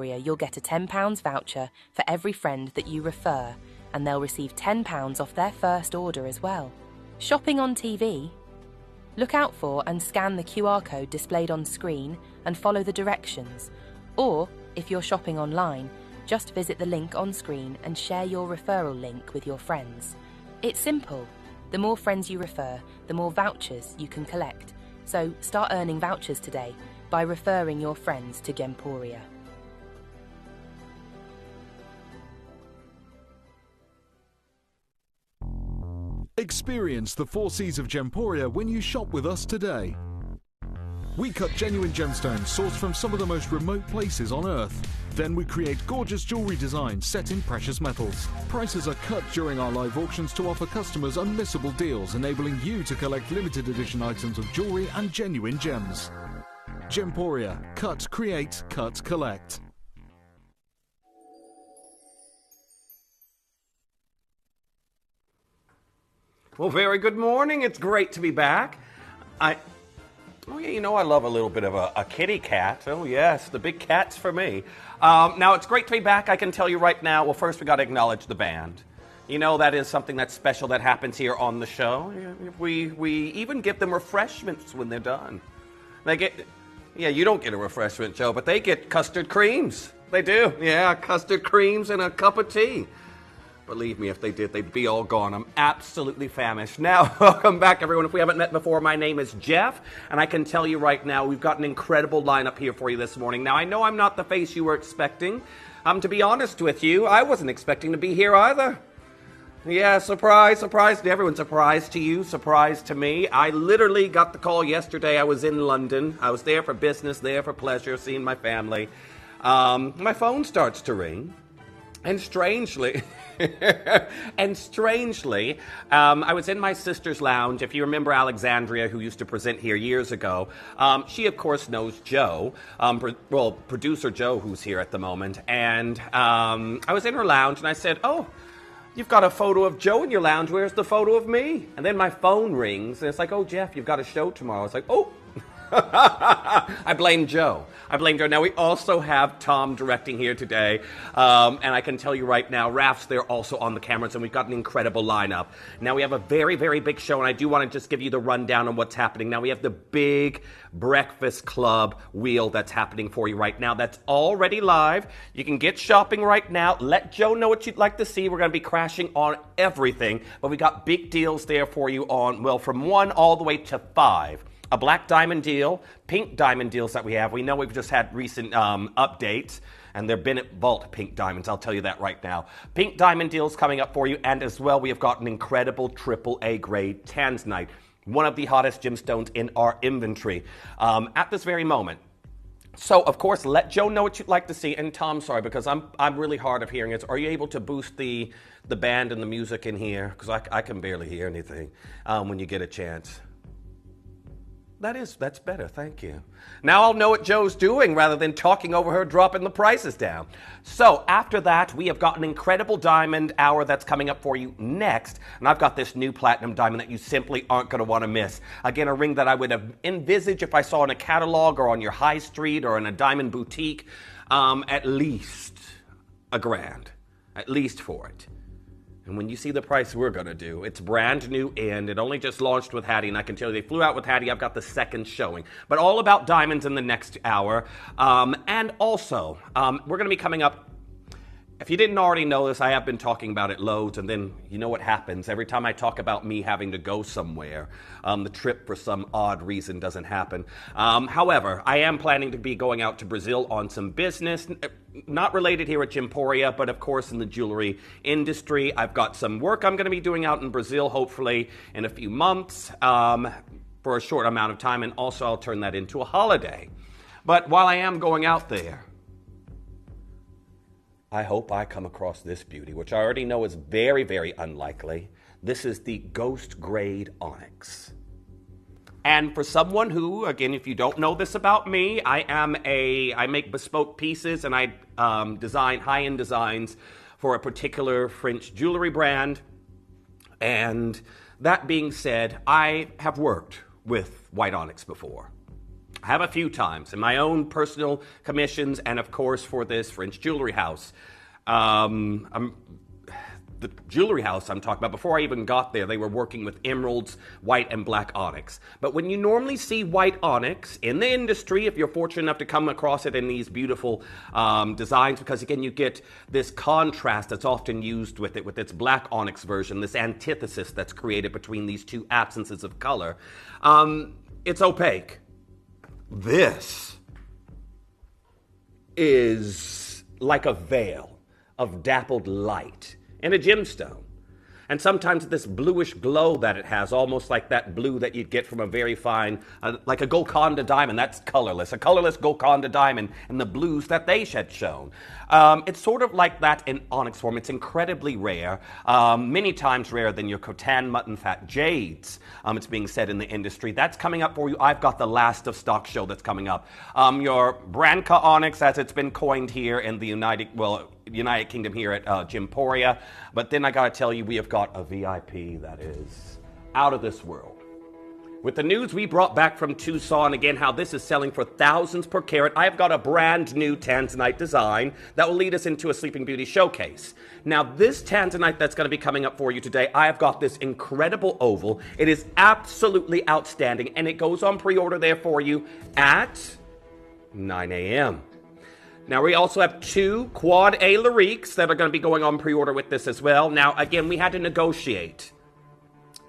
you'll get a £10 voucher for every friend that you refer, and they'll receive £10 off their first order as well. Shopping on TV? Look out for and scan the QR code displayed on screen and follow the directions. Or, if you're shopping online, just visit the link on screen and share your referral link with your friends. It's simple. The more friends you refer, the more vouchers you can collect. So start earning vouchers today by referring your friends to Gemporia. Experience the 4 C's of Gemporia when you shop with us today. We cut genuine gemstones sourced from some of the most remote places on Earth. Then we create gorgeous jewellery designs set in precious metals. Prices are cut during our live auctions to offer customers unmissable deals, enabling you to collect limited edition items of jewellery and genuine gems. Gemporia. Cut, create, cut, collect. Well, very good morning. It's great to be back. Oh, yeah, you know I love a little bit of a kitty cat. Oh, yes, the big cat's for me. Now, it's great to be back. I can tell you right now, well, first we got to acknowledge the band. You know, that is something that's special that happens here on the show. We even give them refreshments when they're done. They get, yeah, you don't get a refreshment, Joe, but they get custard creams. They do. Yeah, custard creams and a cup of tea. Believe me, if they did, they'd be all gone. I'm absolutely famished. Now, welcome back, everyone. If we haven't met before, my name is Jeff, and I can tell you right now, we've got an incredible lineup here for you this morning. Now, I know I'm not the face you were expecting. To be honest with you, I wasn't expecting to be here either. Yeah, surprise, surprise to everyone. Surprise to you, surprise to me. I literally got the call yesterday. I was in London. I was there for business, there for pleasure, seeing my family. My phone starts to ring, and strangely... I was in my sister's lounge. If you remember Alexandria, who used to present here years ago, she, of course, knows Joe, producer Joe, who's here at the moment. And I was in her lounge, and I said, "Oh, you've got a photo of Joe in your lounge. Where's the photo of me?" And then my phone rings, and it's like, "Oh, Jeff, you've got a show tomorrow." It's like, "Oh." I blame Joe. Now, we also have Tom directing here today, and I can tell you right now, Raf's there also on the cameras, and we've got an incredible lineup. Now, we have a very, very big show, and I do want to just give you the rundown on what's happening. Now, we have the big Breakfast Club wheel that's happening for you right now. That's already live. You can get shopping right now. Let Joe know what you'd like to see. We're going to be crashing on everything, but we got big deals there for you on, well, from 1 all the way to 5. A black diamond deal, pink diamond deals that we have. We know we've just had recent updates, and they're Bennett Vault pink diamonds. I'll tell you that right now. Pink diamond deals coming up for you, and as well, we have got an incredible AAA grade tanzanite, one of the hottest gemstones in our inventory at this very moment. So, of course, let Joe know what you'd like to see. And Tom, sorry, because I'm really hard of hearing it. Are you able to boost the band and the music in here? Because I can barely hear anything when you get a chance. That's better, thank you. Now I'll know what Joe's doing rather than talking over her dropping the prices down. So after that, we have got an incredible diamond hour that's coming up for you next. And I've got this new platinum diamond that you simply aren't going to want to miss. Again, a ring that I would have envisaged if I saw in a catalog or on your high street or in a diamond boutique. At least $1,000, at least for it. And when you see the price we're going to do, it's brand new, and it only just launched with Hattie, and I can tell you they flew out with Hattie. I've got the second showing. But all about diamonds in the next hour. And also, we're going to be coming up. If you didn't already know this, I have been talking about it loads, and then you know what happens. Every time I talk about me having to go somewhere, the trip for some odd reason doesn't happen. However, I am planning to be going out to Brazil on some business, not related here at Gemporia, but of course in the jewelry industry. I've got some work I'm going to be doing out in Brazil, hopefully in a few months, for a short amount of time, and also I'll turn that into a holiday. But while I am going out there, I hope I come across this beauty, which I already know is very, very unlikely. This is the Ghost Grade Onyx. And for someone who, again, if you don't know this about me, I make bespoke pieces and I design high-end designs for a particular French jewelry brand. And that being said, I have worked with white onyx before. I have a few times in my own personal commissions and, of course, for this French jewelry house. The jewelry house I'm talking about, before I even got there, they were working with emeralds, white and black onyx. But when you normally see white onyx in the industry, if you're fortunate enough to come across it in these beautiful designs, because again, you get this contrast that's often used with it, with its black onyx version, this antithesis that's created between these two absences of color. It's opaque. This is like a veil of dappled light in a gemstone. And sometimes this bluish glow that it has, almost like that blue that you'd get from a very fine, like a Golconda diamond, that's colorless, a colorless Golconda diamond, and the blues that they had shown. It's sort of like that in onyx form. It's incredibly rare, many times rarer than your Khotan mutton fat jades, it's being said in the industry. That's coming up for you. I've got the last of stock show that's coming up. Your Branca onyx, as it's been coined here in the United Kingdom here at Gemporia. But then I gotta tell you, we have got a VIP that is out of this world. With the news we brought back from Tucson, again, how this is selling for thousands per carat, I've got a brand new Tanzanite design that will lead us into a Sleeping Beauty showcase. Now, this Tanzanite that's going to be coming up for you today, I've got this incredible oval. It is absolutely outstanding, and it goes on pre-order there for you at 9 a.m. Now, we also have 2 Quad A Lyriques that are going to be going on pre-order with this as well. Now, again, we had to negotiate.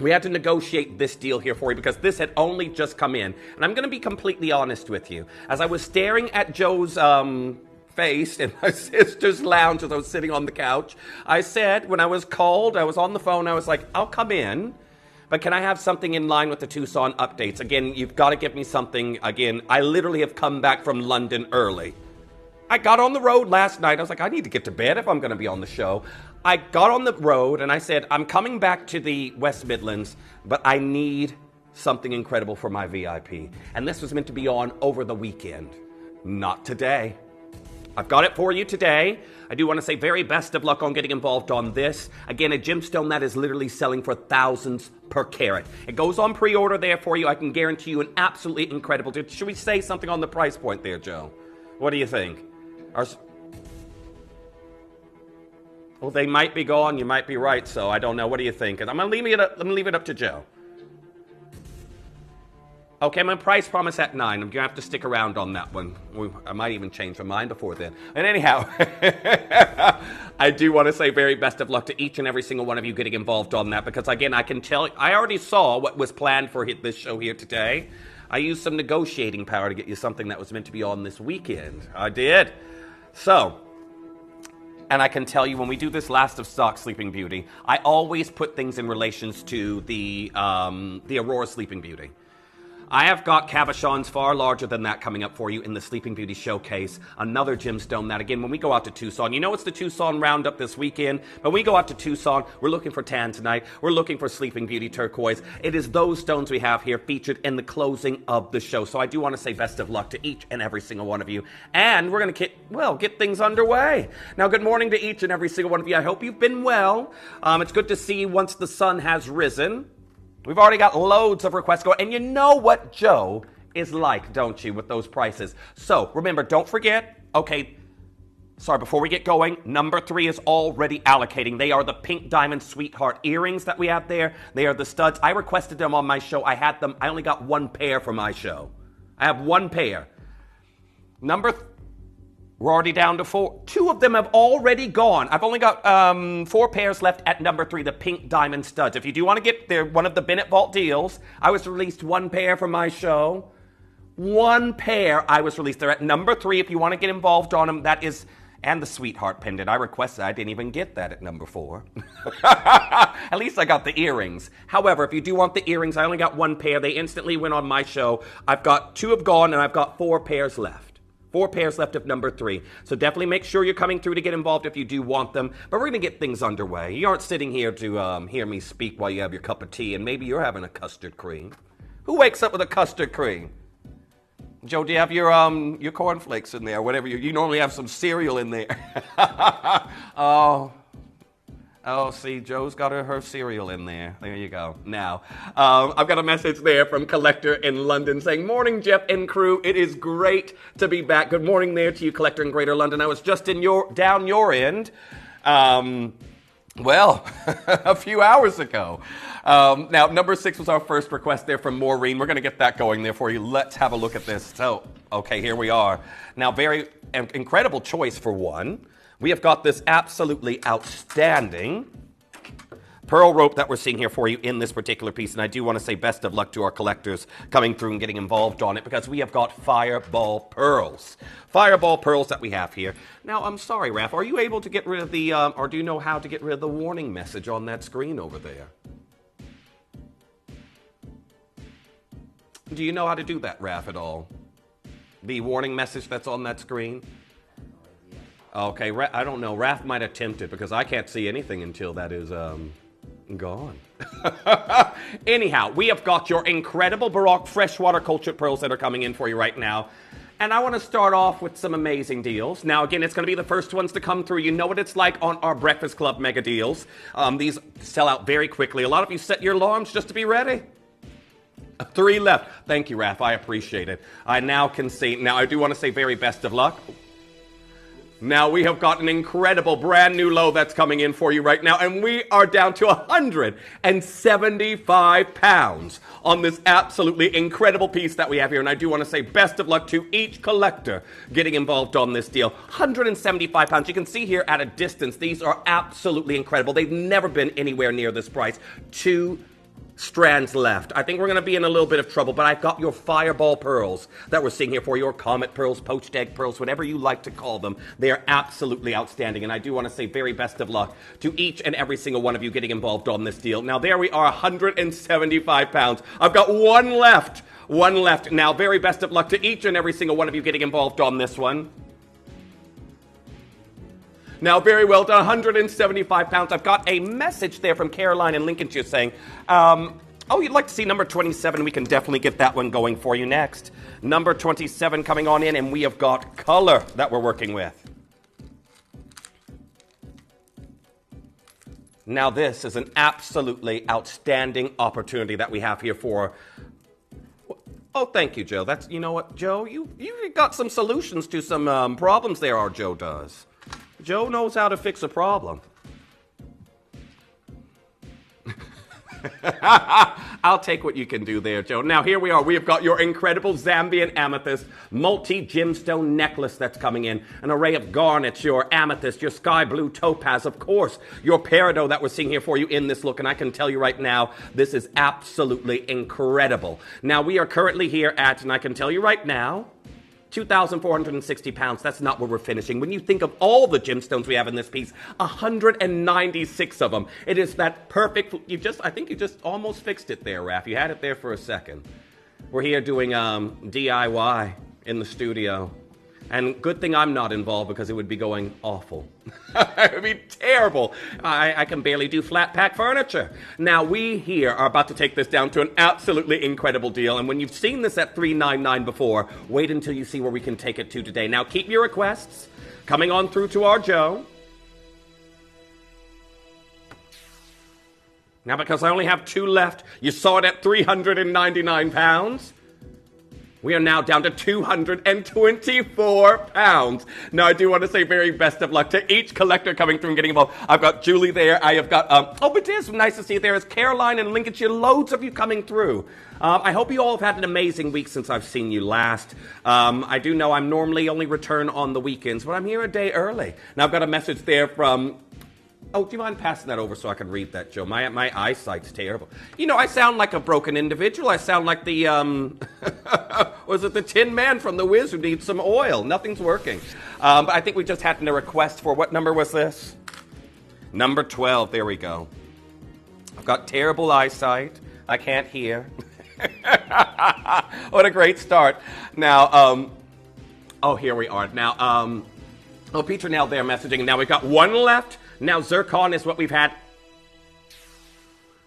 We had to negotiate this deal here for you because this had only just come in. And I'm going to be completely honest with you. As I was staring at Joe's face in my sister's lounge as I was sitting on the couch, I said, when I was called, I was on the phone, I was like, I'll come in. But can I have something in line with the Tucson updates? Again, you've got to give me something. Again, I literally have come back from London early. I got on the road last night. I was like, I need to get to bed if I'm going to be on the show. I got on the road and I said, I'm coming back to the West Midlands, but I need something incredible for my VIP. And this was meant to be on over the weekend. Not today. I've got it for you today. I do want to say very best of luck on getting involved on this. Again, a gemstone that is literally selling for thousands per carat. It goes on pre-order there for you. I can guarantee you an absolutely incredible deal. Should we say something on the price point there, Joe? What do you think? Well, they might be gone. You might be right. So I don't know. What do you think? I'm gonna leave it up to Joe. Okay, I'm gonna price promise at 9. I'm gonna have to stick around on that one. I might even change my mind before then. And anyhow, I do want to say very best of luck to each and every single one of you getting involved on that, because again, I can tell I already saw what was planned for this show here today. I used some negotiating power to get you something that was meant to be on this weekend. I did. So, and I can tell you when we do this last of stock Sleeping Beauty, I always put things in relations to the Aurora Sleeping Beauty. I have got cabochons far larger than that coming up for you in the Sleeping Beauty Showcase. Another gemstone that, again, when we go out to Tucson, you know it's the Tucson Roundup this weekend. When we go out to Tucson, we're looking for Tanzanite. We're looking for Sleeping Beauty Turquoise. It is those stones we have here featured in the closing of the show. So I do want to say best of luck to each and every single one of you. And we're going to get things underway. Now, good morning to each and every single one of you. I hope you've been well. It's good to see once the sun has risen. We've already got loads of requests going, and you know what Joe is like, don't you, with those prices? So, remember, don't forget, before we get going, number 3 is already allocating. They are the pink diamond sweetheart earrings that we have there. They are the studs. I requested them on my show. I had them. I only got 1 pair for my show. I have 1 pair. We're already down to 4. 2 of them have already gone. I've only got 4 pairs left at number 3, the pink diamond studs. If you do want to get there, one of the Bennett Vault deals, I was released 1 pair from my show. 1 pair I was released. They're at number 3 if you want to get involved on them. That is, and the sweetheart pendant. I requested. I didn't even get that at number 4. At least I got the earrings. However, if you do want the earrings, I only got 1 pair. They instantly went on my show. I've got 2 have gone, and I've got 4 pairs left. 4 pairs left of number 3. So definitely make sure you're coming through to get involved if you do want them. But we're going to get things underway. You aren't sitting here to hear me speak while you have your cup of tea, and maybe you're having a custard cream. Who wakes up with a custard cream? Joe, do you have your cornflakes in there? Whatever you normally have some cereal in there. Oh, Oh, see, Joe's got her cereal in there. There you go. Now, I've got a message there from Collector in London saying, "Morning, Jeff and crew. It is great to be back." Good morning there to you, Collector in Greater London. I was just down your end. Well, a few hours ago. Now, number 6 was our first request there from Maureen. We're going to get that going there for you. Let's have a look at this. So, okay, here we are. Now, very incredible choice for one. We have got this absolutely outstanding pearl rope that we're seeing here for you in this particular piece. And I do want to say best of luck to our collectors coming through and getting involved on it, because we have got fireball pearls. Fireball pearls that we have here. Now, I'm sorry, Raph, are you able to get rid of the, or do you know how to get rid of the warning message on that screen over there? Do you know how to do that, Raph, at all? The warning message that's on that screen? Okay, I don't know. Raph might attempt it because I can't see anything until that is gone. Anyhow, we have got your incredible Baroque freshwater cultured pearls that are coming in for you right now. And I want to start off with some amazing deals. Now, again, it's going to be the first ones to come through. You know what it's like on our Breakfast Club mega deals. These sell out very quickly. A lot of you set your alarms just to be ready. 3 left. Thank you, Raph. I appreciate it. I now can see. Now, I do want to say very best of luck. Now, we have got an incredible brand new low that's coming in for you right now, and we are down to 175 pounds on this absolutely incredible piece that we have here. And I do want to say best of luck to each collector getting involved on this deal. 175 pounds. You can see here at a distance, these are absolutely incredible. They've never been anywhere near this price. 2 strands left. I think we're going to be in a little bit of trouble, but I've got your fireball pearls that we're seeing here for your comet pearls, poached egg pearls, whatever you like to call them. They are absolutely outstanding, and I do want to say very best of luck to each and every single one of you getting involved on this deal. Now, there we are, 175 pounds. I've got 1 left. 1 left. Now, very best of luck to each and every single one of you getting involved on this one. Now, very well done, 175 pounds. I've got a message there from Caroline in Lincolnshire saying, oh, you'd like to see number 27? We can definitely get that one going for you next. Number 27 coming on in, and we have got color that we're working with. Now, this is an absolutely outstanding opportunity that we have here for... Oh, thank you, Joe. That's, you know what, Joe, you got some solutions to some problems there, our Joe does. Joe knows how to fix a problem. I'll take what you can do there, Joe. Now, here we are. We have got your incredible Zambian amethyst multi-gemstone necklace that's coming in. An array of garnets, your amethyst, your sky blue topaz, of course, your peridot that we're seeing here for you in this look. And I can tell you right now, this is absolutely incredible. Now, we are currently here at, and I can tell you right now, 2,460 pounds. That's not where we're finishing. When you think of all the gemstones we have in this piece, 196 of them. It is that perfect. I think you just almost fixed it there, Raph. You had it there for a second. We're here doing DIY in the studio. And good thing I'm not involved because it would be going awful. It would be terrible. I can barely do flat pack furniture. Now, we here are about to take this down to an absolutely incredible deal. And when you've seen this at $399 before, wait until you see where we can take it to today. Now, keep your requests coming on through to our Joe. Now, because I only have 2 left, you saw it at 399 pounds. We are now down to 224 pounds. Now, I do want to say very best of luck to each collector coming through and getting involved. I've got Julie there. I have got, but it is nice to see there is Caroline in Lincolnshire. Loads of you coming through. I hope you all have had an amazing week since I've seen you last. I do know I'm normally only return on the weekends, but I'm here a day early. Now, I've got a message there from... Oh, do you mind passing that over so I can read that, Joe? My eyesight's terrible. You know, I sound like a broken individual. I sound like the, was it the Tin Man from The Wiz who needs some oil? Nothing's working. But I think we just had a request for, what number was this? Number 12, there we go. I've got terrible eyesight. I can't hear. What a great start. Now, oh, here we are. Now, oh, Peter now there messaging. Now we've got 1 left. Now, zircon is what we've had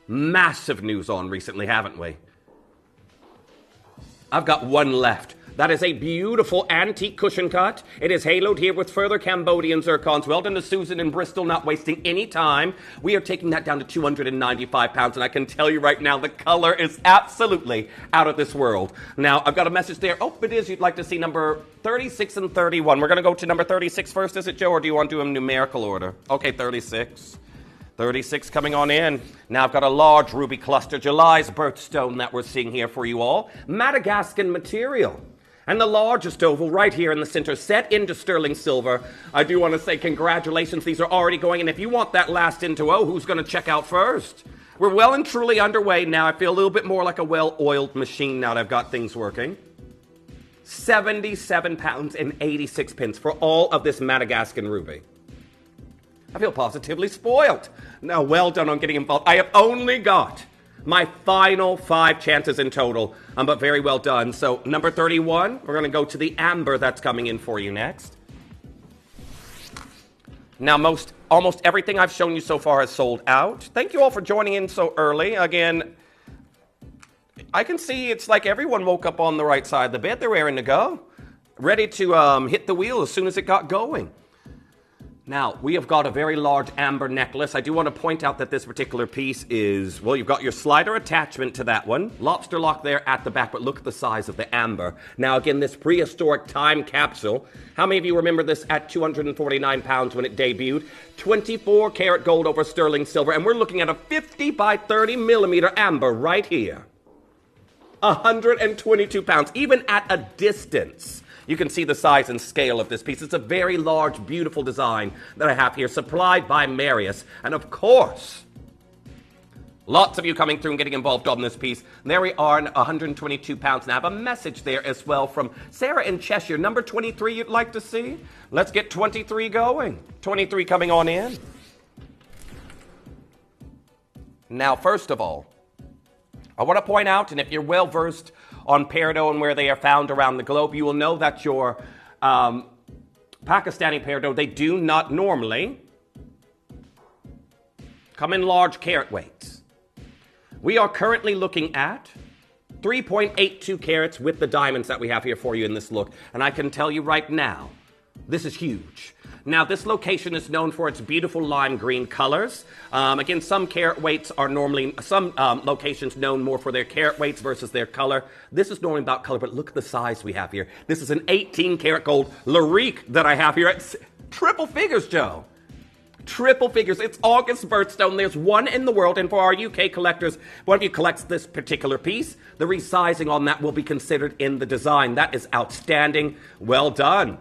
massive news on recently, haven't we? I've got 1 left. That is a beautiful antique cushion cut. It is haloed here with further Cambodian zircons. Well done to Susan in Bristol, not wasting any time. We are taking that down to 295 pounds, and I can tell you right now, the color is absolutely out of this world. Now, I've got a message there. Oh, it is. You'd like to see number 36 and 31. We're going to go to number 36 first, is it, Joe, or do you want to do them numerical order? Okay, 36. 36 coming on in. Now I've got a large ruby cluster, July's birthstone that we're seeing here for you all. Madagascan material. And the largest oval right here in the center, set into sterling silver. I do want to say congratulations. These are already going. And if you want that last into who's going to check out first? We're well and truly underway now. I feel a little bit more like a well-oiled machine now that I've got things working. 77 pounds and 86 pence for all of this Madagascan ruby. I feel positively spoiled. Now, well done on getting involved. I have only got my final 5 chances in total, but very well done. So, number 31, we're going to go to the amber that's coming in for you next. Now, almost everything I've shown you so far has sold out. Thank you all for joining in so early. Again, I can see it's like everyone woke up on the right side of the bed. They're raring to go, ready to hit the wheel as soon as it got going. Now, we have got a very large amber necklace. I do want to point out that this particular piece is, well, you've got your slider attachment to that one. Lobster lock there at the back, but look at the size of the amber. Now, again, this prehistoric time capsule. How many of you remember this at 249 pounds when it debuted? 24 karat gold over sterling silver, and we're looking at a 50 by 30 millimeter amber right here. 122 pounds, even at a distance. You can see the size and scale of this piece. It's a very large, beautiful design that I have here, supplied by Marius. And of course, lots of you coming through and getting involved on this piece. And there we are, 122 pounds. And I have a message there as well from Sarah in Cheshire. Number 23 you'd like to see? Let's get 23 going. 23 coming on in. Now, first of all, I want to point out, and if you're well-versed on peridot and where they are found around the globe, you will know that your Pakistani peridot, they do not normally come in large carat weights. We are currently looking at 3.82 carats with the diamonds that we have here for you in this look. And I can tell you right now, this is huge. Now, this location is known for its beautiful lime green colors. Again, some carat weights are normally, some locations known more for their carat weights versus their color. This is normally about color, but look at the size we have here. This is an 18 karat gold Larique that I have here. It's triple figures, Joe. Triple figures. It's August birthstone. There's one in the world, and for our UK collectors, one of you collects this particular piece, the resizing on that will be considered in the design. That is outstanding. Well done.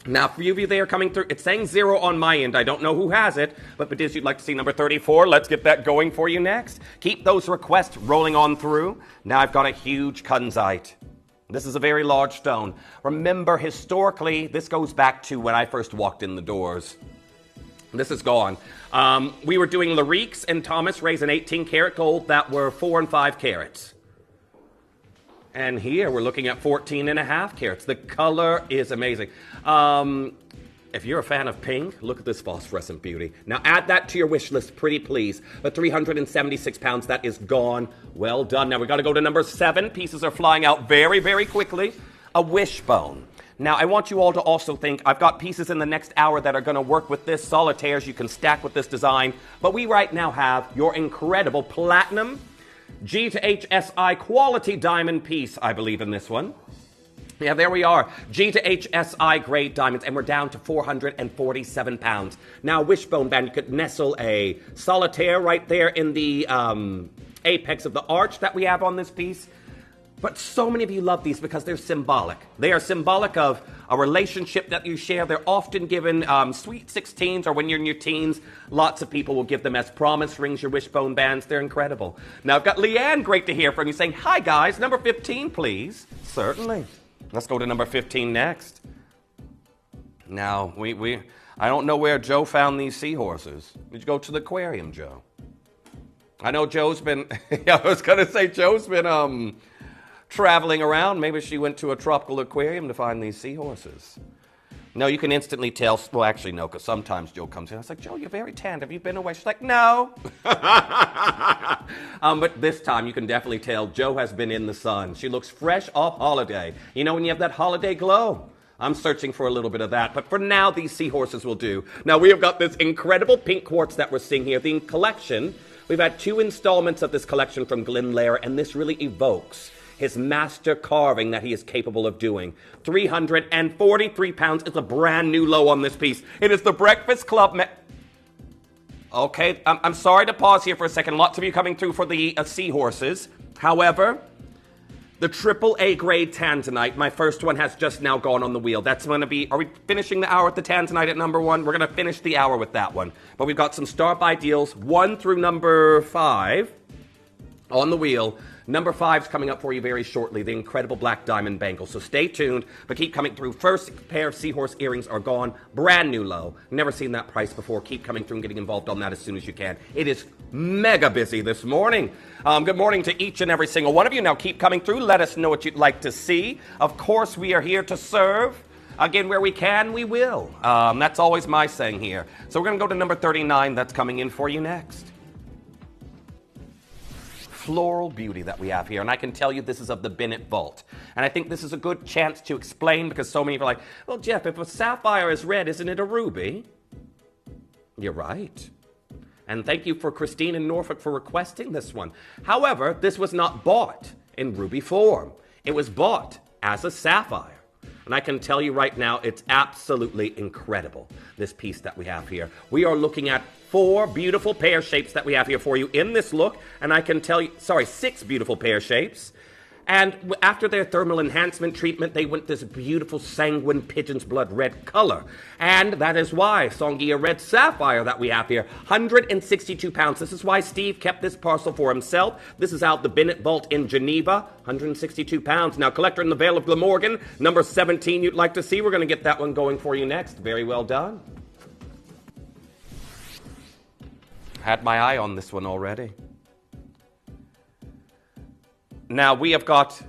Now, for you of you there coming through, it's saying 0 on my end. I don't know who has it, but Badiz, you'd like to see number 34. Let's get that going for you next. Keep those requests rolling on through. Now I've got a huge kunzite. This is a very large stone. Remember, historically, this goes back to when I first walked in the doors. This is gone. We were doing Lariques and Thomas Rays in 18 karat gold that were 4 and 5 carats. And here we're looking at 14 and a half carats. The color is amazing. If you're a fan of pink, look at this phosphorescent beauty. Now add that to your wish list, pretty please. The 376 pounds, that is gone. Well done. Now we got to go to number 7. Pieces are flying out very, very quickly. A wishbone. Now I want you all to also think, I've got pieces in the next hour that are going to work with this, solitaires you can stack with this design. But we right now have your incredible platinum G to HSI quality diamond piece, I believe, in this one. Yeah, there we are. G to HSI grade diamonds, and we're down to 447 pounds. Now, wishbone band, you could nestle a solitaire right there in the apex of the arch that we have on this piece. But so many of you love these because they're symbolic. They are symbolic of a relationship that you share. They're often given sweet 16s, or when you're in your teens, lots of people will give them as promise rings, your wishbone bands. They're incredible. Now, I've got Leanne, great to hear from you, saying, hi, guys, number 15, please. Certainly. Let's go to number 15 next. Now, I don't know where Joe found these seahorses. Did you go to the aquarium, Joe? I know Joe's been, I was going to say Joe's been, traveling around. Maybe she went to a tropical aquarium to find these seahorses. No, you can instantly tell. Well, actually, no, because sometimes Joe comes in. I was like, Joe, you're very tanned. Have you been away? She's like, no. But this time, you can definitely tell Joe has been in the sun. She looks fresh off holiday. You know when you have that holiday glow? I'm searching for a little bit of that. But for now, these seahorses will do. Now, we have got this incredible pink quartz that we're seeing here. The collection, we've had 2 installments of this collection from Glenn Lair, and this really evokes his master carving that he is capable of doing. 343 pounds is a brand new low on this piece. It is the Breakfast Club. Okay, I'm sorry to pause here for a second. Lots of you coming through for the seahorses. However, the AAA grade tanzanite, my first one has just now gone on the wheel. That's going to be, are we finishing the hour with the tanzanite at number 1? We're going to finish the hour with that one. But we've got some start by deals, 1 through number 5 on the wheel. Number 5's coming up for you very shortly, the incredible black diamond bangle. So stay tuned, but keep coming through. First pair of seahorse earrings are gone. Brand new low. Never seen that price before. Keep coming through and getting involved on that as soon as you can. It is mega busy this morning. Good morning to each and every single one of you. Now keep coming through. Let us know what you'd like to see. Of course, we are here to serve. Again, where we can, we will. That's always my saying here. So we're going to go to number 39. That's coming in for you next. Floral beauty that we have here, and I can tell you this is of the Bennett Vault. And I think this is a good chance to explain, because so many are like, well, Jeff, if a sapphire is red, isn't it a ruby? You're right. And thank you for Christine in Norfolk for requesting this one. However, this was not bought in ruby form. It was bought as a sapphire. And I can tell you right now, it's absolutely incredible, this piece that we have here. We are looking at 4 beautiful pear shapes that we have here for you in this look. And I can tell you, 6 beautiful pear shapes. And after their thermal enhancement treatment, they went this beautiful sanguine pigeon's blood red color. And that is why Songia Red Sapphire that we have here, 162 pounds. This is why Steve kept this parcel for himself. This is out the Bennett Vault in Geneva, 162 pounds. Now, collector in the Vale of Glamorgan, number 17 you'd like to see. We're going to get that one going for you next. Very well done. Had my eye on this one already. Now, we have got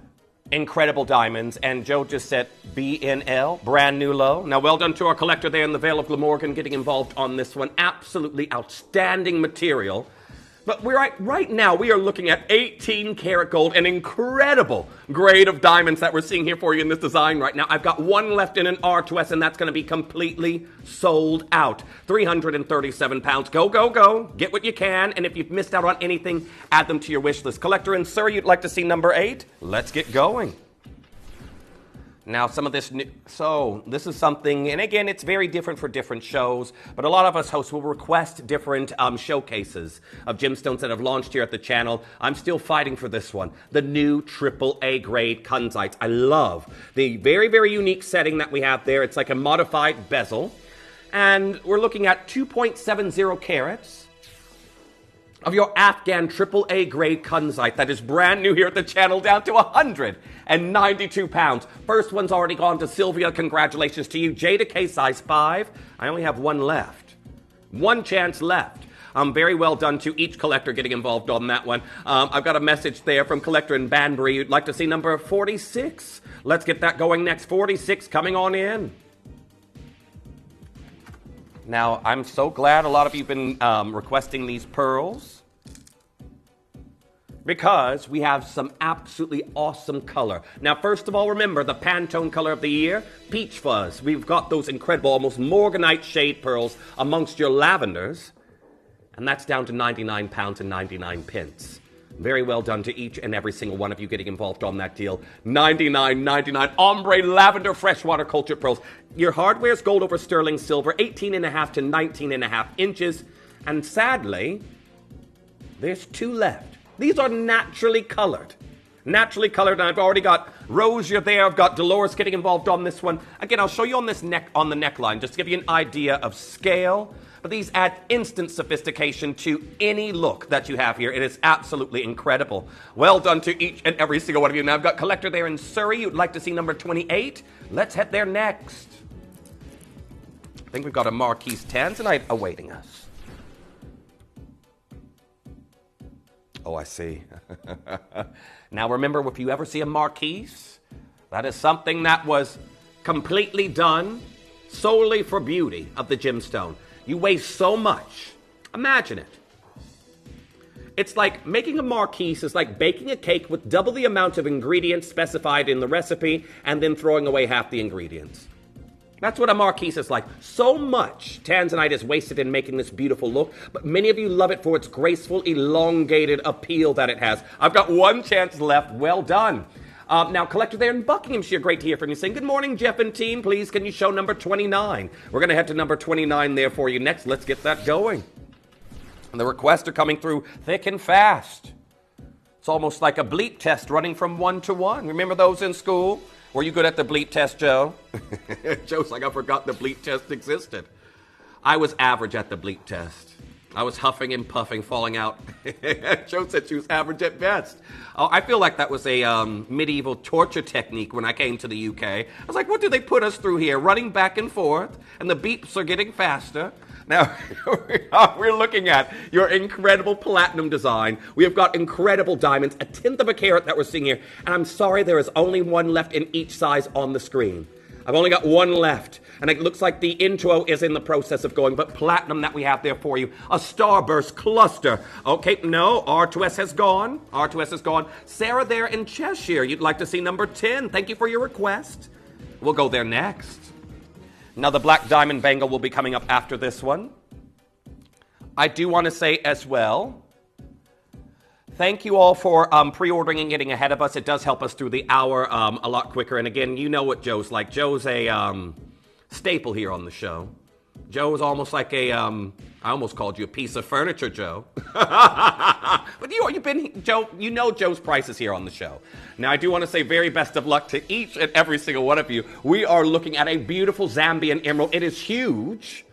incredible diamonds, and Joe just said BNL, brand new low. Now, well done to our collector there in the Vale of Glamorgan getting involved on this one. Absolutely outstanding material. But right now, we are looking at 18 karat gold, an incredible grade of diamonds that we're seeing here for you in this design right now. I've got one left in an R2S, and that's going to be completely sold out. 337 pounds. Go, go, go. Get what you can. And if you've missed out on anything, add them to your wish list. Collector in Surrey, you'd like to see number 8? Let's get going. Now, some of this this is something, and again, it's very different for different shows, but a lot of us hosts will request different showcases of gemstones that have launched here at the channel. I'm still fighting for this one, the new AAA grade kunzite. I love the very, very unique setting that we have there. It's like a modified bezel, and we're looking at 2.70 carats of your Afghan AAA grade kunzite that is brand new here at the channel, down to 192 pounds. First one's already gone to Sylvia. Congratulations to you. J to K size 5. I only have one left. One chance left. Very well done to each collector getting involved on that one. I've got a message there from collector in Banbury. You'd like to see number 46. Let's get that going next. 46 coming on in. Now, I'm so glad a lot of you have been requesting these pearls, because we have some absolutely awesome color. Now, first of all, remember the Pantone color of the year, Peach Fuzz. We've got those incredible, almost morganite shade pearls amongst your lavenders, and that's down to 99 pounds and 99 pence. Very well done to each and every single one of you getting involved on that deal. $99.99 ombre lavender freshwater cultured pearls. Your hardware's gold over sterling silver, 18.5 to 19.5 inches. And sadly, there's 2 left. These are naturally colored. Naturally colored, and I've already got Rosia there. I've got Dolores getting involved on this one. Again, I'll show you on this on the neckline, just to give you an idea of scale. But these add instant sophistication to any look that you have here. It is absolutely incredible. Well done to each and every single one of you. Now, I've got collector there in Surrey. You'd like to see number 28. Let's head there next. I think we've got a Marquise Tanzanite awaiting us. Oh, I see. Now, remember, if you ever see a Marquise, that is something that was completely done solely for beauty of the gemstone. You weigh so much. Imagine it. It's like making a marquise is like baking a cake with double the amount of ingredients specified in the recipe and then throwing away half the ingredients. That's what a marquise is like. So much tanzanite is wasted in making this beautiful look, but many of you love it for its graceful, elongated appeal that it has. I've got one chance left. Well done. Now, collector there in Buckinghamshire, great to hear from you. Saying, good morning, Jeff and team. Please, can you show number 29? We're going to head to number 29 there for you next. Let's get that going. And the requests are coming through thick and fast. It's almost like a bleep test running from 1 to 1. Remember those in school? Were you good at the bleep test, Joe? Joe's like, I forgot the bleep test existed. I was average at the bleep test. I was huffing and puffing, falling out. Joe said she was average at best. Oh, I feel like that was a medieval torture technique when I came to the UK. I was like, what do they put us through here? Running back and forth, and the beeps are getting faster. Now, we're looking at your incredible platinum design. We have got incredible diamonds, a tenth of a carat that we're seeing here. And I'm sorry, there is only one left in each size on the screen. I've only got one left. And it looks like the intro is in the process of going, but platinum that we have there for you, a starburst cluster. Okay, no, R2S has gone. R2S has gone. Sarah there in Cheshire, you'd like to see number 10. Thank you for your request. We'll go there next. Now, the black diamond bangle will be coming up after this one. I do want to say as well, thank you all for pre-ordering and getting ahead of us. It does help us through the hour a lot quicker. And again, you know what Joe's like. Joe's a staple here on the show. Joe is almost like a, I almost called you a piece of furniture, Joe. But you've been, Joe, you know Joe's prices here on the show. Now, I do want to say very best of luck to each and every single one of you. We are looking at a beautiful Zambian emerald. It is huge.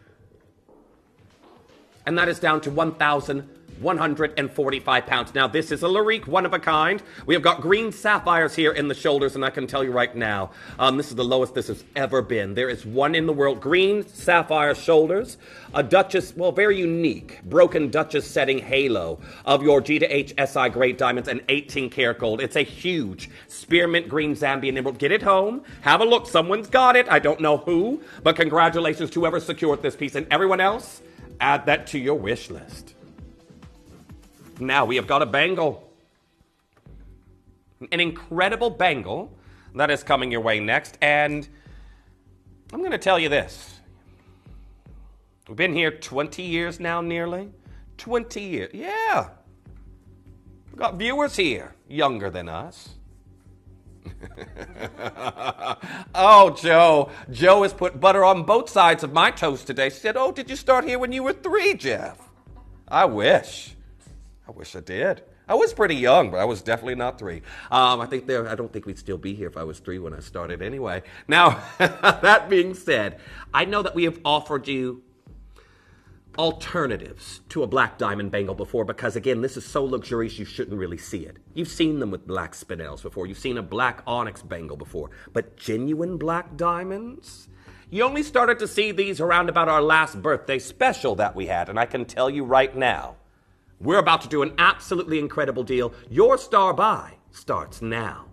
And that is down to 1,145 pounds. Now, this is a Larique, one of a kind. We have got green sapphires here in the shoulders, and I can tell you right now, this is the lowest this has ever been. There is one in the world, green sapphire shoulders, a Duchess, well, very unique, broken Duchess setting halo of your G to H SI grade diamonds and 18 karat gold. It's a huge spearmint green Zambian emerald. Get it home, have a look. Someone's got it. I don't know who, but congratulations to whoever secured this piece, and everyone else, add that to your wish list. Now we have got a bangle. An incredible bangle that is coming your way next. And I'm going to tell you this. We've been here 20 years now, nearly. 20 years. Yeah. We've got viewers here younger than us. Oh, Joe. Joe has put butter on both sides of my toast today. She said, oh, did you start here when you were 3, Jeff? I wish I did. I was pretty young, but I was definitely not 3. I don't think we'd still be here if I was 3 when I started anyway. Now, that being said, I know that we have offered you alternatives to a black diamond bangle before because, again, this is so luxurious you shouldn't really see it. You've seen them with black spinels before. You've seen a black onyx bangle before. But genuine black diamonds? You only started to see these around about our last birthday special that we had, and I can tell you right now, we're about to do an absolutely incredible deal. Your star buy starts now.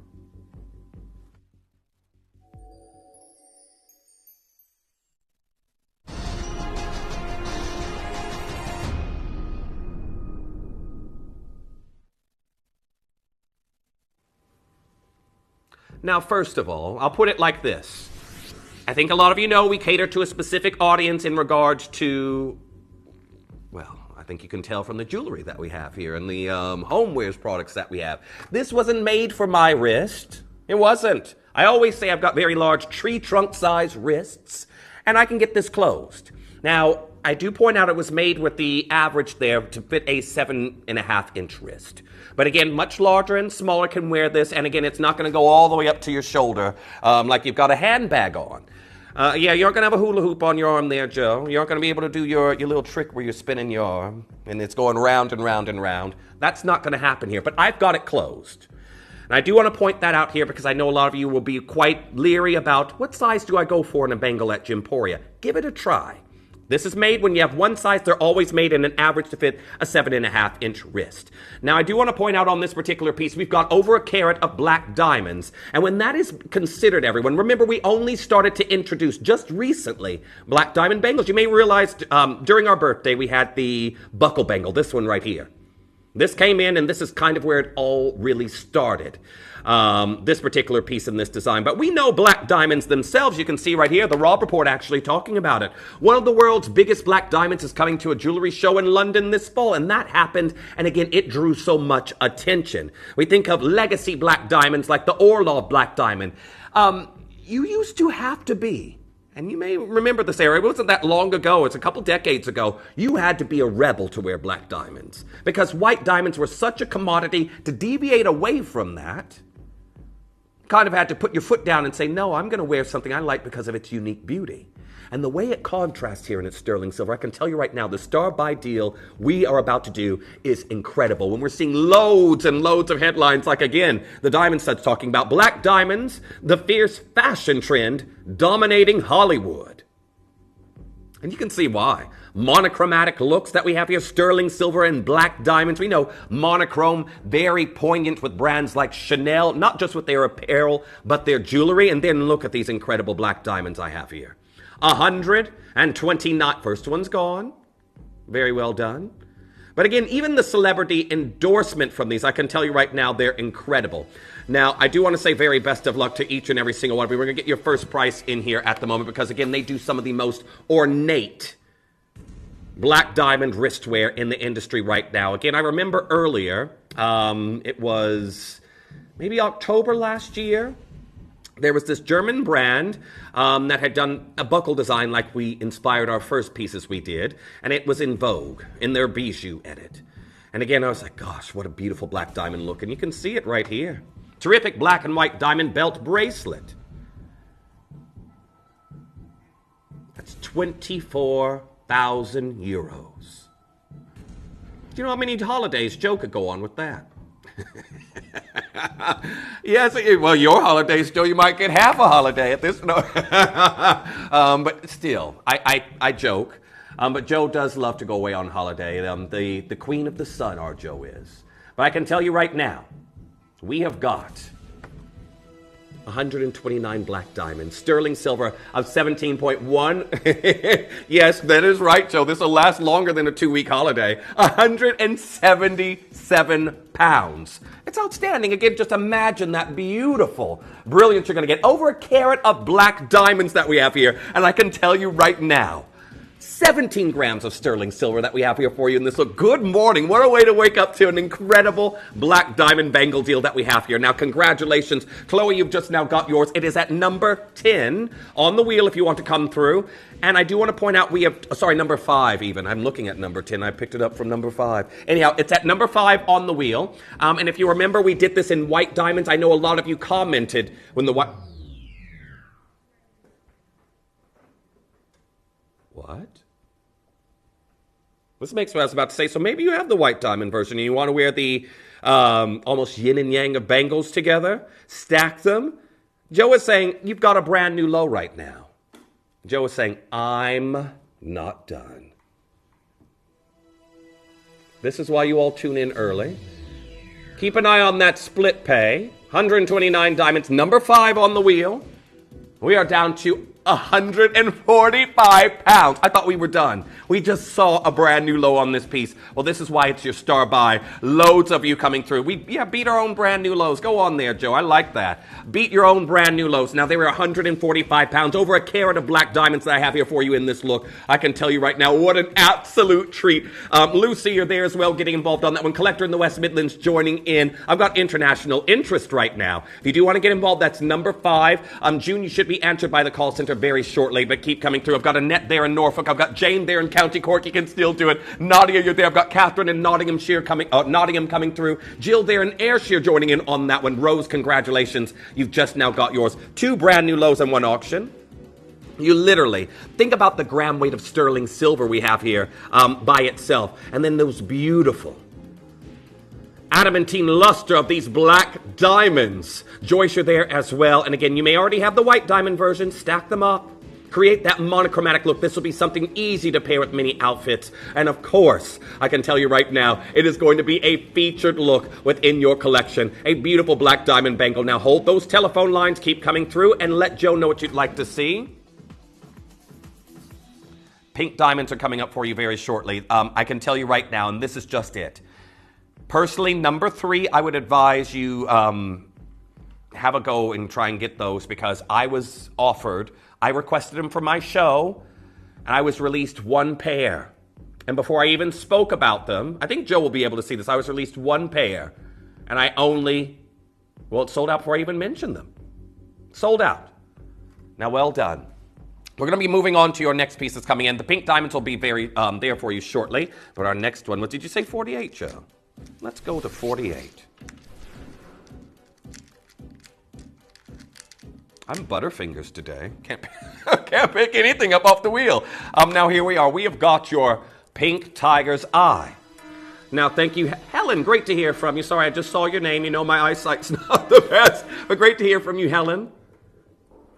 Now, first of all, I'll put it like this. I think a lot of you know we cater to a specific audience in regards to, well, I think you can tell from the jewelry that we have here and the homewares products that we have. This wasn't made for my wrist. It wasn't. I always say I've got very large tree trunk size wrists, and I can get this closed. Now, I do point out it was made with the average there to fit a 7.5-inch wrist. But again, much larger and smaller can wear this, and again, it's not going to go all the way up to your shoulder like you've got a handbag on. Yeah, you aren't going to have a hula hoop on your arm there, Joe. You aren't going to be able to do your little trick where you're spinning your arm, and it's going round and round and round. That's not going to happen here, but I've got it closed. And I do want to point that out here because I know a lot of you will be quite leery about what size do I go for in a bangle at Gemporia. Give it a try. This is made when you have one size. They're always made in an average to fit a 7.5-inch wrist. Now, I do want to point out on this particular piece, we've got over a carat of black diamonds. And when that is considered, everyone, remember we only started to introduce just recently black diamond bangles. You may realize during our birthday, we had the buckle bangle, this one right here. This came in, and this is kind of where it all really started. This particular piece in this design. But we know black diamonds themselves. You can see right here, the Robb Report actually talking about it. One of the world's biggest black diamonds is coming to a jewelry show in London this fall, and that happened, and again, it drew so much attention. We think of legacy black diamonds like the Orlov black diamond. You used to have to be, and you may remember this area, it wasn't that long ago, it's a couple decades ago, you had to be a rebel to wear black diamonds because white diamonds were such a commodity. To deviate away from that, kind of had to put your foot down and say, no, I'm going to wear something I like because of its unique beauty. And the way it contrasts here in its sterling silver, I can tell you right now, the Star Buy deal we are about to do is incredible. When we're seeing loads and loads of headlines, like again, the Diamond Stud's talking about black diamonds, the fierce fashion trend dominating Hollywood. And you can see why. Monochromatic looks that we have here, sterling silver and black diamonds. We know monochrome, very poignant with brands like Chanel, not just with their apparel, but their jewelry. And then look at these incredible black diamonds I have here. 129, first one's gone. Very well done. But again, even the celebrity endorsement from these, I can tell you right now, they're incredible. Now, I do want to say very best of luck to each and every single one of you. We're going to get your first price in here at the moment because, again, they do some of the most ornate black diamond wristwear in the industry right now. Again, I remember earlier, it was maybe October last year, there was this German brand that had done a buckle design like we inspired our first pieces we did, and it was in vogue in their bijou edit. And again, I was like, gosh, what a beautiful black diamond look, and you can see it right here. Terrific black and white diamond belt bracelet. That's 24,000 euros. Do you know how many holidays Joe could go on with that? Yes, well, your holidays, Joe, you might get half a holiday at this. No. But still, I joke. But Joe does love to go away on holiday. The queen of the sun, our Joe is. But I can tell you right now, we have got 129 black diamonds, sterling silver of 17.1. Yes, that is right, Joe. This will last longer than a 2-week holiday. 177 pounds. It's outstanding. Again, just imagine that beautiful brilliance you're going to get. Over a carat of black diamonds that we have here. And I can tell you right now, 17 grams of sterling silver that we have here for you in this look. Good morning. What a way to wake up to an incredible black diamond bangle deal that we have here. Now, congratulations. Chloe, you've just now got yours. It is at number 10 on the wheel if you want to come through. And I do want to point out we have, number 5 even. I'm looking at number 10. I picked it up from number 5. Anyhow, it's at number 5 on the wheel. And if you remember, we did this in white diamonds. I know a lot of you commented when the white... What? This makes what I was about to say. So maybe you have the white diamond version and you want to wear the almost yin and yang of bangles together, stack them. Joe is saying, you've got a brand new low right now. Joe is saying, I'm not done. This is why you all tune in early. Keep an eye on that split pay. 129 diamonds, number 5 on the wheel. We are down to 145 pounds. I thought we were done. We just saw a brand new low on this piece. Well, this is why it's your Star Buy. Loads of you coming through. We beat our own brand new lows. Go on there, Joe. I like that. Beat your own brand new lows. Now, they were 145 pounds, over a carat of black diamonds that I have here for you in this look. I can tell you right now, what an absolute treat. Lucy, you're there as well, getting involved on that one. Collector in the West Midlands joining in. I've got international interest right now. If you do want to get involved, that's number 5. June, you should be answered by the call center very shortly, but keep coming through. I've got Annette there in Norfolk. I've got Jane there in County Cork. You can still do it. Nadia, you're there. I've got Catherine in Nottingham coming through. Jill there in Ayrshire joining in on that one. Rose, congratulations. You've just now got yours. 2 brand new lows in one auction. You literally think about the gram weight of sterling silver we have here by itself, and then those beautiful adamantine luster of these black diamonds. Joyce, you're there as well. And again, you may already have the white diamond version. Stack them up. Create that monochromatic look. This will be something easy to pair with many outfits. And of course, I can tell you right now, it is going to be a featured look within your collection. A beautiful black diamond bangle. Now hold those telephone lines, keep coming through, and let Joe know what you'd like to see. Pink diamonds are coming up for you very shortly. I can tell you right now, and this is just it. Personally, number 3, I would advise you have a go and try and get those, because I was offered, I requested them for my show, and I was released 1 pair. And before I even spoke about them, I think Joe will be able to see this, I was released 1 pair, and I only, well, it sold out before I even mentioned them. Sold out. Now, well done. We're going to be moving on to your next piece that's coming in. The pink diamonds will be very there for you shortly, but our next one, what did you say, 48, Joe? Let's go to 48. I'm Butterfingers today. Can't pick anything up off the wheel. Now here we are. We have got your pink tiger's eye. Now, thank you, Helen. Great to hear from you. Sorry, I just saw your name. You know my eyesight's not the best, but great to hear from you, Helen.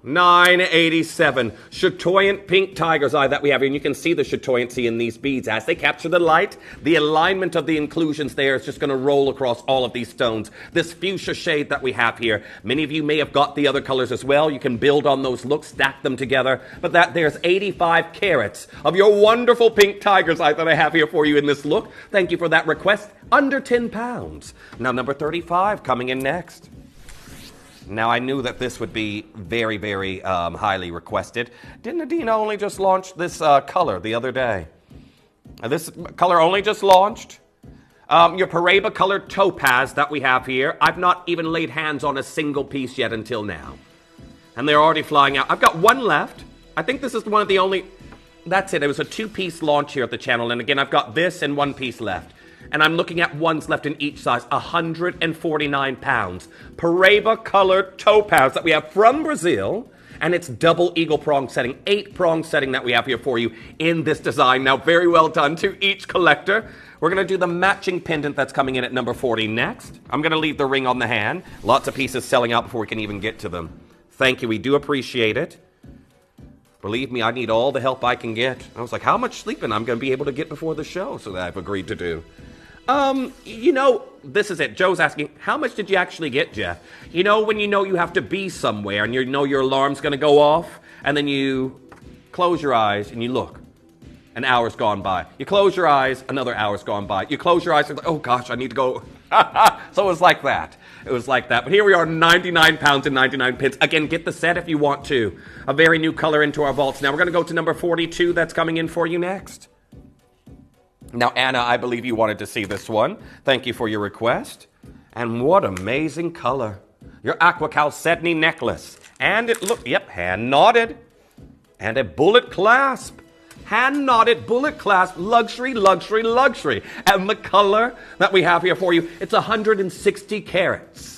987. Chatoyant pink tiger's eye that we have here. And you can see the chatoyancy in these beads. As they capture the light, the alignment of the inclusions there is just going to roll across all of these stones. This fuchsia shade that we have here. Many of you may have got the other colors as well. You can build on those looks, stack them together. But there's 85 carats of your wonderful pink tiger's eye that I have here for you in this look. Thank you for that request. Under 10 pounds. Now, number 35 coming in next. Now, I knew that this would be very, very highly requested. Didn't Adina only just launch this color the other day? This color only just launched. Your Paraiba colored topaz that we have here. I've not even laid hands on a single piece yet until now. And they're already flying out. I've got 1 left. I think this is one of the only... That's it. It was a 2-piece launch here at the channel. And again, I've got this and 1 piece left. And I'm looking at ones left in each size, 149 pounds. Paraiba colored topaz that we have from Brazil, and it's double eagle prong setting, 8-prong setting that we have here for you in this design. Now, very well done to each collector. We're going to do the matching pendant that's coming in at number 40 next. I'm going to leave the ring on the hand. Lots of pieces selling out before we can even get to them. Thank you. We do appreciate it. Believe me, I need all the help I can get. I was like, how much sleeping I'm going to be able to get before the show? So that I've agreed to do. You know, this is it. Joe's asking, how much did you actually get, Jeff? You know, when you know you have to be somewhere and you know your alarm's going to go off, and then you close your eyes and you look. An hour's gone by. You close your eyes, another hour's gone by. You close your eyes and, oh gosh, I need to go. So it was like that. It was like that. But here we are, 99 pounds and 99 pence. Again, get the set if you want to. A very new color into our vaults. Now we're going to go to number 42 that's coming in for you next. Now, Anna, I believe you wanted to see this one. Thank you for your request. And what amazing color. Your Aqua Chalcedony necklace. And it looked, yep, hand-knotted. And a bullet clasp. Hand-knotted bullet clasp. Luxury, luxury, luxury. And the color that we have here for you, it's 160 carats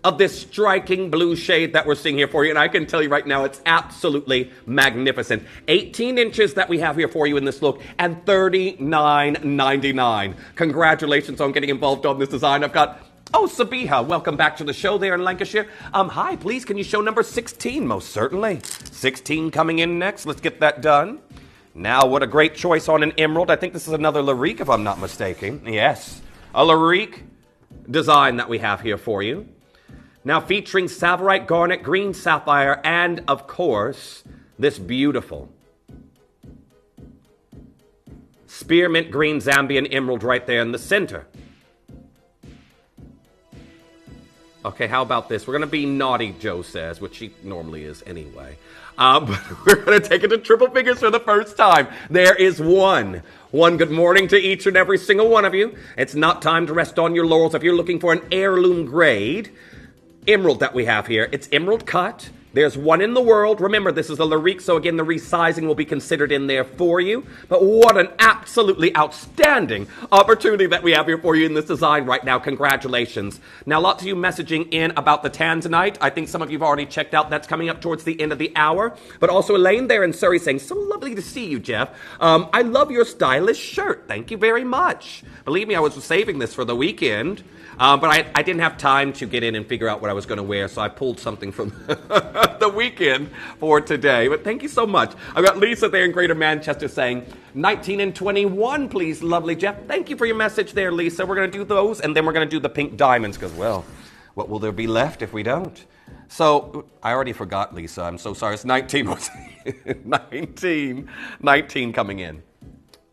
of this striking blue shade that we're seeing here for you. And I can tell you right now, it's absolutely magnificent. 18 inches that we have here for you in this look, and $39.99. Congratulations on getting involved on this design. I've got, oh, Sabiha, welcome back to the show there in Lancashire. Hi, please, can you show number 16? Most certainly. 16 coming in next. Let's get that done. Now, what a great choice on an emerald. I think this is another Larique, if I'm not mistaken. Yes, a Larique design that we have here for you. Now featuring Tsavorite Garnet, Green Sapphire, and, of course, this beautiful Spearmint Green Zambian Emerald right there in the center. Okay, how about this? We're going to be naughty, Joe says, which she normally is anyway. But we're going to take it to triple figures for the first time. There is one. One good morning to each and every single one of you. It's not time to rest on your laurels if you're looking for an heirloom grade emerald that we have here. It's emerald cut. There's one in the world. Remember, this is a Larique, so again, the resizing will be considered in there for you. But what an absolutely outstanding opportunity that we have here for you in this design right now. Congratulations. Now, lots of you messaging in about the Tanzanite. I think some of you have already checked out. That's coming up towards the end of the hour. But also Elaine there in Surrey saying, so lovely to see you, Jeff. I love your stylish shirt. Thank you very much. Believe me, I was saving this for the weekend. But I didn't have time to get in and figure out what I was going to wear, so I pulled something from the weekend for today. But thank you so much. I've got Lisa there in Greater Manchester saying 19 and 21, please, lovely Jeff. Thank you for your message there, Lisa. We're going to do those, and then we're going to do the pink diamonds because, well, what will there be left if we don't? So, I already forgot, Lisa. I'm so sorry. It's 19. 19 coming in.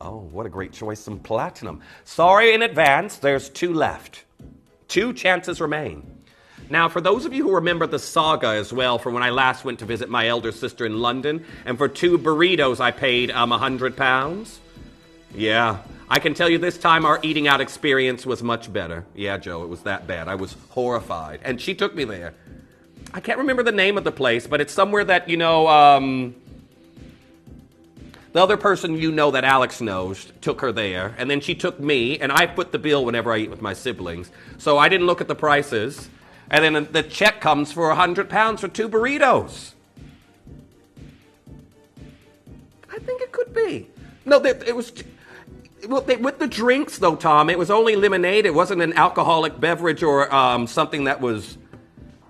Oh, what a great choice. Some platinum. Sorry in advance. There's 2 left. 2 chances remain. Now, for those of you who remember the saga as well, from when I last went to visit my elder sister in London, and for 2 burritos I paid £100. Yeah, I can tell you this time our eating out experience was much better. Yeah, Joe, it was that bad. I was horrified. And she took me there. I can't remember the name of the place, but it's somewhere that, the other person that Alex knows took her there, and then she took me, and I put the bill whenever I eat with my siblings. So I didn't look at the prices, and then the check comes for £100 for 2 burritos. I think it could be. No, it was... with the drinks, though, Tom, it was only lemonade. It wasn't an alcoholic beverage or something that was...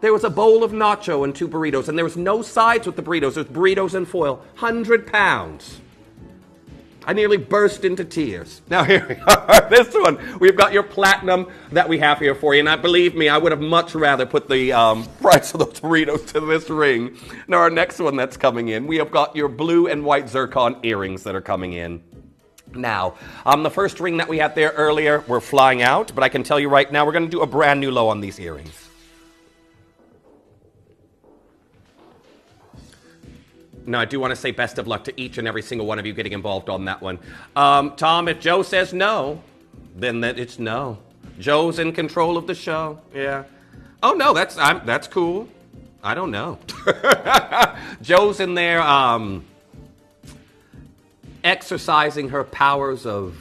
There was a bowl of nacho and 2 burritos, and there was no sides with the burritos. There was burritos and foil. £100. I nearly burst into tears. Now, here we are. This one, we've got your platinum that we have here for you. And believe me, I would have much rather put the price of those burritos to this ring. Now, our next one that's coming in, we have got your blue and white zircon earrings that are coming in. Now, the first ring that we had there earlier, we're flying out. But I can tell you right now, we're going to do a brand new low on these earrings. No, I do want to say best of luck to each and every single one of you getting involved on that one. Tom, if Joe says no, then it's no. Joe's in control of the show. Yeah. Oh, no, that's cool. I don't know. Joe's in there exercising her powers of,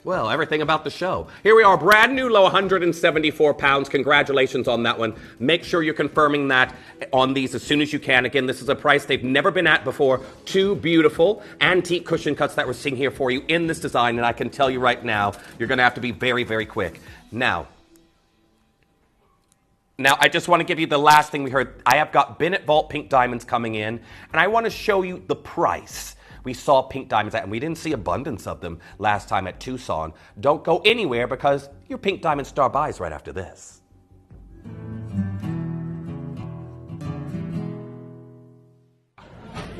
well, everything about the show. Here we are, brand new low, £174. Congratulations on that one. Make sure you're confirming that on these as soon as you can. Again, this is a price they've never been at before. 2 beautiful antique cushion cuts that we're seeing here for you in this design. And I can tell you right now, you're going to have to be very, very quick. Now, I just want to give you the last thing we heard. I have got Bennett Vault pink diamonds coming in, and I want to show you the price we saw pink diamonds at, and we didn't see abundance of them last time at Tucson. Don't go anywhere because your pink diamond star buys right after this.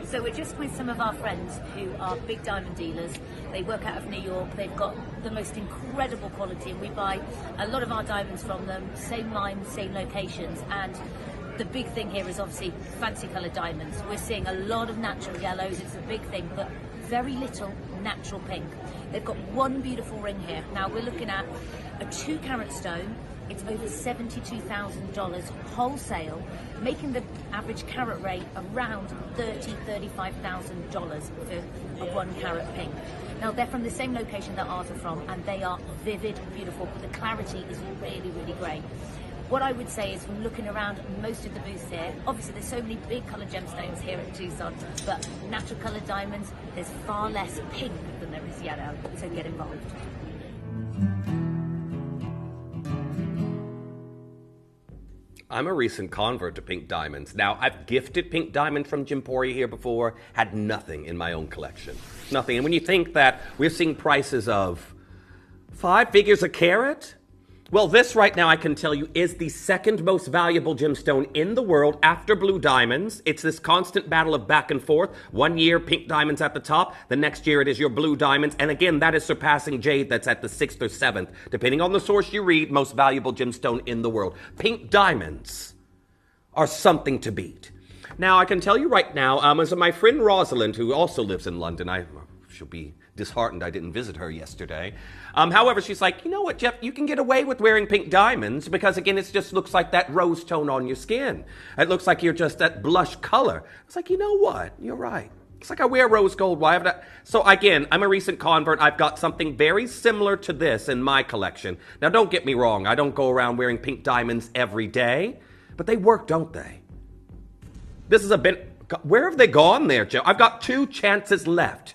So we're just with some of our friends who are big diamond dealers. They work out of New York. They've got the most incredible quality, and we buy a lot of our diamonds from them. Same line, same locations, and the big thing here is obviously fancy coloured diamonds. We're seeing a lot of natural yellows, it's a big thing, but very little natural pink. They've got one beautiful ring here. Now we're looking at a 2-carat stone. It's over $72,000 wholesale, making the average carat rate around $35,000 for a 1-carat pink. Now they're from the same location that ours are from, and they are vivid, beautiful. The clarity is really, really great. What I would say is, from looking around most of the booths here, obviously there's so many big coloured gemstones here at Tucson, but natural coloured diamonds, there's far less pink than there is yellow, so get involved. I'm a recent convert to pink diamonds. Now, I've gifted pink diamond from Jimporia here before, had nothing in my own collection. Nothing. And when you think that we're seeing prices of 5 figures a carat, well, this right now, I can tell you, is the second most valuable gemstone in the world after blue diamonds. It's this constant battle of back and forth. 1 year, pink diamonds at the top. The next year, it is your blue diamonds. And again, that is surpassing jade that's at the 6th or 7th, depending on the source you read, most valuable gemstone in the world. Pink diamonds are something to beat. Now, I can tell you right now, as my friend Rosalind, who also lives in London, she'll be disheartened I didn't visit her yesterday. However, she's like, you know what, Jeff, you can get away with wearing pink diamonds because, again, it just looks like that rose tone on your skin. It looks like you're just that blush color. It's like, you know what? You're right. It's like I wear rose gold. Why have that? So, again, I'm a recent convert. I've got something very similar to this in my collection. Now, don't get me wrong. I don't go around wearing pink diamonds every day, but they work, don't they? This is a bit... Where have they gone there, Joe? I've got 2 chances left.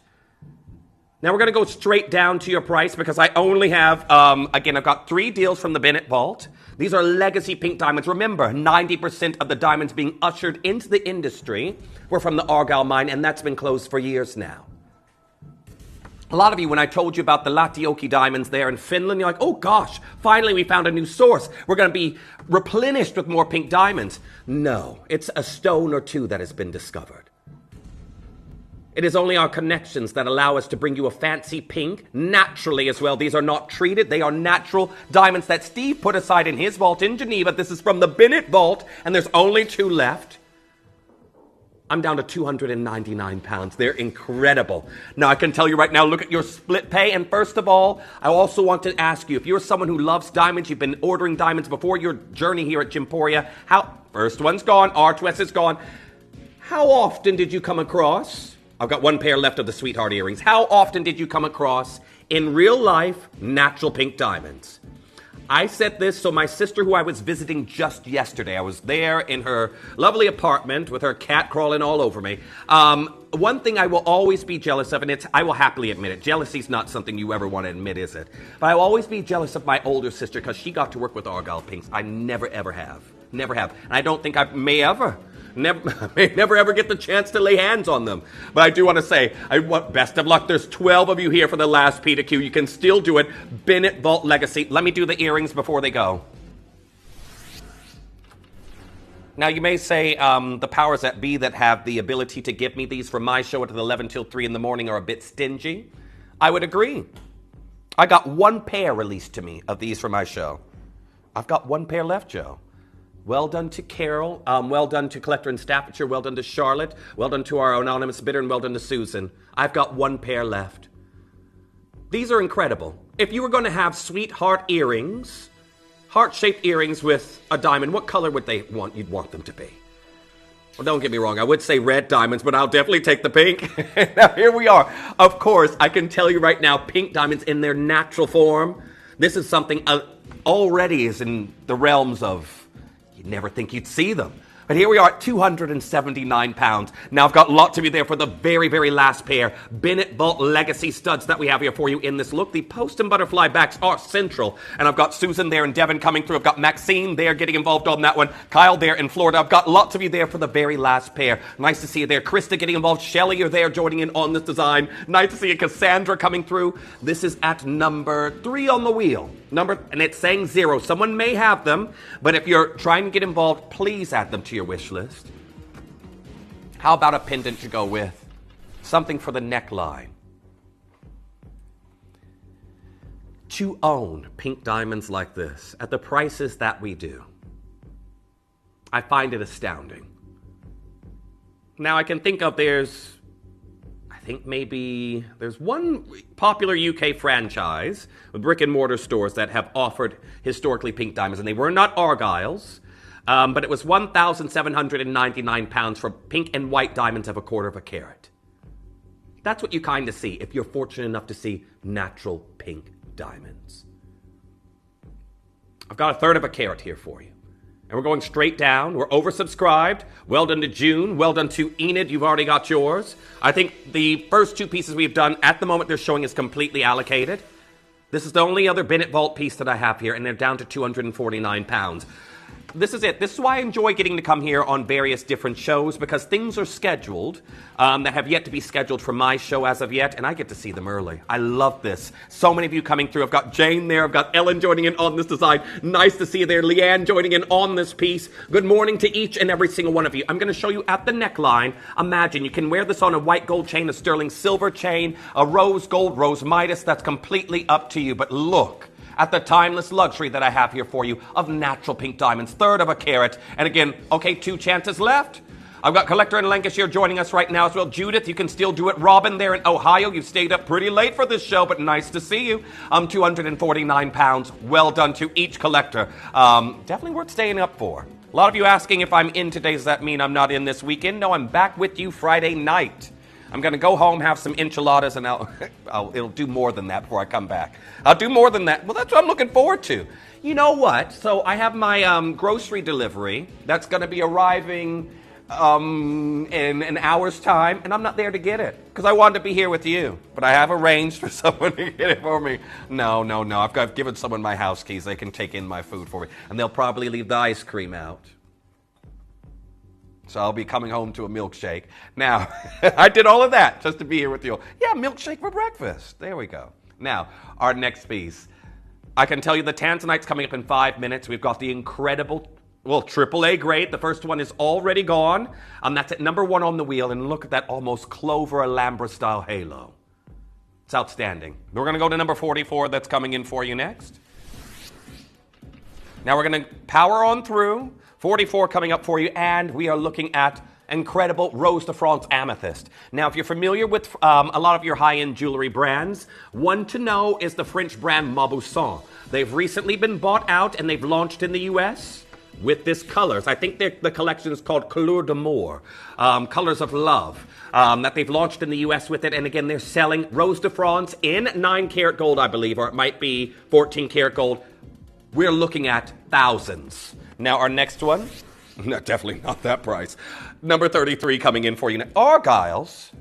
Now we're going to go straight down to your price because I only have, again, I've got 3 deals from the Bennett Vault. These are legacy pink diamonds. Remember, 90% of the diamonds being ushered into the industry were from the Argyle mine, and that's been closed for years now. A lot of you, when I told you about the Latioki diamonds there in Finland, you're like, oh gosh, finally we found a new source. We're going to be replenished with more pink diamonds. No, it's a stone or two that has been discovered. It is only our connections that allow us to bring you a fancy pink, naturally as well. These are not treated. They are natural diamonds that Steve put aside in his vault in Geneva. This is from the Bennett Vault, and there's only 2 left. I'm down to 299 pounds. They're incredible. Now, I can tell you right now, look at your split pay. And first of all, I also want to ask you, if you're someone who loves diamonds, you've been ordering diamonds before your journey here at Gemporia, first one's gone, Archwest is gone. How often did you come across... I've got 1 pair left of the Sweetheart earrings. How often did you come across, in real life, natural pink diamonds? I said this so my sister, who I was visiting just yesterday, I was there in her lovely apartment with her cat crawling all over me. One thing I will always be jealous of, and I will happily admit it, jealousy's not something you ever want to admit, is it? But I will always be jealous of my older sister because she got to work with Argyle pinks. I never, ever have. Never have. And I don't think I may ever. Never ever get the chance to lay hands on them. But I do want to say, best of luck. There's 12 of you here for the last P to Q. You can still do it. Bennett Vault Legacy. Let me do the earrings before they go. Now, you may say the powers that be that have the ability to give me these for my show at 11 till 3 in the morning are a bit stingy. I would agree. I got 1 pair released to me of these for my show. I've got 1 pair left, Joe. Well done to Carol, well done to Collector in Staffordshire, well done to Charlotte, well done to our anonymous bidder, and well done to Susan. I've got 1 pair left. These are incredible. If you were going to have sweetheart earrings, heart-shaped earrings with a diamond, what color would you'd want them to be? Well, don't get me wrong, I would say red diamonds, but I'll definitely take the pink. Now, here we are. Of course, I can tell you right now, pink diamonds in their natural form, this is something already is in the realms of... You'd never think you'd see them. But here we are at 279 pounds. Now, I've got lots of you there for the very, very last pair. Bennett Vault Legacy studs that we have here for you in this look. The post and butterfly backs are central. And I've got Susan there and Devin coming through. I've got Maxine there getting involved on that one. Kyle there in Florida. I've got lots of you there for the very last pair. Nice to see you there. Krista getting involved. Shelly, you're there joining in on this design. Nice to see you. Cassandra coming through. This is at number 3 on the wheel. And it's saying 0. Someone may have them, but if you're trying to get involved, please add them to your wish list. How about a pendant to go with? Something for the neckline. To own pink diamonds like this at the prices that we do, I find it astounding. Now I can think of there's one popular UK franchise with brick and mortar stores that have offered historically pink diamonds, and they were not Argyle's, but it was £1,799 for pink and white diamonds of 1/4 carat. That's what you kind of see if you're fortunate enough to see natural pink diamonds. I've got 1/3 carat here for you. And we're going straight down. We're oversubscribed. Well done to June. Well done to Enid. You've already got yours. I think the first 2 pieces we've done, at the moment they're showing is completely allocated. This is the only other Bennett Vault piece that I have here, and they're down to 249 pounds. This is it. This is why I enjoy getting to come here on various different shows, because things are scheduled that have yet to be scheduled for my show as of yet, and I get to see them early. I love this. So many of you coming through. I've got Jane there. I've got Ellen joining in on this design. Nice to see you there. Leanne joining in on this piece. Good morning to each and every single one of you. I'm going to show you at the neckline. Imagine you can wear this on a white gold chain, a sterling silver chain, a rose gold, rose Midas. That's completely up to you. But look at the timeless luxury that I have here for you of natural pink diamonds, 1/3 carat. And again, okay, 2 chances left. I've got Collector in Lancashire joining us right now as well. Judith, you can still do it. Robin there in Ohio, you've stayed up pretty late for this show, but nice to see you. 249 pounds. Well done to each collector. Definitely worth staying up for. A lot of you asking if I'm in today. Does that mean I'm not in this weekend? No, I'm back with you Friday night. I'm going to go home, have some enchiladas, and it'll do more than that before I come back. I'll do more than that. Well, that's what I'm looking forward to. You know what? So I have my grocery delivery that's going to be arriving in an hour's time, and I'm not there to get it because I wanted to be here with you. But I have arranged for someone to get it for me. No. I've given someone my house keys. They can take in my food for me, and they'll probably leave the ice cream out. So I'll be coming home to a milkshake. Now, I did all of that just to be here with you. Yeah, milkshake for breakfast. There we go. Now, our next piece. I can tell you the Tanzanite's coming up in 5 minutes. We've got the incredible, AAA grade. The first one is already gone. That's at number 1 on the wheel. And look at that almost Clover Alhambra style halo. It's outstanding. We're going to go to number 44 that's coming in for you next. Now we're going to power on through. 44 coming up for you, and we are looking at incredible Rose de France Amethyst. Now, if you're familiar with a lot of your high-end jewelry brands, one to know is the French brand Mauboussin. They've recently been bought out, and they've launched in the U.S. with this colors. I think the collection is called Couleur d'Amour, Colors of Love, that they've launched in the U.S. with it. And again, they're selling Rose de France in 9-karat gold, I believe, or it might be 14-karat gold. We're looking at thousands. Now, our next one, no, definitely not that price. Number 33 coming in for you. Argyles.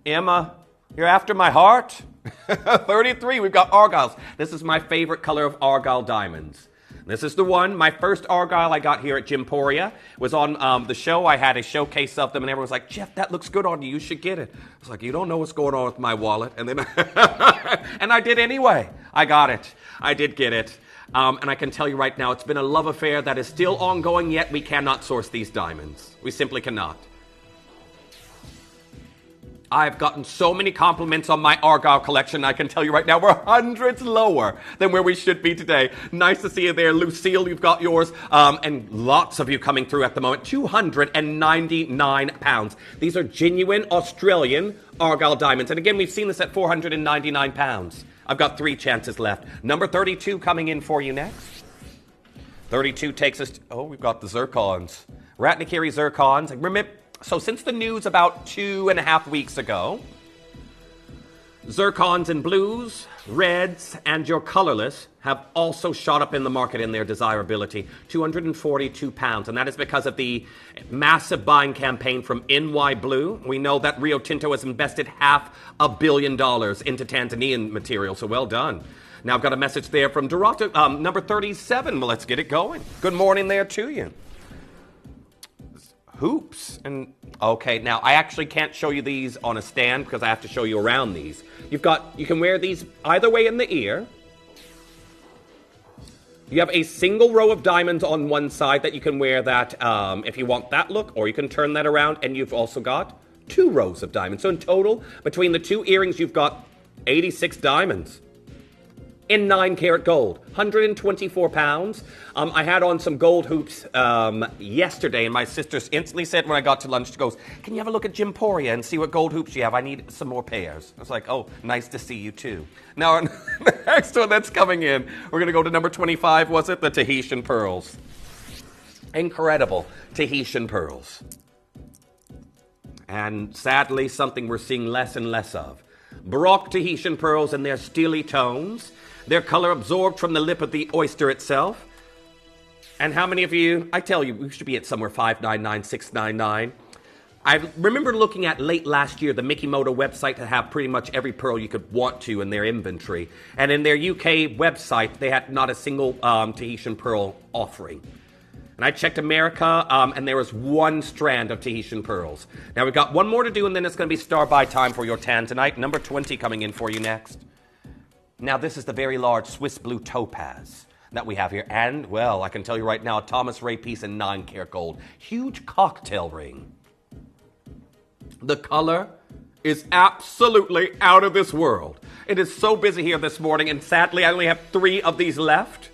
Emma, you're after my heart. 33, we've got Argyles. This is my favorite color of Argyle diamonds. This is the one. My first Argyle I got here at Gemporia was on the show. I had a showcase of them, and everyone was like, Jeff, that looks good on you. You should get it. I was like, you don't know what's going on with my wallet. And then, and I did anyway. I got it. I did get it. And I can tell you right now, it's been a love affair that is still ongoing, yet we cannot source these diamonds. We simply cannot. I've gotten so many compliments on my Argyle collection, I can tell you right now, we're hundreds lower than where we should be today. Nice to see you there. Lucille, you've got yours, and lots of you coming through at the moment. 299 pounds. These are genuine Australian Argyle diamonds. And again, we've seen this at 499 pounds. I've got 3 chances left. Number 32 coming in for you next. 32 takes us to, we've got the zircons. Ratnakiri zircons. Remember, so since the news about 2.5 weeks ago, zircons in blues, reds, and your colorless have also shot up in the market in their desirability. 242 pounds, and that is because of the massive buying campaign from NY Blue. We know that Rio Tinto has invested $500 million into Tanzanian material, so well done. Now I've got a message there from Dorado, number 37. Well, let's get it going. Good morning there to you. Hoops. And okay, now I actually can't show you these on a stand because I have to show you around these. You can wear these either way in the ear. You have a single row of diamonds on one side that you can wear that if you want that look, or you can turn that around, and you've also got 2 rows of diamonds. So in total, between the 2 earrings, you've got 86 diamonds in 9-karat gold, 124 pounds. I had on some gold hoops yesterday, and my sister instantly said when I got to lunch, she goes, can you have a look at Gemporia and see what gold hoops you have? I need some more pairs. I was like, oh, nice to see you too. Now, the next one that's coming in, we're going to go to number 25, was it? The Tahitian pearls. Incredible Tahitian pearls. And sadly, something we're seeing less and less of. Baroque Tahitian pearls in their steely tones. Their color absorbed from the lip of the oyster itself. And how many of you, I tell you, we should be at somewhere 599, 699. I remember looking at late last year, the Mikimoto website to have pretty much every pearl you could want to in their inventory. And in their UK website, they had not a single Tahitian pearl offering. And I checked America, and there was 1 strand of Tahitian pearls. Now we've got 1 more to do, and then it's going to be star-by time for your Tanzanite. Number 20 coming in for you next. Now, this is the very large Swiss blue topaz that we have here. And, well, I can tell you right now, a Thomas Ray piece in 9-karat gold. Huge cocktail ring. The color is absolutely out of this world. It is so busy here this morning, and sadly, I only have 3 of these left.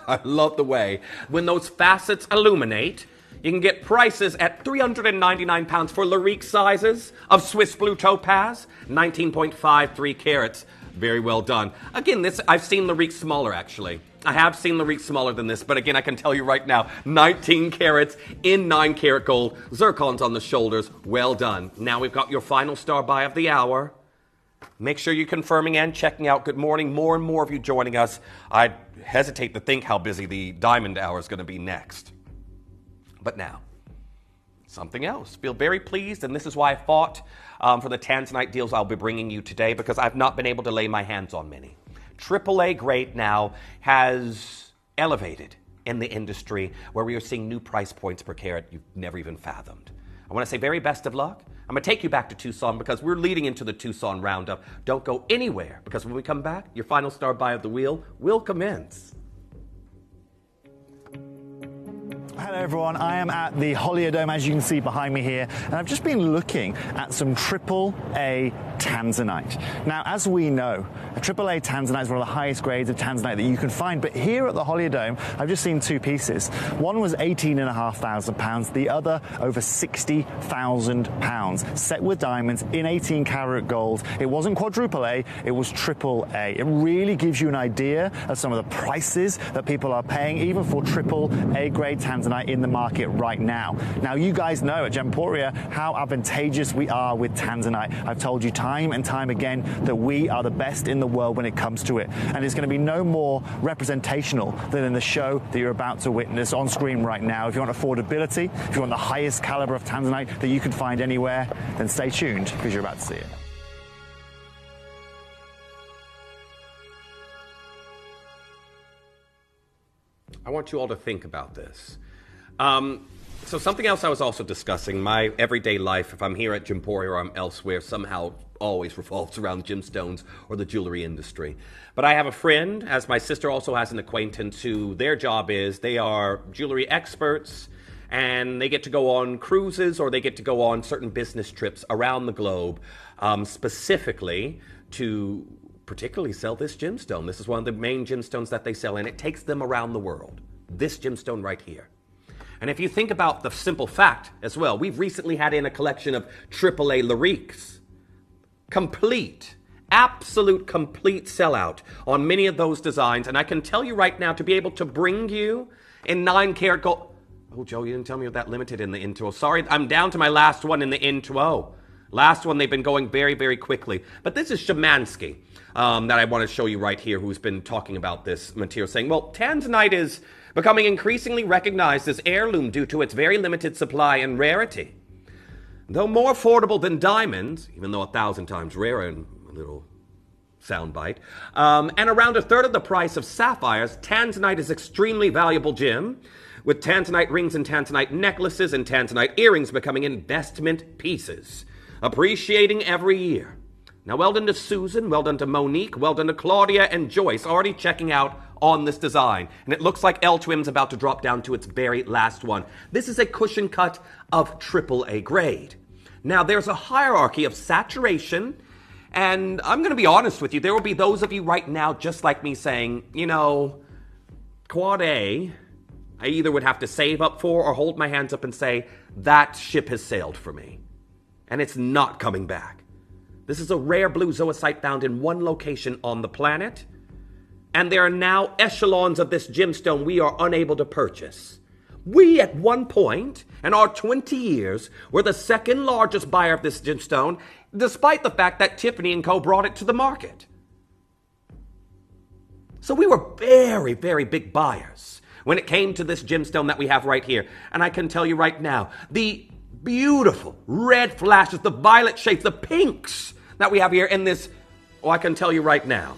I love the way when those facets illuminate. You can get prices at 399 pounds for Larique sizes of Swiss blue topaz, 19.53 carats. Very well done. Again, I've seen Larique smaller, actually. I have seen Larique smaller than this, but again, I can tell you right now, 19 carats in 9-karat gold. Zircons on the shoulders. Well done. Now we've got your final star buy of the hour. Make sure you're confirming and checking out. Good morning. More and more of you joining us. I hesitate to think how busy the Diamond Hour is going to be next. But now, something else. Feel very pleased, and this is why I fought for the Tanzanite deals I'll be bringing you today, because I've not been able to lay my hands on many. AAA grade now has elevated in the industry where we are seeing new price points per carat you've never even fathomed. I want to say very best of luck. I'm going to take you back to Tucson because we're leading into the Tucson Roundup. Don't go anywhere, because when we come back, your final star buy of the wheel will commence. Hello everyone, I am at the Holiodome, as you can see behind me here, and I've just been looking at some AAA Tanzanite. Now, as we know, a AAA Tanzanite is one of the highest grades of Tanzanite that you can find, but here at the Holiodome, I've just seen two pieces. One was £18,500, the other over £60,000, set with diamonds in 18 karat gold. It wasn't quadruple A, it was AAA. It really gives you an idea of some of the prices that people are paying, even for AAA grade Tanzanite in the market right now. Now, you guys know at Gemporia how advantageous we are with Tanzanite. I've told you time and time again that we are the best in the world when it comes to it. And it's going to be no more representational than in the show that you're about to witness on screen right now. If you want affordability, if you want the highest caliber of Tanzanite that you can find anywhere, then stay tuned because you're about to see it. I want you all to think about this. So something else I was also discussing, my everyday life, if I'm here at Gemporia or I'm elsewhere, somehow always revolves around gemstones or the jewelry industry. But I have a friend, as my sister also has an acquaintance, who their job is they are jewelry experts, and they get to go on cruises or they get to go on certain business trips around the globe, specifically to particularly sell this gemstone. This is one of the main gemstones that they sell, and it takes them around the world. This gemstone right here. And if you think about the simple fact as well, we've recently had in a collection of AAA Lariques. Complete, absolute complete sellout on many of those designs. And I can tell you right now, to be able to bring you in 9 karat gold. Oh, Joe, you didn't tell me that limited in the intro. Sorry, I'm down to my last one in the intro. Last one, they've been going very, very quickly. But this is Shemansky that I want to show you right here, who's been talking about this material, saying, well, Tanzanite is becoming increasingly recognized as heirloom due to its very limited supply and rarity. Though more affordable than diamonds, even though 1,000 times rarer in a little soundbite, and around a third of the price of sapphires, Tanzanite is extremely valuable gem, with Tanzanite rings and Tanzanite necklaces and Tanzanite earrings becoming investment pieces, appreciating every year. Now, well done to Susan, well done to Monique, well done to Claudia and Joyce, already checking out on this design. And it looks like L2M's about to drop down to its very last one. This is a cushion cut of AAA grade. Now, there's a hierarchy of saturation, and I'm going to be honest with you, there will be those of you right now just like me saying, you know, Quad A, I either would have to save up for or hold my hands up and say, that ship has sailed for me, and it's not coming back. This is a rare blue zoisite found in one location on the planet, and there are now echelons of this gemstone we are unable to purchase. We, at one point, in our 20 years, were the second largest buyer of this gemstone, despite the fact that Tiffany & Co. brought it to the market. So we were very, very big buyers when it came to this gemstone that we have right here. And I can tell you right now, the beautiful red flashes, the violet shades, the pinks that we have here in this, I can tell you right now,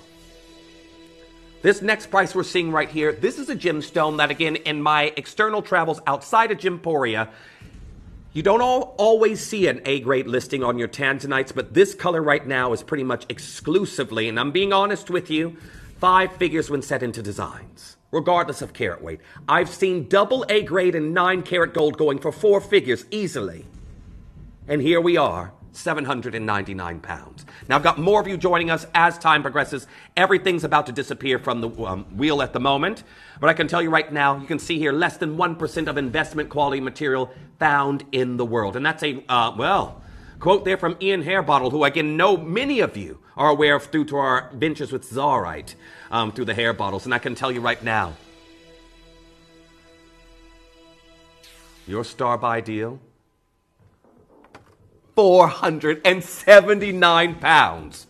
this next price we're seeing right here, this is a gemstone that, again, in my external travels outside of Gemporia, you don't always see an A-grade listing on your Tanzanites, but this color right now is pretty much exclusively, and I'm being honest with you, 5 figures when set into designs, regardless of carat weight. I've seen double A-grade and 9 karat gold going for 4 figures easily. And here we are, 799 pounds. Now, I've got more of you joining us as time progresses. Everything's about to disappear from the wheel at the moment. But I can tell you right now, you can see here less than 1% of investment quality material found in the world. And that's a, quote there from Ian Hairbottle, who again know many of you are aware of through to our ventures with Zaurite, through the hair bottles. And I can tell you right now, your star buy deal, 479 pounds.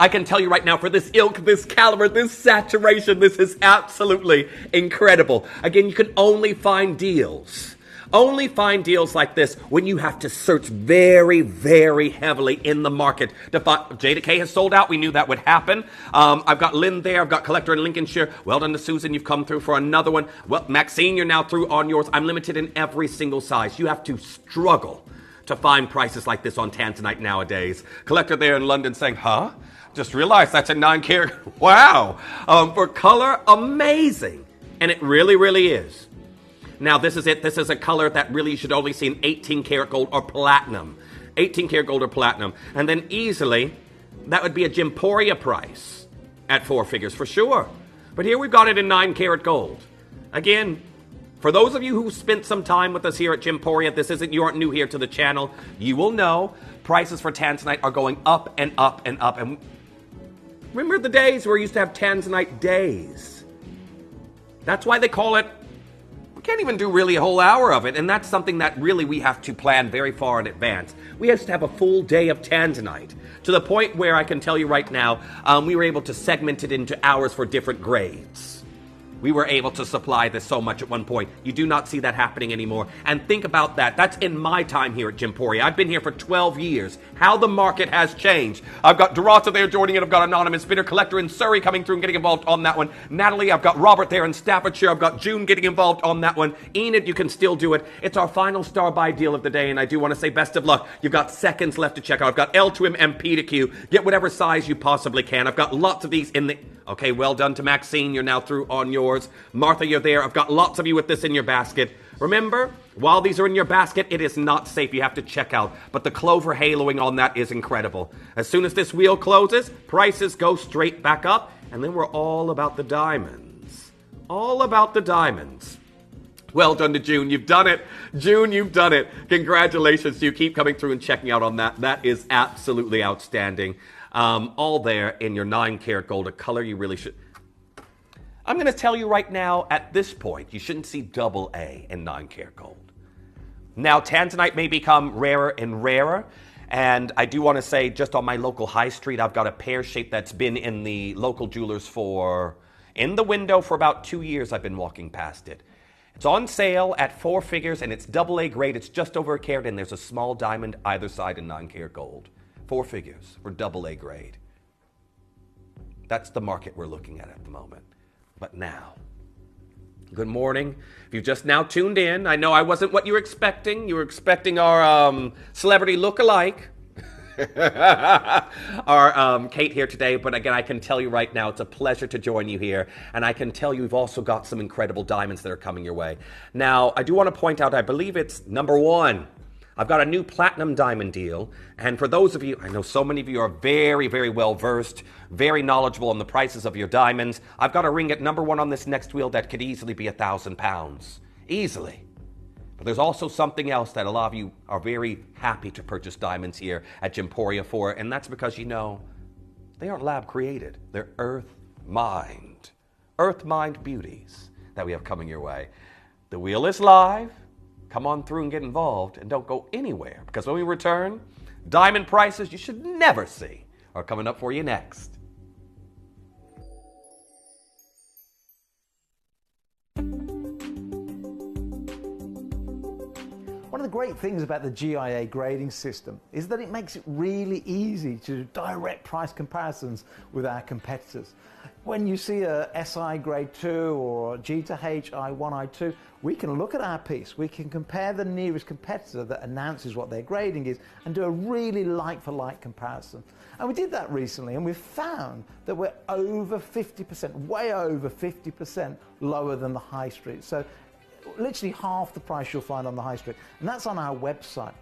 I can tell you right now, for this ilk, this caliber, this saturation, this is absolutely incredible. Again, you can only find deals. Only find deals like this when you have to search very, very heavily in the market to find. J2K has sold out. We knew that would happen. I've got Lynn there. I've got Collector in Lincolnshire. Well done to Susan. You've come through for another one. Well, Maxine, you're now through on yours. I'm limited in every single size. You have to struggle to find prices like this on Tanzanite nowadays. Collector there in London saying, huh? Just realized that's a 9-carat. Wow. For color, amazing. And it really, really is. Now, this is it. This is a color that really you should only see in 18-karat gold or platinum. 18-karat gold or platinum. And then easily, that would be a Gemporia price at 4 figures for sure. But here we've got it in 9-karat gold. Again, for those of you who spent some time with us here at Gemporia, you aren't new here to the channel, you will know prices for Tanzanite are going up and up and up. And remember the days where we used to have Tanzanite days? That's why they call it. Can't even do really a whole hour of it, and that's something that really we have to plan very far in advance. We have to have a full day of Tanzanite, to the point where I can tell you right now, we were able to segment it into hours for different grades. We were able to supply this so much at one point. You do not see that happening anymore. And think about that. That's in my time here at Gemporia. I've been here for 12 years. How the market has changed. I've got Durata there joining it. I've got Anonymous Bidder Collector in Surrey coming through and getting involved on that one. Natalie, I've got Robert there in Staffordshire. I've got June getting involved on that one. Enid, you can still do it. It's our final star buy deal of the day, and I do want to say best of luck. You've got seconds left to check out. I've got L to M and P to Q. Get whatever size you possibly can. I've got lots of these in the... Okay, well done to Maxine. You're now through on yours. Martha, you're there. I've got lots of you with this in your basket. Remember, while these are in your basket, it is not safe. You have to check out. But the clover haloing on that is incredible. As soon as this wheel closes, prices go straight back up. And then we're all about the diamonds. All about the diamonds. Well done to June. You've done it. June, you've done it. Congratulations to you. Keep coming through and checking out on that. That is absolutely outstanding. All there in your 9-karat gold, a color you really should. I'm going to tell you right now, at this point, you shouldn't see double A in 9-karat gold. Now, Tanzanite may become rarer and rarer, and I do want to say, just on my local high street, I've got a pear shape that's been in the local jewelers in the window for about 2 years. I've been walking past it. It's on sale at 4 figures, and it's double A grade. It's just over a carat, and there's a small diamond either side in 9-karat gold. 4 figures for double A grade. That's the market we're looking at the moment. But now, good morning. If you've just now tuned in, I know I wasn't what you were expecting. You were expecting our celebrity look-alike. Our Kate here today, but again, I can tell you right now, it's a pleasure to join you here, and I can tell you we've also got some incredible diamonds that are coming your way. Now, I do want to point out, I believe it's number 1. I've got a new platinum diamond deal, and for those of you, I know so many of you are very, very well versed, very knowledgeable on the prices of your diamonds. I've got a ring at number 1 on this next wheel that could easily be £1,000. Easily. But there's also something else that a lot of you are very happy to purchase diamonds here at Gemporia for, and that's because you know they aren't lab created. They're earth mined beauties that we have coming your way. The wheel is live. Come on through and get involved, and don't go anywhere, because when we return, diamond prices you should never see are coming up for you next. One of the great things about the GIA grading system is that it makes it really easy to do direct price comparisons with our competitors. When you see a SI grade 2 or G to H I1 I2, we can look at our piece, we can compare the nearest competitor that announces what their grading is and do a really like-for-like comparison. And we did that recently, and we found that we're over 50%, way over 50% lower than the high street. So literally half the price you'll find on the high street, and that's on our website.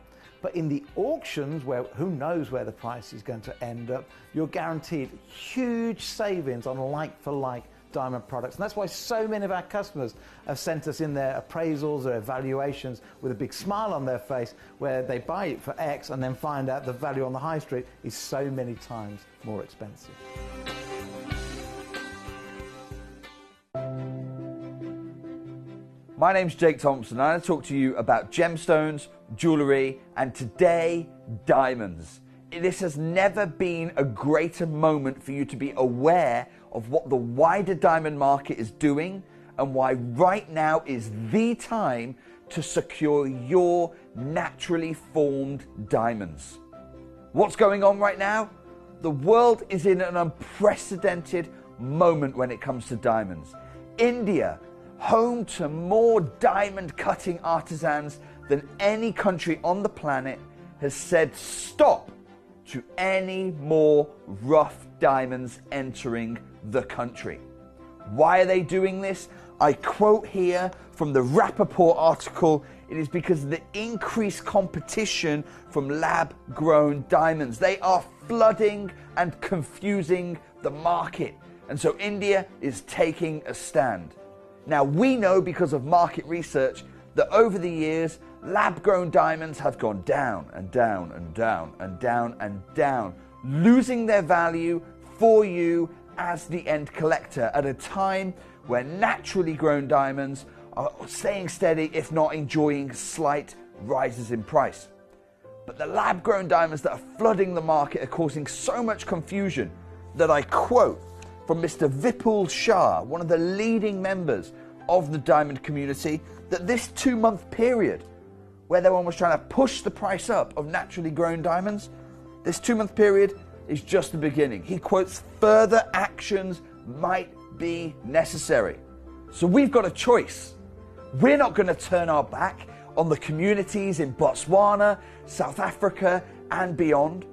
But in the auctions, where who knows where the price is going to end up, you're guaranteed huge savings on like-for-like diamond products. And that's why so many of our customers have sent us in their appraisals or evaluations with a big smile on their face, where they buy it for X and then find out the value on the high street is so many times more expensive. My name's Jake Thompson, and I talk to you about gemstones, jewellery, and today, diamonds. this has never been a greater moment for you to be aware of what the wider diamond market is doing and why right now is the time to secure your naturally formed diamonds. What's going on right now? The world is in an unprecedented moment when it comes to diamonds. India, home to more diamond cutting artisans than any country on the planet, has said stop to any more rough diamonds entering the country. Why are they doing this? I quote here from the Rappaport article, it is because of the increased competition from lab-grown diamonds. They are flooding and confusing the market. And so India is taking a stand. Now we know because of market research that over the years, lab-grown diamonds have gone down and down and down and down and down, losing their value for you as the end collector at a time where naturally grown diamonds are staying steady, if not enjoying slight rises in price. But the lab-grown diamonds that are flooding the market are causing so much confusion that I quote from Mr. Vipul Shah, one of the leading members of the diamond community, that this 2-month period where everyone was trying to push the price up of naturally grown diamonds, this 2-month period is just the beginning. He quotes further actions might be necessary. So we've got a choice. We're not going to turn our back on the communities in Botswana, South Africa, and beyond.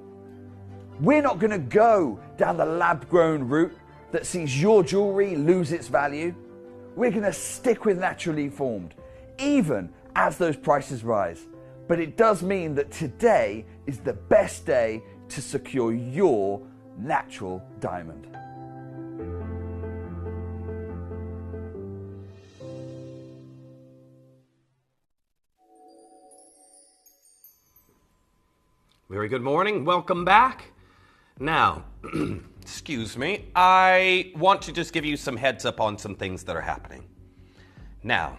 We're not going to go down the lab-grown route that sees your jewelry lose its value. We're going to stick with naturally formed, even as those prices rise. But it does mean that today is the best day to secure your natural diamond. Very good morning. Welcome back. Now, excuse me, I want to just give you some heads up on some things that are happening. Now,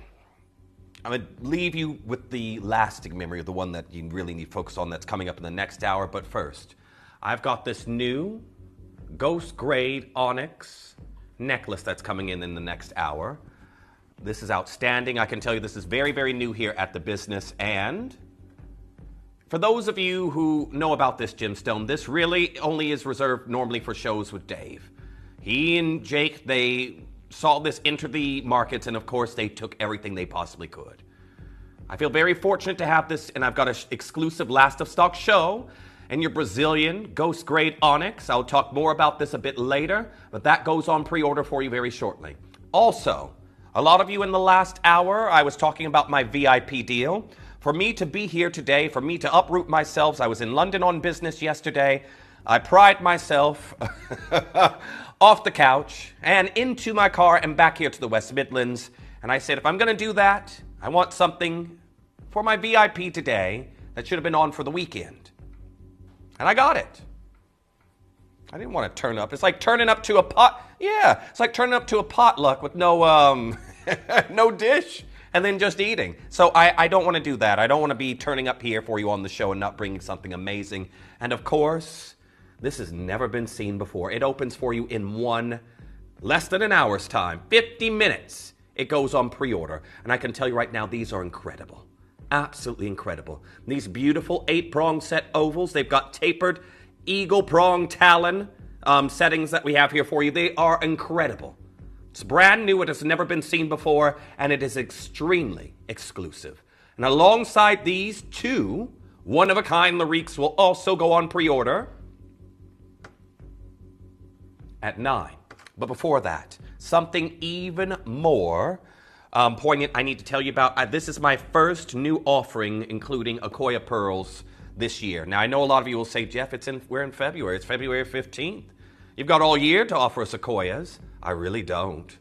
I'm going to leave you with the lasting memory of the one that you really need to focus on that's coming up in the next hour. But first, I've got this new ghost grade onyx necklace that's coming in the next hour. This is outstanding. I can tell you this is very, very new here at the business. And for those of you who know about this gemstone, this really only is reserved normally for shows with Dave. He and Jake, they saw this enter the markets, and of course they took everything they possibly could. I feel very fortunate to have this, and I've got an exclusive last of stock show and your Brazilian ghost grade onyx. I'll talk more about this a bit later, but that goes on pre-order for you very shortly. Also, a lot of you in the last hour, I was talking about my VIP deal. For me to be here today, for me to uproot myself, I was in London on business yesterday. I pried myself off the couch and into my car and back here to the West Midlands. And I said, if I'm going to do that, I want something for my VIP today that should have been on for the weekend. And I got it. I didn't want to turn up. It's like turning up to a pot. Yeah, it's like turning up to a potluck with no no dish and then just eating. So I don't want to do that. I don't want to be turning up here for you on the show and not bringing something amazing. And of course, this has never been seen before. It opens for you in less than an hour's time. 50 minutes. It goes on pre-order. And I can tell you right now, these are incredible. Absolutely incredible. These beautiful 8-prong set ovals. They've got tapered eagle prong talon settings that we have here for you. They are incredible. It's brand new. It has never been seen before. And it is extremely exclusive. And alongside these two one-of-a-kind Lariques will also go on pre-order at 9. But before that, something even more poignant I need to tell you about. This is my first new offering, including Akoya pearls this year. Now, I know a lot of you will say, Jeff, we're in February. It's February 15th. You've got all year to offer us Akoyas. I really don't.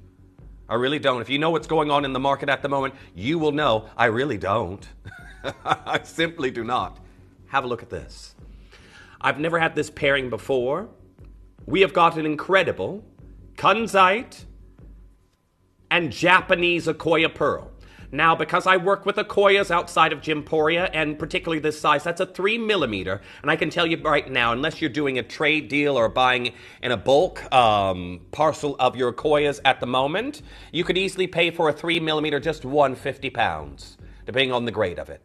I really don't. If you know what's going on in the market at the moment, you will know I really don't. I simply do not. Have a look at this. I've never had this pairing before. We have got an incredible Kunzite and Japanese Akoya pearl. Now, because I work with Akoyas outside of Gymporia, and particularly this size, that's a 3mm, and I can tell you right now, unless you're doing a trade deal or buying in a bulk parcel of your Akoyas at the moment, you could easily pay for a 3mm just £150, depending on the grade of it.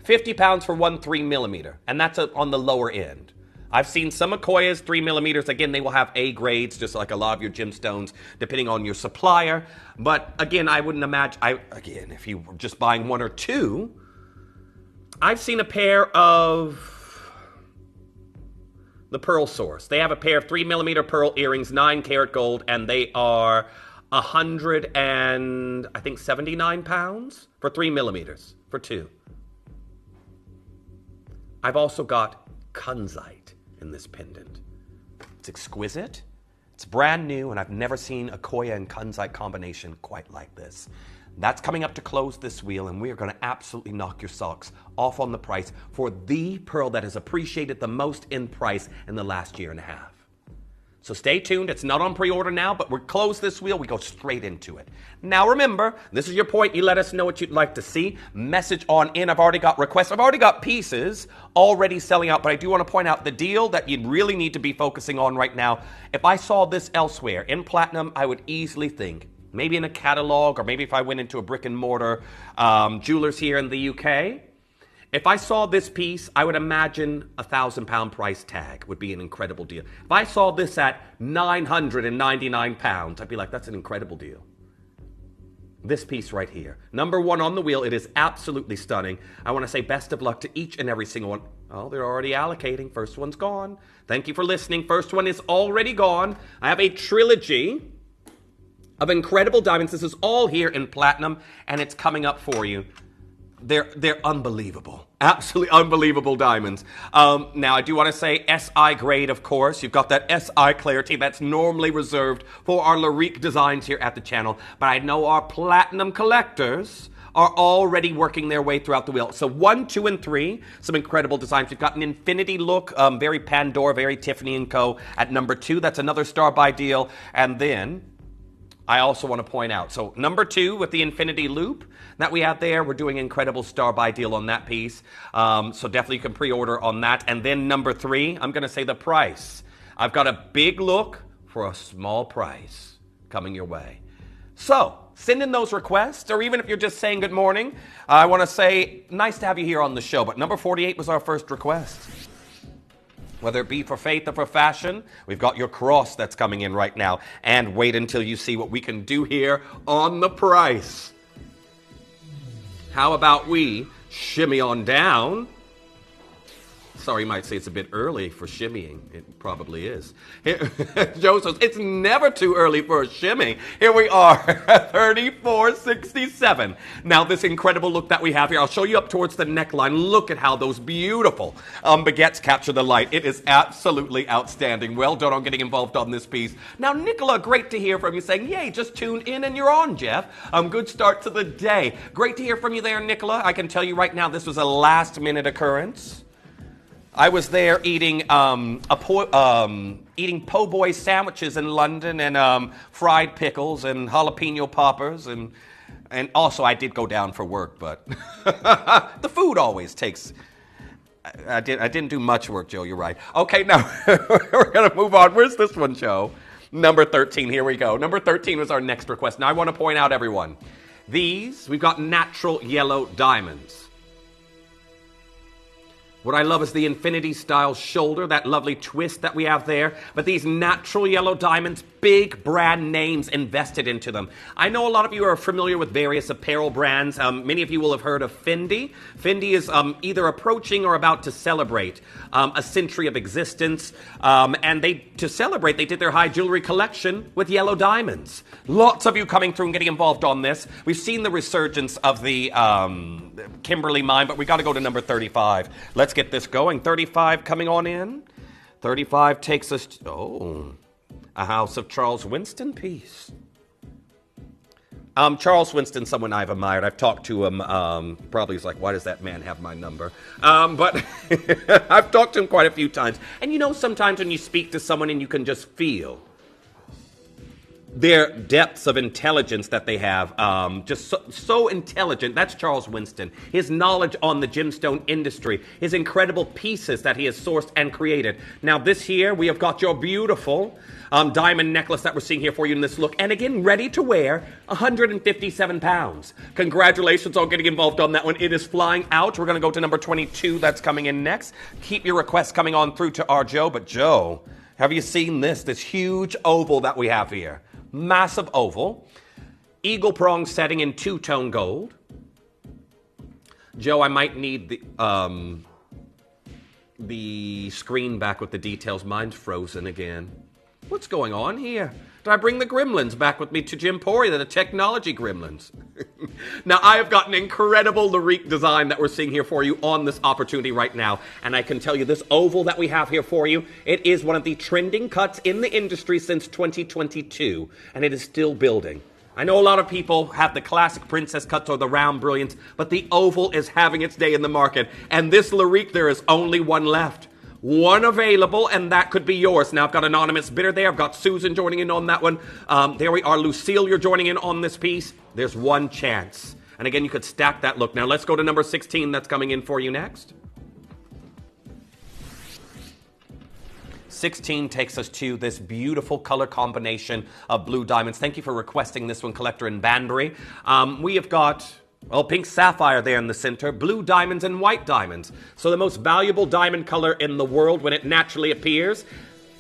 £50 for one 3mm, and that's on the lower end. I've seen some Akoyas, 3mm. Again, they will have A grades, just like a lot of your gemstones, depending on your supplier. But again, I wouldn't imagine, if you were just buying one or two, I've seen a pair of the Pearl Source. They have a pair of 3mm pearl earrings, 9-karat gold, and they are £179 for 3mm for two. I've also got kunzite in this pendant. It's exquisite. It's brand new, and I've never seen a Akoya and kunzite combination quite like this. That's coming up to close this wheel, and we are going to absolutely knock your socks off on the price for the pearl that has appreciated the most in price in the last year and a half. So stay tuned. It's not on pre-order now, but we're close this wheel. We go straight into it. Now remember, this is your point. You let us know what you'd like to see. Message on in. I've already got requests. I've already got pieces already selling out, but I do want to point out the deal that you really need to be focusing on right now. If I saw this elsewhere in platinum, I would easily think, maybe in a catalog, or maybe if I went into a brick and mortar jewelers here in the UK, if I saw this piece, I would imagine a £1,000 price tag would be an incredible deal. If I saw this at £999, I'd be like, that's an incredible deal. This piece right here, number one on the wheel, it is absolutely stunning. I want to say best of luck to each and every single one. Oh, they're already allocating. First one's gone. Thank you for listening. First one is already gone. I have a trilogy of incredible diamonds. This is all here in platinum, and it's coming up for you. They're unbelievable. Absolutely unbelievable diamonds. Now, I do want to say SI grade, of course. You've got that SI clarity that's normally reserved for our Larique designs here at the channel. But I know our platinum collectors are already working their way throughout the wheel. So 1, 2, and 3, some incredible designs. We've got an infinity look, very Pandora, very Tiffany & Co. at number 2. That's another star buy deal. And then I also want to point out, so number 2 with the infinity loop that we have there, we're doing incredible star buy deal on that piece. So definitely you can pre-order on that. And then number 3, I'm going to say the price. I've got a big look for a small price coming your way. So send in those requests, or even if you're just saying good morning, I want to say nice to have you here on the show. But number 48 was our first request. Whether it be for faith or for fashion, we've got your cross that's coming in right now. And wait until you see what we can do here on the price. How about we shimmy on down? Sorry, you might say it's a bit early for shimmying. It probably is. Joe says, it's never too early for a shimmy. Here we are, $34.67. Now, this incredible look that we have here, I'll show you up towards the neckline. Look at how those beautiful baguettes capture the light. It is absolutely outstanding. Well done on getting involved on this piece. Now, Nicola, great to hear from you saying, yay, just tuned in and you're on, Jeff. Good start to the day. Great to hear from you there, Nicola. I can tell you right now, this was a last-minute occurrence. I was there eating eating po' boy sandwiches in London and fried pickles and jalapeno poppers and also I did go down for work, but the food always takes. I didn't do much work, Joe. You're right. Okay, now we're gonna move on. Where's this one, Joe? Number 13. Here we go. Number 13 was our next request. Now I want to point out, everyone, we've got natural yellow diamonds. What I love is the infinity style shoulder, that lovely twist that we have there. But these natural yellow diamonds, big brand names invested into them. I know a lot of you are familiar with various apparel brands. Many of you will have heard of Fendi. Fendi is either approaching or about to celebrate a century of existence. And to celebrate, they did their high jewelry collection with yellow diamonds. Lots of you coming through and getting involved on this. We've seen the resurgence of the Kimberly mine, but we got to go to number 35. Let's get this going. 35 coming on in. 35 takes us to, a House of Charles Winston piece. Charles Winston, someone I've admired. I've talked to him. Probably he's like, why does that man have my number? But I've talked to him quite a few times. And you know, sometimes when you speak to someone and you can just feel their depths of intelligence that they have, just so intelligent. That's Charles Winston. His knowledge on the gemstone industry, his incredible pieces that he has sourced and created. Now this here, we have got your beautiful diamond necklace that we're seeing here for you in this look. And again, ready to wear, 157 pounds. Congratulations on getting involved on that one. It is flying out. We're going to go to number 22 that's coming in next. Keep your requests coming on through to our Joe. But Joe, have you seen this huge oval that we have here? Massive oval. Eagle prong setting in two-tone gold. Joe, I might need the screen back with the details. Mine's frozen again. What's going on here? Did I bring the gremlins back with me to Gemporia, the technology gremlins? Now, I have got an incredible Larique design that we're seeing here for you on this opportunity right now. And I can tell you this oval that we have here for you, it is one of the trending cuts in the industry since 2022. And it is still building. I know a lot of people have the classic princess cuts or the round brilliance, but the oval is having its day in the market. And this Larique, there is only one left. One available, and that could be yours. Now, I've got Anonymous Bidder there. I've got Susan joining in on that one. There we are. Lucille, you're joining in on this piece. There's one chance. And again, you could stack that look. Now, let's go to number 16 that's coming in for you next. 16 takes us to this beautiful color combination of blue diamonds. Thank you for requesting this one, Collector in Banbury. We have got... well, pink sapphire there in the center, blue diamonds and white diamonds. So the most valuable diamond color in the world when it naturally appears.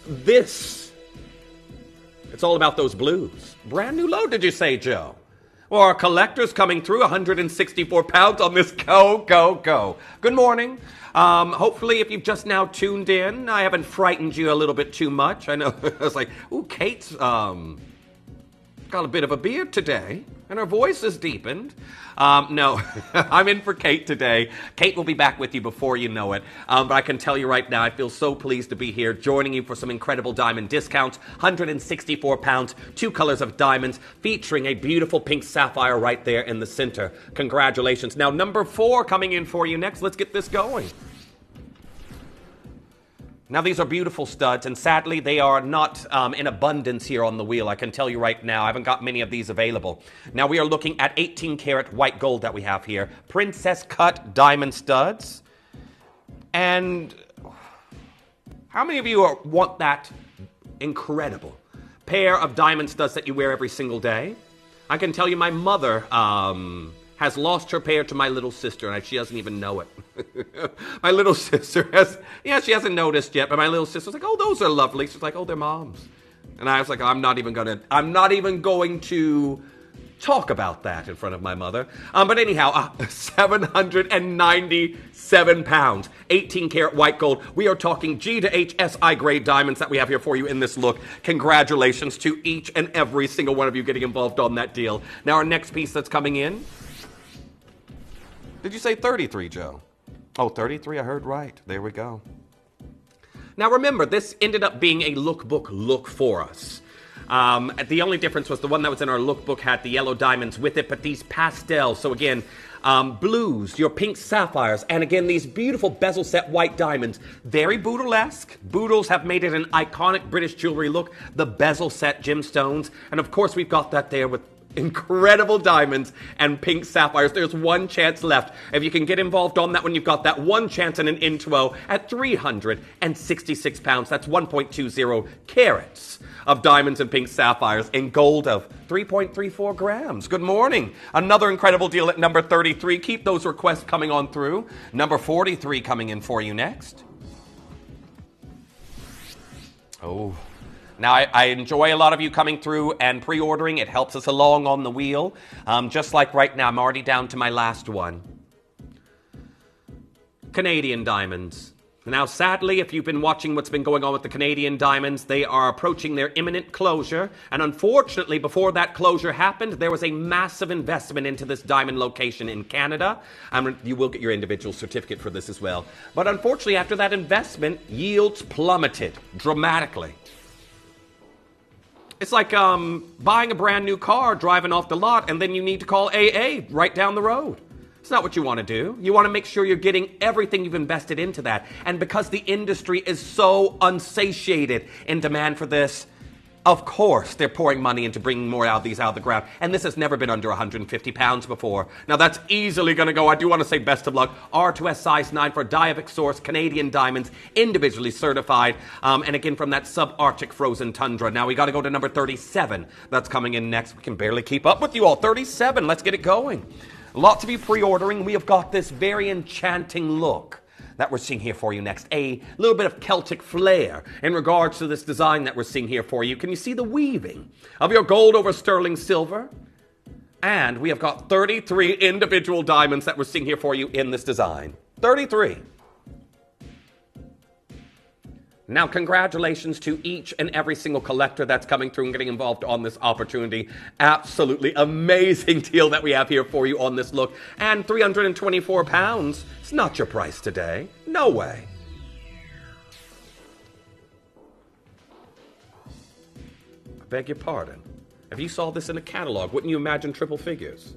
It's all about those blues. Brand new load, did you say, Joe? Well, our collector's coming through, 164 pounds on this. Go, go, go. Good morning. Hopefully, if you've just now tuned in, I haven't frightened you a little bit too much. I know, I was like, ooh, Kate's got a bit of a beard today, and her voice is deepened. No, I'm in for Kate today. Kate will be back with you before you know it. But I can tell you right now, I feel so pleased to be here, joining you for some incredible diamond discounts. 164 pounds, 2 colors of diamonds, featuring a beautiful pink sapphire right there in the center. Congratulations. Now, number 4 coming in for you next. Let's get this going. Now, these are beautiful studs, and sadly, they are not in abundance here on the wheel. I can tell you right now, I haven't got many of these available. Now, we are looking at 18-karat white gold that we have here. Princess cut diamond studs. And how many of you want that incredible pair of diamond studs that you wear every single day? I can tell you my mother has lost her pair to my little sister, and she doesn't even know it. My little sister she hasn't noticed yet, but my little sister's like, oh, those are lovely. She's like, oh, they're mom's. And I was like, I'm not even going to talk about that in front of my mother. But anyhow, 797 pounds, 18-karat white gold. We are talking G to H SI grade diamonds that we have here for you in this look. Congratulations to each and every single one of you getting involved on that deal. Now, our next piece that's coming in. Did you say 33, Joe? Oh, 33, I heard right. There we go. Now remember, this ended up being a lookbook look for us. The only difference was the one that was in our lookbook had the yellow diamonds with it, but these pastels, so again, blues, your pink sapphires, and again, these beautiful bezel set white diamonds. Very Boodle-esque. Boodles have made it an iconic British jewelry look. The bezel set gemstones, and of course, we've got that there with incredible diamonds and pink sapphires. There's one chance left. If you can get involved on that one, you've got that one chance in an intro at 366 pounds. That's 1.20 carats of diamonds and pink sapphires in gold of 3.34 grams. Good morning. Another incredible deal at number 33. Keep those requests coming on through. Number 43 coming in for you next. Oh, now, I enjoy a lot of you coming through and pre-ordering. It helps us along on the wheel. Just like right now, I'm already down to my last one. Canadian diamonds. Now, sadly, if you've been watching what's been going on with the Canadian diamonds, they are approaching their imminent closure. And unfortunately, before that closure happened, there was a massive investment into this diamond location in Canada. You will get your individual certificate for this as well. But unfortunately, after that investment, yields plummeted dramatically. It's like buying a brand new car, driving off the lot, and then you need to call AA right down the road. It's not what you want to do. You want to make sure you're getting everything you've invested into that. And because the industry is so unsatiated in demand for this, Of course, they're pouring money into bringing more out of these out of the ground. And this has never been under 150 pounds before. Now, that's easily going to go. I do want to say best of luck. R2S size 9 for Diavik Source Canadian diamonds, individually certified. And again, from that subarctic frozen tundra. Now, we got to go to number 37. That's coming in next. We can barely keep up with you all. 37. Let's get it going. Lots of you pre-ordering. We have got this very enchanting look that we're seeing here for you next. A little bit of Celtic flair in regards to this design that we're seeing here for you. Can you see the weaving of your gold over sterling silver? And we have got 33 individual diamonds that we're seeing here for you in this design. 33. Now, congratulations to each and every single collector that's coming through and getting involved on this opportunity. Absolutely amazing deal that we have here for you on this look. And £324, it's not your price today. No way. I beg your pardon. If you saw this in a catalog, wouldn't you imagine triple figures?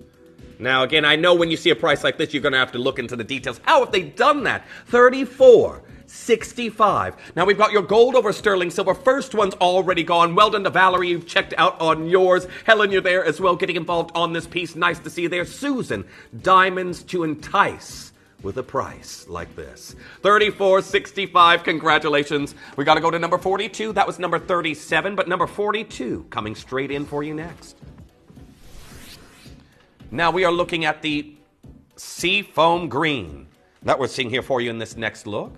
Now, again, I know when you see a price like this, you're going to have to look into the details. How have they done that? 34.65. Now we've got your gold over sterling silver. First one's already gone. Well done to Valerie. You've checked out on yours. Helen, you're there as well, getting involved on this piece. Nice to see you there. Susan, diamonds to entice with a price like this. 34.65. Congratulations. We got to go to number 42. That was number 37, but number 42 coming straight in for you next. Now we are looking at the seafoam green that we're seeing here for you in this next look.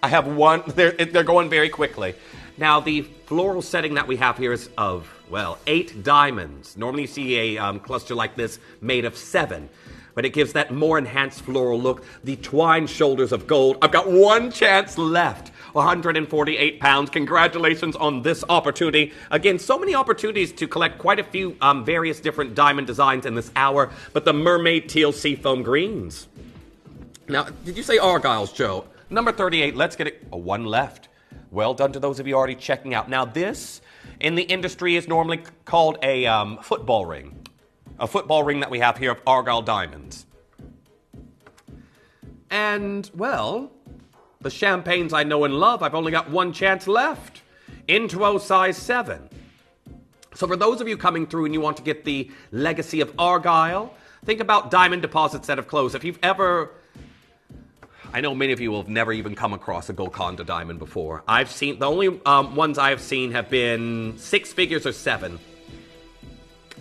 I have one. They're going very quickly. Now, the floral setting that we have here is of, well, 8 diamonds. Normally you see a cluster like this made of 7. But it gives that more enhanced floral look. The twined shoulders of gold. I've got one chance left. £148. Congratulations on this opportunity. Again, so many opportunities to collect quite a few various different diamond designs in this hour. But the mermaid teal seafoam greens. Now, did you say Argyles, Joe? Number 38, let's get it. Oh, one left. Well done to those of you already checking out. Now, this in the industry is normally called a football ring. A football ring that we have here of Argyle diamonds. And, well, the champagnes I know and love, I've only got one chance left. Intuo size 7. So for those of you coming through and you want to get the legacy of Argyle, think about diamond deposits that have closed. If you've ever... I know many of you will have never even come across a Golconda diamond before. I've seen, the only ones I've seen have been 6 figures or 7.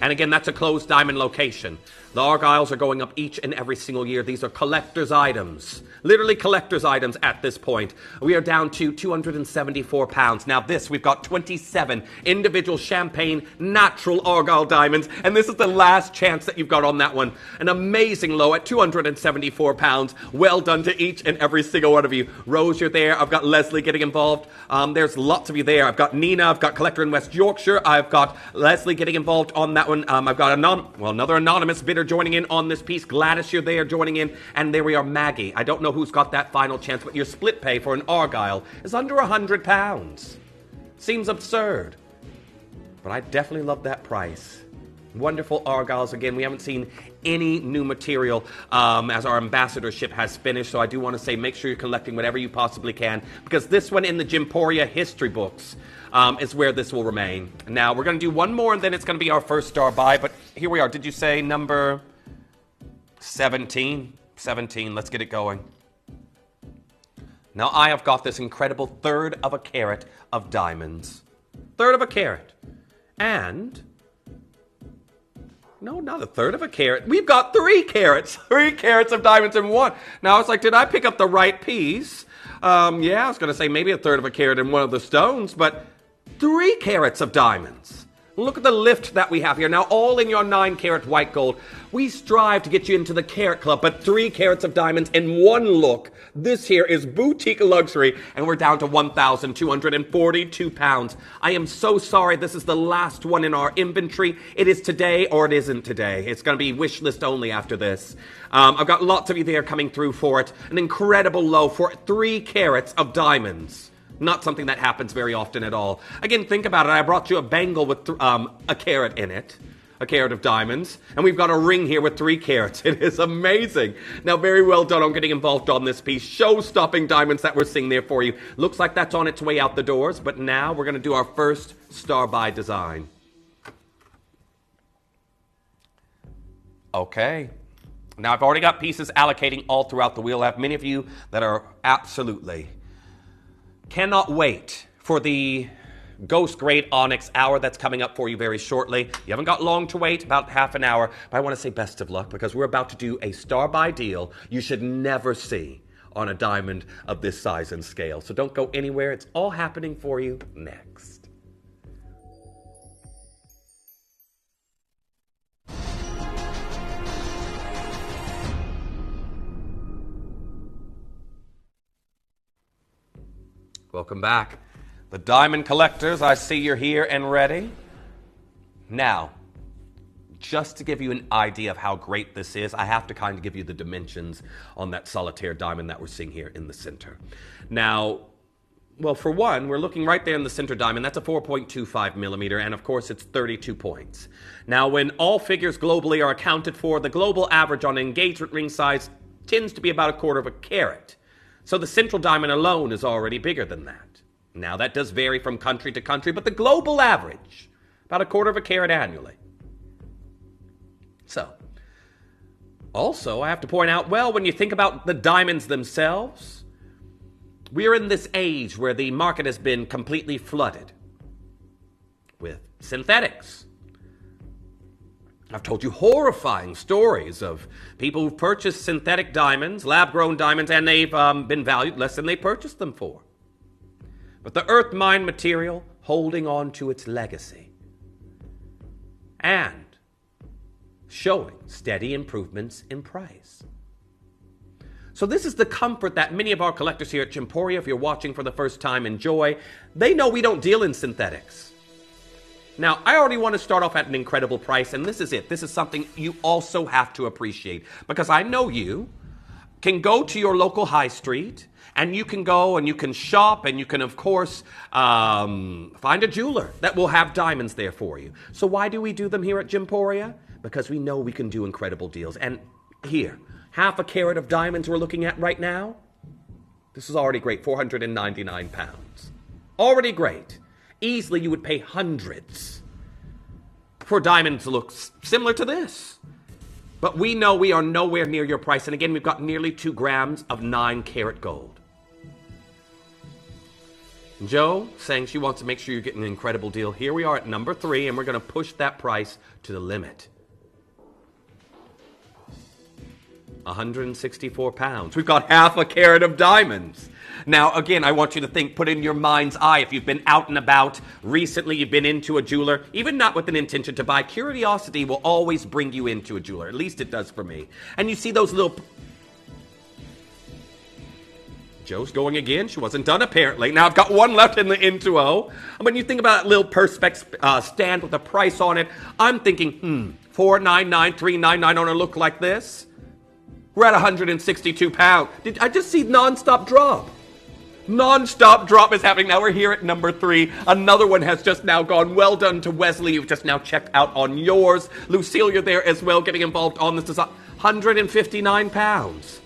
And again, that's a closed diamond location. The Argyles are going up each and every single year. These are collector's items. Literally collector's items at this point. We are down to £274. Now this, we've got 27 individual champagne natural Argyle diamonds. And this is the last chance that you've got on that one. An amazing low at £274. Well done to each and every single one of you. Rose, you're there. I've got Leslie getting involved. There's lots of you there. I've got Nina. I've got Collector in West Yorkshire. I've got Leslie getting involved on that one. I've got another anonymous bidder joining in on this piece. Gladys, you're there joining in. And there we are, Maggie. I don't know who's got that final chance, but your split pay for an Argyle is under £100. Seems absurd. But I definitely love that price. Wonderful Argyles. Again, we haven't seen any new material as our ambassadorship has finished, so I do want to say make sure you're collecting whatever you possibly can, because this one in the Gemporia history books is where this will remain. Now, we're going to do one more, and then it's going to be our first star buy, but here we are. Did you say number 17? 17. Let's get it going. Now, I have got this incredible 1/3 of a carat of diamonds. 1/3 of a carat. And... no, not 1/3 of a carat. We've got 3 carats. 3 carats of diamonds in one. Now, I was like, did I pick up the right piece? Yeah, I was going to say maybe 1/3 of a carat in one of the stones, but 3 carats of diamonds. Look at the lift that we have here. Now, all in your 9-carat white gold. We strive to get you into the carat club, but 3 carats of diamonds in one look. This here is boutique luxury, and we're down to £1,242. I am so sorry. This is the last one in our inventory. It is today or it isn't today. It's going to be wish list only after this. I've got lots of you there coming through for it. An incredible low for 3 carats of diamonds. Not something that happens very often at all. Again, think about it. I brought you a bangle with a carat in it. a carat of diamonds, and we've got a ring here with 3 carats. It is amazing. Now, very well done on getting involved on this piece. Show-stopping diamonds that we're seeing there for you. Looks like that's on its way out the doors, but now we're going to do our first star-by design. Okay. Now, I've already got pieces allocating all throughout the wheel. I have many of you that are absolutely cannot wait for the Ghost Grade Onyx hour that's coming up for you very shortly. You haven't got long to wait, about half an hour. But I want to say best of luck because we're about to do a star-by deal you should never see on a diamond of this size and scale. So don't go anywhere. It's all happening for you next. Welcome back. The diamond collectors, I see you're here and ready. Now, just to give you an idea of how great this is, I have to kind of give you the dimensions on that solitaire diamond that we're seeing here in the center. Now, well, for one, we're looking right there in the center diamond. That's a 4.25 millimeter, and of course, it's 32 points. Now, when all figures globally are accounted for, the global average on engagement ring size tends to be about 1/4 carat. So the central diamond alone is already bigger than that. Now, that does vary from country to country, but the global average, about 1/4 carat annually. So, also, I have to point out, well, when you think about the diamonds themselves, we're in this age where the market has been completely flooded with synthetics. I've told you horrifying stories of people who've purchased synthetic diamonds, lab-grown diamonds, and they've been valued less than they purchased them for. But the earth mine material holding on to its legacy and showing steady improvements in price. So this is the comfort that many of our collectors here at Gemporia, if you're watching for the first time, enjoy. They know we don't deal in synthetics. Now, I already want to start off at an incredible price, and this is it. This is something you also have to appreciate, because I know you can go to your local high street, and you can go and you can shop, and you can, of course, find a jeweler that will have diamonds there for you. So why do we do them here at Gemporia? Because we know we can do incredible deals. And here, 1/2 carat of diamonds we're looking at right now, this is already great, 499 pounds. Already great. Easily you would pay hundreds for diamonds that look similar to this. But we know we are nowhere near your price. And again, we've got nearly 2 grams of 9 karat gold. Joe saying she wants to make sure you're getting an incredible deal. Here we are at number 3, and we're going to push that price to the limit. 164 pounds. We've got 1/2 carat of diamonds. Now, again, I want you to think, put in your mind's eye, if you've been out and about recently, you've been into a jeweler, even not with an intention to buy, curiosity will always bring you into a jeweler. At least it does for me. And you see those little... Joe's going again. She wasn't done, apparently. Now, I've got one left in the Intuo. When you think about that little Perspex stand with a price on it, I'm thinking, $499, $399 on a look like this? We're at 162 pounds. Did I just see non-stop drop? Non-stop drop is happening. Now we're here at number 3. Another one has just now gone. Well done to Wesley. You've just now checked out on yours. Lucille, you're there as well, getting involved on this design. 159 pounds.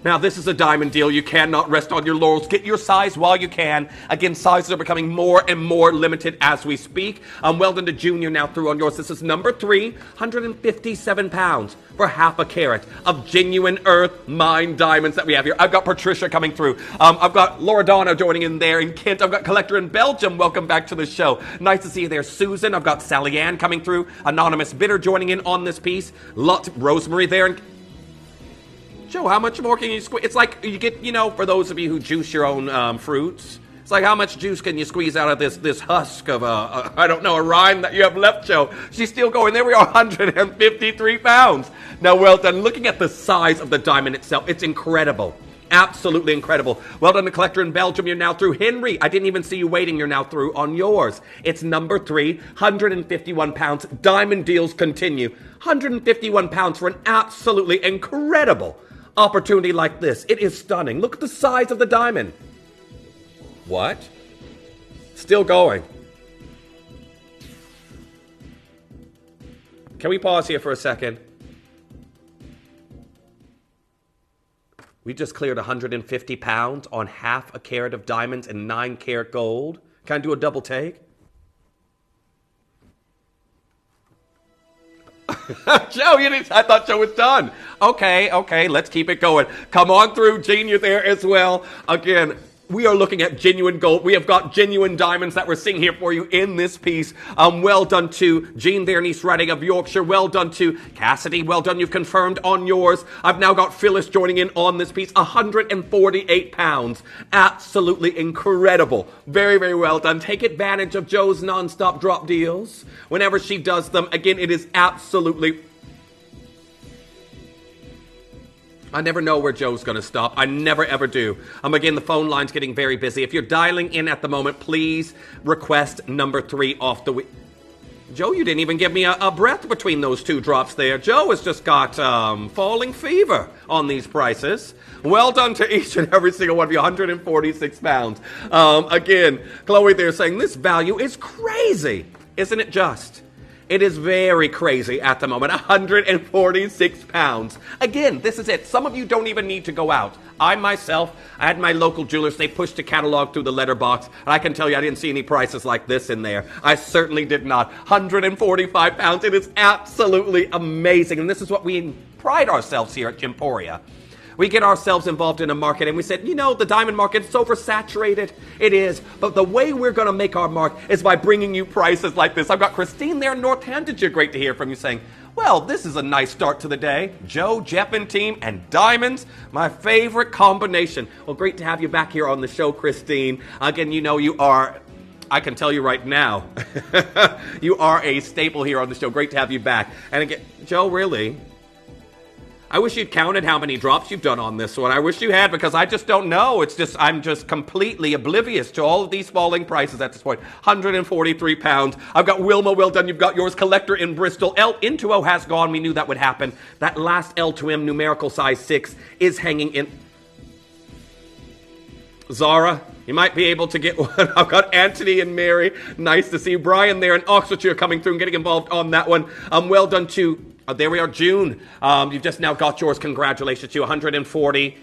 Now, this is a diamond deal. You cannot rest on your laurels. Get your size while you can. Again, sizes are becoming more and more limited as we speak. Well done to Junior now through on yours. This is number 3, 157 pounds for 1/2 carat of genuine earth mine diamonds that we have here. I've got Patricia coming through. I've got Loredana joining in there in Kent. I've got Collector in Belgium. Welcome back to the show. Nice to see you there, Susan. I've got Sally Ann coming through. Anonymous Bidder joining in on this piece. Rosemary there. And Joe, how much more can you squeeze? It's like you get, for those of you who juice your own fruits, it's like how much juice can you squeeze out of this husk of a rind that you have left, Joe? She's still going. There we are, 153 pounds. Now, well done. Looking at the size of the diamond itself, it's incredible. Absolutely incredible. Well done, the Collector in Belgium. You're now through. Henry, I didn't even see you waiting. You're now through on yours. It's number 3, 151 pounds. Diamond deals continue. 151 pounds for an absolutely incredible opportunity like this. It is stunning. Look at the size of the diamond. What? Still going. Can we pause here for a second? We just cleared 150 pounds on half a carat of diamonds and 9 karat gold. Can I do a double take? Joe, I thought Joe was done. Okay, let's keep it going. Come on through, Gene, you're there as well. Again, we are looking at genuine gold. We have got genuine diamonds that we're seeing here for you in this piece. Well done to Jean there in East Riding of Yorkshire. Well done to Cassidy. Well done. You've confirmed on yours. I've now got Phyllis joining in on this piece. 148 pounds. Absolutely incredible. Very, very well done. Take advantage of Joe's non-stop drop deals. Whenever she does them, again, it is absolutely... I never know where Joe's going to stop. I never, ever do. Again, the phone line's getting very busy. If you're dialing in at the moment, please request number 3 off the... Joe, you didn't even give me a breath between those 2 drops there. Joe has just got falling fever on these prices. Well done to each and every single one of you. 146 pounds. Again, Chloe there saying this value is crazy. Isn't it just? It is very crazy at the moment. 146 pounds. Again, this is it. Some of you don't even need to go out. I myself, I had my local jewelers. They pushed a catalog through the letterbox. And I can tell you I didn't see any prices like this in there. I certainly did not. 145 pounds. It is absolutely amazing. And this is what we pride ourselves here at Gemporia. We get ourselves involved in a market and we said, the diamond market is oversaturated. It is. But the way we're going to make our mark is by bringing you prices like this. I've got Christine there in Northamptonshire. Great to hear from you saying, well, this is a nice start to the day. Joe, Jeff, and team, and diamonds, my favorite combination. Well, great to have you back here on the show, Christine. Again, you are... I can tell you right now, you are a staple here on the show. Great to have you back. And again, Joe, really... I wish you'd counted how many drops you've done on this one. I wish you had, because I just don't know. I'm just completely oblivious to all of these falling prices at this point. 143 pounds. I've got Wilma, well done. You've got yours. Collector in Bristol. L into O has gone. We knew that would happen. That last L to M numerical size 6 is hanging in. Zara, you might be able to get one. I've got Anthony and Mary. Nice to see you. Brian there in Oxfordshire coming through and getting involved on that one. Well done to... there we are, June. You've just now got yours. Congratulations to you. 140.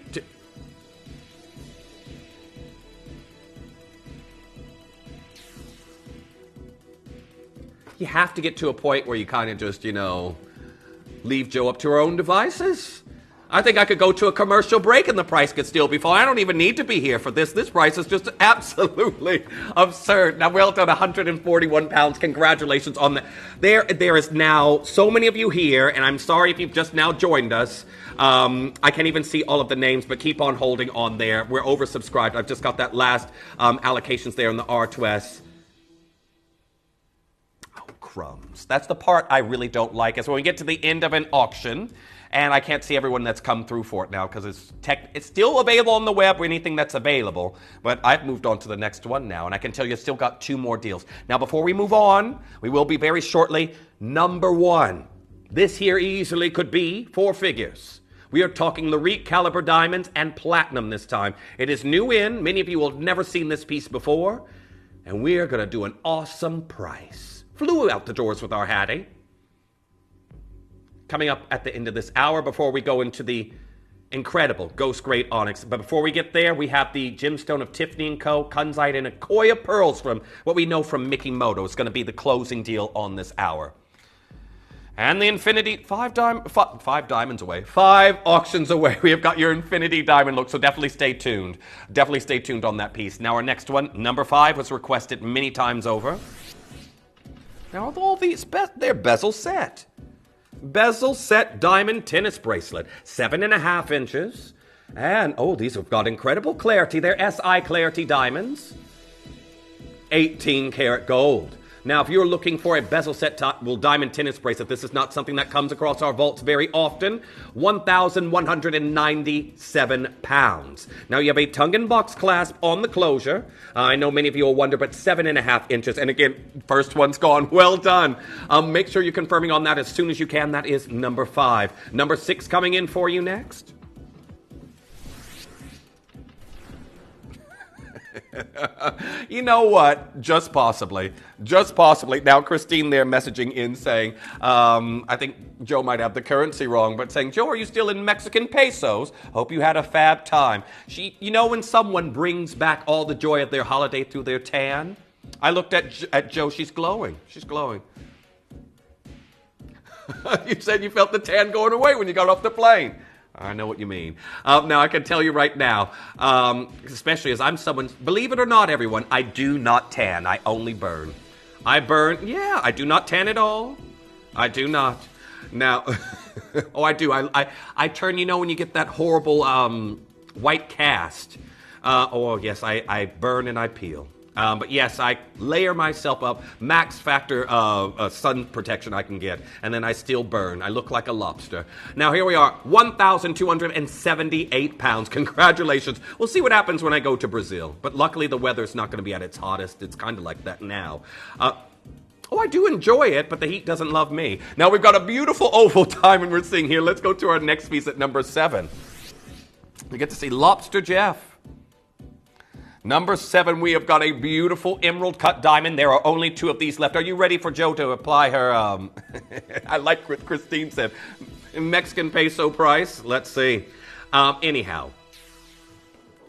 You have to get to a point where you kind of just, leave Joe up to her own devices. I think I could go to a commercial break and the price could still be falling. I don't even need to be here for this. This price is just absolutely absurd. Now, well done, 141 pounds. Congratulations on that. There is now so many of you here, and I'm sorry if you've just now joined us. I can't even see all of the names, but keep on holding on there. We're oversubscribed. I've just got that last allocations there in the R2S. Oh, crumbs. That's the part I really don't like, is when we get to the end of an auction, and I can't see everyone that's come through for it now because it's still available on the web, or anything that's available. But I've moved on to the next one now, and I can tell you still got 2 more deals. Now, before we move on, we will be very shortly. Number 1. This here easily could be 4 figures. We are talking Larique caliber diamonds and platinum this time. It is new in. Many of you will have never seen this piece before. And we are going to do an awesome price. Flew out the doors with our Hattie. Coming up at the end of this hour before we go into the incredible Ghost Grade Onyx. But before we get there, we have the Gemstone of Tiffany & Co. Kunzite and Akoya Pearls from what we know from Mikimoto. It's going to be the closing deal on this hour. And the Infinity, 5 diamonds away. 5 auctions away. We have got your Infinity Diamond look, so definitely stay tuned. Definitely stay tuned on that piece. Now our next one, number 5, was requested many times over. Now all these, they're bezel set. Bezel set diamond tennis bracelet, 7.5 inches. And, these have got incredible clarity. They're SI clarity diamonds. 18 karat gold. Now, if you're looking for a bezel set diamond tennis bracelet, this is not something that comes across our vaults very often. 1,197 pounds. Now, you have a tongue and box clasp on the closure. I know many of you will wonder, but 7.5 inches. And again, first one's gone. Well done. Make sure you're confirming on that as soon as you can. That is number 5. Number 6 coming in for you next. You know what? Just possibly. Just possibly. Now, Christine there messaging in saying, I think Joe might have the currency wrong, but saying, Joe, are you still in Mexican pesos? Hope you had a fab time. You know when someone brings back all the joy of their holiday through their tan? I looked at Joe. She's glowing. She's glowing. You said you felt the tan going away when you got off the plane. I know what you mean. Now, I can tell you right now, especially as I'm someone, believe it or not, everyone, I do not tan. I only burn. I burn, yeah, I do not tan at all. I do not. Now, oh, I do. I turn, you know, when you get that horrible white cast. Oh, yes, I burn and I peel. But yes, I layer myself up, max factor sun protection I can get, and then I still burn. I look like a lobster. Now here we are, 1,278 pounds. Congratulations. We'll see what happens when I go to Brazil. But luckily the weather's not going to be at its hottest. It's kind of like that now. Oh, I do enjoy it, but the heat doesn't love me. Now we've got a beautiful oval diamond we're seeing here. Let's go to our next piece at number 7. We get to see Lobster Jeff. Number 7, we have got a beautiful emerald cut diamond. There are only 2 of these left. Are you ready for Joe to apply her, I like what Christine said, Mexican peso price? Let's see. Anyhow,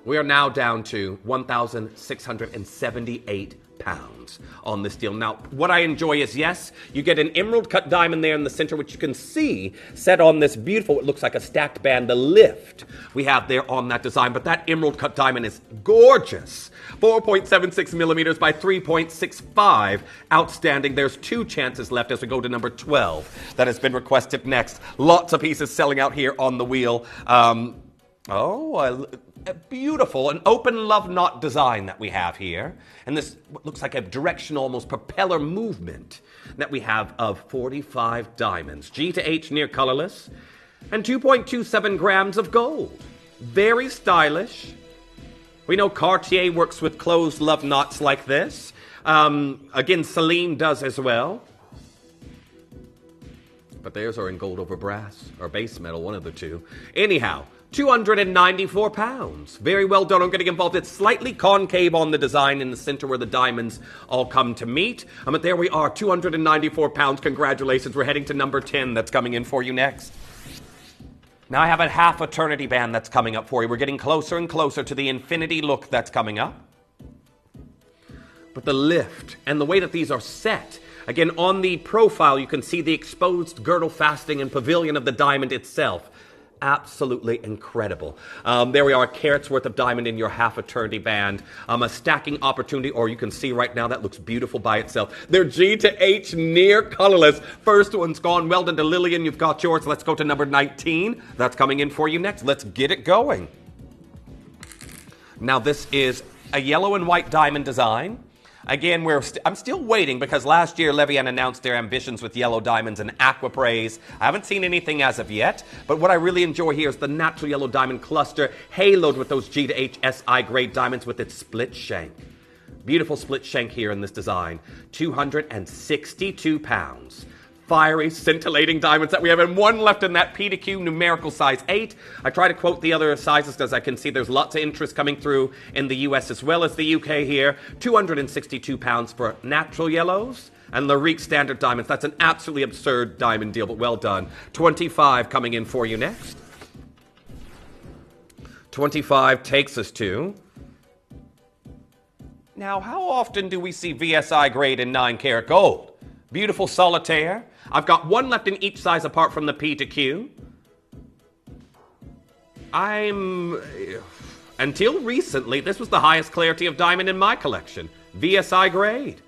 we are now down to 1,678 pounds on this deal. Now, what I enjoy is, yes, you get an emerald cut diamond there in the center, which you can see set on this beautiful, it looks like a stacked band, the lift we have there on that design, but that emerald cut diamond is gorgeous. 4.76 millimeters by 3.65. Outstanding. There's 2 chances left as we go to number 12 that has been requested next. Lots of pieces selling out here on the wheel. Beautiful, an open love knot design that we have here. And this looks like a directional, almost propeller movement that we have of 45 diamonds. G to H near colorless. And 2.27 grams of gold. Very stylish. We know Cartier works with closed love knots like this. Again, Celine does as well. But theirs are in gold over brass, or base metal, one of the two. Anyhow, 294 pounds. Very well done on getting involved. It's slightly concave on the design in the center where the diamonds all come to meet. But there we are, 294 pounds. Congratulations. We're heading to number 10 that's coming in for you next. Now I have a half eternity band that's coming up for you. We're getting closer and closer to the infinity look that's coming up. But the lift and the way that these are set, again, on the profile, you can see the exposed girdle fastening and pavilion of the diamond itself. Absolutely incredible. There we are, a carat's worth of diamond in your half eternity band. A stacking opportunity, or you can see right now that looks beautiful by itself. They're G to H near colorless. First one's gone. Well done to Lillian. You've got yours. Let's go to number 19. That's coming in for you next. Let's get it going. Now this is a yellow and white diamond design. Again, I'm still waiting because last year Levian announced their ambitions with yellow diamonds and aquapraise. I haven't seen anything as of yet, but what I really enjoy here is the natural yellow diamond cluster haloed with those G to H SI grade diamonds with its split shank. Beautiful split shank here in this design. 262 pounds. Fiery, scintillating diamonds that we have, and one left in that P to Q numerical size 8. I try to quote the other sizes because I can see there's lots of interest coming through in the US as well as the UK here. 262 pounds for natural yellows and Larique standard diamonds. That's an absolutely absurd diamond deal, but well done. 25 coming in for you next. 25 takes us to... Now, how often do we see VSI grade in 9 karat gold? Beautiful solitaire. I've got one left in each size apart from the P to Q. Until recently, this was the highest clarity of diamond in my collection. VSI grade.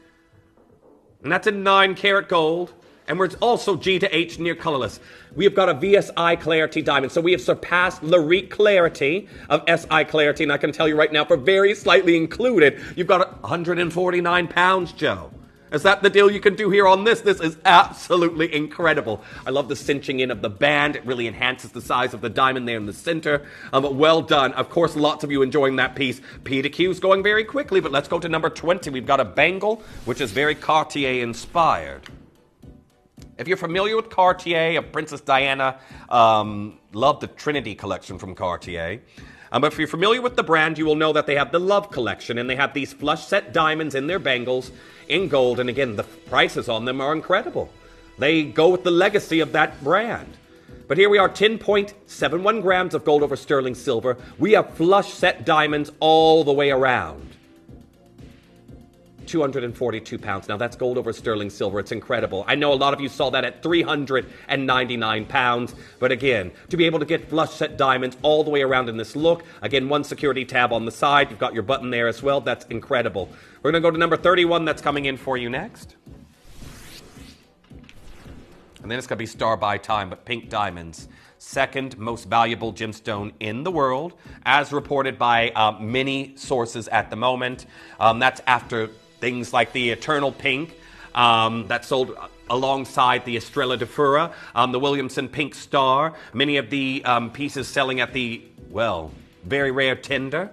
And that's in 9 karat gold. And we're also G to H near colorless. We have got a VSI clarity diamond. So we have surpassed Larique clarity of SI clarity. And I can tell you right now, for very slightly included, you've got 149 pounds, Joe. Is that the deal you can do here on this? This is absolutely incredible. I love the cinching in of the band. It really enhances the size of the diamond there in the center. But well done. Of course, lots of you enjoying that piece. P to Q is going very quickly, but let's go to number 20. We've got a bangle, which is very Cartier inspired. If you're familiar with Cartier, of Princess Diana, love the Trinity collection from Cartier. But if you're familiar with the brand, you will know that they have the Love Collection, and they have these flush set diamonds in their bangles in gold. And again, the prices on them are incredible. They go with the legacy of that brand. But here we are, 10.71 grams of gold over sterling silver. We have flush set diamonds all the way around. 242 pounds. Now that's gold over sterling silver. It's incredible. I know a lot of you saw that at 399 pounds. But again, to be able to get flush set diamonds all the way around in this look, again, one security tab on the side. You've got your button there as well. That's incredible. We're going to go to number 31 that's coming in for you next. And then it's going to be star by time, but pink diamonds. Second most valuable gemstone in the world, as reported by many sources at the moment. That's after things like the Eternal Pink that sold alongside the Estrella de Fura, the Williamson Pink Star, many of the pieces selling at the, well, very rare Tinder.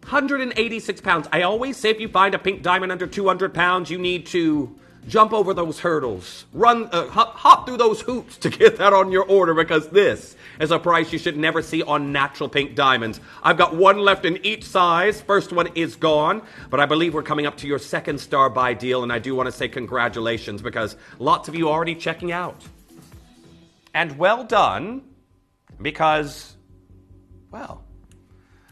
186 pounds. I always say if you find a pink diamond under 200 pounds, you need to jump over those hurdles, hop through those hoops to get that on your order, because this is a price you should never see on natural pink diamonds. I've got one left in each size. First one is gone, but I believe we're coming up to your second star buy deal, and I do want to say congratulations, because lots of you are already checking out. And well done, because, well,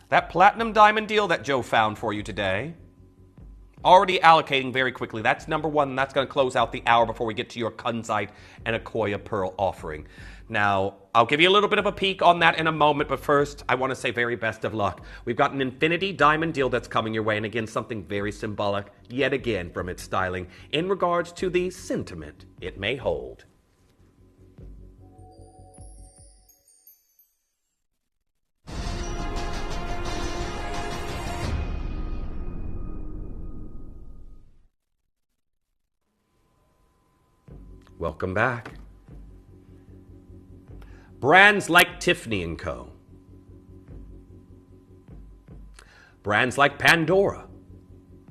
that platinum diamond deal that Joe found for you today, already allocating very quickly. That's number one. That's going to close out the hour before we get to your Kunzite and Akoya Pearl offering. Now, I'll give you a little bit of a peek on that in a moment, but first, I want to say very best of luck. We've got an infinity diamond deal that's coming your way, and again, something very symbolic, yet again, from its styling, in regards to the sentiment it may hold. Welcome back. Brands like Tiffany & Co. Brands like Pandora.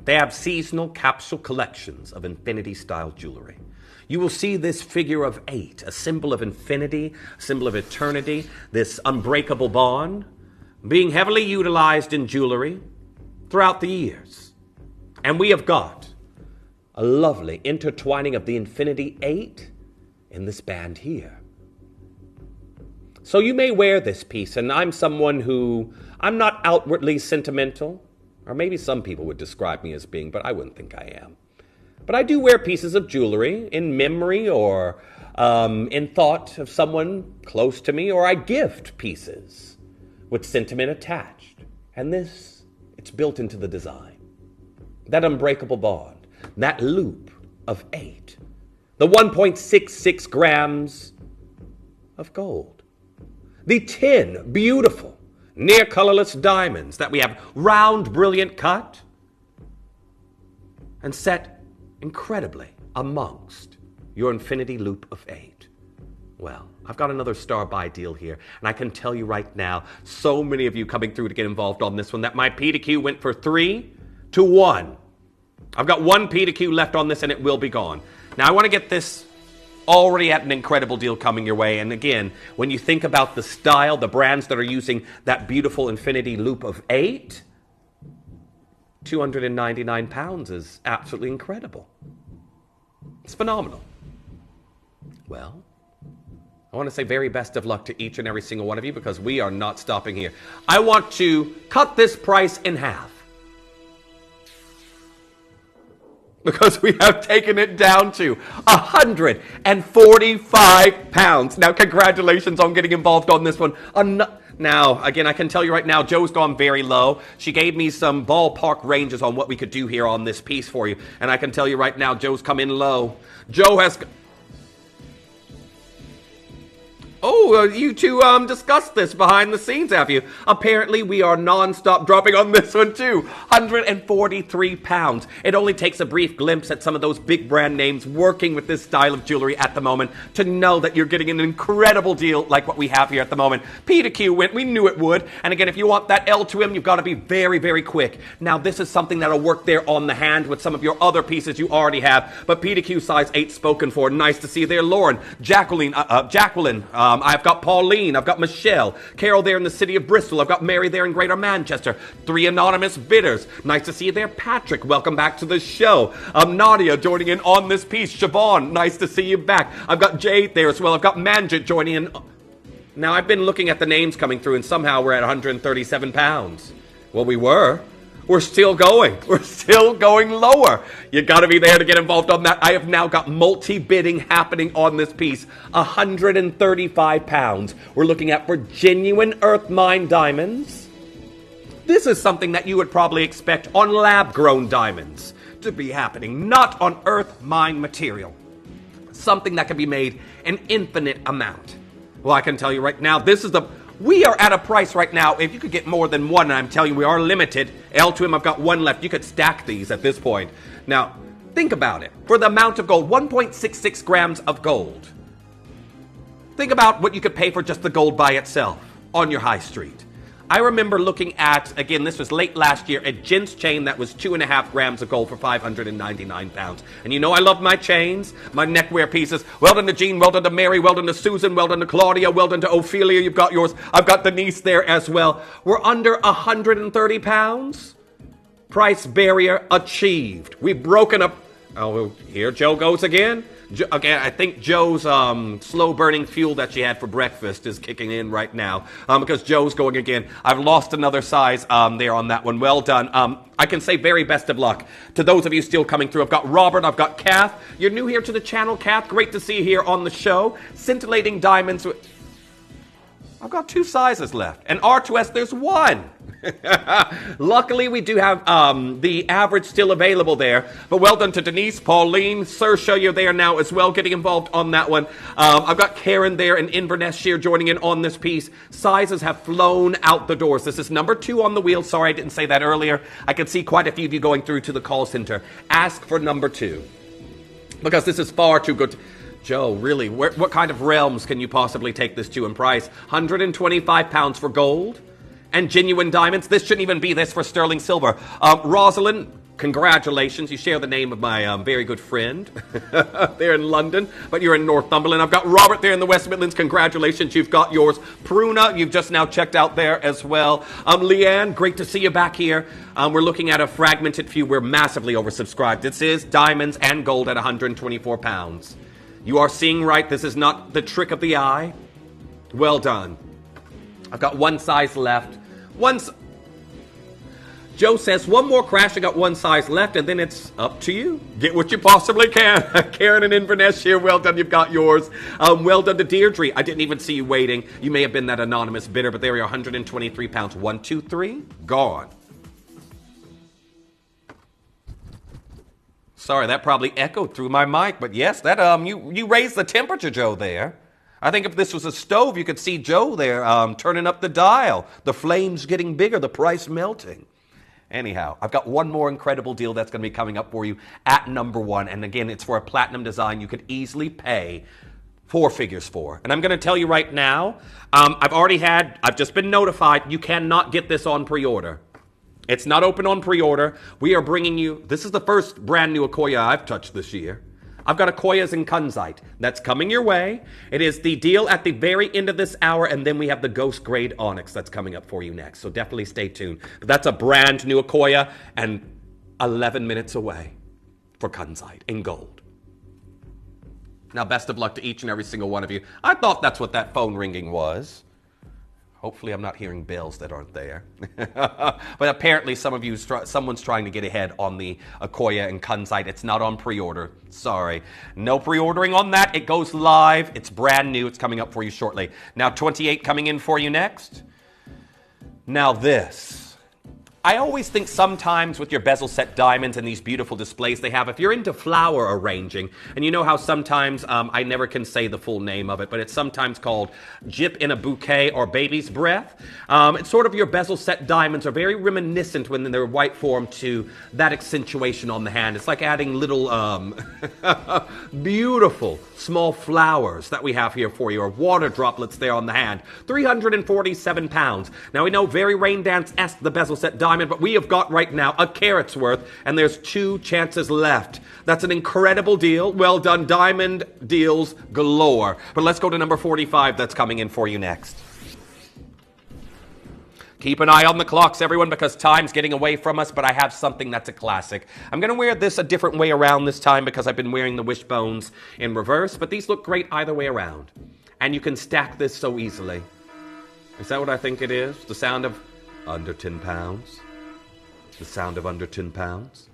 They have seasonal capsule collections of infinity-style jewelry. You will see this figure of 8, a symbol of infinity, a symbol of eternity, this unbreakable bond, being heavily utilized in jewelry throughout the years. And we have got a lovely intertwining of the Infinity 8 in this band here. So you may wear this piece, and I'm someone who, I'm not outwardly sentimental, or maybe some people would describe me as being, but I wouldn't think I am. But I do wear pieces of jewelry in memory or in thought of someone close to me, or I gift pieces with sentiment attached. And this, it's built into the design. That unbreakable bond. That loop of 8, the 1.66 grams of gold, the 10 beautiful, near colorless diamonds that we have round, brilliant cut and set incredibly amongst your infinity loop of 8. Well, I've got another star buy deal here, and I can tell you right now, so many of you coming through to get involved on this one, that my P to Q went for 3 to 1. I've got one P to Q left on this, and it will be gone. Now, I want to get this already at an incredible deal coming your way. And again, when you think about the style, the brands that are using that beautiful infinity loop of 8, 299 pounds is absolutely incredible. It's phenomenal. Well, I want to say very best of luck to each and every single one of you, because we are not stopping here. I want to cut this price in half, because we have taken it down to 145 pounds. Now, congratulations on getting involved on this one. Now, again, I can tell you right now, Joe's gone very low. She gave me some ballpark ranges on what we could do here on this piece for you. And I can tell you right now, Joe's come in low. Joe has... Oh, you two discussed this behind the scenes, have you? Apparently, we are non-stop dropping on this one, too. 143 pounds. It only takes a brief glimpse at some of those big brand names working with this style of jewelry at the moment to know that you're getting an incredible deal like what we have here at the moment. P to Q went. We knew it would. And again, if you want that L to M, you've got to be very, very quick. Now, this is something that'll work there on the hand with some of your other pieces you already have. But P to Q size 8 spoken for. Nice to see you there, Lauren. Jacqueline, I've got Pauline, I've got Michelle, Carol there in the city of Bristol, I've got Mary there in Greater Manchester, 3 anonymous bidders. Nice to see you there, Patrick. Welcome back to the show. Nadia joining in on this piece. Siobhan, nice to see you back. I've got Jade there as well. I've got Manjit joining in. Now, I've been looking at the names coming through, and somehow we're at 137 pounds. Well, we were. We're still going. We're still going lower. You got to be there to get involved on that. I have now got multi-bidding happening on this piece. 135 pounds. We're looking at for genuine earth mine diamonds. This is something that you would probably expect on lab-grown diamonds to be happening, not on earth mine material. Something that can be made an infinite amount. Well, I can tell you right now, we are at a price right now, if you could get more than one, and I'm telling you, we are limited. L2M, I've got one left. You could stack these at this point. Now, think about it. For the amount of gold, 1.66 grams of gold. Think about what you could pay for just the gold by itself on your high street. I remember looking at, again, this was late last year, a Gents chain that was 2.5 grams of gold for 599 pounds. And you know I love my chains, my neckwear pieces. Well done to Jean, well done to Mary, well done to Susan, well done to Claudia, well done to Ophelia. You've got yours. I've got Denise there as well. We're under 130 pounds. Price barrier achieved. We've broken up. Oh, here Joe goes again. Again, I think Joe's slow-burning fuel that she had for breakfast is kicking in right now because Joe's going again. I've lost another size there on that one. Well done. I can say very best of luck to those of you still coming through. I've got Robert. I've got Kath. You're new here to the channel, Kath. Great to see you here on the show. Scintillating diamonds. I've got 2 sizes left. And R2S, there's 1. Luckily, we do have the average still available there. But well done to Denise, Pauline, Saoirse, you're there now as well, getting involved on that one. I've got Karen there and Inverness Shear joining in on this piece. Sizes have flown out the doors. This is number 2 on the wheel. Sorry, I didn't say that earlier. I can see quite a few of you going through to the call center. Ask for number 2. Because this is far too good. Joe, really, what kind of realms can you possibly take this to in price? 125 pounds for gold and genuine diamonds. This shouldn't even be this for sterling silver. Rosalind, congratulations. You share the name of my very good friend there in London, but you're in Northumberland. I've got Robert there in the West Midlands. Congratulations. You've got yours. Pruna, you've just now checked out there as well. Leanne, great to see you back here. We're looking at a fragmented few. We're massively oversubscribed. This is diamonds and gold at 124 pounds. You are seeing right. This is not the trick of the eye. Well done. I've got 1 size left. Joe says, 1 more crash. I got 1 size left, and then it's up to you. Get what you possibly can. Karen and Inverness here. Well done. You've got yours. Well done to Deirdre. I didn't even see you waiting. You may have been that anonymous bidder, but there you are, 123 pounds. 1, 2, 3. Gone. Sorry, that probably echoed through my mic, but yes, that you raised the temperature, Joe, there. I think if this was a stove, you could see Joe there turning up the dial. The flames getting bigger, the price melting. Anyhow, I've got 1 more incredible deal that's going to be coming up for you at number 1. And again, it's for a platinum design you could easily pay 4 figures for. And I'm going to tell you right now, I've just been notified, you cannot get this on pre-order. It's not open on pre-order. We are bringing you, this is the first brand new Akoya I've touched this year. I've got Akoyas in Kunzite. That's coming your way. It is the deal at the very end of this hour, and then we have the Ghost Grade Onyx that's coming up for you next. So definitely stay tuned. But that's a brand new Akoya, and 11 minutes away for Kunzite in gold. Now, best of luck to each and every single one of you. I thought that's what that phone ringing was. Hopefully I'm not hearing bells that aren't there. But apparently someone's trying to get ahead on the Akoya and Kunzite. It's not on pre-order. Sorry. No pre-ordering on that. It goes live. It's brand new. It's coming up for you shortly. Now 28 coming in for you next. Now this. I always think sometimes with your bezel set diamonds and these beautiful displays they have, if you're into flower arranging, and you know how sometimes, I never can say the full name of it, but it's sometimes called Jip in a Bouquet or Baby's Breath. It's sort of your bezel set diamonds are very reminiscent when they're white form to that accentuation on the hand. It's like adding little beautiful small flowers that we have here for you, or water droplets there on the hand. 347 pounds. Now we know very Rain Dance-esque the bezel set diamond diamond, but we have got right now a carat's worth, and there's 2 chances left. That's an incredible deal. Well done, diamond deals galore. But let's go to number 45 that's coming in for you next. Keep an eye on the clocks, everyone, because time's getting away from us, but I have something that's a classic. I'm going to wear this a different way around this time because I've been wearing the wishbones in reverse, but these look great either way around. And you can stack this so easily. Is that what I think it is? The sound of under 10 pounds? The sound of under 10 pounds?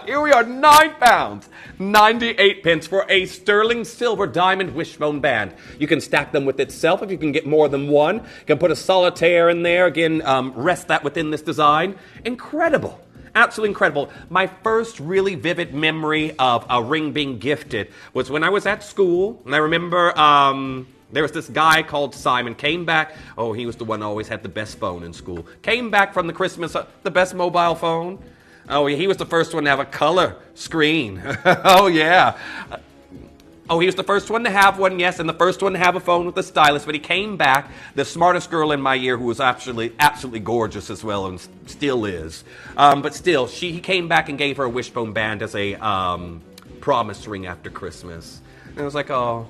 Here we are, 9 pounds, 98 pence for a sterling silver diamond wishbone band. You can stack them with itself if you can get more than one. You can put a solitaire in there. Again, rest that within this design. Incredible. Absolutely incredible. My first really vivid memory of a ring being gifted was when I was at school. And I remember there was this guy called Simon, came back. Oh, he was the one who always had the best phone in school. Came back from the Christmas, the best mobile phone. Oh, he was the first one to have a color screen. Oh, yeah. Oh, he was the first one to have one, yes, and the first one to have a phone with a stylus. But he came back, the smartest girl in my year, who was absolutely gorgeous as well, and still is. But still, he came back and gave her a wishbone band as a promise ring after Christmas. And I was like, oh,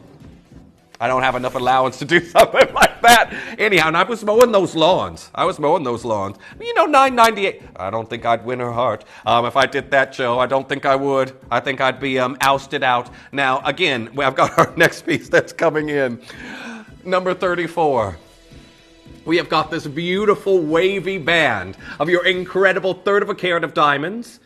I don't have enough allowance to do something like that. Anyhow, and I was mowing those lawns. But, you know, $9.98. I don't think I'd win her heart. If I did that show, I don't think I would. I think I'd be ousted out. Now, again, I've got our next piece that's coming in. Number 34. We have got this beautiful wavy band of your incredible 1/3 of a carat of diamonds.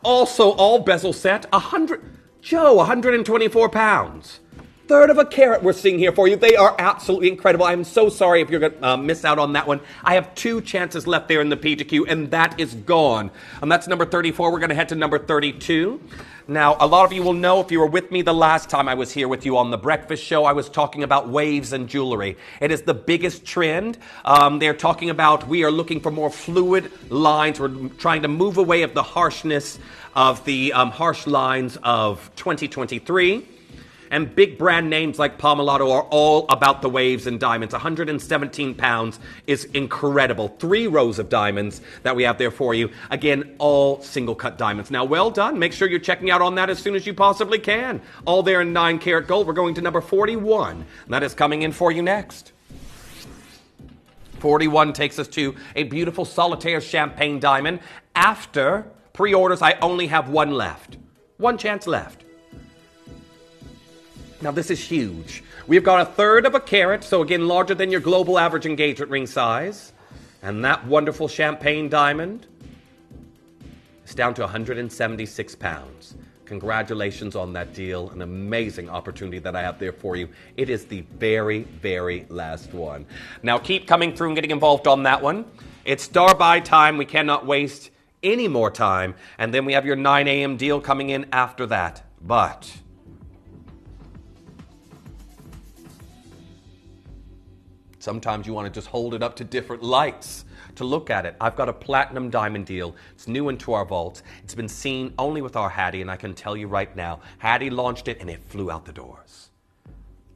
Also, all bezel set, 124 pounds. 1/3 of a carat we're seeing here for you. They are absolutely incredible. I'm so sorry if you're going to miss out on that one. I have 2 chances left there in the PGQ, and that is gone. And that's number 34. We're going to head to number 32. Now, a lot of you will know, if you were with me the last time I was here with you on the breakfast show, I was talking about waves and jewelry. It is the biggest trend. They're talking about we are looking for more fluid lines. We're trying to move away of the harshness of the harsh lines of 2023. And big brand names like Pomellato are all about the waves and diamonds. 117 pounds is incredible. 3 rows of diamonds that we have there for you. Again, all single cut diamonds. Now, well done. Make sure you're checking out on that as soon as you possibly can. All there in 9 karat gold. We're going to number 41. That is coming in for you next. 41 takes us to a beautiful solitaire champagne diamond. After pre-orders, I only have 1 left. 1 chance left. Now, this is huge. We've got 1/3 of a carat, so again, larger than your global average engagement ring size. And that wonderful champagne diamond is down to 176 pounds. Congratulations on that deal. An amazing opportunity that I have there for you. It is the very, very last one. Now, keep coming through and getting involved on that one. It's star by time. We cannot waste any more time. And then we have your 9 a.m. deal coming in after that. But sometimes you want to just hold it up to different lights to look at it. I've got a platinum diamond deal. It's new into our vaults. It's been seen only with our Hattie, and I can tell you right now, Hattie launched it and it flew out the doors.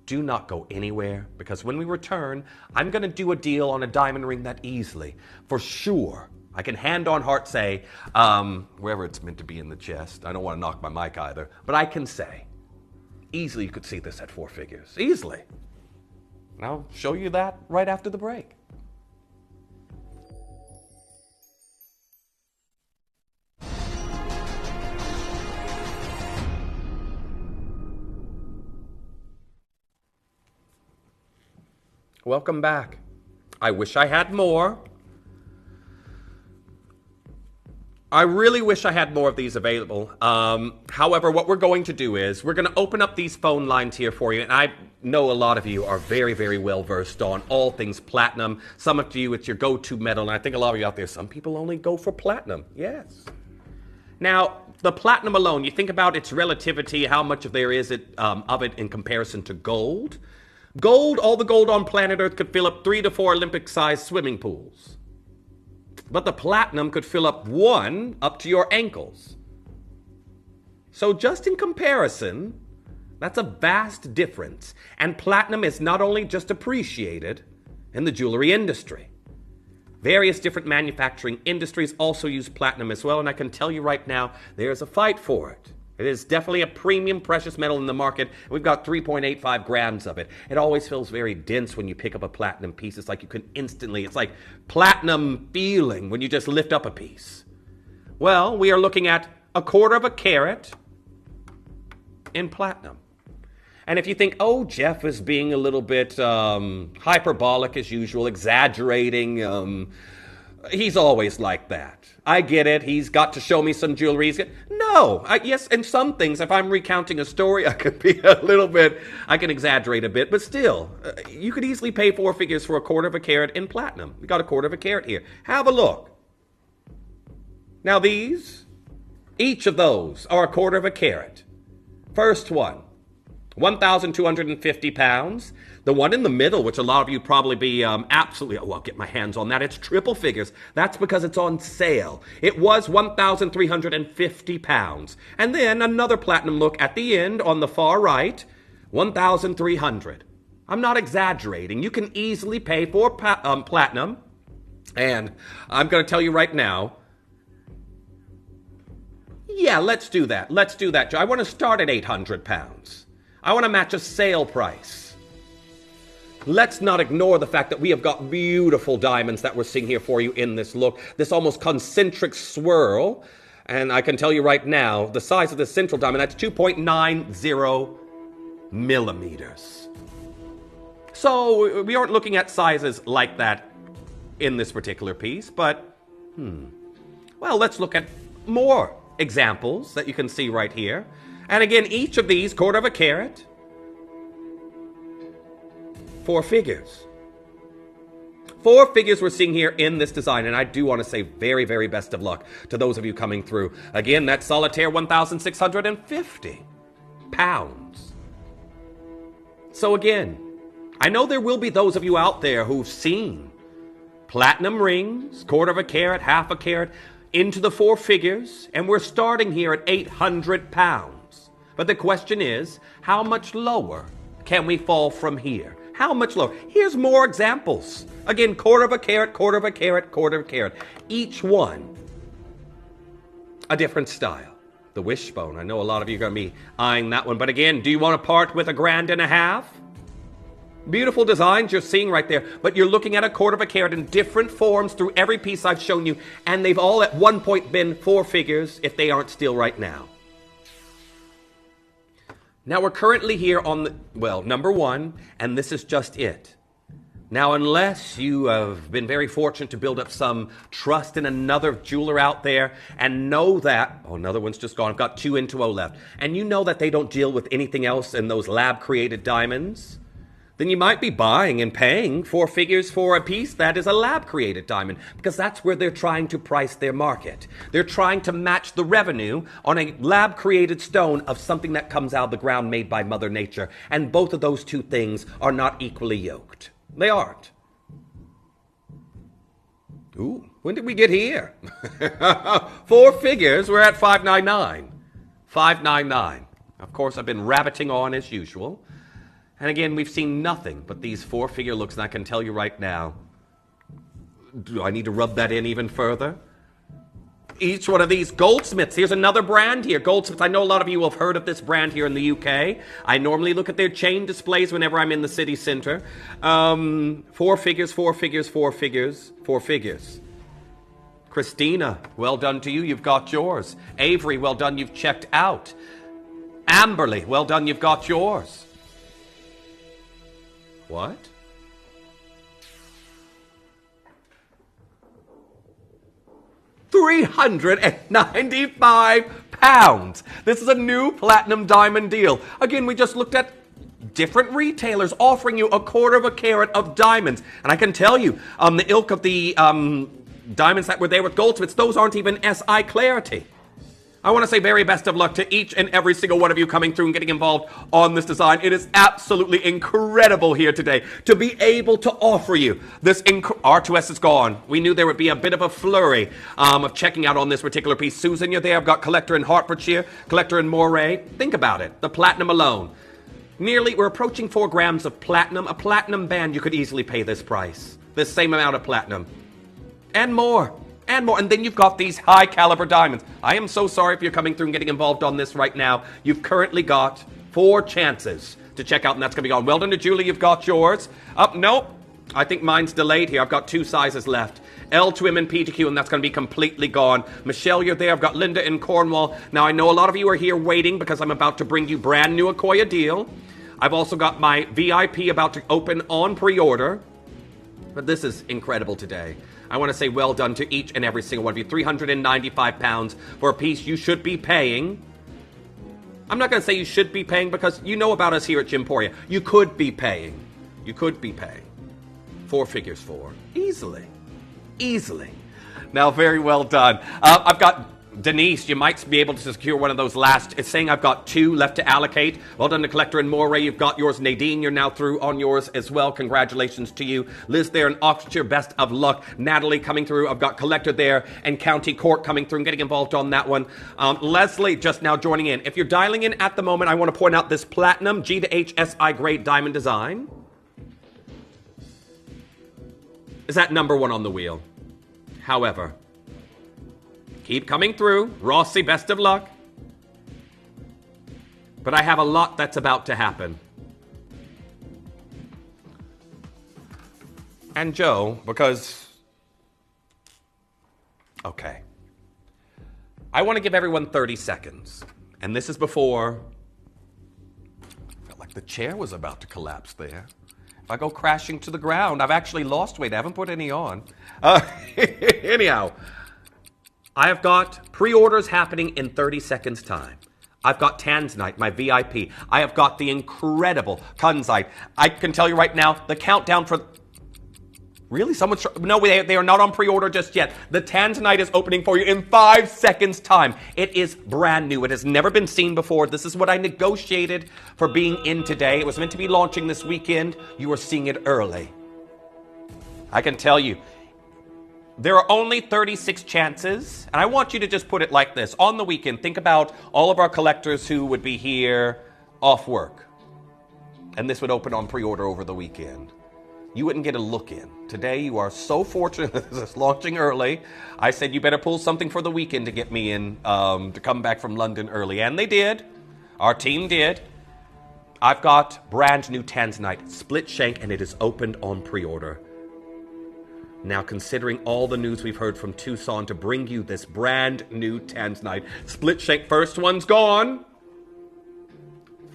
Do not go anywhere, because when we return, I'm going to do a deal on a diamond ring that easily, for sure, I can hand on heart say, wherever it's meant to be in the chest. I don't want to knock my mic either, but I can say, easily you could see this at 4 figures. Easily. And I'll show you that right after the break. Welcome back. I wish I had more. I really wish I had more of these available. However, what we're going to do is we're going to open up these phone lines here for you. And I know a lot of you are very, very well versed on all things platinum. Some of you, it's your go-to metal. And I think a lot of you out there, some people only go for platinum. Yes. Now, the platinum alone, you think about its relativity, how much of there is of it in comparison to gold. Gold, all the gold on planet Earth could fill up 3 to 4 Olympic-sized swimming pools. But the platinum could fill up 1 up to your ankles. So just in comparison, that's a vast difference. And platinum is not only just appreciated in the jewelry industry. Various different manufacturing industries also use platinum as well, and I can tell you right now, there's a fight for it. It is definitely a premium precious metal in the market. We've got 3.85 grams of it. It always feels very dense when you pick up a platinum piece. It's like you can instantly, it's like platinum feeling when you just lift up a piece. Well, we are looking at 1/4 carat in platinum. And if you think, oh, Jeff is being a little bit hyperbolic as usual, exaggerating, he's always like that. I get it. He's got to show me some jewelry. No. Yes, and some things, if I'm recounting a story, I could be a little bit, I can exaggerate a bit, but still, you could easily pay 4 figures for 1/4 carat in platinum. We got 1/4 carat here. Have a look. Now these, each of those are 1/4 carat. First one, 1,250 pounds. The one in the middle, which a lot of you probably be absolutely, oh, I'll get my hands on that. It's triple figures. That's because it's on sale. It was 1,350 pounds. And then another platinum look at the end on the far right, 1,300. I'm not exaggerating. You can easily pay for platinum. And I'm going to tell you right now, yeah, let's do that. Let's do that. I want to start at 800 pounds. I want to match a sale price. Let's not ignore the fact that we have got beautiful diamonds that we're seeing here for you in this look. This almost concentric swirl. And I can tell you right now, the size of the central diamond, that's 2.90 millimeters. So we aren't looking at sizes like that in this particular piece, but, well, let's look at more examples that you can see right here. And again, each of these, 1/4 carat, 4 figures. 4 figures we're seeing here in this design, and I do want to say very, very best of luck to those of you coming through. Again, that solitaire 1,650 pounds. So again, I know there will be those of you out there who've seen platinum rings, 1/4 carat, 1/2 carat, into the 4 figures, and we're starting here at 800 pounds. But the question is, how much lower can we fall from here? How much lower? Here's more examples. Again, 1/4 carat, 1/4 carat, 1/4 carat. Each one a different style. The wishbone, I know a lot of you are going to be eyeing that one. But again, do you want to part with 1.5 grand? Beautiful designs you're seeing right there, but you're looking at 1/4 carat in different forms through every piece I've shown you, and they've all at one point been 4 figures if they aren't still right now. Now we're currently here on the, well, number 1, and this is just it. Now, unless you have been very fortunate to build up some trust in another jeweler out there and know that, oh, another one's just gone, I've got 2 N2O left, and you know that they don't deal with anything else in those lab-created diamonds, then you might be buying and paying 4 figures for a piece that is a lab-created diamond, because that's where they're trying to price their market. They're trying to match the revenue on a lab-created stone of something that comes out of the ground made by Mother Nature, and both of those two things are not equally yoked. They aren't. Ooh, when did we get here? 4 figures, we're at 599. 599. Of course, I've been rabbiting on as usual. And again, we've seen nothing but these 4 figure looks, and I can tell you right now, do I need to rub that in even further? Each one of these Goldsmiths, here's another brand here, Goldsmiths. I know a lot of you have heard of this brand here in the UK. I normally look at their chain displays whenever I'm in the city center. 4 figures, 4 figures, 4 figures, 4 figures. Christina, well done to you, you've got yours. Avery, well done, you've checked out. Amberly, well done, you've got yours. What? £395. This is a new platinum diamond deal. Again, we just looked at different retailers offering you 1/4 carat of diamonds. And I can tell you, the ilk of the diamonds that were there with Goldsmiths, those aren't even SI clarity. I want to say very best of luck to each and every single one of you coming through and getting involved on this design. It is absolutely incredible here today to be able to offer you this. R2S is gone. We knew there would be a bit of a flurry of checking out on this particular piece. Susan, you're there. I've got Collector in Hertfordshire, Collector in Moray. Think about it. The platinum alone. We're approaching 4 grams of platinum. A platinum band, you could easily pay this price. This same amount of platinum. And more. And more. And then you've got these high caliber diamonds. I am so sorry if you're coming through and getting involved on this right now. You've currently got 4 chances to check out, and that's going to be gone. Well done to Julie, you've got yours. Nope. I think mine's delayed here. I've got 2 sizes left. L to M and P to Q, and that's going to be completely gone. Michelle, you're there. I've got Linda in Cornwall. Now, I know a lot of you are here waiting because I'm about to bring you brand new Akoya deal. I've also got my VIP about to open on pre-order. But this is incredible today. I want to say well done to each and every single one of you. £395 for a piece you should be paying. I'm not going to say you should be paying because you know about us here at Gymporia. You could be paying. You could be paying 4 figures for. Easily. Easily. Now, very well done. I've got Denise. You might be able to secure one of those last. It's saying I've got 2 left to allocate. Well done to Collector and Moray. You've got yours. Nadine, you're now through on yours as well. Congratulations to you. Liz there in Oxfordshire, best of luck. Natalie coming through. I've got Collector there and County Court coming through and getting involved on that one. Leslie just now joining in. If you're dialing in at the moment, I want to point out this platinum G to H SI grade diamond design. Is that number 1 on the wheel? However, keep coming through. Rossi, best of luck. But I have a lot that's about to happen. And Joe, because... Okay. I want to give everyone 30 seconds. And this is before... I felt like the chair was about to collapse there. If I go crashing to the ground, I've actually lost weight. I haven't put any on. Anyhow, I have got pre-orders happening in 30 seconds' time. I've got Tanzanite, my VIP. I have got the incredible Kunzite. I can tell you right now, the countdown for... Really? Someone's... No, they are not on pre-order just yet. The Tanzanite is opening for you in 5 seconds' time. It is brand new. It has never been seen before. This is what I negotiated for being in today. It was meant to be launching this weekend. You are seeing it early. I can tell you, there are only 36 chances, and I want you to just put it like this. On the weekend, think about all of our collectors who would be here off work. And this would open on pre-order over the weekend. You wouldn't get a look in. Today, you are so fortunate that this is launching early. I said you better pull something for the weekend to get me in, to come back from London early. And they did. Our team did. I've got brand new Tanzanite, split shank, and it is opened on pre-order. Now, considering all the news we've heard from Tucson to bring you this brand new Tanzanite, split shank, first one's gone.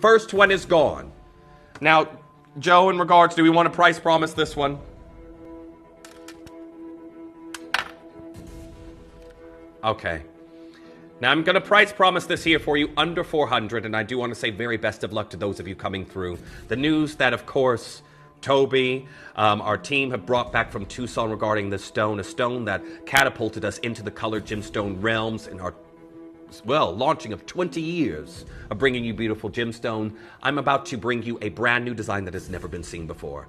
First one is gone. Now, Joe, in regards, do we want to price promise this one? Okay. Now, I'm going to price promise this here for you under 400, and I do want to say very best of luck to those of you coming through. The news that, of course, Toby, our team have brought back from Tucson regarding this stone, a stone that catapulted us into the colored gemstone realms in our, well, launching of 20 years of bringing you beautiful gemstone. I'm about to bring you a brand new design that has never been seen before.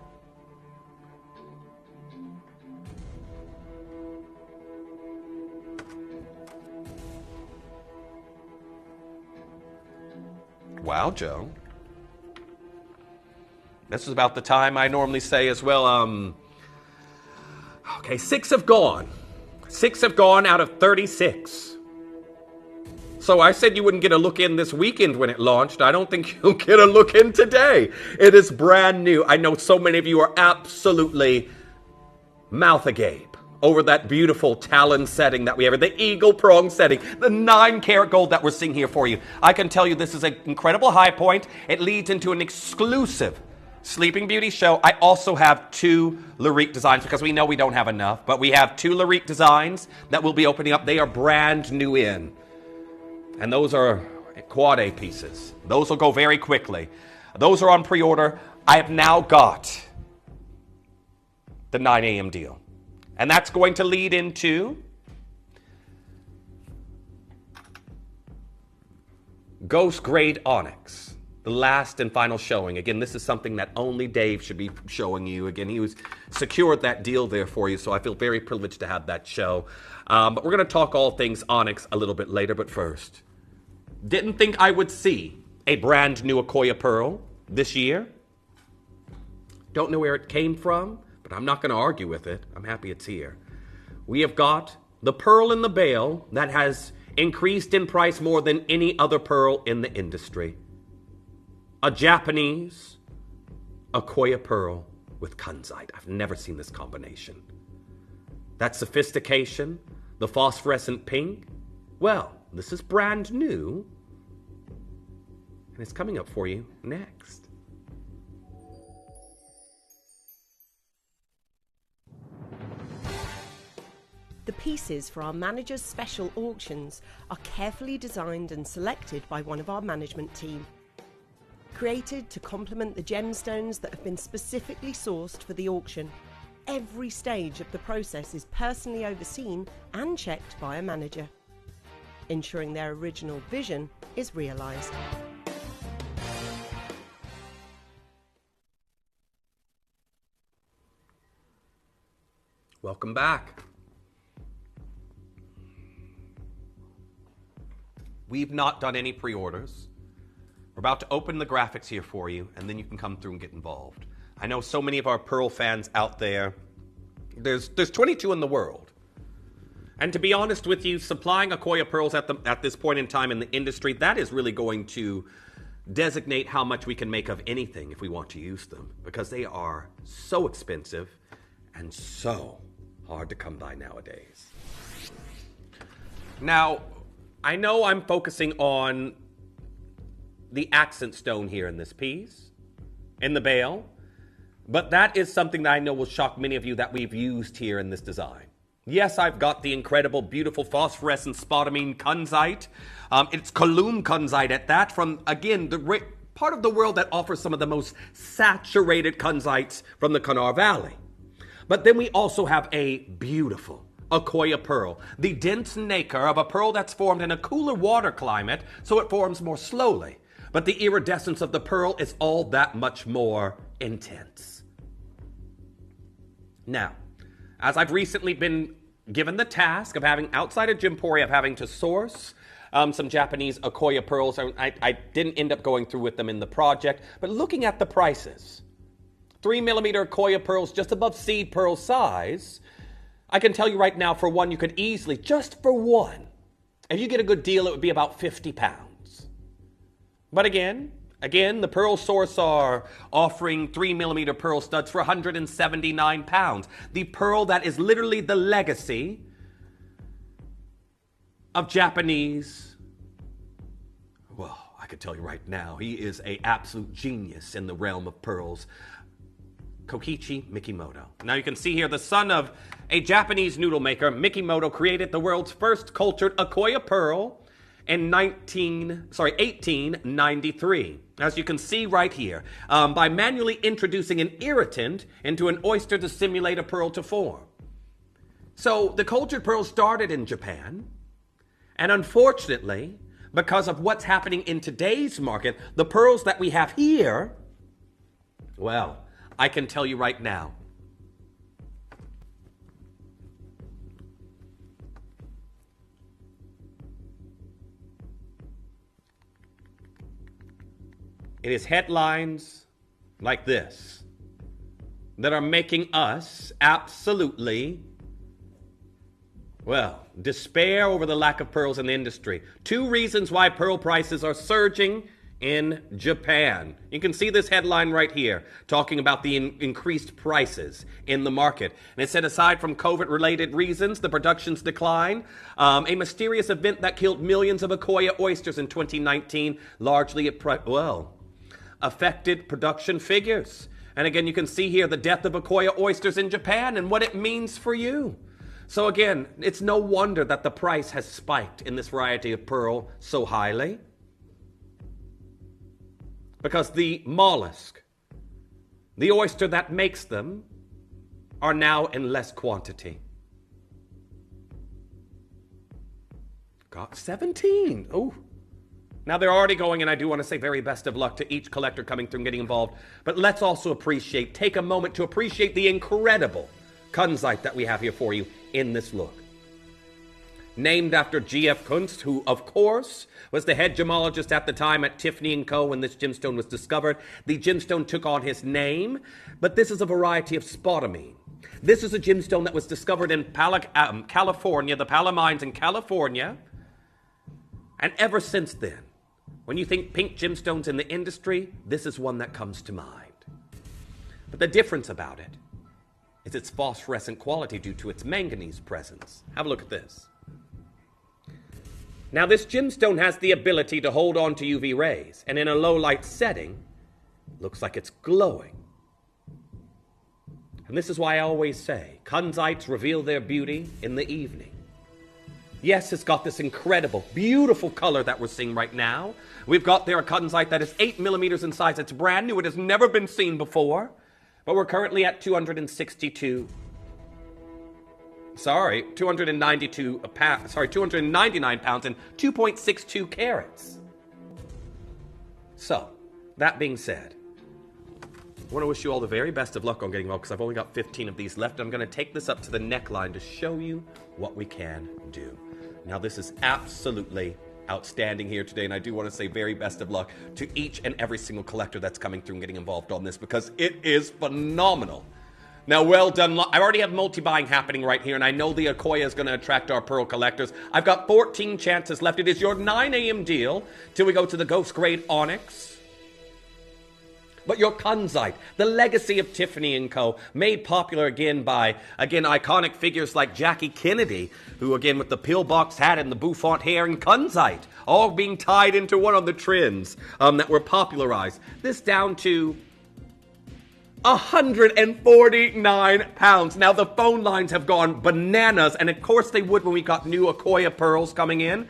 Wow, Joe. This is about the time I normally say as well, okay, 6 have gone. 6 have gone out of 36. So I said you wouldn't get a look in this weekend when it launched. I don't think you'll get a look in today. It is brand new. I know so many of you are absolutely mouth agape over that beautiful talon setting that we have, the eagle prong setting, the 9-karat gold that we're seeing here for you. I can tell you this is an incredible high point. It leads into an exclusive Sleeping Beauty show. I also have 2 Lyrique designs because we know we don't have enough, but we have 2 Lyrique designs that will be opening up. They are brand new in. And those are quad A pieces. Those will go very quickly. Those are on pre-order. I have now got the 9 a.m. deal. And that's going to lead into Ghost Grade Onyx, the last and final showing. Again, this is something that only Dave should be showing you. Again, he was secured that deal there for you, so I feel very privileged to have that show. But we're going to talk all things Onyx a little bit later, but first, didn't think I would see a brand new Akoya Pearl this year. Don't know where it came from, but I'm not going to argue with it. I'm happy it's here. we have got the pearl in the bale that has increased in price more than any other pearl in the industry. A Japanese Akoya pearl with kunzite. I've never seen this combination. That sophistication, the phosphorescent pink, well, this is brand new, and it's coming up for you next. The pieces for our managers' special auctions are carefully designed and selected by one of our management team. Created to complement the gemstones that have been specifically sourced for the auction, every stage of the process is personally overseen and checked by a manager, ensuring their original vision is realised. Welcome back. We've not done any pre-orders. We're about to open the graphics here for you, and then you can come through and get involved. I know so many of our Pearl fans out there. There's 22 in the world. And to be honest with you, supplying Akoya pearls at this point in time in the industry, that is really going to designate how much we can make of anything if we want to use them, because they are so expensive and so hard to come by nowadays. Now, I know I'm focusing on the accent stone here in this piece, in the bale, but that is something that I know will shock many of you that we've used here in this design. Yes, I've got the incredible, beautiful phosphorescent spodumene kunzite. It's Kulum kunzite at that, from, again, the part of the world that offers some of the most saturated kunzites from the Kanawha Valley. But then we also have a beautiful Akoya pearl, the dense nacre of a pearl that's formed in a cooler water climate, so it forms more slowly. But the iridescence of the pearl is all that much more intense. Now, as I've recently been given the task of having, outside of Gemporia, of having to source some Japanese Akoya pearls, I didn't end up going through with them in the project, but looking at the prices, 3mm Akoya pearls just above seed pearl size, I can tell you right now, for one, you could easily, just for one, if you get a good deal, it would be about 50 pounds. But again, the Pearl Source are offering 3mm pearl studs for 179 pounds. The pearl that is literally the legacy of Japanese, well, I can tell you right now, he is an absolute genius in the realm of pearls, Kokichi Mikimoto. Now you can see here the son of a Japanese noodle maker, Mikimoto created the world's first cultured Akoya pearl in 1893. As you can see right here, by manually introducing an irritant into an oyster to simulate a pearl to form. So the cultured pearl started in Japan, and unfortunately, because of what's happening in today's market, the pearls that we have here, well, I can tell you right now, it is headlines like this that are making us absolutely, well, despair over the lack of pearls in the industry. 2 reasons why pearl prices are surging in Japan. You can see this headline right here, talking about the increased prices in the market. And it said, aside from COVID-related reasons, the production's decline, a mysterious event that killed millions of Akoya oysters in 2019, largely affected production figures. And again, you can see here the death of Akoya oysters in Japan and what it means for you. So again, it's no wonder that the price has spiked in this variety of pearl so highly, because the mollusk, the oyster that makes them, are now in less quantity. Got 17. Oh. Now they're already going, and I do want to say very best of luck to each collector coming through and getting involved. But let's also take a moment to appreciate the incredible kunzite that we have here for you in this look. Named after G.F. Kunst, who, of course, was the head gemologist at the time at Tiffany & Co. when this gemstone was discovered. The gemstone took on his name, but this is a variety of spodumene. This is a gemstone that was discovered in California, the Pala Mines in California. And ever since then, when you think pink gemstones in the industry, this is one that comes to mind. But the difference about it is its phosphorescent quality due to its manganese presence. Have a look at this. Now, this gemstone has the ability to hold on to UV rays, and in a low light setting, looks like it's glowing. And this is why I always say, kunzites reveal their beauty in the evening. Yes, it's got this incredible, beautiful color that we're seeing right now. We've got there a kunzite that is 8 millimeters in size. It's brand new. It has never been seen before. But we're currently at 299 pounds and 2.62 carats. So, that being said, I want to wish you all the very best of luck on getting involved because I've only got 15 of these left. I'm going to take this up to the neckline to show you what we can do. Now, this is absolutely outstanding here today, and I do want to say very best of luck to each and every single collector that's coming through and getting involved on this because it is phenomenal. Now, well done. I already have multi-buying happening right here, and I know the Akoya is going to attract our pearl collectors. I've got 14 chances left. It is your 9 a.m. deal till we go to the Ghost Grade Onyx. But your kunzite, the legacy of Tiffany & Co., made popular again by, iconic figures like Jackie Kennedy, who, again, with the pillbox hat and the bouffant hair and kunzite, all being tied into one of the trends that were popularized. This down to 149 pounds. Now, the phone lines have gone bananas, and of course they would when we got new Akoya pearls coming in.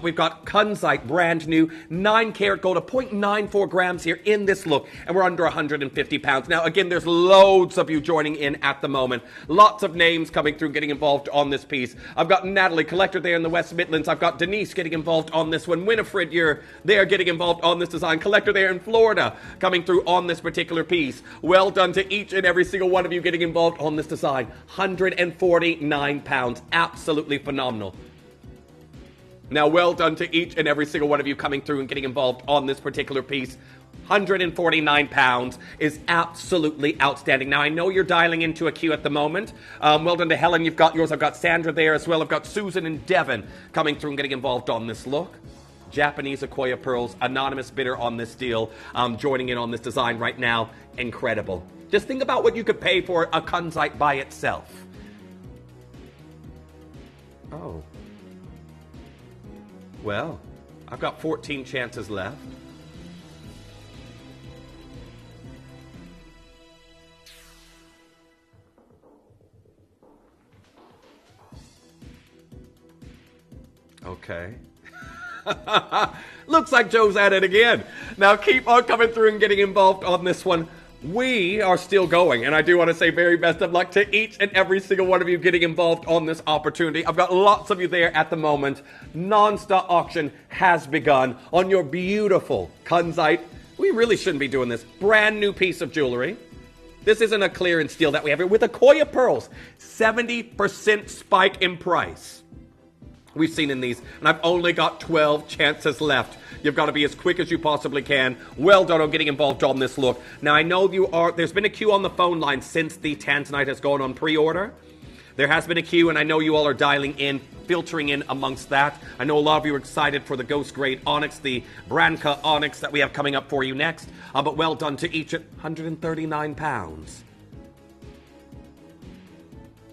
We've got kunzite, brand new, 9 karat gold, 0.94 grams here in this look, and we're under 150 pounds. Now, again, there's loads of you joining in at the moment. Lots of names coming through, getting involved on this piece. I've got Natalie, collector there in the West Midlands. I've got Denise getting involved on this one. Winifred, you're there getting involved on this design. Collector there in Florida coming through on this particular piece. Well done to each and every single one of you getting involved on this design. 149 pounds. Absolutely phenomenal. Now, well done to each and every single one of you coming through and getting involved on this particular piece. 149 pounds is absolutely outstanding. Now, I know you're dialing into a queue at the moment. Well done to Helen. You've got yours. I've got Sandra there as well. I've got Susan and Devin coming through and getting involved on this look. Japanese Akoya pearls, anonymous bidder on this deal, joining in on this design right now. Incredible. Just think about what you could pay for a kunzite by itself. Oh. Well, I've got 14 chances left. Okay. Looks like Joe's at it again. Now keep on coming through and getting involved on this one. We are still going, and I do want to say very best of luck to each and every single one of you getting involved on this opportunity. I've got lots of you there at the moment. Non-stop auction has begun on your beautiful kunzite. We really shouldn't be doing this. Brand new piece of jewelry. This isn't a clearance deal that we have here. With Akoya pearls, 70% spike in price. We've seen in these, and I've only got 12 chances left. You've got to be as quick as you possibly can. Well done on getting involved on this look. Now, I know there's been a queue on the phone line since the Tanzanite has gone on pre-order. There has been a queue, and I know you all are dialing in, filtering in amongst that. I know a lot of you are excited for the Ghost Grade Onyx, the Branca Onyx that we have coming up for you next. But well done to each at 139 pounds.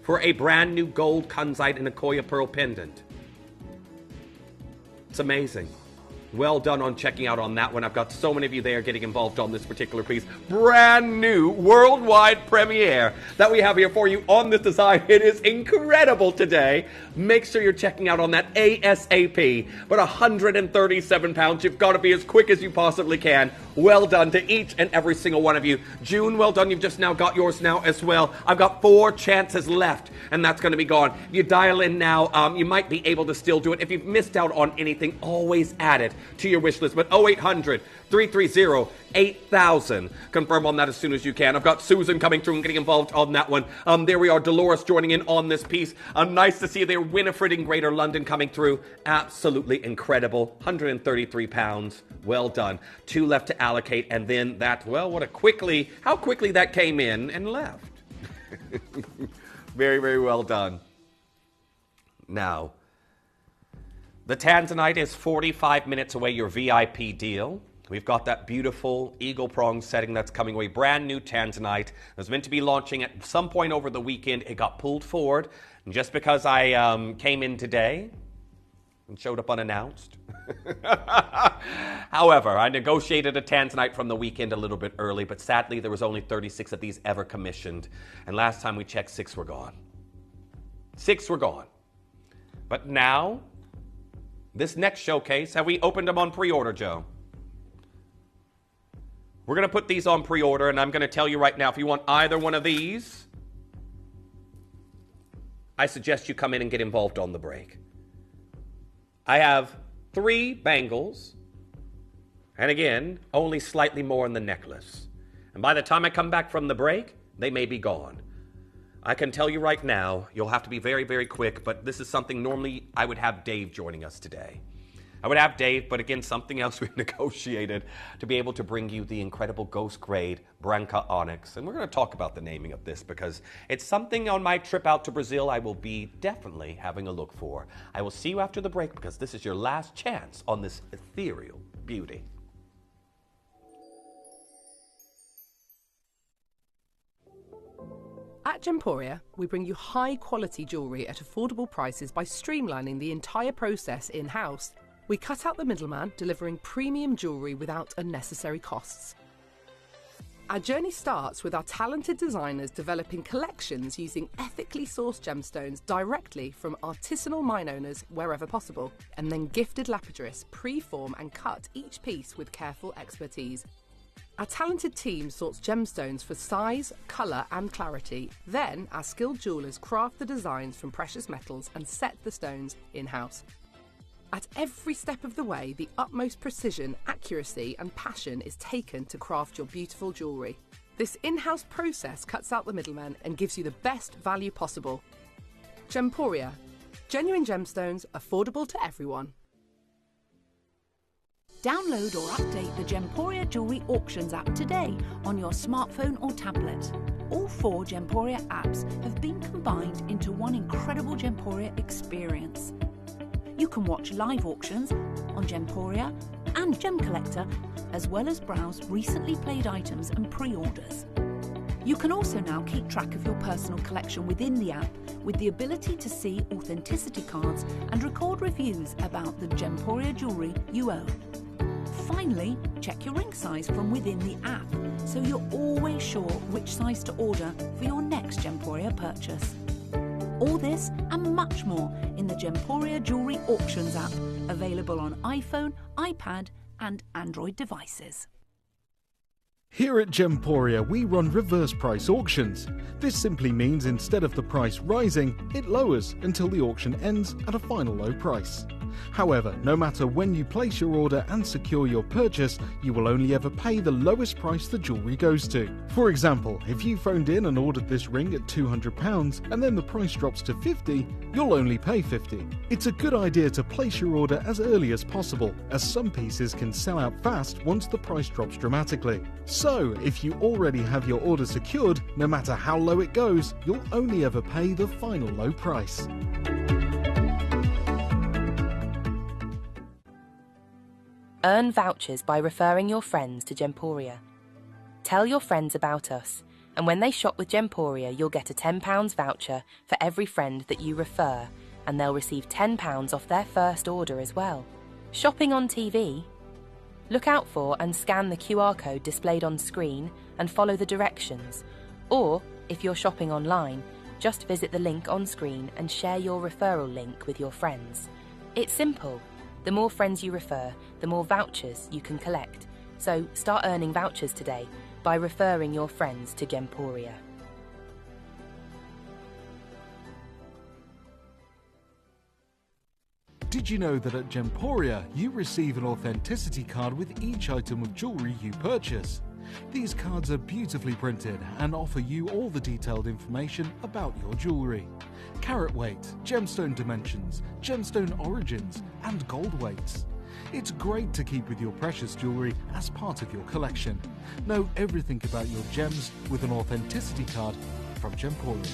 For a brand new gold kunzite and Akoya pearl pendant. It's amazing. Well done on checking out on that one. I've got so many of you there getting involved on this particular piece. Brand new worldwide premiere that we have here for you on this design. It is incredible today. Make sure you're checking out on that ASAP. But 137 pounds. You've got to be as quick as you possibly can. Well done to each and every single one of you. June, well done. You've just now got yours now as well. I've got 4 chances left, and that's going to be gone. If you dial in now, you might be able to still do it. If you've missed out on anything, always add it to your wish list. But 0800-330-8000. Confirm on that as soon as you can. I've got Susan coming through and getting involved on that one. There we are. Dolores joining in on this piece. Nice to see you there. Winifred in Greater London coming through. Absolutely incredible. 133 pounds. Well done. 2 left to allocate. And then that, well, how quickly that came in and left. Very, very well done. Now, the Tanzanite is 45 minutes away, your VIP deal. We've got that beautiful eagle prong setting that's coming away. Brand new Tanzanite. It was meant to be launching at some point over the weekend. It got pulled forward. And just because I came in today and showed up unannounced. However, I negotiated a Tanzanite from the weekend a little bit early, but sadly there was only 36 of these ever commissioned. And last time we checked, 6 were gone. 6 were gone. But now, this next showcase, have we opened them on pre-order, Joe? We're going to put these on pre-order, and I'm going to tell you right now, if you want either one of these, I suggest you come in and get involved on the break. I have 3 bangles, and again, only slightly more in the necklace. And by the time I come back from the break, they may be gone. I can tell you right now, you'll have to be very, very quick, but this is something normally I would have Dave joining us today. I would have Dave, but again, something else we've negotiated to be able to bring you the incredible Ghost Grade Branca Onyx. And we're going to talk about the naming of this because it's something on my trip out to Brazil I will be definitely having a look for. I will see you after the break because this is your last chance on this ethereal beauty. At Gemporia, we bring you high-quality jewellery at affordable prices by streamlining the entire process in-house. We cut out the middleman, delivering premium jewellery without unnecessary costs. Our journey starts with our talented designers developing collections using ethically sourced gemstones directly from artisanal mine owners wherever possible, and then gifted lapidarists pre-form and cut each piece with careful expertise. Our talented team sorts gemstones for size, colour and clarity. Then, our skilled jewellers craft the designs from precious metals and set the stones in-house. At every step of the way, the utmost precision, accuracy and passion is taken to craft your beautiful jewellery. This in-house process cuts out the middleman and gives you the best value possible. Gemporia. Genuine gemstones, affordable to everyone. Download or update the Gemporia Jewellery Auctions app today on your smartphone or tablet. All 4 Gemporia apps have been combined into one incredible Gemporia experience. You can watch live auctions on Gemporia and Gem Collector, as well as browse recently played items and pre-orders. You can also now keep track of your personal collection within the app with the ability to see authenticity cards and record reviews about the Gemporia jewellery you own. Finally, check your ring size from within the app so you're always sure which size to order for your next Gemporia purchase. All this and much more in the Gemporia Jewellery Auctions app, available on iPhone, iPad and Android devices. Here at Gemporia, we run reverse price auctions. This simply means instead of the price rising, it lowers until the auction ends at a final low price. However, no matter when you place your order and secure your purchase, you will only ever pay the lowest price the jewellery goes to. For example, if you phoned in and ordered this ring at £200 and then the price drops to £50, you'll only pay £50. It's a good idea to place your order as early as possible, as some pieces can sell out fast once the price drops dramatically. So, if you already have your order secured, no matter how low it goes, you'll only ever pay the final low price. Earn vouchers by referring your friends to Gemporia. Tell your friends about us, and when they shop with Gemporia, you'll get a £10 voucher for every friend that you refer, and they'll receive £10 off their first order as well. Shopping on TV? Look out for and scan the QR code displayed on screen and follow the directions. Or, if you're shopping online, just visit the link on screen and share your referral link with your friends. It's simple. The more friends you refer, the more vouchers you can collect. So start earning vouchers today by referring your friends to Gemporia. Did you know that at Gemporia you receive an authenticity card with each item of jewellery you purchase? These cards are beautifully printed and offer you all the detailed information about your jewellery. Carat weight, gemstone dimensions, gemstone origins and gold weights. It's great to keep with your precious jewellery as part of your collection. Know everything about your gems with an authenticity card from Gemporia.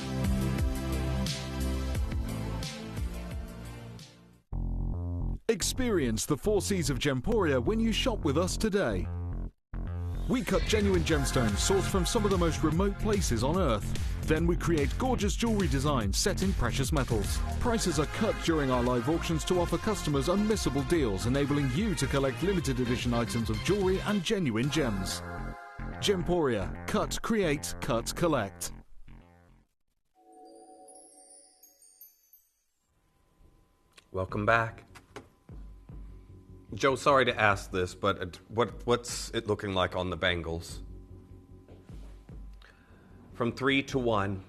Experience the 4 Cs of Gemporia when you shop with us today. We cut genuine gemstones sourced from some of the most remote places on Earth. Then we create gorgeous jewelry designs set in precious metals. Prices are cut during our live auctions to offer customers unmissable deals, enabling you to collect limited edition items of jewelry and genuine gems. Gemporia. Cut, create, cut, collect. Welcome back. Joe, sorry to ask this, but what's it looking like on the bangles? From 3 to 1.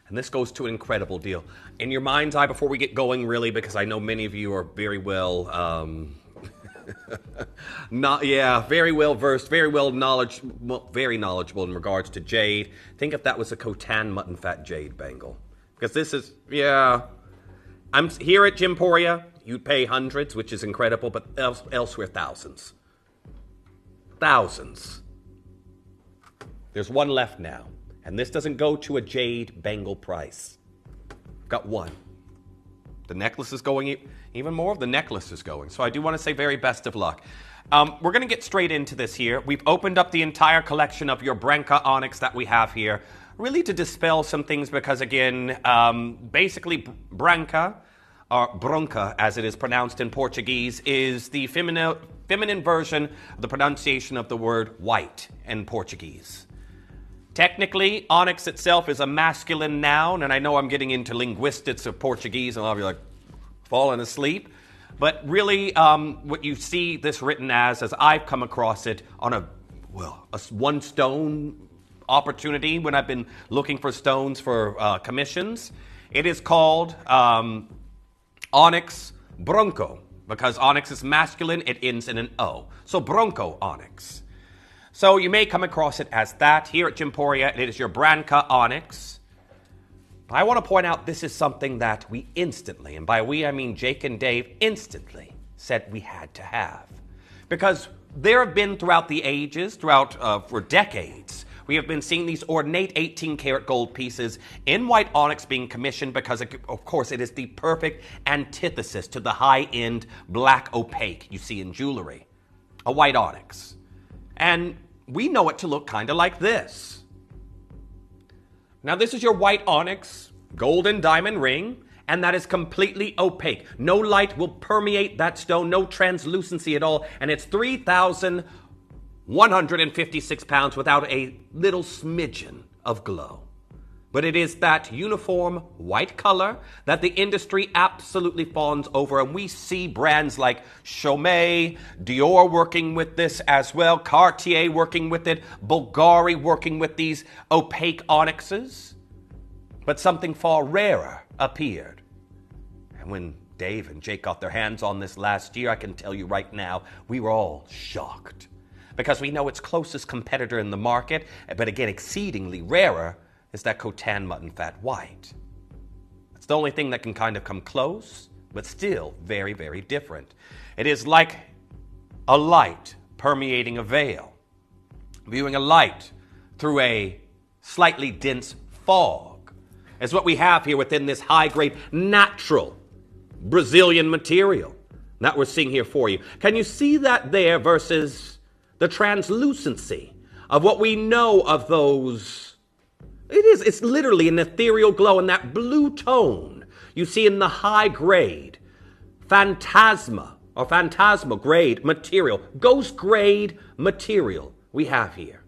And this goes to an incredible deal. In your mind's eye, before we get going, really, because I know many of you are very well, very well versed, very knowledgeable in regards to jade. Think if that was a Khotan mutton fat jade bangle. Because this is, I'm here at Gemporia. You'd pay hundreds, which is incredible, but elsewhere, thousands. Thousands. There's one left now, and this doesn't go to a jade bangle price. Got one. The necklace is going, even more of the necklace is going. So I do want to say very best of luck. We're going to get straight into this here. We've opened up the entire collection of your Branca onyx that we have here, really to dispel some things because, again, basically Branca, or Bronca, as it is pronounced in Portuguese, is the feminine version of the pronunciation of the word white in Portuguese. Technically, onyx itself is a masculine noun, and I know I'm getting into linguistics of Portuguese, and I'll be like falling asleep. But really, what you see this written as I've come across it on a one stone opportunity when I've been looking for stones for commissions. It is called onyx bronco, because onyx is masculine, it ends in an O. So bronco onyx. So you may come across it as that. Here at Gemporia, it is your Branca onyx. But I want to point out this is something that we instantly, and by we I mean Jake and Dave, instantly said we had to have. Because there have been throughout the ages, for decades, we have been seeing these ornate 18-karat gold pieces in white onyx being commissioned because, of course, it is the perfect antithesis to the high-end black opaque you see in jewelry. A white onyx. And we know it to look kind of like this. Now, this is your white onyx golden diamond ring, and that is completely opaque. No light will permeate that stone, no translucency at all, and it's 3,156 pounds without a little smidgen of glow. But it is that uniform white color that the industry absolutely fawns over. And we see brands like Chaumet, Dior working with this as well, Cartier working with it, Bulgari working with these opaque onyxes. But something far rarer appeared. And when Dave and Jake got their hands on this last year, I can tell you right now, we were all shocked. Because we know its closest competitor in the market, but again, exceedingly rarer, is that Khotan mutton fat white. It's the only thing that can kind of come close, but still very, very different. It is like a light permeating a veil, viewing a light through a slightly dense fog, is what we have here within this high-grade, natural Brazilian material that we're seeing here for you. Can you see that there versus the translucency of what we know of those? It's literally an ethereal glow, and that blue tone you see in the high grade phantasma grade material, ghost grade material we have here.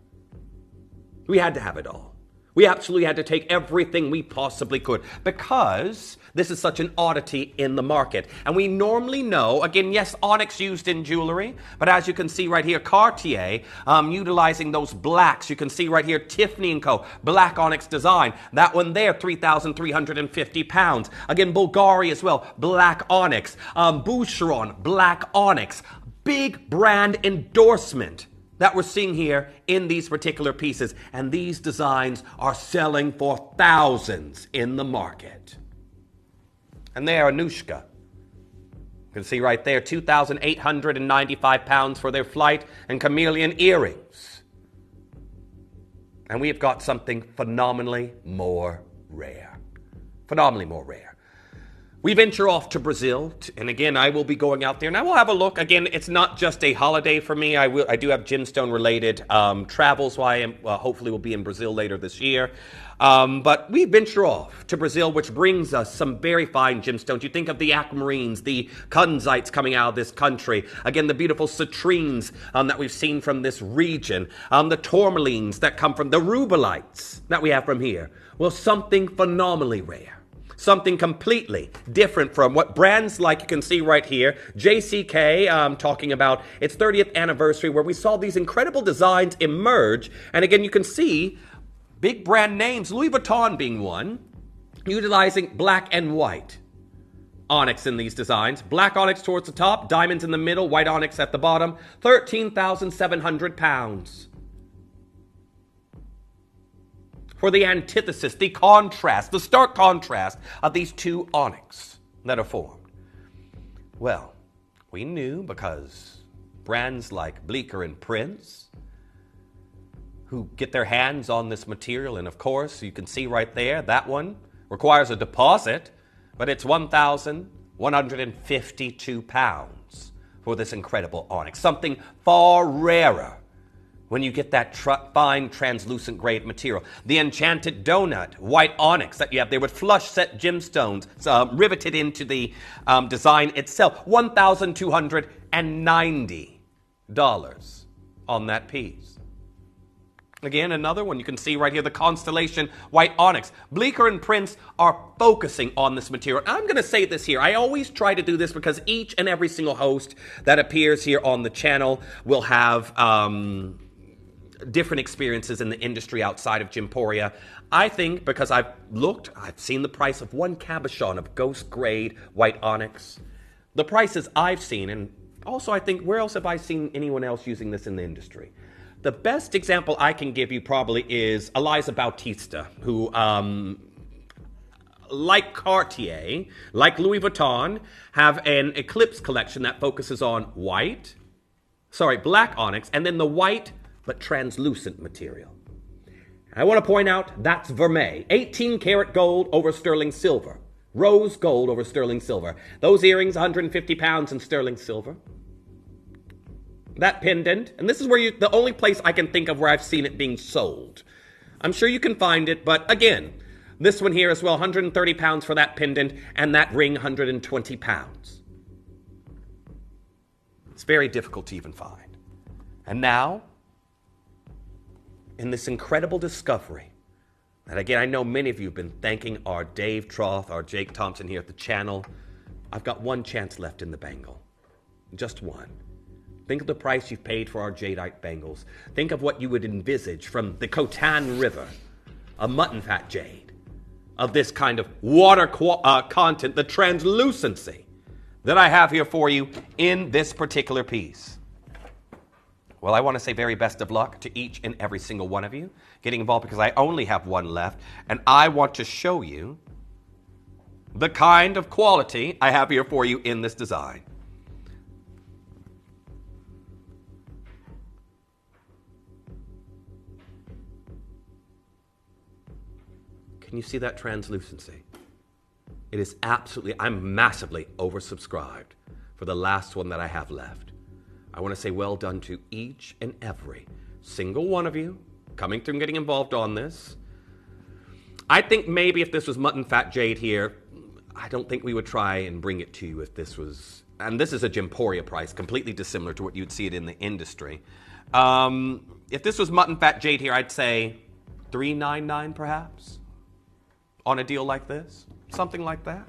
We had to have it all. We absolutely had to take everything we possibly could because this is such an oddity in the market. And we normally know, again, yes, onyx used in jewelry, but as you can see right here, Cartier, utilizing those blacks. You can see right here, Tiffany & Co., black onyx design. That one there, 3,350 pounds. Again, Bulgari as well, black onyx. Boucheron, black onyx. Big brand endorsement that we're seeing here in these particular pieces. And these designs are selling for thousands in the market. And there, Anushka. You can see right there, 2,895 pounds for their flight and chameleon earrings. And we have got something phenomenally more rare. Phenomenally more rare. We venture off to Brazil, and again, I will be going out there, and I will have a look. Again, it's not just a holiday for me. I do have gemstone-related travels, so I am hopefully will be in Brazil later this year. But we venture off to Brazil, which brings us some very fine gemstones. You think of the aquamarines, the kunzites coming out of this country. Again, the beautiful citrines that we've seen from this region. The tourmalines that come from the rubellites that we have from here. Well, something phenomenally rare. Something completely different from what brands like you can see right here. JCK talking about its 30th anniversary where we saw these incredible designs emerge. And again, you can see big brand names, Louis Vuitton being one, utilizing black and white onyx in these designs. Black onyx towards the top, diamonds in the middle, white onyx at the bottom. 13,700 pounds. For the antithesis, the contrast, the stark contrast of these two onyx that are formed. Well, we knew because brands like Bleecker and Prince, who get their hands on this material, and of course, you can see right there, that one requires a deposit, but it's 1,152 pounds for this incredible onyx. Something far rarer when you get that fine translucent grade material. The enchanted donut, white onyx that you have there with flush set gemstones riveted into the design itself. $1,290 on that piece. Again, another one you can see right here, the Constellation White Onyx. Bleecker and Prince are focusing on this material. I'm going to say this here. I always try to do this because each and every single host that appears here on the channel will have different experiences in the industry outside of Gemporia. I think because I've seen the price of one cabochon of ghost grade white onyx. The prices I've seen, and also I think, where else have I seen anyone else using this in the industry? The best example I can give you probably is Eliza Bautista, who, like Cartier, like Louis Vuitton, have an Eclipse collection that focuses on black onyx, and then the white but translucent material. I want to point out that's vermeil, 18 karat gold over sterling silver, rose gold over sterling silver. Those earrings, 150 pounds in sterling silver. That pendant, and this is where the only place I can think of where I've seen it being sold. I'm sure you can find it, but again, this one here as well, 130 pounds for that pendant, and that ring, 120 pounds. It's very difficult to even find. And now, in this incredible discovery, that again, I know many of you have been thanking our Dave Troth, our Jake Thompson here at the channel. I've got one chance left in the bangle. Just one. Think of the price you've paid for our jadeite bangles. Think of what you would envisage from the Khotan River, a mutton fat jade, of this kind of water content, the translucency that I have here for you in this particular piece. Well, I want to say very best of luck to each and every single one of you getting involved because I only have one left, and I want to show you the kind of quality I have here for you in this design. Can you see that translucency? It is absolutely, I'm massively oversubscribed for the last one that I have left. I want to say well done to each and every single one of you coming through and getting involved on this. I think maybe if this was mutton fat jade here, I don't think we would try and bring it to you if this was, and this is a Gemporia price, completely dissimilar to what you'd see it in the industry. If this was mutton fat jade here, I'd say $399 perhaps on a deal like this, something like that.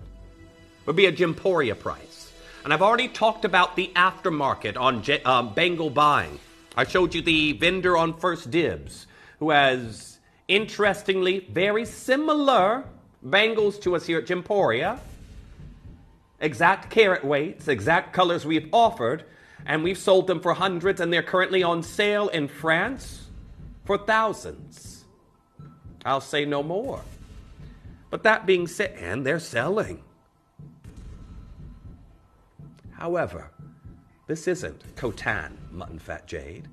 Would be a Gemporia price. And I've already talked about the aftermarket on bangle buying. I showed you the vendor on First Dibs, who has, interestingly, very similar bangles to us here at Gemporia. Exact carat weights, exact colors we've offered, and we've sold them for hundreds, and they're currently on sale in France for thousands. I'll say no more. But that being said, and they're selling. However, this isn't Khotan mutton fat jade.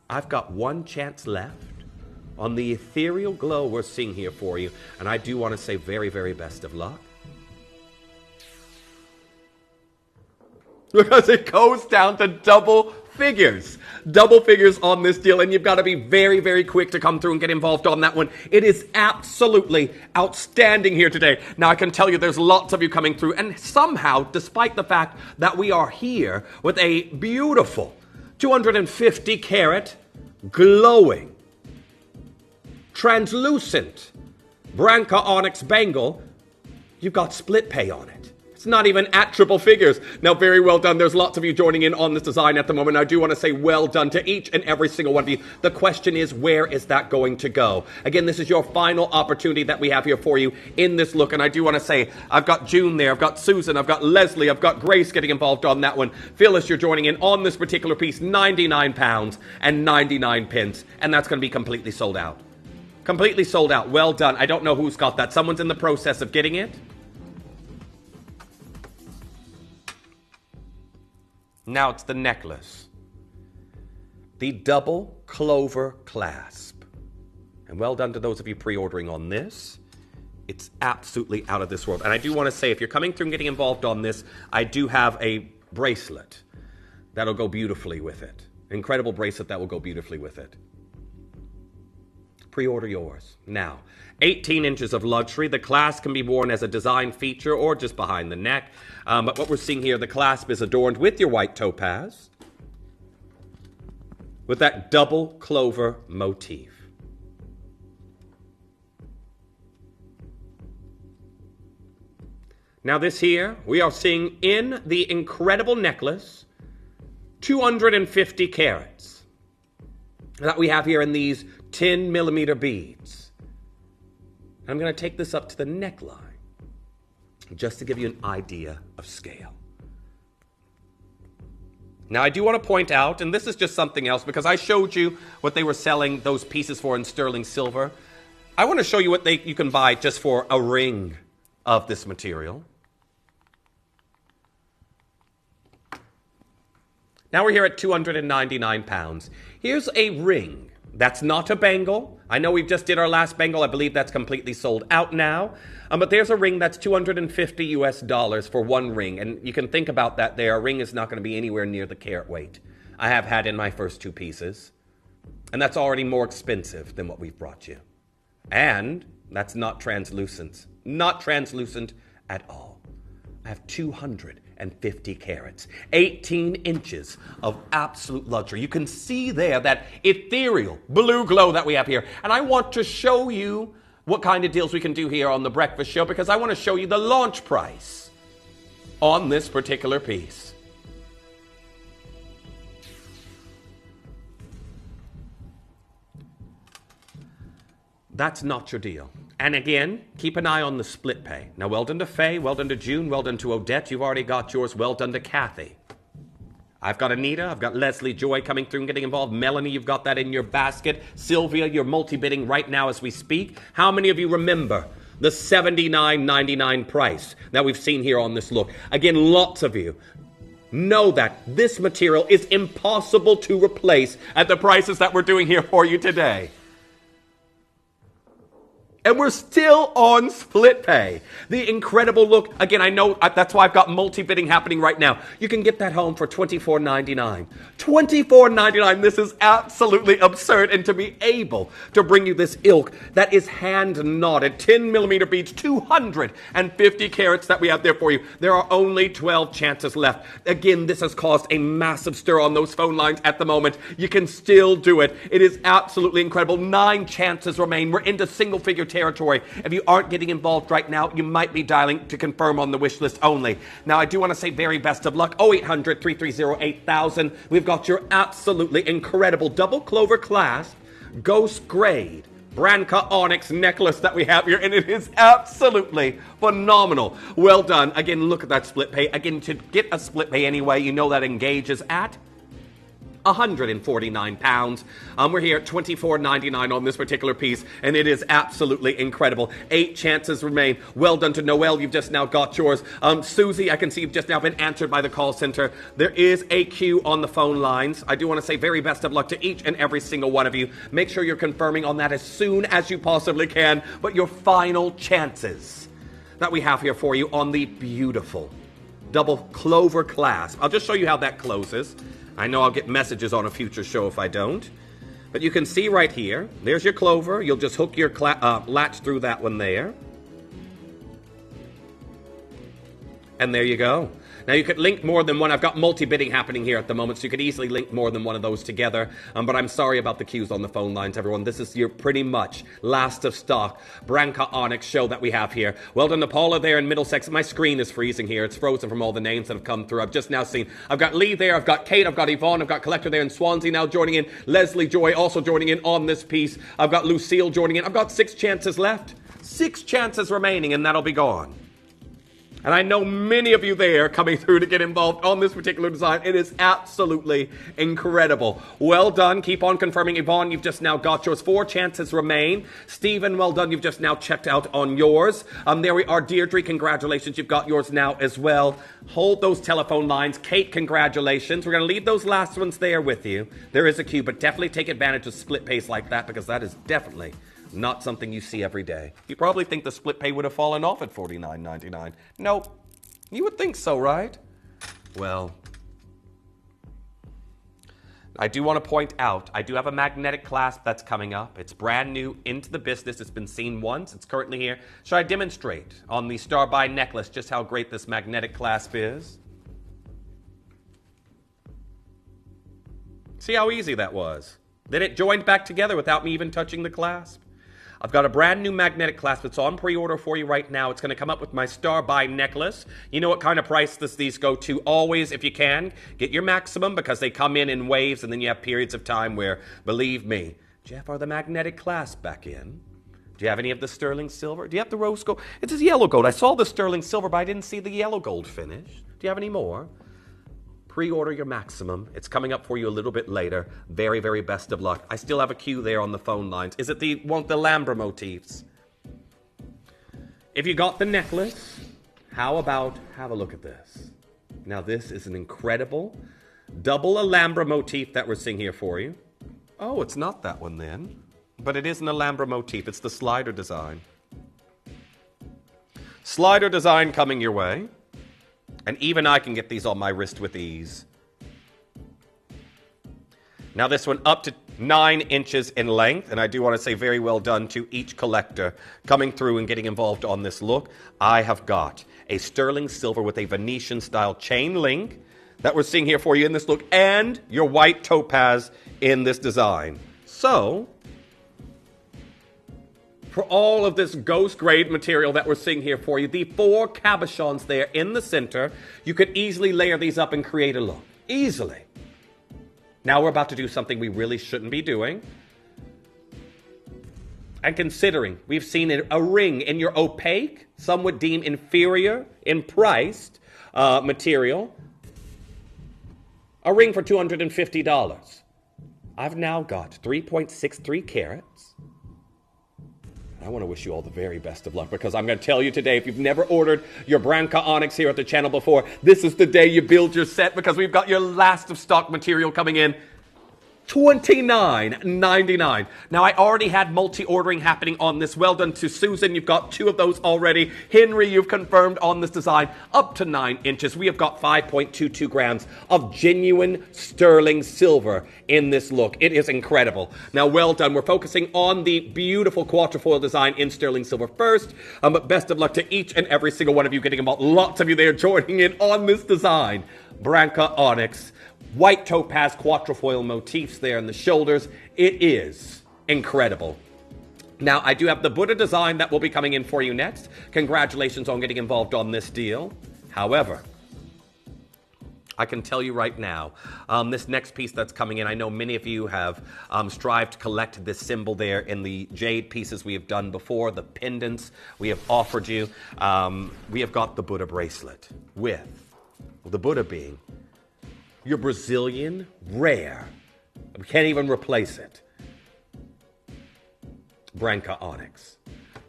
I've got one chance left on the ethereal glow we're seeing here for you. And I do want to say very, very best of luck. Because it goes down to double figures. Double figures on this deal, and you've got to be very, very quick to come through and get involved on that one. It is absolutely outstanding here today. Now, I can tell you there's lots of you coming through, and somehow, despite the fact that we are here with a beautiful 250 carat, glowing, translucent Branca Onyx bangle, you've got split pay on it. It's not even at triple figures. Now, very well done. There's lots of you joining in on this design at the moment. I do want to say well done to each and every single one of you. The question is, where is that going to go? Again, this is your final opportunity that we have here for you in this look. And I do want to say, I've got June there. I've got Susan. I've got Leslie. I've got Grace getting involved on that one. Phyllis, you're joining in on this particular piece. £99 and 99 pence. And that's going to be completely sold out. Completely sold out. Well done. I don't know who's got that. Someone's in the process of getting it. Now it's the necklace. The double clover clasp. And well done to those of you pre-ordering on this. It's absolutely out of this world. And I do want to say, if you're coming through and getting involved on this, I do have a bracelet that'll go beautifully with it. Incredible bracelet that will go beautifully with it. Pre-order yours now. 18 inches of luxury. The clasp can be worn as a design feature or just behind the neck. But what we're seeing here, the clasp is adorned with your white topaz, with that double clover motif. Now this here, we are seeing in the incredible necklace, 250 carats that we have here in these 10 millimeter beads. I'm going to take this up to the neckline just to give you an idea of scale. Now, I do want to point out, and this is just something else, because I showed you what they were selling those pieces for in sterling silver. I want to show you what you can buy just for a ring of this material. Now we're here at £299. Here's a ring. That's not a bangle. I know we've just did our last bangle. I believe that's completely sold out now. But there's a ring that's $250 US for one ring. And you can think about that there. A ring is not going to be anywhere near the carat weight I have had in my first two pieces. And that's already more expensive than what we've brought you. And that's not translucent. Not translucent at all. I have 250 carats, 18 inches of absolute luxury. You can see there that ethereal blue glow that we have here. And I want to show you what kind of deals we can do here on The Breakfast Show, because I want to show you the launch price on this particular piece. That's not your deal. And again, keep an eye on the split pay. Now, well done to Faye, well done to June, well done to Odette. You've already got yours. Well done to Kathy. I've got Anita, I've got Leslie Joy coming through and getting involved. Melanie, you've got that in your basket. Sylvia, you're multi-bidding right now as we speak. How many of you remember the $79.99 price that we've seen here on this look? Again, lots of you know that this material is impossible to replace at the prices that we're doing here for you today. And we're still on split pay. The incredible look. Again, I know that's why I've got multi-bidding happening right now. You can get that home for $24.99. $24.99. This is absolutely absurd. And to be able to bring you this ilk that is hand-knotted, 10 millimeter beads, 250 carats that we have there for you. There are only 12 chances left. Again, this has caused a massive stir on those phone lines at the moment. You can still do it. It is absolutely incredible. 9 chances remain. We're into single-figure territory. If you aren't getting involved right now, you might be dialing to confirm on the wish list only. Now, I do want to say very best of luck. 0800-330-8000. We've got your absolutely incredible double clover clasp, ghost grade, Branca Onyx necklace that we have here, and it is absolutely phenomenal. Well done. Again, look at that split pay. Again, to get a split pay anyway, you know that engages at £149. We're here at $24.99 on this particular piece, and it is absolutely incredible. 8 chances remain. Well done to Noel. You've just now got yours. Susie, I can see you've just now been answered by the call center. There is a queue on the phone lines. I do want to say very best of luck to each and every single one of you. Make sure you're confirming on that as soon as you possibly can. But your final chances that we have here for you on the beautiful double clover clasp. I'll just show you how that closes. I know I'll get messages on a future show if I don't. But you can see right here, there's your clover. You'll just hook your latch through that one there. And there you go. Now you could link more than one. I've got multi-bidding happening here at the moment, so you could easily link more than one of those together. But I'm sorry about the queues on the phone lines, everyone. This is your pretty much last of stock Branca Onyx show that we have here. Well done to Paula there in Middlesex. My screen is freezing here. It's frozen from all the names that have come through. I've just now seen. I've got Lee there. I've got Kate. I've got Yvonne. I've got Collector there in Swansea now joining in. Leslie Joy also joining in on this piece. I've got Lucille joining in. I've got 6 chances left. 6 chances remaining, and that'll be gone. And I know many of you there coming through to get involved on this particular design. It is absolutely incredible. Well done. Keep on confirming. Yvonne, you've just now got yours. 4 chances remain. Stephen, well done. You've just now checked out on yours. There we are. Deirdre, congratulations. You've got yours now as well. Hold those telephone lines. Kate, congratulations. We're going to leave those last ones there with you. There is a queue, but definitely take advantage of split pace like that, because that is definitely not something you see every day. You probably think the split pay would have fallen off at $49.99. Nope. You would think so, right? Well, I do want to point out, I do have a magnetic clasp that's coming up. It's brand new into the business. It's been seen once. It's currently here. Should I demonstrate on the Starbuy necklace just how great this magnetic clasp is? See how easy that was? Then it joined back together without me even touching the clasp. I've got a brand new magnetic clasp that's on pre-order for you right now. It's going to come up with my Starbuy necklace. You know what kind of price these go to. Always, if you can, get your maximum, because they come in waves, and then you have periods of time where, believe me, Jeff, are the magnetic clasp back in? Do you have any of the sterling silver? Do you have the rose gold? It's a yellow gold. I saw the sterling silver, but I didn't see the yellow gold finish. Do you have any more? Pre-order your maximum. It's coming up for you a little bit later. Very, very best of luck. I still have a queue there on the phone lines. Is it the Alhambra motifs? If you got the necklace, how about have a look at this? Now this is an incredible double Alhambra motif that we're seeing here for you. Oh, it's not that one then. But it is an Alhambra motif. It's the slider design. Slider design coming your way. And even I can get these on my wrist with ease. Now this one up to 9 inches in length. And I do want to say very well done to each collector coming through and getting involved on this look. I have got a sterling silver with a Venetian style chain link that we're seeing here for you in this look. And your white topaz in this design. So, for all of this ghost grade material that we're seeing here for you, the 4 cabochons there in the center, you could easily layer these up and create a look. Easily. Now we're about to do something we really shouldn't be doing. And considering we've seen a ring in your opaque, some would deem inferior in priced material, a ring for $250. I've now got 3.63 carats. I want to wish you all the very best of luck, because I'm going to tell you today, if you've never ordered your Branca Onyx here at the channel before, this is the day you build your set, because we've got your last of stock material coming in. $29.99. Now, I already had multi-ordering happening on this. Well done to Susan. You've got 2 of those already. Henry, you've confirmed on this design up to 9 inches. We have got 5.22 grams of genuine sterling silver in this look. It is incredible. Now, well done. We're focusing on the beautiful quatrefoil design in sterling silver first. But best of luck to each and every single one of you getting involved. Lots of you there joining in on this design. Branca Onyx. White topaz quatrefoil motifs there in the shoulders. It is incredible. Now, I do have the Buddha design that will be coming in for you next. Congratulations on getting involved on this deal. However, I can tell you right now, this next piece that's coming in, I know many of you have strived to collect this symbol there in the jade pieces we have done before, the pendants we have offered you. We have got the Buddha bracelet with the Buddha being your Brazilian rare. We can't even replace it. Branca Onyx.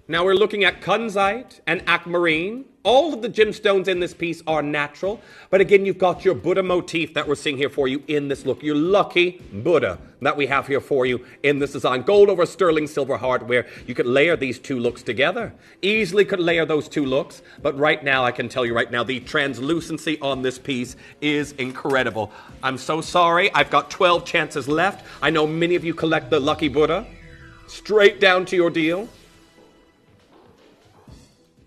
Now we're looking at Kunzite and Aquamarine. All of the gemstones in this piece are natural, but again, you've got your Buddha motif that we're seeing here for you in this look. Your lucky Buddha that we have here for you in this design. Gold over sterling silver hardware. You could layer these two looks together. Easily could layer those two looks, but right now, I can tell you right now, the translucency on this piece is incredible. I'm so sorry. I've got 12 chances left. I know many of you collect the lucky Buddha. Straight down to your deal.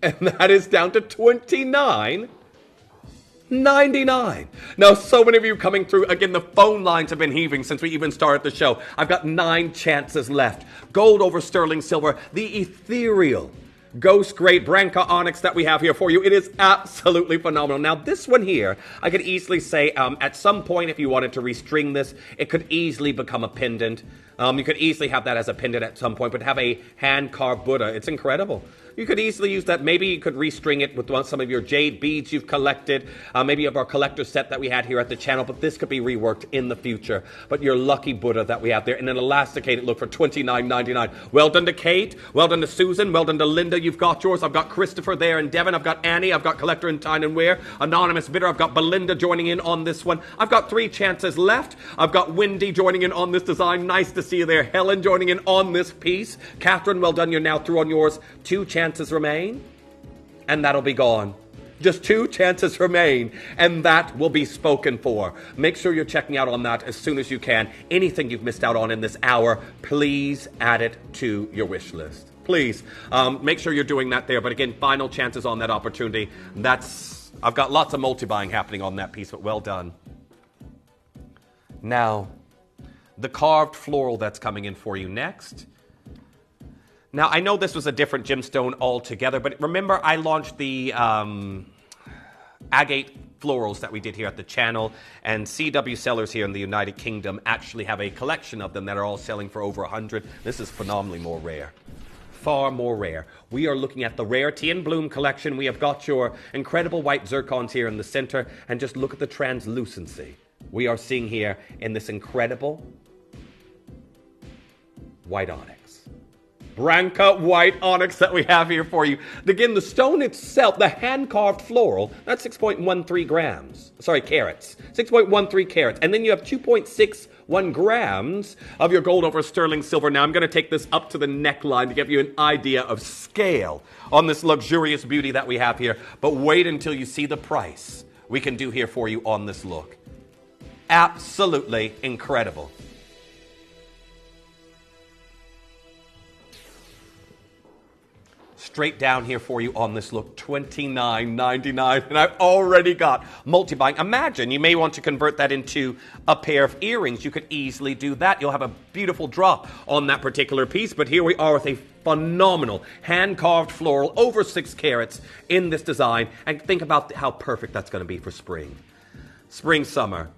And that is down to $29.99. Now, so many of you coming through. Again, the phone lines have been heaving since we even started the show. I've got 9 chances left. Gold over sterling silver. The ethereal ghost grade Branca Onyx that we have here for you. It is absolutely phenomenal. Now, this one here, I could easily say at some point, if you wanted to restring this, it could easily become a pendant. You could easily have that as a pendant at some point, but have a hand-carved Buddha. It's incredible. You could easily use that. Maybe you could restring it with some of your jade beads you've collected. Maybe of our collector set that we had here at the channel. But this could be reworked in the future. But your lucky Buddha that we have there in an elasticated look for $29.99. Well done to Kate. Well done to Susan. Well done to Linda. You've got yours. I've got Christopher there and Devin. I've got Annie. I've got Collector in Tyne and Wear. Anonymous Bidder. I've got Belinda joining in on this one. I've got 3 chances left. I've got Wendy joining in on this design. Nice to see you there. Helen joining in on this piece. Catherine, well done. You're now through on yours. 2 chances remain. And that'll be gone. Just 2 chances remain, and that will be spoken for. Make sure you're checking out on that as soon as you can. Anything you've missed out on in this hour, please add it to your wish list. Please, make sure you're doing that there. But again, final chances on that opportunity. I've got lots of multi-buying happening on that piece, but well done. Now, the carved floral that's coming in for you next. Now, I know this was a different gemstone altogether, but remember I launched the agate florals that we did here at the channel, and CW sellers here in the United Kingdom actually have a collection of them that are all selling for over 100. This is phenomenally more rare. Far more rare. We are looking at the Rarity in Bloom collection. We have got your incredible white zircons here in the center, and just look at the translucency we are seeing here in this incredible white onyx. Branca white onyx that we have here for you. Again, the stone itself, the hand-carved floral, that's 6.13 grams. Sorry, carats. 6.13 carats. And then you have 2.61 grams of your gold over sterling silver. Now, I'm going to take this up to the neckline to give you an idea of scale on this luxurious beauty that we have here. But wait until you see the price we can do here for you on this look. Absolutely incredible. Straight down here for you on this look, $29.99, and I've already got multi-buying. Imagine, you may want to convert that into a pair of earrings. You could easily do that. You'll have a beautiful drop on that particular piece, but here we are with a phenomenal hand-carved floral, over 6 carats in this design, and think about how perfect that's going to be for spring. Spring, summer.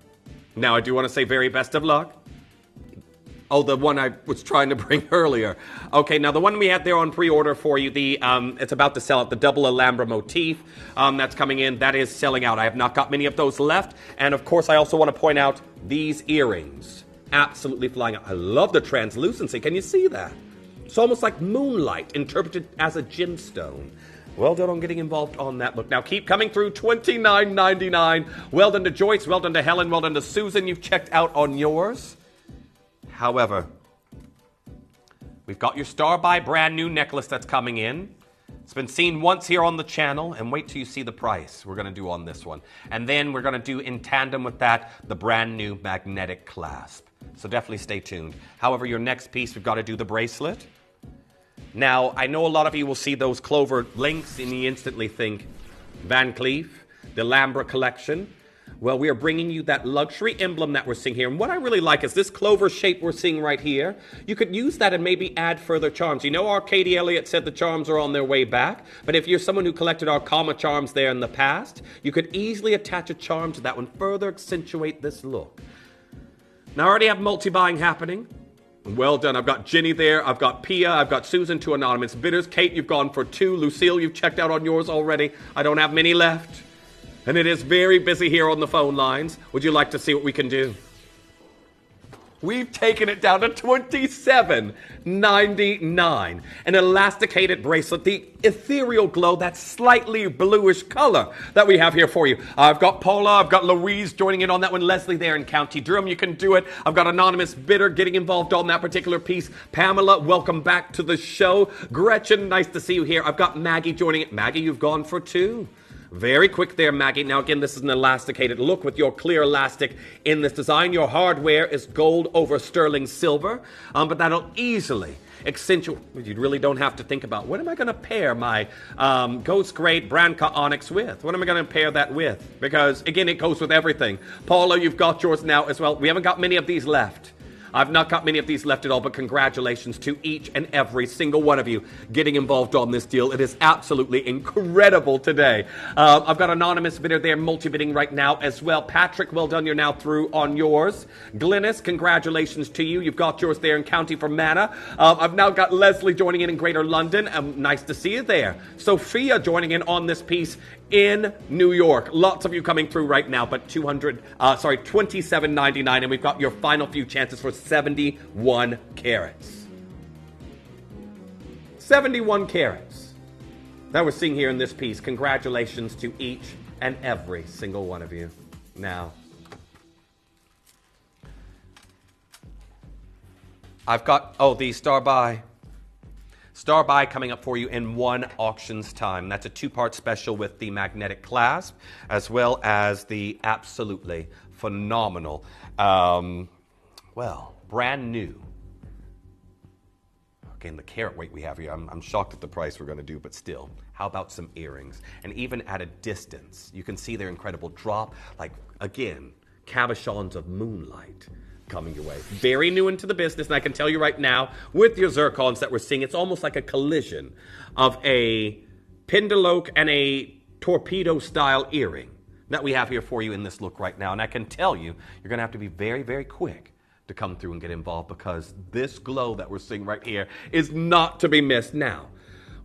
Now, I do want to say very best of luck. Oh, the one I was trying to bring earlier. Okay, now the one we had there on pre-order for you, it's about to sell out, the double Alhambra motif that's coming in. That is selling out. I have not got many of those left. And of course, I also want to point out these earrings. Absolutely flying out. I love the translucency. Can you see that? It's almost like moonlight interpreted as a gemstone. Well done on getting involved on that look. Now keep coming through, $29.99. Well done to Joyce, well done to Helen, well done to Susan. You've checked out on yours. However, we've got your Star Buy brand new necklace that's coming in. It's been seen once here on the channel, and wait till you see the price we're going to do on this one. And then we're going to do in tandem with that, the brand new magnetic clasp. So definitely stay tuned. However, your next piece, we've got to do the bracelet. Now, I know a lot of you will see those clover links and you instantly think Van Cleef, the Alhambra collection. Well, we are bringing you that luxury emblem that we're seeing here. And what I really like is this clover shape we're seeing right here. You could use that and maybe add further charms. You know, our Katie Elliott said the charms are on their way back. But if you're someone who collected our comma charms there in the past, you could easily attach a charm to that one, further accentuate this look. Now, I already have multi-buying happening. Well done. I've got Ginny there. I've got Pia. I've got Susan, 2 anonymous bidders. Kate, you've gone for 2. Lucille, you've checked out on yours already. I don't have many left. And it is very busy here on the phone lines. Would you like to see what we can do? We've taken it down to $27.99. An elasticated bracelet, the ethereal glow, that slightly bluish color that we have here for you. I've got Paula, I've got Louise joining in on that one, Leslie there in County Durham, you can do it. I've got Anonymous Bidder getting involved on that particular piece. Pamela, welcome back to the show. Gretchen, nice to see you here. I've got Maggie joining it. Maggie, you've gone for 2. Very quick there, Maggie. Now, again, this is an elasticated look with your clear elastic in this design. Your hardware is gold over sterling silver, but that'll easily accentuate. You really don't have to think about, what am I going to pair my Ghost Grade Branca Onyx with? What am I going to pair that with? Because, again, it goes with everything. Paula, you've got yours now as well. We haven't got many of these left. I've not got many of these left at all, but congratulations to each and every single one of you getting involved on this deal. It is absolutely incredible today. I've got Anonymous Bidder there, multi-bidding right now as well. Patrick, well done. You're now through on yours. Glynis, congratulations to you. You've got yours there in County Fermanagh. I've now got Leslie joining in Greater London. Nice to see you there. Sophia joining in on this piece in New York. Lots of you coming through right now, but $27.99, and we've got your final few chances for 71 carats. 71 carats that we're seeing here in this piece. Congratulations to each and every single one of you. Now, I've got, the Star Buy coming up for you in one auction's time. That's a 2-part special with the magnetic clasp, as well as the absolutely phenomenal, brand new. Again, the carat weight we have here, I'm shocked at the price we're going to do, but still, how about some earrings? And even at a distance, you can see their incredible drop, like, again, cabochons of moonlight coming your way. Very new into the business, and I can tell you right now, with your zircons that we're seeing, it's almost like a collision of a pendaloque and a torpedo-style earring that we have here for you in this look right now. And I can tell you, you're going to have to be very, very quick to come through and get involved, because this glow that we're seeing right here is not to be missed. Now,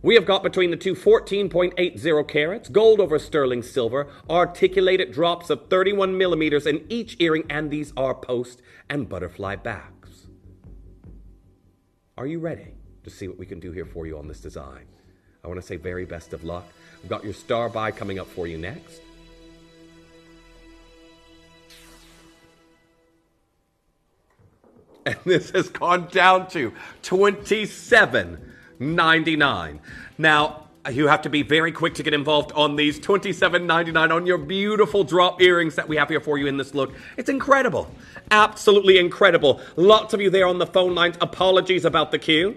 we have got between the two 14.80 carats, gold over sterling silver, articulated drops of 31 millimeters in each earring, and these are post and butterfly backs. Are you ready to see what we can do here for you on this design? I want to say very best of luck. We've got your Star Buy coming up for you next. And this has gone down to $27.99. Now, you have to be very quick to get involved on these. $27.99 on your beautiful drop earrings that we have here for you in this look. It's incredible. Absolutely incredible. Lots of you there on the phone lines. Apologies about the queue.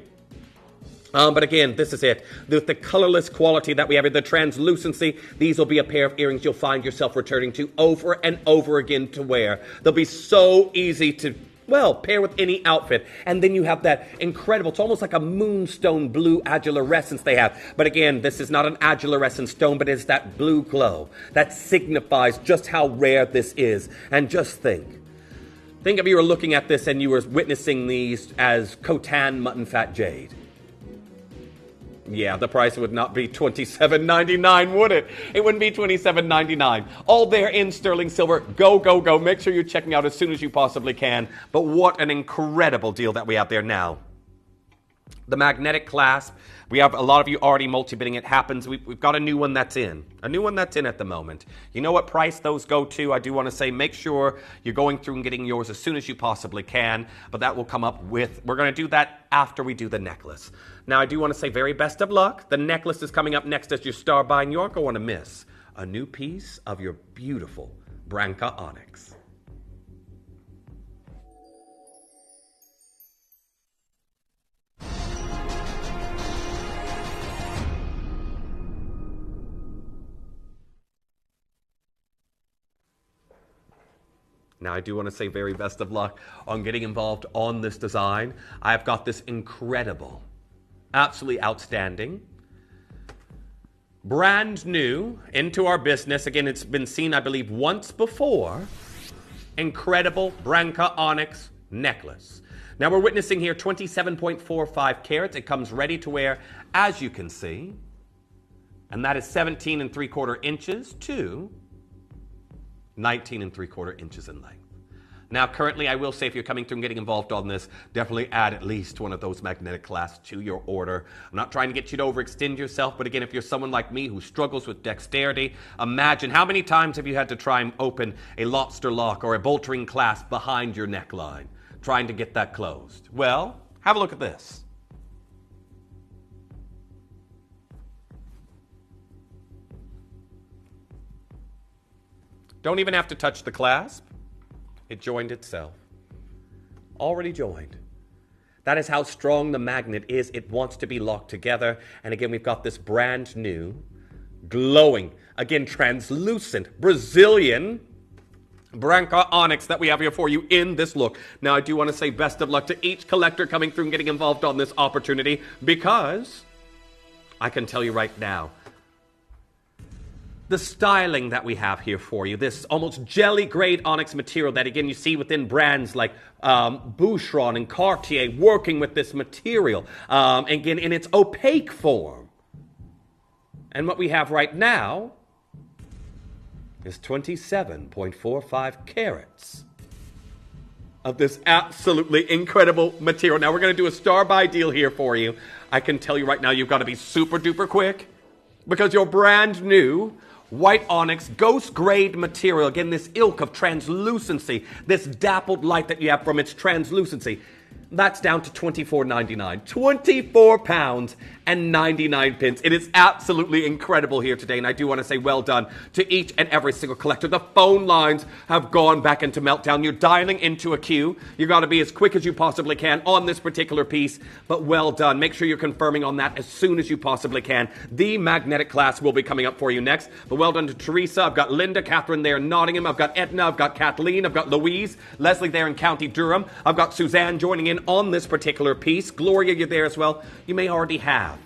But again, this is it. The colorless quality that we have here, the translucency, these will be a pair of earrings you'll find yourself returning to over and over again to wear. They'll be so easy to, pair with any outfit. And then you have that incredible, it's almost like a moonstone blue adulorescence they have. But again, this is not an adulorescent stone, but it's that blue glow that signifies just how rare this is. And just think if you were looking at this and you were witnessing these as Khotan mutton fat jade. Yeah, the price would not be $27.99, would it? It wouldn't be $27.99. All there in sterling silver. Go, go, go. Make sure you're checking out as soon as you possibly can. But what an incredible deal that we have there now. The magnetic clasp. We have a lot of you already multi-bidding. It happens. We've got a new one that's in. A new one that's in at the moment. You know what price those go to? I do want to say make sure you're going through and getting yours as soon as you possibly can. But that will come up with, we're going to do that after we do the necklace. Now, I do want to say very best of luck. The necklace is coming up next as your Star Buy. You aren't going to want to miss a new piece of your beautiful Branca Onyx. Now, I do want to say very best of luck on getting involved on this design. I've got this incredible, absolutely outstanding, brand new into our business. Again, it's been seen, I believe, once before. Incredible Branca Onyx necklace. Now, we're witnessing here 27.45 carats. It comes ready to wear, as you can see. And that is 17 3/4 inches to 19 3/4 inches in length. Now, currently, I will say if you're coming through and getting involved on this, definitely add at least one of those magnetic clasps to your order. I'm not trying to get you to overextend yourself, but again, if you're someone like me who struggles with dexterity, imagine how many times have you had to try and open a lobster lock or a bolt ring clasp behind your neckline, trying to get that closed? Well, have a look at this. Don't even have to touch the clasp. It joined itself. Already joined. That is how strong the magnet is. It wants to be locked together. And again, we've got this brand new, glowing, again, translucent, Brazilian Branca Onyx that we have here for you in this look. Now, I do want to say best of luck to each collector coming through and getting involved on this opportunity, because I can tell you right now, the styling that we have here for you, this almost jelly-grade onyx material that, again, you see within brands like Boucheron and Cartier working with this material, again, in its opaque form. And what we have right now is 27.45 carats of this absolutely incredible material. Now, we're going to do a star-buy deal here for you. I can tell you right now, you've got to be super-duper quick, because your brand new white onyx ghost grade material, again, this ilk of translucency, this dappled light that you have from its translucency, that's down to $24.99. 24 pounds and 99 pence. It is absolutely incredible here today, and I do want to say well done to each and every single collector. The phone lines have gone back into meltdown. You're dialing into a queue. You've got to be as quick as you possibly can on this particular piece, but well done. Make sure you're confirming on that as soon as you possibly can. The magnetic class will be coming up for you next, but well done to Teresa. I've got Linda, Catherine there in Nottingham. I've got Edna. I've got Kathleen. I've got Louise, Leslie there in County Durham. I've got Suzanne joining in on this particular piece. Gloria, you're there as well. You may already have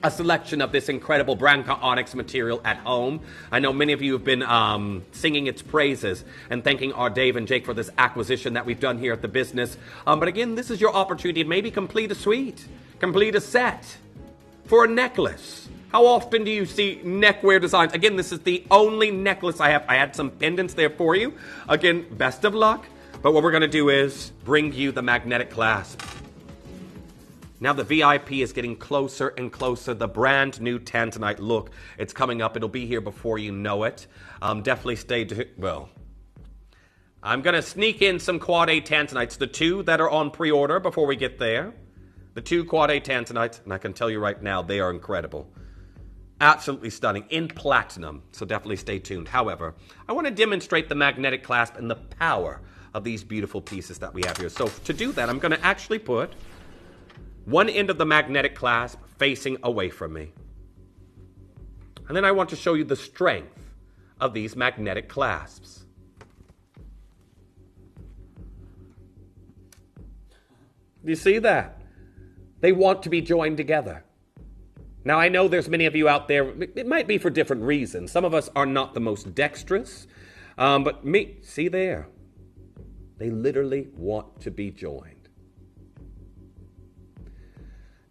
a selection of this incredible Branca Onyx material at home. I know many of you have been singing its praises and thanking our Dave and Jake for this acquisition that we've done here at the business. But again, this is your opportunity to maybe complete a suite, complete a set for a necklace. How often do you see neckwear designs? Again, this is the only necklace I have. I had some pendants there for you. Again, best of luck. But what we're going to do is bring you the magnetic clasp. Now the VIP is getting closer and closer. The brand new Tanzanite look. It's coming up. It'll be here before you know it. Definitely stay well. I'm going to sneak in some Quad A Tanzanites. The two that are on pre-order before we get there. The two Quad A Tanzanites. And I can tell you right now, they are incredible. Absolutely stunning. In platinum. So definitely stay tuned. However, I want to demonstrate the magnetic clasp and the power of these beautiful pieces that we have here. So to do that, I'm going to actually put one end of the magnetic clasp facing away from me. And then I want to show you the strength of these magnetic clasps. Do you see that? They want to be joined together. Now, I know there's many of you out there, it might be for different reasons. Some of us are not the most dexterous, but me, see there? They literally want to be joined.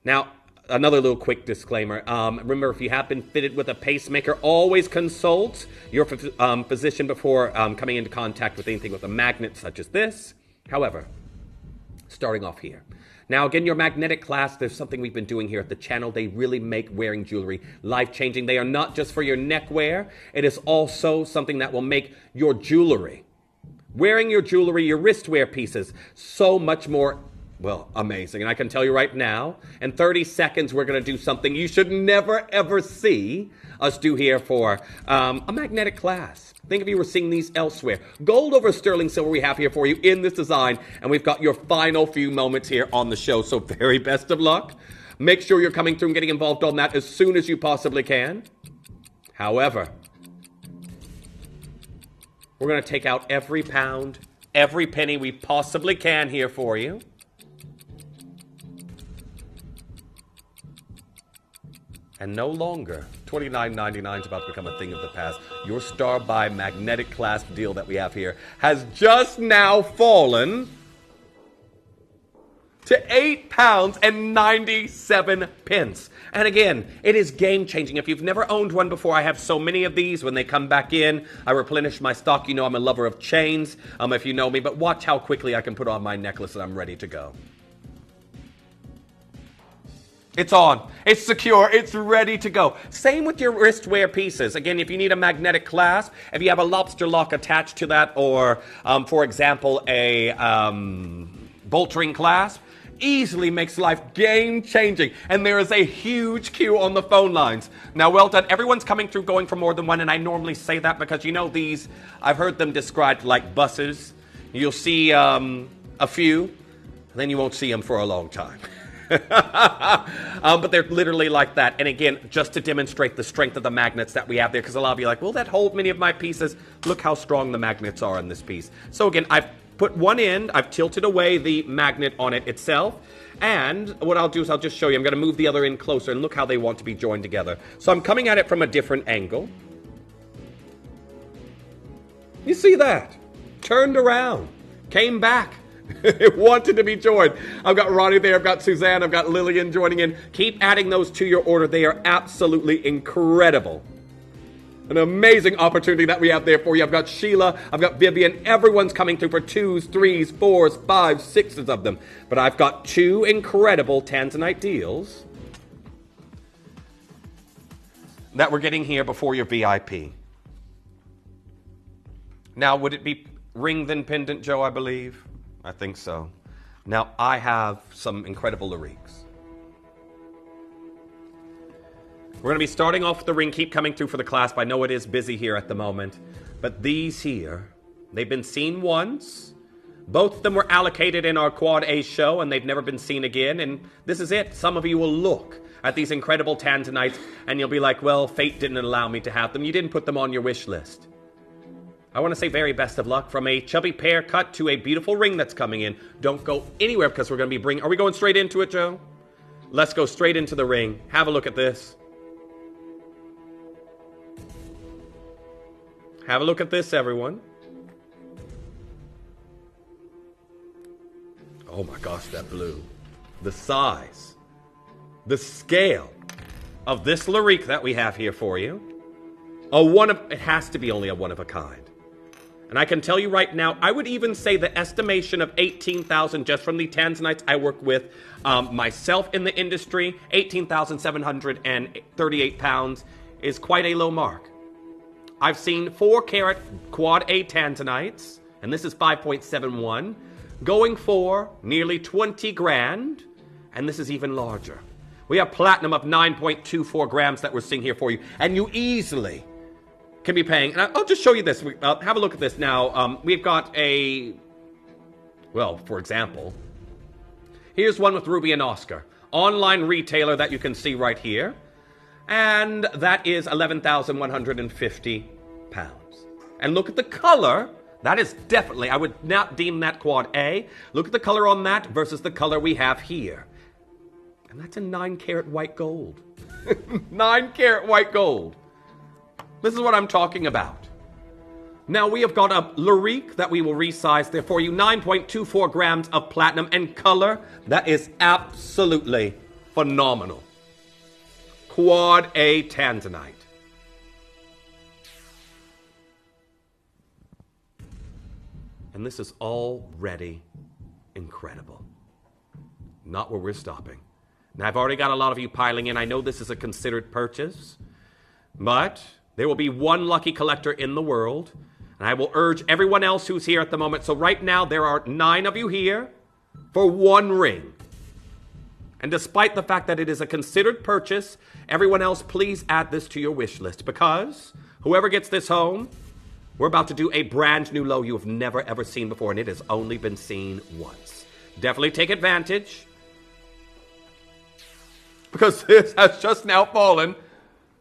Now, another little quick disclaimer. Remember, if you have been fitted with a pacemaker, always consult your physician before coming into contact with anything with a magnet such as this. However, starting off here. Now, again, your magnetic clasp, there's something we've been doing here at the channel. They really make wearing jewelry life-changing. They are not just for your neck wear. It is also something that will make your jewelry, wearing your jewelry, your wristwear pieces, so much more, well, amazing. And I can tell you right now, in 30 seconds, we're going to do something you should never, ever see us do here for a magnetic clasp. Think if you were seeing these elsewhere. Gold over sterling silver we have here for you in this design, and we've got your final few moments here on the show. So very best of luck. Make sure you're coming through and getting involved on that as soon as you possibly can. However, we're going to take out every pound, every penny we possibly can here for you. And no longer, $29.99 is about to become a thing of the past. Your Star Buy magnetic clasp deal that we have here has just now fallen to £8.97. And again, it is game-changing. If you've never owned one before, I have so many of these. When they come back in, I replenish my stock. You know I'm a lover of chains, if you know me. But watch how quickly I can put on my necklace and I'm ready to go. It's on. It's secure. It's ready to go. Same with your wristwear pieces. Again, if you need a magnetic clasp, if you have a lobster lock attached to that, or, for example, a bolt ring clasp, easily makes life game-changing. And there is a huge queue on the phone lines. Now, well done. Everyone's coming through going for more than one, and I normally say that because, you know, these, I've heard them described like buses. You'll see a few, and then you won't see them for a long time. But they're literally like that. And again, just to demonstrate the strength of the magnets that we have there, because a lot of you are like, will that hold many of my pieces? Look how strong the magnets are in this piece. So again, I've put one end, I've tilted away the magnet on it itself, and what I'll do is I'll just show you. I'm going to move the other end closer, and look how they want to be joined together. So I'm coming at it from a different angle. You see that? Turned around, came back. It wanted to be joined. I've got Ronnie there, I've got Suzanne, I've got Lillian joining in. Keep adding those to your order. They are absolutely incredible. An amazing opportunity that we have there for you. I've got Sheila, I've got Vivian. Everyone's coming through for 2s, 3s, 4s, 5s, 6s of them. But I've got 2 incredible Tanzanite deals that we're getting here before your VIP. Now, would it be ring then pendant, Joe, I believe? I think so. Now, I have some incredible Lariques. We're going to be starting off with the ring. Keep coming through for the clasp. I know it is busy here at the moment. But these here, they've been seen once. Both of them were allocated in our Quad A show, and they've never been seen again. And this is it. Some of you will look at these incredible Tanzanites, and you'll be like, well, fate didn't allow me to have them. You didn't put them on your wish list. I want to say very best of luck. From a chubby pear cut to a beautiful ring that's coming in. Don't go anywhere because we're going to be bringing... Are we going straight into it, Joe? Let's go straight into the ring. Have a look at this. Have a look at this, everyone. Oh my gosh, that blue. The size. The scale of this Larique that we have here for you. It has to be only a one of a kind. And I can tell you right now, I would even say the estimation of 18,000 just from the Tanzanites I work with myself in the industry, 18,738 pounds is quite a low mark. I've seen 4-carat Quad A Tanzanites, and this is 5.71, going for nearly 20 grand, and this is even larger. We have platinum of 9.24 grams that we're seeing here for you, and you easily can be paying, and I'll just show you this. Have a look at this now. We've got for example, here's one with Ruby and Oscar. Online retailer that you can see right here. And that is 11,150 pounds. And look at the color. That is definitely, I would not deem that Quad A. Look at the color on that versus the color we have here. And that's a 9-carat white gold. 9-carat white gold. This is what I'm talking about. Now we have got a Larique that we will resize there for you. 9.24 grams of platinum and color. That is absolutely phenomenal. Quad A Tanzanite. And this is already incredible. Not where we're stopping. Now, I've already got a lot of you piling in. I know this is a considered purchase, but there will be one lucky collector in the world, and I will urge everyone else who's here at the moment. So right now, there are 9 of you here for one ring. And despite the fact that it is a considered purchase, everyone else, please add this to your wish list, because whoever gets this home, we're about to do a brand new low you have never ever seen before, and it has only been seen once. Definitely take advantage, because this has just now fallen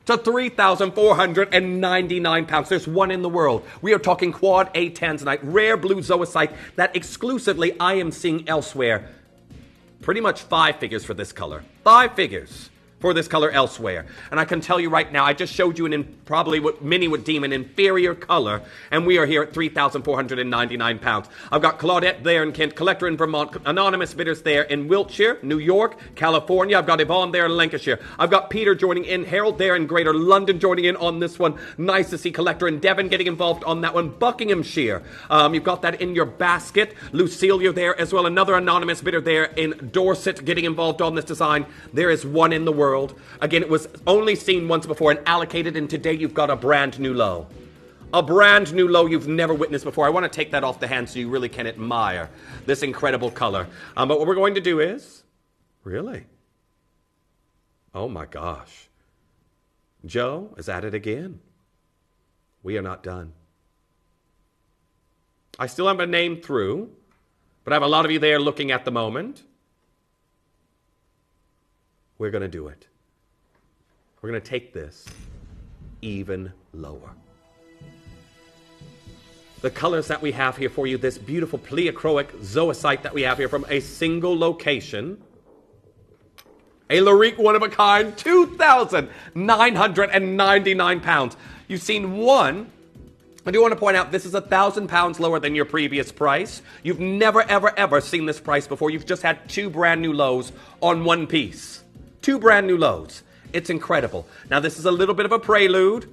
to 3,499 pounds. There's one in the world. We are talking Quad A Tanzanite, rare blue zoisite that exclusively I am seeing elsewhere. Pretty much 5 figures for this color. 5 figures for this color elsewhere. And I can tell you right now, I just showed you probably what many would deem an inferior color, and we are here at £3,499. I've got Claudette there in Kent, Collector in Vermont, anonymous bidders there in Wiltshire, New York, California. I've got Yvonne there in Lancashire. I've got Peter joining in, Harold there in Greater London joining in on this one. Nice to see Collector in Devon getting involved on that one. Buckinghamshire, you've got that in your basket. Lucille, you're there as well. Another anonymous bidder there in Dorset getting involved on this design. There is one in the world. Again, it was only seen once before and allocated, and today you've got a brand new low. A brand new low you've never witnessed before. I want to take that off the hand so you really can admire this incredible color. But what we're going to do is... Really? Oh my gosh. Joe is at it again. We are not done. I still have a name through, but I have a lot of you there looking at the moment. We're going to do it. We're going to take this even lower. The colors that we have here for you, this beautiful pleochroic zoisite that we have here from a single location. A Larique one of a kind, £2,999. You've seen one. I do want to point out this is £1,000 lower than your previous price. You've never, ever, ever seen this price before. You've just had two brand new lows on one piece. Two brand new lows. It's incredible. Now, this is a little bit of a prelude.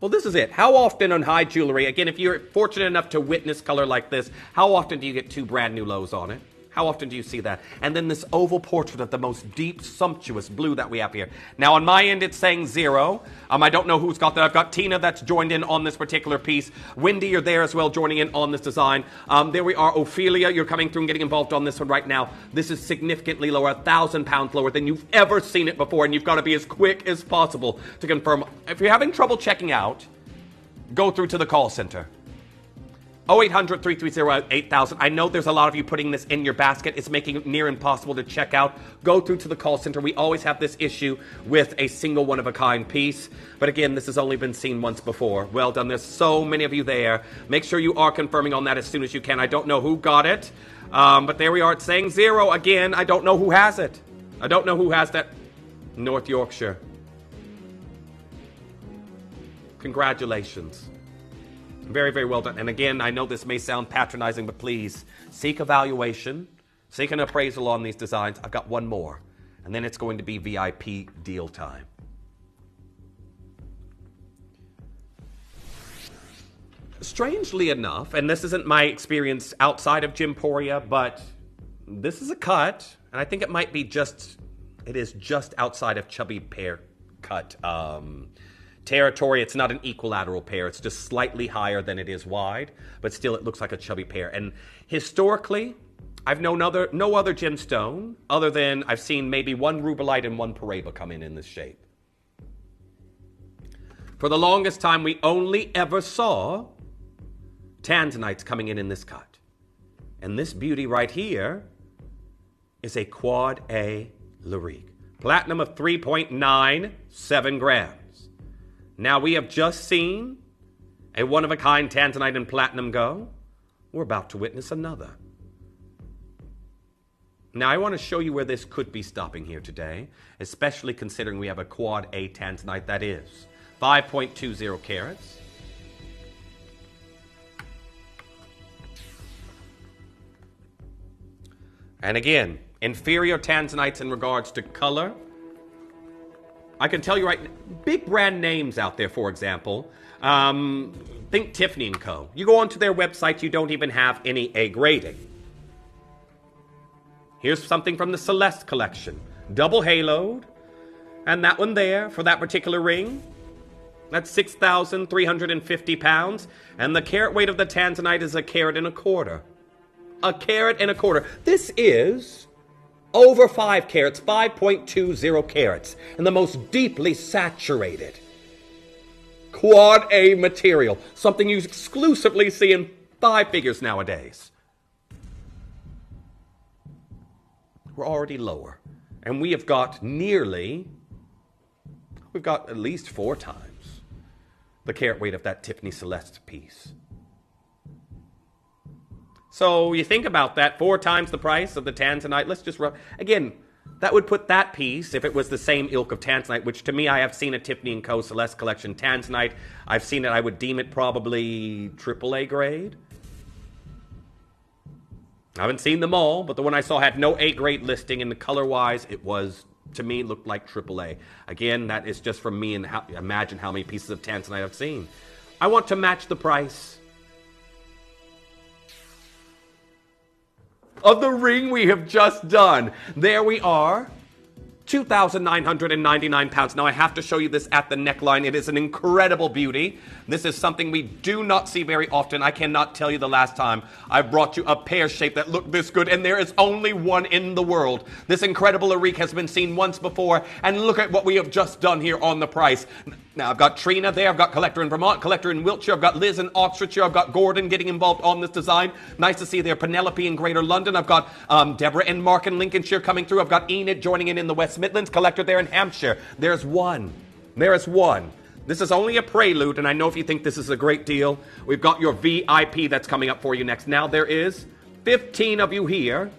Well, this is it. How often on high jewelry, again, if you're fortunate enough to witness color like this, how often do you get two brand new lows on it? How often do you see that? And then this oval portrait of the most deep, sumptuous blue that we have here. Now, on my end, it's saying 0. I don't know who's got that. I've got Tina that's joined in on this particular piece. Wendy, you're there as well, joining in on this design. There we are. Ophelia, you're coming through and getting involved on this one right now. This is significantly lower, £1,000 lower than you've ever seen it before, and you've got to be as quick as possible to confirm. If you're having trouble checking out, go through to the call center. 0800-330-8000. I know there's a lot of you putting this in your basket. It's making it near impossible to check out. Go through to the call center. We always have this issue with a single one-of-a-kind piece. But again, this has only been seen once before. Well done. There's so many of you there. Make sure you are confirming on that as soon as you can. I don't know who got it. But there we are. It's saying 0 again. I don't know who has it. I don't know who has that. North Yorkshire. Congratulations. Very, very well done. And again, I know this may sound patronizing, but please seek evaluation, seek an appraisal on these designs. I've got one more, and then it's going to be VIP deal time. Strangely enough, and this isn't my experience outside of Gemporia, but this is a cut, and I think it might be it is just outside of chubby pear cut territory. It's not an equilateral pear. It's just slightly higher than it is wide, but still it looks like a chubby pear. And historically, I've known no other gemstone other than I've seen maybe one rubellite and one Paraiba come in this shape. For the longest time, we only ever saw tanzanites coming in this cut. And this beauty right here is a Quad A Larique. Platinum of 3.97 grams. Now, we have just seen a one-of-a-kind tanzanite and platinum go. We're about to witness another. Now, I want to show you where this could be stopping here today, especially considering we have a Quad A tanzanite that is 5.20 carats. And again, inferior tanzanites in regards to color. I can tell you right now, big brand names out there, for example, think Tiffany & Co. You go onto their website, you don't even have any A grading. Here's something from the Celeste collection. Double haloed. And that one there, for that particular ring, that's 6,350 pounds. And the carat weight of the tanzanite is 1.25 carats. 1.25 carats. This is over 5 carats, 5.20 carats, and the most deeply saturated Quad A material, something you exclusively see in 5 figures nowadays. We're already lower, and we've got at least 4 times the carat weight of that Tiffany Celeste piece. So you think about that, 4 times the price of the tanzanite. Let's just again, That would put that piece, if it was the same ilk of tanzanite, which to me, I have seen a Tiffany & Co. Celeste Collection tanzanite. I've seen it, I would deem it probably AAA grade. I haven't seen them all, but the one I saw had no A grade listing, and the color-wise, it was, to me, looked like AAA. Again, that is just from me, and imagine how many pieces of tanzanite I've seen. I want to match the price of the ring we have just done. There we are. 2,999 pounds. Now I have to show you this at the neckline. It is an incredible beauty. This is something we do not see very often. I cannot tell you the last time I brought you a pear shape that looked this good, and there is only one in the world. This incredible Arik has been seen once before, and look at what we have just done here on the price. Now I've got Trina there, I've got Collector in Vermont, Collector in Wiltshire, I've got Liz in Oxfordshire, I've got Gordon getting involved on this design. Nice to see there Penelope in Greater London. I've got Deborah and Mark in Lincolnshire coming through. I've got Enid joining in the West Midlands, Collector there in Hampshire. There's one. There is one. This is only a prelude, and I know if you think this is a great deal, we've got your VIP that's coming up for you next. Now there is 15 of you here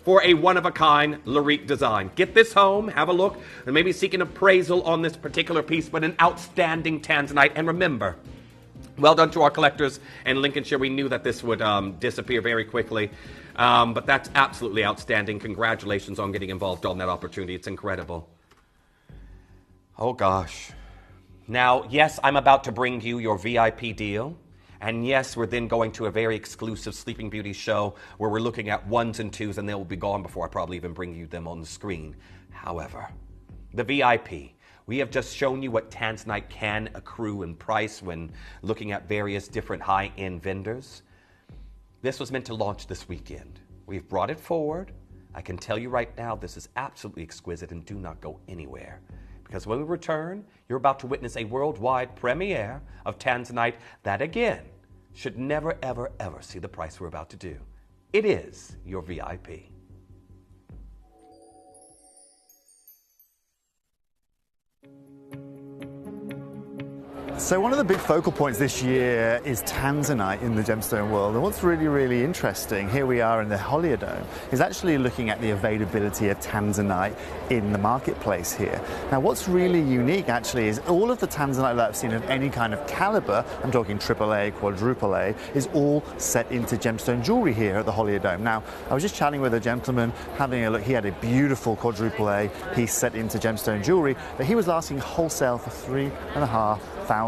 for a one-of-a-kind Larique design. Get this home, have a look, and maybe seek an appraisal on this particular piece, but an outstanding tanzanite. And remember, well done to our collectors in Lincolnshire. We knew that this would disappear very quickly, but that's absolutely outstanding. Congratulations on getting involved on that opportunity. It's incredible. Oh, gosh. Now, yes, I'm about to bring you your VIP deal. And yes, we're then going to a very exclusive Sleeping Beauty show where we're looking at ones and twos, and they will be gone before I probably even bring you them on the screen. However, the VIP, we have just shown you what tanzanite can accrue in price when looking at various different high-end vendors. This was meant to launch this weekend. We've brought it forward. I can tell you right now, this is absolutely exquisite, and do not go anywhere. Because when we return, you're about to witness a worldwide premiere of tanzanite that, again, should never, ever, ever see the price we're about to do. It is your VIP. So one of the big focal points this year is tanzanite in the gemstone world. And what's really, really interesting, here we are in the Holiodome, is actually looking at the availability of tanzanite in the marketplace here. Now what's really unique actually is all of the tanzanite that I've seen of any kind of caliber, I'm talking AAA, quadruple A, is all set into gemstone jewelry here at the Holiodome. Now I was just chatting with a gentleman, having a look. He had a beautiful quadruple A piece set into gemstone jewelry that he was asking wholesale for $3,500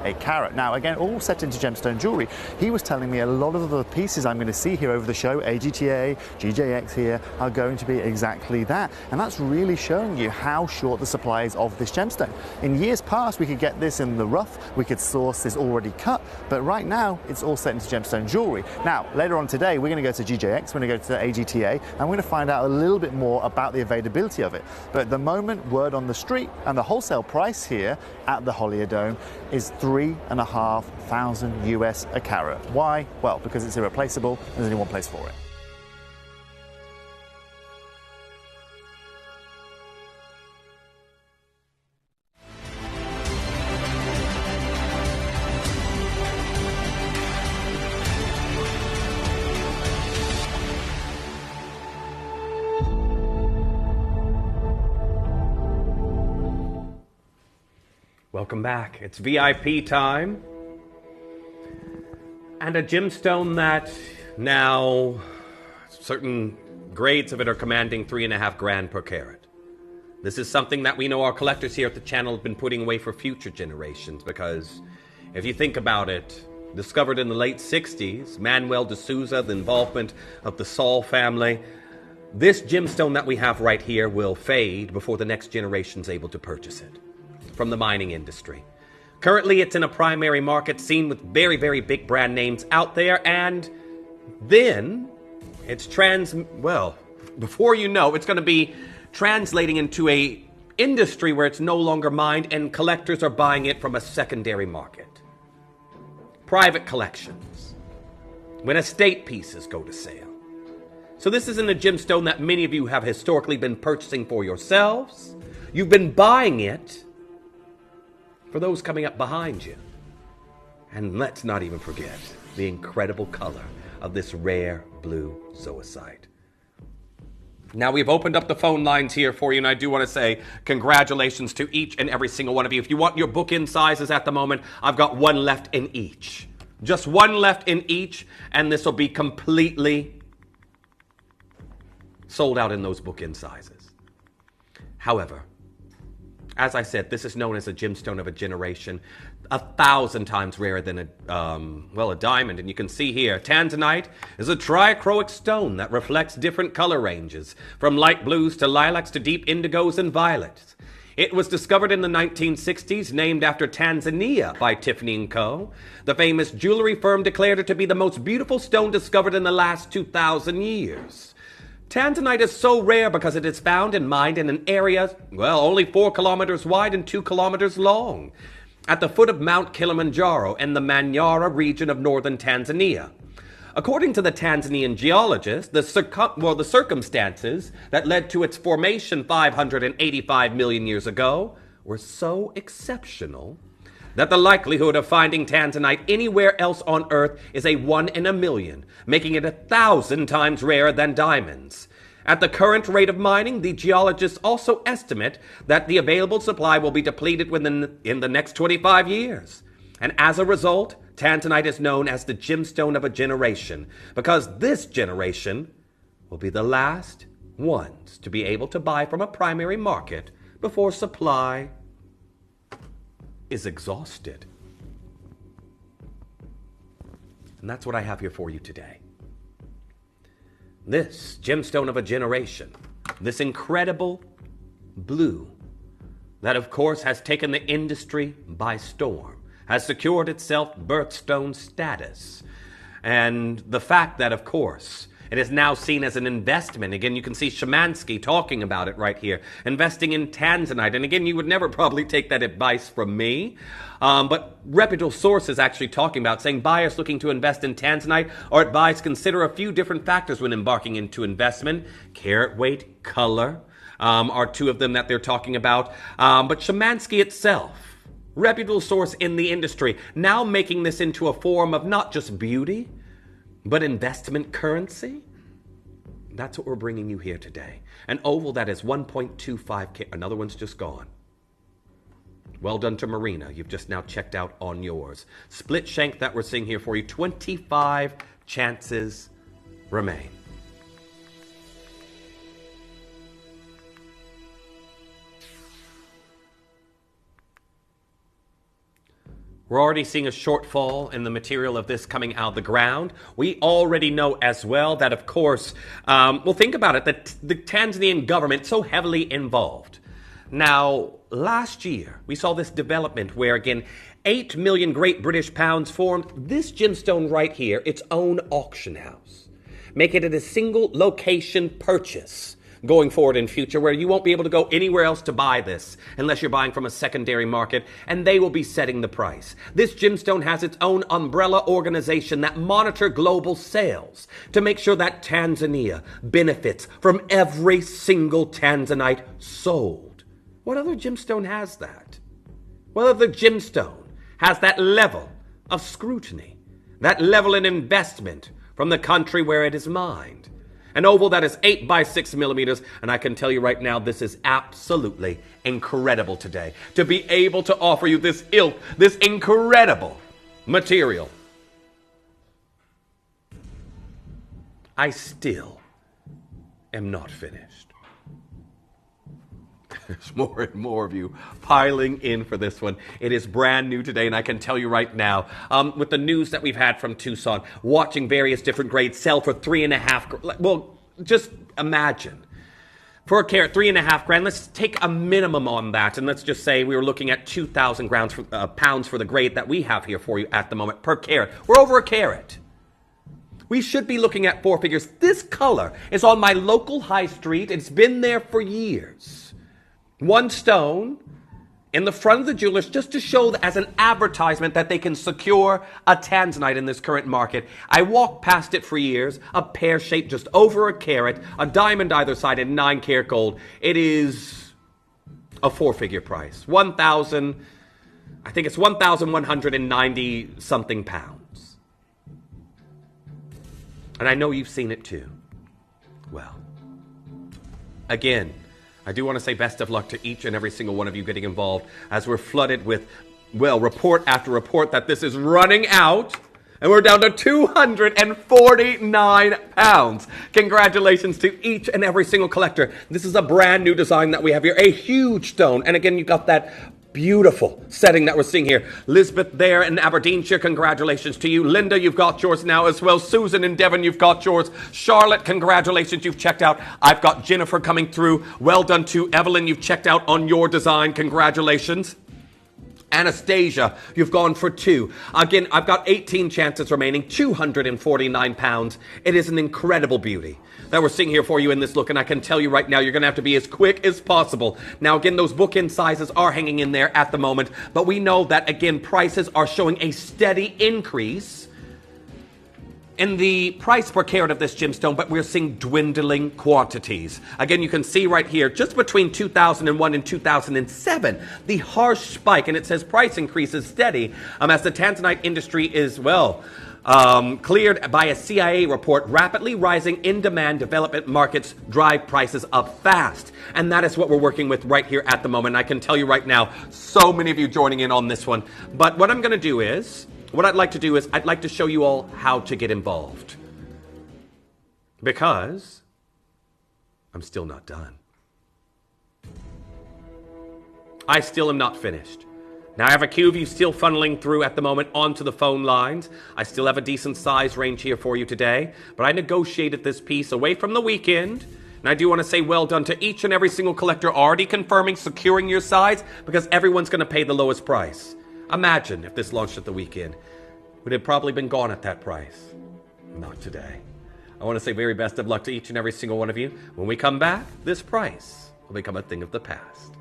a carat. Now again, all set into gemstone jewelry. He was telling me a lot of the pieces I'm going to see here over the show, AGTA, GJX here, are going to be exactly that. And that's really showing you how short the supply is of this gemstone. In years past, we could get this in the rough, we could source this already cut, but right now it's all set into gemstone jewelry. Now, later on today, we're going to go to GJX, we're going to go to AGTA, and we're going to find out a little bit more about the availability of it. But at the moment, word on the street, and the wholesale price here at the Holiodome is $3,500 US a carat. Why? Well, because it's irreplaceable, and there's only one place for it. Welcome back. It's VIP time. And a gemstone that now certain grades of it are commanding $3.5 per carat. This is something that we know our collectors here at the channel have been putting away for future generations, because if you think about it, discovered in the late 60s, Manuel de Souza, the involvement of the Saul family, this gemstone that we have right here will fade before the next generation's able to purchase it from the mining industry. Currently, it's in a primary market scene with very, very big brand names out there, and then it's before you know, it's going to be translating into a industry where it's no longer mined and collectors are buying it from a secondary market. Private collections, when estate pieces go to sale. So this isn't a gemstone that many of you have historically been purchasing for yourselves. You've been buying it for those coming up behind you. And let's not even forget the incredible color of this rare blue zoisite. Now, we've opened up the phone lines here for you, and I do want to say congratulations to each and every single one of you. If you want your book-in sizes at the moment, I've got one left in each. Just one left in each, and this will be completely sold out in those book-in sizes. However, as I said, this is known as a gemstone of a generation, 1,000 times rarer than a diamond. And you can see here, tanzanite is a trichroic stone that reflects different color ranges, from light blues to lilacs to deep indigos and violets. It was discovered in the 1960s, named after Tanzania by Tiffany & Co. The famous jewelry firm declared it to be the most beautiful stone discovered in the last 2,000 years. Tanzanite is so rare because it is found and mined in an area, well, only 4 kilometers wide and 2 kilometers long, at the foot of Mount Kilimanjaro in the Manyara region of northern Tanzania. According to the Tanzanian geologist, the circumstances that led to its formation 585 million years ago were so exceptional that the likelihood of finding tanzanite anywhere else on Earth is a 1 in a million, making it 1,000 times rarer than diamonds. At the current rate of mining, the geologists also estimate that the available supply will be depleted in the next 25 years. And as a result, tanzanite is known as the gemstone of a generation, because this generation will be the last ones to be able to buy from a primary market before supply is exhausted. And that's what I have here for you today. This gemstone of a generation, this incredible blue that of course has taken the industry by storm, has secured itself birthstone status, and the fact that of course it is now seen as an investment. Again, you can see Szymanski talking about it right here, investing in tanzanite. And again, you would never probably take that advice from me, but reputable sources actually talking about saying buyers looking to invest in tanzanite are advised to consider a few different factors when embarking into investment. Carat weight, color are two of them that they're talking about. But Szymanski itself, reputable source in the industry, now making this into a form of not just beauty, but investment currency. That's what we're bringing you here today. An oval that is 1.25K. Another one's just gone. Well done to Marina. You've just now checked out on yours. Split shank that we're seeing here for you. 25 chances remain. We're already seeing a shortfall in the material of this coming out of the ground. We already know as well that, of course, well, think about it, that the Tanzanian government is so heavily involved. Now, last year, we saw this development where, again, 8 million Great British pounds formed this gemstone right here, its own auction house, making it a single location purchase going forward in future, where you won't be able to go anywhere else to buy this unless you're buying from a secondary market, and they will be setting the price. This gemstone has its own umbrella organization that monitor global sales to make sure that Tanzania benefits from every single tanzanite sold. What other gemstone has that? What other gemstone has that level of scrutiny, that level of investment from the country where it is mined? An oval that is 8 by 6 millimeters, and I can tell you right now, this is absolutely incredible today. To be able to offer you this incredible material. I still am not finished. There's more and more of you piling in for this one. It is brand new today, and I can tell you right now, with the news that we've had from Tucson, watching various different grades sell for 3.5. Well, just imagine. For a carat, 3.5 grand. Let's take a minimum on that, and let's just say we were looking at 2,000 pounds for the grade that we have here for you at the moment per carat. We're over a carat. We should be looking at 4 figures. This color is on my local high street. It's been there for years. One stone in the front of the jewelers just to show as an advertisement that they can secure a tanzanite in this current market. I walked past it for years, a pear shape just over a carat, a diamond either side, and 9 karat gold. It is a 4-figure price. 1,000, I think it's 1,190 something pounds. And I know you've seen it too. Well, Again, I do want to say best of luck to each and every single one of you getting involved as we're flooded with, well, report after report that this is running out. And we're down to £249. Congratulations to each and every single collector. This is a brand new design that we have here, a huge stone. And again, you got that beautiful setting that we're seeing here. Lisbeth there in Aberdeenshire, congratulations to you. Linda, you've got yours now as well. Susan in Devon, you've got yours. Charlotte, congratulations, you've checked out. I've got Jennifer coming through. Well done to Evelyn, you've checked out on your design. Congratulations. Anastasia, you've gone for 2. Again, I've got 18 chances remaining, £249. It is an incredible beauty that we're seeing here for you in this look, and I can tell you right now, you're going to have to be as quick as possible. Now, again, those bookend sizes are hanging in there at the moment, but we know that, again, prices are showing a steady increase in the price per carat of this gemstone, but we're seeing dwindling quantities. Again, you can see right here, just between 2001 and 2007, the harsh spike, and it says price increase is steady as the tanzanite industry is, well, cleared by a CIA report. Rapidly rising in demand development markets drive prices up fast. And that is what we're working with right here at the moment. I can tell you right now, so many of you joining in on this one. But what I'm going to do is, what I'd like to do is I'd like to show you all how to get involved. Because I'm still not done. I still am not finished. Now I have a queue of you still funneling through at the moment onto the phone lines. I still have a decent size range here for you today. But I negotiated this piece away from the weekend. And I do want to say well done to each and every single collector already confirming, securing your size, because everyone's going to pay the lowest price. Imagine if this launched at the weekend. Would have probably been gone at that price. Not today. I want to say very best of luck to each and every single one of you. When we come back, this price will become a thing of the past.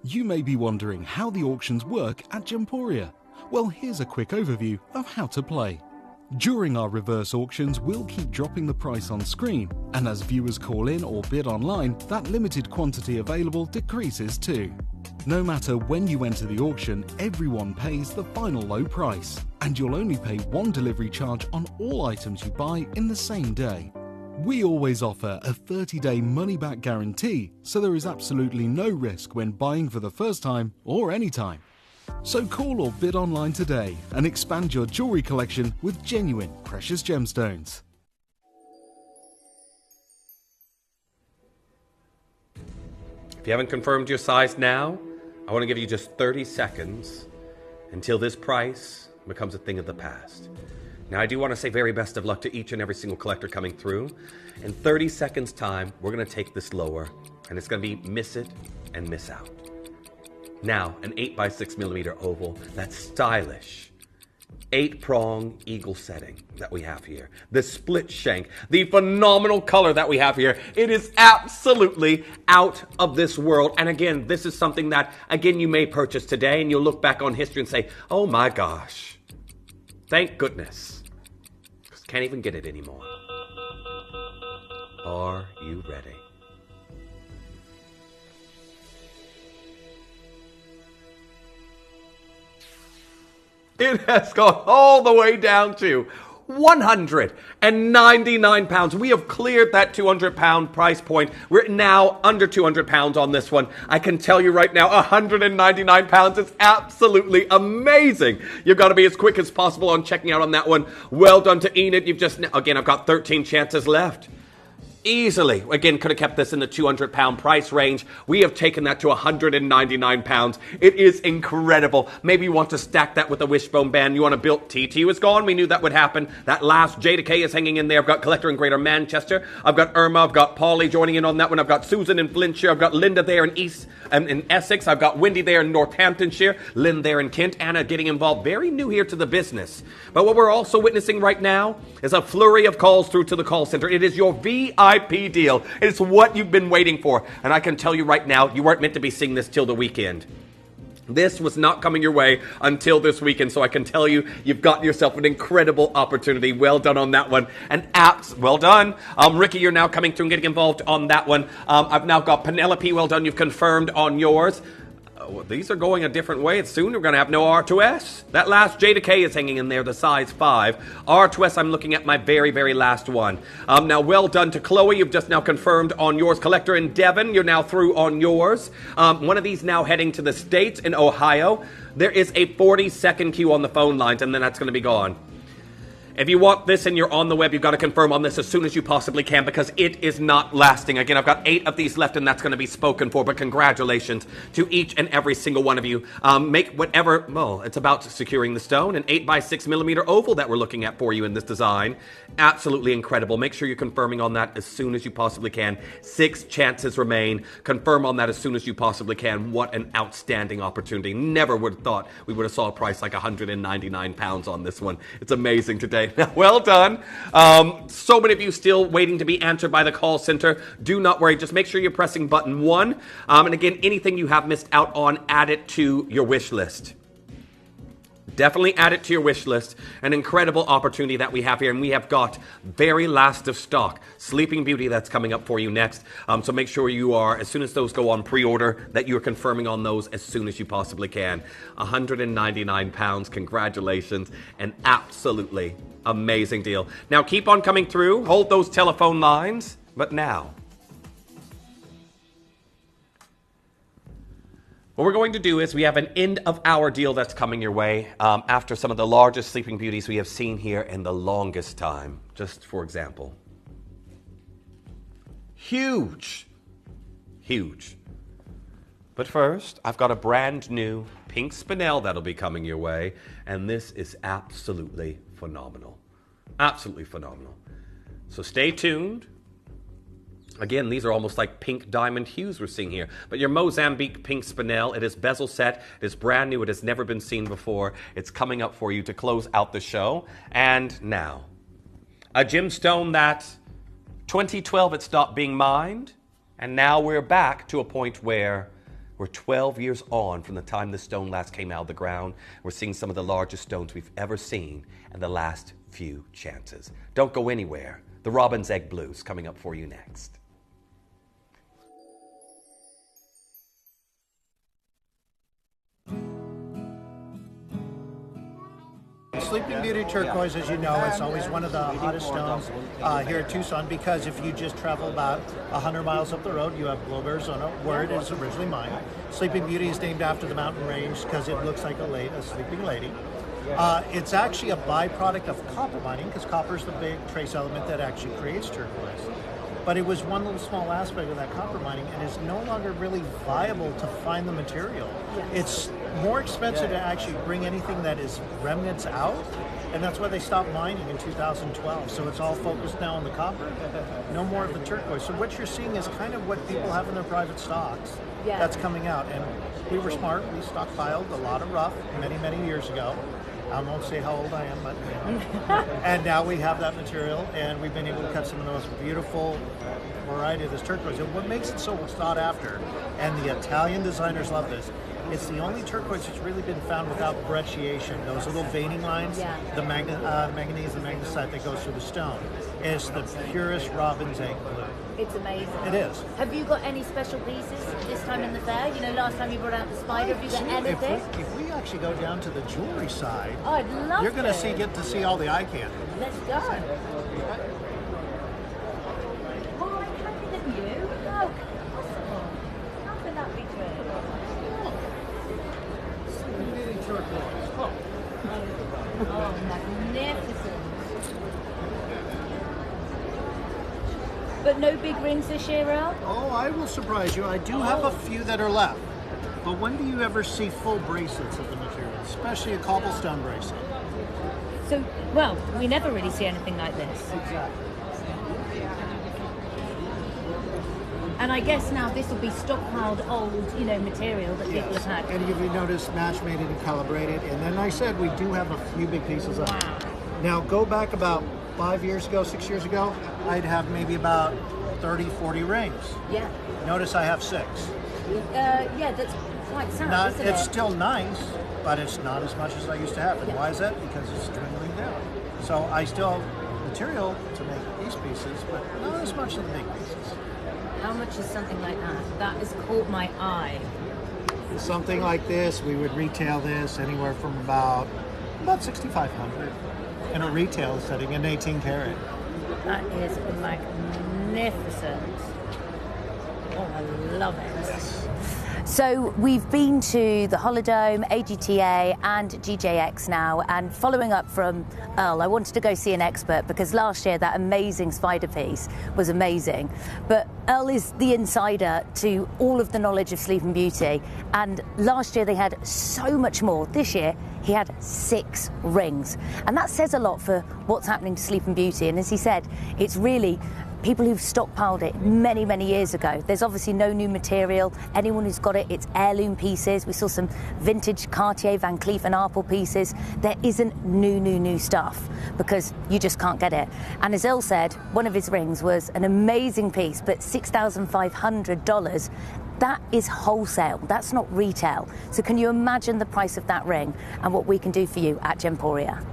You may be wondering how the auctions work at Gemporia. Well, here's a quick overview of how to play. During our reverse auctions, we'll keep dropping the price on screen, and as viewers call in or bid online, that limited quantity available decreases too. No matter when you enter the auction, everyone pays the final low price, and you'll only pay one delivery charge on all items you buy in the same day. We always offer a 30-day money-back guarantee, so there is absolutely no risk when buying for the first time or anytime. So call or bid online today and expand your jewelry collection with genuine precious gemstones. If you haven't confirmed your size now, I want to give you just 30 seconds until this price becomes a thing of the past. Now, I do want to say very best of luck to each and every single collector coming through. In 30 seconds time, we're going to take this lower, and it's going to be miss it and miss out. Now, an 8x6mm oval, that's stylish. 8-prong eagle setting that we have here. The split shank, the phenomenal color that we have here. It is absolutely out of this world. And again, this is something that, again, you may purchase today and you'll look back on history and say, oh my gosh, thank goodness. Can't even get it anymore. Are you ready? It has gone all the way down to £199. We have cleared that £200 price point. We're now under £200 on this one. I can tell you right now, £199 is absolutely amazing. You've got to be as quick as possible on checking out on that one. Well done to Enid. You've just, again, I've got 13 chances left. Easily, again, could have kept this in the £200 price range. We have taken that to £199. It is incredible. Maybe you want to stack that with a wishbone band. You want to build TT was gone. We knew that would happen. That last JDK is hanging in there. I've got Collector in Greater Manchester. I've got Irma. I've got Polly joining in on that one. I've got Susan in Flintshire. I've got Linda there in in Essex. I've got Wendy there in Northamptonshire. Lynn there in Kent. Anna getting involved. Very new here to the business. But what we're also witnessing right now is a flurry of calls through to the call center. It is your VIP deal. It's what you've been waiting for. And I can tell you right now, you weren't meant to be seeing this till the weekend. This was not coming your way until this weekend. So I can tell you, you've got yourself an incredible opportunity. Well done on that one. And apps, well done. Ricky, you're now coming through and getting involved on that one. I've now got Penelope. Well done. You've confirmed on yours. these are going a different way. Soon we're going to have no R2S. That last J2K is hanging in there, the size 5. R2S, I'm looking at my very, very last one. Now, well done to Chloe. You've just now confirmed on yours. Collector in Devon, you're now through on yours. One of these now heading to the States in Ohio. There is a 40-second queue on the phone lines, and then that's going to be gone. If you want this and you're on the web, you've got to confirm on this as soon as you possibly can because it is not lasting. Again, I've got 8 of these left and that's going to be spoken for, but congratulations to each and every single one of you. Make whatever, well, it's about securing the stone, an 8x6mm oval that we're looking at for you in this design. Absolutely incredible. Make sure you're confirming on that as soon as you possibly can. 6 chances remain. Confirm on that as soon as you possibly can. What an outstanding opportunity. Never would have thought we would have saw a price like £199 on this one. It's amazing today. Well done. So many of you still waiting to be answered by the call center. Do not worry. Just make sure you're pressing button 1. And again, anything you have missed out on, add it to your wish list. Definitely add it to your wish list. An incredible opportunity that we have here. And we have got very last of stock. Sleeping Beauty that's coming up for you next. So make sure you are, as soon as those go on pre-order, that you're confirming on those as soon as you possibly can. £199. Congratulations. An absolutely amazing deal. Now keep on coming through. Hold those telephone lines. But now, what we're going to do is we have an end-of-hour deal that's coming your way after some of the largest Sleeping Beauties we have seen here in the longest time. Just for example. Huge. Huge. But first, I've got a brand new pink spinel that'll be coming your way, and this is absolutely phenomenal. Absolutely phenomenal. So stay tuned. Again, these are almost like pink diamond hues we're seeing here. But your Mozambique pink spinel, it is bezel set, it is brand new, it has never been seen before. It's coming up for you to close out the show. And now, a gemstone that 2012 it stopped being mined, and now we're back to a point where we're 12 years on from the time this stone last came out of the ground. We're seeing some of the largest stones we've ever seen in the last few chances. Don't go anywhere. The Robin's Egg Blues coming up for you next. Sleeping Beauty turquoise, as you know, it's always one of the hottest stones here at Tucson because if you just travel about 100 miles up the road, you have Globe, Arizona, where it is originally mined. Sleeping Beauty is named after the mountain range because it looks like a sleeping lady. It's actually a byproduct of copper mining because copper is the big trace element that actually creates turquoise. But it was one little small aspect of that copper mining and it's no longer really viable to find the material. It's more expensive to actually bring anything that is remnants out, and that's why they stopped mining in 2012. So it's all focused now on the copper, no more of the turquoise. So what you're seeing is kind of what people have in their private stocks that's coming out. And we were smart, we stockpiled a lot of rough many, many years ago. I won't say how old I am, but you know. And now we have that material, and we've been able to cut some of the most beautiful variety of this turquoise. And what makes it so sought after, and the Italian designers love this, it's the only turquoise that's really been found without brecciation, those little veining lines, the manganese and magnesite that goes through the stone. It's the purest Robin's Egg Blue. It's amazing. It is. Have you got any special pieces this time in the fair? You know, last time you brought out the spider. Have you got anything? If we actually go down to the jewelry side, oh, I'd love you're going to get to see all the eye candy. Let's go. Oh, I can't believe you. How possible? How can that be true? Oh, magnificent. But no big rings this year, Al? Oh, I will surprise you. I do have a few that are left. But when do you ever see full bracelets of the material, especially a cobblestone bracelet? So, well, we never really see anything like this. Exactly. And I guess now this will be stockpiled old, material that people have had. And if you notice, match made and calibrated. And then I said we do have a few big pieces of it. Now go back about 5 years ago, 6 years ago, I'd have maybe about 30, 40 rings. Yeah. Notice I have 6. Yeah, that's quite sad, isn't it? It's still nice, but it's not as much as I used to have. And why is that? Because it's dwindling down. So I still have material to make these pieces, but not as much as the big pieces. How much is something like that? That has caught my eye. something like this, we would retail this anywhere from about $6,500 in a retail setting, an 18 karat. That is magnificent. Oh, I love it. Yes. So we've been to the Holodome, AGTA and GJX now, and following up from Earl, I wanted to go see an expert because last year that amazing spider piece was amazing. But Earl is the insider to all of the knowledge of Sleeping Beauty, and last year they had so much more. This year he had 6 rings, and that says a lot for what's happening to Sleeping Beauty. And as he said, it's really people who've stockpiled it many, many years ago. There's obviously no new material. Anyone who's got it, it's heirloom pieces. We saw some vintage Cartier, Van Cleef and Arpels pieces. There isn't new stuff because you just can't get it. And as Earl said, one of his rings was an amazing piece, but $6,500. That is wholesale, that's not retail. So can you imagine the price of that ring and what we can do for you at Gemporia?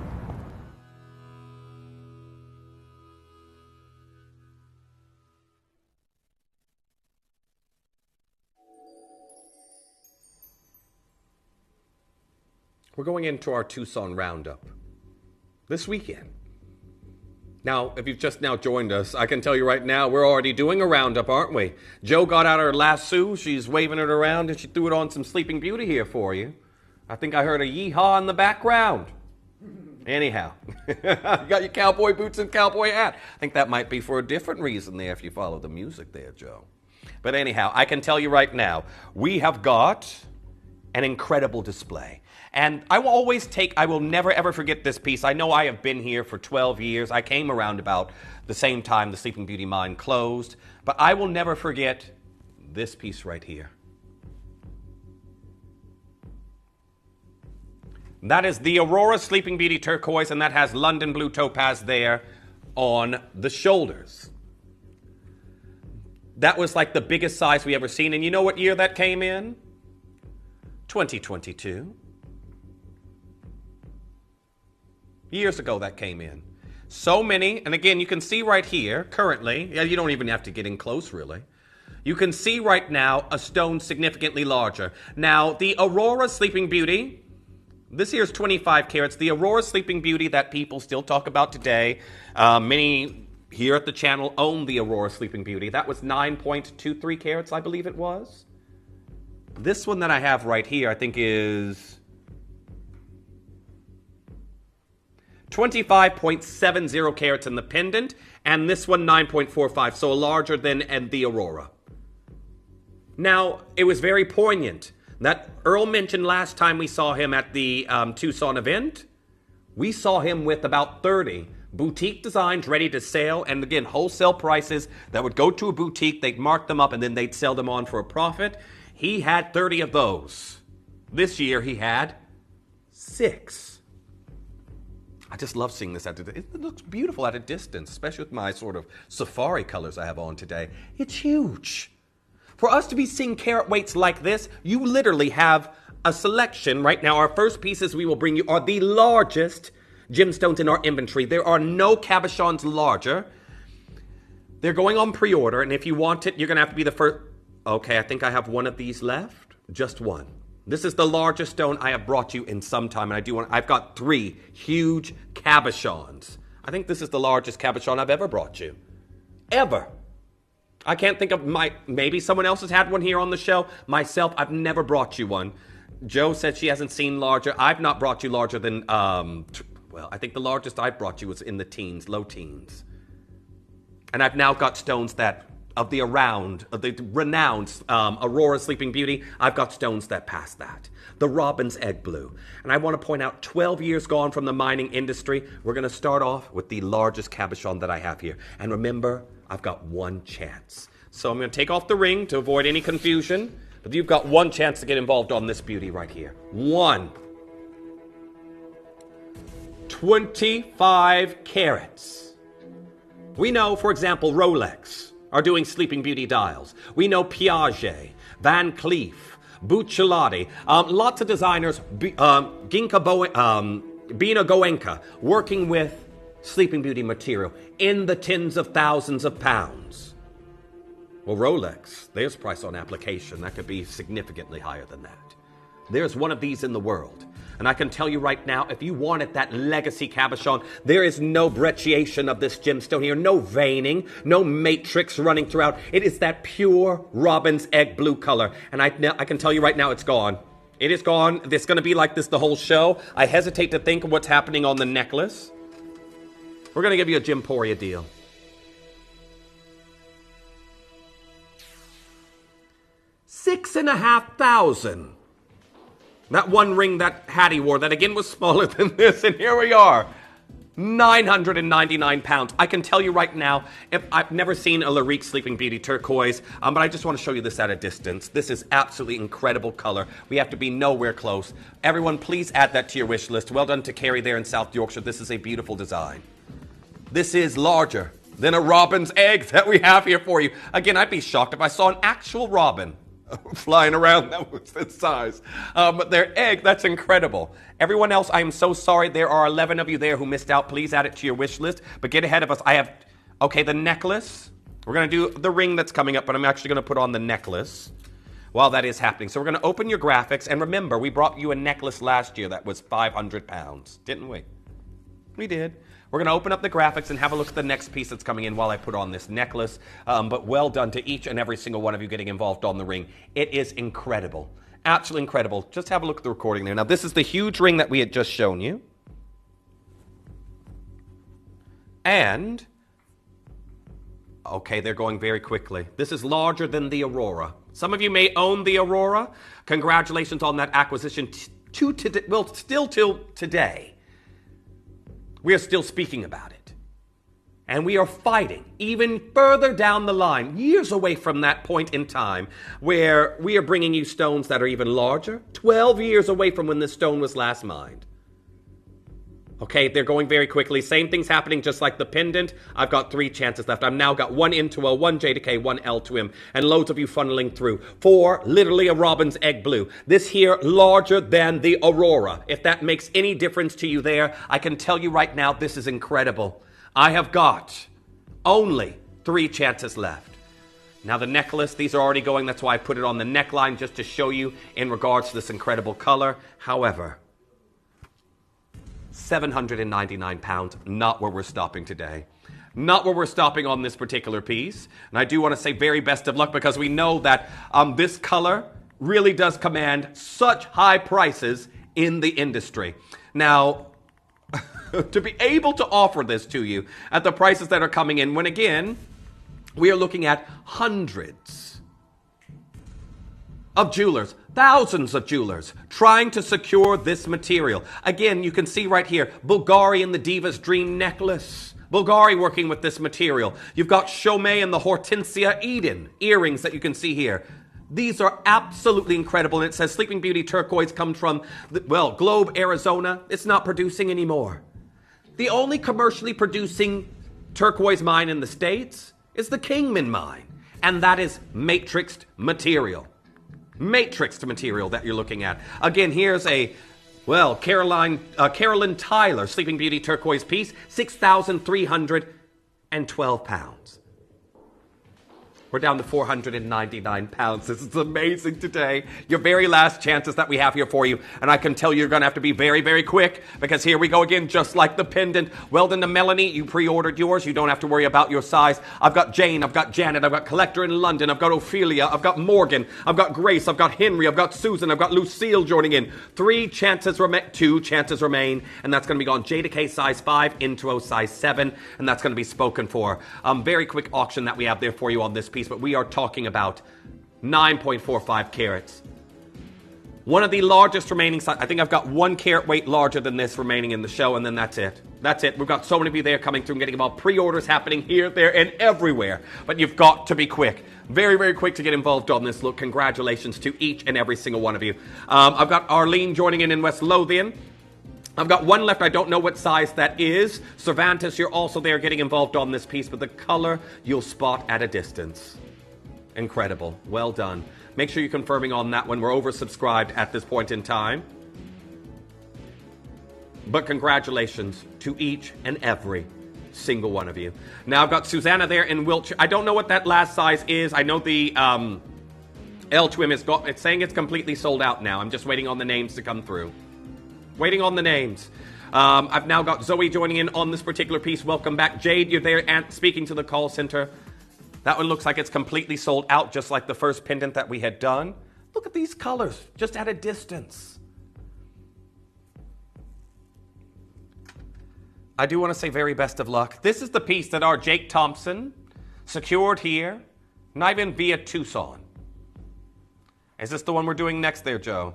We're going into our Tucson Roundup this weekend. Now, if you've just now joined us, I can tell you right now, we're already doing a roundup, aren't we? Jo got out her lasso, she's waving it around, and she threw it on some Sleeping Beauty here for you. I think I heard a yeehaw in the background. Anyhow, you got your cowboy boots and cowboy hat. I think that might be for a different reason there if you follow the music there, Jo. But anyhow, I can tell you right now, we have got an incredible display. And I will never ever forget this piece. I know I have been here for 12 years. I came around about the same time the Sleeping Beauty mine closed. But I will never forget this piece right here. That is the Aurora Sleeping Beauty turquoise, and that has London blue topaz there on the shoulders. That was like the biggest size we ever seen. And you know what year that came in? 2022. Years ago that came in. So many, and again, you can see right here, currently, you don't even have to get in close, really. You can see right now a stone significantly larger. Now, the Aurora Sleeping Beauty, this here is 25 carats. The Aurora Sleeping Beauty that people still talk about today, many here at the channel own the Aurora Sleeping Beauty. That was 9.23 carats, I believe it was. This one that I have right here, I think is 25.70 carats in the pendant, and this one 9.45, so larger than the Aurora. Now, it was very poignant. That Earl mentioned last time we saw him at the Tucson event. We saw him with about 30 boutique designs ready to sell, and again, wholesale prices that would go to a boutique, they'd mark them up, and then they'd sell them on for a profit. He had 30 of those. This year, he had 6. I just love seeing this it looks beautiful at a distance, especially with my sort of safari colors I have on today. It's huge. For us to be seeing carat weights like this, you literally have a selection. Right now, our first pieces we will bring you are the largest gemstones in our inventory. There are no cabochons larger. They're going on pre-order, and if you want it, you're going to have to be the first. Okay, I think I have one of these left. Just one. This is the largest stone I have brought you in some time, and I've got 3 huge cabochons. I think this is the largest cabochon I've ever brought you. Ever. I can't think of maybe someone else has had one here on the show. Myself, I've never brought you one. Jo said she hasn't seen larger. I've not brought you larger than, well, I think the largest I brought you was in the teens, low teens. And I've now got stones that of the renowned Aurora Sleeping Beauty, I've got stones that pass that. The Robin's Egg Blue. And I want to point out, 12 years gone from the mining industry, we're going to start off with the largest cabochon that I have here. And remember, I've got one chance. So I'm going to take off the ring to avoid any confusion, but you've got one chance to get involved on this beauty right here. 1. 25 carats. We know, for example, Rolex are doing Sleeping Beauty dials. We know Piaget, Van Cleef, Buccellati, lots of designers, Bina Goenka, working with Sleeping Beauty material in the tens of thousands of pounds. Well, Rolex, there's price on application. That could be significantly higher than that. There's one of these in the world. And I can tell you right now, if you wanted that legacy cabochon, there is no brecciation of this gemstone here, no veining, no matrix running throughout. It is that pure robin's egg blue color. And I can tell you right now, it's gone. It is gone. It's going to be like this the whole show. I hesitate to think of what's happening on the necklace. We're going to give you a Gemporia deal. $6,500. That one ring that Hattie wore, that again was smaller than this, and here we are. 999 pounds. I can tell you right now, if I've never seen a Larique Sleeping Beauty turquoise, but I just want to show you this at a distance. This is absolutely incredible color. We have to be nowhere close. Everyone, please add that to your wish list. Well done to Carrie there in South Yorkshire. This is a beautiful design. This is larger than a robin's egg that we have here for you. Again, I'd be shocked if I saw an actual robin flying around that was this size. But their egg, that's incredible. Everyone else, I am so sorry. There are 11 of you there who missed out. Please add it to your wish list. But get ahead of us. Okay, the necklace. We're going to do the ring that's coming up, but I'm actually going to put on the necklace while that is happening. So we're going to open your graphics. And remember, we brought you a necklace last year that was 500 pounds. Didn't we? We did. We're going to open up the graphics and have a look at the next piece that's coming in while I put on this necklace. But well done to each and every single one of you getting involved on the ring. It is incredible. Absolutely incredible. Just have a look at the recording there. Now, this is the huge ring that we had just shown you. And, okay, they're going very quickly. This is larger than the Aurora. Some of you may own the Aurora. Congratulations on that acquisition. Still till today. We are still speaking about it. And we are fighting even further down the line, years away from that point in time, where we are bringing you stones that are even larger, 12 years away from when this stone was last mined. Okay, they're going very quickly. Same thing's happening just like the pendant. I've got 3 chances left. I've now got 1 Intuo, 1 J2K, 1 L2M, and loads of you funneling through. 4, literally a robin's egg blue. This here, larger than the Aurora. If that makes any difference to you there, I can tell you right now, this is incredible. I have got only 3 chances left. Now the necklace, these are already going. That's why I put it on the neckline, just to show you in regards to this incredible color. However, 799 pounds, not where we're stopping today. Not where we're stopping on this particular piece. And I do want to say very best of luck, because we know that this color really does command such high prices in the industry. Now, to be able to offer this to you at the prices that are coming in, when again, we are looking at hundreds of jewelers, thousands of jewelers trying to secure this material. Again, you can see right here, Bulgari and the Diva's Dream necklace. Bulgari working with this material. You've got Chaumet and the Hortensia Eden earrings that you can see here. These are absolutely incredible. And it says Sleeping Beauty turquoise comes from, Globe, Arizona. It's not producing anymore. The only commercially producing turquoise mine in the States is the Kingman mine. And that is matrixed material. Matrixed material that you're looking at. Again, here's a, Carolyn Tyler Sleeping Beauty turquoise piece, 6,312 pounds. We're down to 499 pounds. This is amazing today. Your very last chances that we have here for you. And I can tell you, you're going to have to be very, very quick, because here we go again, just like the pendant. Well done to Melanie. You pre-ordered yours. You don't have to worry about your size. I've got Jane. I've got Janet. I've got Collector in London. I've got Ophelia. I've got Morgan. I've got Grace. I've got Henry. I've got Susan. I've got Lucille joining in. 2 chances remain. And that's going to be gone J2K size 5 into size 7. And that's going to be spoken for. Very quick auction that we have there for you on this piece. But we are talking about 9.45 carats. One of the largest remaining, I think I've got 1 carat weight larger than this remaining in the show, and then that's it. That's it. We've got so many of you there coming through and getting involved. Pre-orders happening here, there, and everywhere. But you've got to be quick. Very, very quick to get involved on this. Look, congratulations to each and every single one of you. I've got Arlene joining in West Lothian. I've got 1 left. I don't know what size that is. Cervantes, you're also there getting involved on this piece, but the color you'll spot at a distance. Incredible. Well done. Make sure you're confirming on that one. We're oversubscribed at this point in time. But congratulations to each and every single one of you. Now I've got Susanna there in Wiltshire. I don't know what that last size is. I know the L-Twim it's saying it's completely sold out now. I'm just waiting on the names to come through. Waiting on the names. I've now got Zoe joining in on this particular piece. Welcome back. Jade, you're there and speaking to the call center. That one looks like it's completely sold out, just like the first pendant that we had done. Look at these colors, just at a distance. I do want to say very best of luck. This is the piece that our Jake Thompson secured here, not even via Tucson. Is this the one we're doing next there, Joe?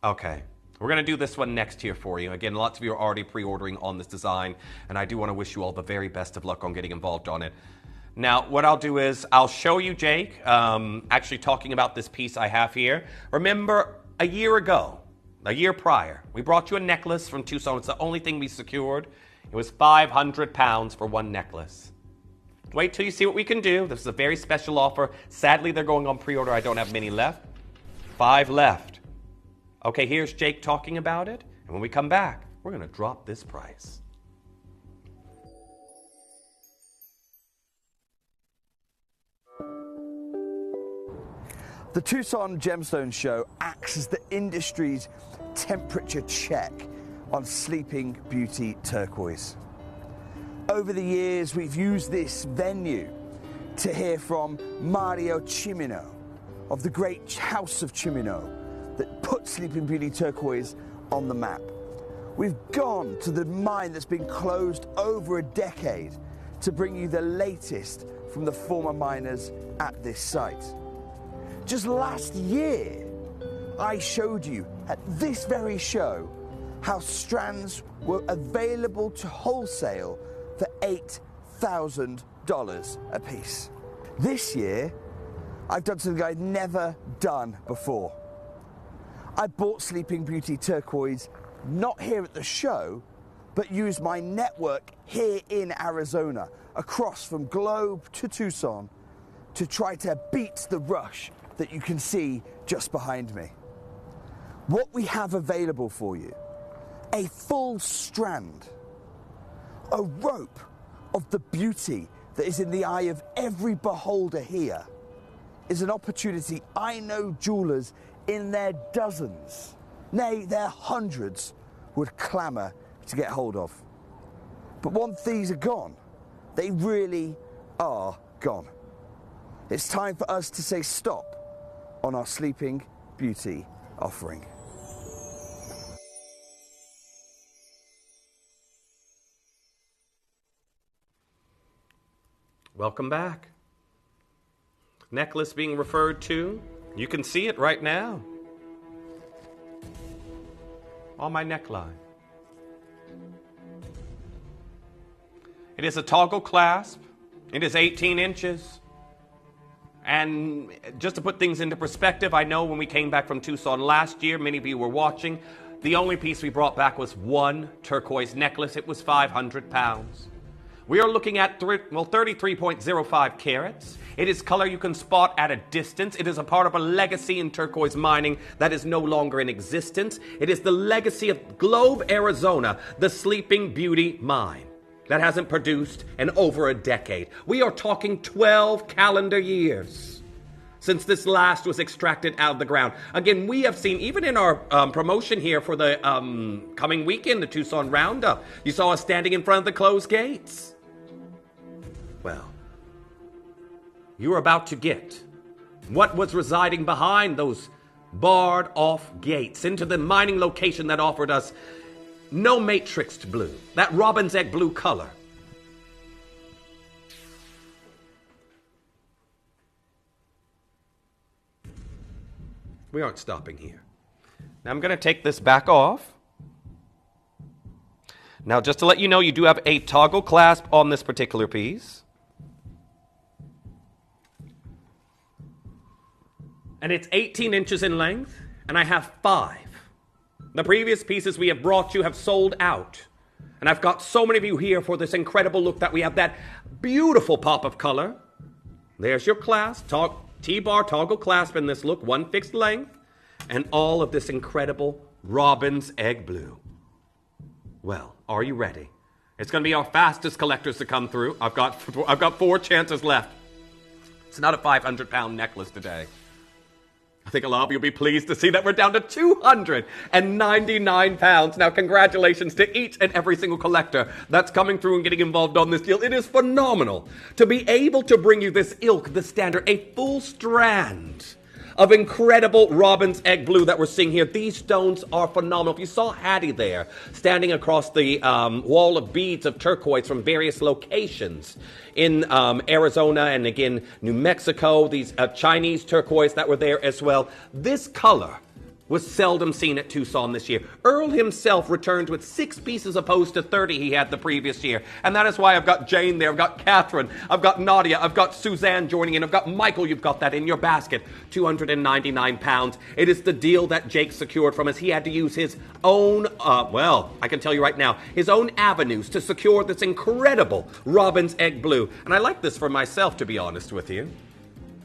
Okay. We're going to do this one next here for you. Again, lots of you are already pre-ordering on this design, and I do want to wish you all the very best of luck on getting involved on it. Now, what I'll do is I'll show you, Jake, actually talking about this piece I have here. Remember, a year prior, we brought you a necklace from Tucson. It's the only thing we secured. It was 500 pounds for one necklace. Wait till you see what we can do. This is a very special offer. Sadly, they're going on pre-order. I don't have many left. 5 left. Okay, here's Jake talking about it. And when we come back, we're going to drop this price. The Tucson Gemstone Show acts as the industry's temperature check on Sleeping Beauty turquoise. Over the years, we've used this venue to hear from Mario Cimino of the great House of Cimino that put Sleeping Beauty turquoise on the map. We've gone to the mine that's been closed over a decade to bring you the latest from the former miners at this site. Just last year, I showed you at this very show how strands were available to wholesale for $8,000 a piece. This year, I've done something I'd never done before. I bought Sleeping Beauty turquoise not here at the show, but used my network here in Arizona, across from Globe to Tucson, to try to beat the rush that you can see just behind me. What we have available for you, a full strand, a rope of the beauty that is in the eye of every beholder here, is an opportunity I know jewelers in their dozens, nay, their hundreds, would clamour to get hold of. But once these are gone, they really are gone. It's time for us to say stop on our Sleeping Beauty offering. Welcome back. Necklace being referred to. You can see it right now on my neckline. It is a toggle clasp. It is 18 inches. And just to put things into perspective, I know when we came back from Tucson last year, many of you were watching, the only piece we brought back was one turquoise necklace. It was 500 pounds. We are looking at 33.05 carats. It is color you can spot at a distance. It is a part of a legacy in turquoise mining that is no longer in existence. It is the legacy of Globe, Arizona, the Sleeping Beauty mine that hasn't produced in over a decade. We are talking 12 calendar years since this last was extracted out of the ground. Again, we have seen, even in our promotion here for the coming weekend, the Tucson Roundup, you saw us standing in front of the closed gates. Well, you are about to get what was residing behind those barred off gates into the mining location that offered us no matrixed blue, that robin's egg blue color. We aren't stopping here. Now I'm going to take this back off. Now, just to let you know, you do have a toggle clasp on this particular piece. And it's 18 inches in length, and I have 5. The previous pieces we have brought you have sold out. And I've got so many of you here for this incredible look that we have, that beautiful pop of color. There's your clasp, T-bar toggle clasp in this look, one fixed length, and all of this incredible robin's egg blue. Well, are you ready It's going to be our fastest collectors to come through. I've got 4 chances left. It's not a 500-pound necklace today. I think a lot of you will be pleased to see that we're down to 299 pounds. Now, congratulations to each and every single collector that's coming through and getting involved on this deal. It is phenomenal to be able to bring you this ilk, the standard, a full strand of incredible robin's egg blue that we're seeing here. These stones are phenomenal. If you saw Hattie there standing across the wall of beads of turquoise from various locations in Arizona and again New Mexico, these Chinese turquoise that were there as well, this color was seldom seen at Tucson this year. Earl himself returned with 6 pieces opposed to 30 he had the previous year. And that is why I've got Jane there, I've got Catherine, I've got Nadia, I've got Suzanne joining in, I've got Michael, you've got that in your basket. 299 pounds. It is the deal that Jake secured from us. He had to use his own, I can tell you right now, his own avenues to secure this incredible robin's egg blue. And I like this for myself, to be honest with you.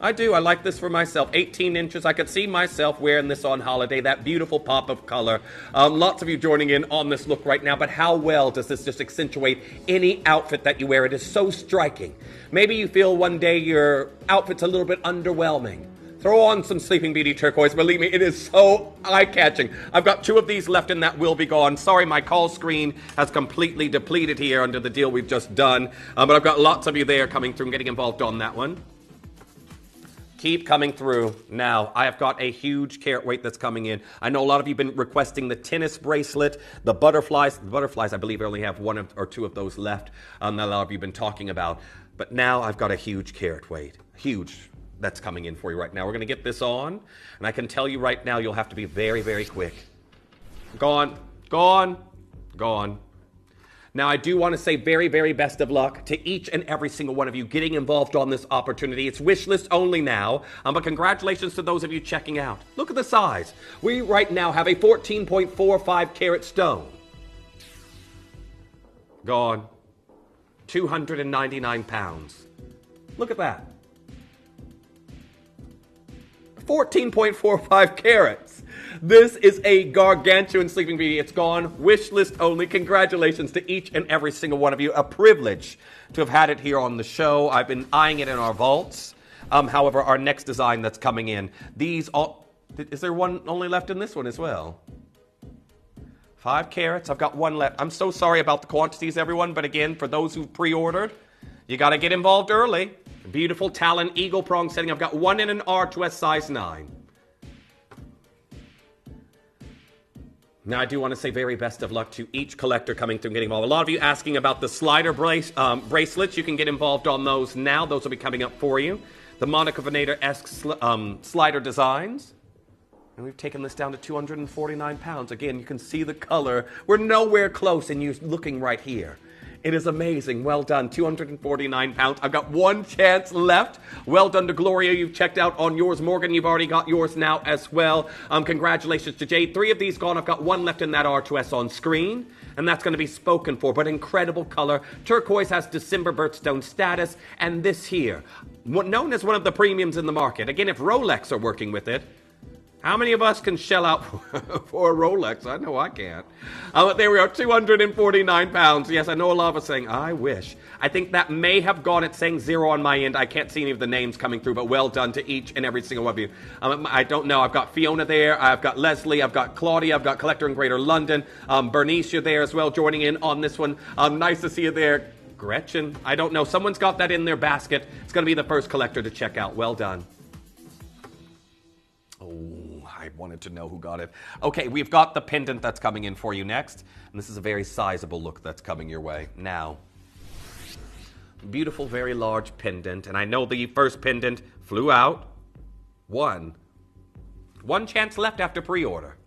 I do. I like this for myself. 18 inches. I could see myself wearing this on holiday. That beautiful pop of color. Lots of you joining in on this look right now, but how well does this just accentuate any outfit that you wear? It is so striking. Maybe you feel one day your outfit's a little bit underwhelming. Throw on some Sleeping Beauty turquoise. Believe me, it is so eye-catching. I've got 2 of these left and that will be gone. Sorry, my call screen has completely depleted here under the deal we've just done. But I've got lots of you there coming through and getting involved on that one. Keep coming through. Now, I have got a huge carat weight that's coming in. I know a lot of you have been requesting the tennis bracelet, the butterflies. The butterflies, I believe, I only have 1 or 2 of those left that a lot of you have been talking about. But now I've got a huge carat weight. Huge. That's coming in for you right now. We're going to get this on. And I can tell you right now, you'll have to be very, very quick. Gone. Gone. Gone. Now, I do want to say very, very best of luck to each and every single one of you getting involved on this opportunity. It's wish list only now, but congratulations to those of you checking out. Look at the size. We right now have a 14.45 carat stone. Gone. 299 pounds. Look at that. 14.45 carats. This is a gargantuan Sleeping Beauty. It's gone. Wish list only. Congratulations to each and every single one of you. A privilege to have had it here on the show. I've been eyeing it in our vaults. However, our next design that's coming in, these all... Is there one only left in this one as well? 5 carats. I've got 1 left. I'm so sorry about the quantities, everyone. But again, for those who've pre-ordered, you got to get involved early. Beautiful Talon Eagle Prong setting. I've got 1 in an R2S size 9. Now, I do want to say very best of luck to each collector coming through and getting involved. A lot of you asking about the slider bracelets. You can get involved on those now. Those will be coming up for you. The Monica Vinader-esque slider designs. And we've taken this down to 249 pounds. Again, you can see the color. We're nowhere close, and you're looking right here. It is amazing. Well done. 249 pounds. I've got 1 chance left. Well done to Gloria. You've checked out on yours. Morgan, you've already got yours now as well. Congratulations to Jade. 3 of these gone. I've got 1 left in that R2S on screen. And that's going to be spoken for. But incredible color. Turquoise has December birthstone status. And this here, known as one of the premiums in the market. Again, if Rolex are working with it, how many of us can shell out for a Rolex? I know I can't. There we are, 249 pounds. Yes, I know a lot of us saying, I wish. I think that may have gone. It's saying 0 on my end. I can't see any of the names coming through, but well done to each and every single one of you. I don't know. I've got Fiona there. I've got Leslie. I've got Claudia. I've got Collector in Greater London. Bernice, you're there as well, joining in on this one. Nice to see you there. Gretchen, I don't know. Someone's got that in their basket. It's going to be the first collector to check out. Well done. Oh, I wanted to know who got it. Okay, we've got the pendant that's coming in for you next. And this is a very sizable look that's coming your way. Now, beautiful, very large pendant. And I know the first pendant flew out. 1 chance left after pre-order.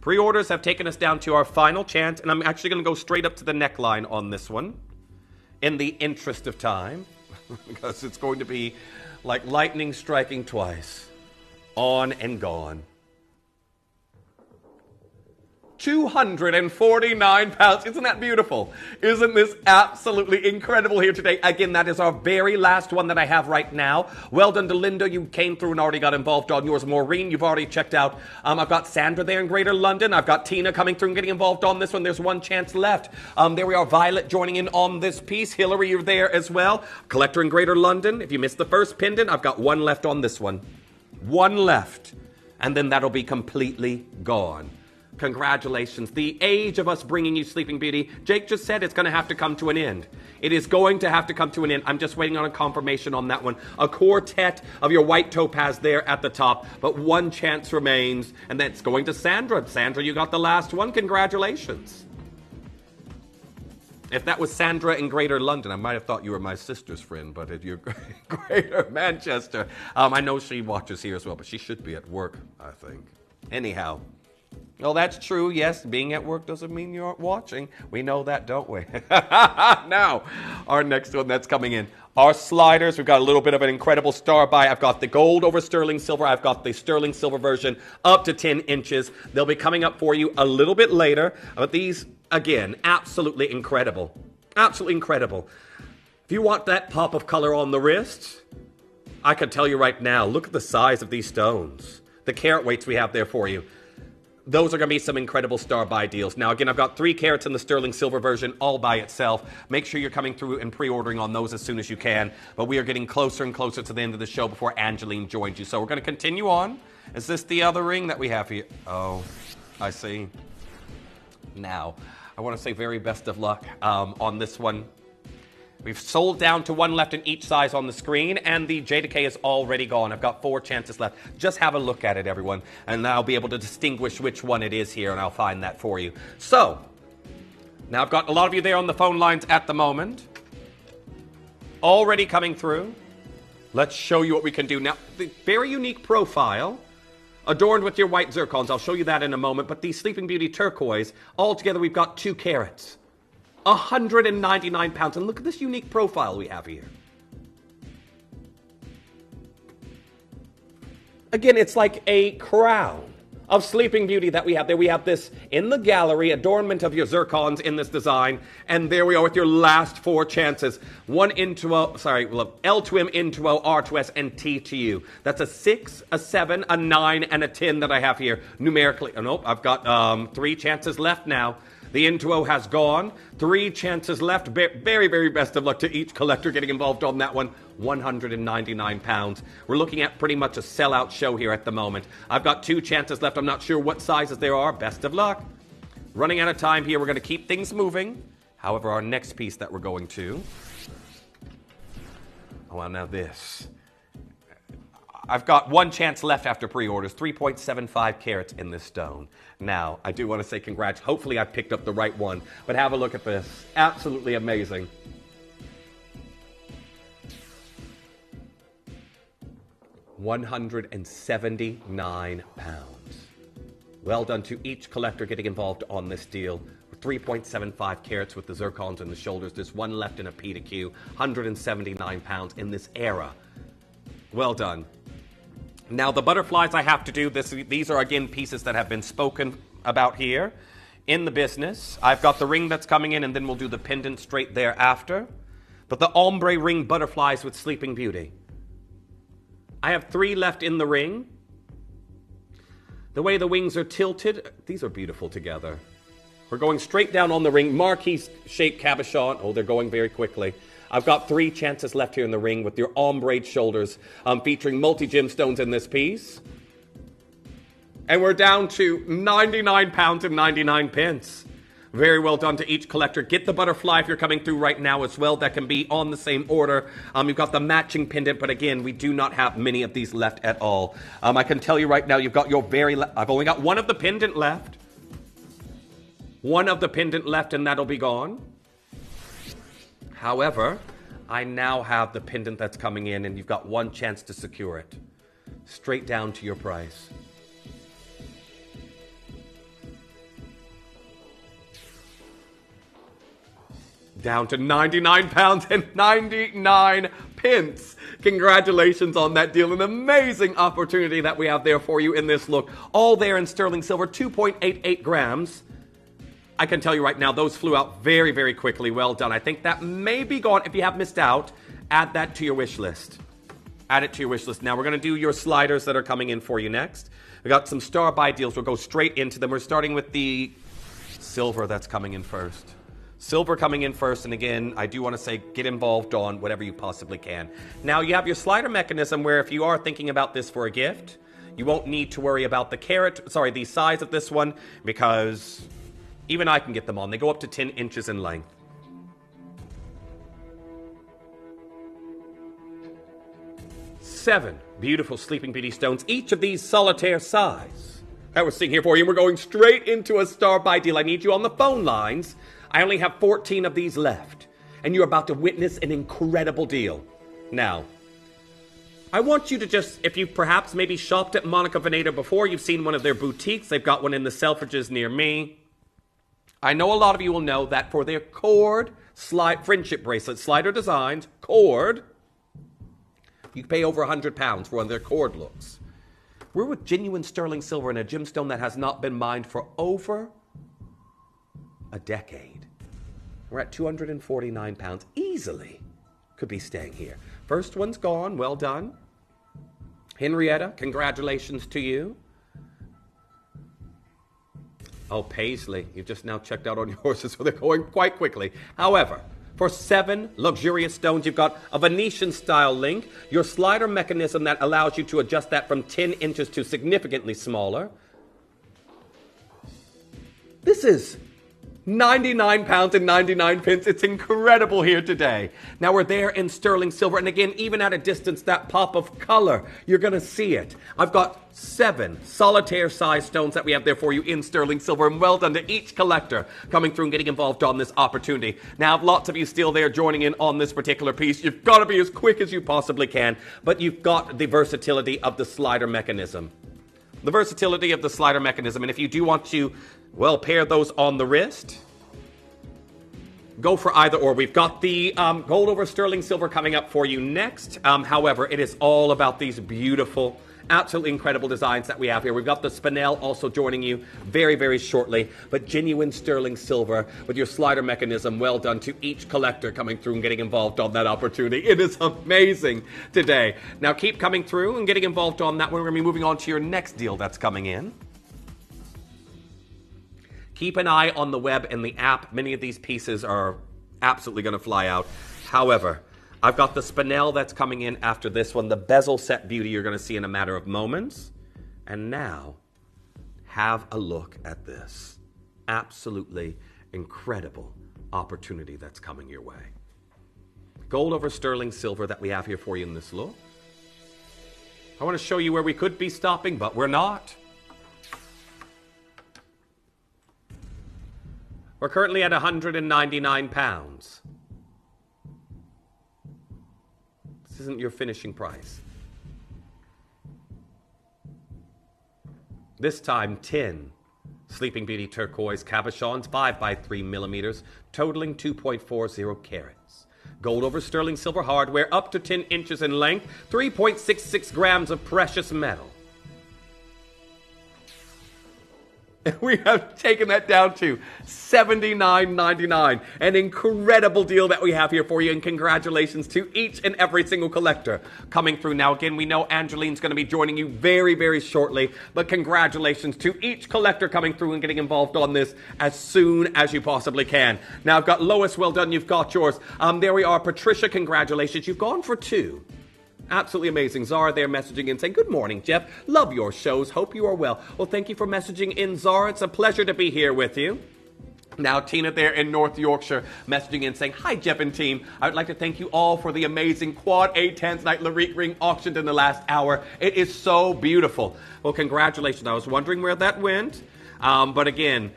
Pre-orders have taken us down to our final chance. And I'm actually going to go straight up to the neckline on this one. In the interest of time. Because it's going to be like lightning striking twice. On and gone. £249. Isn't that beautiful? Isn't this absolutely incredible here today? Again, that is our very last one that I have right now. Well done to Linda. You came through and already got involved on yours. Maureen, you've already checked out. I've got Sandra there in Greater London. I've got Tina coming through and getting involved on this one. There's one chance left. There we are. Violet joining in on this piece. Hillary, you're there as well. Collector in Greater London. If you missed the first pendant, I've got one left on this one. One left. And then that'll be completely gone. Congratulations. The age of us bringing you Sleeping Beauty, Jake just said it's going to have to come to an end. It is going to have to come to an end. I'm just waiting on a confirmation on that one. A quartet of your white topaz there at the top, but one chance remains, and that's going to Sandra. Sandra, you got the last one. Congratulations. If that was Sandra in Greater London, I might have thought you were my sister's friend, but if you're Greater Manchester, I know she watches here as well, but she should be at work, I think. Anyhow. Well, that's true. Yes, being at work doesn't mean you aren't watching. We know that, don't we? Now, our next one that's coming in. Our sliders, we've got a little bit of an incredible star buy. I've got the gold over sterling silver. I've got the sterling silver version up to 10 inches. They'll be coming up for you a little bit later. But these, again, absolutely incredible. Absolutely incredible. If you want that pop of color on the wrist, I can tell you right now, look at the size of these stones. The carat weights we have there for you. Those are going to be some incredible star buy deals. Now, again, I've got 3 carats in the sterling silver version all by itself. Make sure you're coming through and pre-ordering on those as soon as you can. But we are getting closer and closer to the end of the show before Angeline joins you. So we're going to continue on. Is this the other ring that we have here? Oh, I see. Now, I want to say very best of luck on this one. We've sold down to one left in each size on the screen, and the J&K is already gone. I've got 4 chances left. Just have a look at it, everyone, and I'll be able to distinguish which one it is here, and I'll find that for you. So, now I've got a lot of you there on the phone lines at the moment. Already coming through. Let's show you what we can do. Now, the very unique profile, adorned with your white zircons. I'll show you that in a moment, but the Sleeping Beauty turquoise, altogether we've got 2 carats. 199 pounds. And look at this unique profile we have here. Again, it's like a crown of Sleeping Beauty that we have there. We have this in the gallery, adornment of your zircons in this design. And there we are with your last 4 chances. L to M, N to O, R to S, and T to U. That's a 6, a 7, a 9, and a 10 that I have here numerically. Oh, nope, I've got 3 chances left now. The N2O has gone. 3 chances left. Very, very best of luck to each collector getting involved on that one. 199 pounds. We're looking at pretty much a sellout show here at the moment. I've got 2 chances left. I'm not sure what sizes there are. Best of luck. Running out of time here. We're going to keep things moving. However, our next piece that we're going to... Oh, well, now this. I've got 1 chance left after pre-orders, 3.75 carats in this stone. Now, I do want to say congrats. Hopefully I picked up the right one, but have a look at this. Absolutely amazing. £179. Well done to each collector getting involved on this deal. 3.75 carats with the zircons and the shoulders. There's 1 left in a P to Q. £179 in this era. Well done. Now, the butterflies I have to do, these are, again, pieces that have been spoken about here in the business. I've got the ring that's coming in, and then we'll do the pendant straight thereafter. But the ombre ring butterflies with Sleeping Beauty. I have 3 left in the ring. The way the wings are tilted, these are beautiful together. We're going straight down on the ring. Marquise-shaped cabochon. Oh, they're going very quickly. I've got 3 chances left here in the ring with your ombre shoulders featuring multi-gemstones in this piece. And we're down to £99 and 99 pence. Very well done to each collector. Get the butterfly if you're coming through right now as well. That can be on the same order. You've got the matching pendant, but again, we do not have many of these left at all. I can tell you right now, you've got your I've only got 1 of the pendant left. 1 of the pendant left, and that'll be gone. However, I now have the pendant that's coming in, and you've got 1 chance to secure it. Straight down to your price. Down to £99 and 99 pence. Congratulations on that deal. An amazing opportunity that we have there for you in this look. All there in sterling silver, 2.88 grams. I can tell you right now, those flew out very, very quickly. Well done. I think that may be gone. If you have missed out, add that to your wish list. Add it to your wish list. Now, we're going to do your sliders that are coming in for you next. We got some star buy deals. We'll go straight into them. We're starting with the silver that's coming in first. Silver coming in first, and again, I do want to say get involved on whatever you possibly can. Now, you have your slider mechanism where if you are thinking about this for a gift, you won't need to worry about the size of this one, because even I can get them on. They go up to 10 inches in length. Seven beautiful Sleeping Beauty stones, each of these solitaire size. That we're seeing here for you, and we're going straight into a star buy deal. I need you on the phone lines. I only have 14 of these left, and you're about to witness an incredible deal. Now, I want you to just, if you've perhaps maybe shopped at Monica Vinader before, you've seen one of their boutiques. They've got one in the Selfridges near me. I know a lot of you will know that for their cord friendship bracelet, Slider Designs, cord, you can pay over £100 for one of their cord looks. We're with genuine sterling silver and a gemstone that has not been mined for over a decade. We're at £249 easily. Could be staying here. First one's gone. Well done. Henrietta, congratulations to you. Oh, Paisley, you've just now checked out on your horses, so they're going quite quickly. However, for 7 luxurious stones, you've got a Venetian-style link, your slider mechanism that allows you to adjust that from 10 inches to significantly smaller. This is £99.99. It's incredible here today. Now we're there in sterling silver, and again, even at a distance, that pop of color, you're going to see it. I've got 7 solitaire size stones that we have there for you in sterling silver, and well done to each collector coming through and getting involved on this opportunity. Now, lots of you still there joining in on this particular piece. You've got to be as quick as you possibly can, but you've got the versatility of the slider mechanism. The versatility of the slider mechanism, and if you do want to, well, pair those on the wrist, go for either or. We've got the gold over sterling silver coming up for you next. However, it is all about these beautiful, absolutely incredible designs that we have here. We've got the Spinel also joining you very, very shortly, but genuine sterling silver with your slider mechanism. Well done to each collector coming through and getting involved on that opportunity. It is amazing today. Now keep coming through and getting involved on that one. We're going to be moving on to your next deal that's coming in. Keep an eye on the web and the app. Many of these pieces are absolutely going to fly out. However, I've got the Spinel that's coming in after this one. The bezel set beauty you're going to see in a matter of moments. And now, have a look at this. Absolutely incredible opportunity that's coming your way. Gold over sterling silver that we have here for you in this look. I want to show you where we could be stopping, but we're not. We're currently at £199. This isn't your finishing price. This time, 10 Sleeping Beauty turquoise cabochons, 5x3 millimeters, totaling 2.40 carats. Gold over sterling silver hardware, up to 10 inches in length, 3.66 grams of precious metal. We have taken that down to $79.99. An incredible deal that we have here for you, and congratulations to each and every single collector coming through. Now, again, we know Angeline's going to be joining you very, very shortly, but congratulations to each collector coming through and getting involved on this as soon as you possibly can. Now, I've got Lois, well done, you've got yours. There we are. Patricia, congratulations. You've gone for 2. Absolutely amazing. Zara there messaging in saying, good morning, Jeff. Love your shows. Hope you are well. Well, thank you for messaging in, Zara. It's a pleasure to be here with you. Now, Tina there in North Yorkshire messaging in saying, hi, Jeff and team. I would like to thank you all for the amazing Quad A Tanzanite Larique ring auctioned in the last hour. It is so beautiful. Well, congratulations. I was wondering where that went. But again,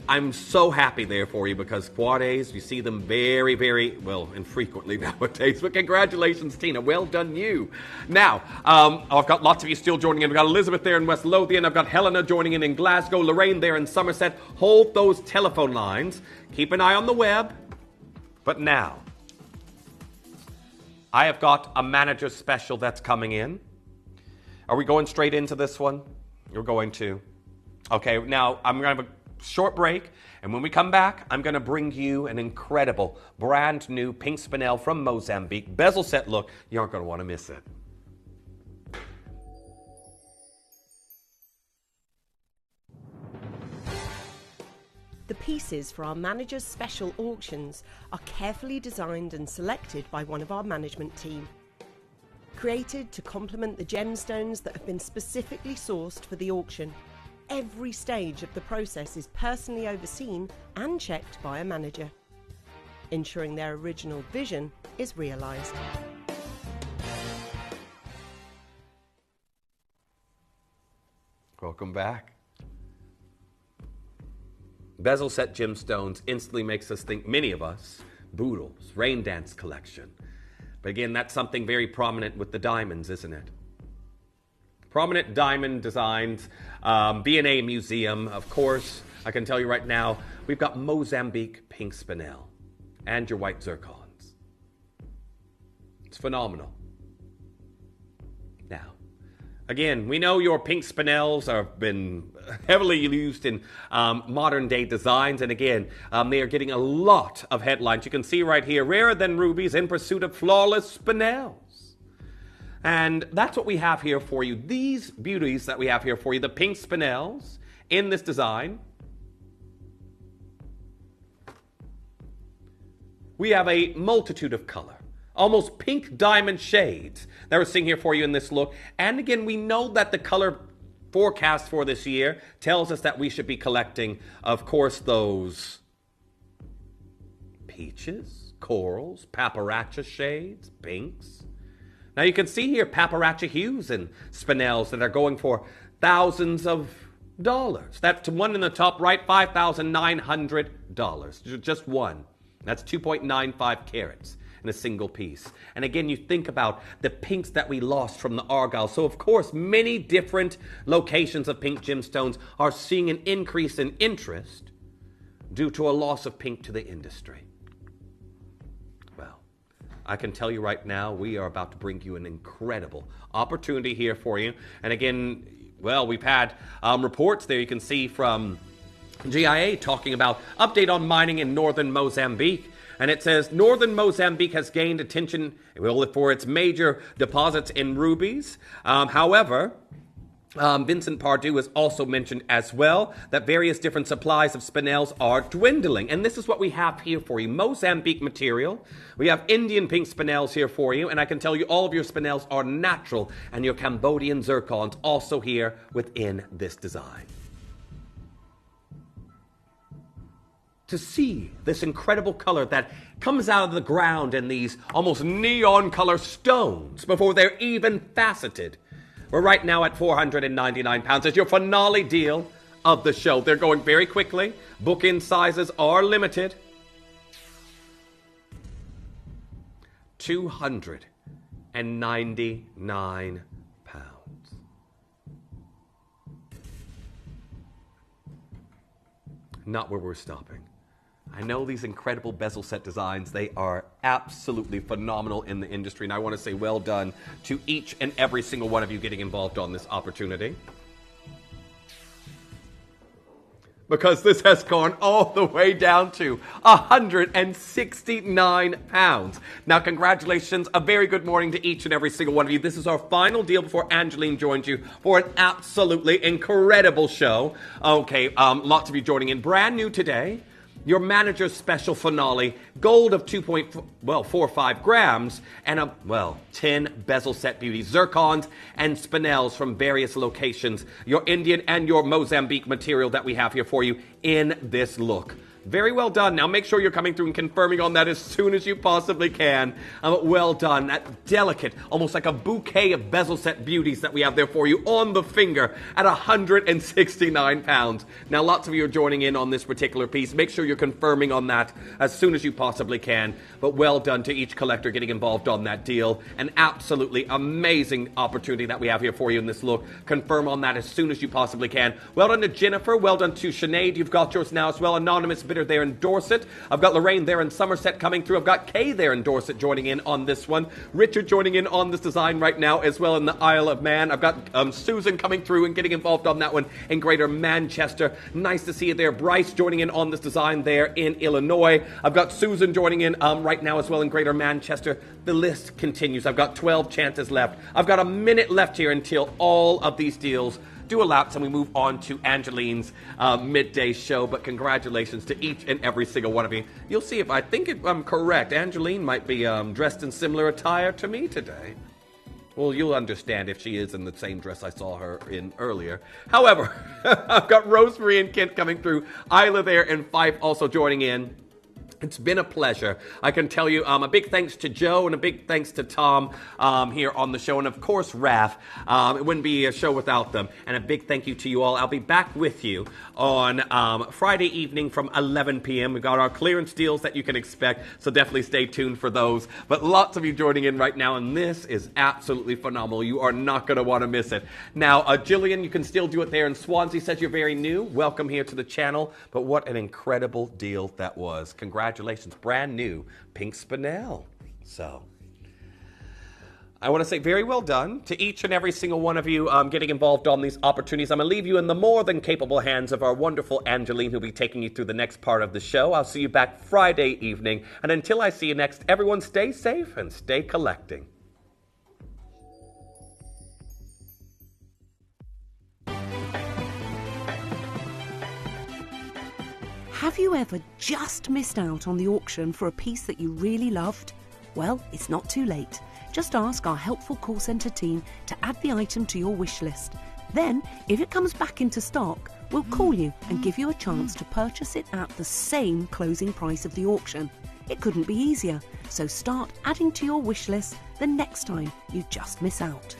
I'm so happy there for you because Quad A's, you see them very, very, well, infrequently nowadays. But congratulations, Tina. Well done, you. Now, I've got lots of you still joining in. We've got Elizabeth there in West Lothian. I've got Helena joining in Glasgow. Lorraine there in Somerset. Hold those telephone lines. Keep an eye on the web. But now, I have got a manager special that's coming in. Are we going straight into this one? You're going to. Okay, now I'm going to have a short break. And when we come back, I'm going to bring you an incredible, brand new pink spinel from Mozambique. Bezel set look. You aren't going to want to miss it. The pieces for our managers' special auctions are carefully designed and selected by one of our management team. Created to complement the gemstones that have been specifically sourced for the auction, every stage of the process is personally overseen and checked by a manager, ensuring their original vision is realised. Welcome back. Bezel set gemstones instantly makes us think, many of us, Boodles, Rain Dance collection. But again, that's something very prominent with the diamonds, isn't it? Prominent diamond designs, B&A Museum, of course. I can tell you right now, we've got Mozambique pink spinel and your white zircons. It's phenomenal. Now, again, we know your pink spinels have been heavily used in modern day designs, and again, they are getting a lot of headlines. You can see right here, rarer than rubies in pursuit of flawless spinels. And that's what we have here for you. These beauties that we have here for you, the pink spinels in this design. We have a multitude of color, almost pink diamond shades that we're seeing here for you in this look. And again, we know that the color forecast for this year tells us that we should be collecting, of course, those peaches, corals, paparazzi shades, pinks. Now you can see here paparazzi hues and spinels that are going for thousands of dollars. That's one in the top right, $5,900. Just one. That's 2.95 carats in a single piece. And again, you think about the pinks that we lost from the Argyle. So of course, many different locations of pink gemstones are seeing an increase in interest due to a loss of pink to the industry. Well, I can tell you right now, we are about to bring you an incredible opportunity here for you. And again, well, we've had reports there you can see from GIA talking about update on mining in northern Mozambique. And it says, northern Mozambique has gained attention for its major deposits in rubies. However, Vincent Pardue has also mentioned as well that various different supplies of spinels are dwindling. And this is what we have here for you. Mozambique material. We have Indian pink spinels here for you. And I can tell you all of your spinels are natural. And your Cambodian zircons also here within this design. To see this incredible color that comes out of the ground in these almost neon color stones before they're even faceted. We're right now at £499 as your finale deal of the show. They're going very quickly. Book-in sizes are limited. £299. Not where we're stopping. I know these incredible bezel set designs, they are absolutely phenomenal in the industry, and I want to say well done to each and every single one of you getting involved on this opportunity. Because this has gone all the way down to £169. Now, congratulations, a very good morning to each and every single one of you. This is our final deal before Angeline joins you for an absolutely incredible show. Okay, lots of you joining in. Brand new today, your manager's special finale, gold of 2.45 grams, and 10 bezel set beauties, zircons and spinels from various locations. Your Indian and your Mozambique material that we have here for you in this look. Very well done. Now make sure you're coming through and confirming on that as soon as you possibly can. Well done. That delicate, almost like a bouquet of bezel set beauties that we have there for you on the finger at £169. Now lots of you are joining in on this particular piece. Make sure you're confirming on that as soon as you possibly can. But well done to each collector getting involved on that deal. An absolutely amazing opportunity that we have here for you in this look. Confirm on that as soon as you possibly can. Well done to Jennifer. Well done to Sinead. You've got yours now as well. Anonymous Bit Glitter there in Dorset. I've got Lorraine there in Somerset coming through. I've got Kay there in Dorset joining in on this one. Richard joining in on this design right now as well in the Isle of Man. I've got Susan coming through and getting involved on that one in Greater Manchester. Nice to see you there. Bryce joining in on this design there in Illinois. I've got Susan joining in right now as well in Greater Manchester. The list continues. I've got 12 chances left. I've got a minute left here until all of these deals do a lapse and we move on to Angeline's midday show. But congratulations to each and every single one of you. You'll see if I think I'm correct. Angeline might be dressed in similar attire to me today. Well, you'll understand if she is in the same dress I saw her in earlier. However, I've got Rosemary and Kent coming through. Isla there and Fife also joining in. It's been a pleasure. I can tell you a big thanks to Joe and a big thanks to Tom here on the show. And of course, Raph. It wouldn't be a show without them. And a big thank you to you all. I'll be back with you on Friday evening from 11 p.m. We've got our clearance deals that you can expect. So definitely stay tuned for those. But lots of you joining in right now. And this is absolutely phenomenal. You are not going to want to miss it. Now, Jillian, you can still do it there. And Swansea says you're very new. Welcome here to the channel. But what an incredible deal that was. Congratulations, brand new Pink Spinel. So I want to say very well done to each and every single one of you getting involved on these opportunities. I'm going to leave you in the more than capable hands of our wonderful Angeline, who'll be taking you through the next part of the show. I'll see you back Friday evening. And until I see you next, everyone stay safe and stay collecting. Have you ever just missed out on the auction for a piece that you really loved? Well, it's not too late. Just ask our helpful call centre team to add the item to your wish list. Then, if it comes back into stock, we'll call you and give you a chance to purchase it at the same closing price of the auction. It couldn't be easier, so start adding to your wish list the next time you just miss out.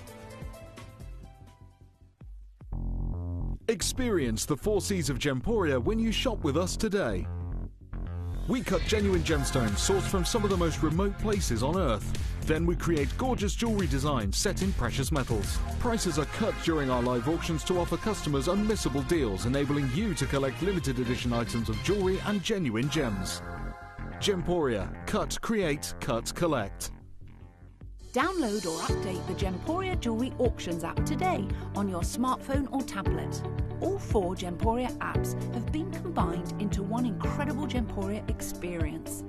Experience the 4 Cs of Gemporia when you shop with us today. We cut genuine gemstones sourced from some of the most remote places on Earth. Then we create gorgeous jewellery designs set in precious metals. Prices are cut during our live auctions to offer customers unmissable deals, enabling you to collect limited edition items of jewellery and genuine gems. Gemporia. Cut, create, cut, collect. Download or update the Gemporia Jewellery Auctions app today on your smartphone or tablet. All 4 Gemporia apps have been combined into one incredible Gemporia experience.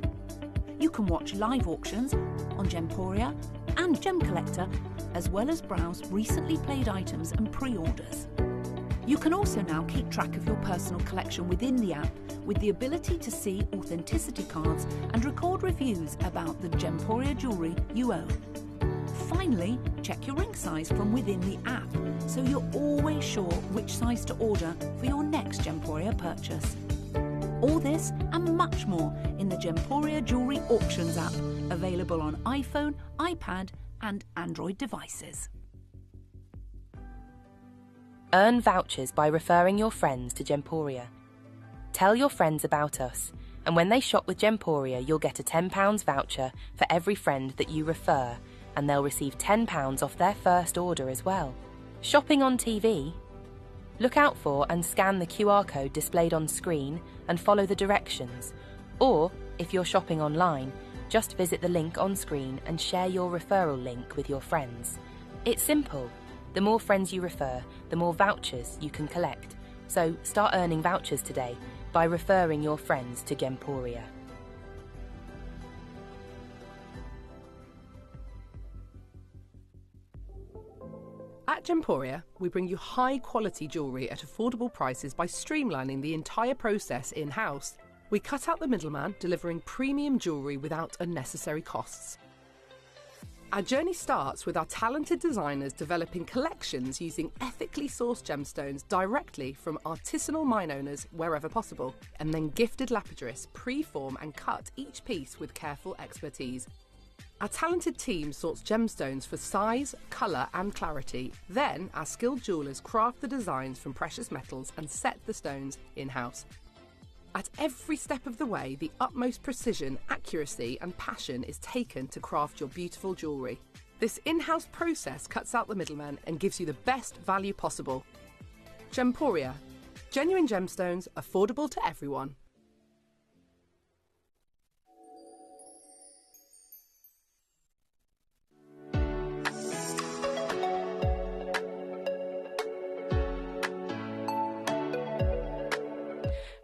You can watch live auctions on Gemporia and Gem Collector, as well as browse recently played items and pre-orders. You can also now keep track of your personal collection within the app with the ability to see authenticity cards and record reviews about the Gemporia jewellery you own. Finally, check your ring size from within the app, so you're always sure which size to order for your next Gemporia purchase. All this and much more in the Gemporia Jewellery Auctions app, available on iPhone, iPad and Android devices. Earn vouchers by referring your friends to Gemporia. Tell your friends about us, and when they shop with Gemporia, you'll get a £10 voucher for every friend that you refer, and they'll receive £10 off their first order as well. Shopping on TV? Look out for and scan the QR code displayed on screen and follow the directions. Or, if you're shopping online, just visit the link on screen and share your referral link with your friends. It's simple. The more friends you refer, the more vouchers you can collect. So start earning vouchers today by referring your friends to Gemporia. At Gemporia, we bring you high-quality jewellery at affordable prices by streamlining the entire process in-house. We cut out the middleman, delivering premium jewellery without unnecessary costs. Our journey starts with our talented designers developing collections using ethically sourced gemstones directly from artisanal mine owners wherever possible, and then gifted lapidarists pre-form and cut each piece with careful expertise. Our talented team sorts gemstones for size, colour and clarity. Then our skilled jewellers craft the designs from precious metals and set the stones in-house. At every step of the way, the utmost precision, accuracy and passion is taken to craft your beautiful jewellery. This in-house process cuts out the middleman and gives you the best value possible. Gemporia. Genuine gemstones, affordable to everyone.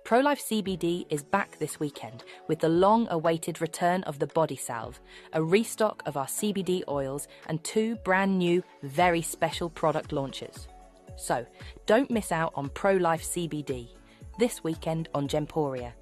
ProLife CBD is back this weekend with the long-awaited return of the Body Salve, a restock of our CBD oils, and 2 brand new, very special product launches. So, don't miss out on ProLife CBD, this weekend on Gemporia.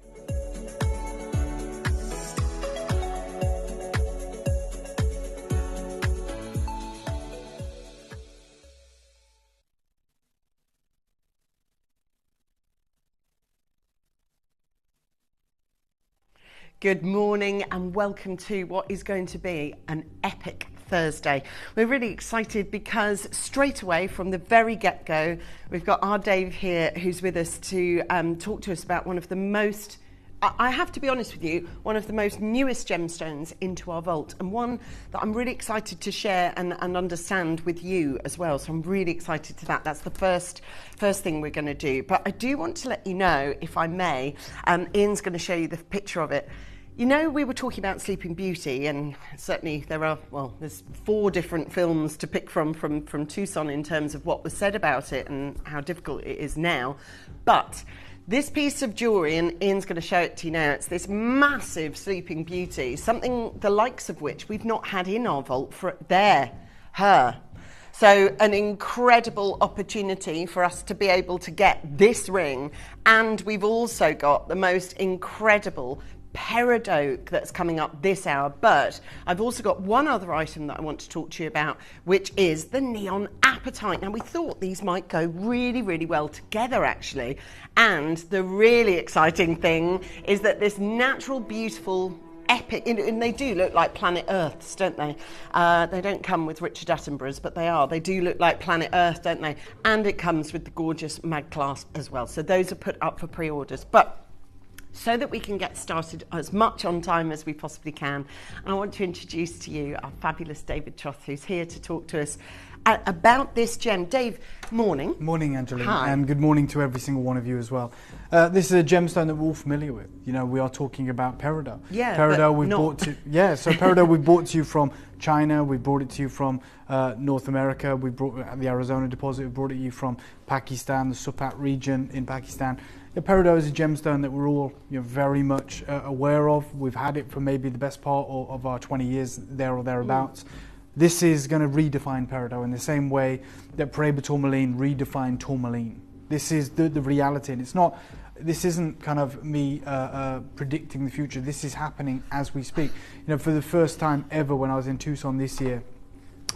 Good morning and welcome to what is going to be an epic Thursday. We're really excited because straight away from the very get-go, we've got our Dave here who's with us to talk to us about one of the most, I have to be honest with you, one of the most newest gemstones into our vault, and one that I'm really excited to share and understand with you as well. So I'm really excited to that. That's the first thing we're going to do. But I do want to let you know, if I may, Ian's going to show you the picture of it. You know, we were talking about Sleeping Beauty, and certainly there's 4 different films to pick from Tucson in terms of what was said about it and how difficult it is now. But this piece of jewellery, and Ian's going to show it to you now, it's this massive Sleeping Beauty, something the likes of which we've not had in our vault for her. So an incredible opportunity for us to be able to get this ring, and we've also got the most incredible peridot that's coming up this hour. But I've also got one other item that I want to talk to you about, which is the neon apatite. Now, we thought these might go really, really well together, actually. And the really exciting thing is that this natural, beautiful, epic, and they do look like planet Earths, don't they? They don't come with Richard Attenborough's, but they do look like planet Earth, don't they? And it comes with the gorgeous mag clasp as well. So those are put up for pre-orders. But so that we can get started as much on time as we possibly can, I want to introduce to you our fabulous David Troth, who's here to talk to us about this gem. Dave, morning. Morning, Angeline. Hi. And good morning to every single one of you as well. This is a gemstone that we're all familiar with. You know, we are talking about peridot. Yeah, peridot we've brought to peridot we brought to you from China. We brought it to you from North America. We brought the Arizona deposit. We brought it to you from Pakistan, the Supat region in Pakistan. The peridot is a gemstone that we're all very much aware of. We've had it for maybe the best part of our 20 years there or thereabouts. This is going to redefine peridot in the same way that Paraiba tourmaline redefined tourmaline. This is the reality, and this isn't kind of me predicting the future. This is happening as we speak. You know, for the first time ever when I was in Tucson this year,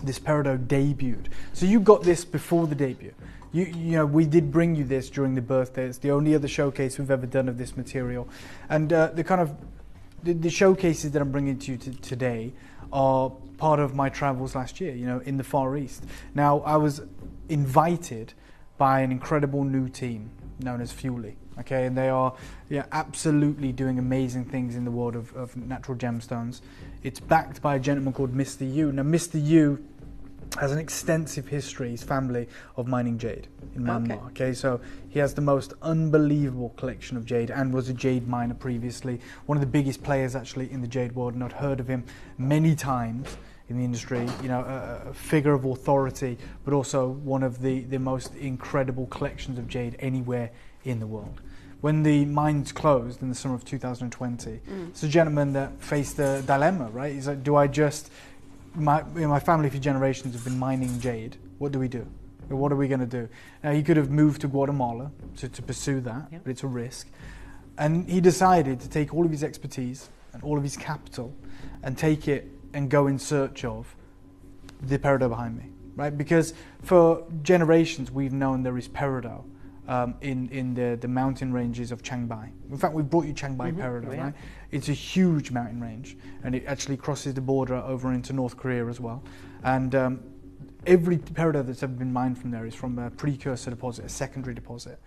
this peridot debuted. So you got this before the debut. You know, we did bring you this during the birthday. It's the only other showcase we've ever done of this material. And the showcases that I'm bringing to you today are part of my travels last year, you know, in the Far East. Now, I was invited by an incredible new team known as Fueli, okay? And they are absolutely doing amazing things in the world of natural gemstones. It's backed by a gentleman called Mr. Yu. Now, Mr. Yu has an extensive history, his family, of mining jade in Myanmar. Okay, so he has the most unbelievable collection of jade and was a jade miner previously. One of the biggest players actually in the jade world, and I'd heard of him many times in the industry. You know, a figure of authority, but also one of the most incredible collections of jade anywhere in the world. When the mines closed in the summer of 2020, it's a gentleman that faced a dilemma, right? He's like, do I just... My family for generations have been mining jade. What do we do? What are we going to do? Now, he could have moved to Guatemala to pursue that, but it's a risk. And he decided to take all of his expertise and all of his capital and take it and go in search of the peridot behind me, right? Because for generations we've known there is peridot in the mountain ranges of Chiang Mai. In fact, we brought you Chiang Mai peridot, right? It's a huge mountain range, and it actually crosses the border over into North Korea as well. And every peridot that's ever been mined from there is from a precursor deposit, a secondary deposit.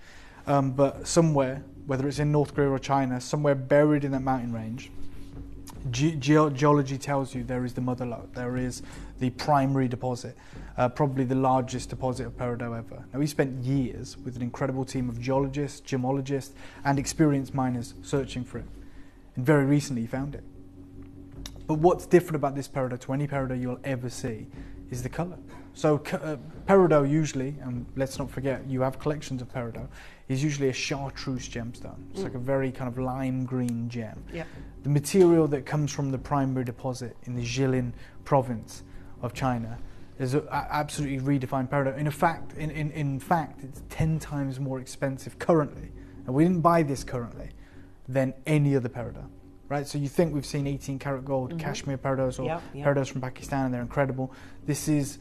But somewhere, whether it's in North Korea or China, somewhere buried in that mountain range, geology tells you there is the mother lode, there is the primary deposit, probably the largest deposit of peridot ever. Now, we spent years with an incredible team of geologists, gemologists, and experienced miners searching for it. And very recently, he found it. But what's different about this peridot to any peridot you'll ever see is the colour. So peridot usually, and let's not forget, you have collections of peridot, is usually a chartreuse gemstone. It's like a very kind of lime green gem. Yeah. The material that comes from the primary deposit in the Jilin province of China is absolutely redefined peridot. In fact, it's 10 times more expensive currently, and we didn't buy this currently, than any other peridot. Right, so you think we've seen 18 karat gold cashmere peridots or peridots from Pakistan, and they're incredible. This is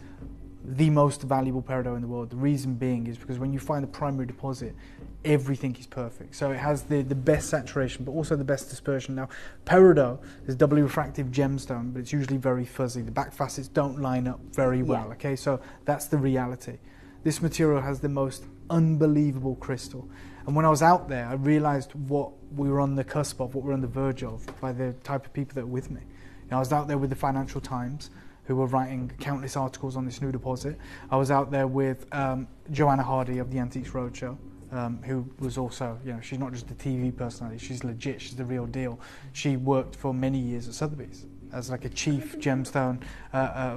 the most valuable peridot in the world. The reason being is because when you find the primary deposit, everything is perfect. So it has the best saturation, but also the best dispersion. Now, peridot is doubly refractive gemstone, but it's usually very fuzzy. The back facets don't line up very well, okay? So that's the reality. This material has the most unbelievable crystal. And when I was out there, I realized what we were on the cusp of, what we were on the verge of, by the type of people that were with me. I was out there with the Financial Times, who were writing countless articles on this new deposit. I was out there with Joanna Hardy of the Antiques Roadshow, who was also, she's not just a TV personality, she's legit, she's the real deal. She worked for many years at Sotheby's as like a chief gemstone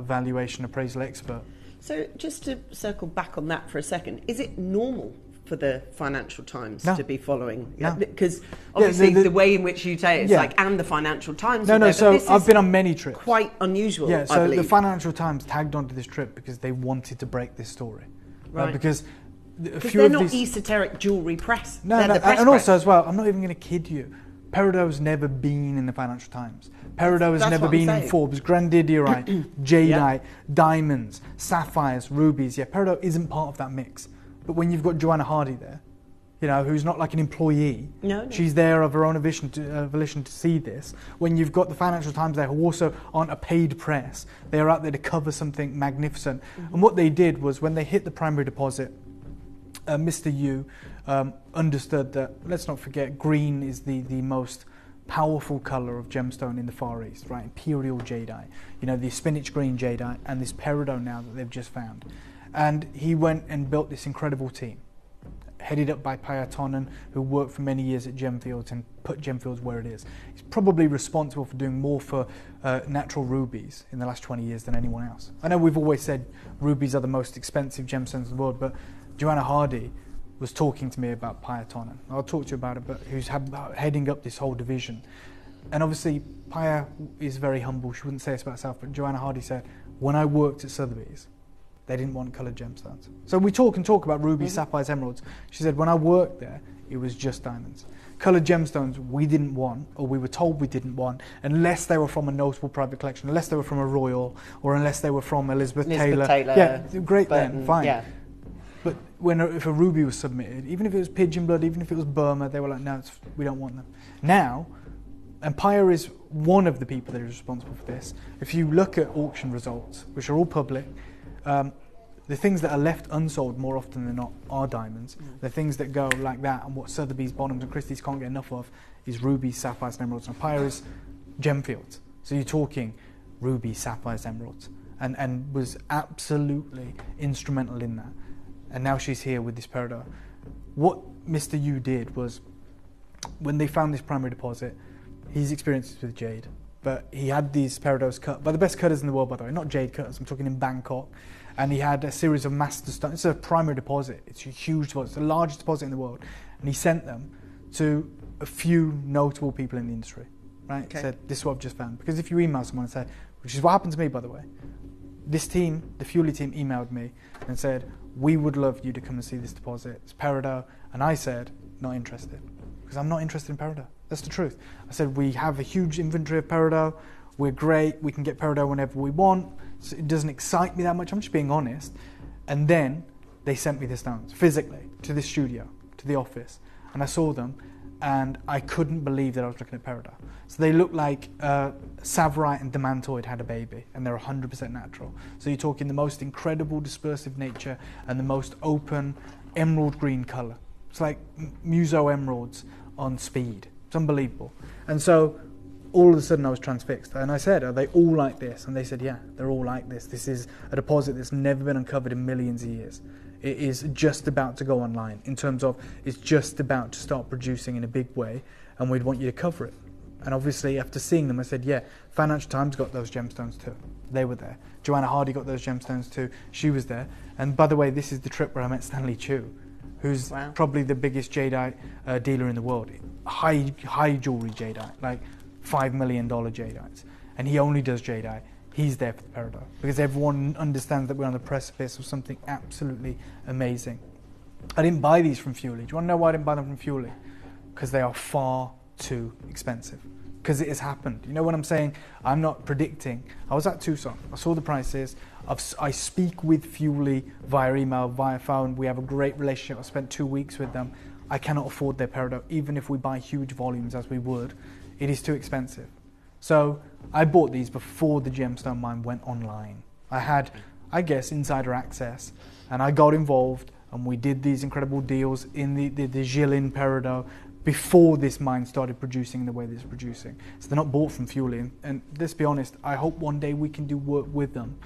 valuation appraisal expert. So just to circle back on that for a second, is it normal for the Financial Times to be following? No. Because obviously the way in which you say it, it's like, and the Financial Times. So I've been on many trips. Quite unusual, Yeah, so I believe. the Financial Times tagged onto this trip because they wanted to break this story. Right. Because they're not esoteric jewellery press. No, they're the press and press. also as well, I'm not even going to kid you, peridot's never been in the Financial Times. Peridot has never been in Forbes, Grandidierite, Jadeite, diamonds, sapphires, rubies. Yeah, peridot isn't part of that mix. But when you've got Joanna Hardy there, who's not like an employee, she's there of her own volition to see this. When you've got the Financial Times there, who also aren't a paid press, they are out there to cover something magnificent. And what they did was, when they hit the primary deposit, Mr. Yu understood that, let's not forget, green is the most powerful colour of gemstone in the Far East, right? Imperial jadeite, the spinach green jadeite, and this peridot now that they've just found. And he went and built this incredible team, headed up by Paya Tonnen, who worked for many years at Gemfields and put Gemfields where it is. He's probably responsible for doing more for natural rubies in the last 20 years than anyone else. I know we've always said rubies are the most expensive gemstones in the world, but Joanna Hardy was talking to me about Paya Tonnen. I'll talk to you about it, but who's heading up this whole division. And obviously, Paya is very humble. She wouldn't say this about herself, but Joanna Hardy said, when I worked at Sotheby's, they didn't want coloured gemstones. So we talk about rubies, sapphires, emeralds. She said, when I worked there, it was just diamonds. Coloured gemstones we didn't want, or we were told we didn't want, unless they were from a notable private collection, unless they were from a royal, or unless they were from Elizabeth Taylor. Yeah, great then, fine. Yeah. But if a ruby was submitted, even if it was pigeon blood, even if it was Burma, they were like, no, we don't want them. Now, and Paya is one of the people that is responsible for this. If you look at auction results, which are all public, the things that are left unsold more often than not are diamonds. The things that go like that, and what Sotheby's, Bonhams and Christie's can't get enough of, is rubies, sapphires and emeralds. And Paya is Gemfields. So you're talking rubies, sapphires, emeralds. And was absolutely instrumental in that. And now she's here with this peridot. What Mr. Yu did was, when they found this primary deposit, his experiences with jade, but he had these peridots cut by the best cutters in the world, by the way, not jade cutters, I'm talking in Bangkok. And he had a series of master stones. It's a primary deposit. It's a huge deposit. It's the largest deposit in the world. And he sent them to a few notable people in the industry. Right? Okay. He said, this is what I've just found. Because if you email someone and say, which is what happened to me, by the way, this team, the Fewley team, emailed me and said, we would love you to come and see this deposit. It's peridot. And I said, not interested. Because I'm not interested in peridot. That's the truth. I said, we have a huge inventory of peridot. We're great. We can get peridot whenever we want. So it doesn't excite me that much. I'm just being honest. And then they sent me the stones physically to the studio, to the office. And I saw them and I couldn't believe that I was looking at peridot. So they look like Tsavorite and Demantoid had a baby, and they're 100% natural. So you're talking the most incredible dispersive nature and the most open emerald green colour. It's like Muso emeralds on speed. It's unbelievable. And so all of a sudden I was transfixed. And I said, are they all like this? And they said, yeah, they're all like this. This is a deposit that's never been uncovered in millions of years. It is just about to go online in terms of it's just about to start producing in a big way, and we'd want you to cover it. And obviously, after seeing them, I said, yeah, Financial Times got those gemstones too. They were there. Joanna Hardy got those gemstones too. She was there. And by the way, this is the trip where I met Stanley Chu, who's probably the biggest jadeite dealer in the world. High jewelry jadeite, like $5 million jadeites. And he only does jadeite. He's there for the peridot because everyone understands that we're on the precipice of something absolutely amazing. I didn't buy these from Fewley. Do you want to know why I didn't buy them from Fewley? Because they are far too expensive. Because it has happened. You know what I'm saying? I'm not predicting. I was at Tucson. I saw the prices. I speak with Fewley via email, via phone. We have a great relationship. I spent 2 weeks with them. I cannot afford their peridot, even if we buy huge volumes as we would. It is too expensive. So I bought these before the gemstone mine went online. I had, I guess, insider access, and I got involved, and we did these incredible deals in the Jilin peridot before this mine started producing the way that it's producing. So they're not bought from Fewley. And let's be honest, I hope one day we can do work with them.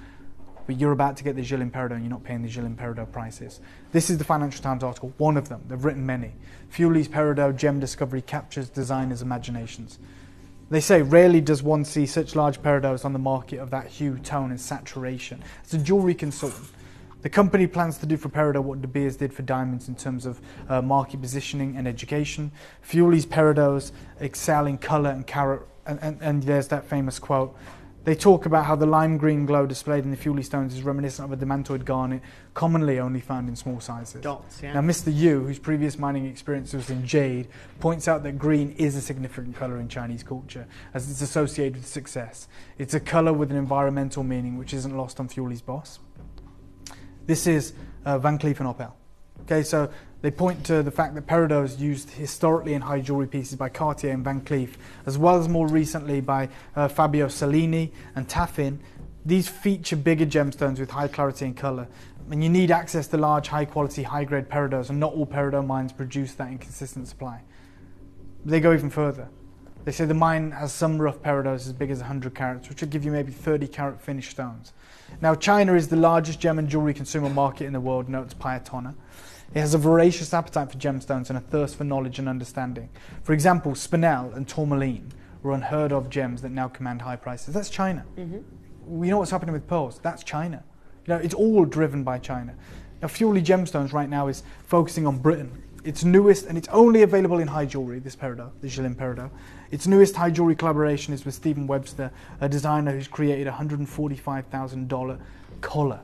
But you're about to get the Jilin peridot and you're not paying the Jilin peridot prices. This is the Financial Times article, one of them. They've written many. Fewley's peridot gem discovery captures designers' imaginations. They say, rarely does one see such large peridots on the market of that hue, tone and saturation. As a jewellery consultant, the company plans to do for peridot what De Beers did for diamonds in terms of market positioning and education. Fewley's peridots excel in colour and carat, and there's that famous quote. They talk about how the lime green glow displayed in the Fewley stones is reminiscent of a demantoid garnet, commonly only found in small sizes. Dots, yeah. Now, Mr. Yu, whose previous mining experience was in jade, points out that green is a significant colour in Chinese culture, as it's associated with success. It's a colour with an environmental meaning, which isn't lost on Fewley's boss. This is Van Cleef & Arpels. Okay, so they point to the fact that peridots used historically in high jewellery pieces by Cartier and Van Cleef, as well as more recently by Fabio Cellini and Taffin. These feature bigger gemstones with high clarity and colour. And you need access to large, high-quality, high-grade peridots, and not all peridot mines produce that in consistent supply. They go even further. They say the mine has some rough peridots as big as 100 carats, which would give you maybe 30-carat finished stones. Now, China is the largest gem and jewellery consumer market in the world, notes Payatona. It has a voracious appetite for gemstones and a thirst for knowledge and understanding. For example, spinel and tourmaline were unheard of gems that now command high prices. That's China. Mm-hmm. You know what's happening with pearls? That's China. You know, it's all driven by China. Now, Fewley Gemstones right now is focusing on Britain. Its newest, and it's only available in high jewellery, this peridot, the Jilin peridot. Its newest high jewellery collaboration is with Stephen Webster, a designer who's created a $145,000 collar.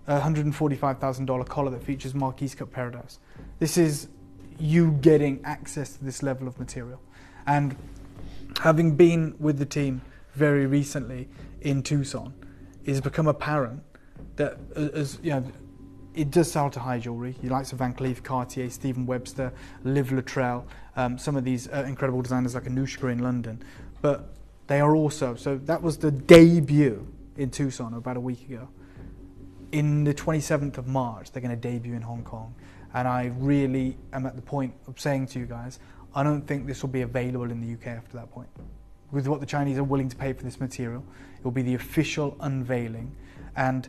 A $145,000 collar that features Marquise cut peridots. This is you getting access to this level of material. And having been with the team very recently in Tucson, it's become apparent that, as you know, it does sell to high jewellery. You likes of Van Cleef, Cartier, Stephen Webster, Liv Luttrell, some of these incredible designers like Anushka in London. But they are also, so that was the debut in Tucson about a week ago. In the 27th of March, they're going to debut in Hong Kong. And I really am at the point of saying to you guys, I don't think this will be available in the UK after that point. With what the Chinese are willing to pay for this material, it will be the official unveiling. And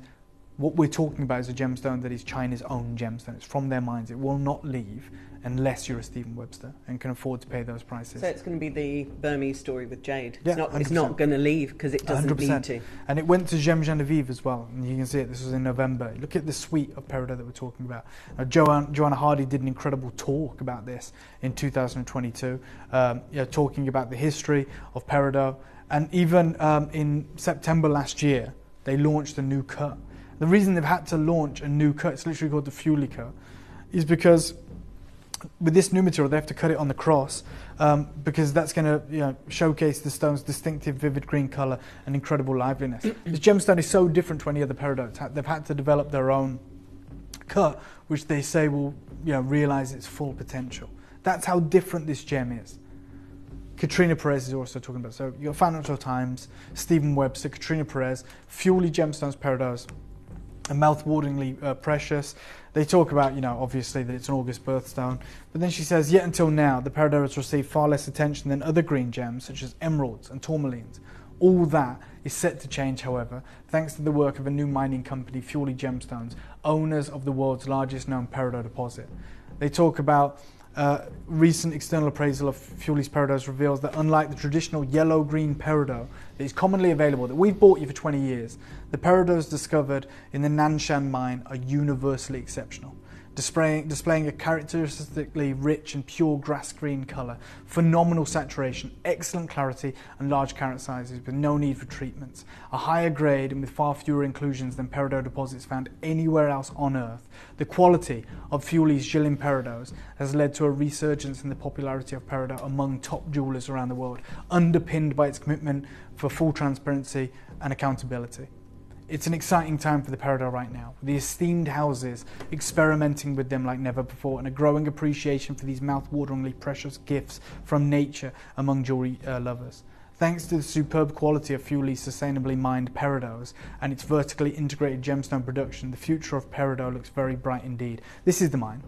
what we're talking about is a gemstone that is China's own gemstone. It's from their mines. It will not leave unless you're a Stephen Webster and can afford to pay those prices. So it's going to be the Burmese story with jade. Yeah, it's not going to leave because it doesn't 100%. need to. And it went to Gem Genevieve as well. And you can see it. This was in November. Look at the suite of peridot that we're talking about. Joanna Hardy did an incredible talk about this in 2022, talking about the history of peridot. And even in September last year, they launched a new cut. The reason they've had to launch a new cut, it's literally called the Fewley cut, is because with this new material they have to cut it on the cross because that's going to showcase the stone's distinctive vivid green colour and incredible liveliness. This gemstone is so different to any other peridot. They've had to develop their own cut, which they say will realise its full potential. That's how different this gem is. Katrina Perez is also talking about. So you've got Financial Times, Stephen Webster, Katrina Perez, Fewley Gemstones peridots, and mouth-wateringly precious. They talk about, obviously that it's an August birthstone. But then she says, yet until now, the peridot has received far less attention than other green gems, such as emeralds and tourmalines. All that is set to change, however, thanks to the work of a new mining company, Fewley Gemstones, owners of the world's largest known peridot deposit. They talk about Recent external appraisal of Fuli's Peridot reveals that unlike the traditional yellow-green peridot that is commonly available, that we've bought you for 20 years, the peridots discovered in the Nanshan mine are universally exceptional, displaying a characteristically rich and pure grass green colour, phenomenal saturation, excellent clarity and large carat sizes with no need for treatments, a higher grade and with far fewer inclusions than peridot deposits found anywhere else on Earth. The quality of Fuli's Jilin peridots has led to a resurgence in the popularity of peridot among top jewellers around the world, underpinned by its commitment for full transparency and accountability. It's an exciting time for the peridot right now, with the esteemed houses experimenting with them like never before, and a growing appreciation for these mouth-wateringly precious gifts from nature among jewellery lovers. Thanks to the superb quality of Fuli's sustainably mined peridots and its vertically integrated gemstone production, the future of peridot looks very bright indeed. This is the mine.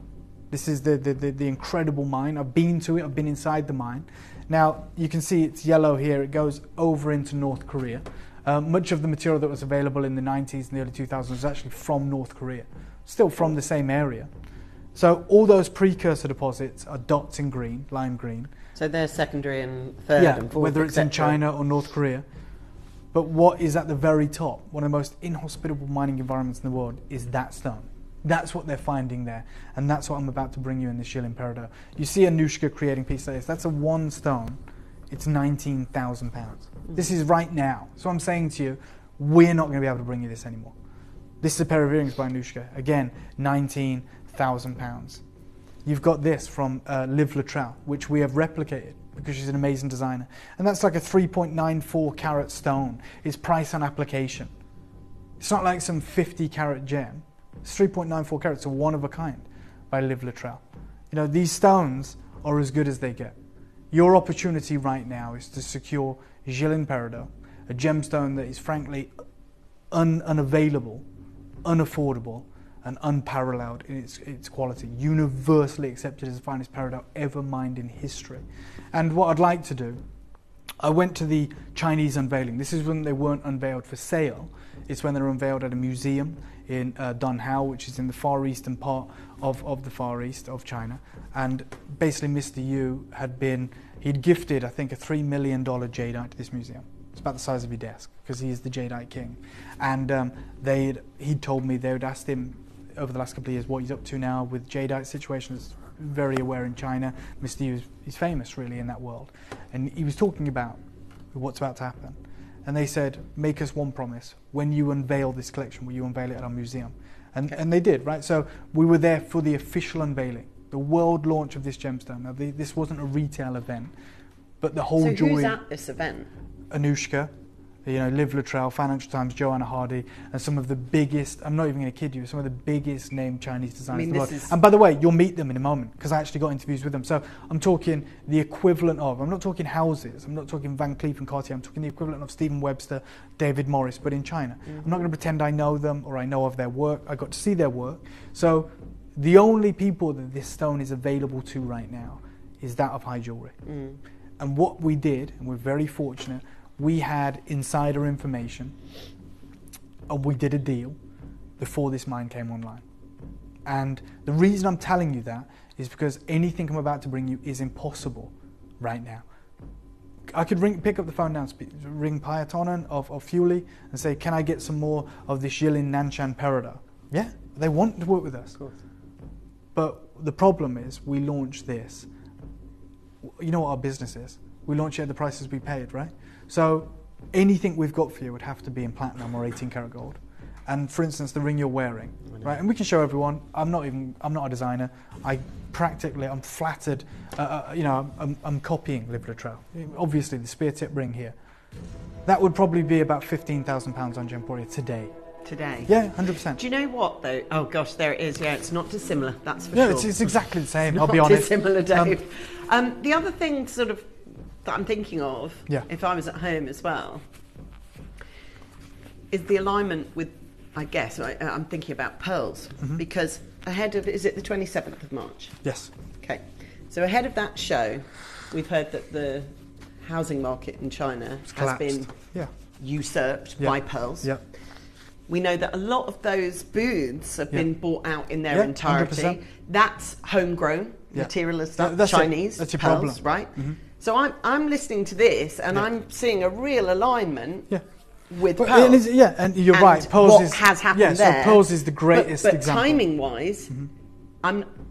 This is the incredible mine. I've been to it, I've been inside the mine. Now, you can see it's yellow here, it goes over into North Korea. Much of the material that was available in the 90s and the early 2000s was actually from North Korea, still from the same area. So all those precursor deposits are dots in green, lime green. So they're secondary and third and fourth, whether it's in China or North Korea. But what is at the very top, one of the most inhospitable mining environments in the world, is that stone. That's what they're finding there, and that's what I'm about to bring you in this Jilin peridot. You see Anushka creating pieces like this. That's a one stone. It's £19,000. This is right now. So I'm saying to you, we're not going to be able to bring you this anymore. This is a pair of earrings by Anushka. Again, £19,000. You've got this from Liv Luttrell, which we have replicated because she's an amazing designer. And that's like a 3.94 carat stone. It's price on application. It's not like some 50 carat gem. It's 3.94 carats, a one of a kind by Liv Luttrell. You know, these stones are as good as they get. Your opportunity right now is to secure Jilin peridot, a gemstone that is frankly unavailable, unaffordable, and unparalleled in its quality, universally accepted as the finest peridot ever mined in history. And what I'd like to do, I went to the Chinese unveiling. This is when they weren't unveiled for sale. It's when they were unveiled at a museum in Dunhao, which is in the far eastern part of the Far East of China. And basically Mr. Yu he'd gifted, I think, a $3 million jadeite to this museum. It's about the size of your desk, because he is the jadeite king. And he'd told me they would asked him over the last couple of years what he's up to now with jadeite situations. Very aware in China. Mr. Yu is famous, really, in that world. And he was talking about what's about to happen. And they said, make us one promise. When you unveil this collection, will you unveil it at our museum? And they did, right? So we were there for the official unveiling, the world launch of this gemstone. Now, this wasn't a retail event, but the whole jewelry... So who's at this event? Anushka, Liv Luttrell, Financial Times, Joanna Hardy, and some of the biggest, I'm not even going to kid you, some of the biggest named Chinese designers in the world. And by the way, you'll meet them in a moment, because I actually got interviews with them. So I'm talking the equivalent of, I'm not talking houses, I'm not talking Van Cleef and Cartier, I'm talking the equivalent of Stephen Webster, David Morris, but in China. Mm-hmm. I'm not going to pretend I know them or I know of their work. I got to see their work. So the only people that this stone is available to right now is that of high jewellery. Mm. And what we did, and we're very fortunate, we had insider information and we did a deal before this mine came online. And the reason I'm telling you that is because anything I'm about to bring you is impossible right now. I could pick up the phone now, ring Payatonen of Fuli and say, can I get some more of this Jilin Nanshan peridot? Yeah, they want to work with us. Of course. But the problem is we launched this. You know what our business is. We launch it at the prices we paid, right? So anything we've got for you would have to be in platinum or 18 karat gold. And for instance, the ring you're wearing, right? And we can show everyone. I'm not a designer. I'm flattered. I'm copying Liv Luttrell. Obviously, the spear tip ring here. That would probably be about £15,000 on Gemporia today. Today? Yeah, 100%. Do you know what though? Oh gosh, there it is. Yeah, it's not dissimilar. That's for sure. Yeah, it's exactly the same. I'll be honest. Dissimilar, Dave. The other thing, sort of, that I'm thinking of, if I was at home as well, is the alignment with, I guess, I'm thinking about pearls, because ahead of, is it the 27th of March? Yes. Okay, so ahead of that show, we've heard that the housing market in China has been usurped by pearls. Yeah. We know that a lot of those booths have been bought out in their entirety. 100%. That's homegrown. material as stuff, That's Chinese that's your pearls, problem. right? Mm-hmm. So I'm listening to this and I'm seeing a real alignment with But pearls. and you're and right. Pearls what is, has happened yeah, there. So pearls is the greatest but example. timing-wise,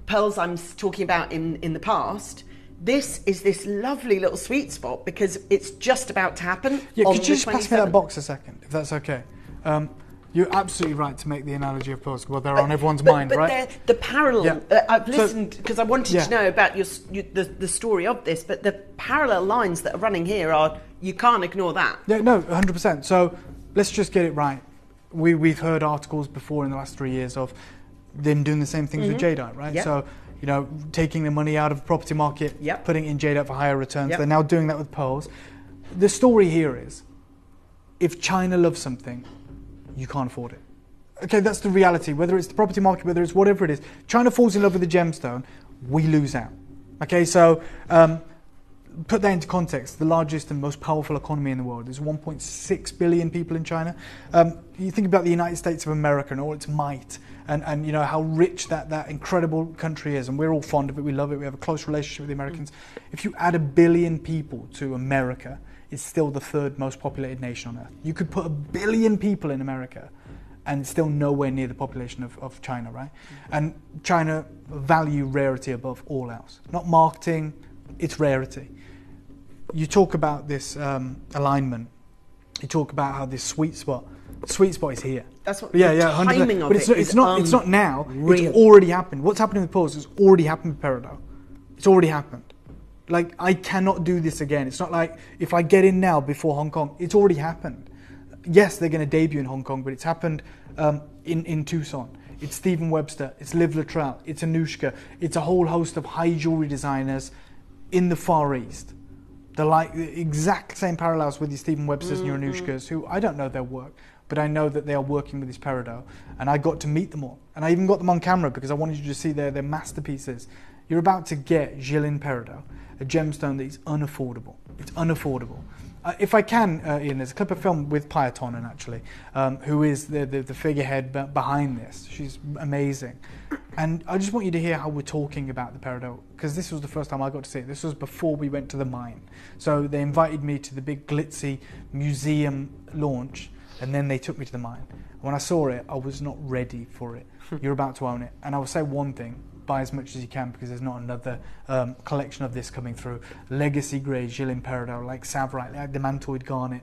pearls I'm talking about in the past. This is this lovely little sweet spot because it's just about to happen. Yeah, on could the you just pass me that 27th. box a second, if that's okay? You're absolutely right to make the analogy of pearls. Well, they're on everyone's mind, but right? The parallel. Yeah. I've listened because I wanted to know about the story of this, but the parallel lines that are running here are you can't ignore that. Yeah, no, 100%. So let's just get it right. We've heard articles before in the last 3 years of them doing the same things with jadeite, right? Yep. So, you know, taking the money out of the property market, putting it in jadeite for higher returns. Yep. They're now doing that with pearls. The story here is, if China loves something, you can't afford it. Okay, that's the reality. Whether it's the property market, whether it's whatever it is, China falls in love with the gemstone, we lose out. Okay, so put that into context. The largest and most powerful economy in the world. There's 1.6 billion people in China. You think about the United States of America and all its might, and you know how rich that incredible country is, and we're all fond of it. We love it. We have a close relationship with the Americans. If you add 1 billion people to America, it's still the third most populated nation on earth. You could put 1 billion people in America and still nowhere near the population of China, right? And China value rarity above all else. Not marketing, it's rarity. You talk about this alignment. You talk about how this sweet spot is here. That's what the timing 100%. of But it it's not now. real. It's already happened. What's happening with pearls has already happened with Peridot. It's already happened. Like, I cannot do this again. It's not like if I get in now before Hong Kong, it's already happened. Yes, they're going to debut in Hong Kong, but it's happened in Tucson. It's Stephen Webster, it's Liv Luttrell, it's Anushka, it's a whole host of high jewelry designers in the Far East. They're like the exact same parallels with your Stephen Websters and your Anushkas, who I don't know their work, but I know that they are working with this Peridot, and I got to meet them all. And I even got them on camera because I wanted you to see their masterpieces. You're about to get Jilin Peridot, a gemstone that is unaffordable. It's unaffordable. If I can, Ian, there's a clip of film with Pia Tonnen, actually, who is the figurehead behind this. She's amazing. And I just want you to hear how we're talking about the Peridot, because this was the first time I got to see it. This was before we went to the mine. So they invited me to the big glitzy museum launch, and then they took me to the mine. When I saw it, I was not ready for it. You're about to own it. And I will say one thing. Buy as much as you can, because there's not another collection of this coming through. Legacy grade Jilin Peridot, like Savrite, like the Mantoid Garnet,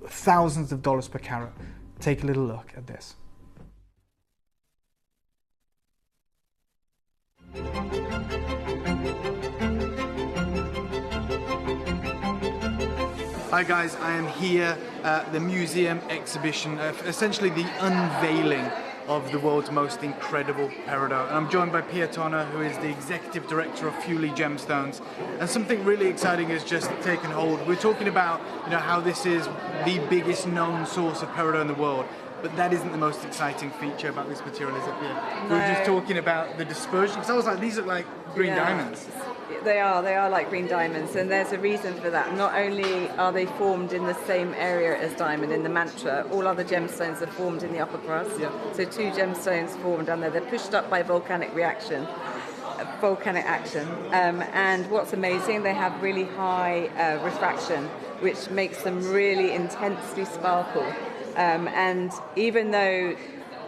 thousands of dollars per carat. Take a little look at this. Hi guys, I am here at the museum exhibition, essentially the unveiling of the world's most incredible Peridot. And I'm joined by Pia Tonnen, who is the Executive Director of Fuli Gemstones. And something really exciting has just taken hold. We're talking about, you know, how this is the biggest known source of Peridot in the world. But that isn't the most exciting feature about this material, is it, Pia? No. We're just talking about the dispersion. Because I was like, these look like green diamonds. They are like green diamonds, and there's a reason for that. Not only are they formed in the same area as diamond in the mantra, all other gemstones are formed in the upper crust. Yeah. So 2 gemstones formed down there. They're pushed up by volcanic action. And what's amazing, they have really high refraction, which makes them really intensely sparkle. And even though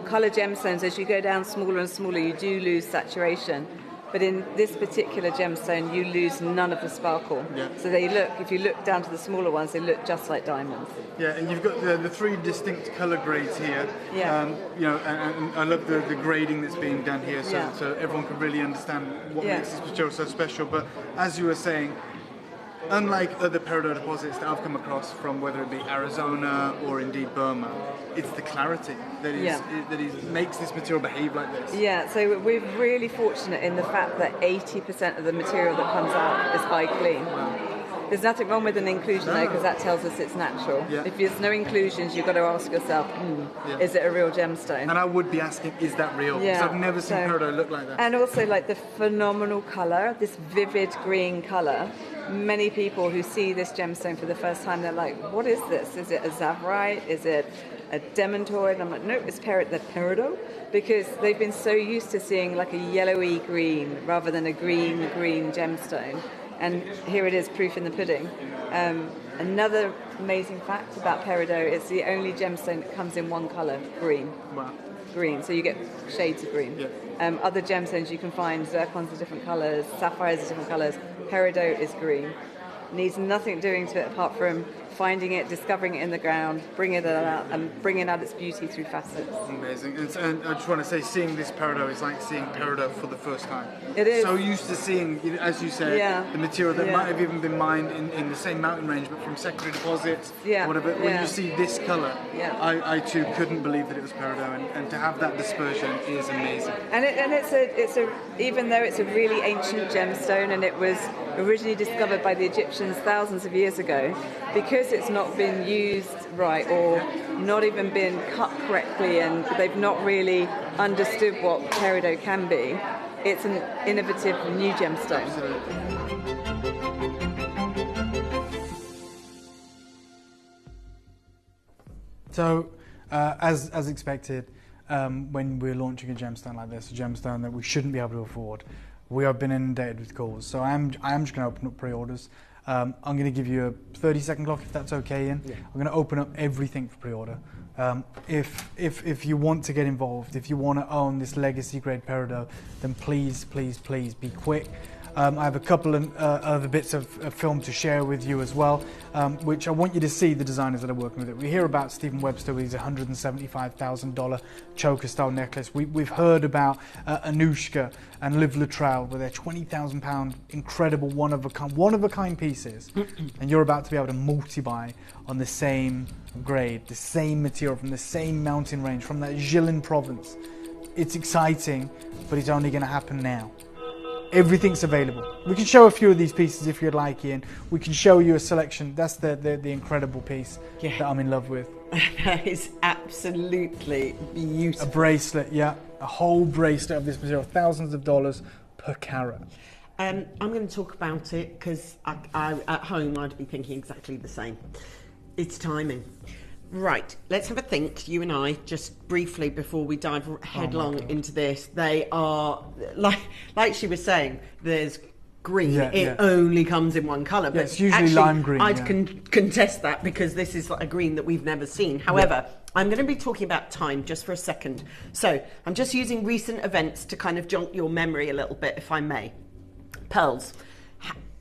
colour gemstones, as you go down smaller and smaller, you do lose saturation. But in this particular gemstone, you lose none of the sparkle. Yeah. So if you look down to the smaller ones, they look just like diamonds. Yeah, and you've got the 3 distinct colour grades here. Yeah. You know, and I love the grading that's being done here, so everyone can really understand what makes this material so special. But as you were saying, unlike other Peridot deposits that I've come across from whether it be Arizona or indeed Burma, it's the clarity that makes this material behave like this. Yeah, so we're really fortunate in the fact that 80% of the material that comes out is high clean. Wow. There's nothing wrong with an inclusion though, because that tells us it's natural. Yeah. If there's no inclusions, you've got to ask yourself, is it a real gemstone? And I would be asking, is that real? Because I've never seen Peridot look like that. And also like the phenomenal colour, this vivid green colour. Many people who see this gemstone for the first time, they're like, what is this? Is it a Zavrite? Is it a Dementor, and I'm like, nope, it's they're peridot, because they've been so used to seeing like a yellowy green rather than a green gemstone. And here it is, proof in the pudding. Another amazing fact about peridot, it's the only gemstone that comes in one colour, green. Wow. Green, so you get shades of green. Yeah. Other gemstones you can find, zircons are different colours, sapphires are different colours. Peridot is green. Needs nothing doing to it apart from finding it, discovering it in the ground, bringing it out, and bringing out its beauty through facets. Amazing. And I just want to say, seeing this peridot is like seeing peridot for the first time. It is. So used to seeing, as you said, the material that might have even been mined in the same mountain range, but from secondary deposits, or whatever. When you see this colour, I too couldn't believe that it was peridot, and to have that dispersion is amazing. And it's a even though it's a really ancient gemstone, and it was originally discovered by the Egyptians thousands of years ago, because it's not been used right or not even been cut correctly, and they've not really understood what peridot can be, it's an innovative new gemstone. So, as expected, when we're launching a gemstone like this, a gemstone that we shouldn't be able to afford, we have been inundated with calls. So I'm just going to open up pre-orders. I'm going to give you a 30-second clock if that's okay, Ian. Yeah. I'm going to open up everything for pre-order. If you want to get involved, if you want to own this legacy grade peridot, then please be quick. I have a couple of other bits of film to share with you as well, which I want you to see the designers that are working with it. We hear about Stephen Webster with his $175,000 choker style necklace. We've heard about Anushka and Liv Luttrell with their £20,000 incredible one of a kind pieces, and you're about to be able to multi-buy on the same grade, the same material from the same mountain range, from that Jilin province. It's exciting, but it's only going to happen now. Everything's available. We can show a few of these pieces if you'd like, Ian. We can show you a selection. That's the incredible piece that I'm in love with. That is absolutely beautiful. A bracelet, yeah. A whole bracelet of this material, thousands of dollars per carat. I'm going to talk about it because I at home I'd be thinking exactly the same. It's timing. Right, let's have a think, you and I, just briefly before we dive headlong into this. They are, like she was saying, there's green. It only comes in one colour. But it's usually actually, lime green. I'd contest that because this is a green that we've never seen. However, I'm going to be talking about time just for a second. So I'm just using recent events to kind of jog your memory a little bit, if I may. Pearls.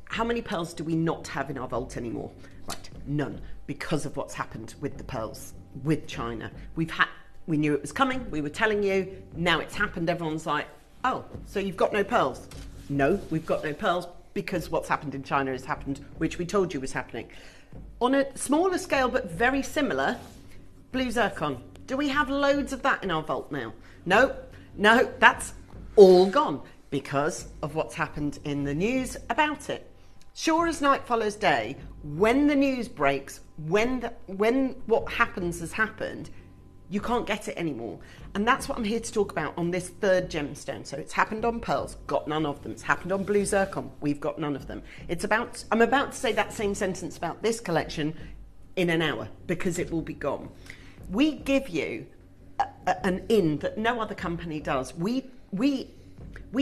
How many pearls do we not have in our vault anymore? Right, none. Because of what's happened with the pearls with China. We knew it was coming, we were telling you, now it's happened, everyone's like, oh, so you've got no pearls? No, we've got no pearls because what's happened in China has happened, which we told you was happening. On a smaller scale but very similar, blue zircon. Do we have loads of that in our vault now? No, that's all gone because of what's happened in the news about it. Sure as night follows day, when the news breaks, when what happens has happened, you can't get it anymore. And that's what I'm here to talk about on this third gemstone. So it's happened on pearls, got none of them. It's happened on blue zircon, we've got none of them. I'm about to say that same sentence about this collection in an hour because it will be gone. We give you an in that no other company does. We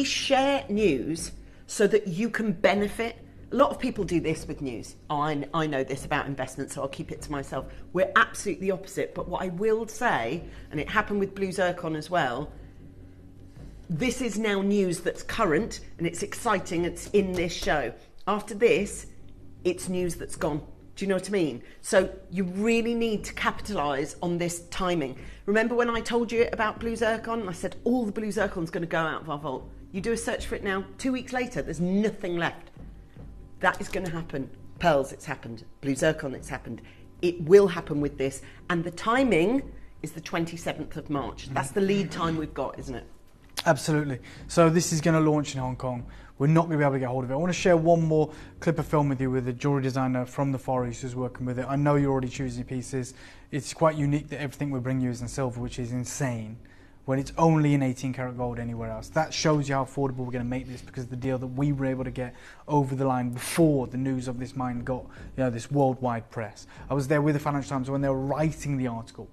share news so that you can benefit. A lot of people do this with news. I know this about investments, so I'll keep it to myself. We're absolutely the opposite. But what I will say, and it happened with blue zircon as well, this is now news that's current and it's exciting. It's in this show. After this, it's news that's gone. Do you know what I mean? So you really need to capitalise on this timing. Remember when I told you about blue zircon? I said all the blue zircon's going to go out of our vault. You do a search for it now, 2 weeks later, there's nothing left. That is going to happen. Pearls, it's happened. Blue zircon, it's happened. It will happen with this. And the timing is the 27th of March. That's the lead time we've got, isn't it? Absolutely. So this is going to launch in Hong Kong. We're not going to be able to get hold of it. I want to share one more clip of film with you with a jewellery designer from the Far East who's working with it. I know you're already choosing pieces. It's quite unique that everything we bring you is in silver, which is insane, when it's only in 18 karat gold anywhere else. That shows you how affordable we're going to make this because of the deal that we were able to get over the line before the news of this mine got this worldwide press. I was there with the Financial Times when they were writing the article.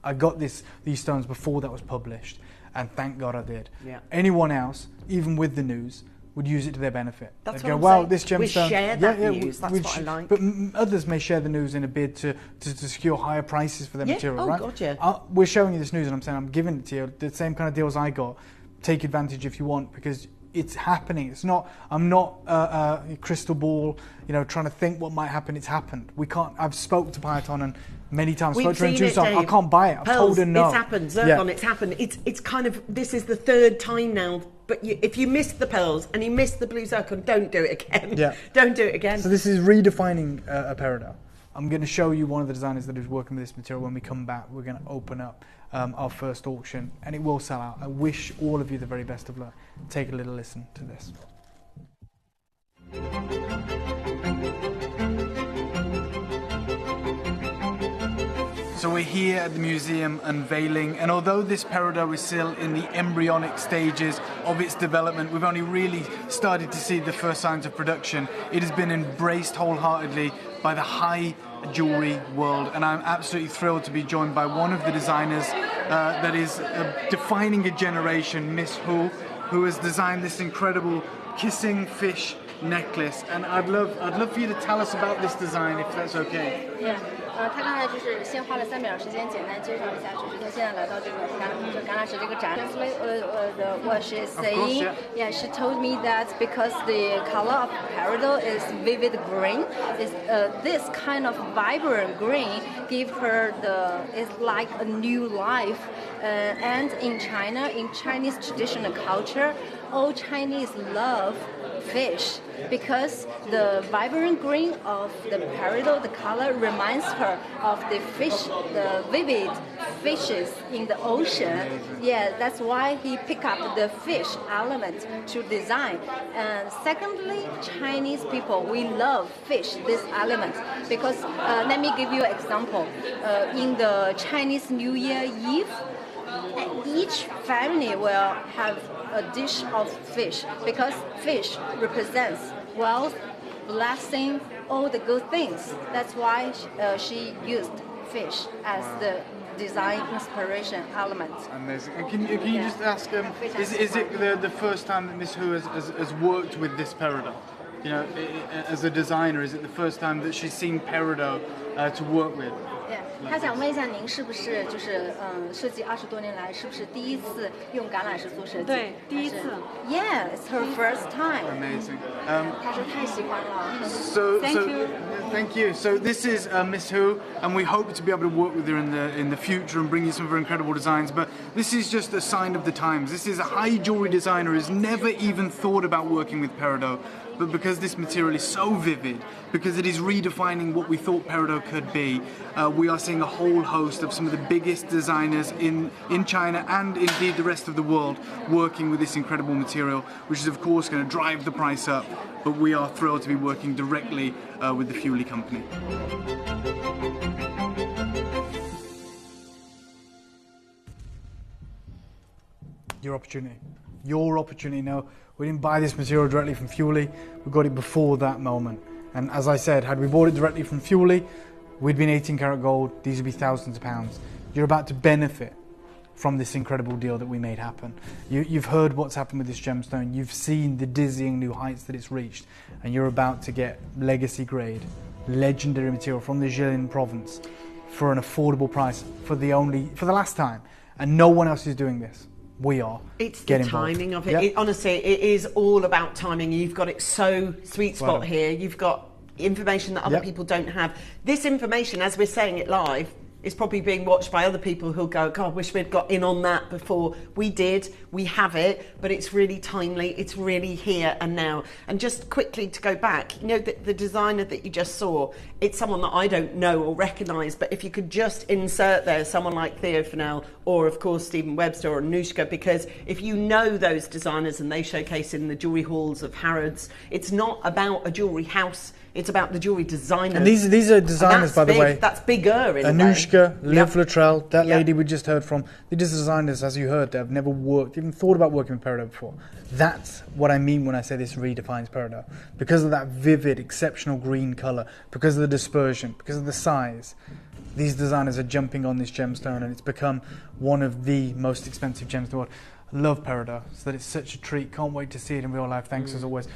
I got these stones before that was published, and thank God I did. Yeah. Anyone else, even with the news, would use it to their benefit. That's They'd what go, I'm wow, saying. this gemstone. We share that news. That's what I like. But others may share the news in a bid to secure higher prices for their material, oh, right? God, yeah. We're showing you this news, and I'm saying I'm giving it to you. The same kind of deals I got. Take advantage if you want, because it's happening. It's not. I'm not a crystal ball, trying to think what might happen. It's happened. We can't. I've spoke to Pyotonon many times. We've spoke to her in seen it, Tucson. I Dave. can't buy it. I've Pearls, told her no. It's happened. Zircon, it's happened. It's kind of, this is the third time now. But if you missed the pearls and you missed the blue zircon, don't do it again. Yeah. Don't do it again. So this is redefining a peridot. I'm going to show you one of the designers that is working with this material. When we come back, we're going to open up our first auction, and it will sell out. I wish all of you the very best of luck. Take a little listen to this. So we're here at the museum unveiling, and although this peridot is still in the embryonic stages of its development, we've only really started to see the first signs of production. It has been embraced wholeheartedly by the high jewelry world, and I'm absolutely thrilled to be joined by one of the designers that is defining a generation, Miss Hu, who has designed this incredible kissing fish necklace. And I'd love for you to tell us about this design, if that's okay. Yeah. 他刚才就是先花了3秒时间简单介绍一下，就是他现在来到这个橄榄石这个展。What she's saying, yeah, she told me that because the color of peridot is vivid green, is this kind of vibrant green give her it's like a new life. And in China, in Chinese traditional culture, all Chinese love fish because the vibrant green of the peridot, the color reminds her of the fish, the vivid fishes in the ocean. Yeah, that's why he picked up the fish element to design. And secondly, Chinese people, we love fish, this element, because let me give you an example. In the Chinese New Year Eve, each family will have a dish of fish because fish represents wealth, blessing, all the good things. That's why she used fish as the design inspiration element. Amazing. And can you just ask, is it the first time that Miss Hu has worked with this peridot? As a designer, is it the first time that she's seen peridot to work with? 他想问一下，您是不是设计20多年来，是不是第一次用橄榄石做设计？对，第一次。Yeah, it's her first time. Amazing. 她说太喜欢了。Thank you. So this is Miss Hu, and we hope to be able to work with her in the future and bring you some of her incredible designs. But this is just a sign of the times. This is a high jewelry designer who's never even thought about working with peridot. But because this material is so vivid, because it is redefining what we thought peridot could be, we are seeing a whole host of some of the biggest designers in China and indeed the rest of the world working with this incredible material, which is of course going to drive the price up. But we are thrilled to be working directly with the Fueli company. Your opportunity. Your opportunity. No, we didn't buy this material directly from Fueli. We got it before that moment. And as I said, had we bought it directly from Fueli, we'd been 18 karat gold. These would be thousands of pounds. You're about to benefit from this incredible deal that we made happen. You've heard what's happened with this gemstone. You've seen the dizzying new heights that it's reached. And you're about to get legacy grade, legendary material from the Jilin province for an affordable price for the last time. And no one else is doing this. We are. It's the timing of it. Yep. Honestly, it is all about timing. You've got it so sweet spot here. You've got information that other people don't have. This information, as we're saying it live, is probably being watched by other people who'll go, God, I wish we'd got in on that before. We did, we have it, but it's really timely, it's really here and now. And just quickly to go back, the designer that you just saw, it's someone that I don't know or recognise, but if you could just insert there someone like Theo Fennell or of course Stephen Webster or Anushka, because if you know those designers and they showcase in the jewellery halls of Harrods, it's not about a jewellery house. It's about the jewellery designers. And these are designers, by the way. That's bigger in Anushka, a way. Liv Luttrell, that lady we just heard from. These are designers, as you heard, that have never even thought about working with Peridot before. That's what I mean when I say this redefines Peridot. Because of that vivid, exceptional green colour, because of the dispersion, because of the size, these designers are jumping on this gemstone, and it's become one of the most expensive gems in the world. I love Peridot, so that it's such a treat. Can't wait to see it in real life. Thanks as always.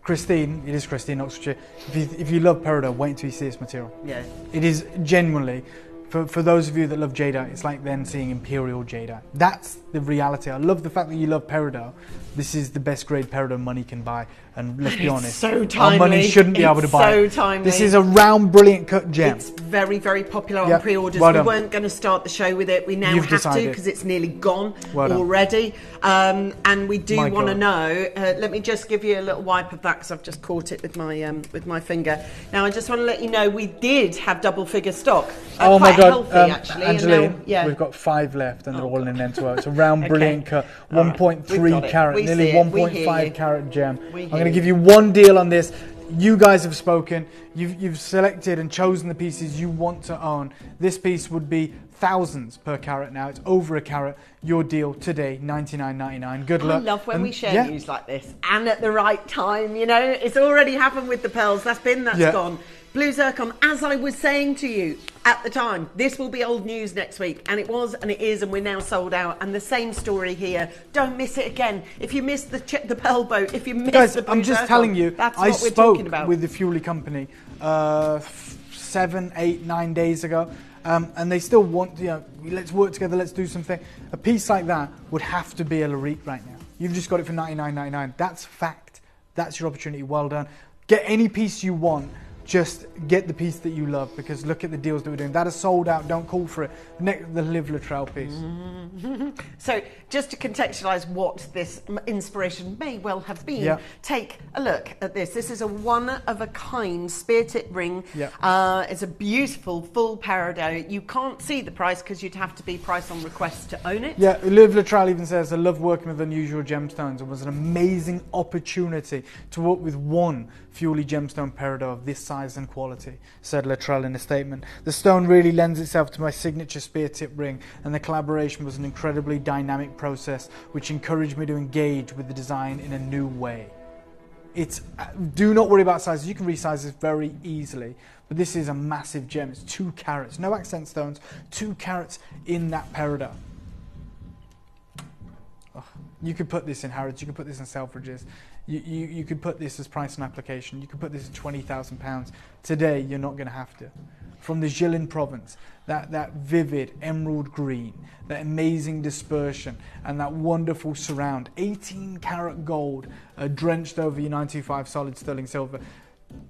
Christine, it is Christine Oxfordshire. If you love Peridot, wait until you see this material. Yeah. It is genuinely, for those of you that love jadeite, it's like then seeing imperial jadeite. That's the reality. I love the fact that you love Peridot. This is the best grade Peridot money can buy, and let's be honest, so timely. our money shouldn't be able to buy it. Timely. This is a round, brilliant cut gem. It's very, very popular on Yep. pre-orders. Well we done. weren't going to start the show with it. We now You've have decided. to because it's nearly gone Well done. already. And we do My want to God. know. Let me just give you a little wipe of that because I've just caught it with my finger. Now I just want to let you know we did have double figure stock. Oh my quite God, healthy, actually. and Angeline, now, we've got 5 left and they're all in N2O. It's a round, Okay. brilliant cut, All right, 1.3 we've got it. carat, We nearly see it. We hear 1.5 you. carat gem. We I'm hear going to you. give you one deal on this. You guys have spoken. You've selected and chosen the pieces you want to own. This piece would be thousands per carat now. It's over a carat. Your deal today, $99.99. Good luck. I love when And we share yeah, news like this and at the right time. You know, it's already happened with the pearls. That's Yeah. gone. Blue zircon, as I was saying to you at the time, this will be old news next week. And it was, and it is, and we're now sold out. And the same story here. Don't miss it again. If you missed the pearl boat, if you missed guys, the blue I'm just zircon, telling you, that's I what we're spoke talking about. with the Fuelie company 7, 8, 9 days ago. And they still want, let's work together, let's do something. A piece like that would have to be a Larique right now. You've just got it for $99.99. That's fact. That's your opportunity. Well done. Get any piece you want. Just get the piece that you love, because look at the deals that we're doing. That is sold out. Don't call for it. The Liv Luttrell piece. So, just to contextualise what this inspiration may well have been, Yeah. take a look at this. This is a one-of-a-kind spear tip ring. Yeah. It's a beautiful full peridot. You can't see the price because you'd have to be price on request to own it. Yeah, Liv Luttrell even says, I love working with unusual gemstones. It was an amazing opportunity to work with one Fuelie gemstone peridot of this size and quality, said Luttrell in a statement. The stone really lends itself to my signature spear tip ring, and the collaboration was an incredibly dynamic process which encouraged me to engage with the design in a new way. Do not worry about sizes. You can resize this very easily, but this is a massive gem. It's 2 carats, no accent stones, 2 carats in that peridot. You could put this in Harrods, you could put this in Selfridges, you could put this as price on application, you could put this at £20,000. Today, you're not going to have to. From the Jilin province, that vivid emerald green, that amazing dispersion, and that wonderful surround, 18 karat gold, drenched over your 925 solid sterling silver.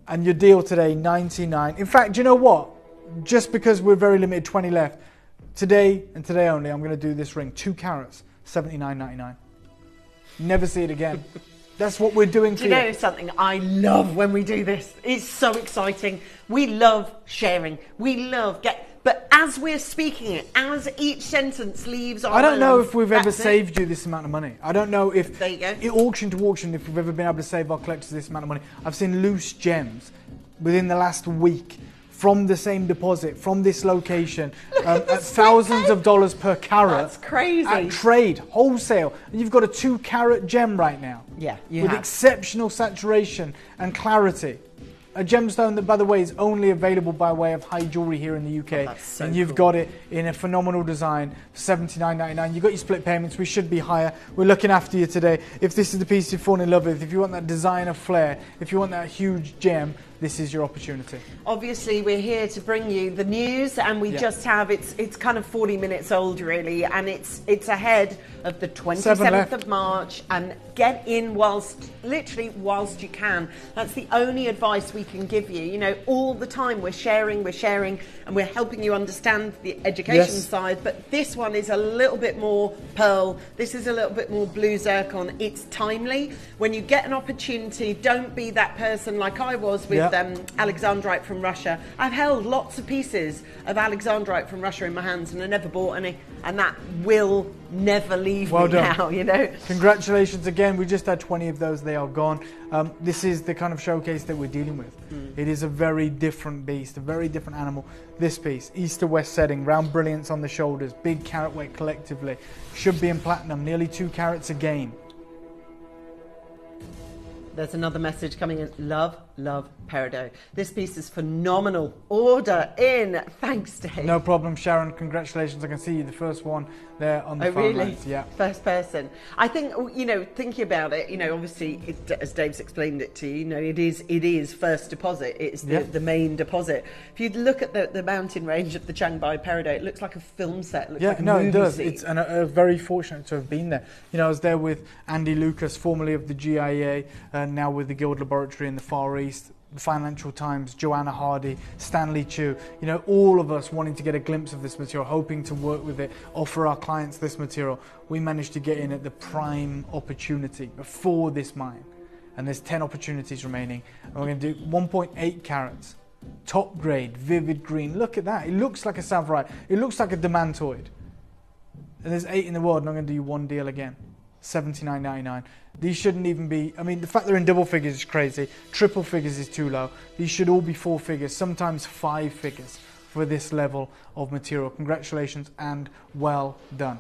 And your deal today, $99. In fact, do you know what? Just because we're very limited, 20 left, today and today only, I'm going to do this ring, 2 carats, $79.99. Never see it again. That's what we're doing for Do you know something? I love when we do this. It's so exciting. We love sharing. We love but as we're speaking it, as each sentence leaves our I don't know mouths, if we've ever that's it. saved you this amount of money. I don't know if, There you go. auction to auction, if we've ever been able to save our collectors this amount of money. I've seen loose gems within the last week from the same deposit, from this location, at thousands of dollars per carat. That's crazy. At trade, wholesale. And you've got a 2 carat gem right now. Yeah, you with have. exceptional saturation and clarity. A gemstone that, by the way, is only available by way of high jewellery here in the UK. that's so and you've got it in a phenomenal design, $79.99. You've got your split payments. We should be higher. We're looking after you today. If this is the piece you've fallen in love with, if you want that designer flair, if you want that huge gem, this is your opportunity. Obviously, we're here to bring you the news, and we just have it's kind of 40 minutes old, really, and it's ahead of the 27th of March. And get in whilst you can. That's the only advice we can give you. You know, all the time we're sharing, and we're helping you understand the education side. But this one is a little bit more pearl. This is a little bit more blue zircon. It's timely. When you get an opportunity, don't be that person like I was with Alexandrite from Russia. I've held lots of pieces of Alexandrite from Russia in my hands and I never bought any, and that will never leave me now, you know. Congratulations again. We just had 20 of those. They are gone. This is the kind of showcase that we're dealing with. It is a very different beast, a very different animal. This piece, east to west setting, round brilliance on the shoulders, big carat weight collectively, should be in platinum, nearly 2 carats again. There's another message coming in. Love, love Peridot. This piece is phenomenal. Order in. Thanks, Dave. No problem, Sharon. Congratulations. I can see you the first one there on the phone really? lines. Yeah. First person. I think, you know, thinking about it, you know, obviously, as Dave's explained it to you, you know, it is first deposit. It's the main deposit. If you look at the mountain range of the Changbai Peridot, it looks like a film set. It looks like a movie it does. scene. It's very fortunate to have been there. You know, I was there with Andy Lucas, formerly of the GIA, now with the Guild Laboratory in the Far East, the Financial Times, Joanna Hardy, Stanley Chu, you know, all of us wanting to get a glimpse of this material, hoping to work with it, offer our clients this material. We managed to get in at the prime opportunity before this mine. And there's 10 opportunities remaining. And we're going to do 1.8 carats, top grade, vivid green. Look at that. It looks like a Savorite. It looks like a Demantoid. And there's 8 in the world, and I'm going to do one deal again. $79.99. These shouldn't even be, I mean, the fact they're in double figures is crazy. Triple figures is too low. These should all be 4 figures, sometimes 5 figures for this level of material. Congratulations and well done.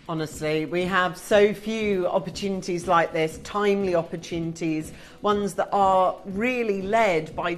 Honestly, we have so few opportunities like this, timely opportunities, ones that are really led by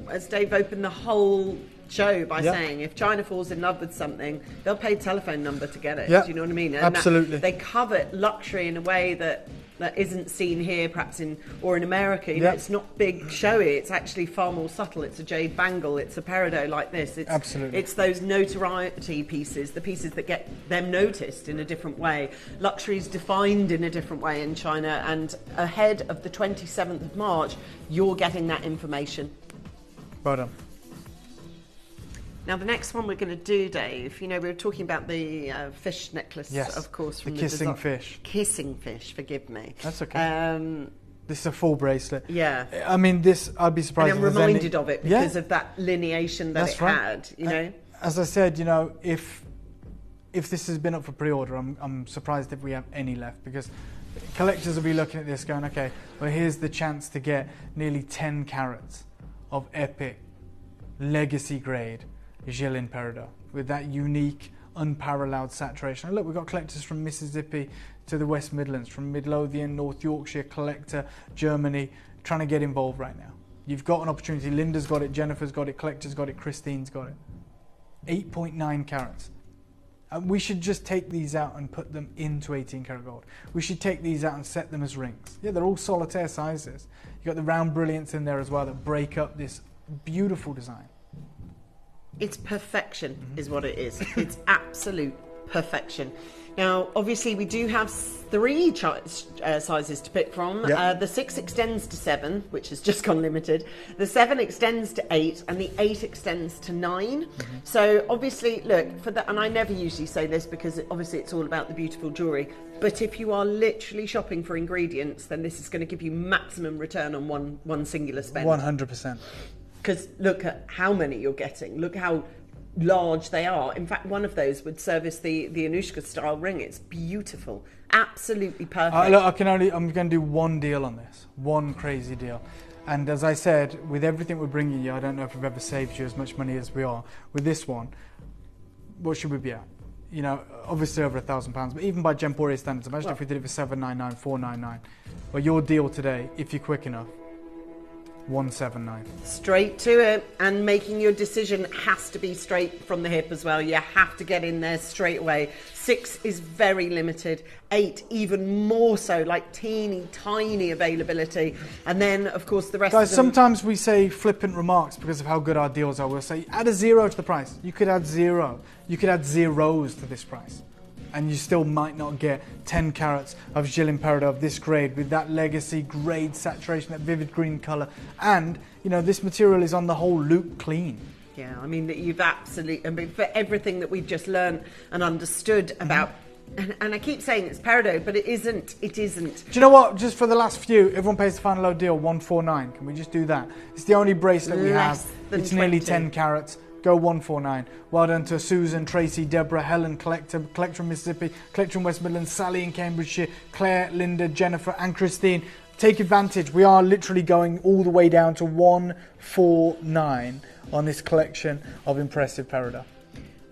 as Dave opened the whole show by saying if China falls in love with something, they'll pay telephone number to get it. Do you know what I mean? And absolutely. They covet luxury in a way that isn't seen here, perhaps in America. You know, it's not big showy. It's actually far more subtle. It's a jade bangle. It's a peridot like this. It's, absolutely. It's those notoriety pieces, the pieces that get them noticed in a different way. Luxury is defined in a different way in China, and ahead of the 27th of March, you're getting that information. Well done. Now, the next one we're going to do, Dave, you know, we were talking about the fish necklace, of course. From the kissing fish. Kissing fish, forgive me. That's okay. This is a full bracelet. Yeah. I mean, this, I'd be surprised. And I'm reminded of it because of that lineation that it had, you know. As I said, you know, if this has been up for pre-order, I'm surprised if we have any left, because collectors will be looking at this going, okay, well, here's the chance to get nearly 10 carats of epic, legacy grade Jilin Peridot with that unique, unparalleled saturation. And look, we've got collectors from Mississippi to the West Midlands, from Midlothian, North Yorkshire, Collector, Germany, trying to get involved right now. You've got an opportunity. Linda's got it, Jennifer's got it, Collector's got it, Christine's got it. 8.9 carats. And we should just take these out and put them into 18 karat gold. We should take these out and set them as rings. Yeah, they're all solitaire sizes. You've got the round brilliants in there as well that break up this beautiful design. It's perfection is what it is. It's absolute perfection. Now, obviously, we do have 3 sizes to pick from. The 6 extends to 7, which has just gone limited. The 7 extends to 8, and the 8 extends to 9. So, obviously, look, and I never usually say this because obviously it's all about the beautiful jewellery, but if you are literally shopping for ingredients, then this is going to give you maximum return on one singular spend. 100%. Because look at how many you're getting. Look how large they are. In fact, one of those would service the Anushka style ring. It's beautiful. Absolutely perfect. Look, I'm going to do one deal on this. One crazy deal. And as I said, with everything we're bringing you, I don't know if we've ever saved you as much money as we are. With this one, what should we be at? You know, obviously over £1,000, but even by Gemporia standards, imagine if we did it for $799, $499. Well, your deal today, if you're quick enough, $179. Straight to it, and making your decision has to be straight from the hip as well. You have to get in there straight away. 6 is very limited. 8 even more so, like teeny tiny availability. And then of course the rest Guys, of them... sometimes we say flippant remarks because of how good our deals are. We'll say add a 0 to the price. You could add 0. You could add zeros to this price, and you still might not get 10 carats of Jilin Peridot of this grade with that legacy grade saturation, that vivid green colour. And, you know, this material is on the whole loop clean. Yeah, I mean, you've absolutely, I mean, for everything that we've just learned and understood about And I keep saying it's peridot, but it isn't. It isn't. Do you know what? Just for the last few, everyone pays the final low deal, 149. Can we just do that? It's the only bracelet we have. It's nearly 10 carats. Go 149. Well done to Susan, Tracy, Deborah, Helen, Collector in Mississippi, Collector in West Midlands, Sally in Cambridgeshire, Claire, Linda, Jennifer, and Christine. Take advantage. We are literally going all the way down to 149 on this collection of impressive peridot.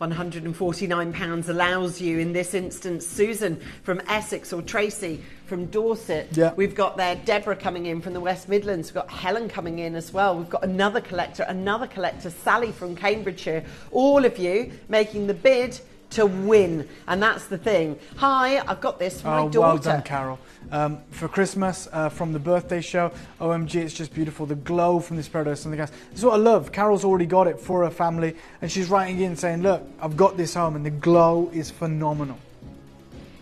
£149 allows you, in this instance, Susan from Essex or Tracy from Dorset. Yeah. We've got there Deborah coming in from the West Midlands. We've got Helen coming in as well. We've got another collector, Sally from Cambridgeshire. All of you making the bid to win. And that's the thing. Hi, I've got this for my daughter. Well done, Carol. For Christmas, from the birthday show, OMG, it's just beautiful. The glow from this peridot is something else. This is what I love. Carol's already got it for her family, and she's writing in saying, look, I've got this home, and the glow is phenomenal.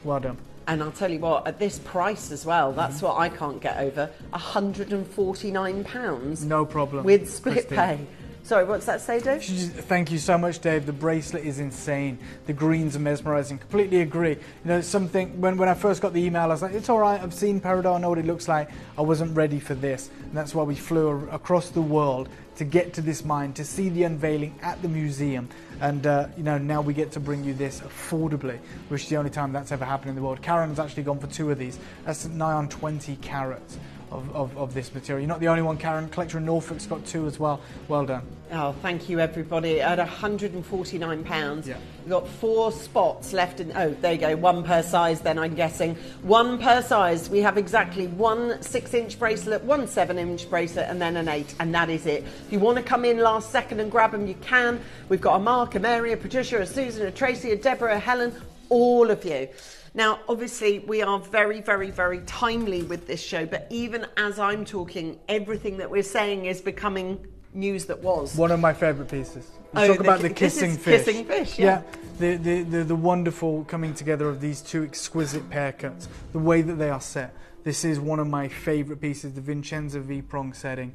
Well done. And I'll tell you what, at this price as well, that's what I can't get over, £149. No problem. With split Christine. pay. Sorry, what's that say, Dave? Thank you so much, Dave. The bracelet is insane. The greens are mesmerising. Completely agree. You know, something, when I first got the email, I was like, it's all right, I've seen peridot, I know what it looks like. I wasn't ready for this. And that's why we flew across the world to get to this mine, to see the unveiling at the museum. And, you know, now we get to bring you this affordably, which is the only time that's ever happened in the world. Karen's actually gone for 2 of these. That's nigh on 20 carats. Of this material. You're not the only one, Karen. Collector in Norfolk's got 2 as well. Well done. Oh, thank you, everybody. At £149, We've got 4 spots left. Oh, there you go. 1 per size, then, I'm guessing. 1 per size. We have exactly 1 6-inch bracelet, 1 7-inch bracelet, and then an 8. And that is it. If you want to come in last second and grab them, you can. We've got a Mark, a Mary, a Patricia, a Susan, a Tracy, a Deborah, a Helen, all of you. Now, obviously, we are very, very, very timely with this show, but even as I'm talking, everything that we're saying is becoming news that was. One of my favourite pieces. We talk about the kissing fish. Kissing fish, yeah. The wonderful coming together of these 2 exquisite pear cuts, the way that they are set. This is one of my favourite pieces, the Vincenza V-prong setting.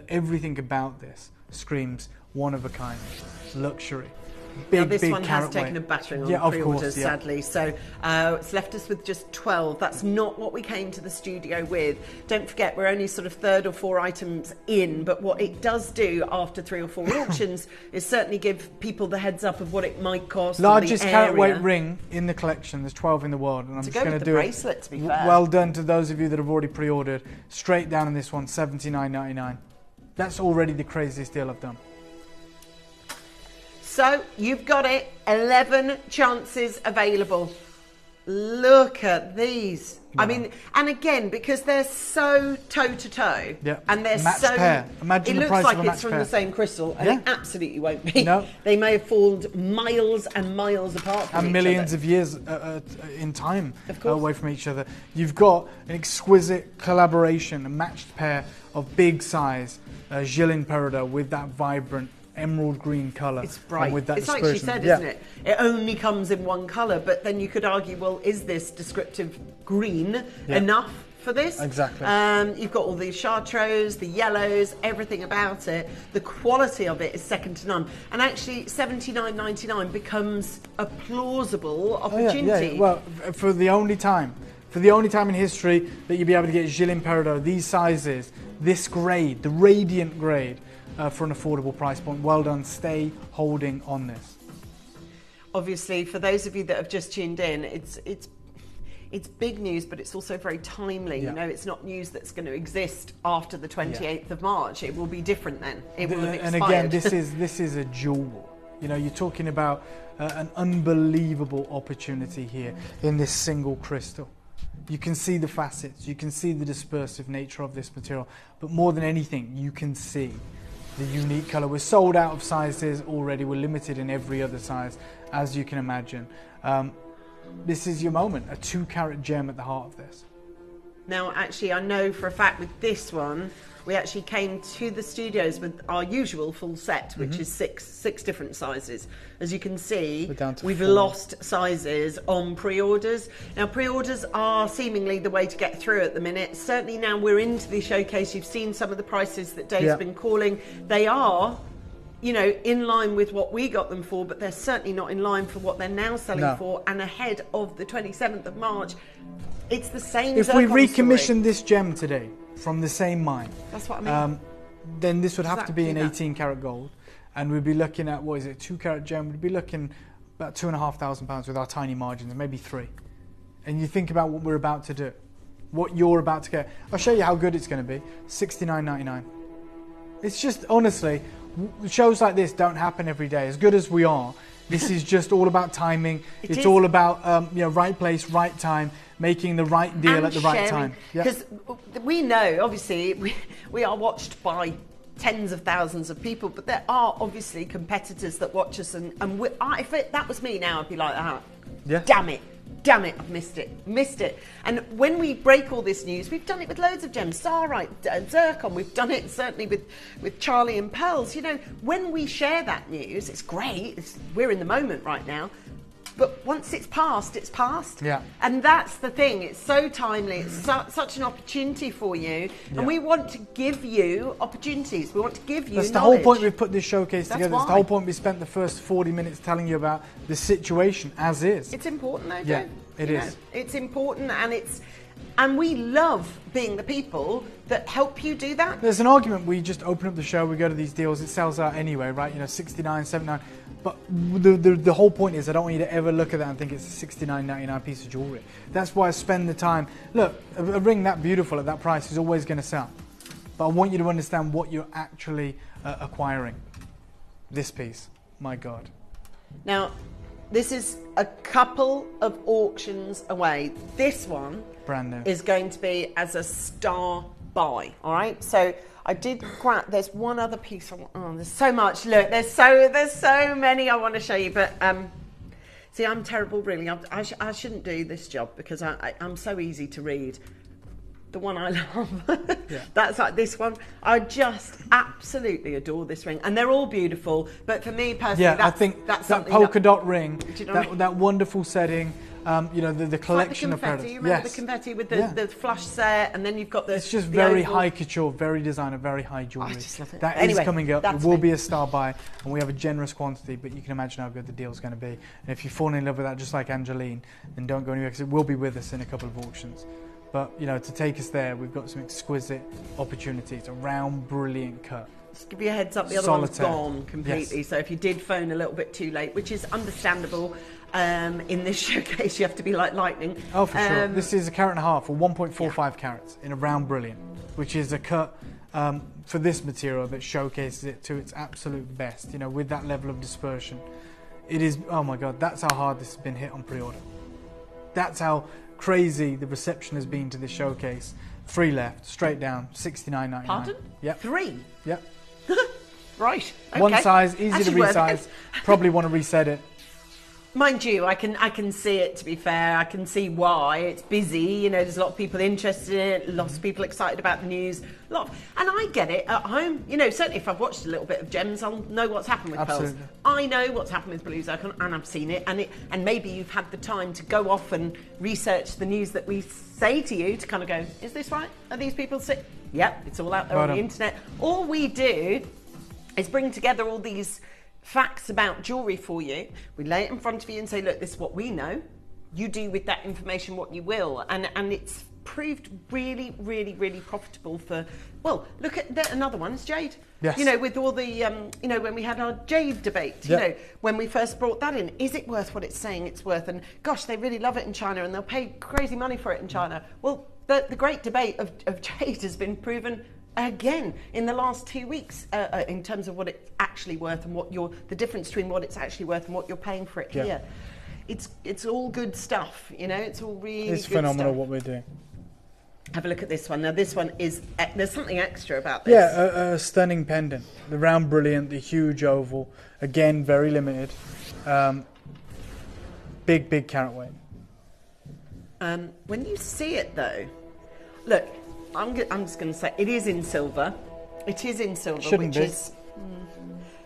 Everything about this screams one of a kind, luxury. Now, this one has taken a battering on pre-orders, sadly. So it's left us with just 12. That's not what we came to the studio with. Don't forget, we're only sort of 3rd or 4 items in. But what it does do after 3 or 4 auctions is certainly give people the heads up of what it might cost. Largest carat weight ring in the collection. There's 12 in the world, and I'm just going to do bracelet, to be fair. Well done to those of you that have already pre-ordered. Straight down on this one, $79.99. That's already the craziest deal I've done. So, you've got it. 11 chances available. Look at these. Yeah. I mean, and again, because they're so toe-to-toe. Yeah. And they're matched so... pair. Imagine the price of a matched pair. It looks like it's from the same crystal, and it absolutely won't be. No. They may have fallen miles and miles apart from and each millions other. of years in time away from each other. You've got an exquisite collaboration, a matched pair of big size Jilin peridot with that vibrant emerald green colour. It's bright. With that it's like she said, isn't it? It only comes in one colour, but then you could argue, well, is this descriptive green enough for this? Exactly. You've got all these chartreuse, the yellows, everything about it. The quality of it is second to none. And actually, $79.99 becomes a plausible opportunity. Well, for the only time in history that you'll be able to get Jilin peridot, these sizes, this grade, the radiant grade, for an affordable price point. Well done. Stay holding on this. Obviously, for those of you that have just tuned in, it's big news, but it's also very timely. You know, it's not news that's going to exist after the 28th of March. It will be different then. It will have expired. And again, this is a jewel. You know, you're talking about an unbelievable opportunity here in this single crystal. You can see the facets, you can see the dispersive nature of this material, but more than anything, you can see the unique colour. We're sold out of sizes already. We're limited in every other size, as you can imagine. This is your moment, a 2-carat gem at the heart of this. Now, actually, I know for a fact with this one, we actually came to the studios with our usual full set, which is six different sizes. As you can see, we've lost sizes on pre-orders. Now, pre-orders are seemingly the way to get through at the minute. Certainly now we're into the showcase. You've seen some of the prices that Dave's been calling. They are you know, in line with what we got them for, but they're certainly not in line for what they're now selling for, and ahead of the 27th of March. It's the same. If we recommissioned this gem today from the same mine, that's what I mean. Then this would have to be an 18 karat gold, and we'd be looking at, what is it, 2 carat gem? We'd be looking about £2,500 with our tiny margins, maybe 3. And you think about what we're about to do, what you're about to get. I'll show you how good it's going to be. $69.99. It's just, honestly, shows like this don't happen every day. As good as we are, this is just all about timing. It's all about right place, right time, making the right deal at the right time. Because we know, obviously, we are watched by tens of thousands of people, but there are obviously competitors that watch us, and if that was me now, I'd be like, damn it, I've missed it. And when we break all this news, we've done it with loads of gems, Sarite, Zircon, we've done it certainly with Charlie and Pearls. You know, when we share that news, it's great, we're in the moment right now, but once it's passed, it's passed. Yeah. And that's the thing, it's so timely, it's such an opportunity for you, and we want to give you opportunities, we want to give you That's knowledge. the whole point we've put this showcase together. Why. It's the whole point we spent the first 40 minutes telling you about the situation as is. It's important though, yeah, Joe. it is. It's important, and we love being the people that help you do that. There's an argument, we just open up the show, we go to these deals, it sells out anyway, right? You know, 69, 79. But the whole point is I don't want you to ever look at that and think it's a $69.99 piece of jewellery. That's why I spend the time. Look, a ring that beautiful at that price is always going to sell. But I want you to understand what you're actually acquiring. This piece, my God. Now, this is a couple of auctions away. This one brand new is going to be as a star buy, all right? So I did grab, there's one other piece. There's so much. Look, there's so many I want to show you. But see, I'm terrible, really. I shouldn't do this job because I'm so easy to read. The one I love, that's like this one. I just absolutely adore this ring, and they're all beautiful. But for me personally, I think that's that polka dot ring, that wonderful setting. The collection like the of products. You remember the confetti with the flush set, and then you've got the. It's just very high couture, very designer, very high jewellery. I just love it. That is coming up. It will be a star buy, and we have a generous quantity. But you can imagine how good the deal is going to be. And if you fall in love with that, just like Angeline, then don't go anywhere because it will be with us in a couple of auctions. But you know, to take us there, we've got some exquisite opportunities. A round, brilliant cut. Just give you a heads up, the other one's gone completely. Yes. So if you did phone a little bit too late, which is understandable. In this showcase, you have to be like lightning. Oh, for sure. This is 1.5 carats or 1.45 carats in a round brilliant, which is a cut for this material that showcases it to its absolute best. You know, with that level of dispersion, it is. Oh my God, that's how hard this has been hit on pre-order. That's how crazy the reception has been to this showcase. 3 left, straight down, $69.99. Pardon? Yep. 3. Yep. Right. Okay. One size, easy to resize. Probably want to reset it. Mind you, I can see it, to be fair. I can see why. It's busy, you know, there's a lot of people interested in it, lots of people excited about the news. And I get it at home. You know, certainly if I've watched a little bit of Gems, I'll know what's happened with Pearls. I know what's happened with Blue Zircon, and I've seen it. And maybe you've had the time to go off and research the news that we say to you to kind of go, is this right? Are these people sick? Yep, it's all out there on the internet. All we do is bring together all these facts about jewellery for you. We lay it in front of you and say, look, this is what we know. You do with that information what you will. And it's proved really, really, really profitable for, well, look at another one, it's jade. Yes. You know, with all the, you know, when we had our jade debate, you know, when we first brought that in, is it worth what it's saying it's worth? And gosh, they really love it in China and they'll pay crazy money for it in China. Well, the great debate of jade has been proven again in the last 2 weeks in terms of what it's actually worth and what the difference between what it's actually worth and what you're paying for it here. It's all good stuff, you know, it's all really it's good phenomenal stuff. what we're doing. Have a look at this one. Now this one is, there's something extra about this. Yeah, a stunning pendant. The round brilliant, the huge oval, again very limited. Big carat weight. When you see it though, look, I'm just going to say it is in silver. It is in silver, Shouldn't which be. is.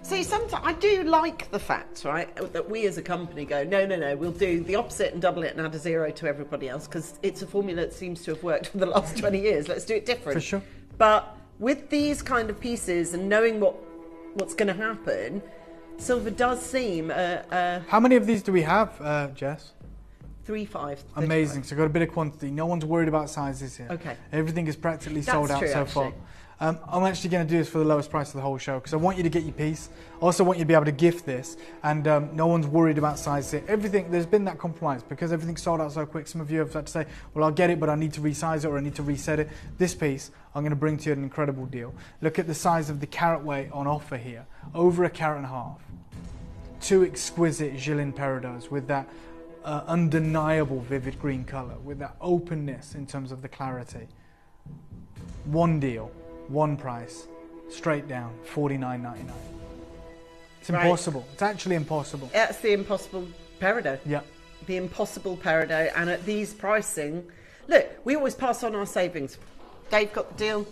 See, sometimes I do like the fact, right, that we as a company go, no, we'll do the opposite and double it and add a 0 to everybody else because it's a formula that seems to have worked for the last 20 years. Let's do it different. For sure. But with these kind of pieces and knowing what what's going to happen, silver does seem How many of these do we have, Jess? 3-5. Amazing. So got a bit of quantity. No one's worried about sizes here. Okay. Everything is practically That's sold out true, so actually. far. I'm actually going to do this for the lowest price of the whole show because I want you to get your piece. I also want you to be able to gift this, and no one's worried about size here. Everything, there's been that compromise because everything's sold out so quick. Some of you have had to say, well, I'll get it, but I need to resize it or I need to reset it. This piece, I'm going to bring to you an incredible deal. Look at the size of the carat weight on offer here, over 1.5 carats. 2 exquisite Jilin Peridots with that undeniable vivid green color, with that openness in terms of the clarity. One deal. One price, straight down, $49.99. It's impossible. It's actually impossible. That's the impossible peridot. Yeah. The impossible peridot, and at these pricing, look, we always pass on our savings. Dave got the deal.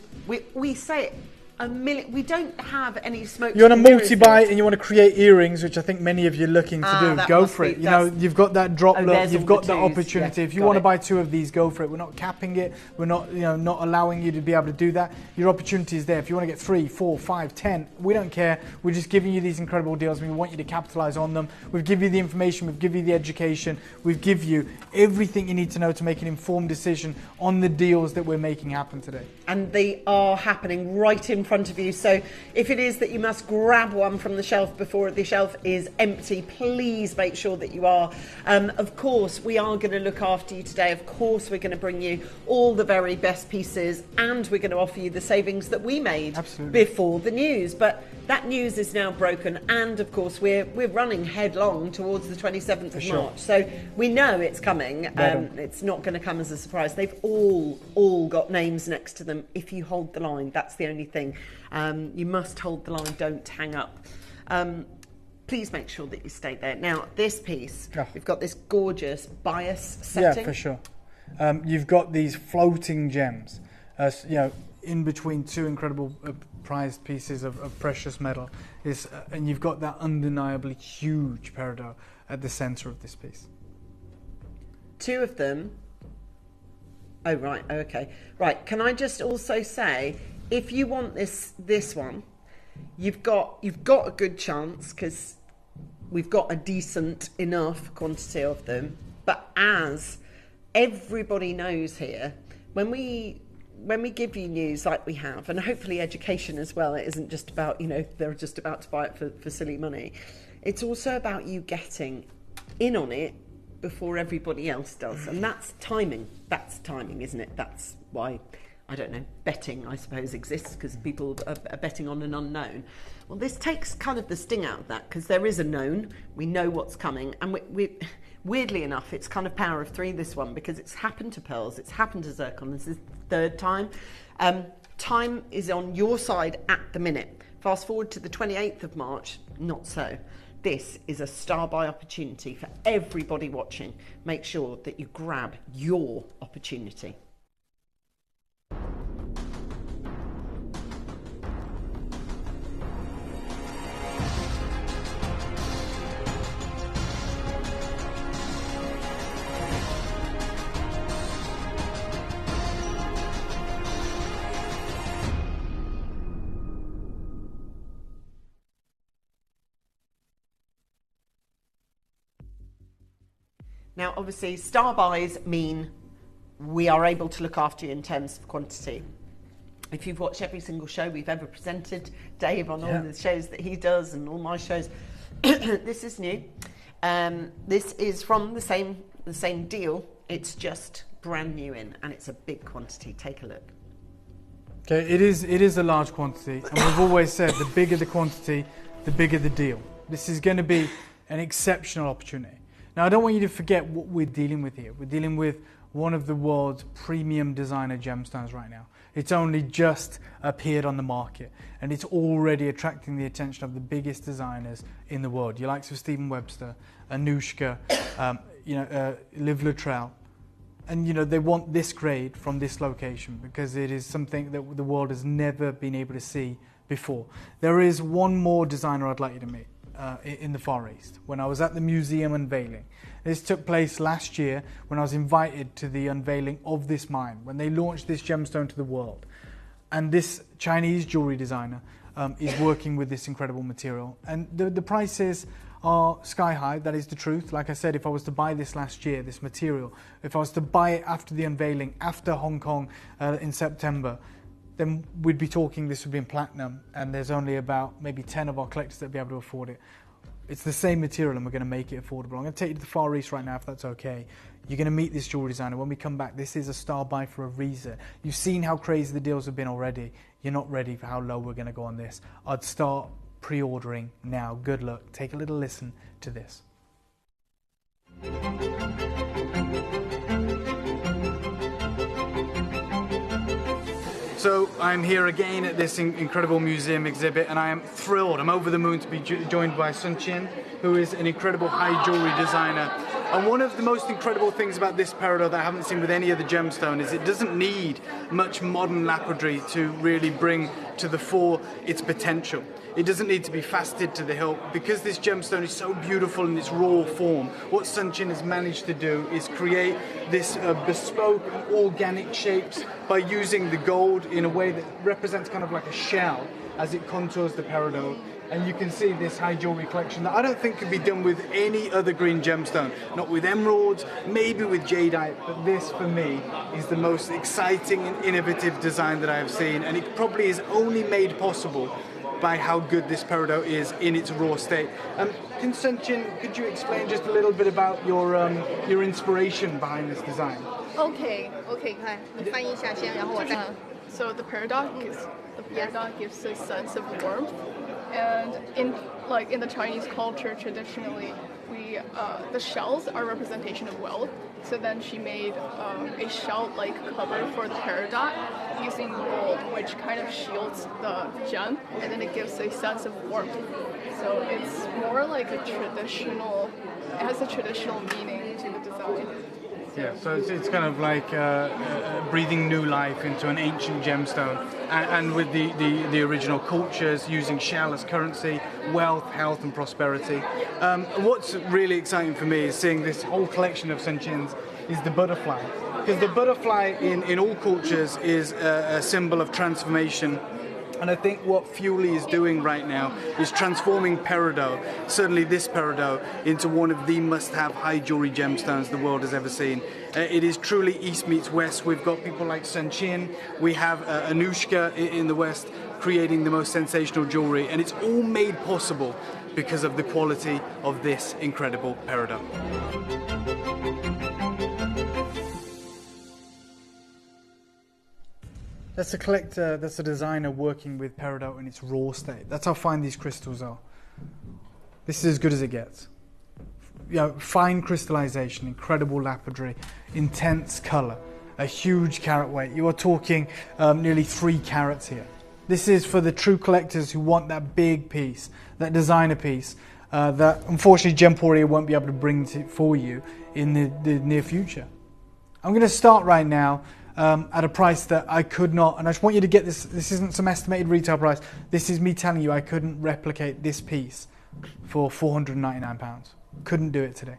We say it a million. We don't have any smoke. You want to multi-buy and you want to create earrings, which I think many of you are looking to do. Go for it. You know, you've got that drop look. You've got that opportunity. If you want to buy 2 of these, go for it. We're not capping it. We're not, not allowing you to be able to do that. Your opportunity is there. If you want to get 3, 4, 5, 10, we don't care. We're just giving you these incredible deals. We want you to capitalize on them. We've given you the information. We've given you the education. We've given you everything you need to know to make an informed decision on the deals that we're making happen today. And they are happening right in front of you. So if it is that you must grab one from the shelf before the shelf is empty, please make sure that you are. Of course, we are going to look after you today. Of course, we're going to bring you all the very best pieces, and we're going to offer you the savings that we made before the news. But that news is now broken, and of course, we're running headlong towards the 27th of March. So we know it's coming. It's not going to come as a surprise. They've all got names next to them. If you hold the line, that's the only thing. You must hold the line, don't hang up. Please make sure that you stay there. Now, this piece, we've got this gorgeous bias setting. Yeah, for sure. You've got these floating gems, in between 2 incredible prized pieces of precious metal. And you've got that undeniably huge peridot at the center of this piece. 2 of them. Oh, right. Okay. Right. Can I just also say, if you want this one, you've got a good chance because we've got a decent enough quantity of them. But as everybody knows here, when we give you news like we have, and hopefully education as well, it isn't just about, they're just about to buy it for silly money. It's also about you getting in on it before everybody else does. And that's timing. That's timing, isn't it? That's why, I don't know, betting, I suppose, exists, because people are betting on an unknown. Well, this takes kind of the sting out of that, because there is a known. We know what's coming. And we weirdly enough, it's kind of power of 3, this one, because it's happened to pearls, it's happened to zircon. This is the 3rd time. Time is on your side at the minute. Fast forward to the 28th of March, not so. This is a star buy opportunity for everybody watching. Make sure that you grab your opportunity. Now, obviously, star buys mean we are able to look after you in terms of quantity. If you've watched every single show we've ever presented, Dave on all the shows that he does and all my shows, this is new. This is from the same deal. It's just brand new in, and it's a big quantity. Take a look. Okay, it is a large quantity, and we've always said the bigger the quantity, the bigger the deal. This is going to be an exceptional opportunity. Now, I don't want you to forget what we're dealing with here. We're dealing with one of the world's premium designer gemstones right now. It's only just appeared on the market, and it's already attracting the attention of the biggest designers in the world. Your likes of Stephen Webster, Anushka, Liv Luttrell. And, they want this grade from this location because it is something that the world has never been able to see before. There is one more designer I'd like you to meet. In the Far East, when I was at the museum unveiling. This took place last year when I was invited to the unveiling of this mine, when they launched this gemstone to the world. And this Chinese jewelry designer is working with this incredible material. And the prices are sky high, that is the truth. Like I said, if I was to buy this last year, this material, if I was to buy it after the unveiling, after Hong Kong in September, then we'd be talking this would be in platinum, and there's only about maybe 10 of our collectors that would be able to afford it. It's the same material and we're going to make it affordable. I'm going to take you to the Far East right now, if that's okay. You're going to meet this jewelry designer. When we come back, this is a star buy for a reason. You've seen how crazy the deals have been already. You're not ready for how low we're going to go on this. I'd start pre-ordering now. Good luck. Take a little listen to this. So I'm here again at this incredible museum exhibit, and I am thrilled. I'm over the moon to be joined by Sun Chin, who is an incredible high jewelry designer. And one of the most incredible things about this peridot that I haven't seen with any other gemstone is it doesn't need much modern lapidary to really bring to the fore its potential. It doesn't need to be faceted to the hilt. Because this gemstone is so beautiful in its raw form, what Sun Chin has managed to do is create this bespoke and organic shapes by using the gold in a way that represents kind of like a shell as it contours the peridot. And you can see this high jewelry collection that I don't think could be done with any other green gemstone. Not with emeralds, maybe with jadeite, but this for me is the most exciting and innovative design that I have seen, and it probably is only made possible by how good this peridot is in its raw state. Sun Chin, could you explain just a little bit about your inspiration behind this design? Okay, 看你翻译一下先，然后我再。So the peridot gives a sense of warmth, and in the Chinese culture, traditionally, the shells are a representation of wealth. So then she made a shell-like cover for the peridot using gold, which kind of shields the gem, and then it gives a sense of warmth. So it's more like it has a traditional meaning to the design. Yeah, so it's kind of like breathing new life into an ancient gemstone, and with the original cultures using shell as currency, wealth, health and prosperity. What's really exciting for me is seeing this whole collection of Sun Chin's is the butterfly. Because the butterfly in all cultures is a symbol of transformation. And I think what Fuli is doing right now is transforming peridot, certainly this peridot, into one of the must-have high jewelry gemstones the world has ever seen. It is truly East meets West. We've got people like Sun Chin, we have Anushka in the West creating the most sensational jewelry, and it's all made possible because of the quality of this incredible peridot. That's a collector, that's a designer working with peridot in its raw state. That's how fine these crystals are. This is as good as it gets. Fine crystallization, incredible lapidary, intense color, a huge carat weight. You are talking nearly 3 carats here. This is for the true collectors who want that big piece, that designer piece, that unfortunately Gemporia won't be able to bring for you in the near future. I'm going to start right now at a price that I could not, and I just want you to get this, this isn't some estimated retail price, this is me telling you I couldn't replicate this piece for £499. Couldn't do it today.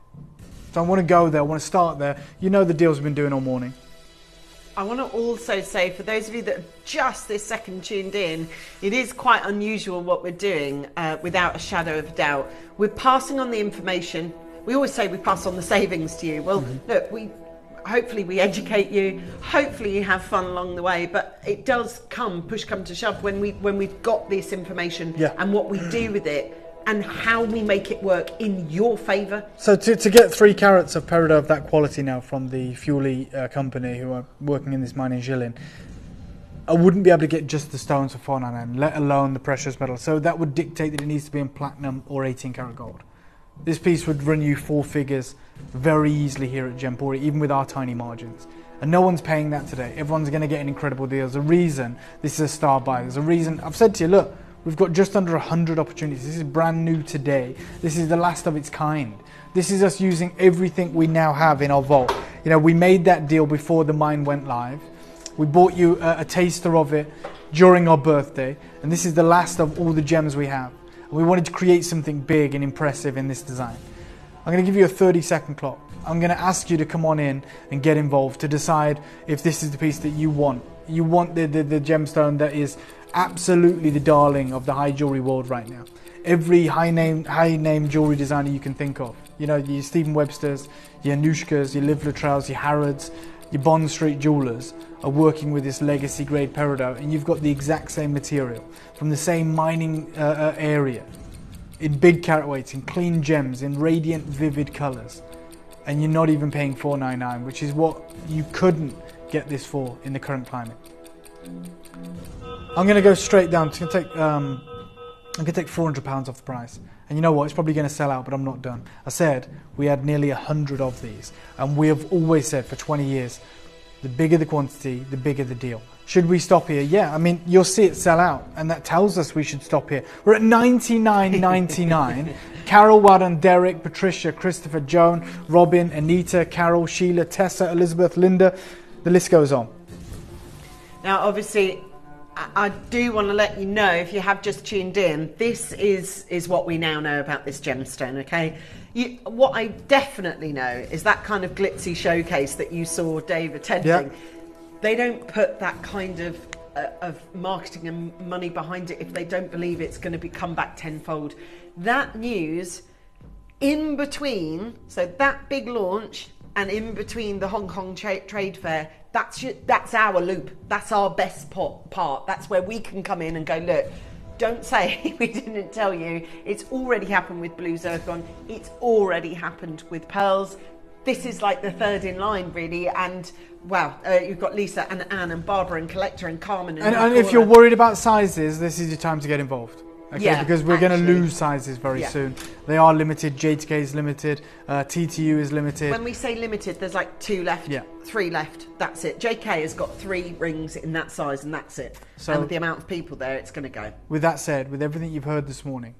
So I want to go there, I want to start there. You know the deals we've been doing all morning. I want to also say, for those of you that have just this second tuned in, it is quite unusual what we're doing, without a shadow of a doubt. We're passing on the information. We always say we pass on the savings to you. Well, look, hopefully we educate you, hopefully you have fun along the way, but it does push come to shove when we've got this information and what we do with it and how we make it work in your favour. So to get 3 carats of peridot of that quality now from the Fuli company who are working in this mine in Jilin, I wouldn't be able to get just the stones for £499, let alone the precious metal. So that would dictate that it needs to be in platinum or 18 karat gold. This piece would run you 4 figures very easily here at Gemporia, even with our tiny margins. And no one's paying that today. Everyone's going to get an incredible deal. There's a reason this is a star buy. There's a reason. I've said to you, look, we've got just under 100 opportunities. This is brand new today. This is the last of its kind. This is us using everything we now have in our vault. You know, we made that deal before the mine went live. We bought you a taster of it during our birthday. And this is the last of all the gems we have. We wanted to create something big and impressive in this design. I'm going to give you a 30-second clock. I'm going to ask you to come on in and get involved to decide if this is the piece that you want. You want the gemstone that is absolutely the darling of the high jewelry world right now. Every high name jewelry designer you can think of. You know, your Stephen Websters, your Anushkas, your Liv Luttrells, your Harrods, your Bond Street jewelers are working with this legacy grade peridot, and you've got the exact same material from the same mining area, in big carat weights, in clean gems, in radiant, vivid colours, and you're not even paying $4.99, which is what you couldn't get this for in the current climate. I'm going to go straight down. I'm going to take £400 off the price. And you know what? It's probably going to sell out, but I'm not done. I said we had nearly 100 of these, and we have always said for 20 years, the bigger the quantity, the bigger the deal. Should we stop here? Yeah, I mean, you'll see it sell out, and that tells us we should stop here. We're at $99.99. Carol, Wadden, Derek, Patricia, Christopher, Joan, Robin, Anita, Carol, Sheila, Tessa, Elizabeth, Linda. The list goes on. Now, obviously, I do want to let you know, if you have just tuned in, this is what we now know about this gemstone, okay? What I definitely know is that kind of glitzy showcase that you saw Dave attending. Yeah. They don't put that kind of marketing and money behind it if they don't believe it's going to come back tenfold. That news in between, so that big launch and in between the Hong Kong trade fair, that's our loop. That's our best part. That's where we can come in and go, look, don't say we didn't tell you. It's already happened with Blue Zircon. It's already happened with pearls. This is like the third in line, really. And wow, you've got Lisa and Anne and Barbara and Collector and Carmen. And if you're worried about sizes, this is your time to get involved. Okay, yeah, because we're going to lose sizes very soon. They are limited. JTK is limited. TTU is limited. When we say limited, there's like 2 left, 3 left. That's it. JK has got 3 rings in that size, and that's it. So, and with the amount of people there, it's going to go. With that said, with everything you've heard this morning,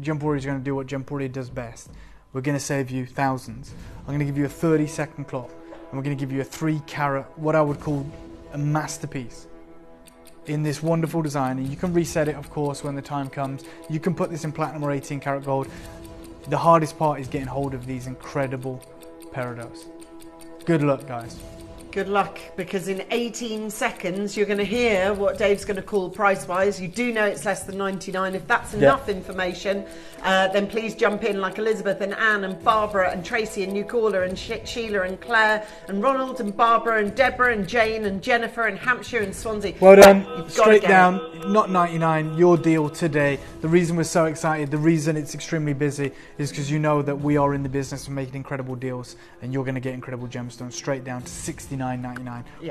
Gemporia is going to do what Gemporia does best. We're going to save you thousands. I'm going to give you a 30-second clock, and we're going to give you a 3-carat, what I would call a masterpiece, in this wonderful design. And you can reset it, of course, when the time comes. You can put this in platinum or 18 karat gold. The hardest part is getting hold of these incredible peridots. Good luck, guys. Good luck, because in 18 seconds you're going to hear what Dave's going to call price-wise. You do know it's less than 99. If that's enough information, then please jump in like Elizabeth and Anne and Barbara and Tracy and Nucala and Sheila and Claire and Ronald and Barbara and Deborah and Jane and Jennifer and Hampshire and Swansea. Well done. Straight down, not 99, your deal today. The reason we're so excited, the reason it's extremely busy is because you know that we are in the business of making incredible deals, and you're going to get incredible gemstones straight down to $69.99.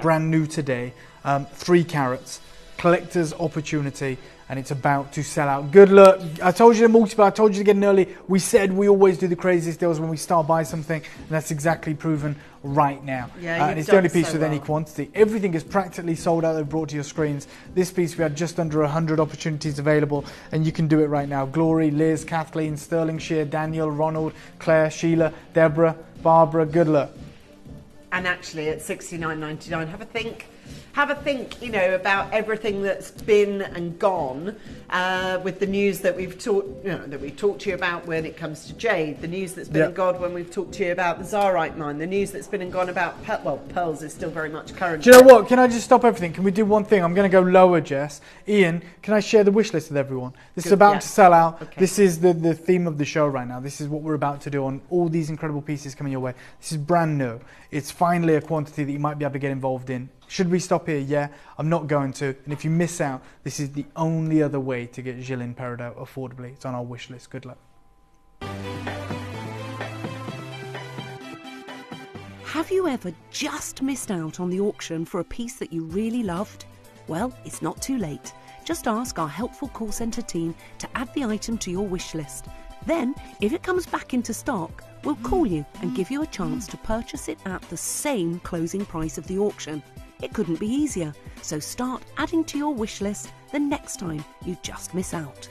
Brand new today, 3 carats, collector's opportunity, and it's about to sell out. Good luck. I told you to multiply, I told you to get in early. We said we always do the craziest deals when we start by something, and that's exactly proven right now. And it's the only piece with any quantity. Everything is practically sold out. They've brought to your screens. This piece, we had just under 100 opportunities available, and you can do it right now. Glory, Liz, Kathleen, Sterling Shear, Daniel, Ronald, Claire, Sheila, Deborah, Barbara, good luck. And actually at $69.99, have a think, you know, about everything that's been and gone with the news that we've talked to you about when it comes to jade, the news that's been and gone when we've talked to you about the Zarite mine, the news that's been and gone about pearls is still very much current. Do you know what? Can I just stop everything? Can we do one thing? I'm going to go lower, Jess. Ian, can I share the wish list with everyone? This is about to sell out. Okay. This is the theme of the show right now. This is what we're about to do on all these incredible pieces coming your way. This is brand new. It's finally a quantity that you might be able to get involved in. Should we stop here? Yeah, I'm not going to. And if you miss out, this is the only other way to get Jilin Peridot affordably. It's on our wish list. Good luck. Have you ever just missed out on the auction for a piece that you really loved? Well, it's not too late. Just ask our helpful call centre team to add the item to your wish list. Then, if it comes back into stock, we'll call you and give you a chance to purchase it at the same closing price of the auction. It couldn't be easier, so start adding to your wish list the next time you just miss out.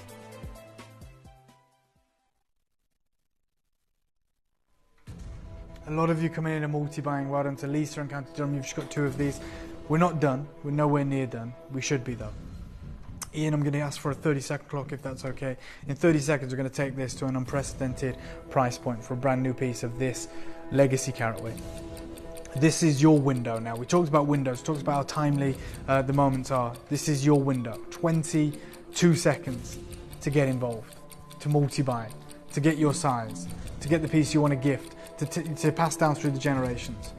A lot of you coming in and multi-buying. Well done to Lisa and County Durham. You've just got 2 of these. We're not done. We're nowhere near done. We should be, though. Ian, I'm going to ask for a 30-second clock, if that's okay. In 30 seconds, we're going to take this to an unprecedented price point for a brand new piece of this legacy carat weight. This is your window now. We talked about windows, talked about how timely the moments are. This is your window. 22 seconds to get involved, to multi-buy, to get your size, to get the piece you want to gift, to pass down through the generations.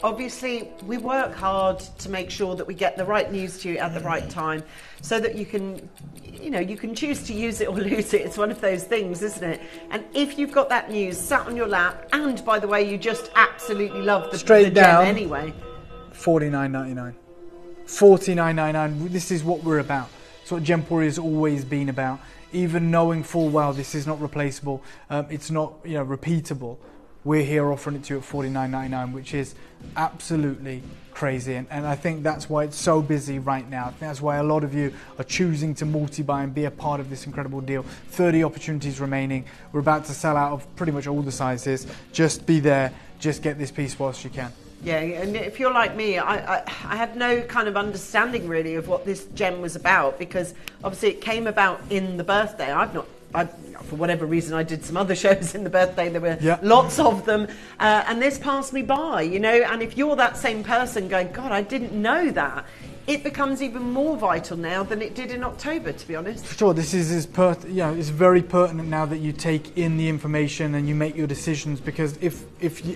Obviously, we work hard to make sure that we get the right news to you at the right time, so that you can, you can choose to use it or lose it. It's one of those things, isn't it? And if you've got that news sat on your lap, and by the way, you just absolutely love the Straight down, gem anyway. $49.99. $49.99. This is what we're about. It's what Gemporia has always been about. Even knowing full well this is not replaceable, it's not repeatable. We're here offering it to you at $49.99, which is absolutely crazy. And I think that's why it's so busy right now. I think that's why a lot of you are choosing to multi-buy and be a part of this incredible deal. 30 opportunities remaining. We're about to sell out of pretty much all the sizes. Just be there. Just get this piece whilst you can. Yeah, and if you're like me, I had no kind of understanding really of what this gem was about, because obviously it came about in the birthday. For whatever reason, I did some other shows in the birthday. There were lots of them, and this passed me by, and if you're that same person going, God, I didn't know that, it becomes even more vital now than it did in October, to be honest. For sure, this is it's very pertinent now that you take in the information and you make your decisions, because if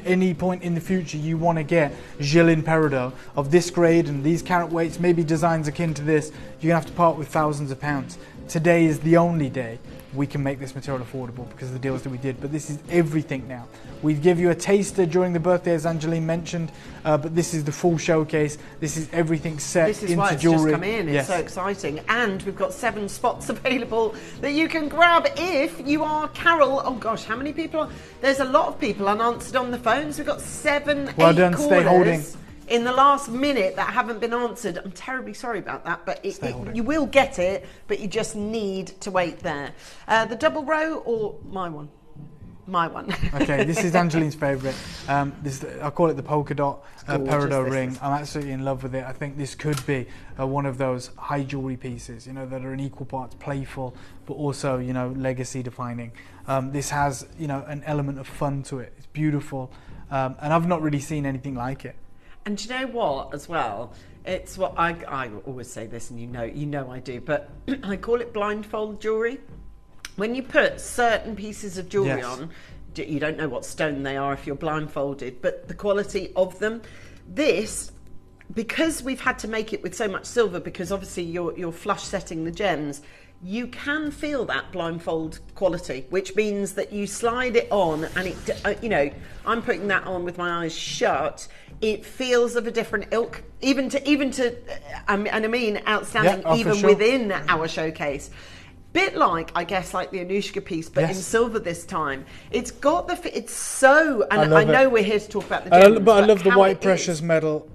any point in the future you want to get Jilin Peridot of this grade and these carat weights, maybe designs akin to this, you're going to have to part with thousands of pounds. Today is the only day we can make this material affordable because of the deals that we did, but this is everything now. We give you a taster during the birthday, as Angeline mentioned, but this is the full showcase. This is everything set into jewellery. This is why it's just come in. It's so exciting. And we've got 7 spots available that you can grab if you are Carol. Oh gosh, how many people are? There's a lot of people unanswered on the phones. We've got 7, 8 callers. Stay holding. In the last minute that haven't been answered. I'm terribly sorry about that, but you will get it, but you just need to wait there. The double row or my one? My one. Okay, this is Angeline's favourite. I call it the polka dot peridot ring. I'm absolutely in love with it. I think this could be one of those high jewellery pieces, that are in equal parts playful, but also, legacy defining. This has, an element of fun to it. It's beautiful, and I've not really seen anything like it. And do you know what, as well? It's what I always say this, and you know I do, but I call it blindfold jewellery. When you put certain pieces of jewellery on, you don't know what stone they are if you're blindfolded, but the quality of them. This, because we've had to make it with so much silver, because obviously you're flush setting the gems, you can feel that blindfold quality, which means that you slide it on and it, I'm putting that on with my eyes shut. It feels of a different ilk, even to outstanding, even within our showcase. Bit like, I guess, like the Anushka piece, but in silver this time. It's got it's so, and I know we're here to talk about the gems, but I love the white precious metal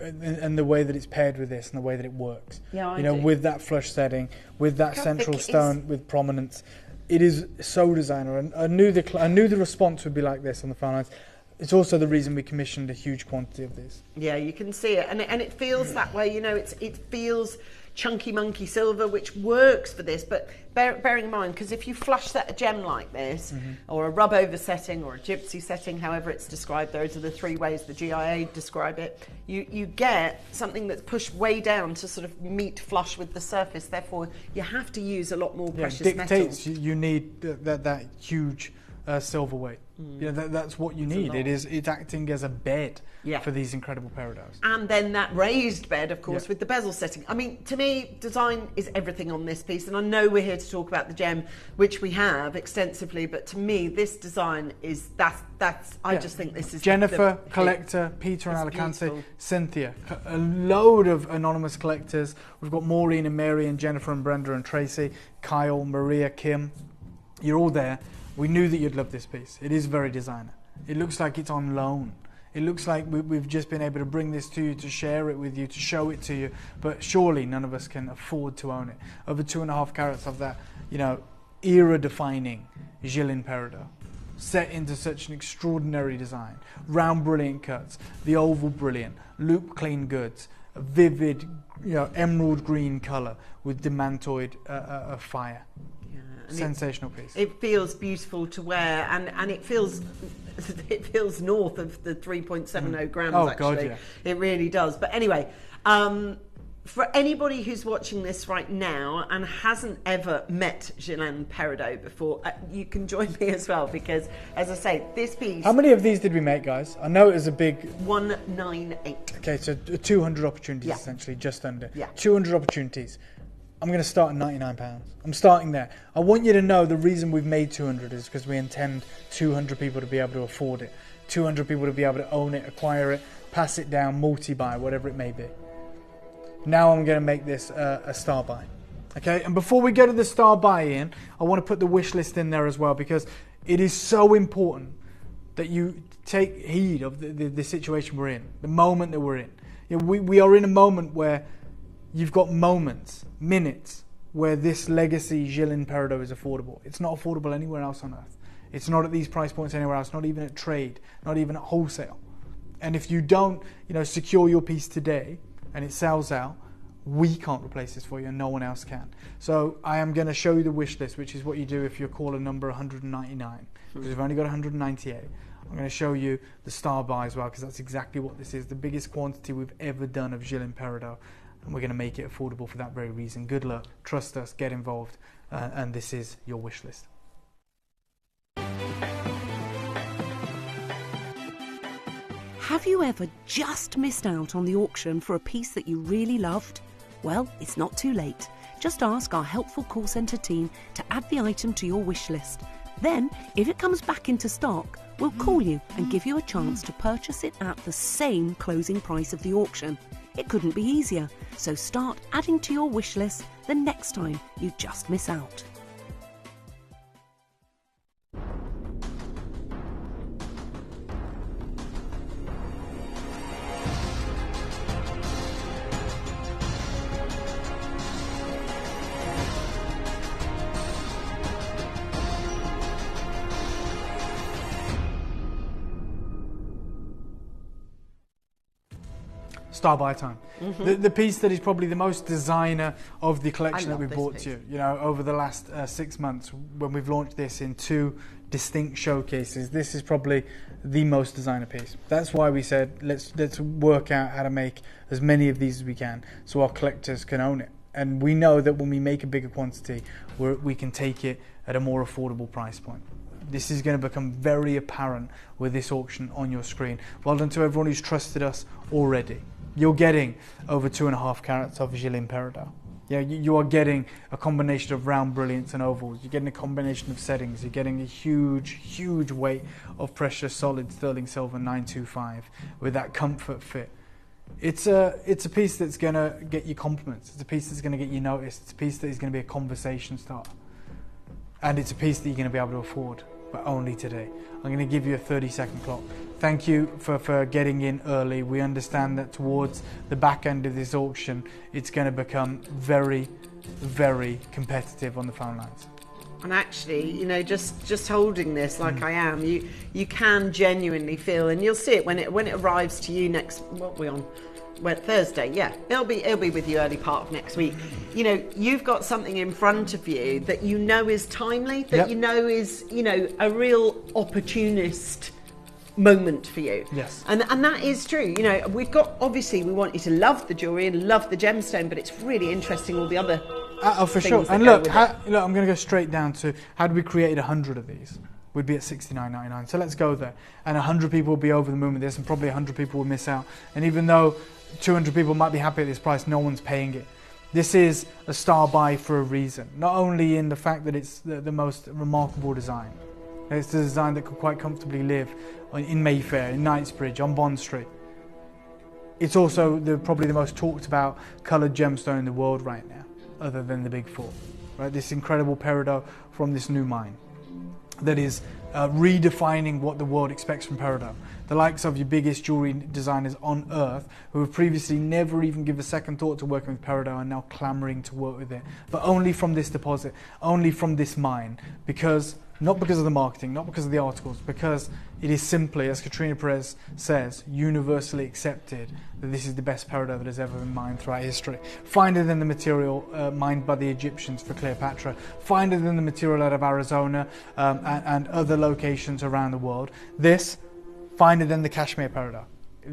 and the way that it's paired with this and the way that it works. Yeah, I do. With that flush setting, with that central stone with prominence. It is so designer, and I knew the response would be like this on the phone lines. It's also the reason we commissioned a huge quantity of this. Yeah, you can see it, and it feels that way. It feels chunky monkey silver, which works for this. But bearing in mind, because if you flush set a gem like this, or a rub over setting, or a gypsy setting, however it's described, those are the 3 ways the GIA describe it. You get something that's pushed way down to sort of meet flush with the surface. Therefore, you have to use a lot more precious metal. Dictates you need that huge silver weight. That's what you need. It's acting as a bed for these incredible peridots. And then that raised bed, of course, with the bezel setting. I mean, to me, design is everything on this piece. And I know we're here to talk about the gem, which we have extensively. But to me, this design is I just think this is Jennifer, collector, Peter and Alicante, beautiful. Cynthia, a load of anonymous collectors. We've got Maureen and Mary and Jennifer and Brenda and Tracy, Kyle, Maria, Kim. You're all there. We knew that you'd love this piece. It is very designer. It looks like it's on loan. It looks like we've just been able to bring this to you, to share it with you, to show it to you. But surely none of us can afford to own it. Over 2.5 carats of that, era-defining Jilin Peridot, set into such an extraordinary design. Round brilliant cuts, the oval brilliant, loop clean goods, a vivid, emerald green colour with demantoid fire. Sensational piece. It feels beautiful to wear, and it feels it feels north of the 3.70 grams. Oh, actually, God, yeah. It really does. But anyway, for anybody who's watching this right now and hasn't ever met Gilles Peridot before, you can join me as well, because, as I say, this piece... How many of these did we make, guys? I know it was a big... 198. Okay, so 200 opportunities, Yeah. essentially, just under. Yeah. 200 opportunities. I'm going to start at £99. I'm starting there. I want you to know the reason we've made 200 is because we intend 200 people to be able to afford it. 200 people to be able to own it, acquire it, pass it down, multi-buy, whatever it may be. Now I'm going to make this a star buy. Okay, and before we go to the star buy in, I want to put the wish list in there as well, because it is so important that you take heed of the situation we're in, the moment that we're in. You know, we are in a moment where you've got moments, minutes, where this legacy Gilles Peridot is affordable. It's not affordable anywhere else on earth. It's not at these price points anywhere else, not even at trade, not even at wholesale. And if you don't, secure your piece today, and it sells out, we can't replace this for you, and no one else can. So I am going to show you the wish list, which is what you do if you call a number 199, because we've only got 198. I'm going to show you the star buy as well, because that's exactly what this is, the biggest quantity we've ever done of Gilles Peridot, and we're going to make it affordable for that very reason. Good luck, trust us, get involved, and this is your wish list. Have you ever just missed out on the auction for a piece that you really loved? Well, it's not too late. Just ask our helpful call centre team to add the item to your wish list. Then, if it comes back into stock, we'll call you and give you a chance to purchase it at the same closing price of the auction. It couldn't be easier, so start adding to your wish list the next time you just miss out. Star buy time. The piece that is probably the most designer of the collection that we've brought to you, over the last 6 months when we've launched this in 2 distinct showcases. This is probably the most designer piece. That's why we said let's work out how to make as many of these as we can so our collectors can own it. And we know that when we make a bigger quantity, we can take it at a more affordable price point. This is going to become very apparent with this auction on your screen. Well done to everyone who's trusted us already. You're getting over 2.5 carats of Gilles Peridot. Yeah, you are getting a combination of round brilliants and ovals. You're getting a combination of settings. You're getting a huge weight of precious solid sterling silver 925 with that comfort fit. It's a piece that's going to get you compliments. It's a piece that's going to get you noticed. It's a piece that is going to be a conversation starter. And it's a piece that you're going to be able to afford, but only today. I'm going to give you a 30-second clock. Thank you for getting in early. We understand that towards the back end of this auction, it's going to become very, very competitive on the phone lines. And actually, just holding this like I am, you can genuinely feel, and you'll see it when it arrives to you next. What we on? Thursday, yeah. It'll be with you early part of next week. You've got something in front of you that is timely, that is a real opportunist moment for you. Yes. And that is true. We've got, obviously we want you to love the jewellery and love the gemstone, but it's really interesting all the other for sure. And look, I'm going to go straight down to how do we create 100 of these? We'd be at $69.99. So let's go there. And 100 people will be over the moon with this, and probably 100 people will miss out. And even though 200 people might be happy at this price, no one's paying it. This is a star buy for a reason. Not only in the fact that it's the most remarkable design. It's the design that could quite comfortably live in Mayfair, in Knightsbridge, on Bond Street. It's also probably the most talked about coloured gemstone in the world right now, other than the Big Four. Right? This incredible peridot from this new mine that is redefining what the world expects from peridot. The likes of your biggest jewellery designers on earth who have previously never even given a second thought to working with peridot are now clamouring to work with it. But only from this deposit, only from this mine, because Not because of the marketing, not because of the articles, because it is simply, as Katrina Perez says, universally accepted that this is the best peridot that has ever been mined throughout history. Finer than the material mined by the Egyptians for Cleopatra, finer than the material out of Arizona and other locations around the world. This, finer than the Kashmir peridot,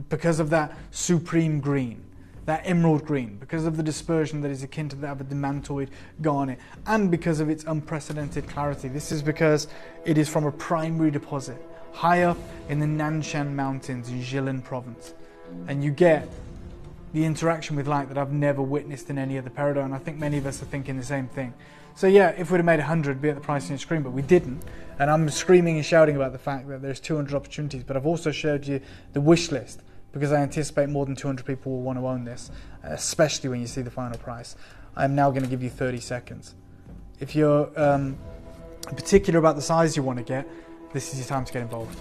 because of that supreme green, that emerald green, because of the dispersion that is akin to that of a demantoid garnet, and because of its unprecedented clarity. This is because it is from a primary deposit high up in the Nanshan Mountains in Jilin province. And you get the interaction with light that I've never witnessed in any other peridot, and I think many of us are thinking the same thing. So yeah, if we'd have made 100, be at the price on your screen, but we didn't. And I'm screaming and shouting about the fact that there's 200 opportunities, but I've also showed you the wish list, because I anticipate more than 200 people will want to own this, especially when you see the final price. I'm now going to give you 30 seconds. If you're particular about the size you want to get, this is your time to get involved.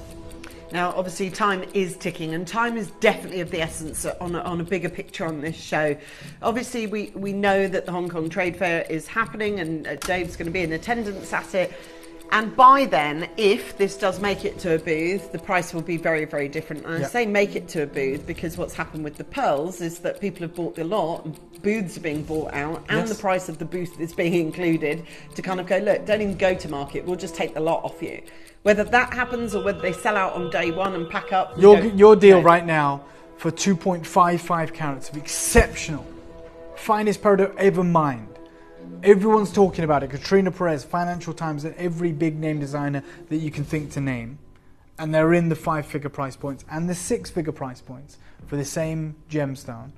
Now, obviously, time is ticking, and time is definitely of the essence on a bigger picture on this show. Obviously, we know that the Hong Kong Trade Fair is happening, and Dave's going to be in attendance at it. And by then, if this does make it to a booth, the price will be very, very different. And I say make it to a booth because what's happened with the pearls is that people have bought the lot, and booths are being bought out, and the price of the booth is being included to kind of go, look, don't even go to market, we'll just take the lot off you. Whether that happens or whether they sell out on day one and pack up. Your deal right now for 2.55 carats of exceptional, finest peridot ever mined. Everyone's talking about it. Katrina Perez, Financial Times, and every big name designer that you can think to name. And they're in the 5-figure price points and the 6-figure price points for the same gemstone.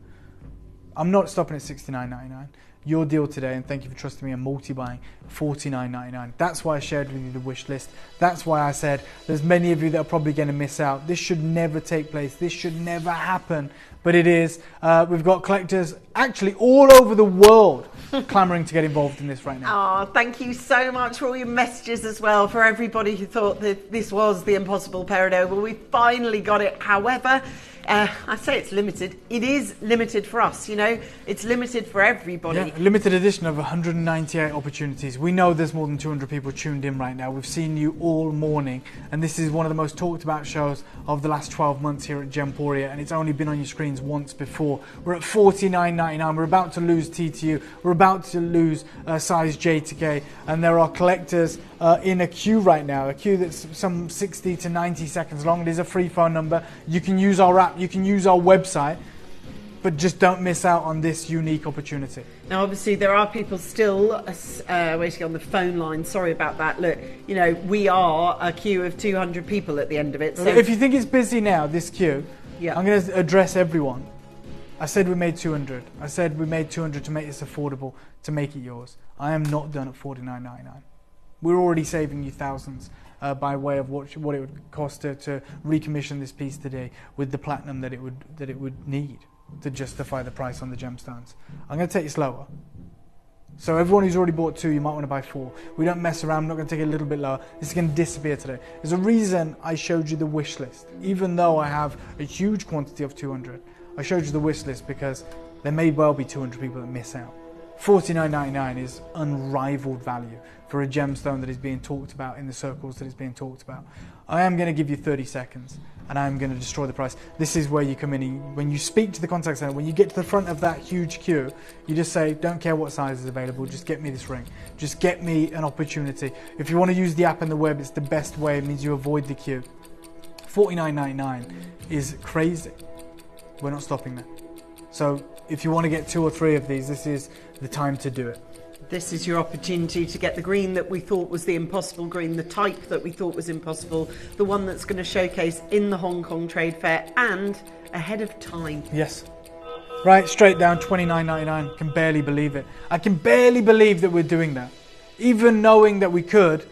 I'm not stopping at $69.99. Your deal today, and thank you for trusting me, I'm multi-buying, $49.99. That's why I shared with you the wish list. That's why I said there's many of you that are probably going to miss out. This should never take place. This should never happen. But it is. We've got collectors actually all over the world clamoring to get involved in this right now. Oh, thank you so much for all your messages as well, for everybody who thought that this was the impossible peridot. Well, we finally got it. However, I say it's limited. It is limited for us, you know. It's limited for everybody. Yeah, limited edition of 198 opportunities. We know there's more than 200 people tuned in right now. We've seen you all morning, and this is one of the most talked about shows of the last 12 months here at Gemporia, and it's only been on your screens once before. We're at $49.99. We're about to lose TTU. We're about to lose size J to K, and there are collectors in a queue right now, a queue that's some 60 to 90 seconds long. It is a free phone number. You can use our app, you can use our website, but just don't miss out on this unique opportunity. Now, obviously, there are people still waiting on the phone line. Sorry about that. Look, you know, we are a queue of 200 people at the end of it. So if you think it's busy now, this queue, I'm going to address everyone. I said we made 200. I said we made 200 to make this affordable, to make it yours. I am not done at $49.99. We're already saving you thousands by way of what it would cost to recommission this piece today with the platinum that it would need to justify the price on the gemstones. I'm going to take it slower. So everyone who's already bought 2, you might want to buy 4. We don't mess around. I'm not going to take it a little bit lower. This is going to disappear today. There's a reason I showed you the wish list. Even though I have a huge quantity of 200, I showed you the wish list because there may well be 200 people that miss out. $49.99 is unrivaled value for a gemstone that is being talked about in the circles that it's being talked about. I am going to give you 30 seconds and I'm going to destroy the price. This is where you come in. When you speak to the contact center, when you get to the front of that huge queue, you just say, don't care what size is available, just get me this ring. Just get me an opportunity. If you want to use the app and the web, it's the best way. It means you avoid the queue. $49.99 is crazy. We're not stopping that. So if you want to get 2 or 3 of these, this is the time to do it. This is your opportunity to get the green that we thought was the impossible green, the type that we thought was impossible, the one that's going to showcase in the Hong Kong Trade Fair and ahead of time. Yes. Right, straight down, $29.99. Can barely believe it. I can barely believe that we're doing that. Even knowing that we could,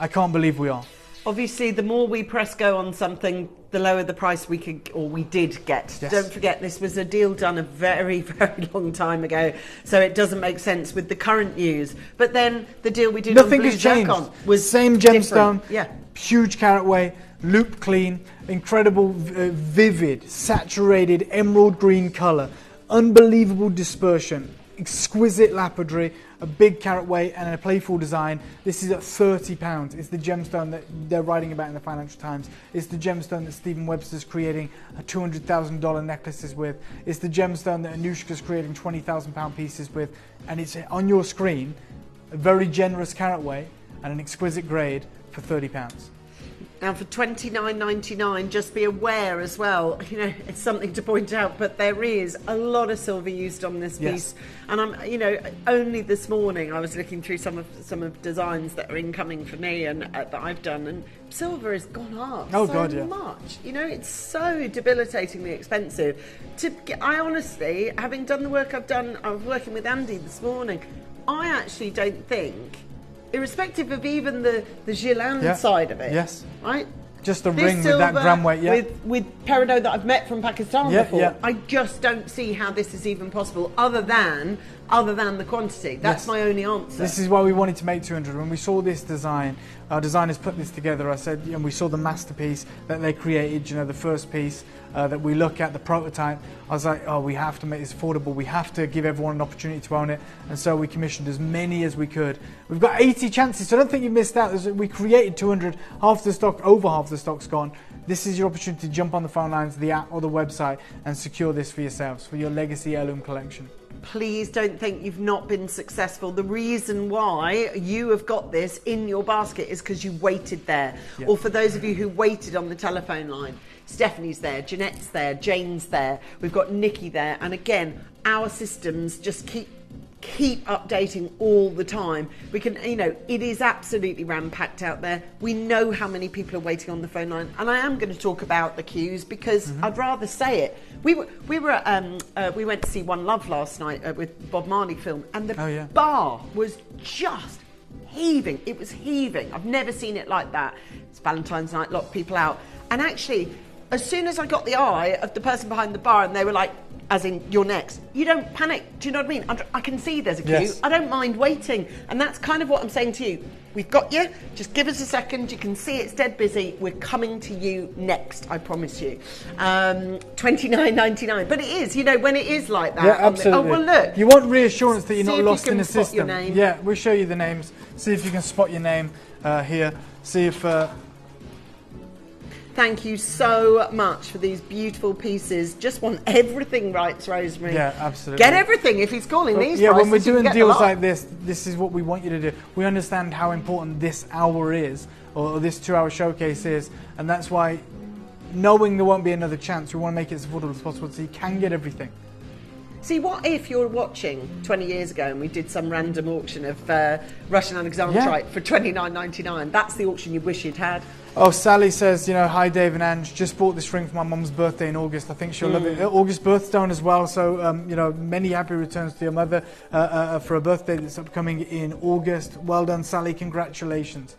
I can't believe we are. Obviously, the more we press go on something, the lower the price we could, or we did get. Yes. Don't forget, this was a deal done a very, very long time ago, so it doesn't make sense with the current news. But then the deal we did Nothing on Blue has changed. Zircon was same gemstone, yeah, huge carat weight, loop clean, incredible, vivid, saturated emerald green colour, unbelievable dispersion, exquisite lapidary, a big carat weight and a playful design. This is at £30. It's the gemstone that they're writing about in the Financial Times. It's the gemstone that Stephen Webster's creating a $200,000 necklaces with. It's the gemstone that Anushka's creating £20,000 pieces with. And it's on your screen, a very generous carat weight and an exquisite grade for £30. Now for $29.99, just be aware as well, you know, it's something to point out, but there is a lot of silver used on this piece. And I'm, you know, only this morning I was looking through some of designs that are incoming for me and that I've done, and silver has gone up so much. You know, it's so debilitatingly expensive. I honestly, having done the work I've done, I was working with Andy this morning, I actually don't think, irrespective of even the Gilan side of it, right? Just a ring with that gram weight, with peridot that I've met from Pakistan before. I just don't see how this is even possible, other than the quantity. That's my only answer. This is why we wanted to make 200. When we saw this design, our designers put this together. I said, and we saw the masterpiece that they created. You know, the first piece that we look at, the prototype. I was like, oh, we have to make this affordable. We have to give everyone an opportunity to own it. And so we commissioned as many as we could. We've got 80 chances, so I don't think you missed out. We created 200. Half the stock, over half the stock's gone. This is your opportunity to jump on the phone lines, the app or the website and secure this for yourselves, for your legacy heirloom collection. Please don't think you've not been successful. The reason why you have got this in your basket is because you waited there. Or for those of you who waited on the telephone line, Stephanie's there, Jeanette's there, Jane's there, we've got Nikki there. And again, our systems just keep updating all the time. We can, you know, it is absolutely ram-packed out there. We know how many people are waiting on the phone line, and I am going to talk about the queues because I'd rather say it. We went to see One Love last night with Bob Marley film, and the bar was just heaving. It was heaving. I've never seen it like that. It's Valentine's night, locked people out, and actually, as soon as I got the eye of the person behind the bar, and they were like, as in, you're next. You don't panic. Do you know what I mean? I can see there's a queue. I don't mind waiting. And that's kind of what I'm saying to you. We've got you. Just give us a second. You can see it's dead busy. We're coming to you next, I promise you. $29.99. But it is, you know, when it is like that. Yeah, absolutely. Oh, well, look. You want reassurance that you're not lost in the spot system. Your name. Yeah, we'll show you the names. See if you can spot your name here. See if... Thank you so much for these beautiful pieces. Just want everything right, Rosemary. Yeah, absolutely. Get everything if he's calling these prices. Yeah, when we're doing deals like this, this is what we want you to do. We understand how important this hour is, or this 2-hour showcase is, and that's why, knowing there won't be another chance, we want to make it as affordable as possible so you can get everything. See, what if you're watching 20 years ago and we did some random auction of Russian Alexandrite for $29.99? That's the auction you wish you'd had. Oh, Sally says, you know, hi Dave and Ange, just bought this ring for my mum's birthday in August. I think she'll love it. August birthstone as well, so, you know, many happy returns to your mother for a birthday that's upcoming in August. Well done, Sally, congratulations.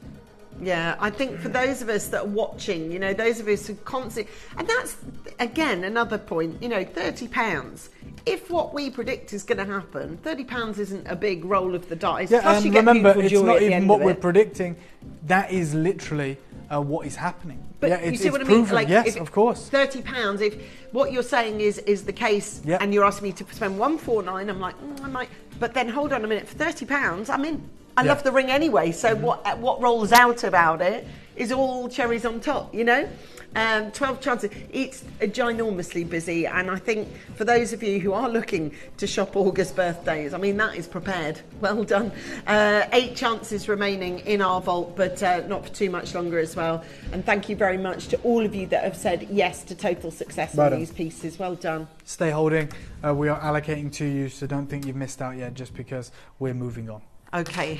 Yeah, I think for those of us that are watching, you know, those of us who constantly, and that's, again, another point, you know, £30. If what we predict is going to happen, £30 isn't a big roll of the dice. Yeah, plus and you get remember, it's not even what we're we're predicting. That is literally what is happening. But yeah, you see what I proven. mean? Like, yes, of course. £30, if what you're saying is the case, and you're asking me to spend $149, I'm like, I might. But then hold on a minute, for £30, I'm in. I love the ring anyway, so what rolls out about it is all cherries on top, you know? 12 chances. It's ginormously busy, and I think for those of you who are looking to shop August birthdays, I mean, that is prepared. Well done. 8 chances remaining in our vault, but not for too much longer as well. And thank you very much to all of you that have said yes to total success on these pieces. Well done. Stay holding. We are allocating to you, so don't think you've missed out yet just because we're moving on. Okay,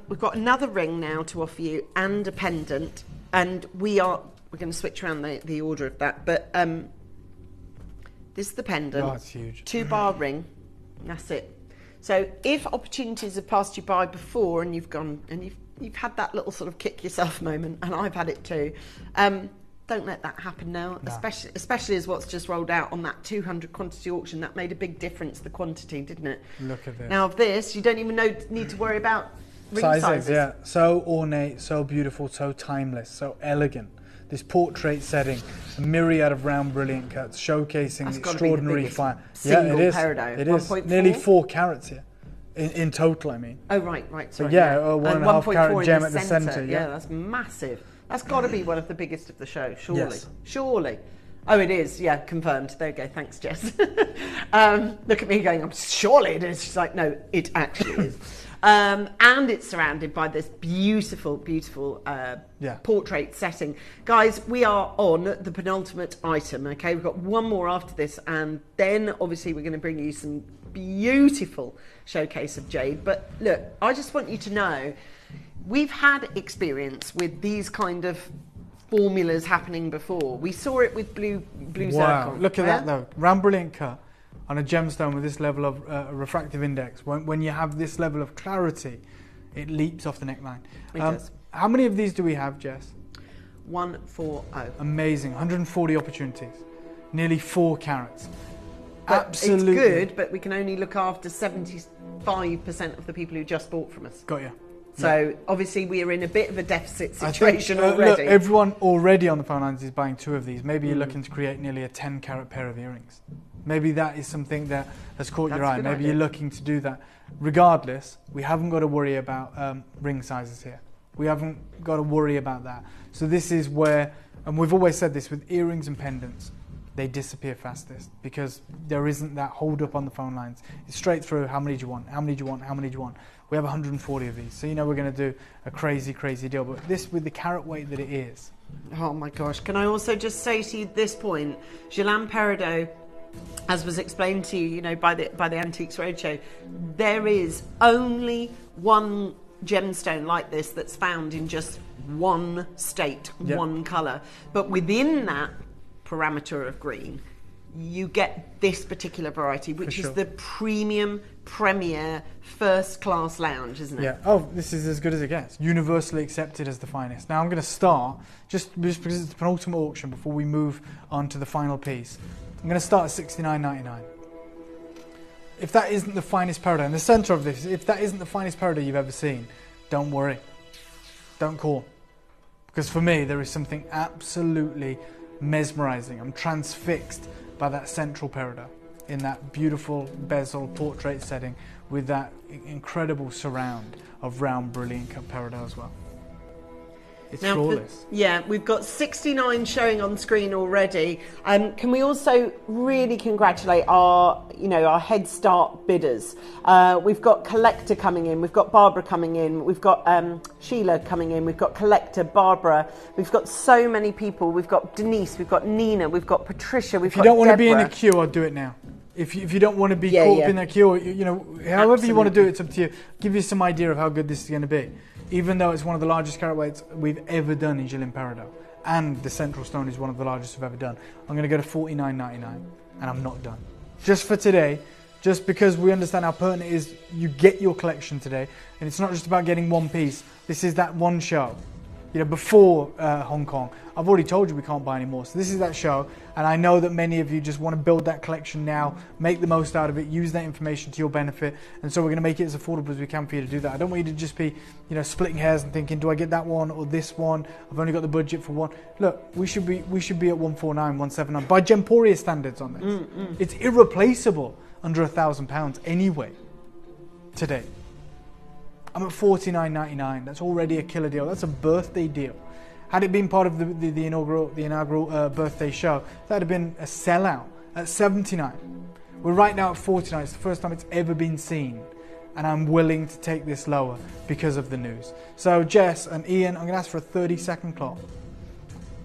we've got another ring now to offer you and a pendant, and we're going to switch around the order of that, but this is the pendant. Oh, it's huge. 2-bar ring, that's it. So if opportunities have passed you by before and you've gone and you've had that little sort of kick yourself moment, and I've had it too, don't let that happen now, especially as what's just rolled out on that 200 quantity auction. That made a big difference, the quantity, didn't it? Look at this. Now of this, you don't even need to worry about ring sizes. Yeah, so ornate, so beautiful, so timeless, so elegant. This portrait setting, a myriad of round brilliant cuts, showcasing the extraordinary fire. Yeah, it is. Peridot. It is. Nearly 4 carats here. In total, I mean. Oh, right. So yeah, a 1.5 carat gem at the centre. Yeah, that's massive. That's got to be one of the biggest of the show, surely. Yes. Surely. Oh, it is. Yeah, confirmed. There you go. Thanks, Jess. Look at me going, surely it is. She's like, no, it actually is. And it's surrounded by this beautiful, beautiful portrait setting. Guys, we are on the penultimate item, okay? We've got one more after this, and then obviously we're going to bring you some beautiful showcase of jade. But look, I just want you to know, we've had experience with these kind of formulas happening before. We saw it with blue zircon. Look at that though. Round brilliant cut on a gemstone with this level of refractive index. When you have this level of clarity, it leaps off the neckline. It does. How many of these do we have, Jess? 140. Amazing. 140 opportunities. Nearly 4 carats. But Absolutely. It's good, but we can only look after 75% of the people who just bought from us. Got you. So obviously we are in a bit of a deficit situation already. Look, everyone already on the phone lines is buying 2 of these. Maybe you're looking to create nearly a 10 carat pair of earrings. Maybe that is something that has caught your eye. Maybe you're looking to do that. Regardless, we haven't got to worry about ring sizes here. We haven't got to worry about that. So this is where, and we've always said this with earrings and pendants, they disappear fastest because there isn't that hold up on the phone lines. It's straight through. How many do you want? How many do you want? How many do you want? We have 140 of these, so you know we're going to do a crazy, crazy deal. But this, with the carat weight that it is. Oh my gosh! Can I also just say to you at this point, Guerlain Peridot, as was explained to you, by the Antiques Roadshow, there is only one gemstone like this that's found in just one state, one colour. But within that parameter of green, you get this particular variety, which is the premium, premier, first-class lounge, isn't it? Yeah. Oh, this is as good as it gets. Universally accepted as the finest. Now I'm going to start, just because it's the penultimate auction before we move on to the final piece, I'm going to start at $69.99. If that isn't the finest peridot, in the centre of this, if that isn't the finest peridot you've ever seen, don't worry. Don't call. Because for me, there is something absolutely mesmerising. I'm transfixed by that central peridot in that beautiful bezel portrait setting with that incredible surround of round brilliant cut peridot as well. It's flawless. We've got 69 showing on screen already. Can we also really congratulate our head start bidders? We've got Collector coming in, we've got Barbara coming in, we've got Sheila coming in, we've got Collector, Barbara, we've got so many people. We've got Denise, we've got Nina, we've got Patricia, we've got Deborah. If you don't want to be in the queue, I'll do it now. If you don't want to be caught up in that queue, however you want to do it, it's up to you. Give you some idea of how good this is going to be. Even though it's one of the largest carat weights we've ever done in Guerlain Peridot, and the central stone is one of the largest we've ever done, I'm going to go to $49.99, and I'm not done. Just for today, just because we understand how pertinent it is, you get your collection today, and it's not just about getting one piece. This is that one show. Before Hong Kong, I've already told you we can't buy any more. So this is that show, and I know that many of you just want to build that collection now, make the most out of it, use that information to your benefit, and so we're going to make it as affordable as we can for you to do that. I don't want you to just be, splitting hairs and thinking, do I get that one or this one? I've only got the budget for one. Look, we should be at 149, 179 by Gemporia standards on this. It's irreplaceable under £1,000 anyway today. I'm at $49.99. That's already a killer deal. That's a birthday deal. Had it been part of the inaugural birthday show, that'd have been a sellout at $79. We're right now at $49. It's the first time it's ever been seen, and I'm willing to take this lower because of the news. So Jess and Ian, I'm going to ask for a 30-second clock,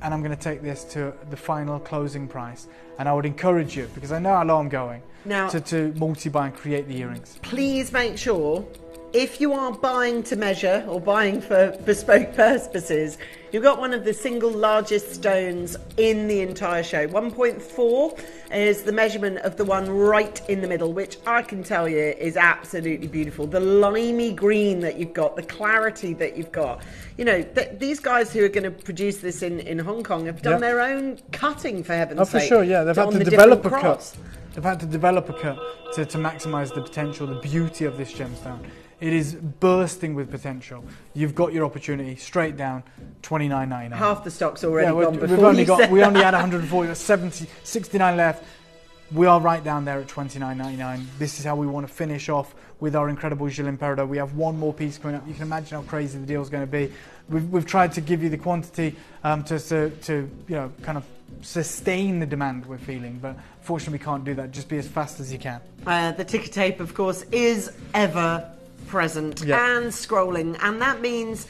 and I'm going to take this to the final closing price. And I would encourage you, because I know how low I'm going, now, to multi-buy and create the earrings. Please make sure, if you are buying to measure or buying for bespoke purposes, you've got one of the single largest stones in the entire show. 1.4 is the measurement of the one right in the middle, which I can tell you is absolutely beautiful. The limey green that you've got, the clarity that you've got. These guys who are going to produce this in Hong Kong have done their own cutting, for heaven's sake. Oh, for sure, yeah. They've had to develop a cut. They've had to develop a cut to maximise the potential, the beauty of this gemstone. It is bursting with potential. You've got your opportunity straight down, $29.99. Half the stock's already gone before we only had 140, 69 left. we are right down there at $29.99. This is how we want to finish off with our incredible Gilles Imperator. We have one more piece coming up. You can imagine how crazy the deal is going to be. We've tried to give you the quantity to kind of sustain the demand we're feeling, but unfortunately we can't do that. Just be as fast as you can. The ticker tape, of course, is ever present and scrolling, and that means,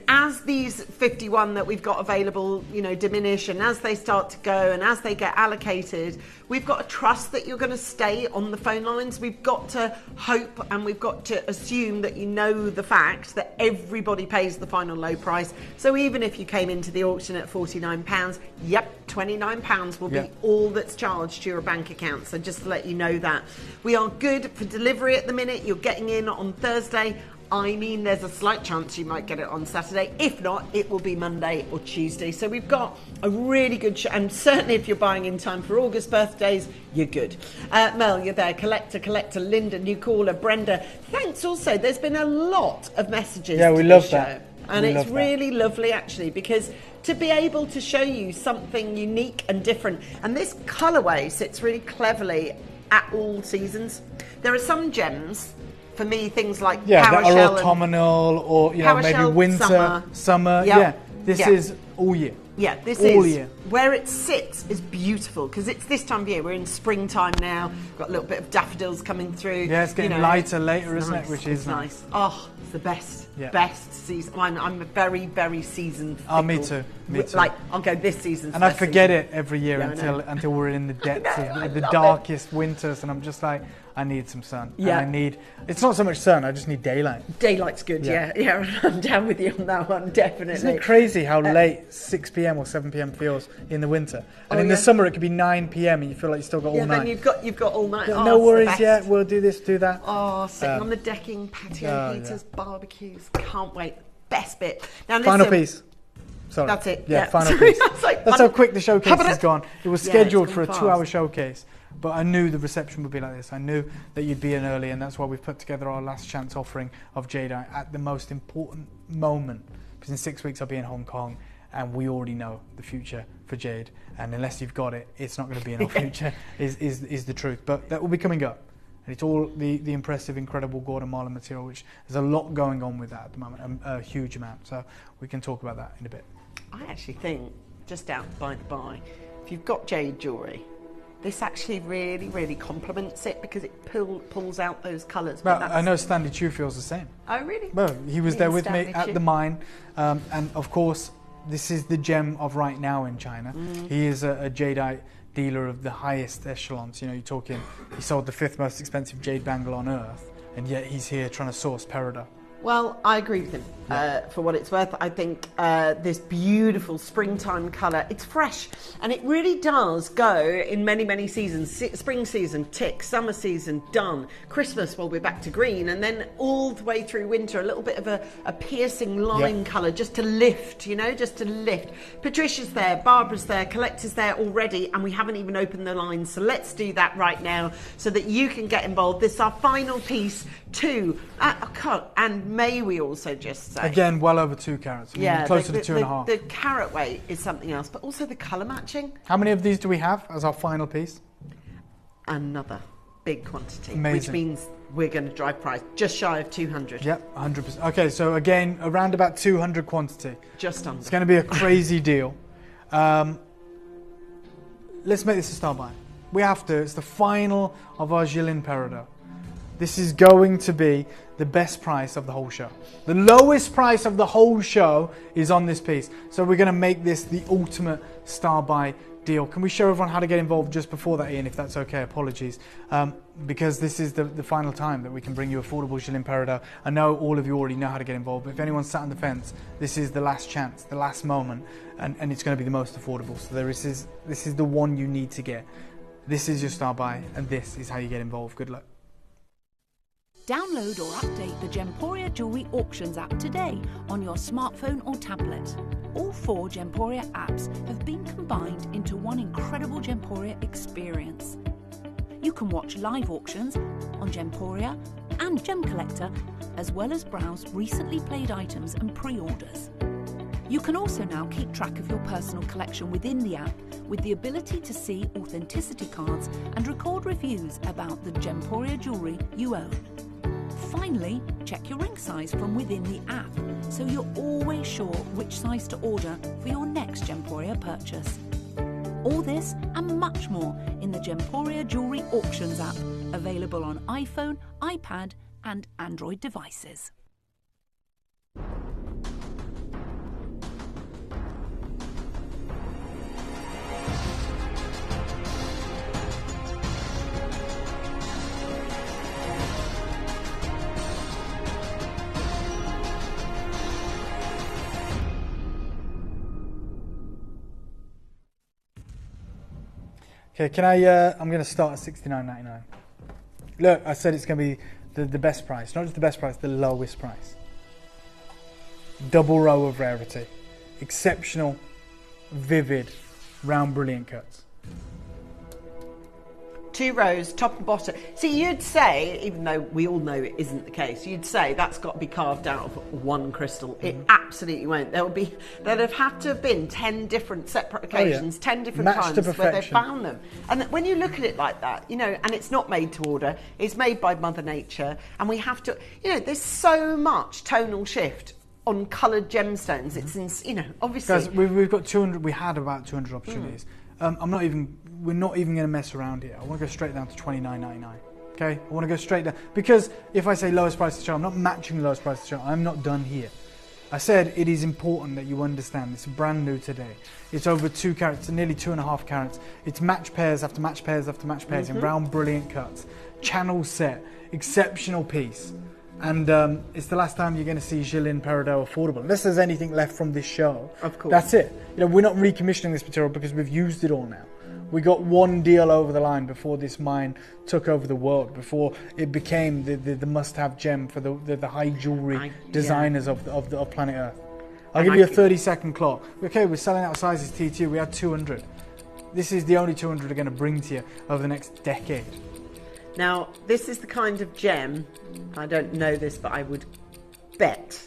as these 51 that we've got available, diminish, and as they start to go and as they get allocated, we've got to trust that you're going to stay on the phone lines. We've got to hope and we've got to assume that you know the fact that everybody pays the final low price. So even if you came into the auction at £49, £29 will be all that's charged to your bank account. So just to let you know that. We are good for delivery at the minute. You're getting in on Thursday. I mean, there's a slight chance you might get it on Saturday. If not, it will be Monday or Tuesday. So we've got a really good show. And certainly if you're buying in time for August birthdays, you're good. Mel, you're there. Collector, Linda, new caller, Brenda. Thanks also. There's been a lot of messages. Yeah, we love that. And it's really lovely, actually, because to be able to show you something unique and different. And this colourway sits really cleverly at all seasons. There are some gems, for me, things like that are autumnal or maybe winter, summer. This is all year. Yeah, this all is year. Where it sits is beautiful because it's this time of year. We're in springtime now. Got a little bit of daffodils coming through. Yeah, it's getting lighter later, isn't it? Which is nice. Oh, it's the best season. I'm a very, very seasoned. Oh, me too. Like, I'll go this season. And I forget it every year until we're in the depths of the darkest winters, and I'm just like, I need some sun. Yeah. And it's not so much sun, I just need daylight. Daylight's good, yeah. I'm down with you on that one, definitely. Isn't it crazy how late 6 p.m. or 7 p.m. feels in the winter? And in the summer it could be 9 p.m. and you feel like you still got all night. Yeah, then you've got all night. No worries, we'll do this, do that. Oh, sitting on the decking, patio heaters, barbecues. Can't wait. Best bit. Now listen. Final piece. Sorry. That's it. Yeah, final piece. That's how quick the showcase has gone. It was scheduled for a 2-hour showcase, but I knew the reception would be like this. I knew that you'd be in early, and that's why we've put together our last chance offering of Jadeite at the most important moment. Because in 6 weeks I'll be in Hong Kong, and we already know the future for Jade. And unless you've got it, it's not going to be in our future, is the truth. But that will be coming up. And it's all the impressive, incredible Guatemala material, which there's a lot going on with that at the moment, a huge amount. So we can talk about that in a bit. I actually think, just out by the by, if you've got jade jewellery, this actually really, really complements it because it pulls out those colours. Well, I know Stanley Chu feels the same. Oh, really? Well, he was there with Stanley me at Chu. the mine. And of course, this is the gem of right now in China. He is a jadeite dealer of the highest echelons. You're talking, he sold the 5th most expensive jade bangle on earth, and yet he's here trying to source peridot. Well, I agree with him. For what it's worth, I think this beautiful springtime colour, it's fresh, and it really does go in many, many seasons. Spring season, tick, summer season, done. Christmas, well, we're back to green, and then all the way through winter, a little bit of a piercing lime colour, just to lift, just to lift. Patricia's there, Barbara's there, Collector's there already, and we haven't even opened the lines, so let's do that right now so that you can get involved. This is our final piece, too. And may we also just say... Again, well over 2 carats. Closer to 2.5. The carat weight is something else, but also the colour matching. How many of these do we have as our final piece? Another big quantity, Amazing. Which means we're going to drive price just shy of 200. Yep, 100%. Okay, so again, around about 200 quantity. Just under. It's going to be a crazy deal. Let's make this a star buy. We have to. It's the final of our Gilles Imperator. This is going to be the best price of the whole show. The lowest price of the whole show is on this piece. So we're going to make this the ultimate star buy deal. Can we show everyone how to get involved just before that, Ian, if that's okay? Apologies. Because this is the final time that we can bring you affordable Gilles Imperator. I know all of you already know how to get involved, but if anyone's sat on the fence, this is the last chance, the last moment, and it's going to be the most affordable. So this is the one you need to get. This is your star buy, and this is how you get involved. Good luck. Download or update the Gemporia Jewellery Auctions app today on your smartphone or tablet. All 4 Gemporia apps have been combined into one incredible Gemporia experience. You can watch live auctions on Gemporia and Gem Collector, as well as browse recently played items and pre-orders. You can also now keep track of your personal collection within the app with the ability to see authenticity cards and record reviews about the Gemporia jewellery you own. Finally, check your ring size from within the app, so you're always sure which size to order for your next Gemporia purchase. All this and much more in the Gemporia Jewellery Auctions app, available on iPhone, iPad and Android devices. Okay, can I? I'm going to start at $69.99. Look, I said it's going to be the best price, not just the best price, the lowest price. Double row of rarity, exceptional, vivid, round, brilliant cuts. 2 rows, top and bottom. See, you'd say, even though we all know it isn't the case, you'd say that's got to be carved out of one crystal. It absolutely won't. There'd have had to have been 10 different separate occasions, 10 different Matched to times where they perfection. found them. And when you look at it like that, you know, and it's not made to order, it's made by Mother Nature, and we have to, you know, there's so much tonal shift on coloured gemstones. It's, you know, obviously. Guys, we've got 200. We had about 200 opportunities. We're not even going to mess around here. I want to go straight down to $29.99. Okay, I want to go straight down, because if I say lowest price to show, I'm not matching the lowest price to show. I'm not done here. I said it is important that you understand it's brand new today. It's over 2 carats, nearly 2.5 carats. It's match pairs after match pairs after match pairs in round, brilliant cuts. Channel set, exceptional piece. And it's the last time you're going to see Jilin Peridot affordable. Unless there's anything left from this show. Of course. That's it. You know, we're not recommissioning this material because we've used it all now. We got one deal over the line before this mine took over the world, before it became the must-have gem for the high jewellery designers of planet Earth. I'll give you a 30-second clock. Okay, we're selling out sizes T2. We had 200. This is the only 200 we're going to bring to you over the next decade. Now, this is the kind of gem, I don't know this, but I would bet,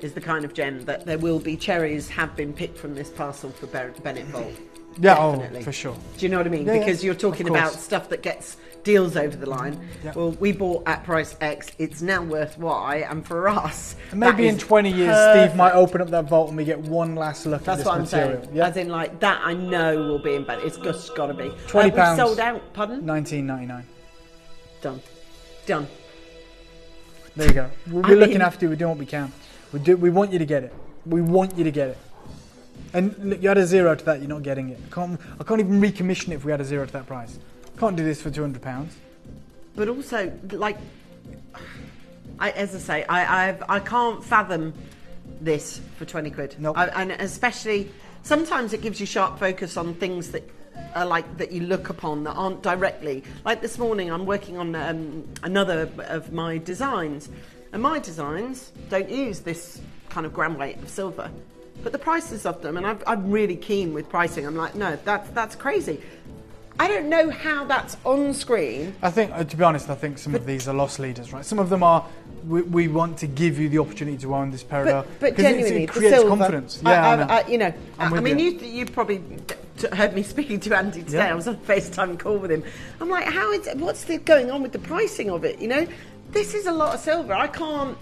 is the kind of gem that there will be cherries have been picked from this parcel for Bennett Vault. Yeah, Definitely. oh, for sure. Do you know what I mean? Yeah, because you're talking about stuff that gets deals over the line. Yeah. Well, we bought at price X, it's now worth Y, and for us, And maybe in 20 years, Steve might open up that vault and we get one last look at this what material. I'm saying. As in, like, that I know will be in bed. It's just got to be. £20. We've sold out, pardon? $19.99. Done. There you go. We're looking after you. We're doing what we can. We want you to get it. We want you to get it. And look, you had a zero to that. You're not getting it. I can't even recommission it if we had a zero to that price. Can't do this for £200. But also, like, as I say, I can't fathom this for 20 quid. Nope. And especially, sometimes it gives you sharp focus on things that are like that you look upon that aren't directly. Like this morning, I'm working on another of my designs, and my designs don't use this kind of gram weight of silver, but the prices of them, and I'm really keen with pricing. I'm like, no, that's crazy. I don't know how that's on screen. I think, to be honest, I think some of these are loss leaders, right? Some of them are, we want to give you the opportunity to own this Peridot. But genuinely, it creates the silver, confidence. Yeah, you know, I mean, you. you probably heard me speaking to Andy today. Yeah. I was on a FaceTime call with him. I'm like, what's going on with the pricing of it? You know, this is a lot of silver. I can't.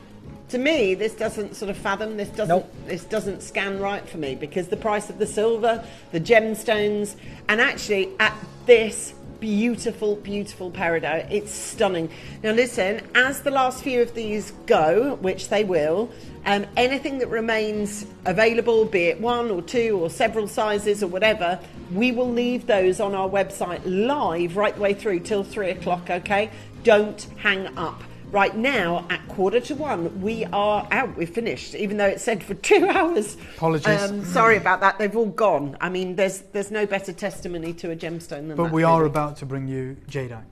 To me, this doesn't sort of fathom. This doesn't scan right for me, because the price of the silver, the gemstones, and actually at this beautiful, beautiful Peridot, it's stunning. Now listen, as the last few of these go, which they will, anything that remains available, be it 1 or 2 or several sizes or whatever, we will leave those on our website live right the way through till 3 o'clock. Okay, don't hang up. Right now, at 1:45, we are out. We're finished, even though it said for 2 hours. Apologies. Sorry about that. They've all gone. I mean, there's no better testimony to a gemstone than that. But we are about to bring you jadeite.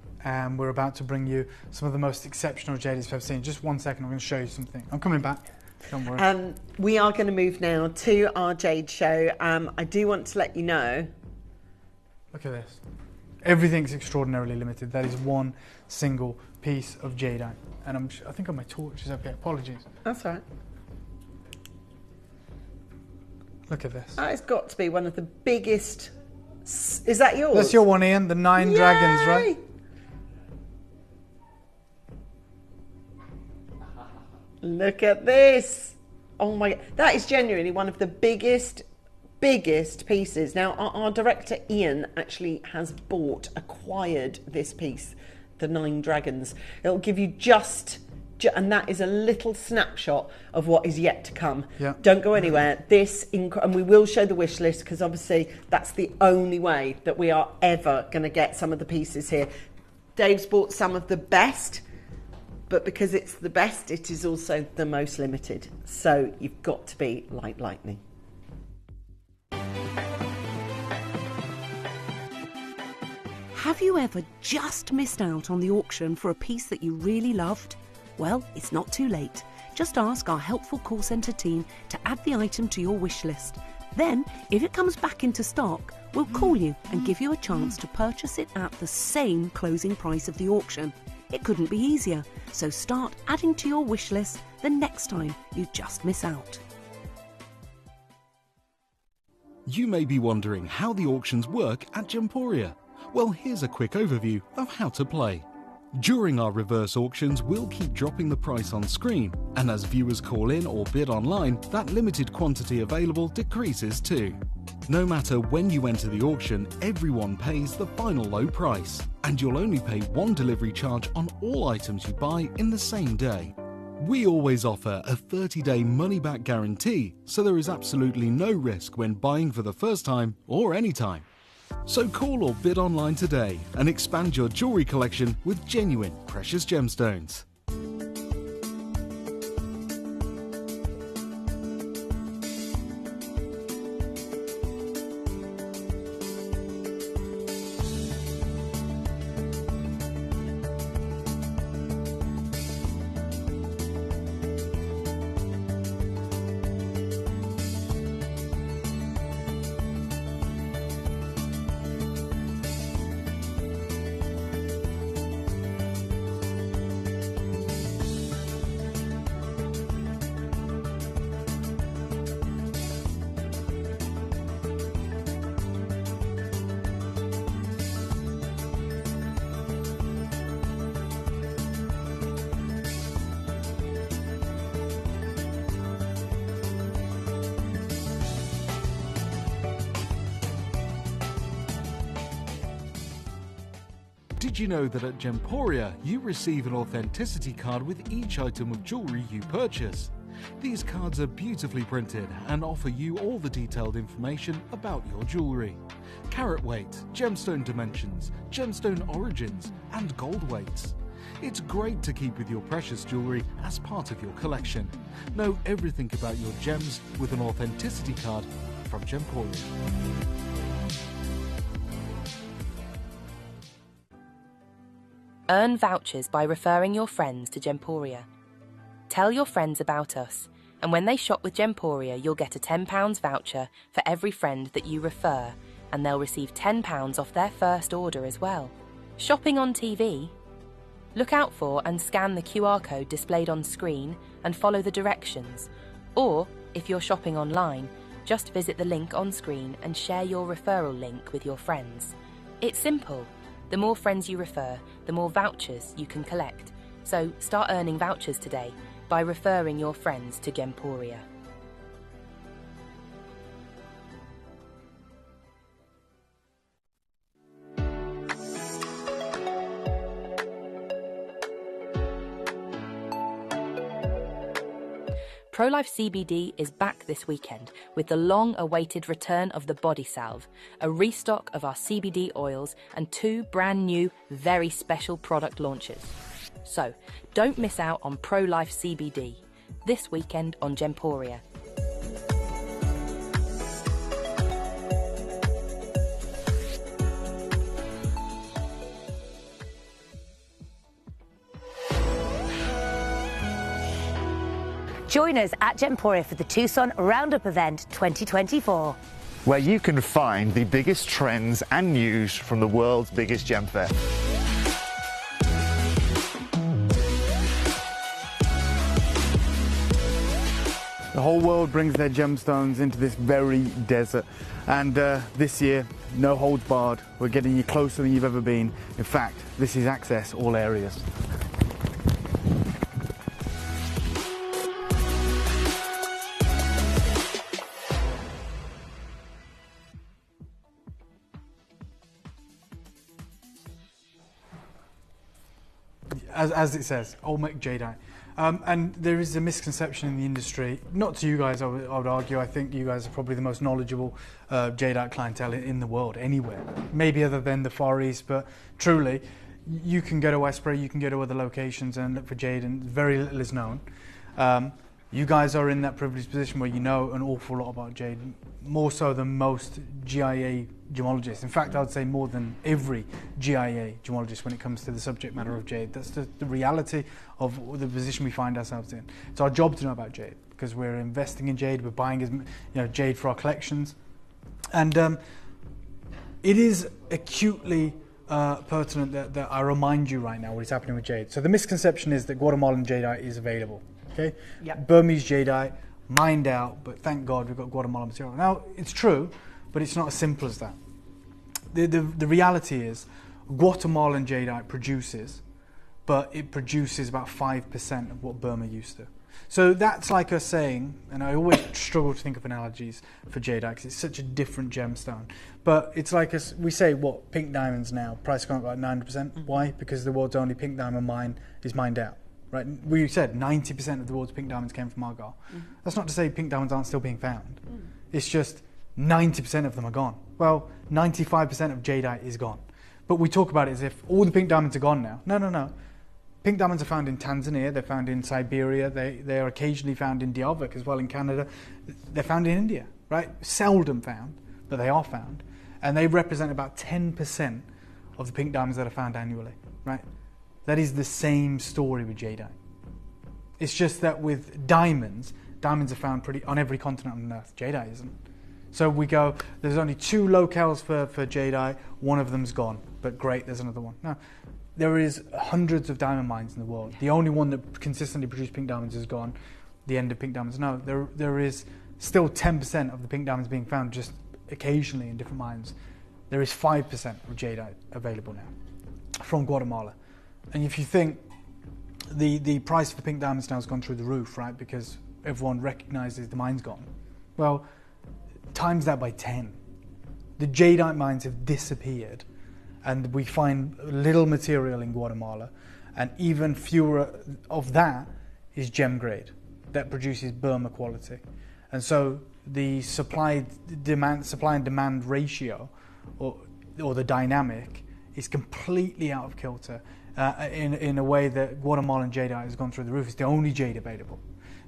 We're about to bring you some of the most exceptional jade I've ever seen. Just 1 second, I'm going to show you something. I'm coming back. Don't worry. We are going to move now to our jade show. I do want to let you know. Look at this. Everything's extraordinarily limited. That is one single piece of jadeite. And I think on my torch is okay. Apologies. That's all right. Look at this. That has got to be one of the biggest Is that yours? That's your one, Ian. The 9 dragons, right? Look at this. Oh my, that is genuinely one of the biggest pieces. Now, our director Ian actually has acquired this piece, the 9 dragons. It'll give you and that is a little snapshot of what is yet to come. Yeah. Don't go anywhere. And we will show the wish list, because obviously that's the only way that we are ever going to get some of the pieces here. Dave's bought some of the best, but because it's the best, it is also the most limited. So you've got to be like lightning. Have you ever just missed out on the auction for a piece that you really loved? Well, it's not too late. Just ask our helpful call centre team to add the item to your wish list. Then, if it comes back into stock, we'll call you and give you a chance to purchase it at the same closing price of the auction. It couldn't be easier, so start adding to your wish list the next time you just miss out. You may be wondering how the auctions work at Gemporia. Well, here's a quick overview of how to play. During our reverse auctions, we'll keep dropping the price on screen, and as viewers call in or bid online, that limited quantity available decreases too. No matter when you enter the auction, everyone pays the final low price, and you'll only pay one delivery charge on all items you buy in the same day. We always offer a 30-day money-back guarantee, so there is absolutely no risk when buying for the first time or any time. So call or bid online today and expand your jewellery collection with genuine precious gemstones. Did you know that at Gemporia you receive an authenticity card with each item of jewellery you purchase? These cards are beautifully printed and offer you all the detailed information about your jewellery. Carat weight, gemstone dimensions, gemstone origins and gold weights. It's great to keep with your precious jewellery as part of your collection. Know everything about your gems with an authenticity card from Gemporia. Earn vouchers by referring your friends to Gemporia. Tell your friends about us, and when they shop with Gemporia, you'll get a £10 voucher for every friend that you refer, and they'll receive £10 off their first order as well. Shopping on TV? Look out for and scan the QR code displayed on screen and follow the directions. Or, if you're shopping online, just visit the link on screen and share your referral link with your friends. It's simple. The more friends you refer, the more vouchers you can collect. So start earning vouchers today by referring your friends to Gemporia. ProLife CBD is back this weekend with the long-awaited return of the Body Salve, a restock of our CBD oils and 2 brand new, very special product launches. So, don't miss out on ProLife CBD, this weekend on Gemporia. Join us at Gemporia for the Tucson Roundup event 2024. Where you can find the biggest trends and news from the world's biggest gem fair. The whole world brings their gemstones into this very desert. And this year, no holds barred. We're getting you closer than you've ever been. In fact, this is Access All Areas. As it says, Olmec jadeite. And there is a misconception in the industry, not to you guys, I would argue. I think you guys are probably the most knowledgeable jadeite clientele in the world, anywhere. Maybe other than the Far East, but truly, you can go to Westbury, you can go to other locations and look for jade, and very little is known. You guys are in that privileged position where you know an awful lot about jade, more so than most GIA gemologists. In fact, I would say more than every GIA gemologist when it comes to the subject matter of jade. That's the reality of the position we find ourselves in. It's our job to know about jade because we're investing in jade, we're buying jade for our collections. And it is acutely pertinent that I remind you right now what is happening with jade. So the misconception is that Guatemalan jadeite is available. Okay? Yep. Burmese jadeite, mined out, but thank God we've got Guatemalan material. Now, it's true, but it's not as simple as that. The reality is Guatemalan jadeite produces, but it produces about 5% of what Burma used to. So that's like us saying, and I always struggle to think of analogies for jadeite because it's such a different gemstone, but it's like us, we say, what, pink diamonds now, price gone up like 9%. Why? Because the world's only pink diamond mine is mined out. Right? We said 90% of the world's pink diamonds came from Argyle. That's not to say pink diamonds aren't still being found. It's just 90% of them are gone. Well, 95% of jadeite is gone. But we talk about it as if all the pink diamonds are gone now. No. Pink diamonds are found in Tanzania, they're found in Siberia, they are occasionally found in Diyarbakir as well in Canada. They're found in India, right? Seldom found, but they are found. And they represent about 10% of the pink diamonds that are found annually, right? That is the same story with jadeite. It's just that with diamonds are found on every continent on Earth. Jadeite isn't. So we go, there's only 2 locales for jadeite, one of them's gone, but great, there's another one. No, there is hundreds of diamond mines in the world. The only one that consistently produces pink diamonds is gone. The end of pink diamonds. No, there is still 10% of the pink diamonds being found just occasionally in different mines. There is 5% of jadeite available now from Guatemala. And if you think the price for pink diamonds now has gone through the roof, right, because everyone recognizes the mine's gone, well, times that by 10. The jadeite mines have disappeared, and we find little material in Guatemala, and even fewer of that is gem grade that produces Burma quality. And so the supply and demand ratio, or the dynamic, is completely out of kilter. In a way that Guatemalan jadeite has gone through the roof. It's the only jade available.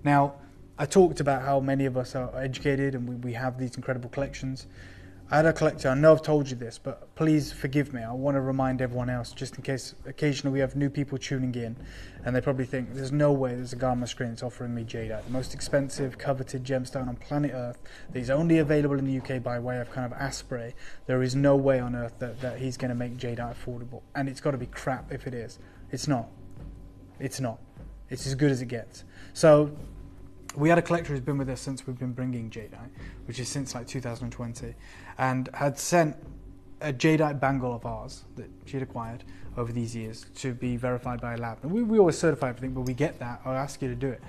Now, I talked about how many of us are educated and we have these incredible collections. I had a collector, I know I've told you this, but please forgive me. I want to remind everyone else, just in case occasionally we have new people tuning in and they probably think, there's no way there's a guy on my screen that's offering me jadeite, the most expensive, coveted gemstone on planet Earth that is only available in the UK by way of kind of Asprey. There is no way on Earth that he's going to make jadeite affordable. And it's got to be crap if it is. It's not. It's not. It's as good as it gets. So we had a collector who's been with us since we've been bringing jadeite, which is since like 2020, and had sent a jadeite bangle of ours that she'd acquired over these years to be verified by a lab. And we always certify everything, but we get that. I'll ask you to do it.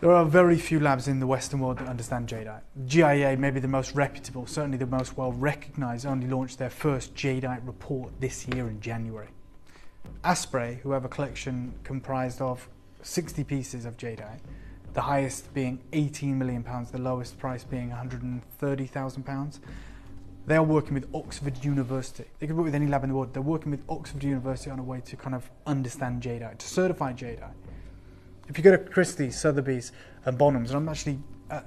There are very few labs in the Western world that understand jadeite. GIA, maybe the most reputable, certainly the most well-recognised, only launched their first jadeite report this year in January. Asprey, who have a collection comprised of 60 pieces of jadeite, the highest being £18 million, the lowest price being £130,000. They are working with Oxford University. They could work with any lab in the world. They're working with Oxford University on a way to kind of understand jadeite, to certify jadeite. If you go to Christie's, Sotheby's and Bonhams, and I'm actually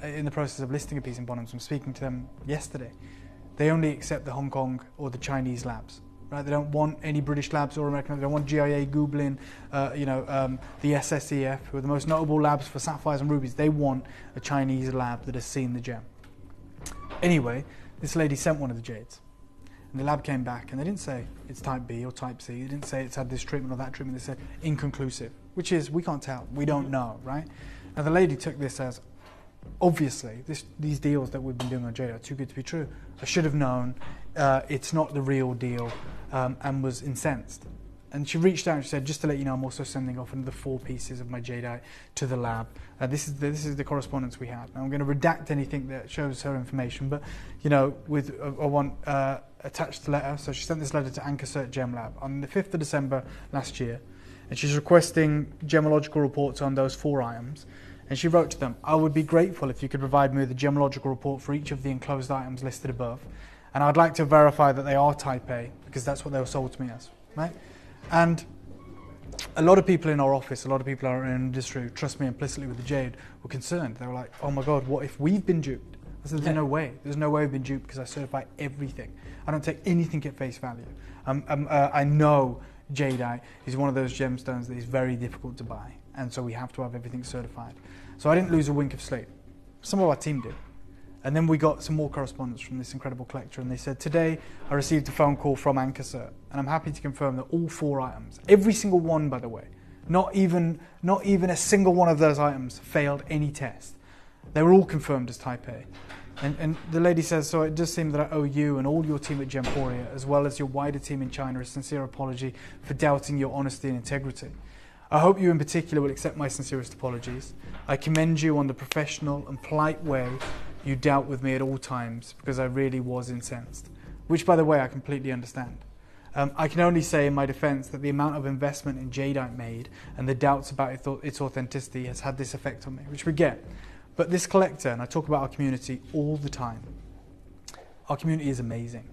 in the process of listing a piece in Bonhams, I'm speaking to them yesterday, they only accept the Hong Kong or the Chinese labs. Right? They don't want any British labs or American labs. They don't want GIA, Gublin, the SSEF, who are the most notable labs for sapphires and rubies. They want a Chinese lab that has seen the gem. Anyway, this lady sent one of the jades. And the lab came back and they didn't say it's type B or type C. They didn't say it's had this treatment or that treatment. They said inconclusive, which is we can't tell. We don't know, right? Now the lady took this as obviously, these deals that we've been doing on jadeite are too good to be true. I should have known it's not the real deal, and was incensed. And she reached out and she said, just to let you know, I'm also sending off another 4 pieces of my jadeite to the lab. This is the correspondence we had. Now, I'm going to redact anything that shows her information, but, you know, I want attached letter. So she sent this letter to AnchorCert Gem Lab on the 5th of December last year, and she's requesting gemological reports on those 4 items. And she wrote to them, I would be grateful if you could provide me with a gemological report for each of the enclosed items listed above. And I'd like to verify that they are Type A, because that's what they were sold to me as, right? And a lot of people in our office, a lot of people in our industry who trust me implicitly with the jade were concerned. They were like, oh my God, what if we've been duped? I said, there's no way. There's no way we've been duped because I certify everything. I don't take anything at face value. I know jadeite is one of those gemstones that is very difficult to buy. And so we have to have everything certified. So I didn't lose a wink of sleep. Some of our team did. And then we got some more correspondence from this incredible collector, and they said, today I received a phone call from AnchorCert, and I'm happy to confirm that all 4 items, every single one, by the way, not even a single one of those items failed any test. They were all confirmed as Type A. And the lady says, so it does seem that I owe you and all your team at Gemporia, as well as your wider team in China, a sincere apology for doubting your honesty and integrity. I hope you in particular will accept my sincerest apologies. I commend you on the professional and polite way you dealt with me at all times, because I really was incensed. Which, by the way, I completely understand. I can only say in my defense that the amount of investment in jadeite made and the doubts about its authenticity has had this effect on me, which we get. But this collector, and I talk about our community all the time, our community is amazing.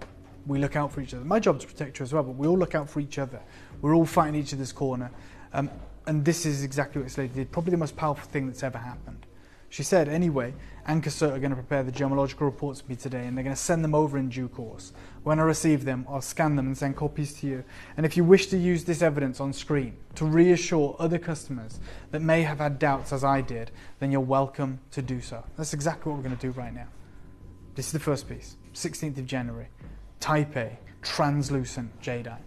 We look out for each other. My job is to protect you as well, but we all look out for each other. We're all fighting each other's corner. And this is exactly what this lady did, probably the most powerful thing that's ever happened. She said, anyway, AnchorCert are going to prepare the gemological reports for me today, and they're going to send them over in due course. When I receive them, I'll scan them and send copies to you. And if you wish to use this evidence on screen to reassure other customers that may have had doubts as I did, then you're welcome to do so. That's exactly what we're going to do right now. This is the first piece, 16th of January. Type A, translucent jadeite.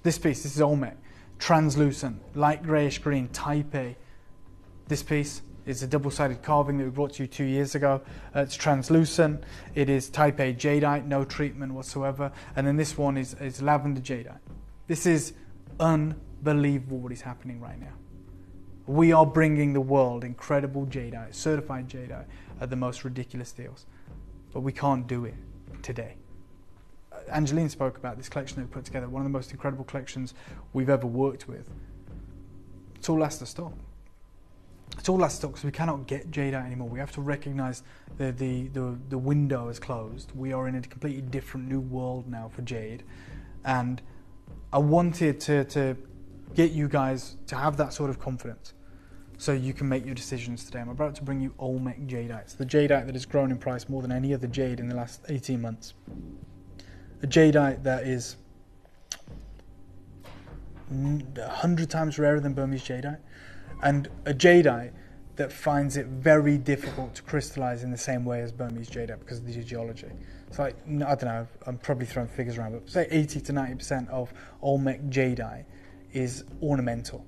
This piece, this is Olmec, translucent, light greyish green, Type A. This piece is a double-sided carving that we brought to you 2 years ago. It's translucent. It is Type A jadeite, no treatment whatsoever. And then this one is lavender jadeite. This is unbelievable what is happening right now. We are bringing the world incredible jadeite, certified jadeite, at the most ridiculous deals. But we can't do it today. Angeline spoke about this collection that we put together, one of the most incredible collections we've ever worked with. It's all last of stock. It's all last stock because we cannot get jadeite anymore. We have to recognise the window is closed. We are in a completely different new world now for jade. And I wanted to get you guys to have that sort of confidence so you can make your decisions today. I'm about to bring you Olmec jadeite. It's the jadeite that has grown in price more than any other jade in the last 18 months. A jadeite that is 100 times rarer than Burmese jadeite, and a jadeite that finds it very difficult to crystallize in the same way as Burmese jadeite because of the geology. It's like, I don't know, I'm probably throwing figures around, but say 80 to 90% of Olmec jadeite is ornamental.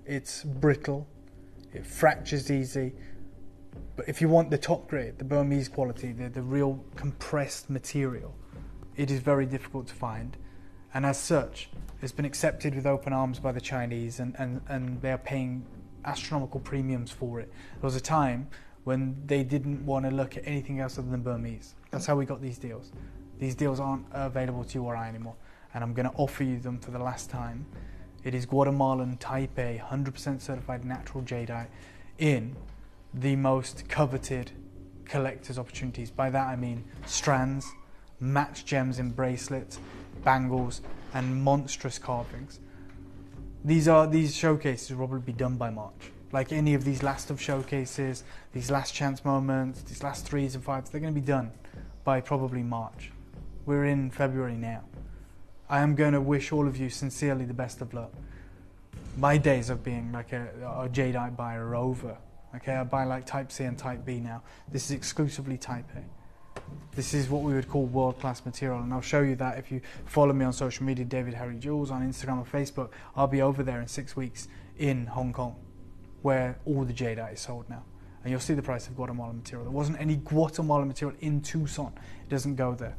It's brittle, it fractures easy, but if you want the top grade, the Burmese quality, the real compressed material, it is very difficult to find. And as such, it's been accepted with open arms by the Chinese, and they are paying astronomical premiums for it. There was a time when they didn't want to look at anything else other than Burmese. That's how we got these deals. These deals aren't available to you or I anymore, and I'm going to offer you them for the last time. It is Guatemalan Type A, 100% certified natural jadeite in the most coveted collector's opportunities. By that I mean strands, matched gems in bracelets, bangles, and monstrous carvings. These showcases will probably be done by March. Like any of these last of showcases, these last chance moments, these last 3s and 5s, they're going to be done by probably March. We're in February now. I am going to wish all of you sincerely the best of luck. My days of being like a jadeite buyer are over. Okay, I buy like Type C and Type B now. This is exclusively Type A. This is what we would call world-class material, and I'll show you that if you follow me on social media, David Harry Jules, on Instagram or Facebook. I'll be over there in 6 weeks in Hong Kong, where all the jadeite is sold now. and you'll see the price of Guatemalan material. There wasn't any Guatemalan material in Tucson. It doesn't go there.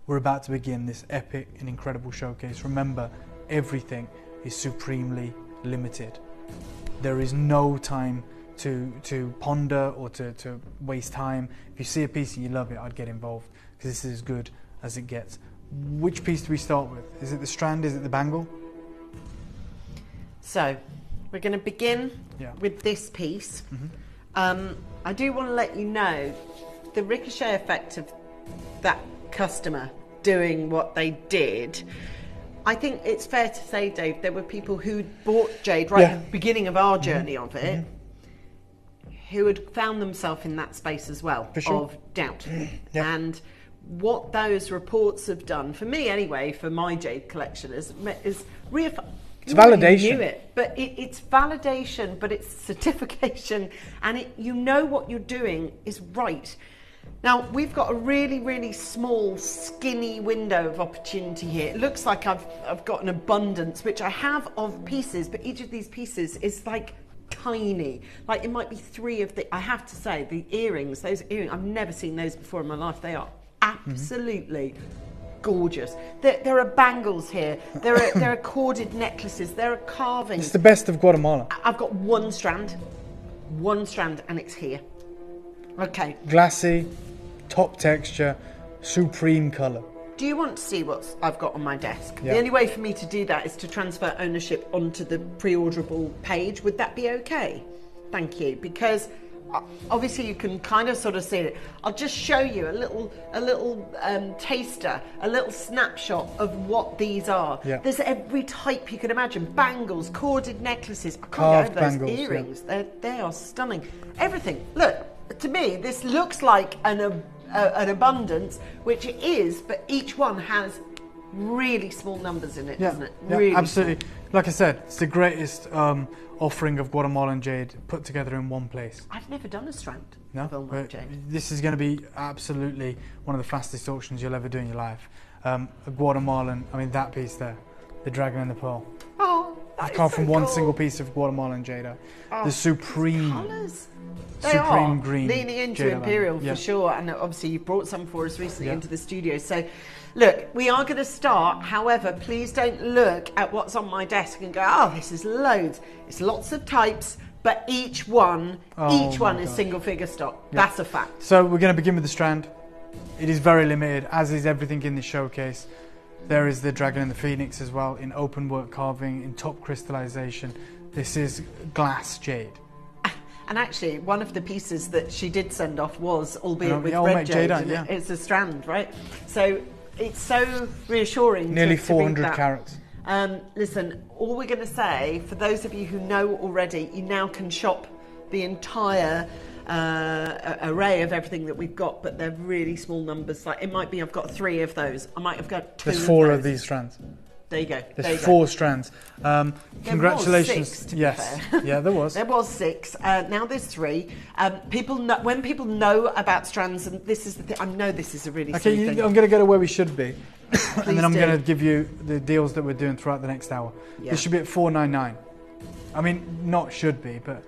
We're about to begin this epic and incredible showcase. Remember, everything is supremely limited. There is no time to ponder or to waste time. If you see a piece and you love it, I'd get involved, because this is as good as it gets. Which piece do we start with? Is it the strand? Is it the bangle? So, we're going to begin with this piece. I do want to let you know the ricochet effect of that customer doing what they did. I think it's fair to say, Dave, there were people who bought jade right at the beginning of our journey of it, who had found themselves in that space as well, of doubt. And what those reports have done, for me anyway, for my jade collection, is it's validation. You knew it, but it's validation, but it's certification, and you know what you're doing is right. Now, we've got a really, really small, skinny window of opportunity here. It looks like I've got an abundance, which I have of pieces, but each of these pieces is like tiny. Like it might be 3 of the, I have to say, the earrings, those earrings, I've never seen those before in my life. They are absolutely gorgeous. There are bangles here. There are corded necklaces. There are carvings. It's the best of Guatemala. I've got one strand, and it's here. Okay. Glassy, top texture, supreme colour. Do you want to see what I've got on my desk? Yeah. The only way for me to do that is to transfer ownership onto the pre-orderable page. Would that be okay? Thank you. Because obviously you can kind of sort of see it. I'll just show you a little taster, a little snapshot of what these are. Yeah. There's every type you can imagine. Bangles, corded necklaces. I can't Carved get over those bangles, earrings. They are stunning. Everything. Look, to me, this looks like an abundance, which it is, but each one has really small numbers in it, doesn't it? Really absolutely. small. Like I said, it's the greatest offering of Guatemalan jade put together in one place. I've never done a strand No, of Ilmark jade. This is going to be absolutely one of the fastest auctions you'll ever do in your life. A Guatemalan, I mean that piece there, the dragon and the pearl. Oh, I've carved from one single piece of Guatemalan jade. The supreme, They supreme are green leaning into jade Imperial element. for sure, and obviously you brought some for us recently into the studio. So, look, we are going to start. However, please don't look at what's on my desk and go, "Oh, this is loads." It's lots of types, but each one is single figure stock. Yeah. That's a fact. So we're going to begin with the strand. It is very limited, as is everything in this showcase. There is the dragon and the phoenix as well, in open work carving, in top crystallization. This is glass jade. And actually, one of the pieces that she did send off was, albeit with all red make jade, jadeite, yeah. it's a strand, right? So it's so reassuring. Nearly to read 400 that. carats. Listen, all we're going to say, for those of you who know already, you now can shop the entire array of everything that we've got, but they're really small numbers. Like it might be I've got 3 of those. I might have got 2 There's 4 of of these strands. There you go. There's 4 strands. Congratulations. Was 6, to yes. be fair. Yeah, there was. There was 6. Now there's 3. When people know about strands, and this is the thing, I know this is a really silly thing. I'm going to go to where we should be, and then I'm do. going to give you the deals that we're doing throughout the next hour. Yeah. This should be at $4.99. I mean, not should be, but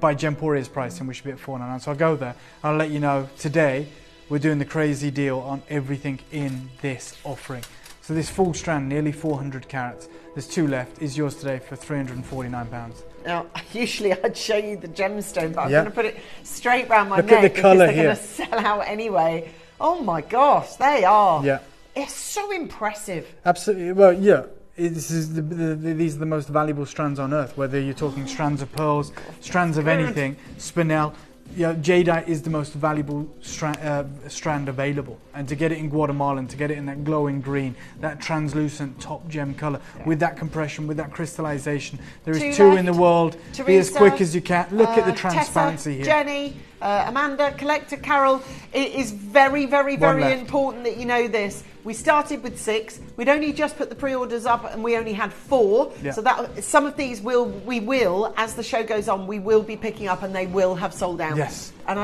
by Gemporia's pricing, we should be at $4.99. So I'll go there. I'll let you know today we're doing the crazy deal on everything in this offering. So this full strand, nearly 400 carats. There's 2 left. Is yours today for £349. Now, usually I'd show you the gemstone, but I'm going to put it straight round my Look neck at the colour because they're here. going to sell out anyway. Oh my gosh, they are. Yeah. It's so impressive. Absolutely. Well, yeah. These are the most valuable strands on earth, whether you're talking strands of pearls, strands of anything, spinel. Yeah, jadeite is the most valuable strand available, and to get it in Guatemala and to get it in that glowing green, that translucent top gem colour, with that compression, with that crystallization, there is 2 in the world. Teresa, be as quick as you can. Look at the transparency Tessa, here. Jenny, Amanda, Collector Carol, it is very, very, very important that you know this. We started with 6. We'd only just put the pre-orders up, and we only had 4. Yeah. So that some of these we will, as the show goes on, we will be picking up, and they will have sold out. Yes. And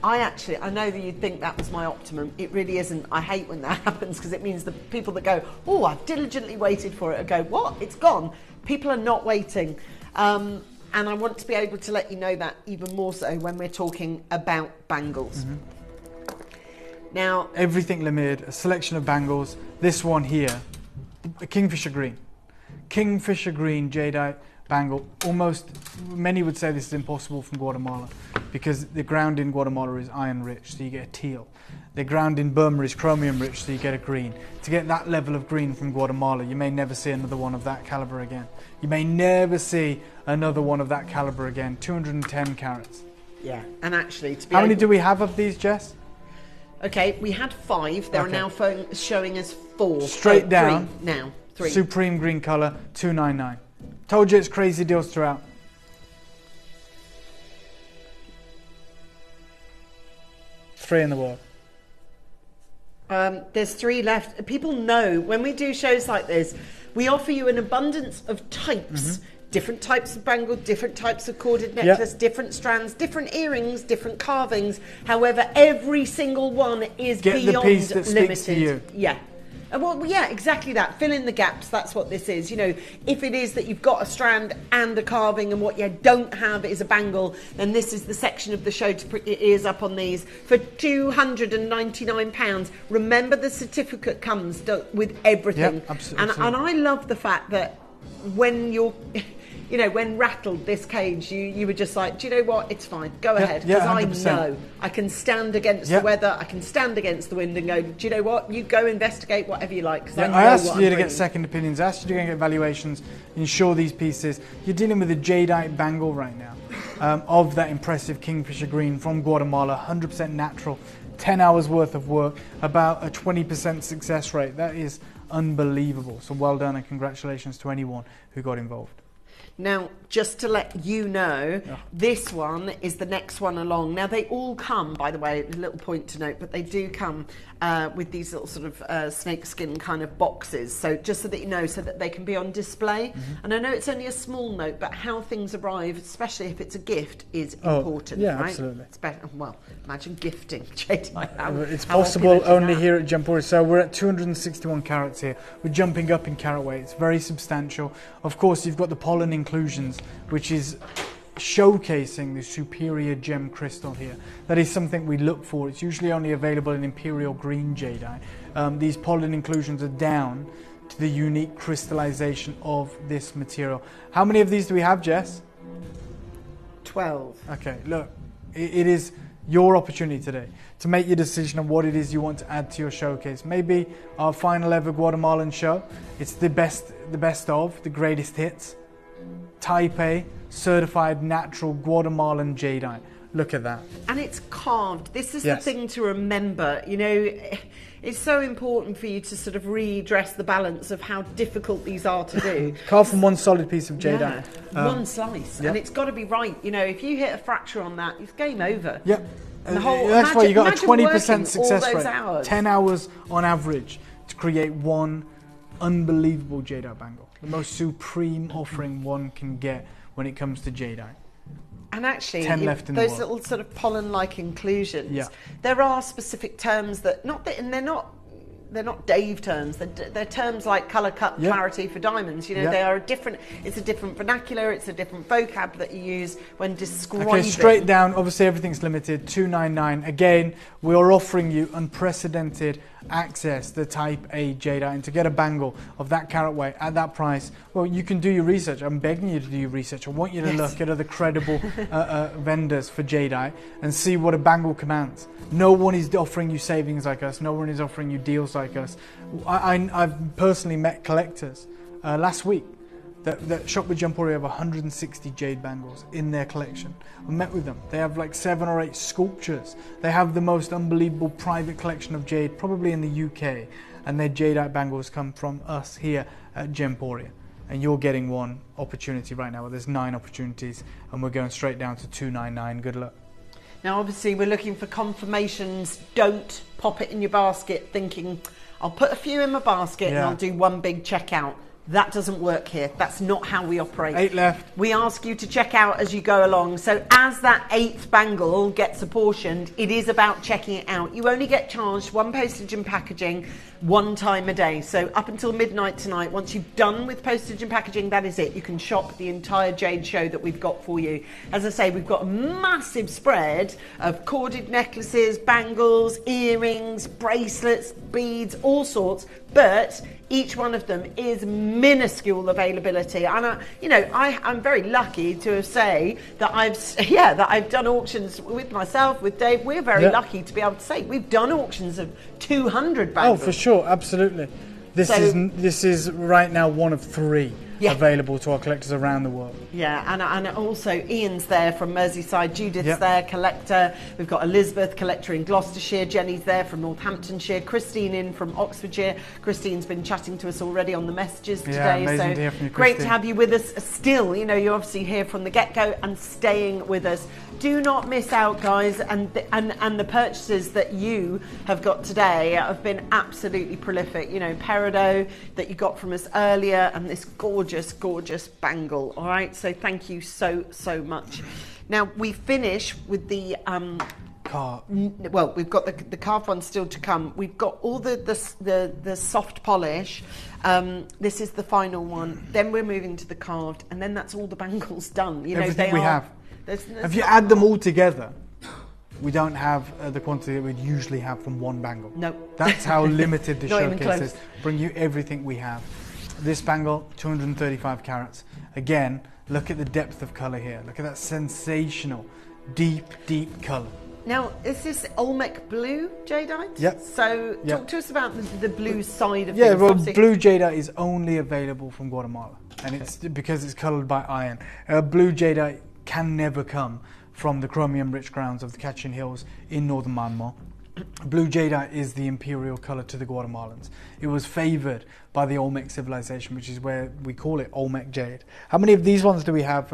I know that you'd think that was my optimum. It really isn't. I hate when that happens because it means the people that go, "Oh, I've diligently waited for it," go, "What? It's gone." People are not waiting. And I want to be able to let you know that even more so when we're talking about bangles. Now, everything limited, a selection of bangles. This one here, a Kingfisher Green. Kingfisher Green jadeite bangle. Almost, many would say this is impossible from Guatemala because the ground in Guatemala is iron rich, so you get a teal. The ground in Burma is chromium rich, so you get a green. To get that level of green from Guatemala, you may never see another one of that caliber again. You may never see another one of that caliber again. 210 carats. Yeah, and actually, to be how many do we have of these, Jess? Okay, we had 5. There are now showing us 4. Straight down. 3 now. 3. Supreme green colour, 299. Told you it's crazy deals throughout. Three in the world. There's 3 left. People know when we do shows like this, we offer you an abundance of types. Different types of bangle, different types of corded necklace, different strands, different earrings, different carvings. However, every single one is beyond the piece that limited. Speaks to you. Yeah. Well, yeah, exactly that. Fill in the gaps. That's what this is. You know, if it is that you've got a strand and a carving and what you don't have is a bangle, then this is the section of the show to put your ears up on these. For £299, remember the certificate comes with everything. Yep, absolutely. And I love the fact that when you're... You know, when rattled this cage, you were just like, do you know what? It's fine. Go ahead. Because I know I can stand against the weather. I can stand against the wind and go, do you know what? You go investigate whatever you like. I asked you to get second opinions. I asked you to get valuations, ensure these pieces. You're dealing with a jadeite bangle right now of that impressive Kingfisher Green from Guatemala, 100% natural, 10 hours worth of work, about a 20% success rate. That is unbelievable. So well done and congratulations to anyone who got involved. Now, just to let you know, this one is the next one along. Now, they all come, by the way, a little point to note, but they do come with these little sort of snakeskin kind of boxes. So just so that you know, so that they can be on display. And I know it's only a small note, but how things arrive, especially if it's a gift, is important, yeah, right? Absolutely. Well, imagine gifting jadeite. It's possible only here at Gemporia. So we're at 261 carats here. We're jumping up in carat weight. It's very substantial. Of course, you've got the pollen inclusions, which is showcasing the superior gem crystal here. That is something we look for. It's usually only available in imperial green jadeite. These pollen inclusions are down to the unique crystallization of this material. How many of these do we have, Jess? 12. Okay, look, it is your opportunity today to make your decision on what it is you want to add to your showcase. Maybe our final ever Guatemalan show. It's the best of, the greatest hits. Type A, certified natural Guatemalan jadeite. Look at that. And it's carved. This is the thing to remember. You know, it's so important for you to sort of redress the balance of how difficult these are to do. Carved from one solid piece of jadeite. One slice. And it's got to be right. You know, if you hit a fracture on that, it's game over. Yeah. That's why you got a 20% success rate. Hours. 10 hours on average to create one unbelievable jadeite bangle. The most supreme offering one can get when it comes to jadeite. And actually, 10 left in the those world. little sort of pollen-like inclusions, there are specific terms that, and they're not Dave terms, they're terms like colour cut clarity for diamonds. You know, they are it's a different vernacular, it's a different vocab that you use when describing. Okay, straight down, obviously everything's limited, 299. Again, we are offering you unprecedented access to Type A jadeite, and to get a bangle of that carat weight at that price, well, you can do your research. I'm begging you to do your research. I want you to look at other credible vendors for jadeite and see what a bangle commands. No one is offering you savings like us. No one is offering you deals like us. I've personally met collectors last week that shop with Gemporia have 160 jade bangles in their collection. I met with them. They have like 7 or 8 sculptures. They have the most unbelievable private collection of jade, probably in the UK, and their jadeite bangles come from us here at Gemporia. And you're getting one opportunity right now. Well, there's 9 opportunities, and we're going straight down to 299. Good luck. Now, obviously, we're looking for confirmations. Don't pop it in your basket thinking, I'll put a few in my basket and I'll do one big checkout. That doesn't work here. That's not how we operate. 8 left. We ask you to check out as you go along. So as that 8th bangle gets apportioned, it is about checking it out. You only get charged 1 postage and packaging 1 time a day. So up until midnight tonight, once you've done with postage and packaging, that is it. You can shop the entire Jade show that we've got for you. As I say, we've got a massive spread of corded necklaces, bangles, earrings, bracelets, beads, all sorts, but each one of them is minuscule availability. And I'm very lucky to say that I've done auctions with myself, with Dave. We're very lucky to be able to say we've done auctions of 200 bangles. Oh, for sure, absolutely. This is right now one of 3 available to our collectors around the world. Yeah, and also Ian's there from Merseyside, Judith's there, collector. We've got Elizabeth, collector in Gloucestershire. Jenny's there from Northamptonshire. Christine in from Oxfordshire. Christine's been chatting to us already on the messages today. Amazing to hear from you, great Christine. to have you with us still. You're obviously here from the get-go and staying with us. Do not miss out, guys, and the purchases that you have got today have been absolutely prolific. Peridot that you got from us earlier, and this gorgeous bangle. All right, so thank you so much. Now we finish with the well, we've got the carved one still to come. We've got all the soft polish. This is the final one. Then we're moving to the carved, and then that's all the bangles done. Everything we have. If you add them all together, we don't have the quantity that we'd usually have from one bangle. No. That's how limited the Not even showcase close. is. Bring you everything we have. This bangle, 235 carats. Again, look at the depth of colour here. Look at that sensational, deep colour. Now, is this Olmec blue jadeite? Yep. So, talk to us about the blue side of Yeah, things. well, Obviously- blue jadeite is only available from Guatemala, and it's because it's coloured by iron. Blue jadeite can never come from the chromium-rich grounds of the Kachin Hills in northern Myanmar. Blue jadeite is the imperial colour to the Guatemalans. It was favoured by the Olmec civilization, which is where we call it Olmec jade. How many of these ones do we have?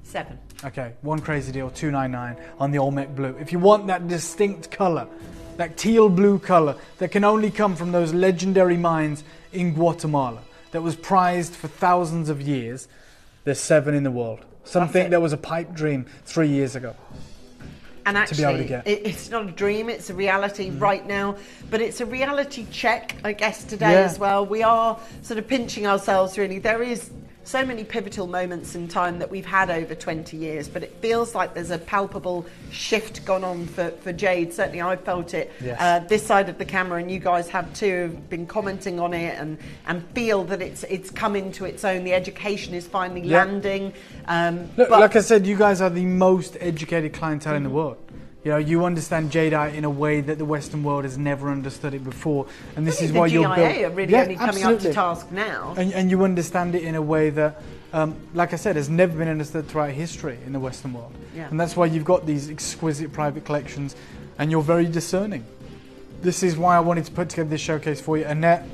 7. Okay, one crazy deal, $299 on the Olmec blue. If you want that distinct colour, that teal blue colour that can only come from those legendary mines in Guatemala, that was prized for thousands of years, there's 7 in the world. Something that was a pipe dream 3 years ago. And to be able to actually, get. it's not a dream, it's a reality right now. But it's a reality check, I guess, today as well. We are sort of pinching ourselves, really. There is so many pivotal moments in time that we've had over 20 years, but it feels like there's a palpable shift gone on for Jade. Certainly I've felt it this side of the camera, and you guys have too, have been commenting on it and feel that it's come into its own. The education is finally landing. Look, like I said, you guys are the most educated clientele in the world. You understand jadeite in a way that the Western world has never understood it before, and this is why you're built. The GIA are really only coming up to task now. And you understand it in a way that, like I said, has never been understood throughout history in the Western world. Yeah. And that's why you've got these exquisite private collections, and you're very discerning. This is why I wanted to put together this showcase for you. Annette,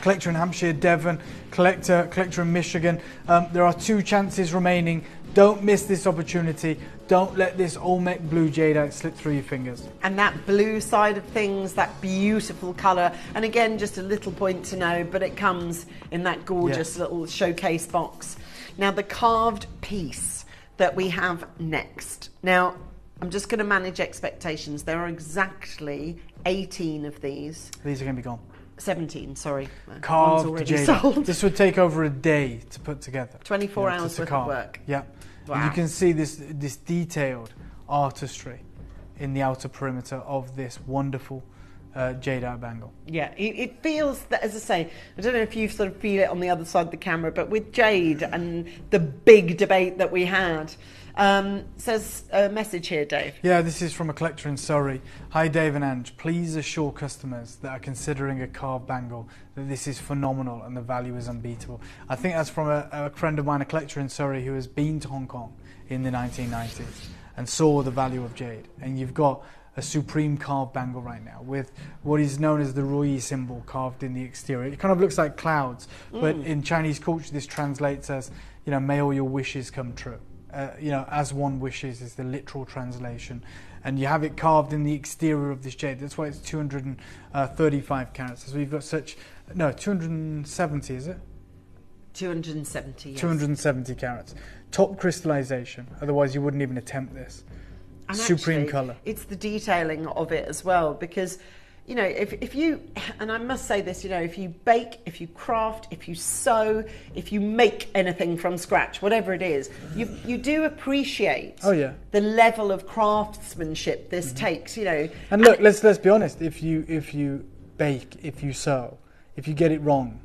collector in Hampshire, Devon, collector in Michigan. There are 2 chances remaining. Don't miss this opportunity. Don't let this Olmec blue jadeite slip through your fingers. And that blue side of things, that beautiful colour. And again, just a little point to know, but it comes in that gorgeous little showcase box. Now, the carved piece that we have next. Now, I'm just going to manage expectations. There are exactly 18 of these. These are going to be gone. 17, sorry. Carved One's already jadeite. sold. This would take over a day to put together. 24 hours worth of work. Yeah. Wow. And you can see this detailed artistry in the outer perimeter of this wonderful jadeite bangle. Yeah, it feels that, as I say, I don't know if you sort of feel it on the other side of the camera, but with jade and the big debate that we had, says a message here, Dave. Yeah, this is from a collector in Surrey. Hi, Dave and Ange. Please assure customers that are considering a carved bangle that this is phenomenal and the value is unbeatable. I think that's from a friend of mine, a collector in Surrey, who has been to Hong Kong in the 1990s and saw the value of jade. And you've got a supreme carved bangle right now with what is known as the Rui symbol carved in the exterior. It kind of looks like clouds, but in Chinese culture this translates as, may all your wishes come true. As one wishes is the literal translation. And you have it carved in the exterior of this jade. That's why it's 235 carats. So we've got 270, is it? 270, yes. 270 carats. Top crystallization, otherwise you wouldn't even attempt this. And Supreme actually, colour. It's the detailing of it as well, because, you know, if you, and I must say this, you know, if you bake, if you craft, if you sew, if you make anything from scratch, whatever it is, you do appreciate the level of craftsmanship this takes, you know. And look, let's be honest, if you bake, if you sew, if you get it wrong,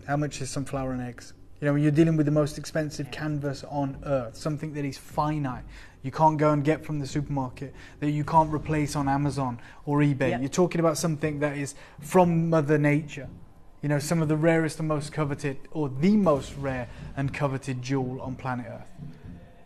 how much is some flour and eggs? You know, when you're dealing with the most expensive canvas on earth, something that is finite, you can't go and get from the supermarket, that you can't replace on Amazon or eBay. Yeah. You're talking about something that is from Mother Nature. You know, some of the rarest and most coveted, or the most rare and coveted jewel on planet Earth.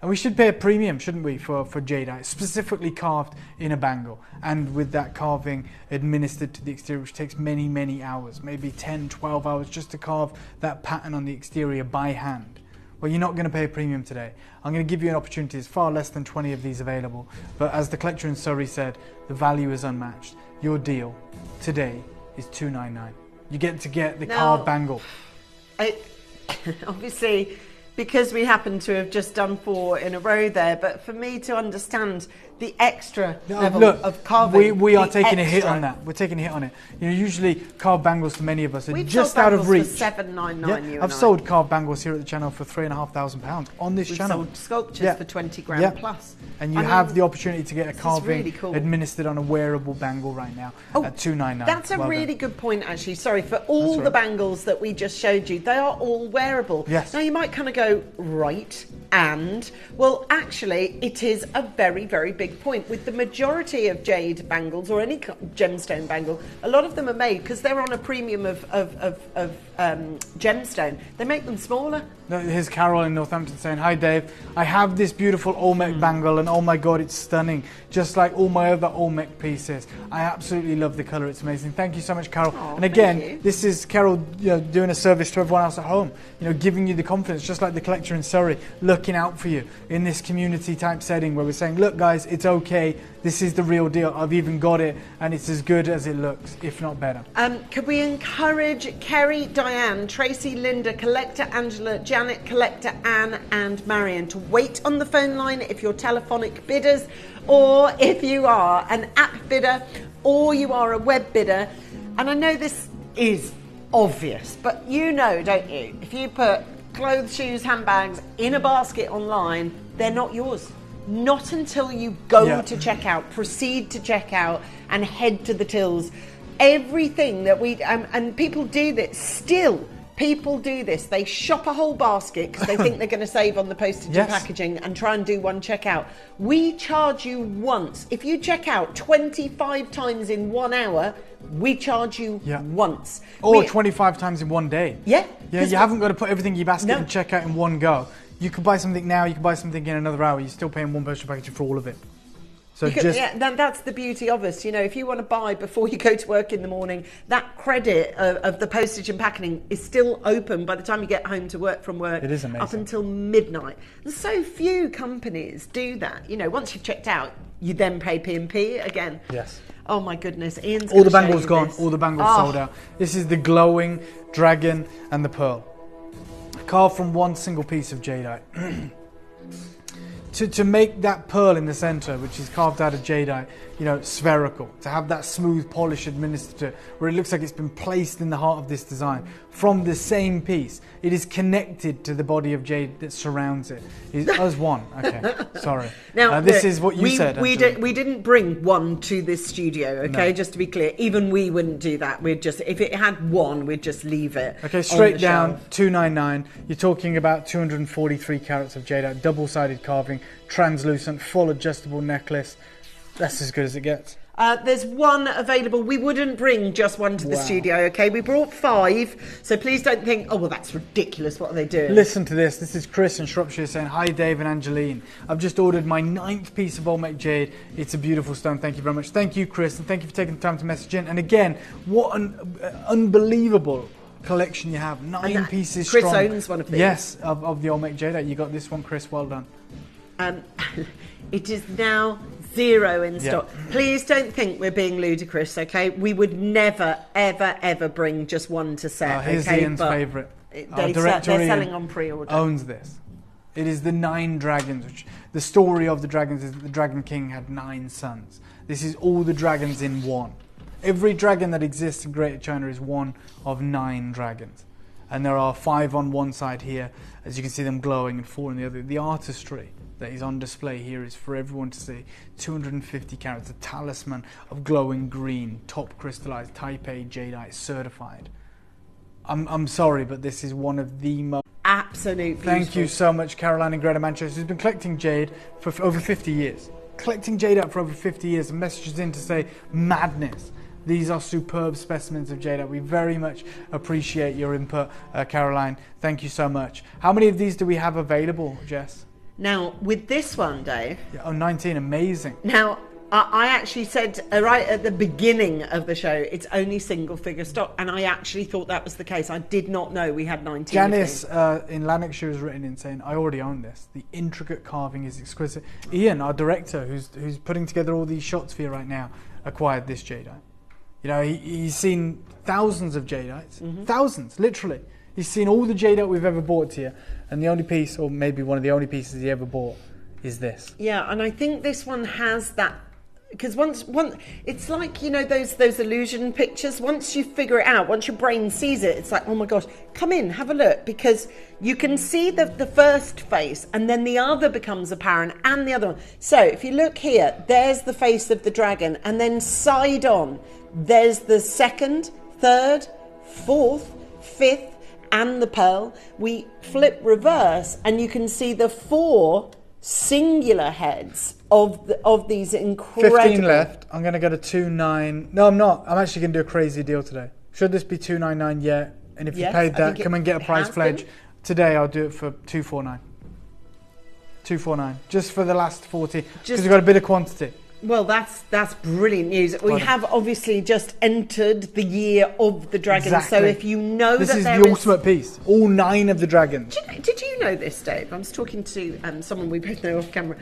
And we should pay a premium, shouldn't we, for jadeite, specifically carved in a bangle, and with that carving administered to the exterior, which takes many, many hours, maybe 10, 12 hours just to carve that pattern on the exterior by hand. Well, you're not going to pay a premium today. I'm going to give you an opportunity. There's far less than 20 of these available, but as the collector in Surrey said, the value is unmatched. Your deal today is $299. You get the carved bangle. Obviously, because we happen to have just done 4 in a row there, but for me to understand the extra level of carving, we are taking a hit on that. We're taking a hit on it. You know, usually carved bangles for many of us are just out of reach. For $799. I've sold carved bangles here at the channel for £3,500 on this channel. We've sold sculptures for 20 grand plus. And you have the opportunity to get a carving really cool. administered on a wearable bangle right now at $299. That's a really good point, actually. Sorry, for all the bangles that we just showed you, they are all wearable. Yes. Now, you might kind of go, right, and? Well, actually, it is a very, very big point. With the majority of jade bangles, or any gemstone bangle, a lot of them are made, because they're on a premium of gemstone, they make them smaller. Here's Carol in Northampton saying, "Hi Dave, I have this beautiful Olmec bangle and oh my god, it's stunning, just like all my other Olmec pieces. I absolutely love the colour, it's amazing." Thank you so much, Carol. And again, this is Carol, you know, doing a service to everyone else at home, you know, giving you the confidence, just like the collector in Surrey, looking out for you in this community type setting where we're saying, look guys, it's okay, this is the real deal, I've even got it and it's as good as it looks, if not better. Could we encourage Kerry, Diane, Tracy, Linda, Collector Angela, Janet, Collector Anne and Marion to wait on the phone line if you're telephonic bidders, or if you are an app bidder, or you are a web bidder. And I know this is obvious, but you know, don't you, if you put clothes, shoes, handbags in a basket online, they're not yours. Not until you go to checkout, proceed to checkout and head to the tills. Everything that we, and people do this still. People do this. They shop a whole basket because they think they're going to save on the postage and packaging and try and do one checkout. We charge you once. If you check out 25 times in 1 hour, we charge you once. Or 25 times in 1 day. Yeah. Yeah, you haven't got to put everything in your basket and check out in one go. You could buy something now, you could buy something in another hour, you're still paying one postage packaging for all of it. So that's the beauty of us. You know, if you want to buy before you go to work in the morning, that credit of the postage and packaging is still open by the time you get home to work from work. It is amazing. Up until midnight. And so few companies do that. You know, once you've checked out, you then pay P&P again. Yes. Oh my goodness, Ian's all the bangles gone, all the bangles sold out. This is the glowing dragon and the pearl. Carved from one single piece of jadeite. To make that pearl in the center, which is carved out of jadeite, you know, spherical, to have that smooth polish administered to it, where it looks like it's been placed in the heart of this design from the same piece. It is connected to the body of jade that surrounds it. It's us one. Okay, sorry. Now this is what you said. We didn't bring one to this studio. Okay, just to be clear, even we wouldn't do that. We'd just, if it had one, we'd just leave it. Okay, straight down, $299. You're talking about 243 carats of jadeite, double-sided carving, translucent, full adjustable necklace. That's as good as it gets. There's one available. We wouldn't bring just one to the studio, okay? We brought 5, so please don't think, oh, well, that's ridiculous. What are they doing? Listen to this. This is Chris in Shropshire saying, "Hi, Dave and Angeline. I've just ordered my 9th piece of Olmec jade. It's a beautiful stone. Thank you very much." Thank you, Chris, and thank you for taking the time to message in. And again, what an unbelievable collection you have. 9 pieces Chris strong. owns one of these. Yes, of the Olmec jadeite. You got this one, Chris. Well done. It is now 0 in stock. Please don't think we're being ludicrous, okay? We would never, ever, ever bring just one to sell. Here's Ian's favourite. Director they're Ian selling on pre-order. owns this. It is the 9 dragons, which the story of the dragons is that the Dragon King had 9 sons. This is all the dragons in one. Every dragon that exists in Greater China is one of 9 dragons. And there are 5 on one side here, as you can see them glowing, and 4 on the other. The artistry that is on display here is for everyone to see. 250 carats, a talisman of glowing green, top crystallized, Type A jadeite certified. I'm sorry, but this is one of the most... Absolute Thank you so much, Caroline in Greater Manchester, who's been collecting jade for over 50 years. Collecting jade up for over 50 years and messages in to say, madness. These are superb specimens of jadeite. We very much appreciate your input, Caroline. Thank you so much. How many of these do we have available, Jess? Now, with this one, Dave... Yeah, oh, 19, amazing. Now, I actually said right at the beginning of the show, it's only single figure stock, and I actually thought that was the case. I did not know we had 19. Janice in Lanarkshire has written in saying, I already own this. The intricate carving is exquisite. Ian, our director, who's putting together all these shots for you right now, acquired this jadeite. You know, he's seen thousands of jadeites, thousands, literally. He's seen all the jadeite we've ever bought here, and the only piece, or maybe one of the only pieces he ever bought, is this. Yeah, and I think this one has that, because once it's like, you know, those illusion pictures. Once you figure it out, once your brain sees it, it's like, oh my gosh, come in, have a look, because you can see the first face, and then the other becomes apparent, and the other one. So if you look here, there's the face of the dragon, and then side on, there's the second, third, fourth, fifth, and the pearl. We flip reverse, and you can see the 4 singular heads of these incredible... 15 left. I'm going to go to 2.9. No, I'm not. I'm actually going to do a crazy deal today. Should this be 2.99 yet? And if you paid that, come and get a price pledge. Been. Today I'll do it for 2.49. 2.49. Just for the last 40. Because we've got a bit of quantity. Well, that's brilliant news. We have obviously just entered the year of the dragon. Exactly. So if you know this that is there the ultimate piece. All 9 of the dragons. Did you know this, Dave? I was talking to someone we both know off camera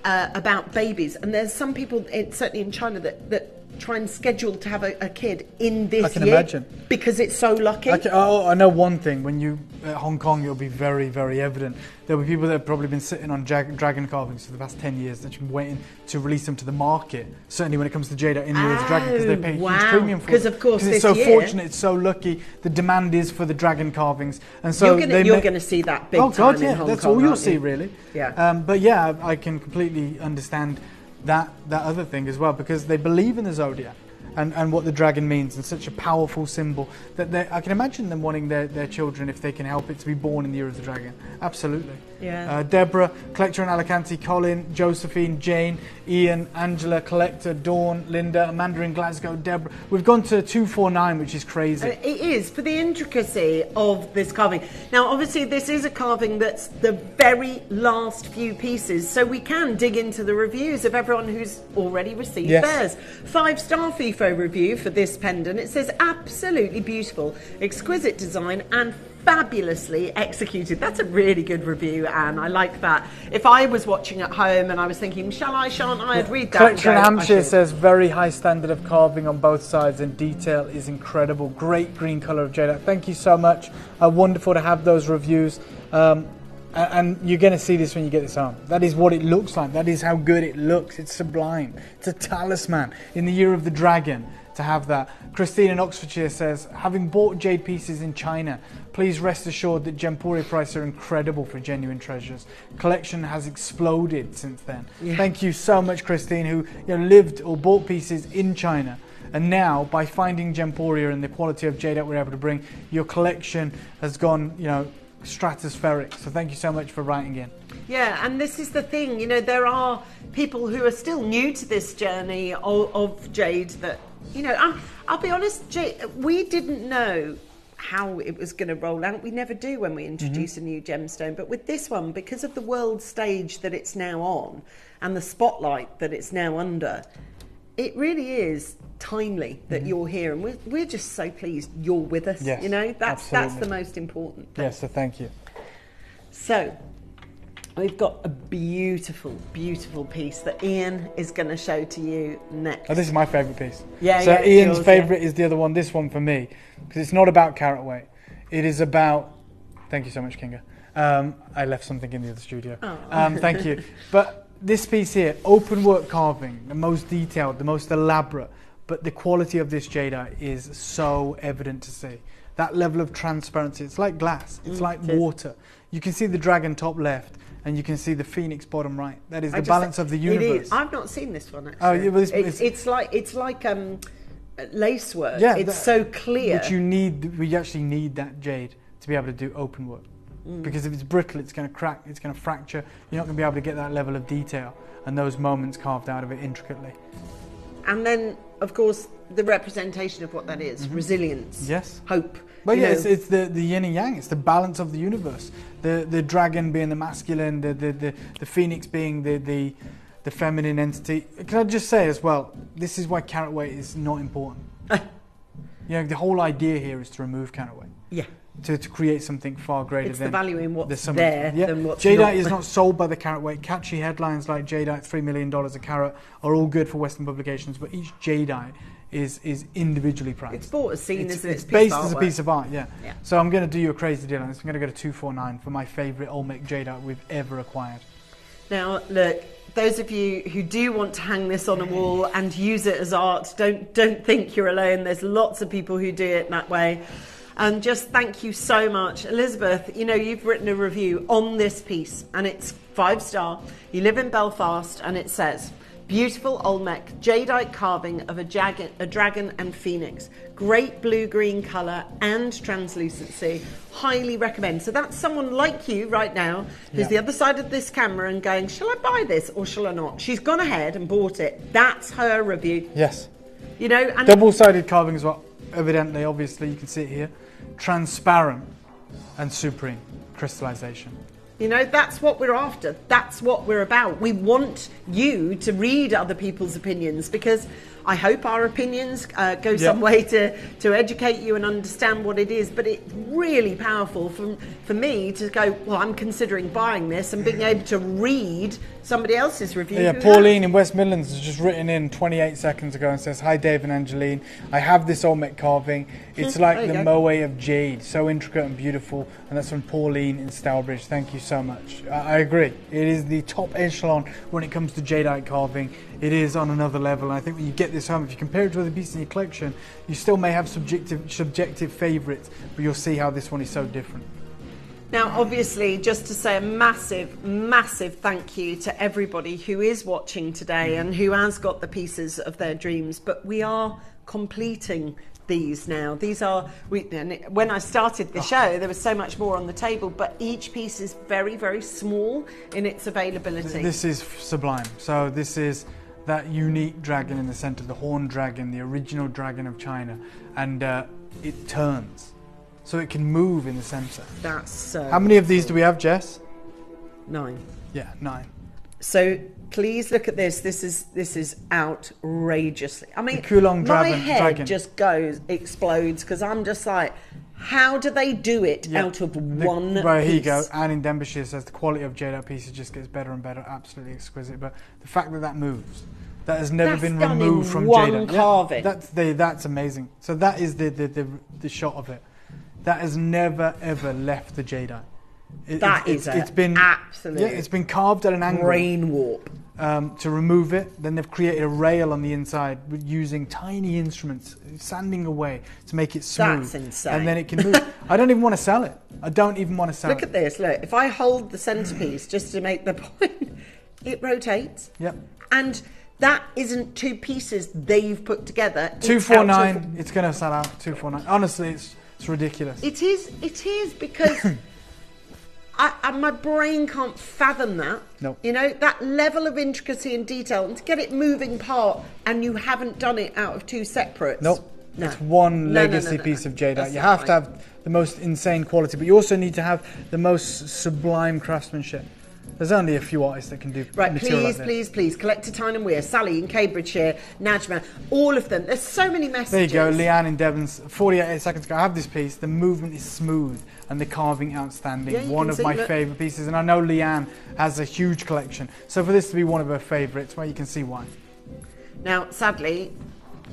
about babies, and there's some people, certainly in China, that try and schedule to have a kid in this year. I can imagine. Because it's so lucky. I know one thing. When you at Hong Kong, it'll be very, very evident. There'll be people that have probably been sitting on dragon carvings for the past 10 years that have been waiting to release them to the market. Certainly when it comes to jadeite in the Year of the Dragon, because they pay a huge premium for it. Because of course it's so fortunate, it's so lucky. The demand is for the dragon carvings, and so you're going to see that big time in Hong Kong. That's all you'll see, really. Yeah. But yeah, I can completely understand that other thing as well, because they believe in the zodiac. And what the dragon means, and such a powerful symbol that I can imagine them wanting their children, if they can help it, to be born in the Year of the Dragon. Absolutely. Yeah. Deborah, collector in Alicante, Colin, Josephine, Jane, Ian, Angela, collector, Dawn, Linda, Amanda in Glasgow, Deborah. We've gone to 249, which is crazy. It is, for the intricacy of this carving. Now, obviously, this is a carving that's the very last few pieces, so we can dig into the reviews of everyone who's already received theirs. 5-star FIFO review for this pendant. It says, absolutely beautiful, exquisite design, and fabulously executed. That's a really good review, Anne. I like that. If I was watching at home and I was thinking, shan't I, I'd read that. Collector in Hampshire says, very high standard of carving on both sides, and detail is incredible. Great green colour of jadeite. Thank you so much. Wonderful to have those reviews. And you're going to see this when you get this home. That is what it looks like. That is how good it looks. It's sublime. It's a talisman in the Year of the Dragon to have that. Christine in Oxfordshire says, having bought jade pieces in China, please rest assured that Gemporia prices are incredible for genuine treasures. Collection has exploded since then. Yeah. Thank you so much, Christine, who lived or bought pieces in China. And now, by finding Gemporia and the quality of jade that we're able to bring, your collection has gone, stratospheric. So thank you so much for writing in. Yeah, and this is the thing, there are people who are still new to this journey of jade that, I'll be honest, jade, we didn't know how it was going to roll out. We never do when we introduce a new gemstone. But with this one, because of the world stage that it's now on and the spotlight that it's now under, it really is timely that you're here, and we're just so pleased you're with us. Yes, that's the most important thing. Yes, so thank you. So we've got a beautiful, beautiful piece that Ian is going to show to you next. Oh, this is my favourite piece. Yeah. So Ian's favourite is the other one. This one for me, because it's not about carat weight. It is about... Thank you so much, Kinga. I left something in the other studio. Oh. Thank you. But this piece here, open work carving, the most detailed, the most elaborate, but the quality of this jadeite is so evident to see. That level of transparency, it's like glass, it's like water. You can see the dragon top left, and you can see the phoenix bottom right. That is the balance of the universe. It is. I've not seen this one, actually. Oh, yeah, well, it's like lace work. Yeah, it's so clear. But we actually need that jade to be able to do open work. Because if it's brittle, it's going to crack, it's going to fracture. You're not going to be able to get that level of detail and those moments carved out of it intricately. And then, of course, the representation of what that is, resilience, yes, hope. But yeah, it's the yin and yang, it's the balance of the universe. The dragon being the masculine, the phoenix being the feminine entity. Can I just say as well, this is why carat weight is not important. The whole idea here is to remove carat weight. Yeah. To create something far greater it's than... the value in what's than what's jadeite not. Is not sold by the carat weight. Catchy headlines like jadeite, $3 million a carat are all good for Western publications, but each jadeite is individually priced. It's bought as seen as it's based as a piece of art, yeah. So I'm going to do you a crazy deal on this. I'm going to go to 249 for my favourite Olmec jadeite we've ever acquired. Now, look, those of you who do want to hang this on a wall and use it as art, don't think you're alone. There's lots of people who do it that way. And just thank you so much. Elizabeth, you've written a review on this piece and it's 5-star. You live in Belfast and it says, beautiful Olmec jadeite carving of a dragon and phoenix. Great blue-green colour and translucency. Highly recommend. So that's someone like you right now who's the other side of this camera and going, shall I buy this or shall I not? She's gone ahead and bought it. That's her review. Yes. And double-sided carving as well. Evidently, obviously, you can see it here. Transparent and supreme crystallization. That's what we're after. That's what we're about. We want you to read other people's opinions because I hope our opinions go some way to educate you and understand what it is. But it's really powerful for me to go, well, I'm considering buying this and being able to read somebody else's review. Yeah, Pauline in West Midlands has just written in 28 seconds ago and says, hi, Dave and Angeline. I have this Olmec carving. It's like the moe of jade, so intricate and beautiful. And that's from Pauline in Stourbridge. Thank you so much. I agree. It is the top echelon when it comes to jadeite carving. It is on another level. And I think when you get this home, if you compare it to other pieces in your collection, you still may have subjective favourites, but you'll see how this one is so different. Now, obviously, just to say a massive, massive thank you to everybody who is watching today and who has got the pieces of their dreams. But we are completing these now. These are, when I started the show, there was so much more on the table, but each piece is very, very small in its availability. This is sublime. So this is that unique dragon in the centre, the horned dragon, the original dragon of China, and it turns. So it can move in the centre. That's so... How many of these do we have, Jess? 9. Yeah, 9. So please look at this. This is outrageously. I mean, my head just explodes because I'm just like, how do they do it out of one piece? Right, here you go. Anne in Denbighshire says the quality of jadeite pieces just gets better and better. Absolutely exquisite. But the fact that moves, that has never been removed from jadeite. Carving. That's amazing. So that is the shot of it. That has never ever left the jadeite. It's been absolutely. Yeah, it's been carved at an angle. Brain warp. To remove it, then they've created a rail on the inside using tiny instruments, sanding away to make it smooth. That's insane. And then it can move. I don't even want to sell it. Look at this. Look, if I hold the centerpiece just to make the point, it rotates. Yep. And that isn't two pieces they've put together. 249. It's going to sell out. 249. Honestly, it's ridiculous. It is because my brain can't fathom that. No. That level of intricacy and detail, and to get it moving part, and you haven't done it out of two separates. Nope. No. It's one legacy piece of jadeite. You have to have the most insane quality, but you also need to have the most sublime craftsmanship. There's only a few artists that can do material like this. Please, Collector Tyne and Weir, Sally in Cambridgeshire, Najma, all of them. There's so many messages. There you go, Leanne in Devon's, 48 seconds ago. I have this piece. The movement is smooth and the carving outstanding. Yeah, one of my favourite pieces, and I know Leanne has a huge collection. So for this to be one of her favourites, well, you can see why. Now, sadly,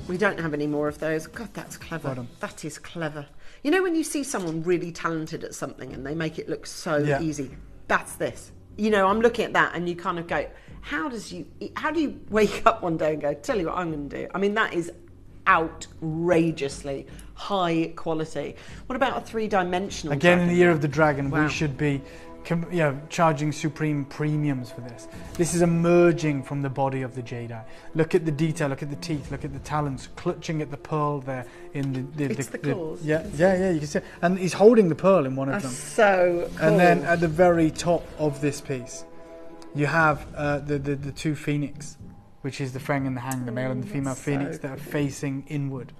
We don't have any more of those. God, that's clever. Well done. That is clever. You know when you see someone really talented at something and they make it look so easy? That's this. You know, I'm looking at that and you kind of go, how do you wake up one day and go, tell you what I'm going to do? I mean, that is outrageously high quality. What about a three-dimensional Again, dragon? in the Year of the Dragon, Wow. we should be charging supreme premiums for this. This is emerging from the body of the Jadeite. Look at the detail, look at the teeth, look at the talons, clutching at the pearl there in the claws. you can see it. And he's holding the pearl in one of them. So cool. And then at the very top of this piece, you have the two phoenix, which is the Feng and the Hang, the male and the female phoenix that are facing inward.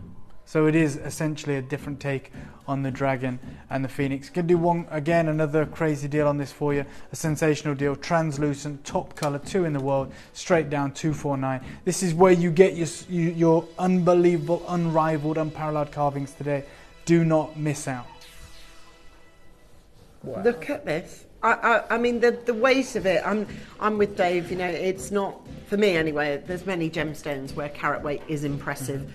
So it is essentially a different take on the dragon and the phoenix. Can do another crazy deal on this for you. A sensational deal, translucent, top colour, 2 in the world, straight down 249. This is where you get your unbelievable, unrivaled, unparalleled carvings today. Do not miss out. Wow. Look at this. I mean, the weight of it, I'm with Dave, you know, it's not, for me anyway, there's many gemstones where carat weight is impressive. Mm-hmm.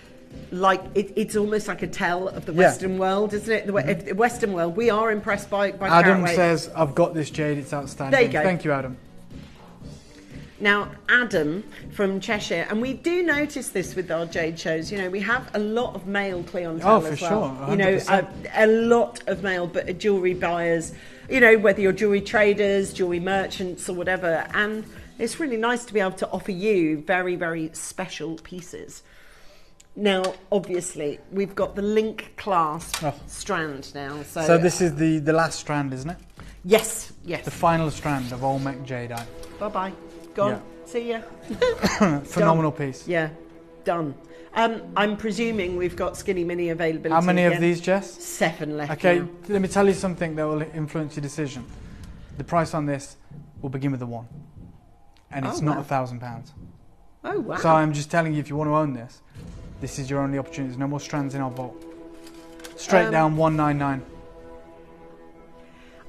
Like it's almost like a tell of the Western world, isn't it? The Western world, we are impressed by Adam carat says, I've got this jade, it's outstanding. There you go. Thank you, Adam. Now, Adam from Cheshire, and we do notice this with our jade shows, you know, we have a lot of male clientele as well. Sure, 100%. You know, a lot of male but jewellery buyers, you know, whether you're jewellery traders, jewellery merchants or whatever, and it's really nice to be able to offer you very, very special pieces. Now, obviously, we've got the link clasp strand now. So this is the last strand, isn't it? Yes, yes. The final strand of Olmec Jadeite. Bye-bye. Gone. Yeah. See ya. Phenomenal Done. piece. Yeah, done. I'm presuming we've got skinny mini availability. How many again. of these, Jess? 7 left. Okay, now. let me tell you something that will influence your decision. The price on this will begin with a 1. And it's not £1,000. Oh, wow. So I'm just telling you, if you want to own this, this is your only opportunity. There's no more strands in our vault. Straight down 199.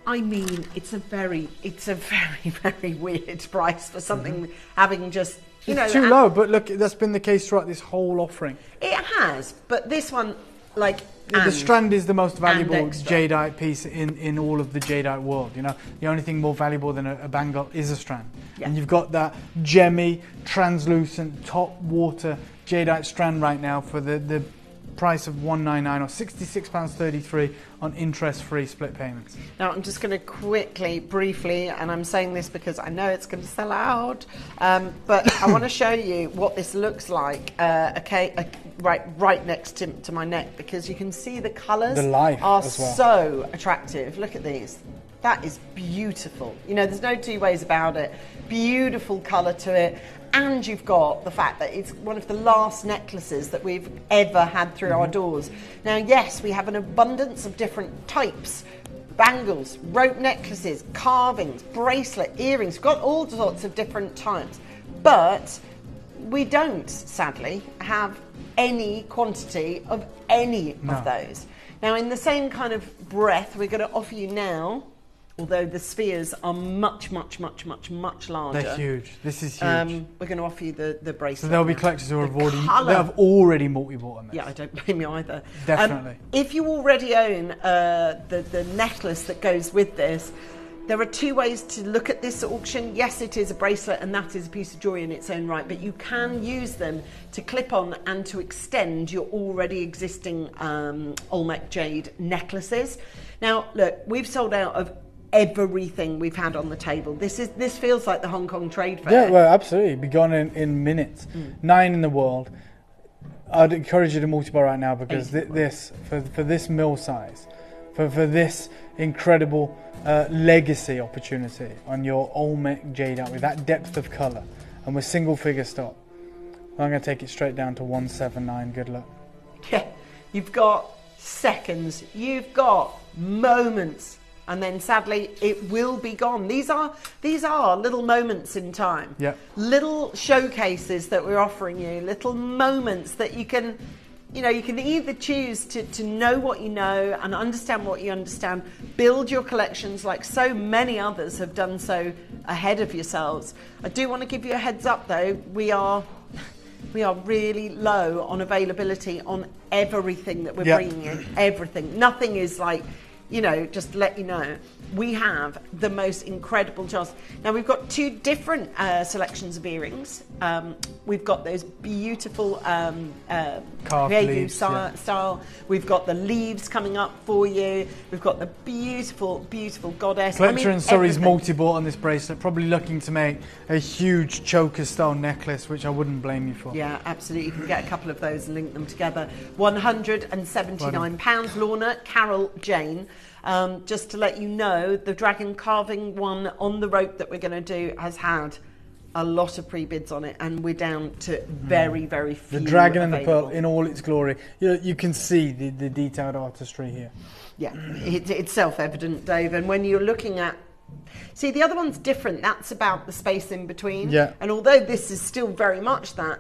I mean, it's a very, very weird price for something having just, you know. It's too low, but look, that's been the case throughout this whole offering. It has, but this one, like, the strand is the most valuable jadeite piece in all of the jadeite world. You know, the only thing more valuable than a bangle is a strand. Yeah. And you've got that gemmy, translucent, top water jadeite strand right now for the price of $199 or £66.33 on interest-free split payments. Now I'm just going to quickly, briefly, and I'm saying this because I know it's going to sell out, but I want to show you what this looks like. Right next to my neck, because you can see the colours are so attractive. Look at these. That is beautiful. You know, there's no two ways about it. Beautiful colour to it. And you've got the fact that it's one of the last necklaces that we've ever had through our doors. Now, yes, we have an abundance of different types. Bangles, rope necklaces, carvings, bracelet, earrings. We've got all sorts of different types. But we don't, sadly, have any quantity of any of those. Now, in the same kind of breath, we're going to offer you now, although the spheres are much larger. They're huge. This is huge. We're going to offer you the bracelet. So there'll be collectors who have already multi-bought on this. Yeah, I don't blame you either. Definitely. If you already own the necklace that goes with this, there are 2 ways to look at this auction. Yes, it is a bracelet and that is a piece of jewellery in its own right, but you can use them to clip on and to extend your already existing Olmec jade necklaces. Now, look, we've sold out of everything we've had on the table. This feels like the Hong Kong Trade Fair. Yeah, well, absolutely. Be gone in minutes. 9 in the world. I'd encourage you to multi-buy right now, because for this mill size, for this incredible legacy opportunity on your Olmec jadeite with that depth of colour and with single figure stock, I'm going to take it straight down to 179. Good luck. Yeah, you've got seconds, you've got moments, and then sadly it will be gone. These are little moments in time. Yeah. Little showcases that we're offering you, little moments that you can either choose to know what you know and understand what you understand, build your collections like so many others have done so ahead of yourselves. I do want to give you a heads up though, we are We are really low on availability on everything that we're Yeah. bringing in. Everything. Nothing is like, you know, just to let you know, we have the most incredible jars. Now, we've got two different selections of earrings. We've got those beautiful Carved Ryu leaves, style. We've got the leaves coming up for you. We've got the beautiful, beautiful goddess. Fletcher and Surrey's everything. multi-bought on this bracelet, probably looking to make a huge choker-style necklace, which I wouldn't blame you for. Yeah, absolutely. You can get a couple of those and link them together. £179. Lorna, Carol, Jane. Just to let you know, the dragon carving one on the rope that we're going to do has had a lot of pre-bids on it, and we're down to very, very few. The dragon and the available. pearl in all its glory. You can see the detailed artistry here. Yeah, it's self-evident, Dave. And when you're looking at... See, the other one's different. That's about the space in between. Yeah. And although this is still very much that,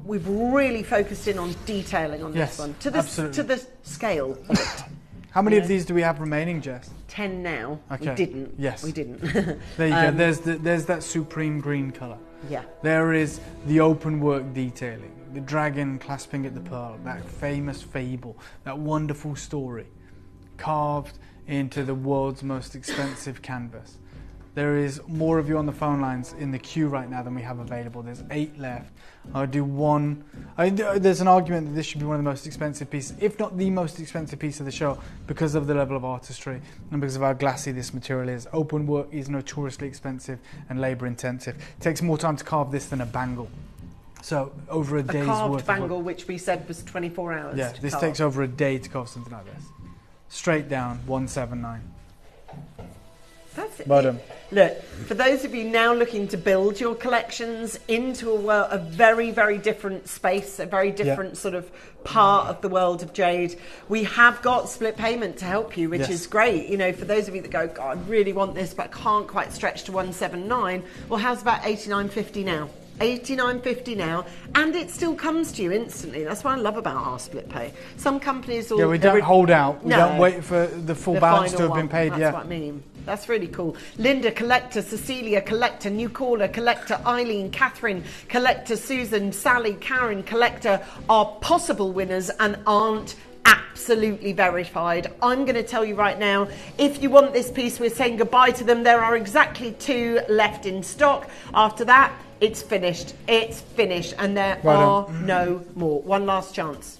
we've really focused in on detailing on Yes, this one. To absolutely. the scale of it. How many of these do we have remaining, Jess? 10 now. Okay. We didn't. Yes. We didn't. There you go. There's that supreme green colour. Yeah. There is the open work detailing, the dragon clasping at the pearl, that famous fable, that wonderful story, carved into the world's most expensive canvas. There is more of you on the phone lines in the queue right now than we have available. There's 8 left. I'll do one. There's an argument that this should be one of the most expensive pieces, if not the most expensive piece of the show, because of the level of artistry and because of how glassy this material is. Open work is notoriously expensive and labour intensive. It takes more time to carve this than a bangle. So over a day's carved worth bangle, of work. which we said was 24 hours. Yeah, to this carve. takes over a day to carve something like this. Straight down, 179. That's it. Bottom. Look, for those of you now looking to build your collections into a very, very different space, a very different sort of part of the world of jade, we have got split payment to help you, which is great. You know, for those of you that go, God, I really want this, but can't quite stretch to 179. Well, how's about 89.50 now? 89.50 now, and it still comes to you instantly. That's what I love about our split pay. Some companies will... Yeah, we don't hold out. We No. don't wait for the full balance to final have been one. paid. That's what I mean. That's really cool. Linda, collector. Cecilia, collector. New caller, collector. Eileen, Catherine, collector. Susan, Sally, Karen, collector are possible winners and aren't absolutely verified. I'm going to tell you right now, if you want this piece, we're saying goodbye to them. There are exactly 2 left in stock. After that, it's finished. It's finished, and there are no more. One last chance.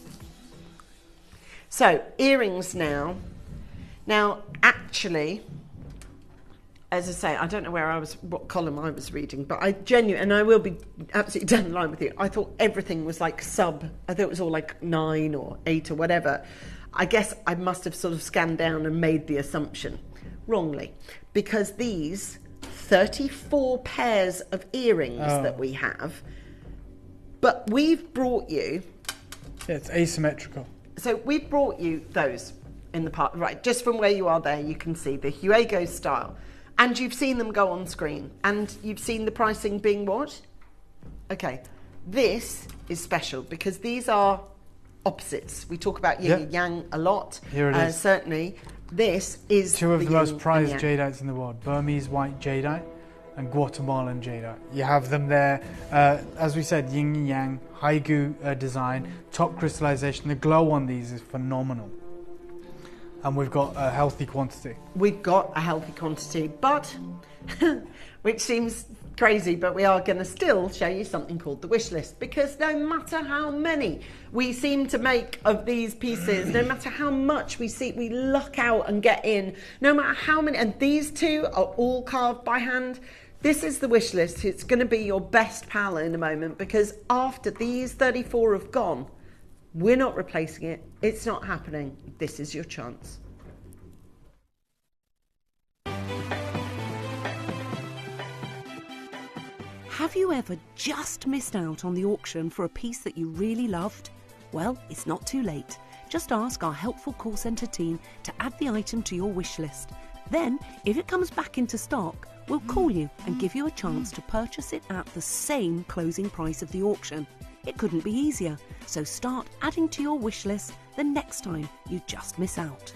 So, earrings now. Now, actually, as I say, I don't know what column I was reading, but I genuinely, and I will be absolutely down the line with you, I thought everything was like I thought it was all like 9 or 8 or whatever. I guess I must have sort of scanned down and made the assumption wrongly, because these 34 pairs of earrings that we have, but we've brought you... Yeah, it's asymmetrical. So we've brought you those in the part, right, just from where you are there, you can see the Huego style. And you've seen them go on screen. And you've seen the pricing being what? Okay. This is special because these are opposites. We talk about yin and yang a lot. Here it is. Certainly. This is 2 of the yin most and prized yang. jadeites in the world. Burmese white jadeite and Guatemalan jadeite. You have them there. As we said, yin and yang, Haigu design, top crystallization. The glow on these is phenomenal. And we've got a healthy quantity. We've got a healthy quantity, but, which seems crazy, but we are going to still show you something called the wish list, because no matter how many we seem to make of these pieces, no matter how much we luck out and get in, no matter how many, and these 2 are all carved by hand, this is the wish list. It's going to be your best pal in a moment, because after these 34 have gone, we're not replacing it. It's not happening. This is your chance. Have you ever just missed out on the auction for a piece that you really loved? Well, it's not too late. Just ask our helpful call centre team to add the item to your wish list. Then, if it comes back into stock, we'll call you and give you a chance to purchase it at the same closing price of the auction. It couldn't be easier, so start adding to your wish list the next time you just miss out.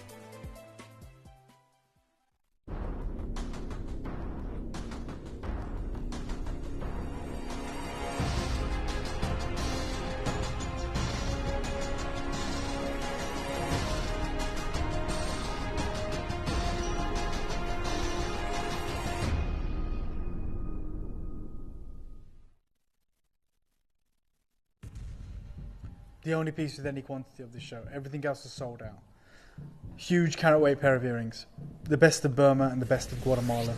The only piece with any quantity of the show. Everything else is sold out. Huge carat weight pair of earrings. The best of Burma and the best of Guatemala.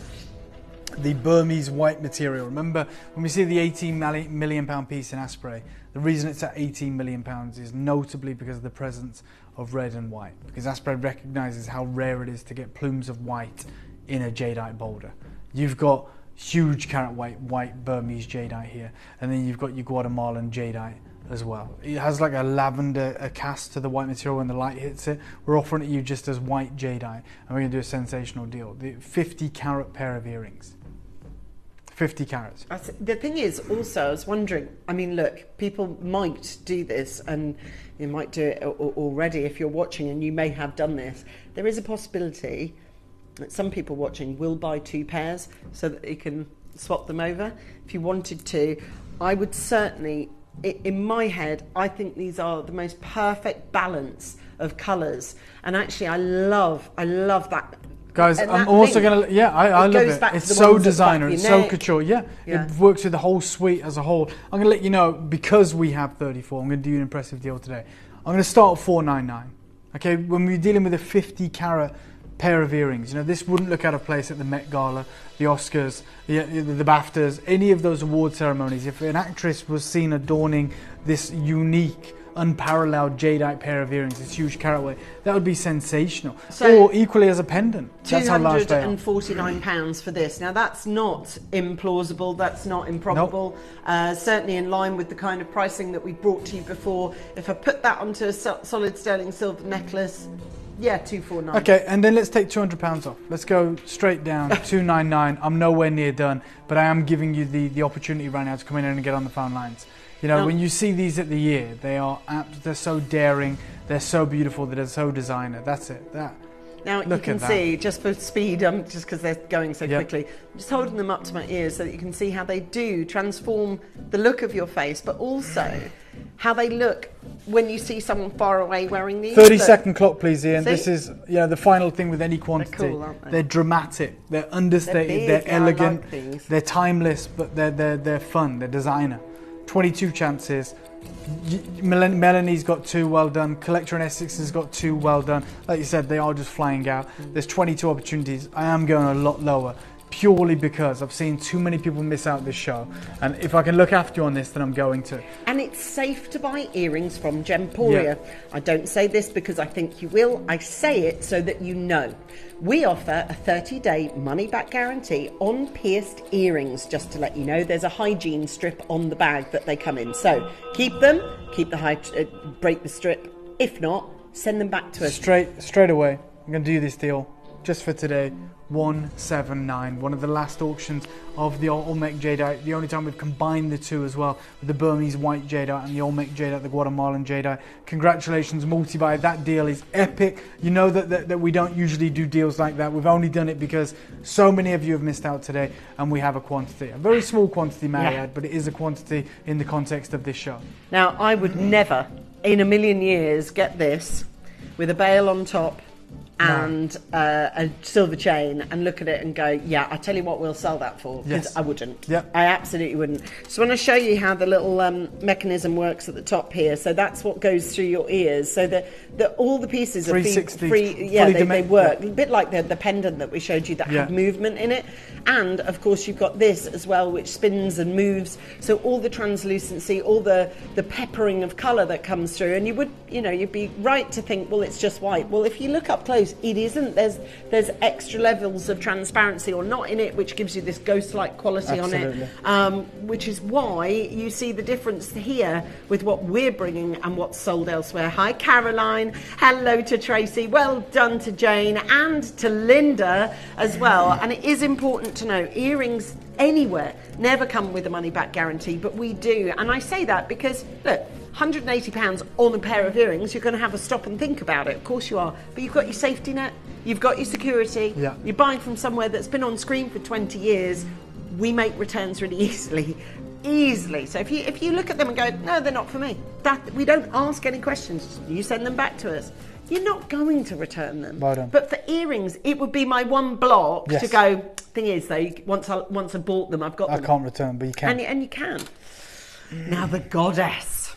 The Burmese white material. Remember, when we see the 18 million pound piece in Asprey, the reason it's at 18 million pounds is notably because of the presence of red and white. Because Asprey recognises how rare it is to get plumes of white in a jadeite boulder. You've got huge carat weight white Burmese jadeite here, and then you've got your Guatemalan jadeite as well. It has like a lavender cast to the white material when the light hits it. We're offering it you just as white jadeite, and we're going to do a sensational deal. The 50 carat pair of earrings. 50 carats. The thing is, also, I was wondering, I mean, look, people might do this, and you might do it already if you're watching, and you may have done this. There is a possibility that some people watching will buy 2 pairs so that you can swap them over. If you wanted to, I would certainly, in my head, I think these are the most perfect balance of colours. And actually, I love that. Guys, I'm also going to, I love it. It's so designer, it's so couture, It works with the whole suite as a whole. I'm going to let you know, because we have 34, I'm going to do you an impressive deal today. I'm going to start at $499. Okay, when we're dealing with a 50 carat pair of earrings, you know, this wouldn't look out of place at the Met Gala, the Oscars, the BAFTAs, any of those award ceremonies. If an actress was seen adorning this unique, unparalleled jadeite pair of earrings, this huge carat weight, that would be sensational. So, or equally as a pendant. That's how large they are. £249 for this. Now that's not implausible, that's not improbable. Nope. Certainly in line with the kind of pricing that we brought to you before. If I put that onto a solid sterling silver necklace, $249. Okay, and then let's take £200 off. Let's go straight down, $299. I'm nowhere near done, but I am giving you the opportunity right now to come in and get on the phone lines. You know, when you see these at the year, they're so daring, they're so beautiful, they're so designer. That's it. Now you can see, just for speed, just because they're going so quickly, I'm just holding them up to my ears so that you can see how they do transform the look of your face, but also how they look when you see someone far away wearing these. 30-second clock, please, Ian. See? This is the final thing with any quantity. They're cool, aren't they? They're dramatic, they're understated, they're elegant, they're timeless, but they're fun, they're designer. 22 chances. Melanie's got 2, well done. Collector and Essex has got 2, well done. Like you said, they are just flying out. There's 22 opportunities. I am going a lot lower, purely because I've seen too many people miss out this show. And if I can look after you on this, then I'm going to. And it's safe to buy earrings from Gemporia. I don't say this because I think you will. I say it so that you know. We offer a 30-day money-back guarantee on pierced earrings. Just to let you know, there's a hygiene strip on the bag that they come in. So keep them, break the strip. If not, send them back to us. Straight away. I'm going to do this deal just for today. 179, one of the last auctions of the Olmec jadeite, the only time we've combined the two as well, with the Burmese white jadeite and the Olmec jadeite, the Guatemalan jadeite. Congratulations, Multi-Buy, that deal is epic. You know that we don't usually do deals like that. We've only done it because so many of you have missed out today, and we have a quantity, a very small quantity, may I add, but it is a quantity in the context of this show. Now, I would never in a million years get this with a bail on top and a silver chain and look at it and go, I tell you what, we'll sell that for, because I wouldn't. I absolutely wouldn't. So when I show you how the little mechanism works at the top here, so that's what goes through your ears, so that all the pieces are free, they work, a bit like the pendant that we showed you that had movement in it. And of course you've got this as well, which spins and moves, so all the translucency, all the peppering of colour that comes through, and you'd be right to think, well, it's just white. Well, if you look up close, it isn't. There's extra levels of transparency or not in it, which gives you this ghost-like quality on it, which is why you see the difference here with what we're bringing and what's sold elsewhere. Hi Caroline, hello to Tracy, well done to Jane and to Linda as well. And it is important to know, earrings anywhere never come with a money-back guarantee, but we do. And I say that because, look, £180 on a pair of earrings, you're going to have a stop and think about it. Of course you are. But you've got your safety net, you've got your security, you're buying from somewhere that's been on screen for 20 years. We make returns really easily. So if you look at them and go, no, they're not for me, we don't ask any questions. You send them back to us. You're not going to return them. Well done. But for earrings, it would be my one block to go, thing is though, once I bought them, I've got them. I can't return, but you can. And you can. Now the goddess.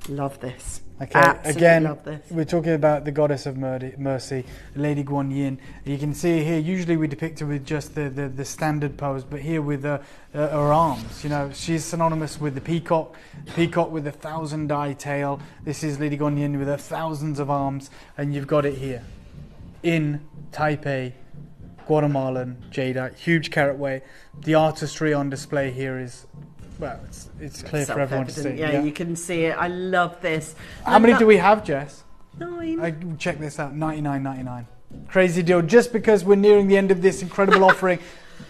Love this. Okay, Absolutely again, love this. we're talking about the goddess of mercy, Lady Guan Yin. You can see here, usually we depict her with just the standard pose, but here with her arms. You know, she's synonymous with the peacock with the 1,000-eye tail. This is Lady Guan Yin with her thousands of arms, and you've got it here in Taipei, Guatemalan jadeite, huge carat weight. The artistry on display here is, well, it's clear for everyone to see. Yeah, you can see it. I love this. How many do we have, Jess? 9. Check this out, $99.99. Crazy deal. Just because we're nearing the end of this incredible offering,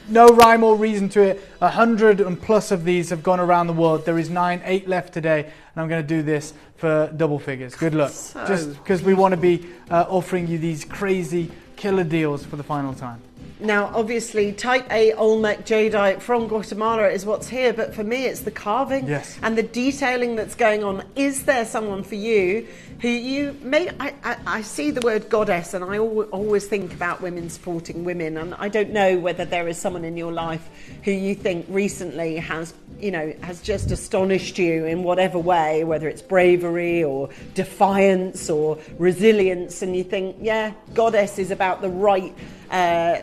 no rhyme or reason to it. 100 and plus of these have gone around the world. There is 8 left today, and I'm going to do this for double figures. Good luck. Just because we want to be offering you these crazy killer deals for the final time. Now, obviously, Type A Olmec jadeite from Guatemala is what's here, but for me, it's the carving and the detailing that's going on. Is there someone for you who you may... I see the word goddess, and I always think about women supporting women, and I don't know whether there is someone in your life who you think recently has just astonished you in whatever way, whether it's bravery or defiance or resilience, and you think, yeah, goddess is about the right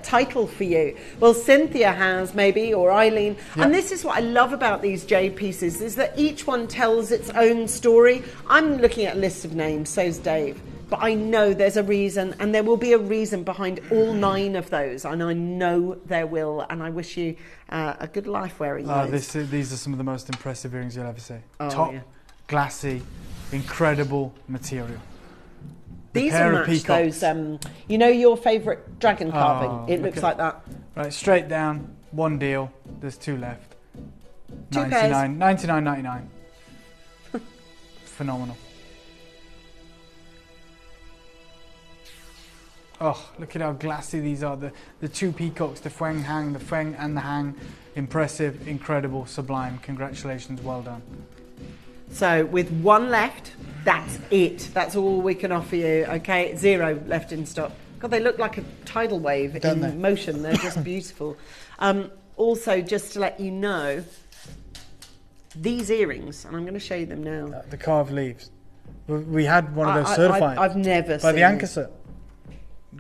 title for you. Well, Cynthia has maybe, or Eileen. And this is what I love about these jade pieces, is that each one tells its own story. I'm looking at a list of names, so's Dave. But I know there's a reason, and there will be a reason behind all 9 of those, and I know there will, and I wish you a good life wearing those. These are some of the most impressive earrings you'll ever see. Oh, Top, yeah. glassy, incredible material. These are match those, you know your favourite dragon carving? It looks like that. Right, straight down, one deal. There's 2 left. 2 pairs. $99.99. Phenomenal. Oh, look at how glassy these are. The 2 peacocks, the Feng Hang, the Feng and the Hang. Impressive, incredible, sublime. Congratulations, well done. So with 1 left, that's it. That's all we can offer you. Okay, 0 left in stock. God, they look like a tidal wave in motion. They're just beautiful. Also, just to let you know, these earrings, and I'm going to show you them now. The carved leaves. We had one of those certified. I've never by seen the Ankerset.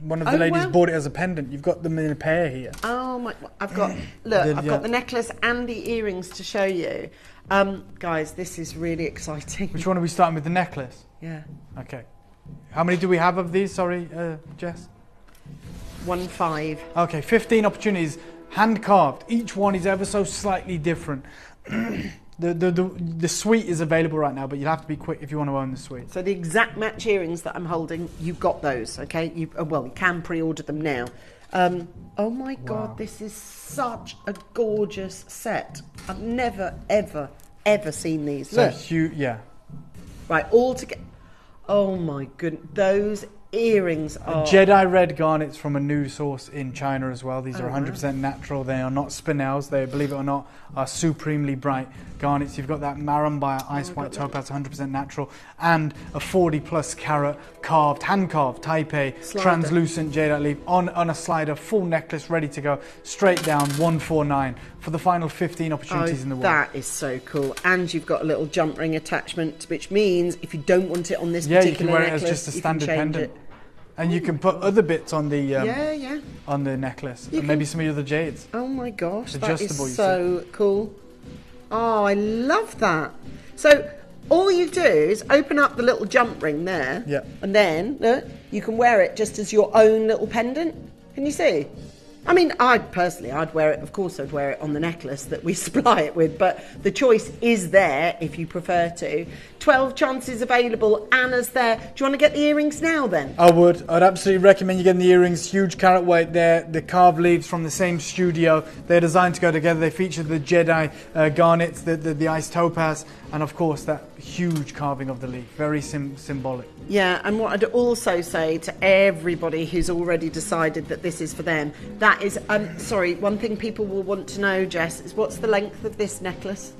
One of the ladies bought it as a pendant. You've got them in a pair here. Oh my! I've got I've got the necklace and the earrings to show you. Guys, this is really exciting. Which one are we starting with? The necklace? Yeah. Okay. How many do we have of these? Sorry, Jess? 15. Okay, 15 opportunities, hand carved. Each one is ever so slightly different. The suite is available right now, but you'll have to be quick if you want to own the suite. So the exact match earrings that I'm holding, you've got those, okay? You can pre-order them now. Oh my God, this is such a gorgeous set. I've never, ever, ever seen these. So Look. yeah. Right, all together. Oh my goodness, those earrings are... Jedi red garnets from a new source in China as well. These are 100% natural. They are not spinels. They, believe it or not, are supremely bright garnets. You've got that Marambaya ice white topaz, 100% natural, and a 40+ carat carved, hand carved Taipei translucent jadeite leaf on a slider, full necklace ready to go, straight down, 149 for the final 15 opportunities in the world. That is so cool. And you've got a little jump ring attachment, which means if you don't want it on this particular necklace, you can wear it as just a standard pendant. And you can put other bits on the on the necklace, and maybe some of the other jades. Oh my gosh, adjustable, that is so cool. Oh, I love that. So all you do is open up the little jump ring there, and then look, you can wear it just as your own little pendant. Can you see? I mean, I'd wear it, of course I'd wear it on the necklace that we supply it with, but the choice is there if you prefer to. 12 chances available, Anna's there. Do you want to get the earrings now then? I would. I'd absolutely recommend you getting the earrings. Huge carat weight there. The carved leaves from the same studio. They're designed to go together. They feature the Jedi garnets, the ice topaz, and of course that huge carving of the leaf. Very symbolic. Yeah, and what I'd also say to everybody who's already decided that this is for them, that is, one thing people will want to know, Jess, is what's the length of this necklace?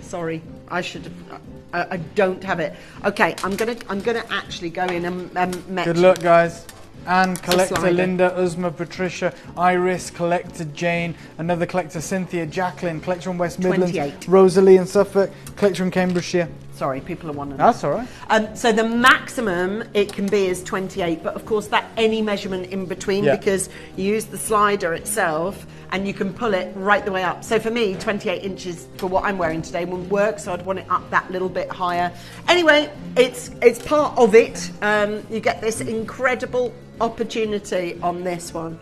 Sorry, I should have... I don't have it. Okay, I'm gonna actually go in and match. Good luck, guys. Anne, collector Linda, Uzma, Patricia, Iris, collector Jane, another collector Cynthia, Jacqueline, collector in West Midlands, 28. Rosalie in Suffolk, collector in Cambridgeshire, Sorry, people are wondering. That's all right. So the maximum it can be is 28, but of course that any measurement in between, because you use the slider itself and you can pull it right the way up. So for me, 28 inches for what I'm wearing today wouldn't work, so I'd want it up that little bit higher. Anyway, it's part of it. You get this incredible opportunity on this one.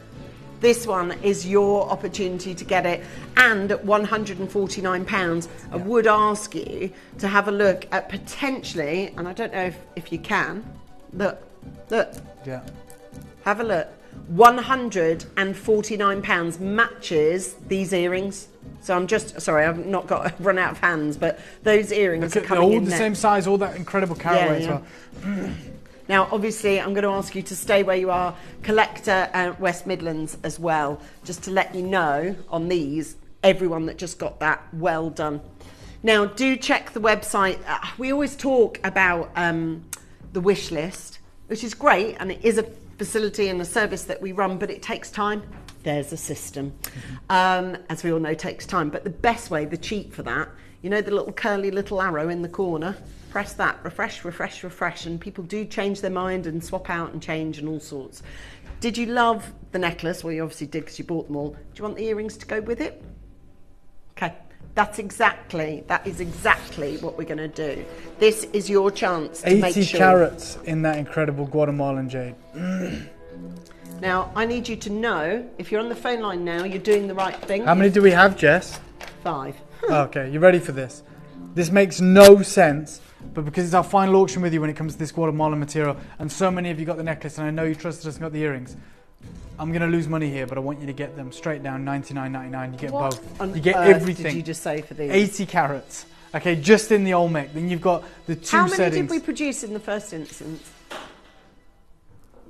This one is your opportunity to get it, and at £149, I would ask you to have a look at potentially, and I don't know if you can, look, yeah, have a look, £149 matches these earrings. So I'm just, sorry, I've not got run out of hands, but those earrings are coming all in the next. same size, all that incredible carat as well. Now, obviously, I'm going to ask you to stay where you are, Collector and West Midlands as well, just to let you know on these, everyone that just got that, well done. Now, do check the website. We always talk about the wish list, which is great, and it is a facility and a service that we run, but it takes time. There's a system. As we all know, takes time. But the best way, the cheat for that, you know the little curly little arrow in the corner? Press that, refresh, refresh, refresh, and people do change their mind and swap out and change and all sorts. Did you love the necklace? Well, you obviously did because you bought them all. Do you want the earrings to go with it? Okay, that is exactly what we're going to do. This is your chance to make sure. 80 carats in that incredible Guatemalan jade. Now, I need you to know, if you're on the phone line now, you're doing the right thing. How many do we have, Jess? 5. Okay, you ready for this? This makes no sense, but because it's our final auction with you when it comes to this Guatemalan material, and so many of you got the necklace, and I know you trusted us and got the earrings, I'm going to lose money here, but I want you to get them straight down, $99.99. You get both. You get everything. Did you just say for these? 80 carats. Okay, just in the Olmec. Then you've got the 2 settings. How many settings. did we produce in the first instance?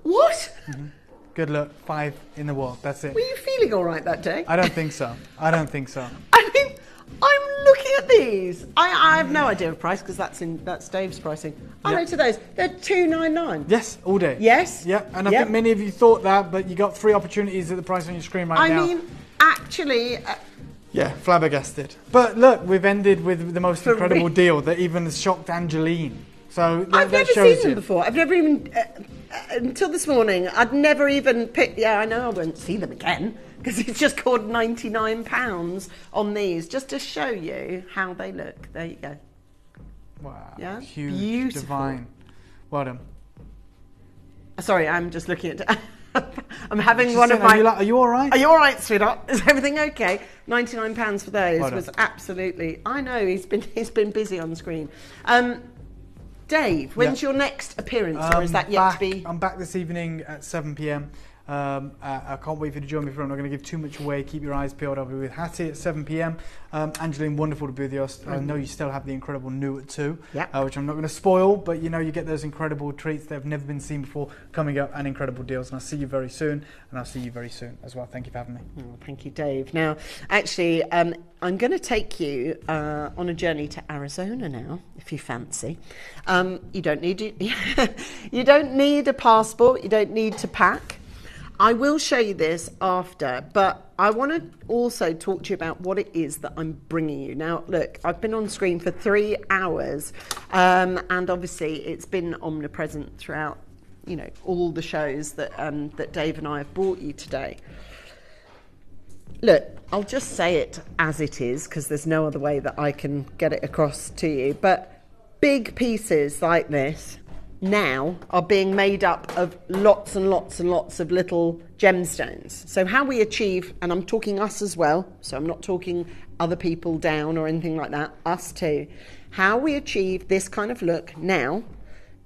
What? Mm-hmm. Good luck. 5 in the world. That's it. Were you feeling all right that day? I don't think so. I don't think so. I mean, I'm looking at these. I have no idea of price because that's Dave's pricing. I know to those. They're $299. Yes, all day. Yes. Yeah, and I think many of you thought that, but you got 3 opportunities at the price on your screen now. I mean, actually. Yeah, flabbergasted. But look, we've ended with the most incredible deal that even has shocked Angeline. So I've that never shows seen them before. I've never even, until this morning, I'd never even picked. Yeah, I know I won't see them again because it's just called £99 on these, just to show you how they look. There you go. Wow. Yeah. Huge, beautiful. Divine. Well done. Sorry, I'm just looking at. I'm having one of my. Are you all right? Are you all right, sweetheart? Is everything okay? £99 for those Well was done. absolutely. I know he's been busy on the screen. Dave, when's your next appearance, or is that yet to be? I'm back this evening at 7 p.m. I can't wait for you to join me for it. I'm not going to give too much away. Keep your eyes peeled. I'll be with Hattie at 7 p.m. Angeline, wonderful to be with you. I know you still have the incredible new at 2, which I'm not going to spoil, but you know you get those incredible treats that have never been seen before coming up and incredible deals. And I'll see you very soon, and I'll see you very soon as well. Thank you for having me. Oh, thank you, Dave. Now, actually, I'm going to take you on a journey to Arizona now, if you fancy. You don't need you don't need a passport. You don't need to pack. I will show you this after, but I want to also talk to you about what it is that I'm bringing you. Now, look, I've been on screen for 3 hours, and obviously it's been omnipresent throughout, you know, all the shows that that Dave and I have brought you today. Look, I'll just say it as it is, because there's no other way that I can get it across to you, but big pieces like this now are being made up of lots and lots and lots of little gemstones. So how we achieve, and I'm talking us as well, so I'm not talking other people down or anything like that, us too. How we achieve this kind of look now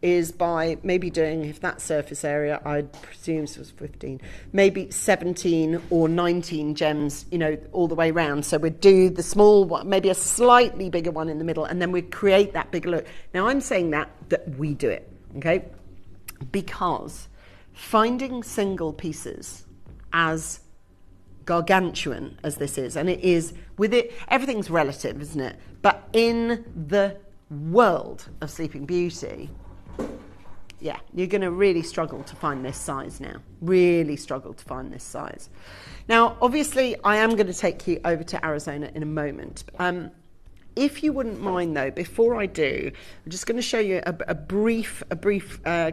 is by maybe doing, if that surface area, I'd presume it was 15, maybe 17 or 19 gems, you know, all the way around. So we'd do the small one, maybe a slightly bigger one in the middle, and then we'd create that bigger look. Now I'm saying that we do it. Okay, because finding single pieces as gargantuan as this is, and it is, with it, everything's relative, isn't it? But in the world of Sleeping Beauty, yeah, you're going to really struggle to find this size now. Really struggle to find this size. Now, obviously, I am going to take you over to Arizona in a moment. If you wouldn't mind though, before I do, I'm just going to show you a brief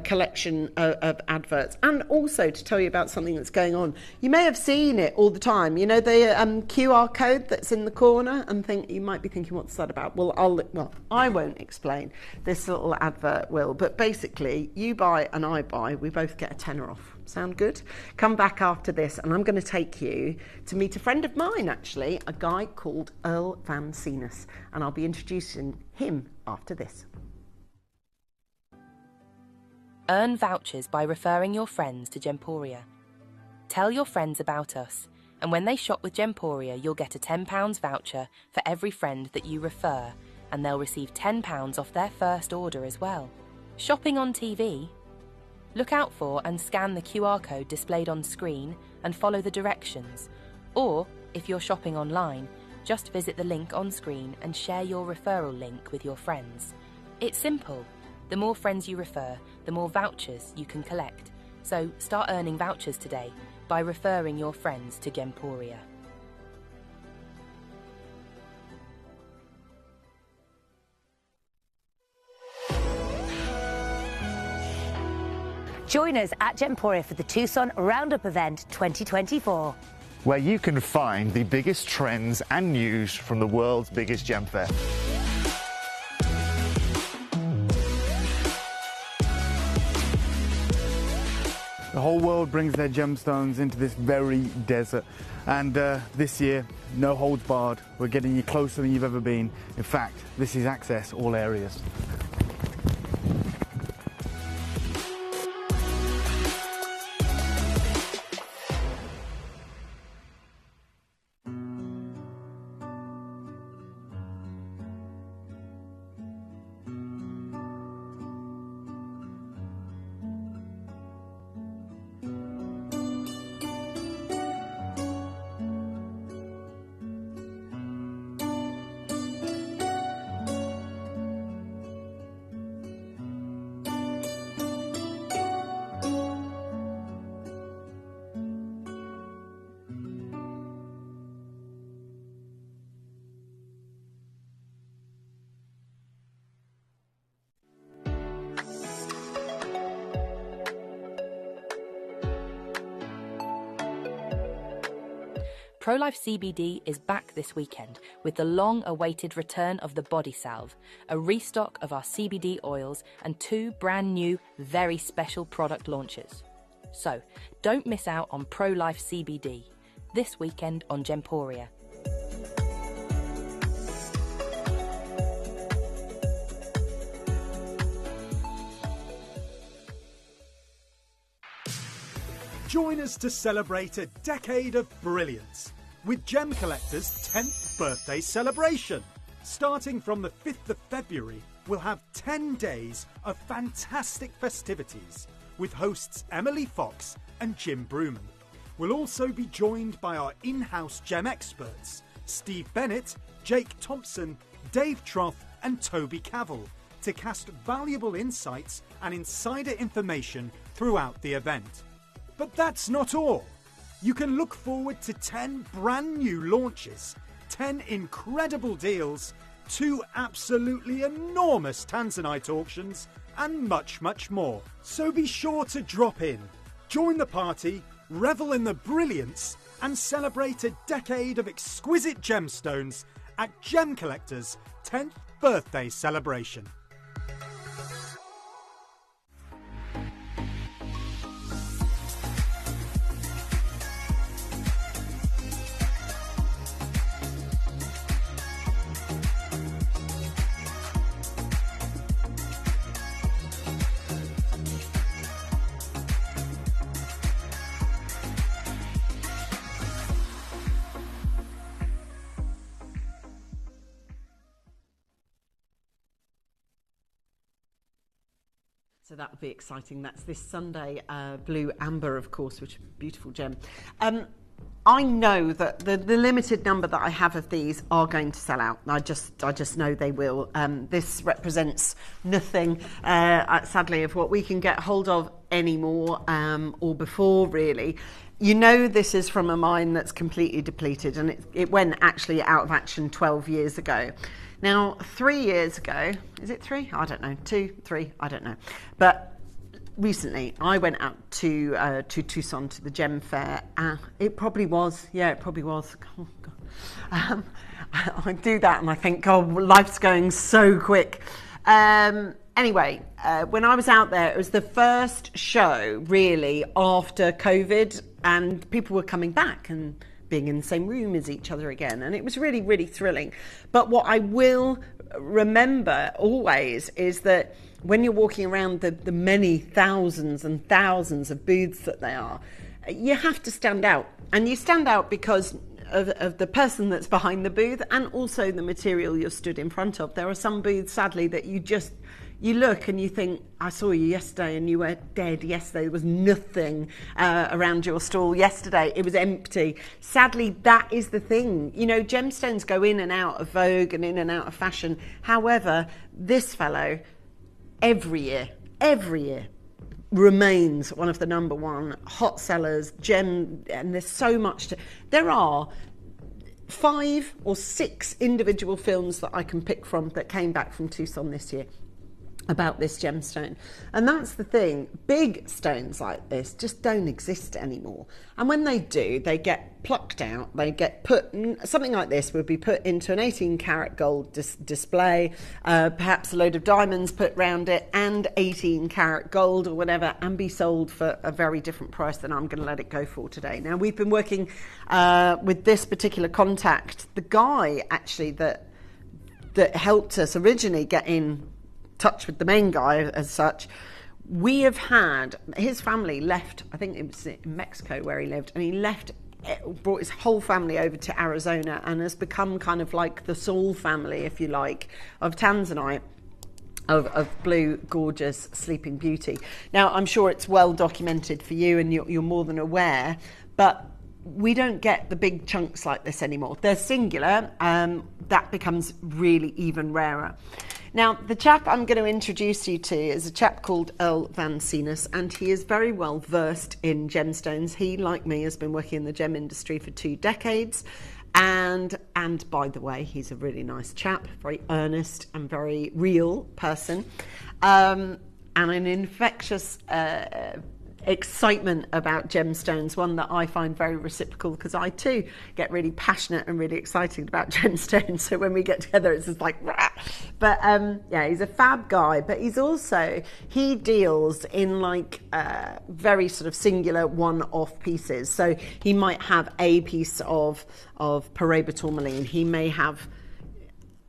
collection of adverts, and also to tell you about something that's going on. You may have seen it all the time. You know the QR code that's in the corner, and you might be thinking, what's that about? Well, I won't explain. This little advert will, but basically, you buy and I buy, we both get a tenner off. Sound good? Come back after this and I'm going to take you to meet a friend of mine, actually, a guy called Earl Van Seenus, and I'll be introducing him after this. Earn vouchers by referring your friends to Gemporia. Tell your friends about us, and when they shop with Gemporia, you'll get a £10 voucher for every friend that you refer, and they'll receive £10 off their first order as well. Shopping on TV? Look out for and scan the QR code displayed on screen and follow the directions. Or, if you're shopping online, just visit the link on screen and share your referral link with your friends. It's simple. The more friends you refer, the more vouchers you can collect. So start earning vouchers today by referring your friends to Gemporia. Join us at Gemporia for the Tucson Roundup event 2024. Where you can find the biggest trends and news from the world's biggest gem fair. The whole world brings their gemstones into this very desert. And this year, no holds barred. We're getting you closer than you've ever been. In fact, this is access all areas. ProLife CBD is back this weekend with the long-awaited return of the Body Salve, a restock of our CBD oils and 2 brand new, very special product launches. So, don't miss out on ProLife CBD, this weekend on Gemporia. Join us to celebrate a decade of brilliance with Gem Collector's 10th birthday celebration. Starting from the 5th of February, we'll have 10 days of fantastic festivities with hosts Emily Fox and Jim Bruman. We'll also be joined by our in-house gem experts, Steve Bennett, Jake Thompson, Dave Troth and Toby Cavell, to cast valuable insights and insider information throughout the event. But that's not all. You can look forward to 10 brand new launches, 10 incredible deals, 2 absolutely enormous Tanzanite auctions, and much, much more. So be sure to drop in, join the party, revel in the brilliance, and celebrate a decade of exquisite gemstones at Gem Collector's 10th birthday celebration. So that'll be exciting. That's this Sunday, Blue Amber, of course, which is a beautiful gem. I know that the limited number that I have of these are going to sell out. I just know they will. This represents nothing, sadly, of what we can get hold of anymore or before, really. You know this is from a mine that's completely depleted, and it went actually out of action 12 years ago. Now, 3 years ago, is it 3? I don't know. 2, 3, I don't know. But recently, I went out to Tucson to the Gem Fair. It probably was. Yeah, it probably was. Oh, God. I do that and I think, oh, life's going so quick. Anyway, when I was out there, it was the first show really after COVID, and people were coming back and being in the same room as each other again, and it was really, really thrilling. But what I will remember always is that when you're walking around the many thousands and thousands of booths that they are, you have to stand out, and you stand out because of the person that's behind the booth and also the material you're stood in front of. There are some booths, sadly, that you look and you think, I saw you yesterday and you were dead yesterday. There was nothing around your stall yesterday. It was empty. Sadly, that is the thing. You know, gemstones go in and out of vogue and in and out of fashion. However, this fellow, every year, remains one of the number one hot sellers, and there's so much there are 5 or 6 individual films that I can pick from that came back from Tucson this year about this gemstone. And that's the thing, big stones like this just don't exist anymore, and when they do, they get plucked out, they get put, something like this would be put into an 18 karat gold display, perhaps a load of diamonds put round it and 18 karat gold or whatever, and be sold for a very different price than I'm going to let it go for today. Now, we've been working with this particular contact, the guy actually that helped us originally get in touch with the main guy as such. We have had, his family left, I think it was in Mexico where he lived, and he brought his whole family over to Arizona and has become kind of like the Saul family, if you like, of tanzanite, of blue, gorgeous, sleeping beauty. Now, I'm sure it's well documented for you and you're more than aware, but we don't get the big chunks like this anymore. They're singular, that becomes really even rarer. Now, the chap I'm going to introduce you to is a chap called Earl Van Seenus, and he is very well versed in gemstones. He, like me, has been working in the gem industry for 2 decades. And by the way, he's a really nice chap, very earnest and very real person, and an infectious excitement about gemstones, one that I find very reciprocal because I too get really passionate and really excited about gemstones. So when we get together, it's just like, rah. But yeah, he's a fab guy, but he deals in like very sort of singular one-off pieces. So he might have a piece of Paraiba tourmaline. He may have,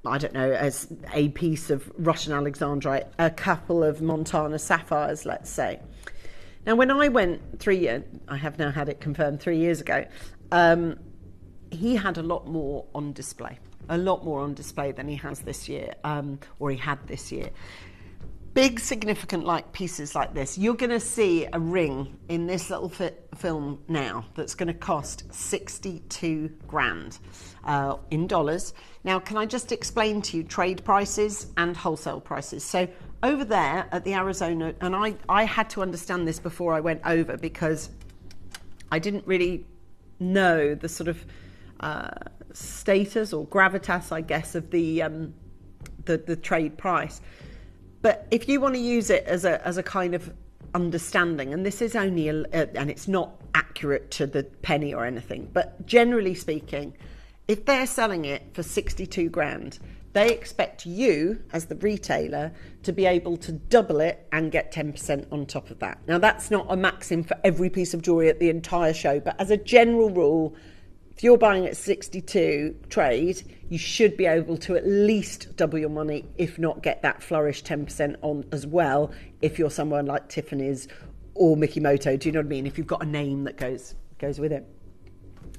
I don't know, as a piece of Russian Alexandrite, a couple of Montana sapphires, let's say. Now, when I went I have now had it confirmed 3 years ago, he had a lot more on display than he has this year, or he had this year. Big, significant pieces like this. You're going to see a ring in this little film now that's going to cost 62 grand in dollars. Now, can I just explain to you trade prices and wholesale prices? So over there at the Arizona, and I had to understand this before I went over because I didn't really know the sort of status or gravitas, I guess, of the trade price. But if you want to use it as a kind of understanding, and this is only and it's not accurate to the penny or anything, but generally speaking, if they're selling it for 62 grand, they expect you as the retailer to be able to double it and get 10% on top of that. Now, that's not a maxim for every piece of jewellery at the entire show, but as a general rule, if you're buying at 62 trade, you should be able to at least double your money, if not get that flourish 10% on as well, if you're someone like Tiffany's or Mikimoto. Do you know what I mean? If you've got a name that goes with it.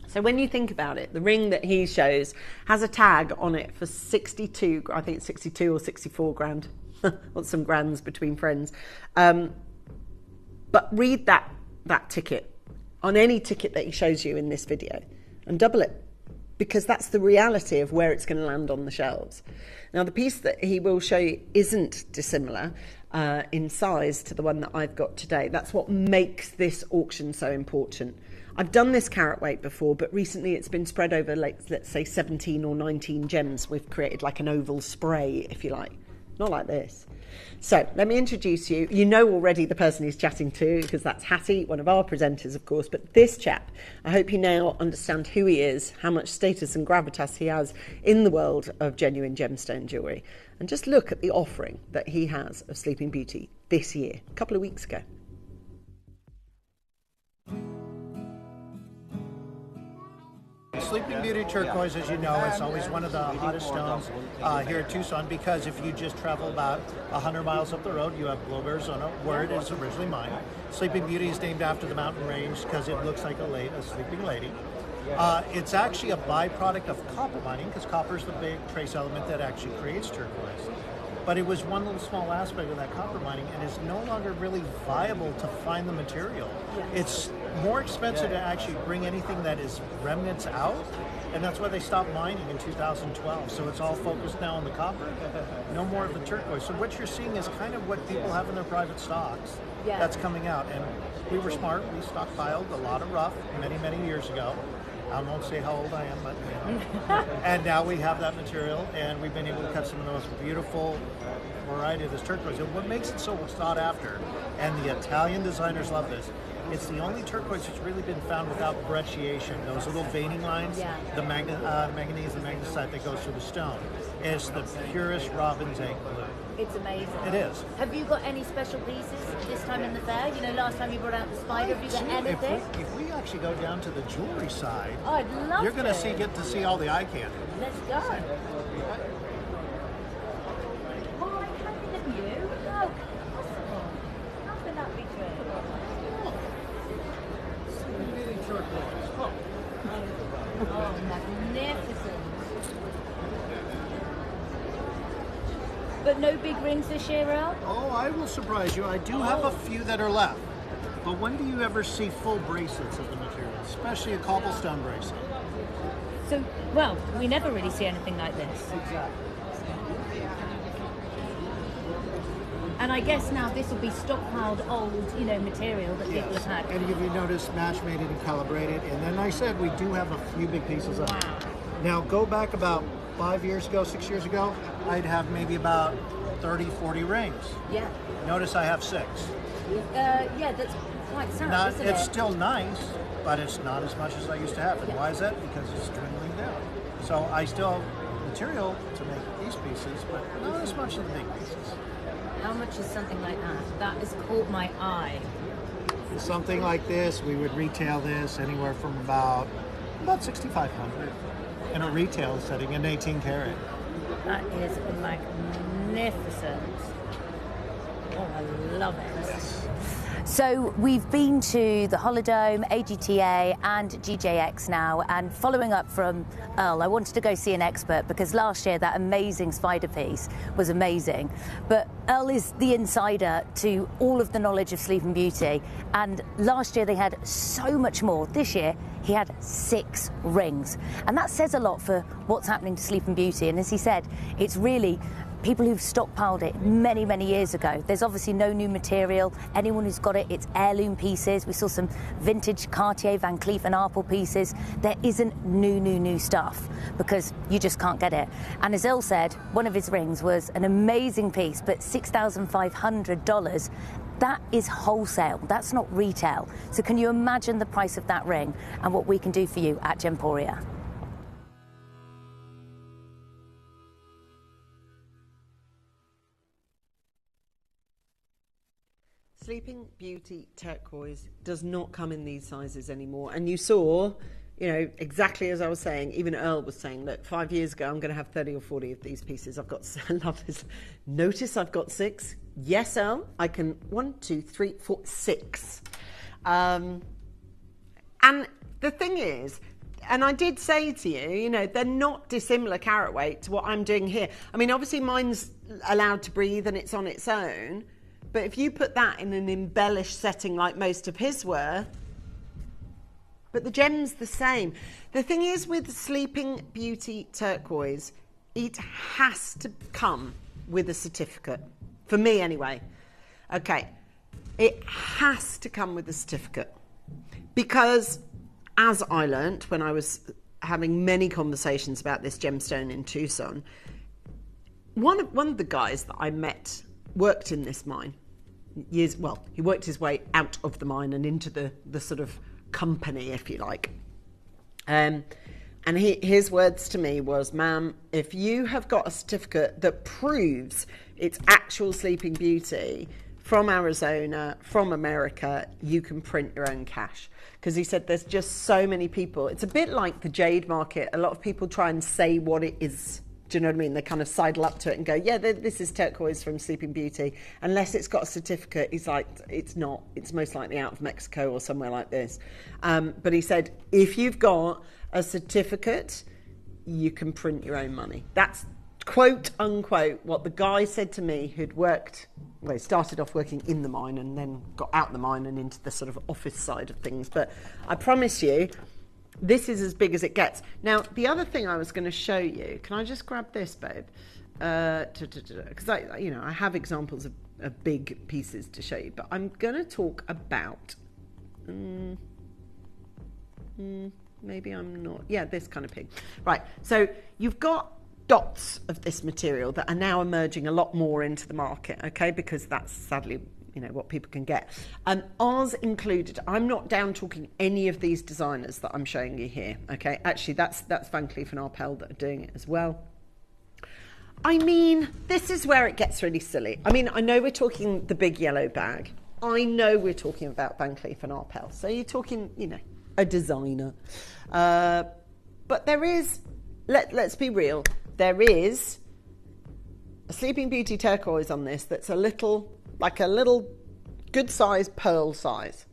So when you think about it, the ring that he shows has a tag on it for 62, I think it's 62 or 64 grand. What's some grands between friends. But read that ticket on any ticket that he shows you in this video and double it, because that's the reality of where it's going to land on the shelves. Now, the piece that he will show you isn't dissimilar in size to the one that I've got today. That's what makes this auction so important. I've done this carat weight before, but recently it's been spread over, like, let's say 17 or 19 gems. We've created like an oval spray, if you like. Not like this. So let me introduce you. You know already the person he's chatting to, because that's Hattie, one of our presenters, of course. But this chap, I hope you now understand who he is, how much status and gravitas he has in the world of genuine gemstone jewellery. And just look at the offering that he has of Sleeping Beauty this year, a couple of weeks ago. Sleeping Beauty turquoise, as you know, it's always one of the hottest stones here at Tucson, because if you just travel about 100 miles up the road, you have Globe, Arizona, where it is originally mined. Sleeping Beauty is named after the mountain range because it looks like a sleeping lady. It's actually a byproduct of copper mining, because copper is the big trace element that actually creates turquoise. But it was one little small aspect of that copper mining, and it's no longer really viable to find the material. It's more expensive to actually bring anything that is remnants out, and that's why they stopped mining in 2012. So it's all focused now on the copper, no more of the turquoise. So what you're seeing is kind of what people have in their private stocks that's coming out. And we were smart, we stockpiled a lot of rough many, many years ago. I won't say how old I am, but you know. And now we have that material, and we've been able to cut some of the most beautiful variety of this turquoise. And what makes it so sought after, and the Italian designers love this, it's the only turquoise that's really been found without brecciation, those little veining lines, the manganese and magnesite that goes through the stone. It's the purest robin's egg blue. It's amazing. It is. Have you got any special pieces this time in the fair? You know, last time you brought out the spider. Have you got anything? If we actually go down to the jewelry side, oh, I'd love you're going to get to see all the eye candy. Let's go. Oh, I can't believe you. Oh, how can that be true? Oh, magnificent. But no big rings this year, Earl? Oh, I will surprise you. I do have a few that are left. But when do you ever see full bracelets of the material, especially a cobblestone bracelet? So, well, we never really see anything like this. Exactly. And I guess now this will be stockpiled old, material that people have had. And if you notice, match made and calibrated. And then I said we do have a few big pieces of it. Now, go back about 5 years ago, 6 years ago, I'd have maybe about 30, 40 rings. Yeah. Notice I have 6. Yeah, that's quite sad, isn't it? It's still nice, but it's not as much as I used to have. And why is that? Because it's dwindling down. So I still have material to make these pieces, but not as much of the big pieces. How much is something like that? That has caught my eye. Something like this, we would retail this anywhere from about $6,500 in a retail setting in 18 karat. That is magnificent. Oh, I love it. Yes. So we've been to the Holodome, AGTA and GJX now, and following up from Earl, I wanted to go see an expert because last year that amazing spider piece was amazing. But Earl is the insider to all of the knowledge of Sleeping Beauty, and last year they had so much more. This year he had 6 rings, and that says a lot for what's happening to Sleeping Beauty. And as he said, it's really people who've stockpiled it many, many years ago. There's obviously no new material. Anyone who's got it, it's heirloom pieces. We saw some vintage Cartier, Van Cleef & Arpels pieces. There isn't new stuff because you just can't get it. And as Earl said, one of his rings was an amazing piece, but $6,500. That is wholesale, that's not retail. So can you imagine the price of that ring and what we can do for you at Gemporia? Sleeping Beauty turquoise does not come in these sizes anymore. And you saw, exactly as I was saying, even Earl was saying, look, 5 years ago, I'm going to have 30 or 40 of these pieces. I love this. Notice I've got 6. Yes, Earl, I can 1, 2, 3, 4, 6. And the thing is, and I did say to you, they're not dissimilar carat weight to what I'm doing here. I mean, obviously mine's allowed to breathe and it's on its own. But if you put that in an embellished setting like most of his were, but the gem's the same. The thing is with Sleeping Beauty turquoise, it has to come with a certificate. For me anyway. Okay, it has to come with a certificate. Because as I learnt when I was having many conversations about this gemstone in Tucson, one of the guys that I met worked in this mine he worked his way out of the mine and into the sort of company, if you like. And his words to me was, ma'am, if you have got a certificate that proves it's actual Sleeping Beauty from Arizona, from America, you can print your own cash. Because he said there's just so many people. It's a bit like the jade market. A lot of people try and say what it is. Do you know what I mean? They kind of sidle up to it and go, yeah, this is turquoise from Sleeping Beauty. Unless it's got a certificate, he's like, it's not. It's most likely out of Mexico or somewhere like this. But he said, if you've got a certificate, you can print your own money. That's quote unquote what the guy said to me who'd worked, well, he started off working in the mine and then got out the mine and into the sort of office side of things. But I promise you, this is as big as it gets. Now, the other thing I was going to show you, can I just grab this, babe? Because I have examples of big pieces to show you, but I'm going to talk about, maybe I'm not, this kind of pig. Right, so you've got dots of this material that are now emerging a lot more into the market, okay, because that's sadly what people can get. Ours included. I'm not down talking any of these designers that I'm showing you here, okay? Actually, that's Van Cleef & Arpels that are doing it as well. I mean, this is where it gets really silly. I mean, I know we're talking the big yellow bag. I know we're talking about Van Cleef & Arpels. So you're talking, a designer. But there is, let's be real, there is a Sleeping Beauty turquoise on this that's a little good size pearl size.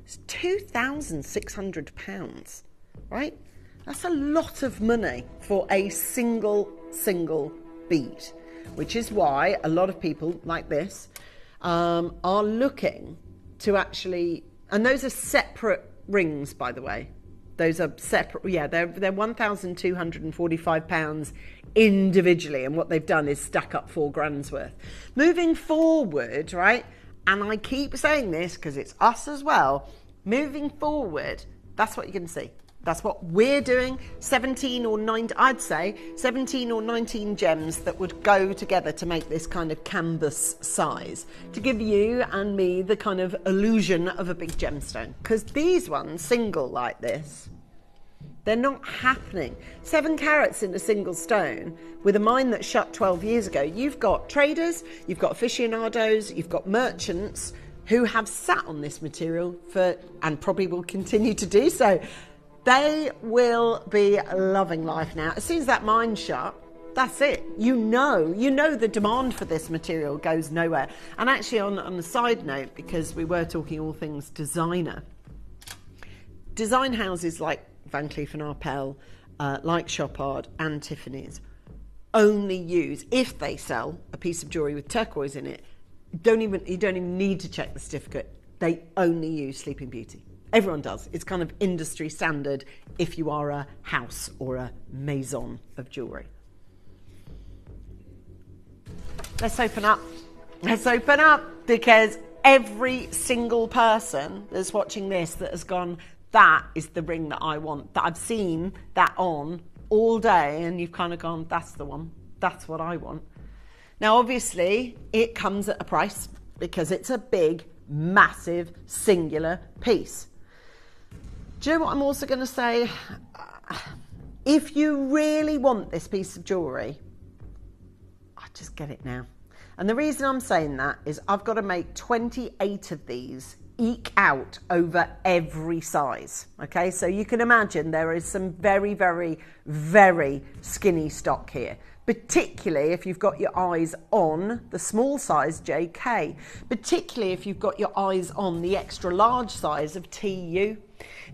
It's £2,600, right? That's a lot of money for a single bead, which is why a lot of people like this are looking to actually, and those are separate rings, by the way. Those are separate, they're £1,245 individually, and what they've done is stack up £4,000 worth. Moving forward, right, and I keep saying this because it's us as well, moving forward, that's what you're going to see. That's what we're doing. 17 or 19, I'd say 17 or 19 gems that would go together to make this kind of canvas size, to give you and me the kind of illusion of a big gemstone. Because these ones, single like this, they're not happening. 7 carats in a single stone with a mine that shut 12 years ago. You've got traders, you've got aficionados, you've got merchants who have sat on this material for, and probably will continue to do so. They will be loving life now. As soon as that mine shut, that's it. You know the demand for this material goes nowhere. And actually, on a side note, because we were talking all things designer, design houses like Van Cleef & Arpels, like Chopard and Tiffany's, only use, if they sell a piece of jewellery with turquoise in it, you don't even need to check the certificate. They only use Sleeping Beauty. Everyone does. It's kind of industry standard if you are a house or a maison of jewellery. Let's open up. Let's open up, because every single person that's watching this that has gone, that is the ring that I want, that I've seen that on all day, and you've kind of gone, that's the one. That's what I want. Now, obviously, it comes at a price because it's a big, massive, singular piece. Do you know what I'm also going to say? If you really want this piece of jewellery, I'll just get it now. And the reason I'm saying that is I've got to make 28 of these eke out over every size. Okay, so you can imagine there is some very, very, very skinny stock here, particularly if you've got your eyes on the small size JK, particularly if you've got your eyes on the extra large size of TU.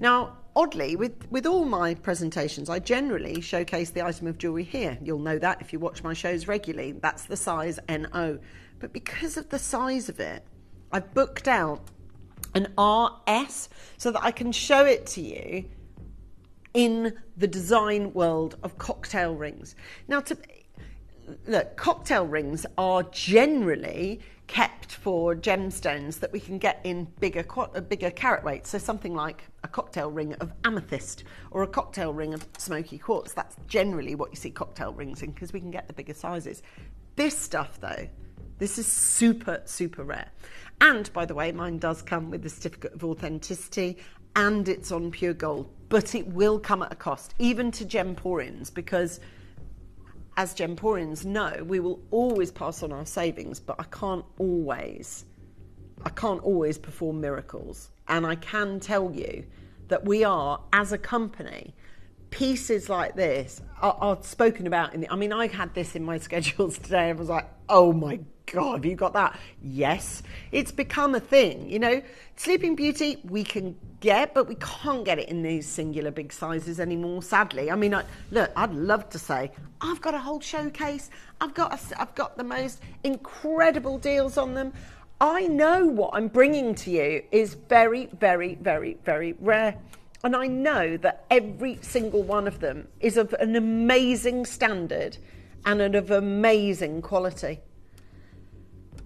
Now, oddly, with all my presentations, I generally showcase the item of jewellery here. You'll know that if you watch my shows regularly. That's the size NO. But because of the size of it, I've booked out an RS so that I can show it to you in the design world of cocktail rings. Now, look, cocktail rings are generally kept for gemstones that we can get in bigger carat weight. So something like a cocktail ring of amethyst or a cocktail ring of smoky quartz. That's generally what you see cocktail rings in, because we can get the bigger sizes. This stuff though, this is super, super rare. And by the way, mine does come with the certificate of authenticity and it's on pure gold, but it will come at a cost, even to Gemporians, because as Gemporians know, we will always pass on our savings, but I can't always perform miracles. And I can tell you that we are, as a company, pieces like this are spoken about I had this in my schedules today and was like, oh my God, have you got that? Yes, it's become a thing. Sleeping Beauty we can get, but we can't get it in these singular big sizes anymore, sadly. Look, I'd love to say I've got a whole showcase, I've got the most incredible deals on them. I know what I'm bringing to you is very, very, very, very rare. And I know that every single one of them is of an amazing standard and of amazing quality.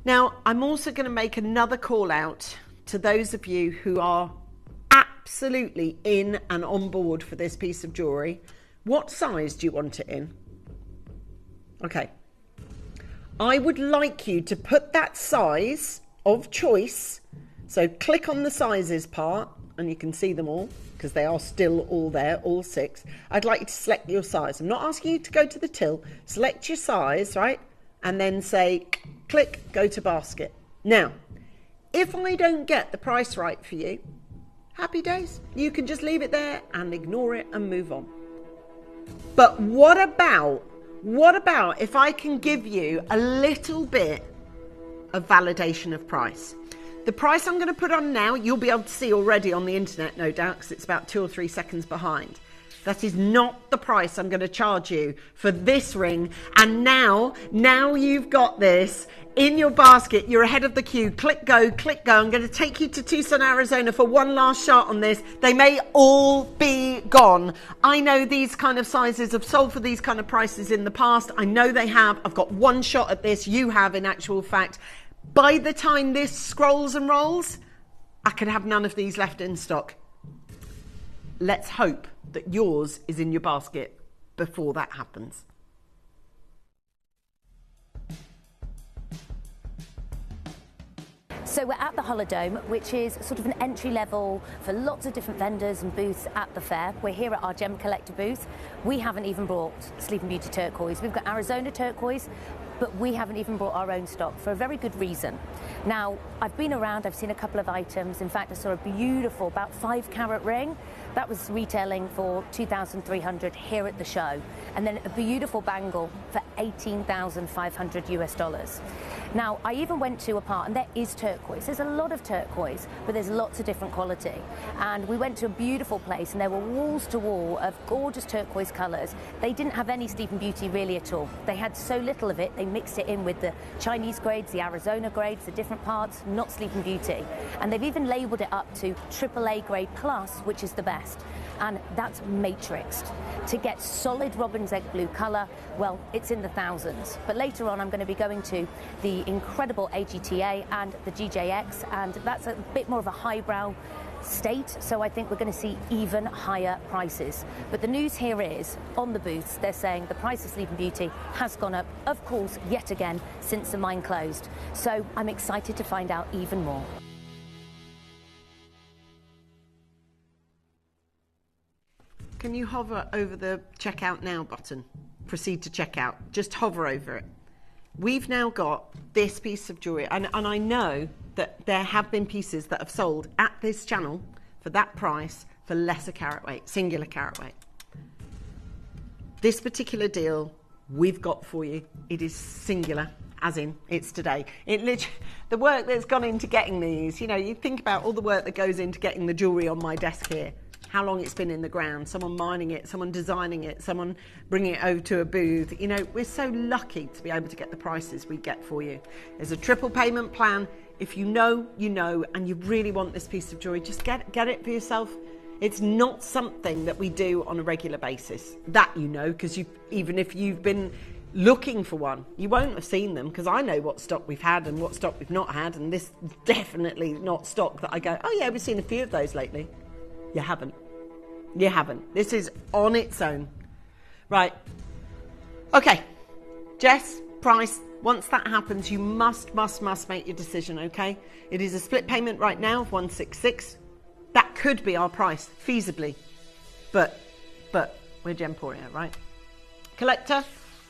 Now, I'm also going to make another call out to those of you who are absolutely in and on board for this piece of jewellery. What size do you want it in? Okay. I would like you to put that size of choice. So click on the sizes part and you can see them all, because they are still all there, all 6. I'd like you to select your size. I'm not asking you to go to the till. Select your size, right? And then say, click, go to basket. Now, if I don't get the price right for you, happy days. You can just leave it there and ignore it and move on. But what about if I can give you a little bit of validation of price? The price I'm going to put on now, you'll be able to see already on the internet, no doubt, because it's about 2 or 3 seconds behind. That is not the price I'm going to charge you for this ring. And now you've got this in your basket. You're ahead of the queue. Click go, click go. I'm going to take you to Tucson, Arizona for one last shot on this. They may all be gone. I know these kind of sizes have sold for these kind of prices in the past. I know they have. I've got one shot at this. You have, in actual fact. By the time this scrolls and rolls, I could have none of these left in stock. Let's hope that yours is in your basket before that happens. So we're at the Holodome, which is sort of an entry level for lots of different vendors and booths at the fair. We're here at our Gem Collector booth. We haven't even brought Sleeping Beauty turquoise. We've got Arizona turquoise, but we haven't even brought our own stock for a very good reason. Now, I've been around, I've seen a couple of items. In fact, I saw a beautiful, about 5-carat ring. That was retailing for $2,300 here at the show. And then a beautiful bangle for $18,500 US. Now, I even went to a part, and there is turquoise. There's a lot of turquoise, but there's lots of different quality. And we went to a beautiful place, and there were walls to wall of gorgeous turquoise colours. They didn't have any Sleeping Beauty really at all. They had so little of it, they mixed it in with the Chinese grades, the Arizona grades, the different parts, not Sleeping Beauty. And they've even labelled it up to AAA grade plus, which is the best. And that's matrixed. To get solid robin's egg blue colour, well, it's in the thousands. But later on, I'm going to be going to the incredible AGTA and the GJX, and that's a bit more of a highbrow state, so I think we're going to see even higher prices. But the news here is, on the booths, they're saying the price of Sleeping Beauty has gone up, of course, yet again, since the mine closed. So I'm excited to find out even more. Can you hover over the checkout now button? Proceed to checkout. Just hover over it. We've now got this piece of jewellery, and I know that there have been pieces that have sold at this channel for that price for lesser carat weight, singular carat weight. This particular deal we've got for you, it is singular, as in it's today. The work that's gone into getting these, you think about all the work that goes into getting the jewellery on my desk here. How long it's been in the ground, someone mining it, someone designing it, someone bringing it over to a booth. We're so lucky to be able to get the prices we get for you. There's a triple payment plan. If you know, and you really want this piece of jewellery, just get it for yourself. It's not something that we do on a regular basis. That because even if you've been looking for one, you won't have seen them, because I know what stock we've had and what stock we've not had, and this definitely not stock that I go, oh yeah, we've seen a few of those lately. You haven't. You haven't. This is on its own. Right. Okay. Jess, price. Once that happens, you must make your decision, okay? It is a split payment right now of 166. That could be our price, feasibly. But we're Gemporia, right? Collector,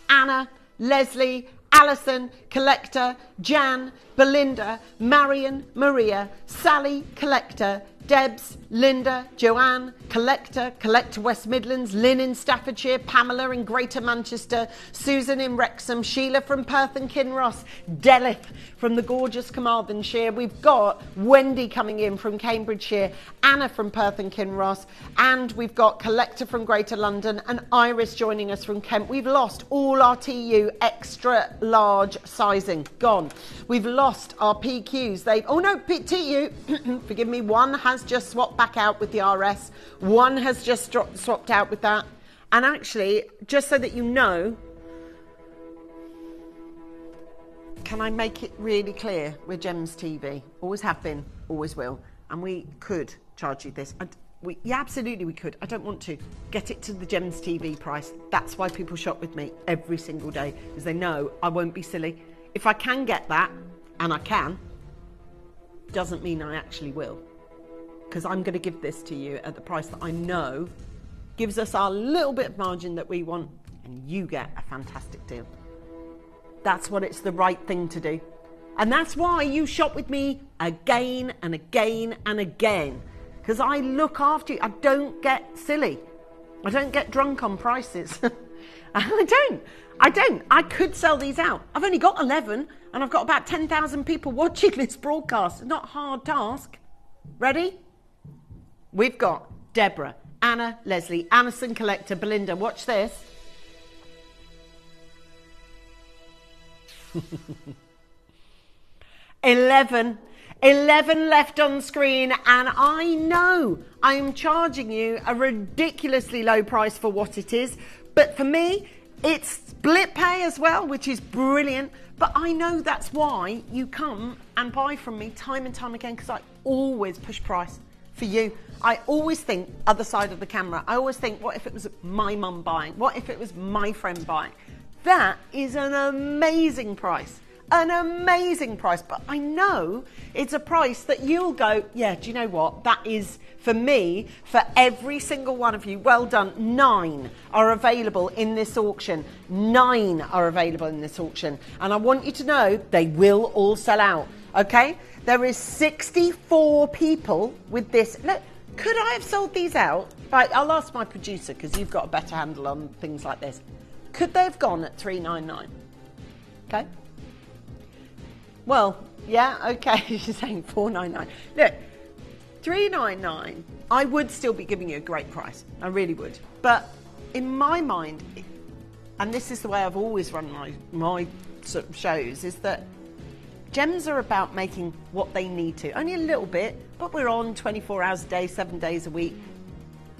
Anna, Leslie, Alison, Collector, Jan, Belinda, Marion, Maria, Sally, Collector, Debs, Linda, Joanne, Collector West Midlands, Lynn in Staffordshire, Pamela in Greater Manchester, Susan in Wrexham, Sheila from Perth and Kinross, Delith from the gorgeous Carmarthenshire. We've got Wendy coming in from Cambridgeshire, Anna from Perth and Kinross, and we've got Collector from Greater London and Iris joining us from Kent. We've lost all our TU extra large sizing, gone. We've lost our PQs. TU, forgive me, one has just swapped back out with the RS. One has just swapped out with that. And actually, just so that you know, can I make it really clear? We're Gems TV. Always have been, always will. And we could charge you this. Yeah, absolutely we could. I don't want to. Get it to the Gems TV price. That's why people shop with me every single day, because they know I won't be silly. If I can get that, and I can, doesn't mean I actually will. Because I'm going to give this to you at the price that I know gives us our little bit of margin that we want, and you get a fantastic deal. That's what it's the right thing to do. And that's why you shop with me again and again and again. Because I look after you. I don't get silly. I don't get drunk on prices. I don't. I could sell these out. I've only got 11, and I've got about 10,000 people watching this broadcast. It's not a hard task. Ready? We've got Deborah, Anna, Leslie, Alison, Collector, Belinda. Watch this. Eleven left on screen, and I know I'm charging you a ridiculously low price for what it is, but for me, it's split pay as well, which is brilliant. But I know that's why you come and buy from me time and time again, because I always push price for you. I always think other side of the camera. I always think, what if it was my mum buying? What if it was my friend buying? That is an amazing price. An amazing price. But I know it's a price that you'll go, yeah, do you know what? That is, for me, for every single one of you. Well done. 9 are available in this auction. 9 are available in this auction. And I want you to know they will all sell out. Okay? There is 64 people with this. Look, could I have sold these out? Right, I'll ask my producer, because you've got a better handle on things like this. Could they have gone at $399? Okay? Well, yeah, okay. She's saying $499. Look, $399. I would still be giving you a great price. I really would. But in my mind, and this is the way I've always run my sort of shows, is that Gems are about making what they need to. Only a little bit, but we're on 24 hours a day, 7 days a week.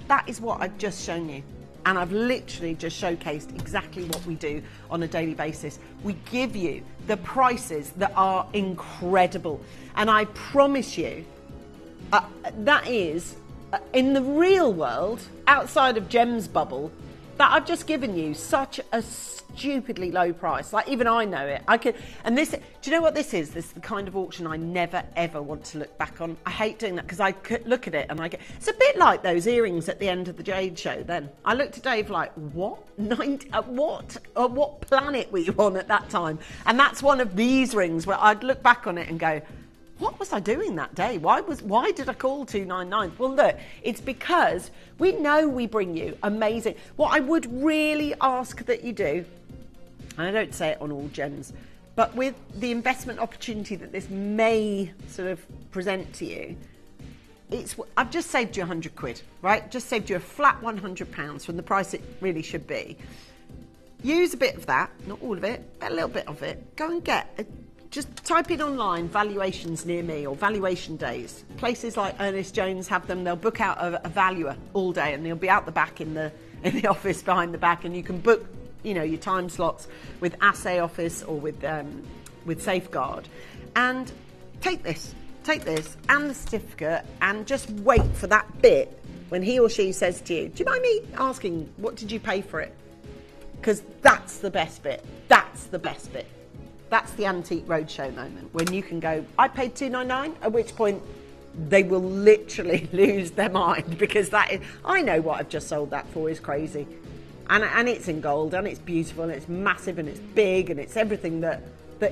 That is what I've just shown you. And I've literally just showcased exactly what we do on a daily basis. We give you the prices that are incredible. And I promise you, that is, in the real world, outside of Gems bubble, that I've just given you such a stupidly low price. Like, even I know it. And this, do you know what this is? This is the kind of auction I never ever want to look back on. I hate doing that, because I could look at it and it's a bit like those earrings at the end of the Jade show then. I looked at Dave like, what? What planet were you on at that time? And that's one of these rings where I'd look back on it and go, what was I doing that day? Why did I call 299? Well, look, it's because we know we bring you amazing. What I would really ask that you do, and I don't say it on all Gems, but with the investment opportunity that this may sort of present to you, I've just saved you 100 quid, right? Just saved you a flat £100 from the price it really should be. Use a bit of that, not all of it, but a little bit of it. Go and get just type in online valuations near me or valuation days. Places like Ernest Jones have them. They'll book out a valuer all day, and they'll be out the back in the office behind the back, and you can book your time slots with Assay Office or with Safeguard, and take this and the certificate, and just wait for that bit when he or she says to you, do you mind me asking, what did you pay for it? Because that's the best bit. That's the best bit. That's the Antique Roadshow moment, when you can go, I paid $299, at which point they will literally lose their mind, because that is, I know what I've just sold that for is crazy. And it's in gold, and it's beautiful, and it's massive, and it's big, and it's everything that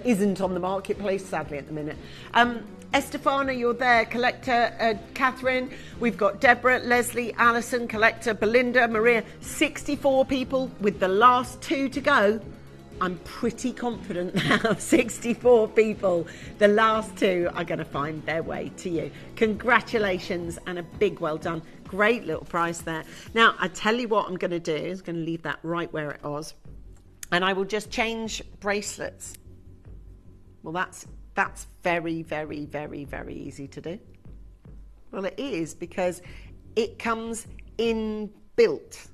isn't on the marketplace, sadly, at the minute. Estefana, you're there. Collector, Catherine. We've got Deborah, Leslie, Alison, Collector, Belinda, Maria. 64 people with the last 2 to go. I'm pretty confident now, 64 people. The last 2 are going to find their way to you. Congratulations and a big well done. Great little price there. Now, I tell you what I'm going to do. I'm going to leave that right where it was. And I will just change bracelets. Well, that's very, very, very, very easy to do. Well, it is, because it comes inbuilt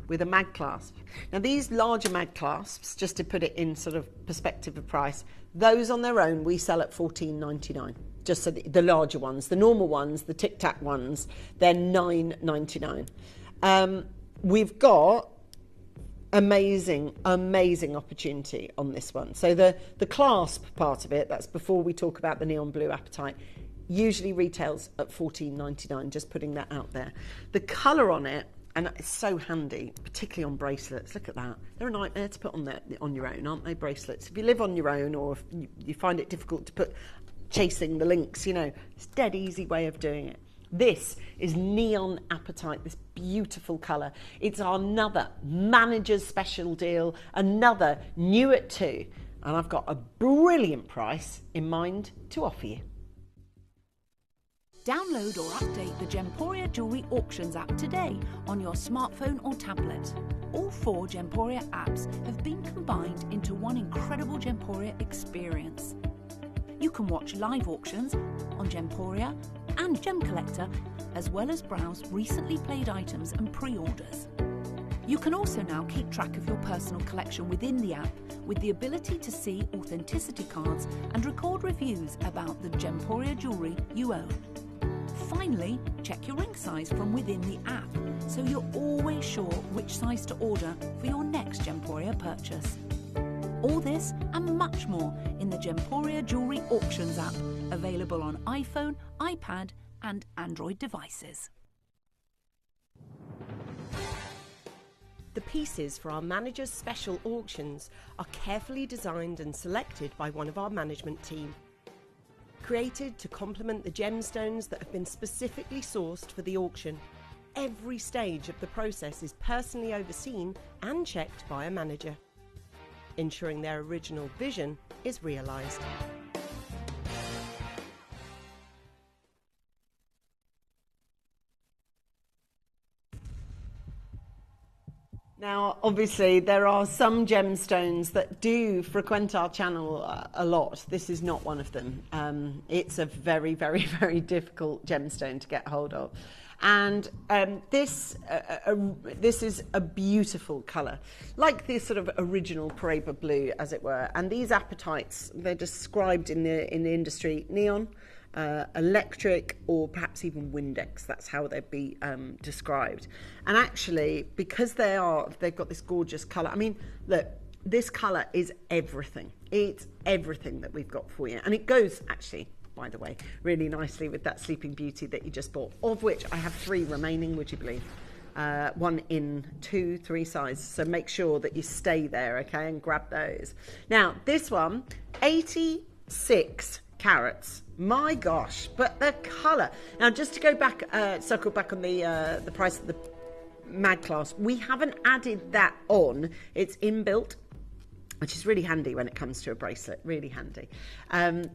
with a mag clasp. Now, these larger mag clasps, just to put it in sort of perspective of price, those on their own we sell at $14.99. Just so the larger ones, the normal ones, the Tic Tac ones, they're $9.99. We've got amazing opportunity on this one. So the clasp part of it, that's before we talk about the neon blue apatite, usually retails at $14.99, just putting that out there. The colour on it, and it's so handy, particularly on bracelets. Look at that. They're a nightmare to put on your own, aren't they, bracelets? If you live on your own, or if you find it difficult to put chasing the links, it's a dead easy way of doing it. This is neon apatite, this beautiful colour. It's another manager's special deal, another new at 2. And I've got a brilliant price in mind to offer you. Download or update the Gemporia Jewellery Auctions app today on your smartphone or tablet. All 4 Gemporia apps have been combined into one incredible Gemporia experience. You can watch live auctions on Gemporia and Gem Collector, as well as browse recently played items and pre-orders. You can also now keep track of your personal collection within the app, with the ability to see authenticity cards and record reviews about the Gemporia jewellery you own. Finally, check your ring size from within the app, so you're always sure which size to order for your next Gemporia purchase. All this and much more in the Gemporia Jewellery Auctions app, available on iPhone, iPad and Android devices. The pieces for our managers' special auctions are carefully designed and selected by one of our management team. Created to complement the gemstones that have been specifically sourced for the auction, every stage of the process is personally overseen and checked by a manager, ensuring their original vision is realised. Now, obviously, there are some gemstones that do frequent our channel a lot. This is not one of them. It's a very, very, very difficult gemstone to get hold of. And this is a beautiful colour, like the sort of original Paraiba blue, as it were. And these apatites, they're described in the industry neon, electric, or perhaps even Windex. That's how they'd be described. And actually, because they've got this gorgeous colour. I mean, look, this colour is everything. It's everything that we've got for you, and it goes actually, by the way, really nicely with that Sleeping Beauty that you just bought, of which I have 3 remaining, would you believe? One in 2, 3 sizes. So make sure that you stay there, okay, and grab those. Now, this one, 86 carats. My gosh, but the colour. Now, just to go back, circle back on the price of the mag class, we haven't added that on. It's inbuilt, which is really handy when it comes to a bracelet, really handy.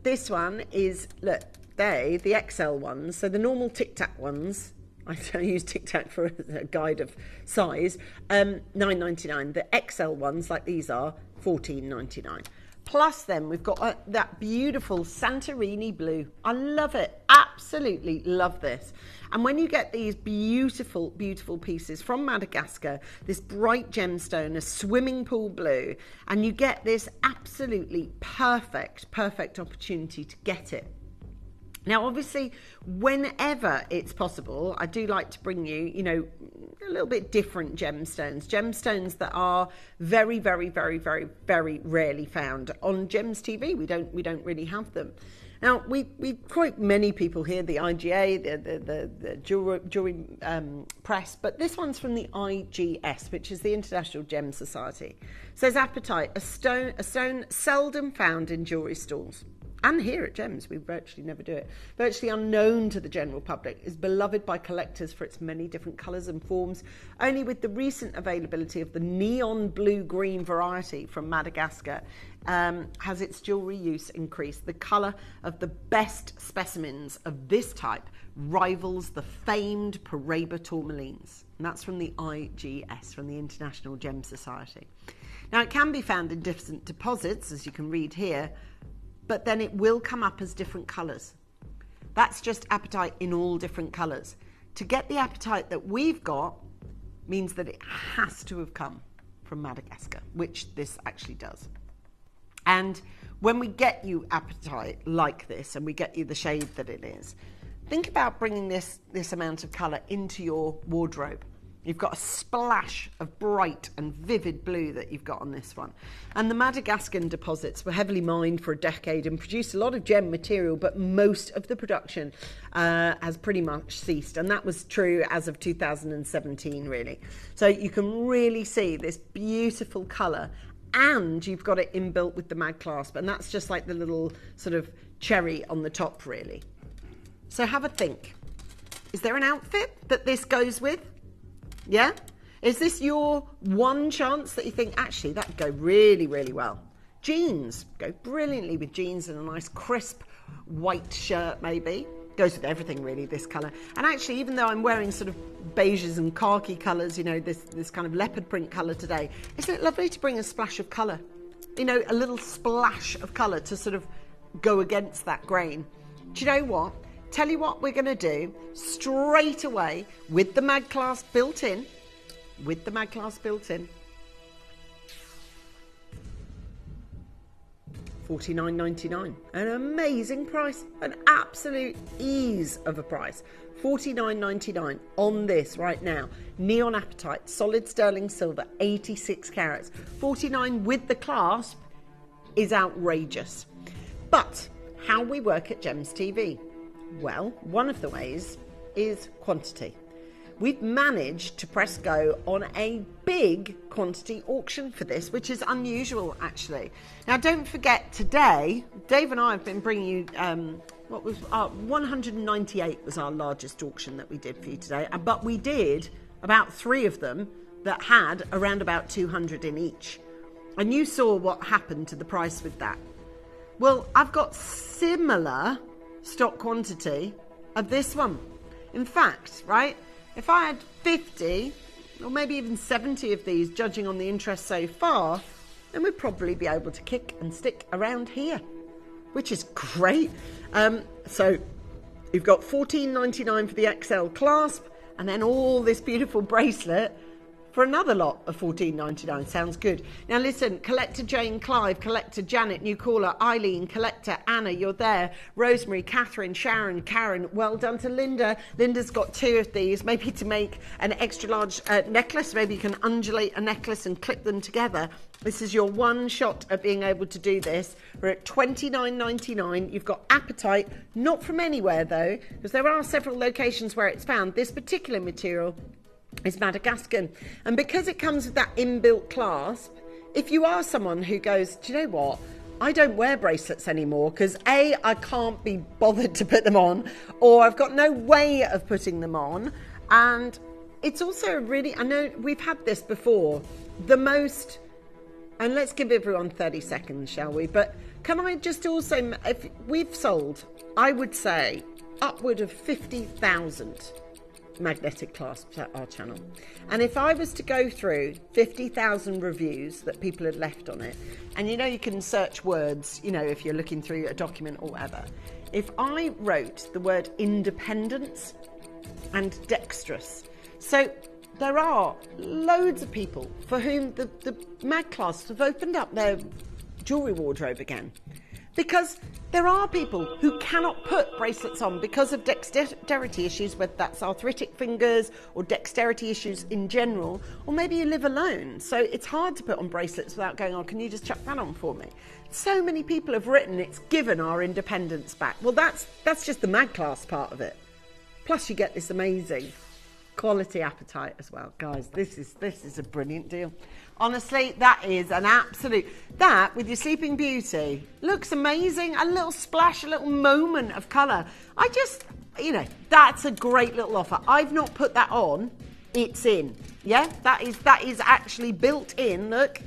This one is, look, the XL ones, so the normal Tic Tac ones, I use Tic Tac for a guide of size, $9.99. The XL ones, like these are, $14.99. Plus then we've got that beautiful Santorini blue. I love it. Absolutely love this. And when you get these beautiful, beautiful pieces from Madagascar, this bright gemstone, a swimming pool blue, and you get this absolutely perfect opportunity to get it. Now, obviously, whenever it's possible, I do like to bring you, a little bit different gemstones that are very, very, very, very, very rarely found. On Gems TV, we don't really have them. Now, we quite many people here, the IGA, the jewelry press, but this one's from the IGS, which is the International Gem Society. It says apatite, a stone seldom found in jewelry stalls. And here at Gems, we virtually never do it. Virtually unknown to the general public, is beloved by collectors for its many different colours and forms. Only with the recent availability of the neon blue-green variety from Madagascar has its jewellery use increased. The colour of the best specimens of this type rivals the famed Paraiba tourmalines. And that's from the IGS, from the International Gem Society. Now, it can be found in different deposits, as you can read here, but then it will come up as different colours. That's just apatite in all different colours. To get the apatite that we've got means that it has to have come from Madagascar, which this actually does. And when we get you apatite like this, and we get you the shade that it is, think about bringing this amount of colour into your wardrobe. You've got a splash of bright and vivid blue that you've got on this one. And the Madagascan deposits were heavily mined for a decade and produced a lot of gem material, but most of the production has pretty much ceased. And that was true as of 2017, really. So you can really see this beautiful colour, and you've got it inbuilt with the mag clasp. And that's just like the little sort of cherry on the top, really. So have a think. Is there an outfit that this goes with? Yeah? Is this your one chance that you think, actually, that would go really, really well? Jeans go brilliantly with jeans and a nice crisp white shirt, maybe. Goes with everything, really, this colour. And actually, even though I'm wearing sort of beiges and khaki colours, this kind of leopard print colour today, isn't it lovely to bring a splash of colour? A little splash of colour to sort of go against that grain. Do you know what? Tell you what we're going to do straight away with the mag clasp built in. With the mag clasp built in. $49.99. An amazing price. An absolute ease of a price. $49.99 on this right now. Neon apatite, solid sterling silver, 86 carats. $49 with the clasp is outrageous. But how we work at Gems TV? Well, one of the ways is quantity. We've managed to press go on a big quantity auction for this, which is unusual, actually. Now, don't forget, today, Dave and I have been bringing you, 198 was our largest auction that we did for you today, but we did about 3 of them that had around about 200 in each. And you saw what happened to the price with that. Well, I've got similar stock quantity of this one. In fact, right, if I had 50 or maybe even 70 of these, judging on the interest so far, then we'd probably be able to kick and stick around here, which is great. So you've got $14.99 for the XL clasp, and then all this beautiful bracelet for another lot of $14.99. Sounds good. Now listen, Collector Jane Clive, Collector Janet, new caller, Eileen, Collector Anna, you're there. Rosemary, Catherine, Sharon, Karen, well done to Linda. Linda's got 2 of these, maybe to make an extra large necklace. Maybe you can undulate a necklace and clip them together. This is your one shot at being able to do this. We're at $29.99. You've got apatite, not from anywhere though, because there are several locations where it's found. This particular material is Madagascar, and because it comes with that inbuilt clasp, if you are someone who goes, do you know what, I don't wear bracelets anymore because A, I can't be bothered to put them on, or I've got no way of putting them on, and it's also really, I know we've had this before, the most, and let's give everyone 30 seconds, shall we, but can I just also, if we've sold, I would say, upward of 50,000 magnetic clasps at our channel. And if I was to go through 50,000 reviews that people had left on it, and you can search words, if you're looking through a document or whatever. If I wrote the word independence and dexterous, so there are loads of people for whom the mag clasps have opened up their jewellery wardrobe again. Because there are people who cannot put bracelets on because of dexterity issues, whether that's arthritic fingers or dexterity issues in general, or maybe you live alone. So it's hard to put on bracelets without going, oh, can you just chuck that on for me? So many people have written it's given our independence back. Well, that's just the mag clasp part of it. Plus you get this amazing quality apatite as well. Guys, this is a brilliant deal. Honestly, that is an absolute... That, with your Sleeping Beauty, looks amazing. A little splash, a little moment of colour. I just, that's a great little offer. I've not put that on. It's in. Yeah? That is actually built in, look,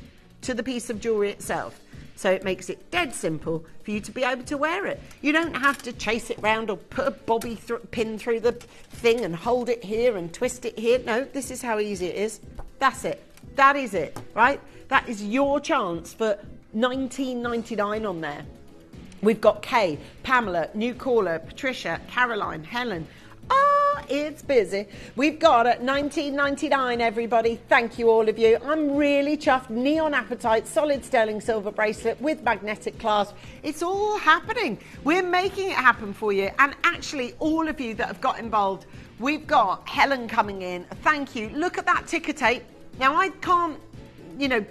to the piece of jewellery itself. So it makes it dead simple for you to be able to wear it. You don't have to chase it round or put a bobby pin through the thing and hold it here and twist it here. No, this is how easy it is. That's it. That is it, right? That is your chance for $19.99 on there. We've got Kay, Pamela, new caller, Patricia, Caroline, Helen. It's busy. We've got at $19.99, everybody. Thank you, all of you. I'm really chuffed. Neon apatite, solid sterling silver bracelet with magnetic clasp. It's all happening. We're making it happen for you. And actually, all of you that have got involved, we've got Helen coming in. Thank you. Look at that ticker tape. Now, I can't,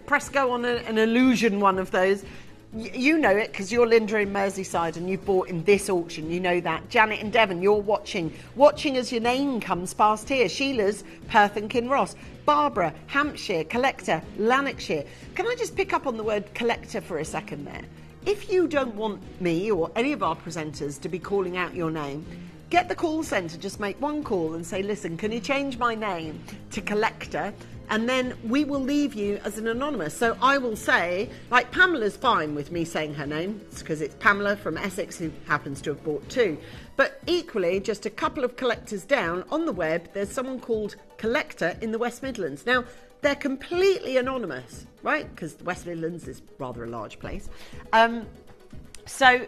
press go on an illusion one of those. You know it because you're Linda in Merseyside and you've bought in this auction. You know that. Janet and Devon, you're watching as your name comes past here. Sheila's Perth and Kinross. Barbara, Hampshire, Collector, Lanarkshire. Can I just pick up on the word collector for a second there? If you don't want me or any of our presenters to be calling out your name, get the call centre, just make one call and say, listen, can you change my name to Collector? And then we will leave you as an anonymous. So I will say, like, Pamela's fine with me saying her name, because it's Pamela from Essex who happens to have bought two. But equally, just a couple of collectors down on the web, there's someone called Collector in the West Midlands. Now, they're completely anonymous, right? Because the West Midlands is rather a large place. So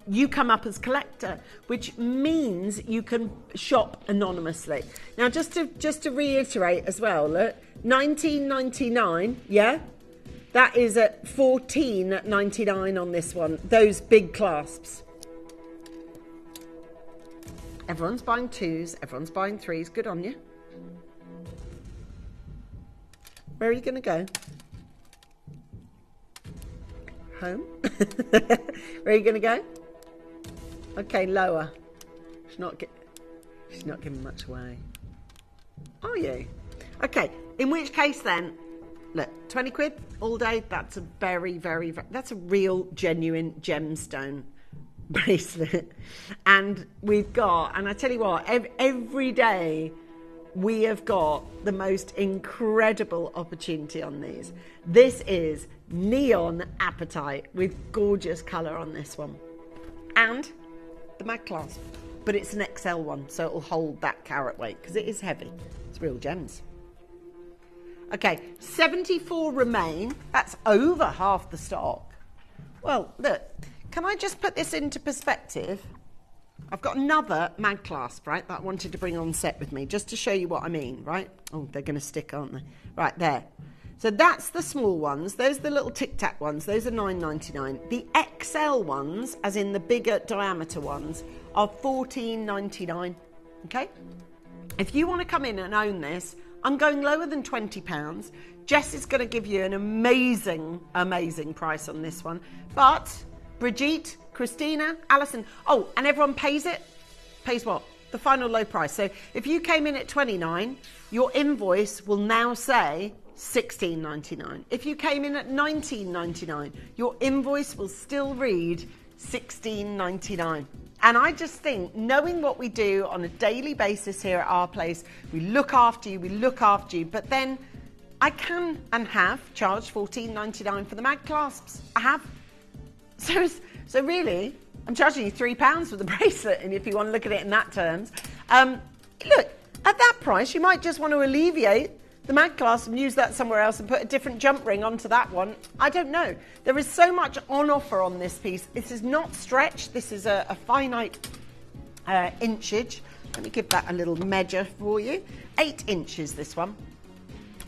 you come up as Collector, which means you can shop anonymously. Now, just to reiterate as well, look, $19.99, yeah? That is at $14.99 on this one. Those big clasps. Everyone's buying twos, everyone's buying threes. Good on you. Where are you going to go? Home? Where are you going to go? Okay, lower. She's not giving much away. Are you? Okay, in which case then, look, 20 quid all day, that's a very, very, that's a real, genuine gemstone bracelet. And we've got, and I tell you what, every day we have got the most incredible opportunity on these. This is neon apatite with gorgeous colour on this one. And the mag clasp, but it's an XL one, so it'll hold that carat weight because it is heavy. It's real gems. Okay, 74 remain. That's over half the stock. Well, look, can I just put this into perspective? I've got another mag clasp, right, that I wanted to bring on set with me just to show you what I mean, right? Oh, they're going to stick, aren't they? Right, there. So that's the small ones. Those are the little Tic Tac ones. Those are $9.99. The XL ones, as in the bigger diameter ones, are $14.99. Okay? If you want to come in and own this, I'm going lower than £20. Jess is going to give you an amazing, amazing price on this one. But Brigitte, Christina, Alison, oh, and everyone pays it. Pays what? The final low price. So if you came in at $29, your invoice will now say $16.99. If you came in at $19.99, your invoice will still read $16.99. And I just think, knowing what we do on a daily basis here at our place, we look after you, but then I can and have charged $14.99 for the mag clasps. I have. So really, I'm charging you £3 for the bracelet, and if you want to look at it in that terms. Look, At that price, you might just want to alleviate the mag class and use that somewhere else and put a different jump ring onto that one. I don't know. There is so much on offer on this piece. This is not stretched. This is a finite inchage. Let me give that a little measure for you. 8 inches, this one.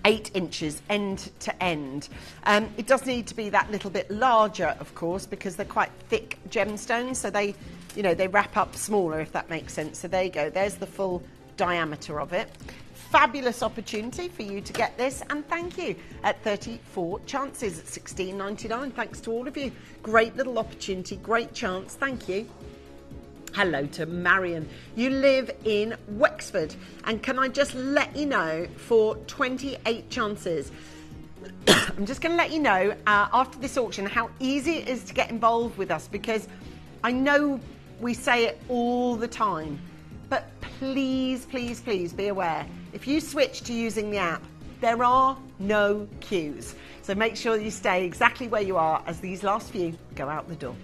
8 inches end to end. It does need to be that little bit larger, of course, because they're quite thick gemstones, so they wrap up smaller, if that makes sense. So there you go. There's the full diameter of it. Fabulous opportunity for you to get this, and thank you at 34 chances at $16.99. Thanks to all of you. Great little opportunity, great chance. Thank you. Hello to Marion. You live in Wexford, and can I just let you know, for 28 chances, I'm just going to let you know after this auction how easy it is to get involved with us, because I know we say it all the time, but please, please, please be aware, if you switch to using the app, there are no queues. So make sure you stay exactly where you are as these last few go out the door.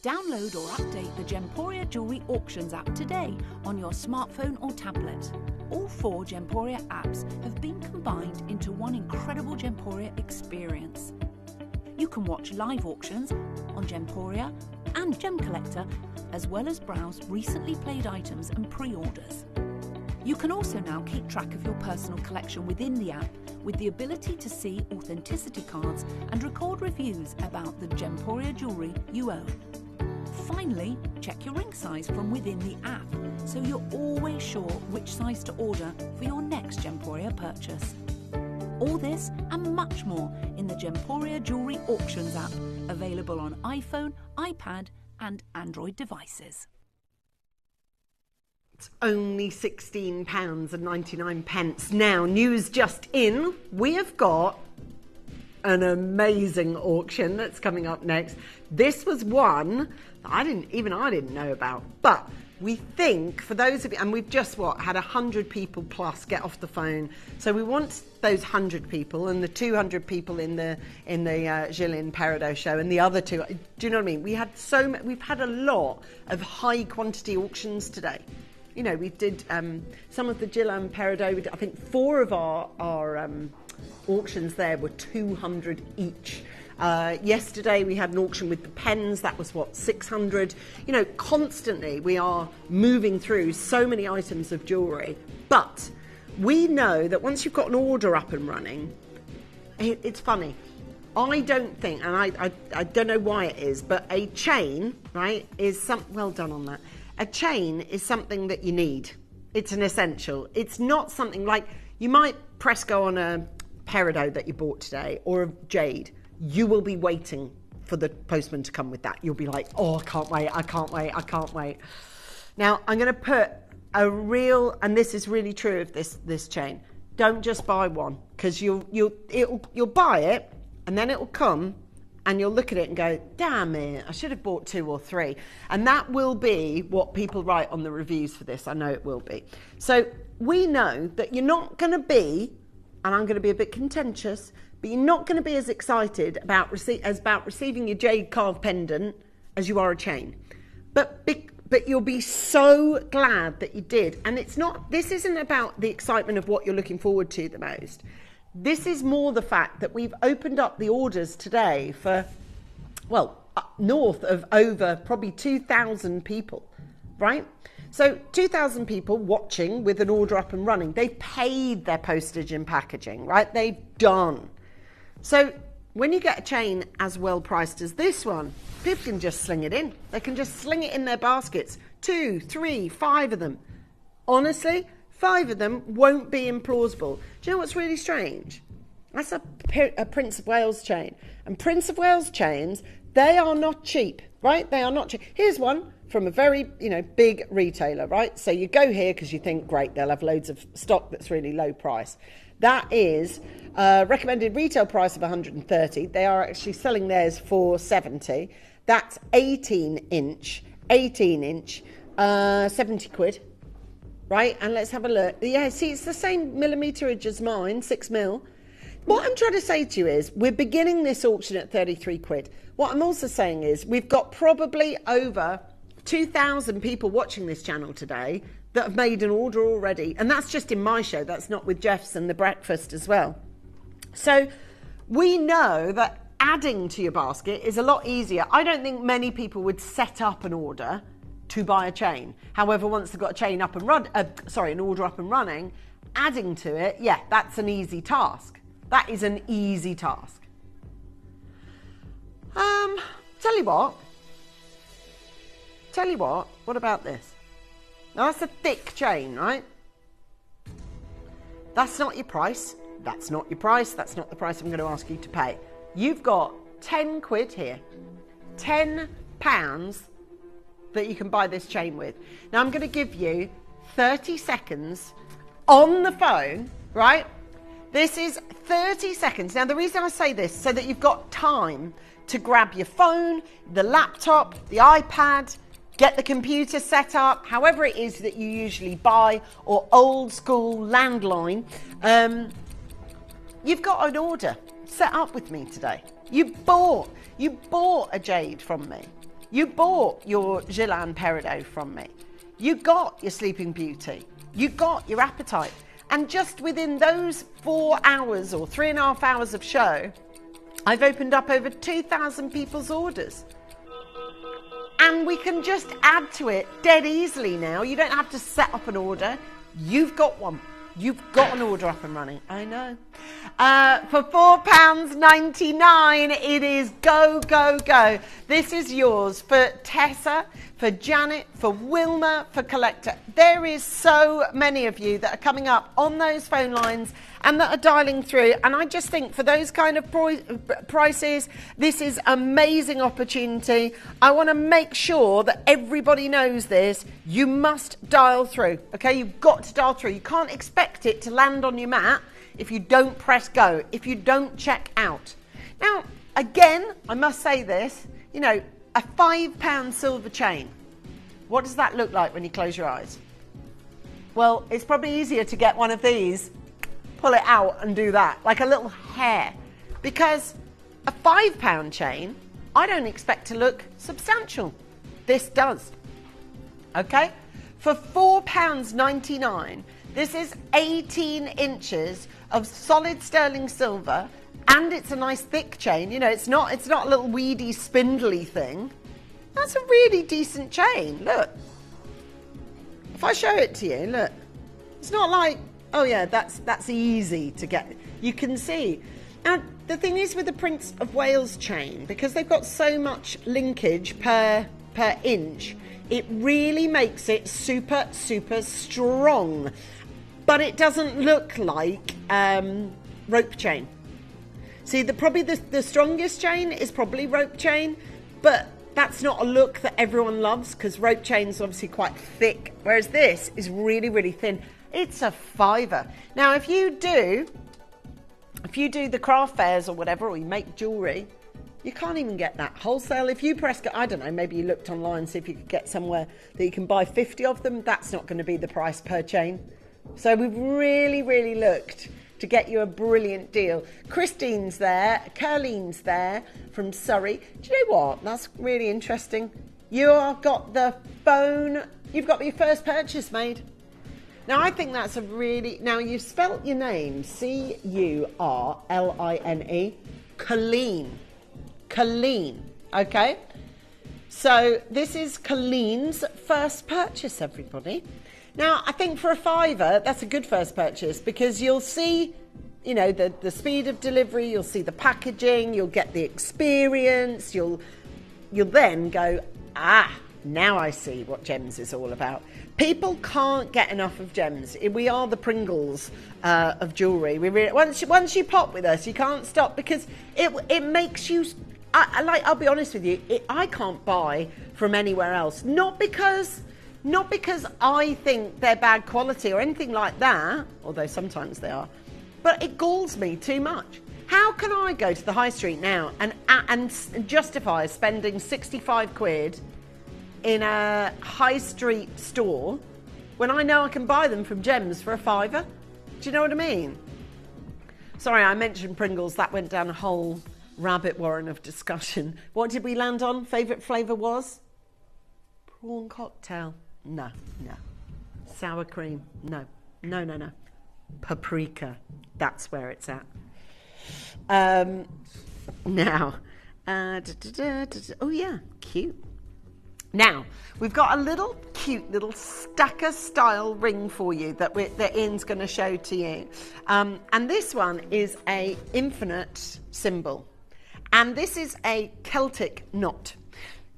Download or update the Gemporia Jewellery Auctions app today on your smartphone or tablet. All 4 Gemporia apps have been combined into one incredible Gemporia experience. You can watch live auctions on Gemporia and Gem Collector, as well as browse recently played items and pre-orders. You can also now keep track of your personal collection within the app, with the ability to see authenticity cards and record reviews about the Gemporia jewellery you own. Finally, check your ring size from within the app, so you're always sure which size to order for your next Gemporia purchase. All this and much more in the Gemporia Jewellery Auctions app, available on iPhone, iPad and Android devices. It's only £16.99. Now, news just in, we have got an amazing auction that's coming up next. This was one that I didn't know about, but we think for those of you, and we've just had 100 people plus get off the phone, so we want those 100 people and the 200 people in the Gilles Peridot show and the other 2. Do you know what I mean? We've had a lot of high quantity auctions today. You know, we did some of the Gilles Peridot. I think 4 of our auctions there were 200 each. Yesterday we had an auction with the pens. That was 600. You know, constantly we are moving through so many items of jewellery. But we know that once you've got an order up and running, it's funny. I don't think, and I don't know why it is, but a chain, right, is well done on that. A chain is something that you need. It's an essential. It's not something like you might press go on a Peridot that you bought today or a jade. You will be waiting for the postman to come with that. You'll be like, oh, I can't wait, I can't wait, I can't wait. Now, I'm going to put a real, and this is really true of this chain, don't just buy one, because you'll buy it, and then it will come, and you'll look at it and go, damn it, I should have bought 2 or 3. And that will be what people write on the reviews for this. I know it will be. So we know that you're not going to be, and I'm going to be a bit contentious, but you're not going to be as excited about receiving your jade carved pendant as you are a chain. But you'll be so glad that you did. And this isn't about the excitement of what you're looking forward to the most. This is more the fact that we've opened up the orders today for, north of over probably 2,000 people, right? So 2,000 people watching with an order up and running. They've paid their postage and packaging, right? They've done. So when you get a chain as well priced as this one, people can just sling it in. They can just sling it in their baskets. 2, 3, 5 of them. Honestly, 5 of them won't be implausible. Do you know what's really strange? That's a Prince of Wales chain. And Prince of Wales chains, they are not cheap, right? They are not cheap. Here's one from a very, big retailer, right? So you go here because you think, great, they'll have loads of stock that's really low price. That is a recommended retail price of 130. They are actually selling theirs for 70. That's 18 inch, 70 quid, right? And let's have a look. Yeah, see, it's the same millimeterage as mine, 6 mil. What I'm trying to say to you is we're beginning this auction at 33 quid. What I'm also saying is we've got probably over 2,000 people watching this channel today that have made an order already. And that's just in my show. That's not with Jeff's and the breakfast as well. So we know that adding to your basket is a lot easier. I don't think many people would set up an order to buy a chain. However, once they've got a chain up and an order up and running, adding to it, yeah, that's an easy task. That is an easy task. Tell you what about this? Now that's a thick chain, right? That's not your price. That's not your price. That's not the price I'm going to ask you to pay. You've got 10 quid here. £10 that you can buy this chain with. Now I'm going to give you 30 seconds on the phone, right? This is 30 seconds. Now the reason I say this, so that you've got time to grab your phone, the laptop, the iPad, get the computer set up, however it is that you usually buy, or old school landline. You've got an order set up with me today. You bought a jade from me. You bought your Gillan Peridot from me. You got your Sleeping Beauty. You got your Appetite. And just within those 4 hours or 3.5 hours of show, I've opened up over 2,000 people's orders. And we can just add to it dead easily now. You don't have to set up an order. You've got one. You've got an order up and running. I know. For £4.99, it is go, go, go. This is yours for Tessa, for Janet, for Wilma, for Collector. There is so many of you that are coming up on those phone lines and that are dialing through. And I just think for those kind of prices, this is amazing opportunity. I want to make sure that everybody knows this. You must dial through, okay? You've got to dial through. You can't expect it to land on your mat if you don't press go, if you don't check out. Now, again, I must say this, a £5 silver chain. What does that look like when you close your eyes? Well, it's probably easier to get one of these, pull it out and do that, like a little hair. Because a £5 chain, I don't expect to look substantial. This does. Okay? For £4.99, this is 18 inches of solid sterling silver, and it's a nice thick chain. It's not a little weedy, spindly thing. That's a really decent chain. Look. If I show it to you, look. It's not like, oh yeah, that's easy to get. You can see. Now, the thing is with the Prince of Wales chain, because they've got so much linkage per inch, it really makes it super, super strong. But it doesn't look like rope chain. See, probably the strongest chain is probably rope chain, but that's not a look that everyone loves because rope chain's obviously quite thick, whereas this is really, really thin. It's a £5. Now, if you do the craft fairs or whatever, or you make jewellery, you can't even get that wholesale. If you press, I don't know, maybe you looked online, see if you could get somewhere that you can buy 50 of them. That's not going to be the price per chain. So we've really, really looked to get you a brilliant deal. Christine's there, Curlene's there from Surrey. Do you know what? That's really interesting. You've got the phone, you've got your first purchase made. Now, I think that's now you've spelt your name, Curline, Colleen, okay? So this is Colleen's first purchase, everybody. Now, I think for a £5, that's a good first purchase because you'll see, you know, the speed of delivery, you'll see the packaging, you'll get the experience, you'll then go, now I see what Gems is all about. People can't get enough of Gems. We are the Pringles of jewellery. Once you pop with us, you can't stop because it makes you. I'll be honest with you. I can't buy from anywhere else. Not because I think they're bad quality or anything like that. Although sometimes they are, but it galls me too much. How can I go to the high street now and justify spending 65 quid in a high street store when I know I can buy them from Gems for a £5? Do you know what I mean? Sorry, I mentioned Pringles. That went down a whole rabbit warren of discussion. What did we land on? Favourite flavour was? Prawn cocktail. No. Sour cream. No. Paprika. That's where it's at. Now. Oh yeah, cute. Now, we've got a little cute little stacker style ring for you that Ian's going to show to you. And this one is a infinite symbol. And this is a Celtic knot.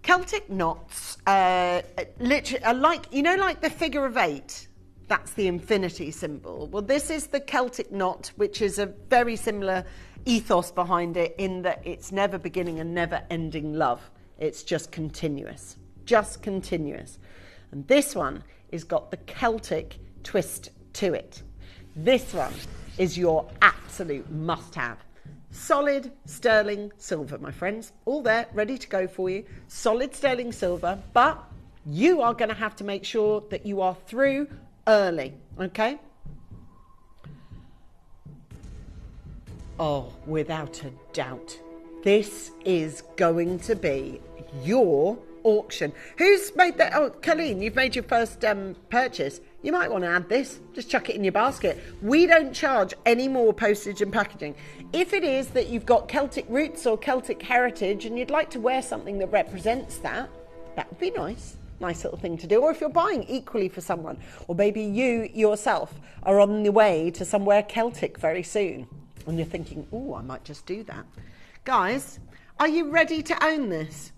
Celtic knots literally are like, you know, like the figure of 8? That's the infinity symbol. Well, this is the Celtic knot, which is a very similar ethos behind it in that it's never beginning and never ending love. It's just continuous. Just continuous. And this one has got the Celtic twist to it. This one is your absolute must-have. Solid sterling silver, my friends. All there, ready to go for you. Solid sterling silver, but you are going to have to make sure that you are through early, okay? Oh, without a doubt. This is going to be your auction. Who's made that? Oh, Colleen, you've made your first purchase. You might want to add this. Just chuck it in your basket. We don't charge any more postage and packaging. If it is that you've got Celtic roots or Celtic heritage and you'd like to wear something that represents that, that would be nice. Nice little thing to do. Or if you're buying equally for someone, or maybe you yourself are on the way to somewhere Celtic very soon and you're thinking, oh, I might just do that. Guys, are you ready to own this?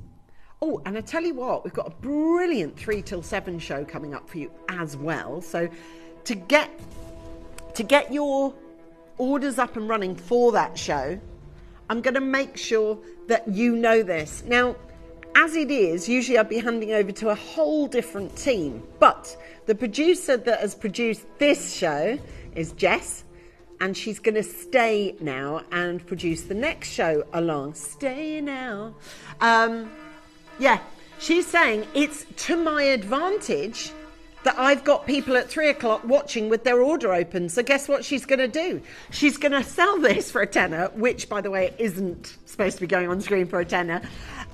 Oh, and I tell you what, we've got a brilliant 3 till 7 show coming up for you as well. So to get your orders up and running for that show, I'm going to make sure that you know this. Now, as it is, usually I'd be handing over to a whole different team. But the producer that has produced this show is Jess. And she's going to stay now and produce the next show along. Stay now. Yeah, she's saying it's to my advantage that I've got people at 3 o'clock watching with their order open. So guess what she's going to do? She's going to sell this for a tenner, which, by the way, isn't supposed to be going on screen for a tenner.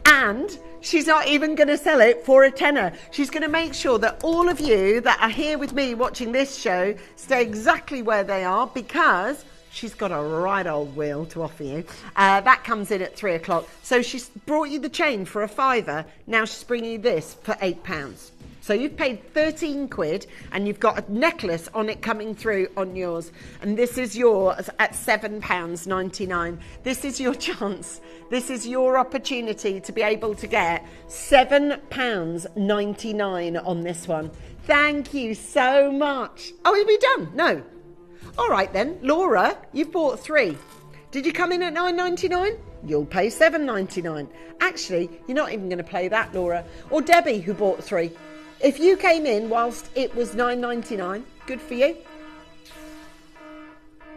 And she's not even going to sell it for a tenner. She's going to make sure that all of you that are here with me watching this show stay exactly where they are because she's got a right old wheel to offer you. That comes in at 3 o'clock. So she's brought you the chain for a £5. Now she's bringing you this for £8. So you've paid 13 quid and you've got a necklace on it coming through on yours. And this is yours at £7.99. This is your chance. This is your opportunity to be able to get £7.99 on this one. Thank you so much. Oh, are we done? No. All right then. Laura, you've bought 3. Did you come in at £9.99? You'll pay £7.99. Actually, you're not even going to pay that, Laura. Or Debbie, who bought 3. If you came in whilst it was £9.99, good for you.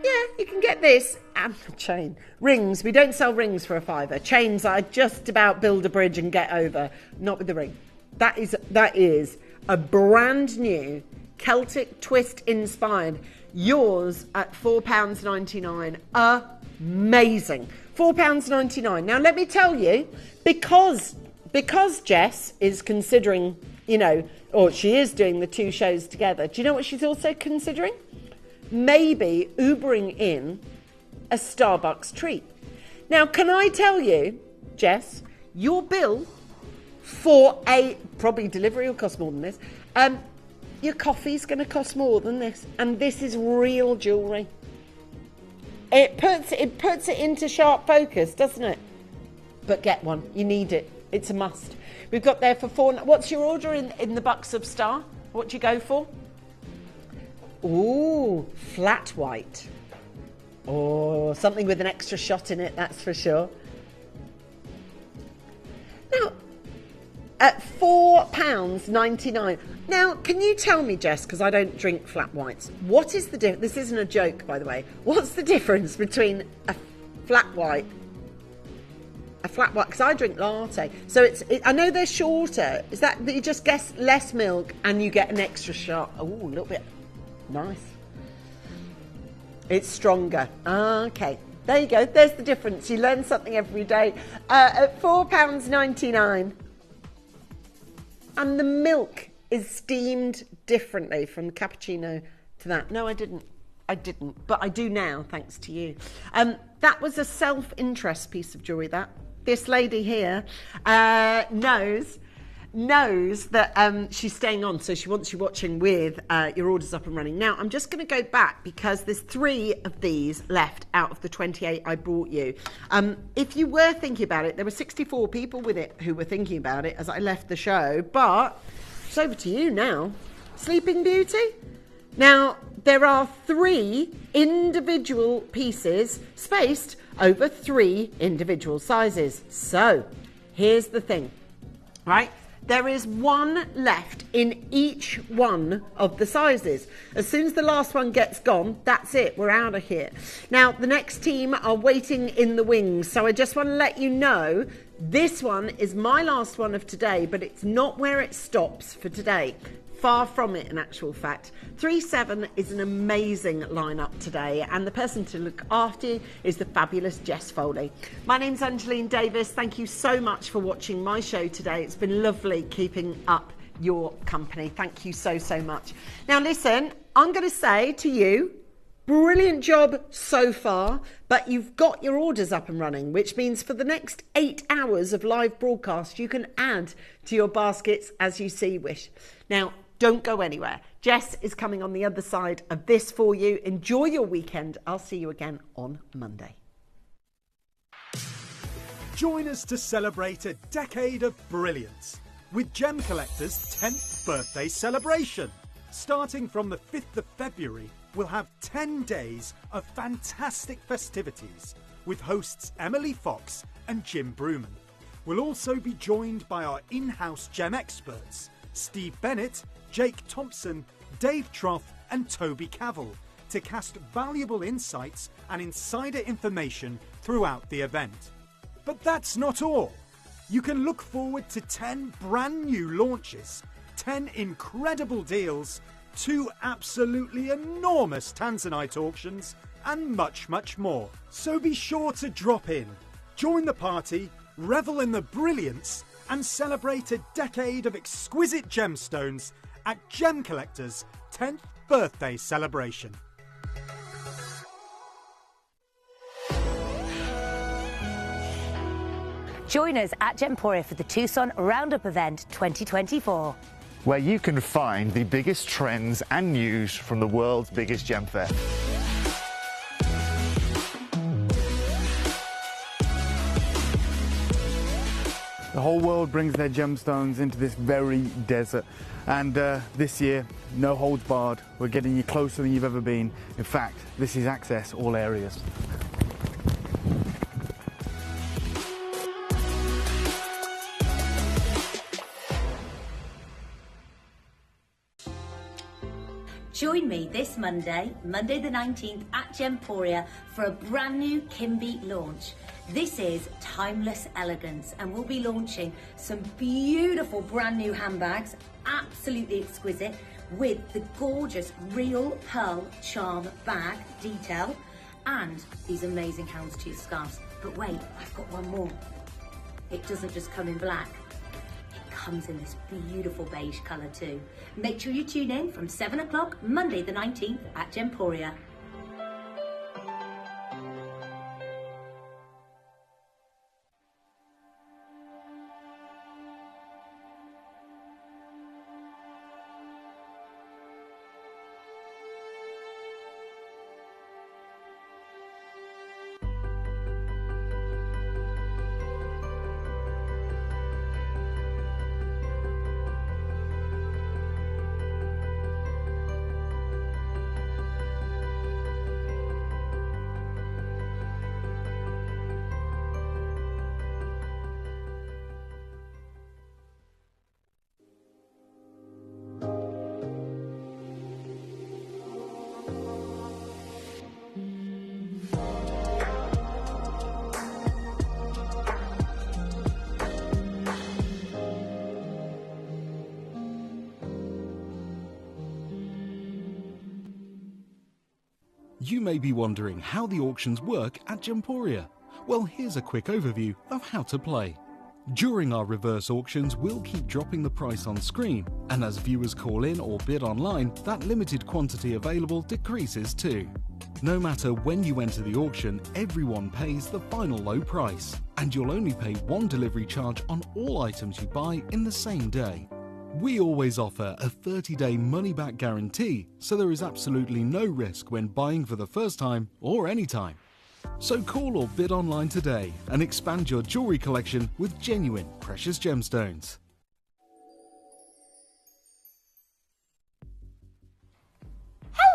Yeah, you can get this and the chain. Rings, we don't sell rings for a £5. Chains, I just about build a bridge and get over. Not with the ring. That is a brand new Celtic twist inspired. Yours at £4.99. Amazing. £4.99. Now let me tell you, because Jess is considering, or she is doing the 2 shows together. Do you know what she's also considering? Maybe Ubering in a Starbucks treat. Now, can I tell you, Jess, your bill for probably delivery will cost more than this. Your coffee's going to cost more than this, and this is real jewellery. It puts it into sharp focus, doesn't it? But get one. You need it. It's a must. We've got there for £4. What's your order in the Bucks of Star? What do you go for? Ooh, flat white. Oh, something with an extra shot in it, that's for sure. Now, at £4.99. Now, can you tell me, Jess, because I don't drink flat whites, what is the difference? This isn't a joke, by the way. What's the difference between a flat white, because I drink latte. So I know they're shorter. Is that you just get less milk and you get an extra shot? Oh, a little bit. Nice. It's stronger. Okay. There you go. There's the difference. You learn something every day. At £4.99. And the milk is steamed differently from cappuccino to that. No, I didn't. But I do now, thanks to you. That was a self-interest piece of jewellery, that. This lady here knows that she's staying on, so she wants you watching with your orders up and running. Now, I'm just going to go back because there's 3 of these left out of the 28 I brought you. If you were thinking about it, there were 64 people with it who were thinking about it as I left the show, but it's over to you now. Sleeping Beauty? Now, there are 3 individual pieces spaced over 3 individual sizes. So, here's the thing, right? There is 1 left in each one of the sizes. As soon as the last one gets gone, that's it, we're out of here. Now, the next team are waiting in the wings, so I just want to let you know, this one is my last one of today, but it's not where it stops for today. Far from it, in actual fact. 3-7 is an amazing lineup today, and the person to look after you is the fabulous Jess Foley. My name's Angeline Davis. Thank you so much for watching my show today. It's been lovely keeping up your company. Thank you so, so much. Now, listen, I'm going to say to you, brilliant job so far, but you've got your orders up and running, which means for the next 8 hours of live broadcast, you can add to your baskets as you see wish. Now, don't go anywhere. Jess is coming on the other side of this for you. Enjoy your weekend. I'll see you again on Monday. Join us to celebrate a decade of brilliance with Gem Collector's 10th birthday celebration. Starting from the 5th of February, we'll have 10 days of fantastic festivities with hosts Emily Fox and Jim Bruman. We'll also be joined by our in-house gem experts, Steve Bennett, Jake Thompson, Dave Trough and Toby Cavill, to cast valuable insights and insider information throughout the event. But that's not all. You can look forward to 10 brand new launches, 10 incredible deals, 2 absolutely enormous Tanzanite auctions, and much, much more. So be sure to drop in, join the party, revel in the brilliance, and celebrate a decade of exquisite gemstones at Gem Collector's 10th birthday celebration. Join us at Gemporia for the Tucson Roundup event 2024. Where you can find the biggest trends and news from the world's biggest gem fair. The whole world brings their gemstones into this very desert. And this year, no holds barred. We're getting you closer than you've ever been. In fact, this is access all areas. Join me this Monday, Monday the 19th at Gemporia for a brand new Kimby launch. This is Timeless Elegance, and we'll be launching some beautiful brand new handbags, absolutely exquisite, with the gorgeous real pearl charm bag detail and these amazing houndstooth scarves. But wait, I've got one more. It doesn't just come in black. It comes in this beautiful beige colour too. Make sure you tune in from 7 o'clock, Monday the 19th at Gemporia. You may be wondering how the auctions work at Gemporia. Well, here's a quick overview of how to play. During our reverse auctions, we'll keep dropping the price on screen, and as viewers call in or bid online, that limited quantity available decreases too. No matter when you enter the auction, everyone pays the final low price, and you'll only pay one delivery charge on all items you buy in the same day. We always offer a 30-day money-back guarantee, so there is absolutely no risk when buying for the first time or anytime. So call or bid online today and expand your jewellery collection with genuine precious gemstones.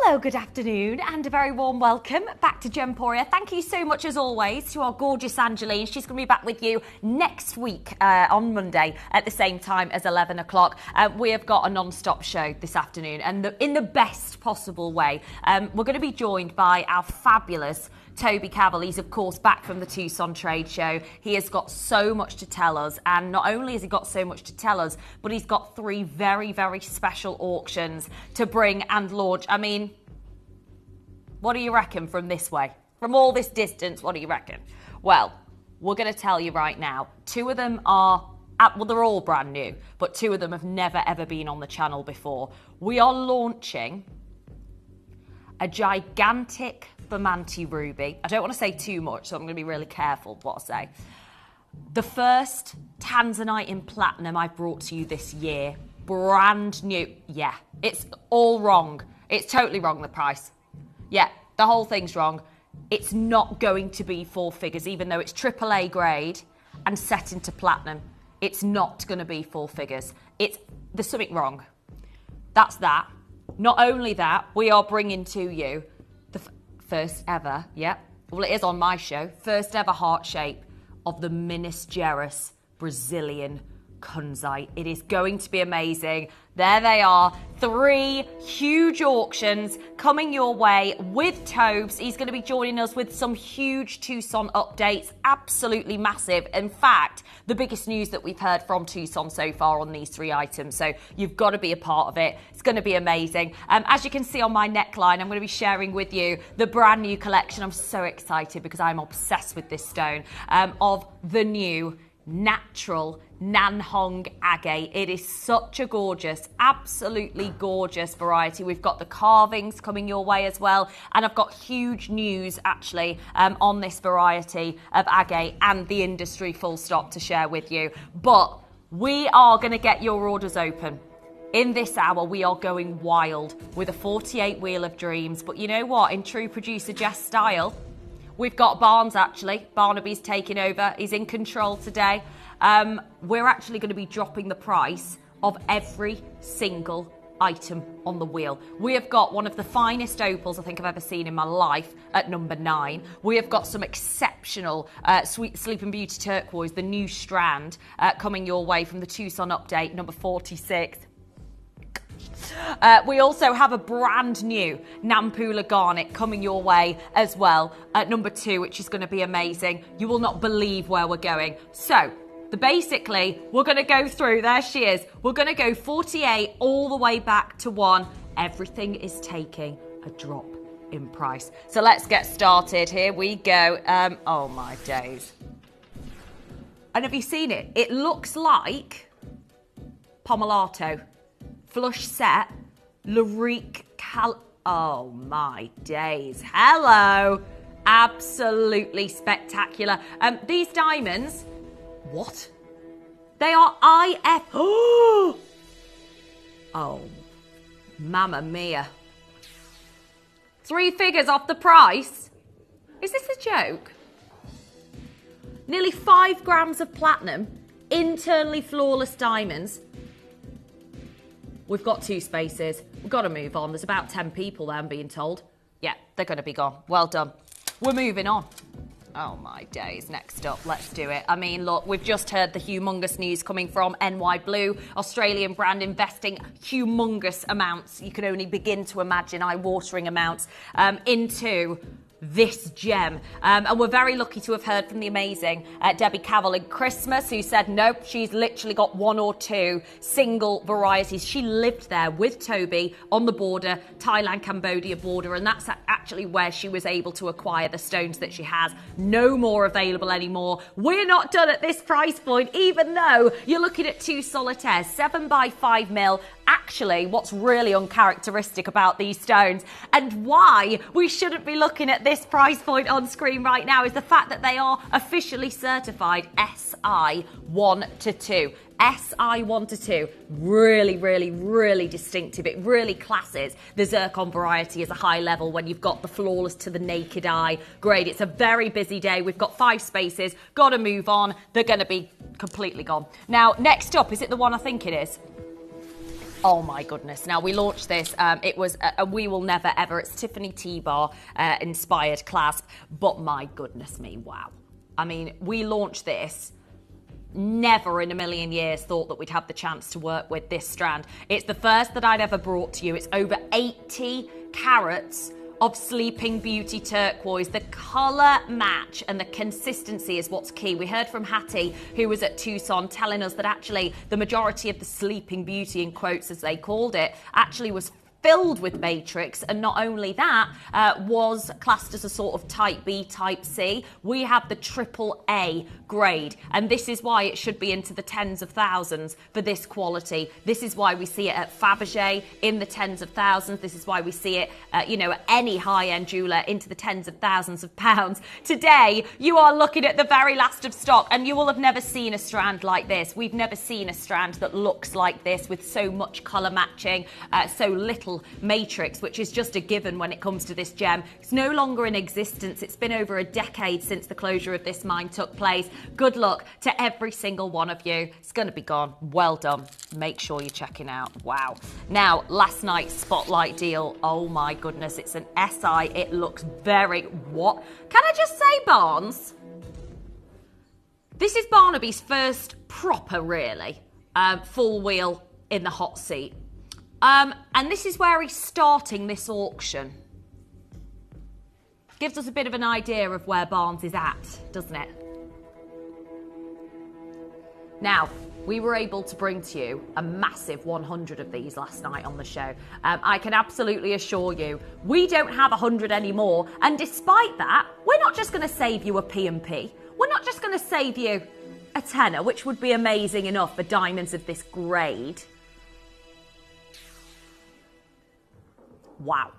Hello, good afternoon, and a very warm welcome back to Gemporia. Thank you so much, as always, to our gorgeous Angeline. She's going to be back with you next week on Monday at the same time as 11 o'clock. We have got a non-stop show this afternoon, and in the best possible way. We're going to be joined by our fabulous Toby Cavell. He's, of course, back from the Tucson Trade Show. He has got so much to tell us, and not only has he got so much to tell us, but he's got 3 very, very special auctions to bring and launch. I mean, what do you reckon from this way? From all this distance, what do you reckon? Well, we're going to tell you right now. 2 of them are, well, they're all brand new, but 2 of them have never, ever been on the channel before. We are launching a gigantic Bermonti ruby. I don't want to say too much, so I'm going to be really careful what I say. The first tanzanite in platinum I brought to you this year. Brand new. Yeah, it's all wrong. It's totally wrong, the price. Yeah, the whole thing's wrong. It's not going to be 4 figures, even though it's AAA grade and set into platinum. It's not going to be 4 figures. There's something wrong. That's that. Not only that, we are bringing to you the first ever, well, it is on my show, first ever heart shape of the Minas Gerais Brazilian Kunzite. It is going to be amazing. There they are, 3 huge auctions coming your way with Tobes. He's going to be joining us with some huge Tucson updates, absolutely massive. In fact, the biggest news that we've heard from Tucson so far on these 3 items. So you've got to be a part of it. It's going to be amazing. As you can see on my neckline, I'm going to be sharing with you the brand new collection. I'm so excited because I'm obsessed with this stone, of the new natural Nanhong agate. It is such a gorgeous, absolutely gorgeous variety. We've got the carvings coming your way as well, and I've got huge news actually on this variety of agate and the industry full stop to share with you. But we are going to get your orders open. In this hour, we are going wild with a 48 Wheel of Dreams. But you know what? In true producer Jess style, we've got Barnes actually. Barnaby's taking over. He's in control today. We're actually going to be dropping the price of every single item on the wheel. We have got one of the finest opals I think I've ever seen in my life at number 9. We have got some exceptional Sweet Sleeping Beauty turquoise, the new strand, coming your way from the Tucson update, number 46. We also have a brand new Nampula garnet coming your way as well at number 2, which is going to be amazing. You will not believe where we're going. So, basically, we're going to go through, there she is, we're going to go 48 all the way back to 1. Everything is taking a drop in price. So let's get started. Here we go. Oh my days. And have you seen it? It looks like Pomelato. Flush set, Larique oh my days. Hello. Absolutely spectacular. These diamonds, what? They are IF. Oh, mamma mia. 3 figures off the price? Is this a joke? Nearly 5 grams of platinum, internally flawless diamonds. We've got 2 spaces. We've got to move on. There's about 10 people there, I'm being told. Yeah, they're going to be gone. Well done. We're moving on. Oh, my days. Next up, let's do it. I mean, look, we've just heard the humongous news coming from NY Blue, Australian brand investing humongous amounts. You can only begin to imagine eye-watering amounts into this gem. And we're very lucky to have heard from the amazing Debbie Cavell in Christmas, who said, nope, she's literally got 1 or 2 single varieties. She lived there with Toby on the border, Thailand-Cambodia border, and that's actually where she was able to acquire the stones that she has. No more available anymore. We're not done at this price point, even though you're looking at 2 solitaires, 7 by 5 mil. Actually, what's really uncharacteristic about these stones and why we shouldn't be looking at this price point on screen right now is the fact that they are officially certified SI 1 to 2. SI 1 to 2, really, really, really distinctive. It really classes the zircon variety as a high level when you've got the flawless to the naked eye grade. It's a very busy day. We've got 5 spaces, got to move on. They're going to be completely gone. Now, next up, is it the one I think it is? Oh my goodness. Now, we launched this. It was a We Will Never Ever. It's Tiffany T-Bar inspired clasp. But my goodness me, wow. I mean, we launched this. Never in a million years thought that we'd have the chance to work with this strand. It's the first that I'd ever brought to you. It's over 80 carats of Sleeping Beauty turquoise. The colour match and the consistency is what's key. We heard from Hattie, who was at Tucson, telling us that actually the majority of the Sleeping Beauty, in quotes as they called it, actually was filled with matrix, and not only that, was classed as a sort of type B, type C. We have the AAA grade, and this is why it should be into the tens of thousands for this quality. This is why we see it at Fabergé in the tens of thousands. This is why we see it, at any high-end jeweler into the tens of thousands of pounds. Today, you are looking at the very last of stock, and you will have never seen a strand like this. We've never seen a strand that looks like this with so much colour matching, so little matrix, which is just a given when it comes to this gem. It's no longer in existence. It's been over a decade since the closure of this mine took place. Good luck to every single one of you. It's going to be gone. Well done. Make sure you're checking out. Wow. Now, last night's spotlight deal. Oh my goodness. It's an SI. It looks very... What? Can I just say, Barnes? This is Barnaby's first proper, really, full wheel in the hot seat. And this is where he's starting this auction. Gives us a bit of an idea of where Barnes is at, doesn't it? Now, we were able to bring to you a massive 100 of these last night on the show. I can absolutely assure you, we don't have 100 anymore. And despite that, we're not just going to save you a P&P. We're not just going to save you a tenner, which would be amazing enough for diamonds of this grade. Wow.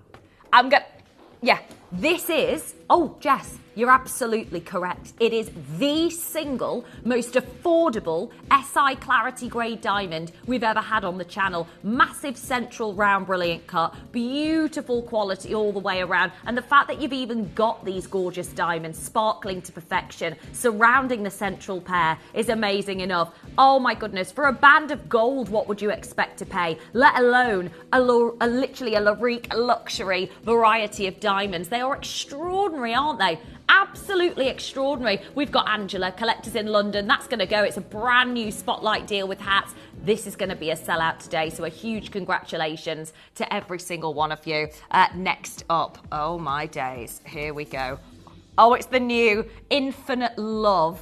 This is, Jess, you're absolutely correct. It is the single most affordable SI Clarity grade diamond we've ever had on the channel. Massive central round brilliant cut, beautiful quality all the way around. And the fact that you've even got these gorgeous diamonds sparkling to perfection surrounding the central pair is amazing enough. Oh my goodness, for a band of gold, what would you expect to pay? Let alone literally a Larique luxury variety of diamonds. They are extraordinary, aren't they? Absolutely extraordinary. We've got Angela, Collectors in London. That's going to go. It's a brand new spotlight deal with hats. This is going to be a sellout today. So a huge congratulations to every single one of you. Next up, oh my days. Here we go. Oh, it's the new Infinite Love.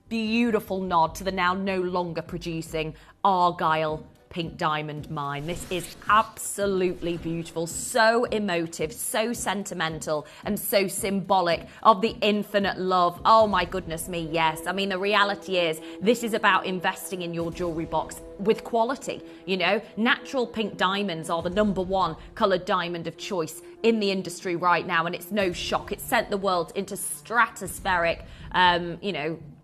Beautiful nod to the now no longer producing Argyle pink diamond mine. This is absolutely beautiful, so emotive, so sentimental, and so symbolic of the infinite love. Oh my goodness me, yes. I mean, the reality is this is about investing in your jewellery box with quality. Natural pink diamonds are the #1 coloured diamond of choice in the industry right now, and it's no shock. It's sent the world into stratospheric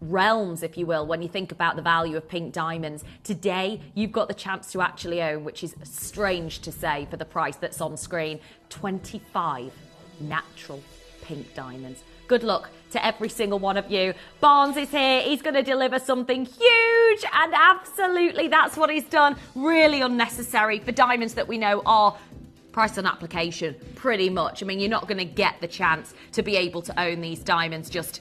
realms, if you will, when you think about the value of pink diamonds. Today, you've got the chance to actually own, which is strange to say for the price that's on screen, 25 natural pink diamonds. Good luck to every single one of you. Barnes is here. He's going to deliver something huge, and absolutely that's what he's done. Really unnecessary for diamonds that we know are price on application, pretty much. I mean, you're not going to get the chance to be able to own these diamonds just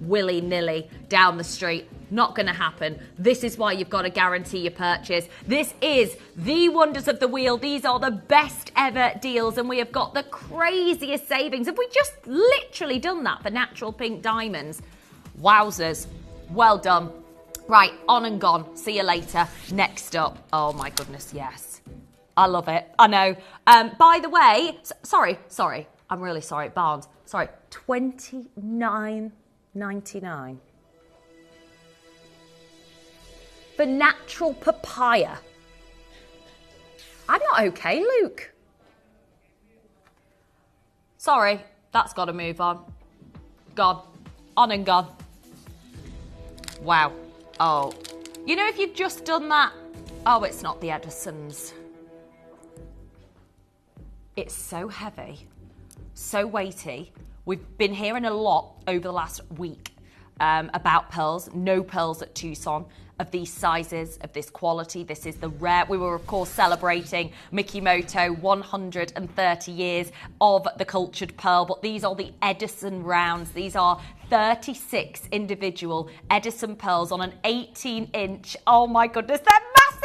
willy-nilly down the street. Not going to happen. This is why you've got to guarantee your purchase. This is the wonders of the wheel. These are the best ever deals, and we have got the craziest savings. Have we just literally done that for natural pink diamonds? Wowzers. Well done. Right, on and gone. See you later. Next up. Oh my goodness, yes. I love it. I know. By the way, sorry. I'm really sorry, Barnes. Sorry, $29.99. For natural papaya. I'm not okay, Luke. Sorry, that's got to move on. Gone. On and gone. Wow. Oh. If you've just done that... Oh, it's not the Edisons. It's so heavy. So weighty. We've been hearing a lot over the last week about pearls. No pearls at Tucson of these sizes, of this quality. This is the rare. We were, of course, celebrating Mikimoto 130 years of the cultured pearl, but these are the Edison rounds. These are 36 individual Edison pearls on an 18-inch. Oh my goodness, they're massive.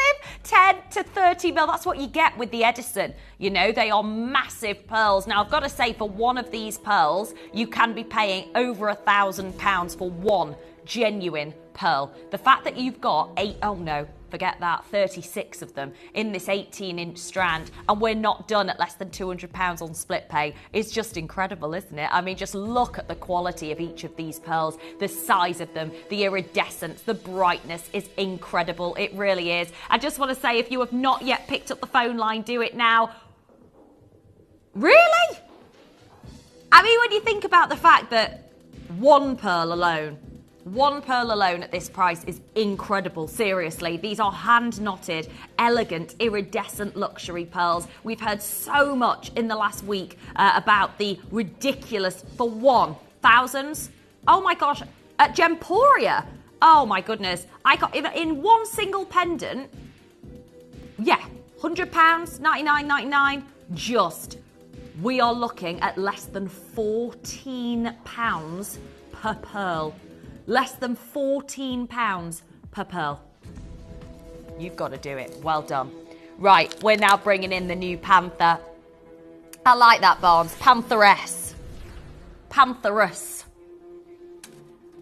10 to 30 mil. That's what you get with the Edison. They are massive pearls. Now, I've got to say, for one of these pearls, you can be paying over £1,000 for one genuine pearl. The fact that you've got 36 of them in this 18-inch strand, and we're not done at less than £200 on split pay, is just incredible, isn't it? I mean, just look at the quality of each of these pearls, the size of them, the iridescence, the brightness is incredible. It really is. I just want to say, if you have not yet picked up the phone line, do it now. Really? I mean, when you think about the fact that one pearl alone at this price is incredible. Seriously, these are hand-knotted, elegant, iridescent luxury pearls. We've heard so much in the last week about the ridiculous, for one, thousands. Oh my gosh, at Gemporia. Oh my goodness. I got, in one single pendant, yeah, £100, $99.99, just. We are looking at less than £14 per pearl. Less than £14 per pearl. You've got to do it. Well done. Right, we're now bringing in the new Panther. I like that, Barnes. Pantheress. Pantherus.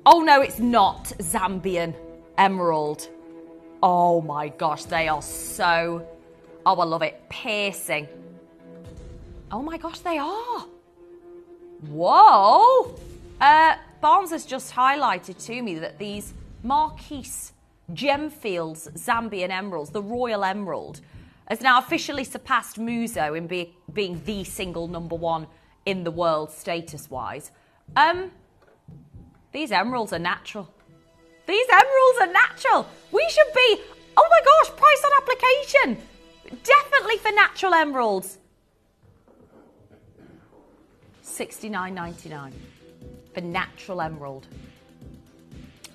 Oh, no, it's not Zambian Emerald. Oh, my gosh, they are so... Oh, I love it. Piercing. Oh, my gosh, they are. Whoa. Barnes has just highlighted to me that these Marquise Gemfields Zambian Emeralds, the Royal Emerald, has now officially surpassed Muso in being the single #1 in the world status-wise. These emeralds are natural. These emeralds are natural. We should be, oh my gosh, price on application. Definitely for natural emeralds. $69.99. For natural emerald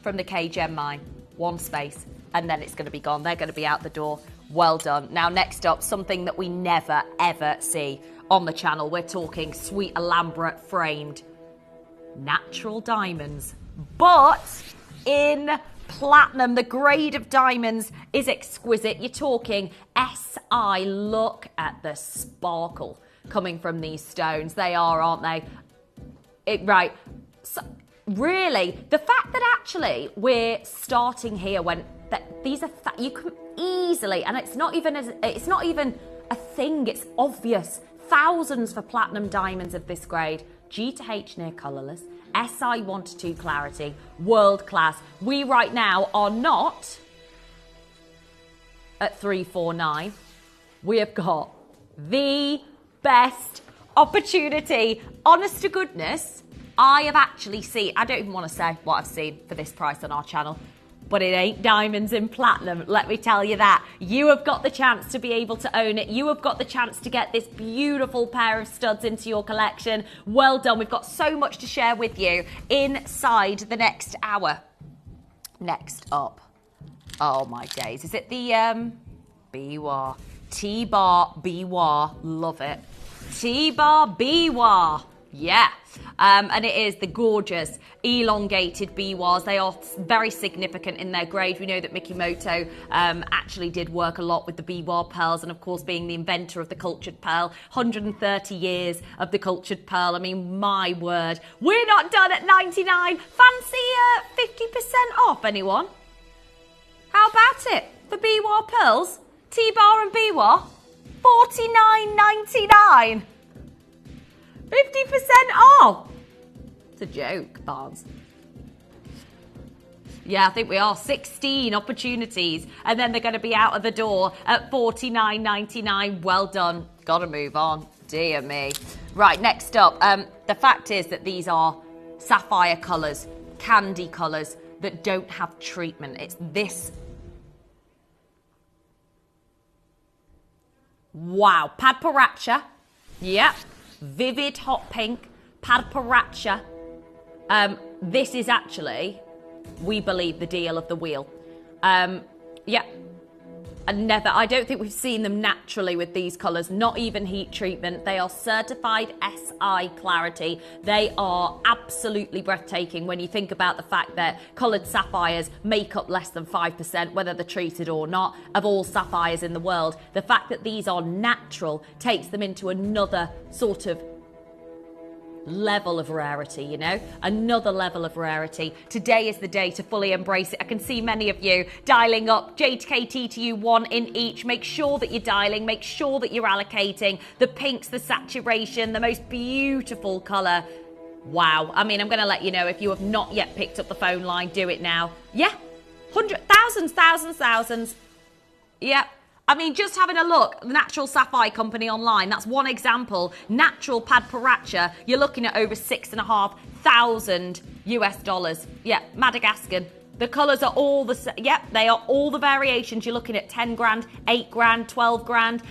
from the K-Gem mine. One space, and then it's going to be gone. They're going to be out the door. Well done. Now, next up, something that we never, ever see on the channel. We're talking Sweet Alhambra framed natural diamonds, but in platinum. The grade of diamonds is exquisite. You're talking SI. Look at the sparkle coming from these stones. They are, aren't they? Right. So, really, the fact that actually we're starting here when these are you can easily, and it's not even a thing. It's obvious. Thousands for platinum diamonds of this grade. G to H near colourless. SI 1 to 2 clarity. World class. We right now are not at 349. We have got the best opportunity. Honest to goodness, I have actually seen, I don't even want to say what I've seen for this price on our channel, but it ain't diamonds in platinum, let me tell you that. You have got the chance to be able to own it. You have got the chance to get this beautiful pair of studs into your collection. Well done. We've got so much to share with you inside the next hour. Next up. Oh, my days. Is it the Biwa? T-Bar Biwa. Love it. T-Bar Biwa. Yeah. And it is the gorgeous elongated biwas. They are very significant in their grade. We know that Mikimoto actually did work a lot with the biwa pearls, and of course being the inventor of the cultured pearl, 130 years of the cultured pearl. I mean, my word, we're not done at 99. Fancy 50% off, anyone? How about it? The biwa pearls, T-bar and biwa, $49.99. 50% off. It's a joke, Barnes. Yeah, I think we are. 16 opportunities, and then they're going to be out of the door at $49.99. Well done. Got to move on. Dear me. Right, next up. The fact is that these are sapphire colours, candy colours that don't have treatment. It's this. Wow. Padparacha. Yep. Vivid hot pink. Padparacha. This is actually, we believe, the deal of the wheel. Yeah. I don't think we've seen them naturally with these colours, not even heat treatment. They are certified SI clarity. They are absolutely breathtaking when you think about the fact that coloured sapphires make up less than 5%, whether they're treated or not, of all sapphires in the world. The fact that these are natural takes them into another sort of level of rarity, you know, another level of rarity. Today is the day to fully embrace it. I can see many of you dialing up JKT to you, one in each. Make sure that you're dialing, make sure that you're allocating the pinks, the saturation, the most beautiful colour. Wow. I mean, I'm going to let you know, if you have not yet picked up the phone line, do it now. Yeah, thousands. Yeah. I mean, just having a look, the Natural Sapphire Company online, that's one example. Natural Padparacha, you're looking at over $6,500 US. Yeah, Madagascar. The colours are all the same. Yep, they are all the variations. You're looking at 10 grand, 8 grand, 12 grand,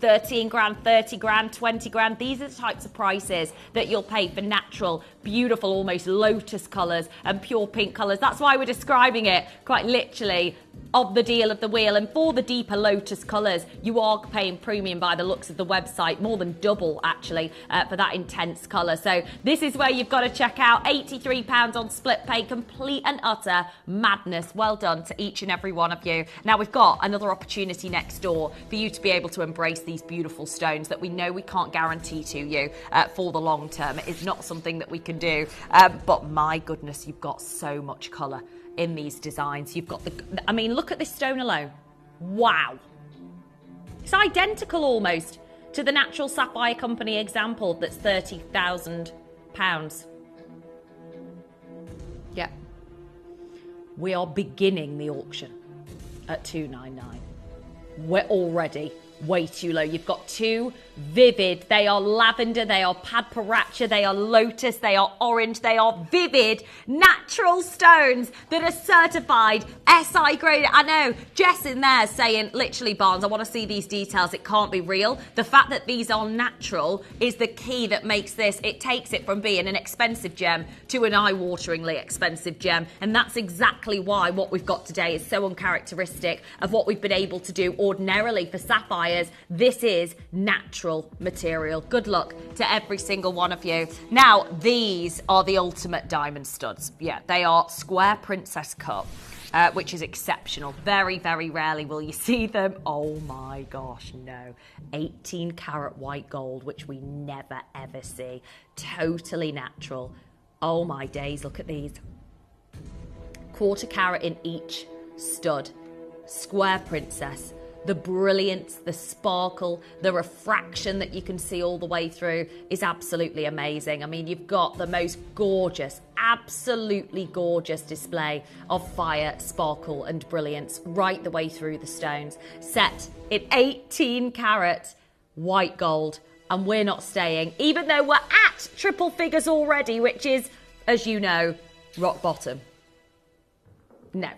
13 grand, 30 grand, 20 grand. These are the types of prices that you'll pay for natural, beautiful, almost lotus colours and pure pink colours. That's why we're describing it quite literally of the deal of the wheel. And for the deeper lotus colours, you are paying premium by the looks of the website, more than double actually, for that intense colour. So this is where you've got to check out. £83 on split pay, complete and utter madness. Well done to each and every one of you. Now we've got another opportunity next door for you to be able to embrace these beautiful stones that we know we can't guarantee to you for the long term. It is not something that we can do, but my goodness, you've got so much colour in these designs. You've got I mean, look at this stone alone. Wow. It's identical almost to the Natural Sapphire Company example that's £30,000. Yeah. We are beginning the auction at $299. We're already way too low. You've got two vivid, they are lavender, they are Padparacha, they are lotus, they are orange, they are vivid natural stones that are certified SI grade. I know Jess in there saying, literally, Barnes, I want to see these details, it can't be real. The fact that these are natural is the key that makes this, it takes it from being an expensive gem to an eye-wateringly expensive gem, and that's exactly why what we've got today is so uncharacteristic of what we've been able to do ordinarily for sapphires. This is natural material. Good luck to every single one of you. Now, these are the ultimate diamond studs. Yeah, they are square princess cut, which is exceptional. Very, very rarely will you see them. Oh my gosh, no. 18 karat white gold, which we never ever see. Totally natural. Oh my days, look at these. Quarter carat in each stud. Square princess. The brilliance, the sparkle, the refraction that you can see all the way through is absolutely amazing. I mean, you've got the most gorgeous, absolutely gorgeous display of fire, sparkle and brilliance right the way through the stones. Set in 18 karat white gold. And we're not staying, even though we're at triple figures already, which is, as you know, rock bottom. No.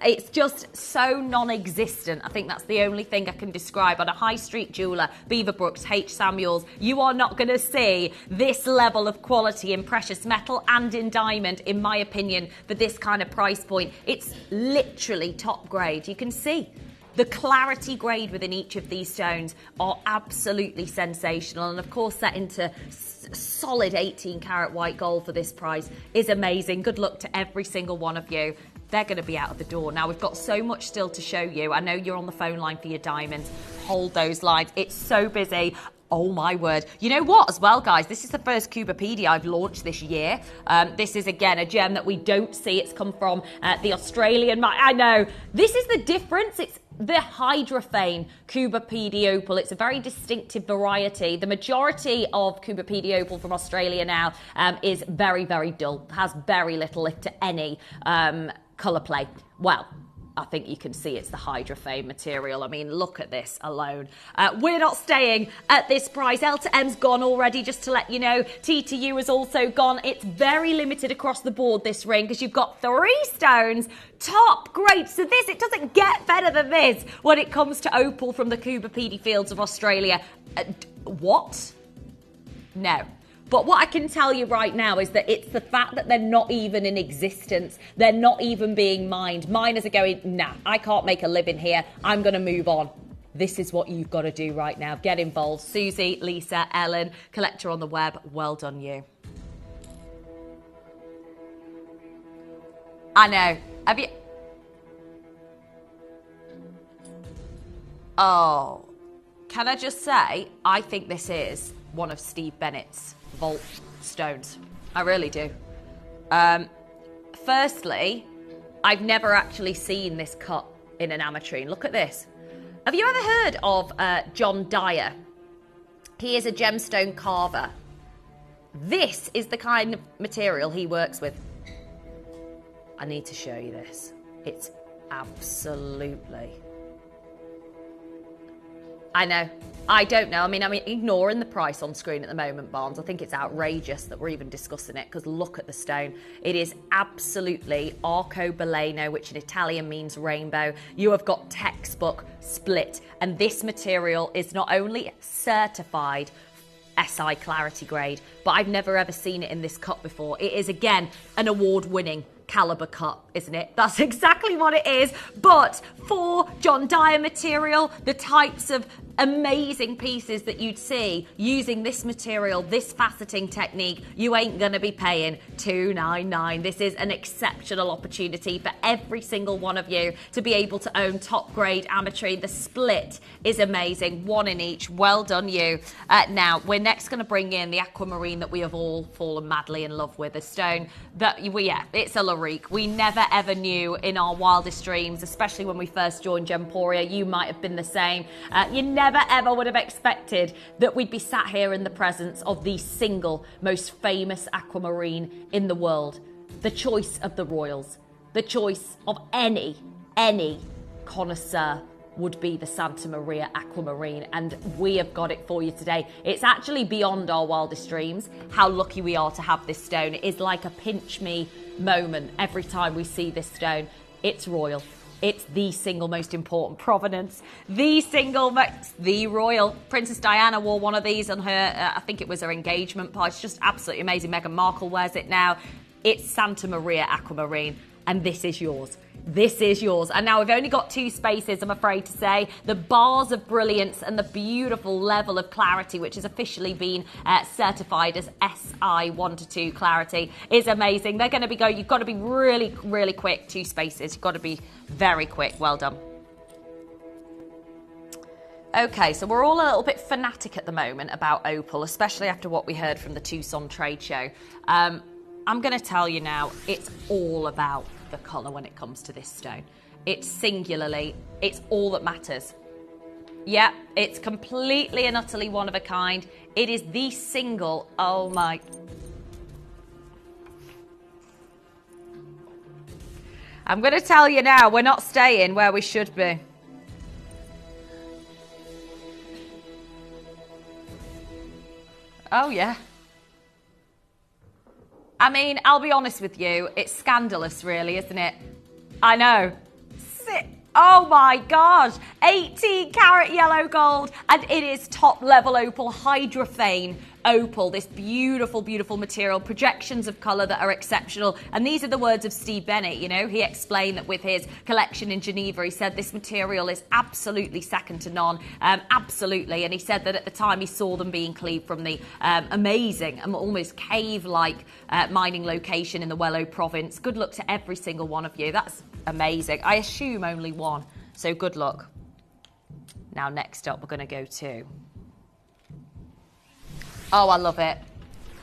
It's just so non-existent. I think that's the only thing I can describe. On a high street jeweller, Beaverbrooks, H. Samuels, you are not going to see this level of quality in precious metal and in diamond, in my opinion, for this kind of price point. It's literally top grade. You can see The clarity grade within each of these stones are absolutely sensational. And of course, set into solid 18 karat white gold for this price is amazing. Good luck to every single one of you. They're going to be out of the door. Now, we've got so much still to show you. I know you're on the phone line for your diamonds. Hold those lines. It's so busy. Oh my word. You know what as well, guys? This is the first Cubopedia I've launched this year. This is, again, a gem that we don't see. It's come from the Australian... I know. This is the difference. It's the Hydrophane Cubopedia Opal. It's a very distinctive variety. The majority of Cubopedia Opal from Australia now is very, very dull. Has very little, if to any, colour play. Well, I think you can see it's the Hydrophane material. I mean, look at this alone. We're not staying at this price. L to M's gone already, just to let you know. T to U has also gone. It's very limited across the board, this ring, because you've got 3 stones, top grade. So this, it doesn't get better than this when it comes to opal from the Cubopedia Fields of Australia. What? No. But what I can tell you right now is that it's the fact that they're not even in existence. They're not even being mined. Miners are going, nah, I can't make a living here. I'm going to move on. This is what you've got to do right now. Get involved. Susie, Lisa, Ellen, collector on the web. Well done, you. I know. Have you... Oh. Can I just say, I think this is one of Steve Bennett's vault stones. I really do. Firstly, I've never actually seen this cut in an ametrine. Look at this. Have you ever heard of John Dyer? He is a gemstone carver. This is the kind of material he works with. I need to show you this. It's absolutely... I know. I don't know. I mean, ignoring the price on screen at the moment, Barnes. I think it's outrageous that we're even discussing it, because look at the stone. It is absolutely arcobaleno, which in Italian means rainbow. You have got textbook split. And this material is not only certified SI clarity grade, but I've never ever seen it in this cut before. It is, again, an award-winning caliber cut, isn't it? That's exactly what it is. But for John Dyer material, the types of amazing pieces that you'd see using this material, this faceting technique, you ain't gonna be paying $299. This is an exceptional opportunity for every single one of you to be able to own top grade ametrine. The split is amazing, 1 in each. Well done, you. Now we're next going to bring in the aquamarine that we have all fallen madly in love with, a stone that it's a Larique. We never ever knew in our wildest dreams, especially when we first joined Gemporia. You might have been the same. You never ever would have expected that we'd be sat here in the presence of the single most famous aquamarine in the world. The choice of the royals, the choice of any connoisseur would be the Santa Maria Aquamarine, and we have got it for you today. It's actually beyond our wildest dreams how lucky we are to have this stone. It is like a pinch me moment every time we see this stone. It's royal. It's the single most important provenance. The royal. Princess Diana wore one of these on her, I think it was her engagement party. It's just absolutely amazing. Meghan Markle wears it now. It's Santa Maria Aquamarine, and this is yours. This is yours. And now we've only got 2 spaces, I'm afraid to say. The bars of brilliance and the beautiful level of clarity, which has officially been certified as SI 1 to 2 clarity, is amazing. They're going to be going, you've got to be really, really quick. 2 spaces. You've got to be very quick. Well done. Okay, so we're all a little bit fanatic at the moment about opal, especially after what we heard from the Tucson trade show. I'm going to tell you now, it's all about the colour when it comes to this stone. It's all that matters. Yeah, it's completely and utterly one of a kind. It is the single, oh my... I'm going to tell you now, we're not staying where we should be. Oh yeah. I mean, I'll be honest with you, it's scandalous really, isn't it? I know. Oh my gosh, 18 karat yellow gold, and it is top level opal Hydrophane opal, this beautiful, beautiful material, projections of colour that are exceptional. And these are the words of Steve Bennett, you know. He explained that with his collection in Geneva, he said this material is absolutely second to none, absolutely. And he said that at the time he saw them being cleaved from the amazing, almost cave-like mining location in the Wello province. Good luck to every single one of you. That's amazing. I assume only one, so good luck. Now, next up, we're going to go to... Oh, I love it.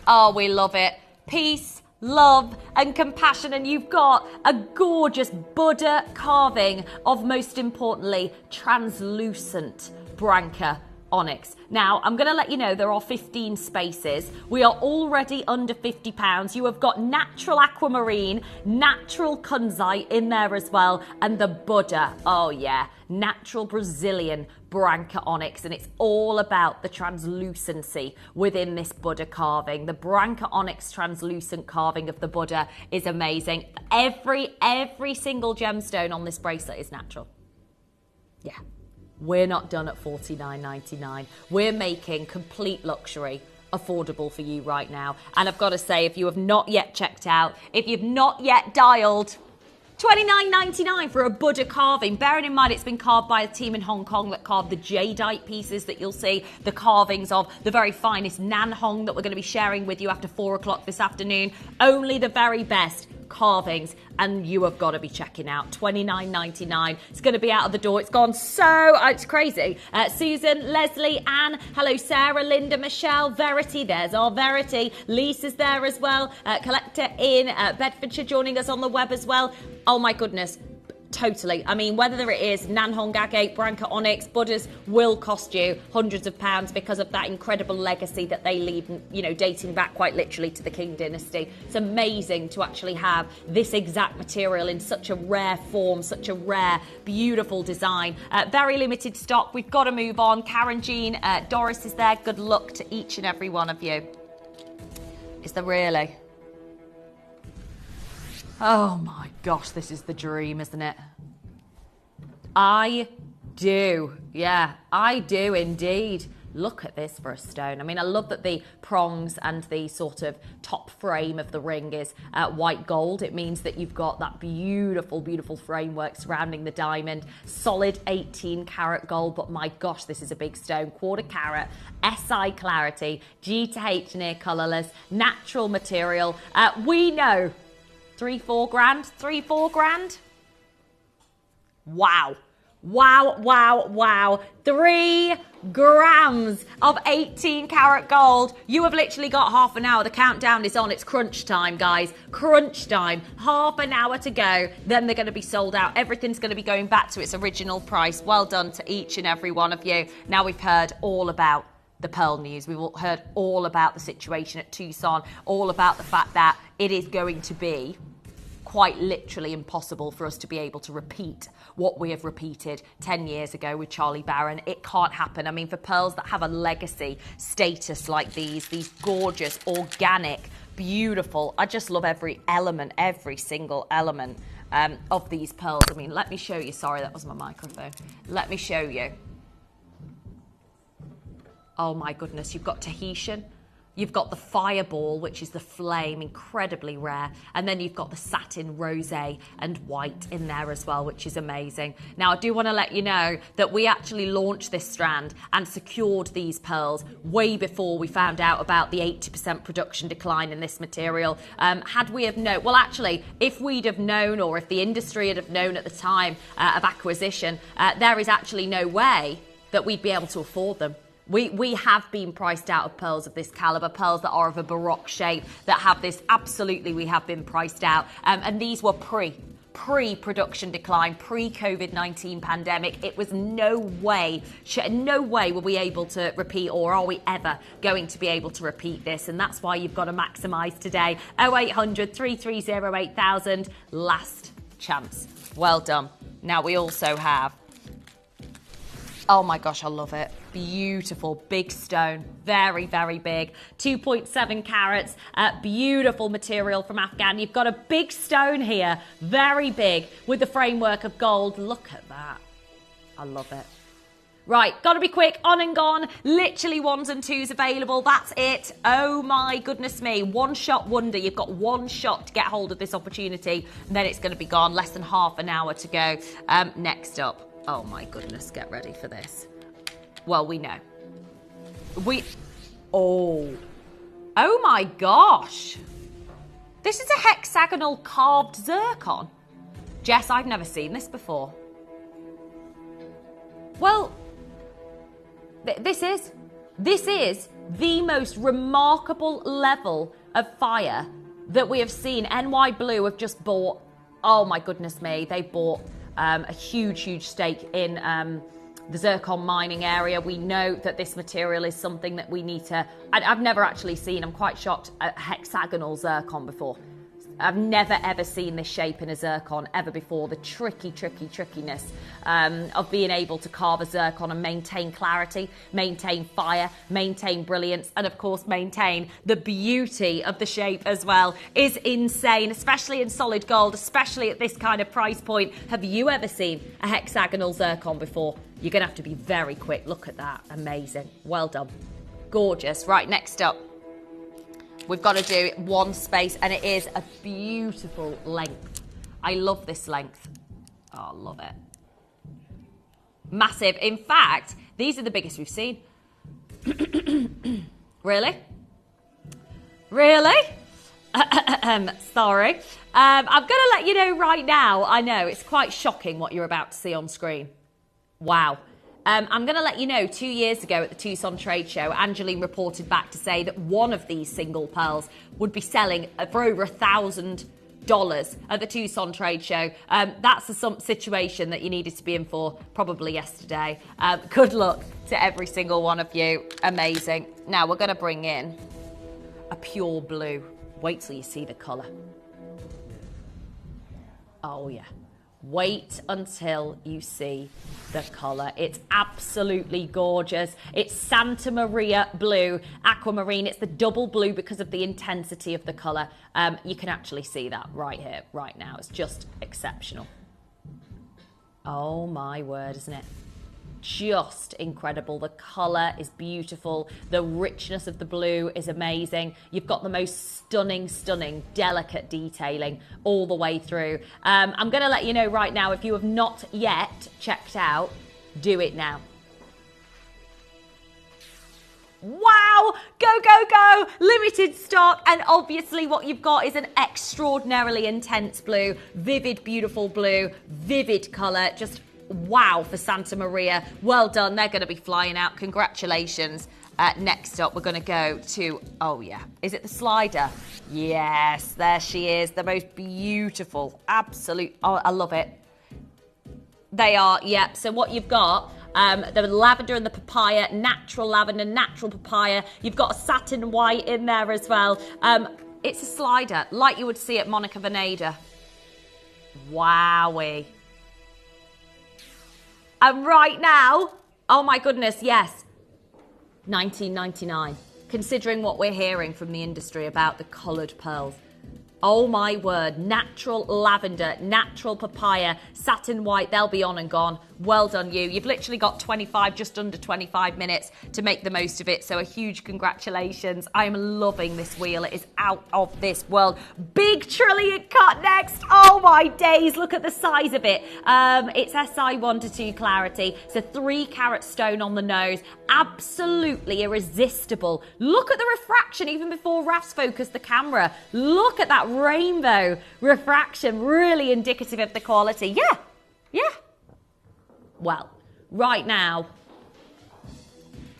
Oh, we love it. Peace, love and compassion. And you've got a gorgeous Buddha carving of, most importantly, translucent Branca onyx. Now, I'm going to let you know there are 15 spaces. We are already under £50. You have got natural aquamarine, natural kunzite in there as well, and the Buddha. Oh, yeah. Natural Brazilian Branca onyx, and it's all about the translucency within this Buddha carving. The Branca onyx translucent carving of the Buddha is amazing. Every single gemstone on this bracelet is natural. Yeah. We're not done at $49.99. We're making complete luxury affordable for you right now. And I've got to say, if you have not yet checked out, if you've not yet dialed, $29.99 for a Buddha carving. Bearing in mind it's been carved by a team in Hong Kong that carved the jadeite pieces that you'll see, the carvings of the very finest Nan Hong that we're going to be sharing with you after 4 o'clock this afternoon. Only the very best carvings, and you have got to be checking out. $29.99. It's going to be out of the door. It's gone so... it's crazy. Susan, Leslie, Anne, hello Sarah, Linda, Michelle, Verity. There's our Verity. Lisa's there as well. Collector in Bedfordshire joining us on the web as well. Oh my goodness. Totally. I mean, whether it is Nan Hong agate, Branca onyx, Buddhas will cost you hundreds of pounds because of that incredible legacy that they leave, you know, dating back quite literally to the Qing dynasty. It's amazing to actually have this exact material in such a rare form, such a rare, beautiful design. Very limited stock. We've got to move on. Karen Jean, Doris is there. Good luck to each and every one of you. Is there really? Oh my gosh, this is the dream, isn't it? I do. Yeah, I do indeed. Look at this for a stone. I mean, I love that the prongs and the sort of top frame of the ring is white gold. It means that you've got that beautiful, beautiful framework surrounding the diamond. Solid 18 karat gold, but my gosh, this is a big stone. Quarter carat, SI clarity, G to H near colourless, natural material. We know 3-4 grand, 3-4 grand. Wow. Wow, wow, wow. 3 grams of 18 karat gold. You have literally got half an hour. The countdown is on. It's crunch time, guys. Crunch time. Half an hour to go. Then they're going to be sold out. Everything's going to be going back to its original price. Well done to each and every one of you. Now we've heard all about the Pearl news. We've heard all about the situation at Tucson, all about the fact that it is going to be quite literally impossible for us to be able to repeat what we have repeated 10 years ago with Charlie Barron. It can't happen. I mean, for pearls that have a legacy status like these gorgeous, organic, beautiful, I just love every element, every single element of these pearls. I mean, let me show you. Sorry, that was my microphone. Let me show you. Oh my goodness, you've got Tahitian. You've got the Fireball, which is the flame, incredibly rare. And then you've got the satin rosé and white in there as well, which is amazing. Now, I do want to let you know that we actually launched this strand and secured these pearls way before we found out about the 80% production decline in this material. Had we have known, well, actually, if we'd have known, or if the industry had have known at the time of acquisition, there is actually no way that we'd be able to afford them. We have been priced out of pearls of this caliber, pearls that are of a baroque shape, that have this, absolutely we have been priced out. And these were pre-production decline, pre-COVID-19 pandemic. It was no way were we able to repeat, or are we ever going to be able to repeat this? And that's why you've got to maximise today. 0800 330 8000, last chance. Well done. Now we also have, oh my gosh, I love it. Beautiful, big stone, very, very big. 2.7 carats, beautiful material from Afghan. You've got a big stone here, very big, with the framework of gold. Look at that. I love it. Right, gotta be quick, on and gone. Literally 1s and 2s available. That's it. Oh my goodness me. One shot wonder. You've got one shot to get hold of this opportunity, and then it's gonna be gone. Less than half an hour to go. Next up. Oh my goodness, get ready for this. Well, we know. Oh my gosh. This is a hexagonal carved zircon. Jess, I've never seen this before. Well, this is the most remarkable level of fire that we have seen. NY Blue have just bought, oh my goodness me, they bought a huge stake in the zircon mining area. We know that this material is something that we need to, I've never actually seen, I'm quite shocked, a hexagonal zircon before. I've never ever seen this shape in a zircon ever before. The trickiness of being able to carve a zircon and maintain clarity, maintain fire, maintain brilliance, and of course maintain the beauty of the shape as well is insane, especially in solid gold, especially at this kind of price point. Have you ever seen a hexagonal zircon before? You're gonna have to be very quick. Look at that, amazing, well done, gorgeous. Right, next up. We've got to do one space, and it is a beautiful length. I love this length. Oh, I love it. Massive. In fact, these are the biggest we've seen. Really? Really? Sorry. I'm going to let you know right now. I know, it's quite shocking what you're about to see on screen. Wow. I'm going to let you know, 2 years ago at the Tucson Trade Show, Angeline reported back to say that one of these single pearls would be selling for over $1,000 at the Tucson Trade Show. That's the situation that you needed to be in for probably yesterday. Good luck to every single one of you. Amazing. Now we're going to bring in a pure blue. Wait till you see the colour. Oh, yeah. Wait until you see the colour. It's absolutely gorgeous. It's Santa Maria blue, aquamarine. It's the double blue because of the intensity of the colour. You can actually see that right here, right now. It's just exceptional. Oh my word, isn't it? Just incredible. The colour is beautiful. The richness of the blue is amazing. You've got the most stunning, delicate detailing all the way through. I'm going to let you know right now, if you have not yet checked out, do it now. Wow, go, limited stock, and obviously what you've got is an extraordinarily intense blue, vivid, beautiful blue, vivid colour, just wow for Santa Maria. Well done. They're going to be flying out. Congratulations. Next up, we're going to go to, oh yeah, is it the slider? Yes, there she is. The most beautiful, absolute, oh, I love it. They are, yeah. So what you've got, the lavender and the papaya, natural lavender, natural papaya. You've got a satin white in there as well. It's a slider, like you would see at Monica Vinader. Wowee. And right now, oh my goodness, yes, $19.99. Considering what we're hearing from the industry about the coloured pearls. Oh my word, natural lavender, natural papaya, satin white, they'll be on and gone. Well done you. You've literally got 25, just under 25 minutes to make the most of it. So a huge congratulations. I am loving this wheel. It is out of this world. Big trillion cut next. Oh my days. Look at the size of it. It's SI1-2 clarity. It's a 3-carat stone on the nose. Absolutely irresistible. Look at the refraction even before Raf's focused the camera. Look at that rainbow refraction. Really indicative of the quality. Yeah. Well, right now,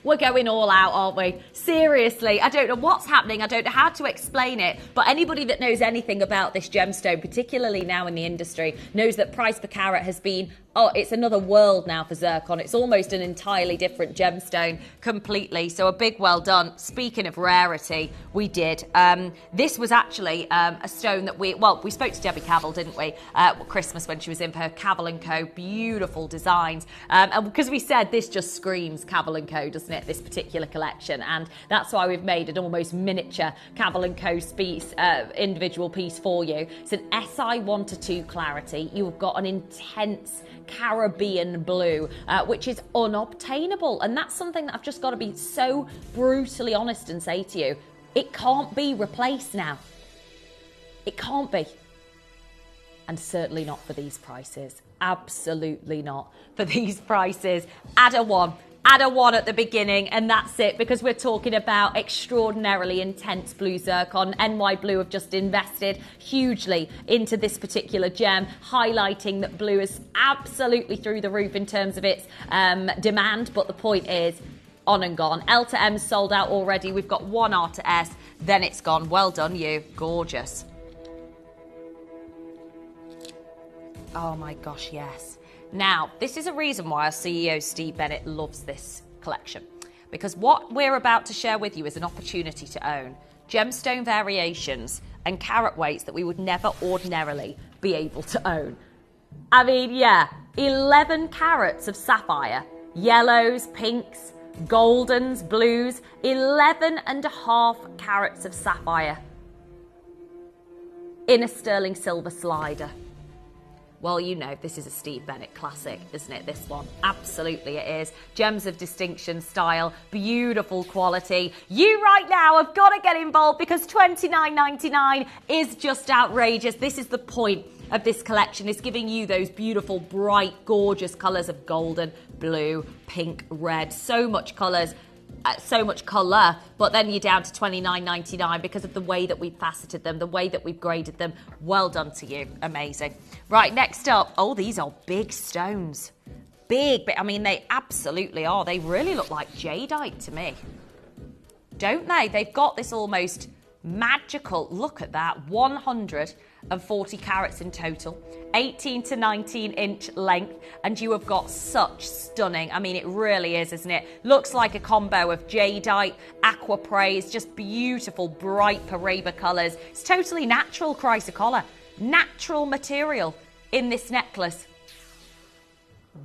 we're going all out, aren't we? Seriously, I don't know what's happening. I don't know how to explain it. But anybody that knows anything about this gemstone, particularly now in the industry, knows that price per carat has been, oh, it's another world now for zircon. It's almost an entirely different gemstone completely. So a big well done. Speaking of rarity, we did. This was actually a stone that we spoke to Debbie Cavell, didn't we? At Christmas when she was in for her Cavell & Co. Beautiful designs. And because we said this just screams Cavell & Co., doesn't it? it, this particular collection? And that's why we've made an almost miniature Cavell & Co piece, individual piece for you. It's an SI1-2 clarity. You've got an intense Caribbean blue, which is unobtainable. And that's something that I've just got to be so brutally honest and say to you. It can't be replaced now. It can't be. And certainly not for these prices. Absolutely not for these prices. Add a one at the beginning, and that's it, because we're talking about extraordinarily intense blue zircon. NY Blue have just invested hugely into this particular gem, highlighting that blue is absolutely through the roof in terms of its demand. But the point is, on and gone. L to M sold out already. We've got one R to S, then it's gone. Well done, you. Gorgeous. Oh my gosh, yes. Now, this is a reason why our CEO, Steve Bennett, loves this collection. Because what we're about to share with you is an opportunity to own gemstone variations and carat weights that we would never ordinarily be able to own. I mean, yeah, 11 carats of sapphire, yellows, pinks, goldens, blues, 11.5 carats of sapphire in a sterling silver slider. Well, you know, this is a Steve Bennett classic, isn't it, this one? Absolutely it is. Gems of distinction, style, beautiful quality. You right now have got to get involved because $29.99 is just outrageous. This is the point of this collection, is giving you those beautiful, bright, gorgeous colours of golden, blue, pink, red. So much colours. So much colour, but then you're down to $29.99 because of the way that we've faceted them, the way that we've graded them. Well done to you. Amazing. Right, next up. Oh, these are big stones. Big, I mean, they absolutely are. They really look like jadeite to me. Don't they? They've got this almost magical, look at that, 140 carats in total, 18 to 19 inch length, and you have got such stunning, I mean, it really is, isn't it? Looks like a combo of jadeite, aquapraise, just beautiful, bright Paraiba colours. It's totally natural chrysocolla, natural material in this necklace.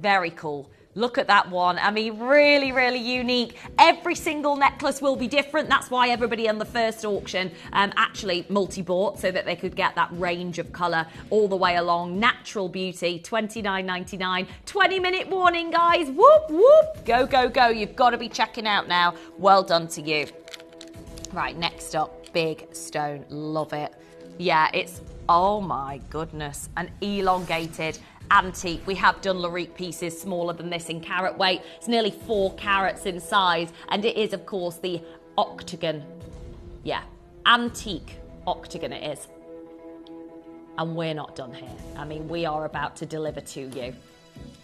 Very cool. Look at that one. I mean, really, really unique. Every single necklace will be different. That's why everybody on the first auction actually multi-bought, so that they could get that range of colour all the way along. Natural beauty, $29.99. 20-minute warning, guys. Whoop, whoop. Go, go, go. You've got to be checking out now. Well done to you. Right, next up, big stone. Love it. Yeah, it's, oh my goodness, an elongated antique. We have done Larique pieces smaller than this in carat weight. It's nearly 4 carats in size, and it is, of course, the octagon. Yeah, antique octagon it is. And we're not done here. I mean, we are about to deliver to you.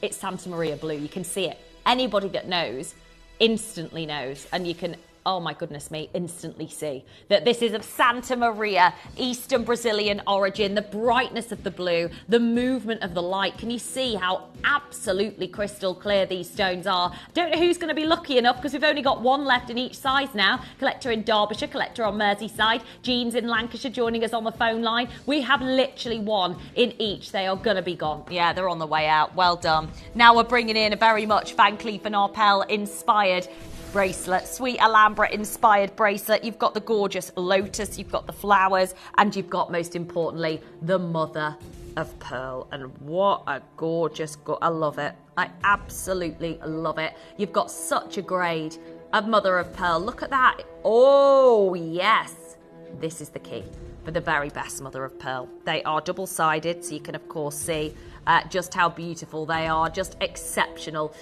It's Santa Maria blue. You can see it. Anybody that knows instantly knows, and you can, oh my goodness me, instantly see that this is of Santa Maria, Eastern Brazilian origin, the brightness of the blue, the movement of the light. Can you see how absolutely crystal clear these stones are? Don't know who's going to be lucky enough, because we've only got one left in each size now. Collector in Derbyshire, collector on Merseyside, Jeans in Lancashire joining us on the phone line. We have literally one in each. They are going to be gone. Yeah, they're on the way out. Well done. Now we're bringing in a very much Van Cleef & Arpels inspired bracelet, sweet Alhambra inspired bracelet. You've got the gorgeous lotus, you've got the flowers, and you've got, most importantly, the mother of pearl. And what a gorgeous, I love it. I absolutely love it. You've got such a grade of mother of pearl. Look at that. Oh, yes. This is the key for the very best mother of pearl. They are double-sided, so you can, of course, see just how beautiful they are, just exceptional.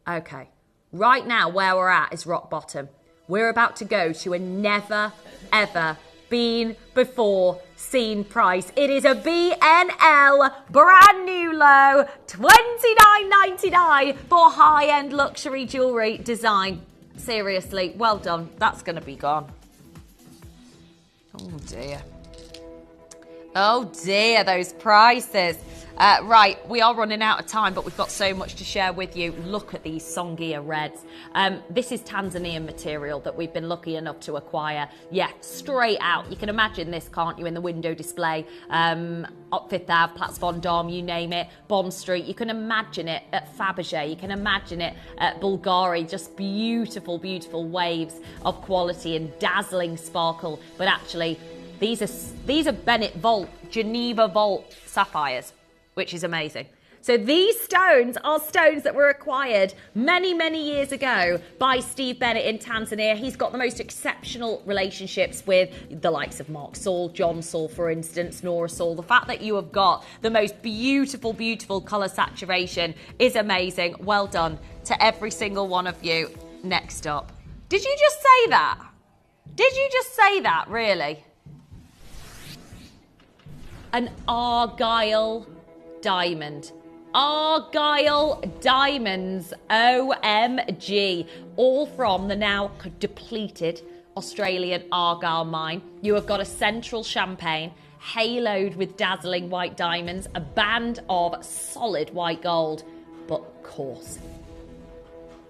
Okay, right now where we're at is rock bottom. We're about to go to a never, ever been before seen price. It is a BNL brand new low, $29.99 for high-end luxury jewellery design. Seriously, well done. That's going to be gone. Oh dear. Oh dear, those prices. Right, we are running out of time, but we've got so much to share with you. Look at these Songea reds. This is Tanzanian material that we've been lucky enough to acquire. Yeah, straight out. You can imagine this, can't you, in the window display? Up Fifth Ave, Place Vendôme, you name it, Bond Street. You can imagine it at Fabergé. You can imagine it at Bulgari. Just beautiful, beautiful waves of quality and dazzling sparkle. But actually, these are Bennett Vault, Geneva Vault sapphires, which is amazing. So these stones are stones that were acquired many, many years ago by Steve Bennett in Tanzania. He's got the most exceptional relationships with the likes of Mark Saul, John Saul, for instance, Nora Saul. The fact that you have got the most beautiful, beautiful colour saturation is amazing. Well done to every single one of you. Next up. Did you just say that? Did you just say that, really? An Argyle diamond. Argyle diamonds, OMG, all from the now depleted Australian Argyle mine. You have got a central champagne haloed with dazzling white diamonds, a band of solid white gold, but coarse.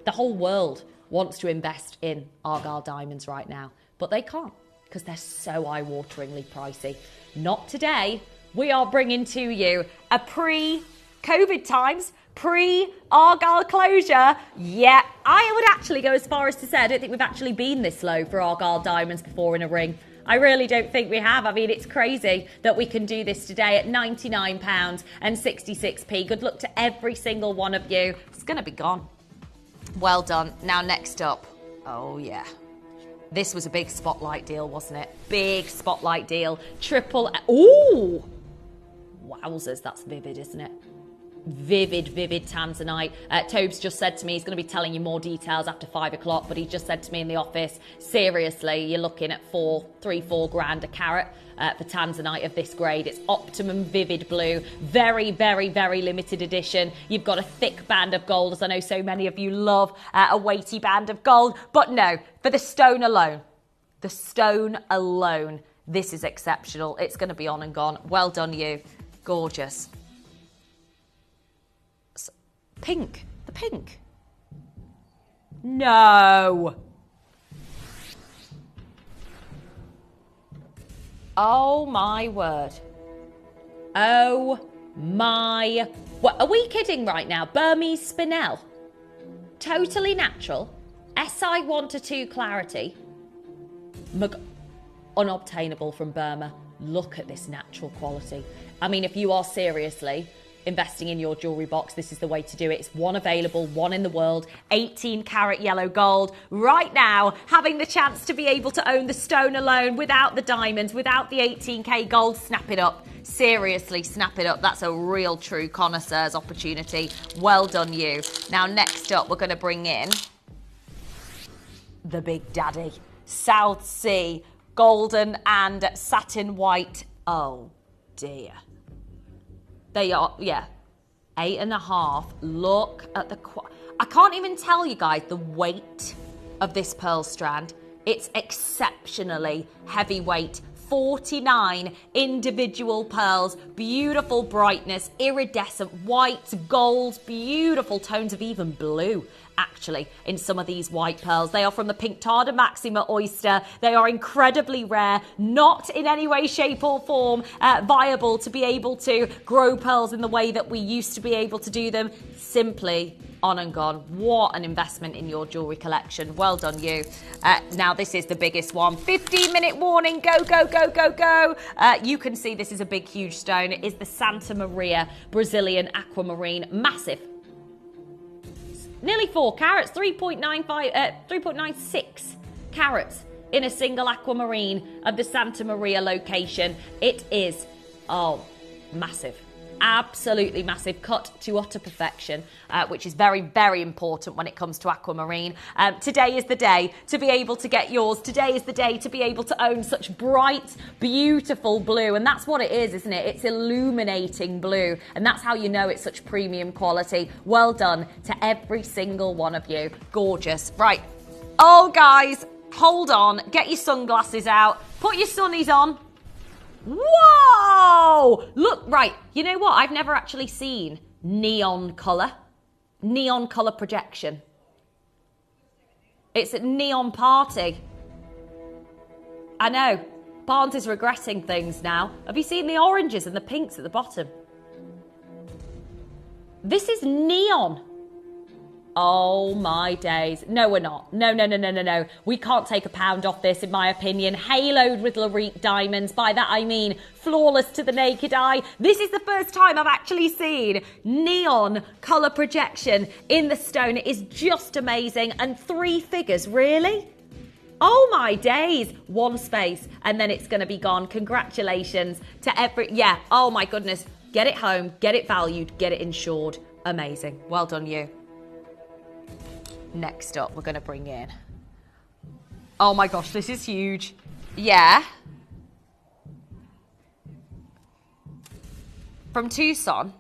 The whole world wants to invest in Argyle diamonds right now, but they can't because they're so eye-wateringly pricey. Not today. We are bringing to you a pre-COVID times, pre-Argyle closure. Yeah, I would actually go as far as to say I don't think we've actually been this low for Argyle diamonds before in a ring. I really don't think we have. I mean, it's crazy that we can do this today at £99.66. Good luck to every single one of you. It's going to be gone. Well done. Now, next up. Oh, yeah. This was a big spotlight deal, wasn't it? Big spotlight deal. Ooh! Wowzers, that's vivid, isn't it? Vivid, vivid Tanzanite. Tobes just said to me he's going to be telling you more details after 5 o'clock, but he just said to me in the office, seriously, you're looking at 3-4 grand a carat for Tanzanite of this grade. It's Optimum Vivid Blue. Very, very, very limited edition. You've got a thick band of gold, as I know so many of you love a weighty band of gold. But no, for the stone alone, this is exceptional. It's going to be on and gone. Well done, you. Gorgeous. Pink. The pink. No. Oh, my word. Oh, my... What, are we kidding right now? Burmese spinel. Totally natural. SI 1 to 2 clarity. Unobtainable from Burma. Look at this natural quality. I mean, if you are seriously investing in your jewellery box, this is the way to do it. It's one available, one in the world, 18 karat yellow gold. Right now, having the chance to be able to own the stone alone without the diamonds, without the 18k gold, snap it up. Seriously, snap it up. That's a real true connoisseur's opportunity. Well done, you. Now, next up, we're going to bring in the Big Daddy. South Sea, golden and satin white. Oh, dear. They are, yeah, 8.5. Look at the... I can't even tell you guys the weight of this pearl strand. It's exceptionally heavyweight. 49 individual pearls, beautiful brightness, iridescent white, gold, beautiful tones of even blue, actually, in some of these white pearls. They are from the Pinctada Maxima oyster. They are incredibly rare, not in any way, shape or form viable to be able to grow pearls in the way that we used to be able to do them. Simply on and gone. What an investment in your jewellery collection. Well done, you. Now, this is the biggest one. 15-minute warning. Go, go, go, go, go. You can see this is a big, huge stone. It is the Santa Maria Brazilian Aquamarine. Massive. Nearly 4 carats. 3.96 carats in a single aquamarine of the Santa Maria location. It is, massive. Absolutely massive, cut to utter perfection, which is very, very important when it comes to aquamarine. Today is the day to be able to get yours. Today is the day to be able to own such bright, beautiful blue. And that's what it is, isn't it? It's illuminating blue. And that's how you know it's such premium quality. Well done to every single one of you. Gorgeous. Right. Oh, guys, hold on. Get your sunglasses out. Put your sunnies on. Whoa! Look, right, you know what? I've never actually seen neon colour projection. It's a neon party. I know. Barnes is regretting things now. Have you seen the oranges and the pinks at the bottom? This is neon. Oh my days. No, we're not. No. We can't take £1 off this, in my opinion. Haloed with Larique diamonds. By that I mean flawless to the naked eye. This is the first time I've actually seen neon colour projection in the stone. It is just amazing. And 3 figures, really? Oh my days. 1 space and then it's going to be gone. Congratulations to every... Yeah, oh my goodness. Get it home, get it valued, get it insured. Amazing. Well done, you. Next up, we're going to bring in... Oh my gosh, this is huge. Yeah. From Tucson.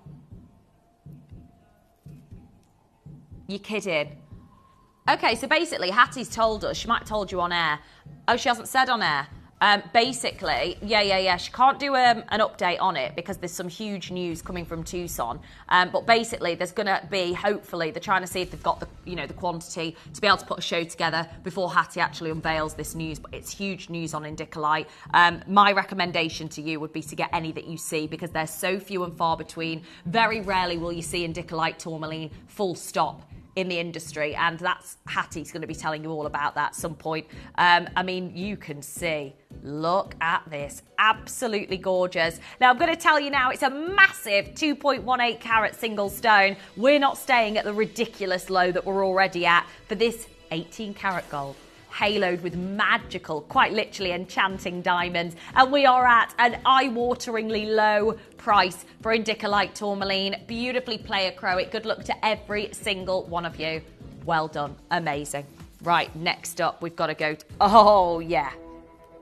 You're kidding. Okay, so basically, Hattie's told us, she might have told you on air. Oh, she hasn't said on air. Basically, yeah. She can't do an update on it because there's some huge news coming from Tucson. But basically, there's going to be, hopefully, they're trying to see if they've got the quantity to be able to put a show together before Hattie actually unveils this news. But it's huge news on Indicolite. My recommendation to you would be to get any that you see because they're so few and far between. Very rarely will you see Indicolite tourmaline full stop in the industry, and that's Hattie's going to be telling you all about that at some point. I mean, you can see, look at this, absolutely gorgeous. Now I'm going to tell you now, it's a massive 2.18 carat single stone. We're not staying at the ridiculous low that we're already at for this 18 carat gold, haloed with magical, quite literally enchanting diamonds, and we are at an eye-wateringly low price for Indicolite tourmaline. Beautifully pleochroic. Good luck to every single one of you. Well done. Amazing. Right, next up, we've got to go to... Oh, yeah.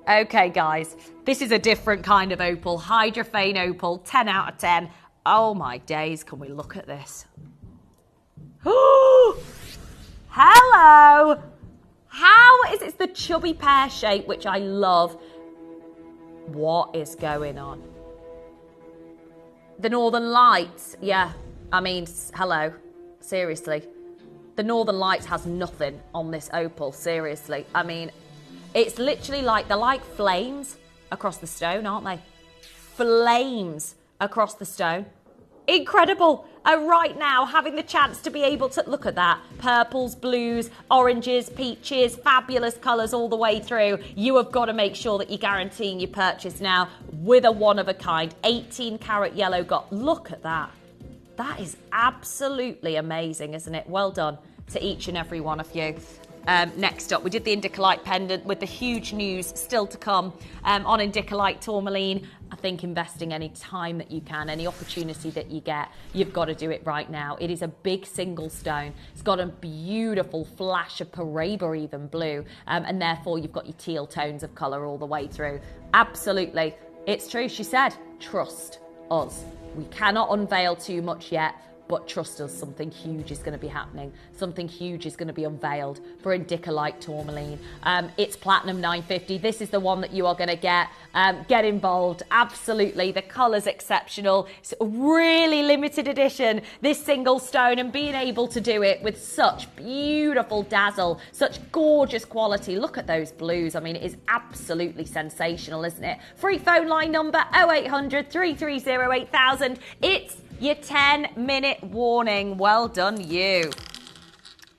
Okay, guys. This is a different kind of opal. Hydrophane opal. 10 out of 10. Oh, my days. Can we look at this? Hello! How is it the chubby pear shape, which I love? What is going on? The Northern Lights, yeah. I mean, hello. Seriously. The Northern Lights has nothing on this opal, seriously. I mean, it's literally like, they're like flames across the stone, aren't they? Flames across the stone. Incredible. Right now, having the chance to be able to look at that. Purples, blues, oranges, peaches, fabulous colours all the way through. You have got to make sure that you're guaranteeing your purchase now with a one-of-a-kind 18 carat yellow gold. Look at that. That is absolutely amazing, isn't it? Well done to each and every one of you. Next up, we did the Indicolite pendant with the huge news still to come on Indicolite tourmaline. I think investing any time that you can, any opportunity that you get, you've got to do it right now. It is a big single stone. It's got a beautiful flash of Paraiba even blue, and therefore you've got your teal tones of colour all the way through. Absolutely. It's true. She said, trust us. We cannot unveil too much yet, but trust us, something huge is going to be happening. Something huge is going to be unveiled for Indicolite tourmaline. It's Platinum 950. This is the one that you are going to get. Get involved. Absolutely. The colour's exceptional. It's a really limited edition, this single stone, and being able to do it with such beautiful dazzle, such gorgeous quality. Look at those blues. I mean, it is absolutely sensational, isn't it? Free phone line number 0800 330 8000. It's your 10-minute warning. Well done, you.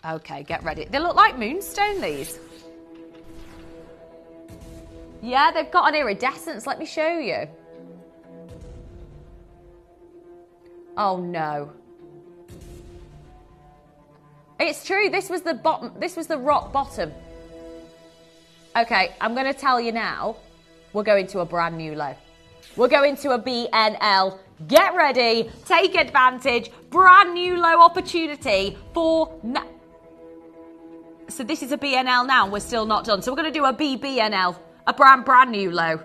Okay, get ready. They look like moonstone, these. Yeah, they've got an iridescence. Let me show you. Oh, no. It's true. This was the bottom. This was the rock bottom. Okay, I'm going to tell you now. We're going to a brand new low. We're going to a BNL. Get ready, take advantage, brand new low opportunity for... So this is a BNL now, and we're still not done. So we're going to do a BBNL, a brand new low.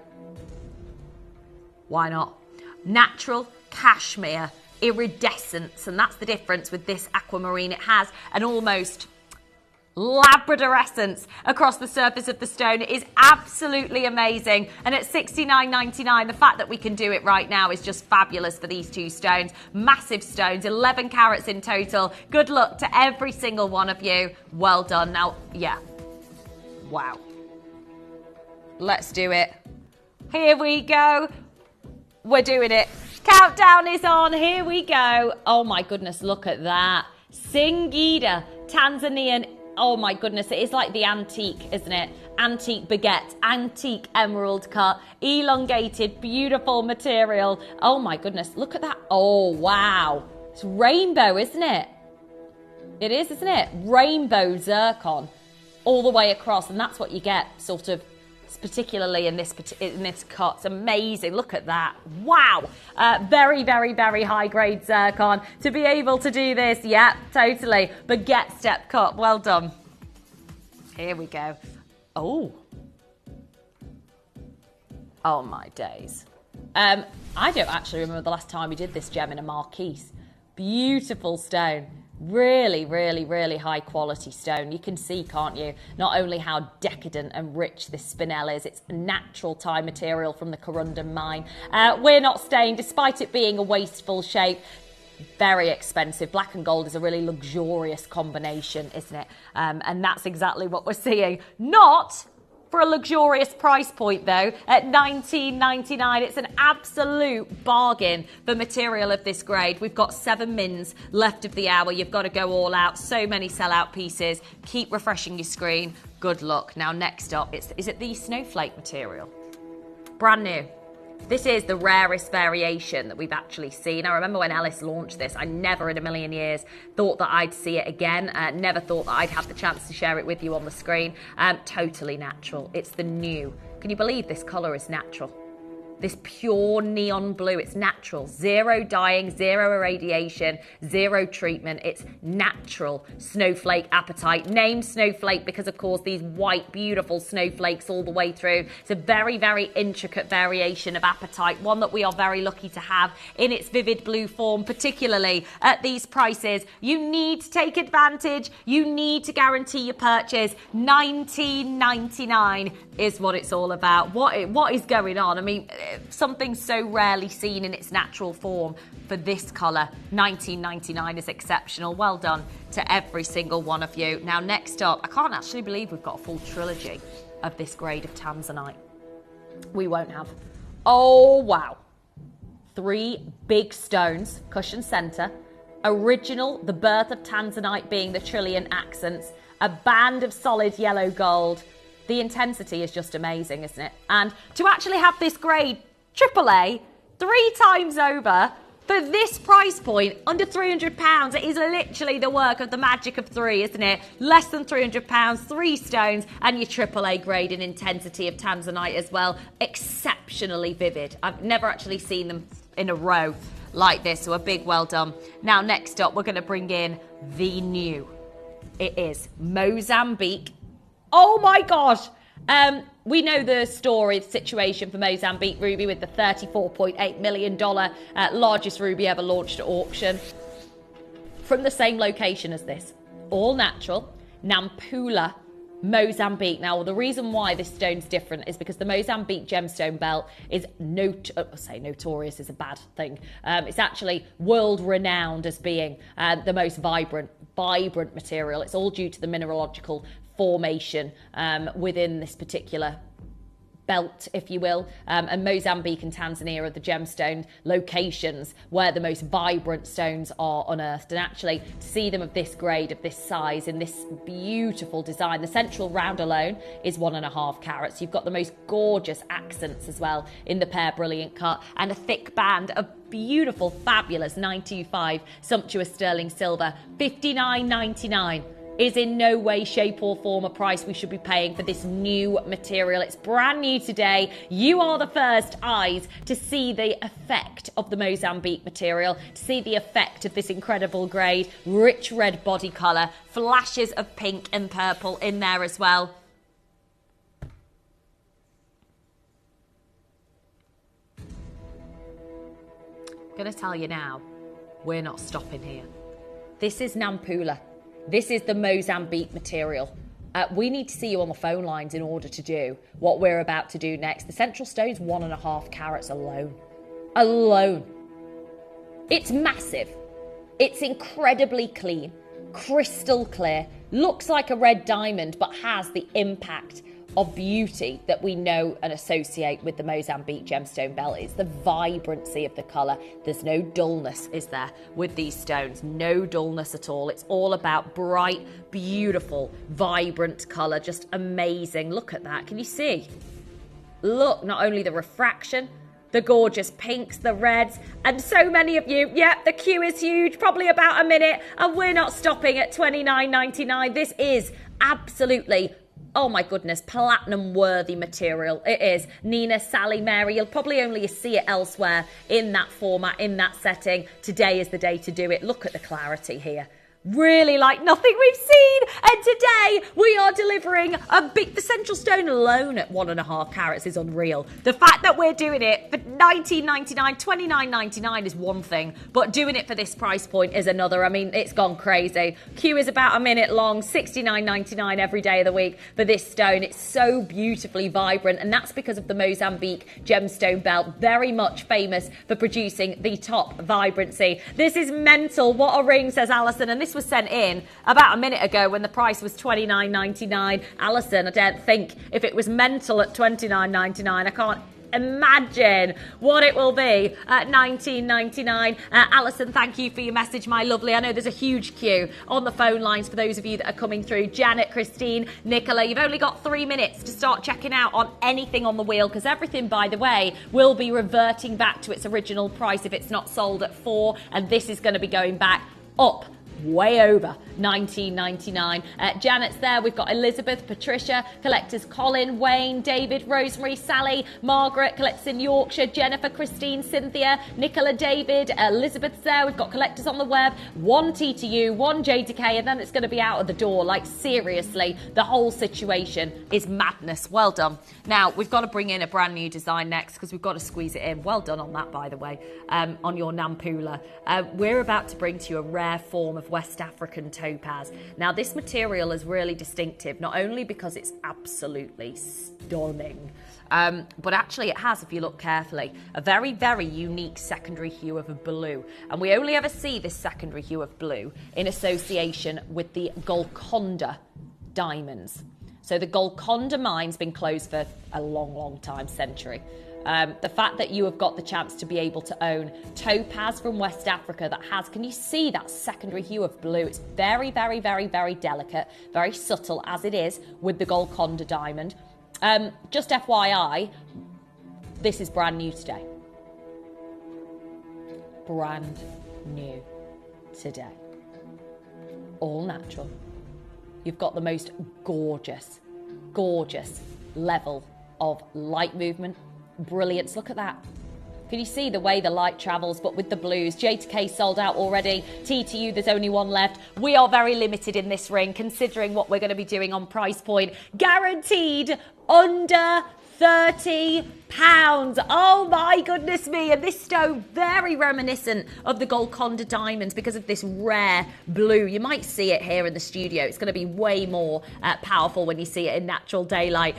Why not? Natural cashmere iridescence, and that's the difference with this aquamarine. It has an almost labradorescence across the surface of the stone is absolutely amazing. And at $69.99, the fact that we can do it right now is just fabulous for these two stones. Massive stones, 11 carats in total. Good luck to every single one of you. Well done. Now, yeah. Wow. Let's do it. Here we go. We're doing it. Countdown is on. Here we go. Oh my goodness, look at that. Singida, Tanzanian. Oh my goodness, it is like the antique, isn't it? Antique baguette, antique emerald cut, elongated, beautiful material. Oh my goodness, look at that. Oh wow. It's rainbow, isn't it? It is, isn't it? Rainbow zircon all the way across, and that's what you get, sort of, particularly in this cut. It's amazing. Look at that. Wow. Very, very, very high grade zircon. To be able to do this, yeah, totally. Baguette step cut. Well done. Here we go. Oh. Oh my days. I don't actually remember the last time we did this gem in a marquise. Beautiful stone. Really, really, really high quality stone. You can see, can't you, not only how decadent and rich this spinel is, it's natural Thai material from the Corundum mine. We're not staying, despite it being a wasteful shape. Very expensive. Black and gold is a really luxurious combination, isn't it? And that's exactly what we're seeing. Not for a luxurious price point, though, at $19.99. It's an absolute bargain for material of this grade. We've got 7 mins left of the hour. You've got to go all out. So many sellout pieces. Keep refreshing your screen. Good luck. Now, next up, is it the snowflake material? Brand new. This is the rarest variation that we've actually seen. I remember when Ellis launched this, I never in a million years thought that I'd see it again. Never thought that I'd have the chance to share it with you on the screen. Totally natural. It's the new. Can you believe this colour is natural? This pure neon blue, it's natural. Zero dyeing, zero irradiation, zero treatment. It's natural snowflake apatite. Named snowflake because, of course, these white, beautiful snowflakes all the way through. It's a very, very intricate variation of apatite, one that we are very lucky to have in its vivid blue form, particularly at these prices. You need to take advantage. You need to guarantee your purchase. $19.99 is what it's all about. What is going on? I mean, something so rarely seen in its natural form for this colour. $19.99 is exceptional. Well done to every single one of you. Now, next up, I can't actually believe we've got a full trilogy of this grade of Tanzanite. We won't have. Oh, wow. 3 big stones, cushion centre. Original, the birth of Tanzanite being the Trillium accents. A band of solid yellow gold. The intensity is just amazing, isn't it? And to actually have this grade AAA 3 times over for this price point, under £300, it is literally the work of the magic of 3, isn't it? Less than £300, 3 stones, and your AAA grade in intensity of Tanzanite as well. Exceptionally vivid. I've never actually seen them in a row like this, so a big well done. Now, next up, we're going to bring in the new. It is Mozambique. Oh my gosh! We know the story, the situation for Mozambique Ruby with the $34.8 million largest ruby ever launched at auction. From the same location as this. All natural. Nampula, Mozambique. Now, the reason why this stone's different is because the Mozambique gemstone belt is notorious is a bad thing. It's actually world-renowned as being the most vibrant material. It's all due to the mineralogical formation within this particular belt, if you will, and Mozambique and Tanzania are the gemstone locations where the most vibrant stones are unearthed. And actually, to see them of this grade, of this size, in this beautiful design, the central round alone is 1.5 carats. You've got the most gorgeous accents as well in the pear brilliant cut, and a thick band of beautiful, fabulous 925 sumptuous sterling silver. $59.99 is in no way, shape or form a price we should be paying for this new material. It's brand new today. You are the first eyes to see the effect of the Mozambique material, to see the effect of this incredible grade, rich red body colour, flashes of pink and purple in there as well. I'm going to tell you now, we're not stopping here. This is Nampula. This is the Mozambique material. We need to see you on the phone lines in order to do what we're about to do next. The central stone's 1.5 carats alone. Alone. It's massive. It's incredibly clean, crystal clear, looks like a red diamond, but has the impact of beauty that we know and associate with the Mozambique gemstone belt. It's the vibrancy of the colour. There's no dullness, is there, with these stones? No dullness at all. It's all about bright, beautiful, vibrant colour. Just amazing. Look at that. Can you see? Look, not only the refraction, the gorgeous pinks, the reds, and so many of you. Yep, the queue is huge, probably about a minute, and we're not stopping at $29.99. This is absolutely, oh my goodness, platinum worthy material. It is. Nina, Sally, Mary, you'll probably only see it elsewhere in that format, in that setting. Today is the day to do it. Look at the clarity here. Really like nothing we've seen. And today we are delivering the central stone alone at 1.5 carats is unreal. The fact that we're doing it for $19.99, $29.99 is one thing, but doing it for this price point is another. I mean, it's gone crazy. Queue is about a minute long, $69.99 every day of the week for this stone. It's so beautifully vibrant, and that's because of the Mozambique gemstone belt, very much famous for producing the top vibrancy. This is mental. What a ring, says Alison, and this was sent in about a minute ago when the price was $29.99. Alison, I don't think if it was mental at $29.99, I can't imagine what it will be at $19.99. Alison, thank you for your message, my lovely. I know there's a huge queue on the phone lines for those of you that are coming through. Janet, Christine, Nicola, you've only got 3 minutes to start checking out on anything on the wheel, because everything, by the way, will be reverting back to its original price if it's not sold at $4, and this is going to be going back up way over $19.99. Janet's there. We've got Elizabeth, Patricia, collectors Colin, Wayne, David, Rosemary, Sally, Margaret, collectors in Yorkshire, Jennifer, Christine, Cynthia, Nicola, David, Elizabeth's there. We've got collectors on the web, 1 TTU, 1 JTK, and then it's going to be out of the door. Like, seriously, the whole situation is madness. Well done. Now, we've got to bring in a brand new design next because we've got to squeeze it in. Well done on that, by the way, on your Nampula. We're about to bring to you a rare form of West African topaz. Now, this material is really distinctive, not only because it's absolutely stunning, but actually it has, if you look carefully, a very, very unique secondary hue of blue. And we only ever see this secondary hue of blue in association with the Golconda diamonds. So the Golconda mine's been closed for a long, long time, century. The fact that you have got the chance to be able to own topaz from West Africa that has, can you see that secondary hue of blue? It's very, very, very, very delicate, very subtle as it is with the Golconda diamond. Just FYI, this is brand new today. Brand new today. All natural. You've got the most gorgeous, gorgeous level of light movement. Brilliance. Look at that. Can you see the way the light travels, but with the blues? J2K sold out already. TTU, there's only 1 left. We are very limited in this ring, considering what we're going to be doing on price point. Guaranteed under £30. Oh my goodness me. And this stone, very reminiscent of the Golconda diamonds because of this rare blue. You might see it here in the studio. It's going to be way more powerful when you see it in natural daylight.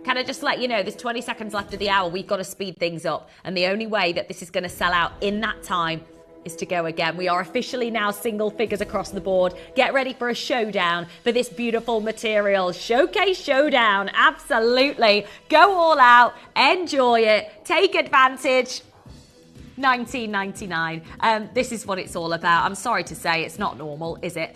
Can I just let you know, there's 20 seconds left of the hour. We've got to speed things up. And the only way that this is going to sell out in that time is to go again. We are officially now single figures across the board. Get ready for a showdown for this beautiful material. Showcase showdown. Absolutely. Go all out. Enjoy it. Take advantage. $19.99. This is what it's all about. I'm sorry to say it's not normal, is it?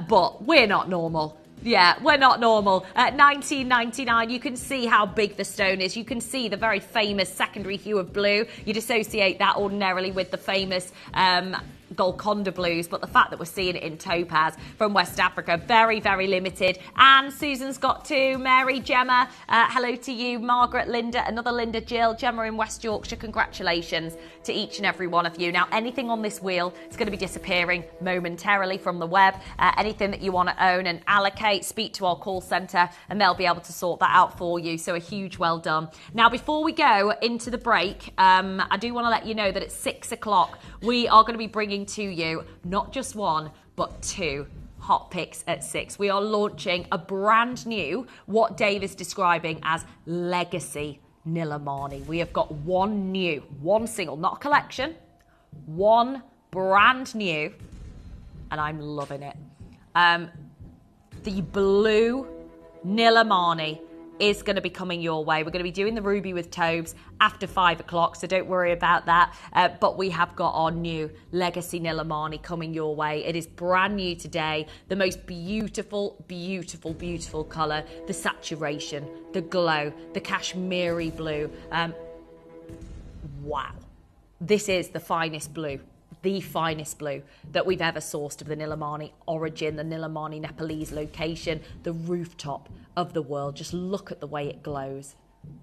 But we're not normal. Yeah, we're not normal. At $19.99, you can see how big the stone is. You can see the very famous secondary hue of blue. You'd associate that ordinarily with the famous Golconda blues, but the fact that we're seeing it in topaz from West Africa, very, very limited. And Susan's got 2. Mary, Gemma, hello to you. Margaret, Linda, another Linda, Jill, Gemma in West Yorkshire. Congratulations to each and every one of you. Now, anything on this wheel is going to be disappearing momentarily from the web. Anything that you want to own and allocate, speak to our call centre and they'll be able to sort that out for you. So a huge well done. Now, before we go into the break, I do want to let you know that at 6 o'clock we are going to be bringing bringing to you not just one, but two hot picks at 6. We are launching a brand new, what Dave is describing as legacy Nillamani. We have got one single, not a collection, one brand new, and I'm loving it. The blue Nillamani is going to be coming your way. We're going to be doing the ruby with taubes after 5 o'clock, so don't worry about that. But we have got our new Legacy Nillamani coming your way. It is brand new today. The most beautiful, beautiful, beautiful colour. The saturation, the glow, the Kashmiri blue. Wow. This is the finest blue. The finest blue that we've ever sourced of the Nillamani origin, the Nillamani Nepalese location, the rooftop of the world. Just look at the way it glows.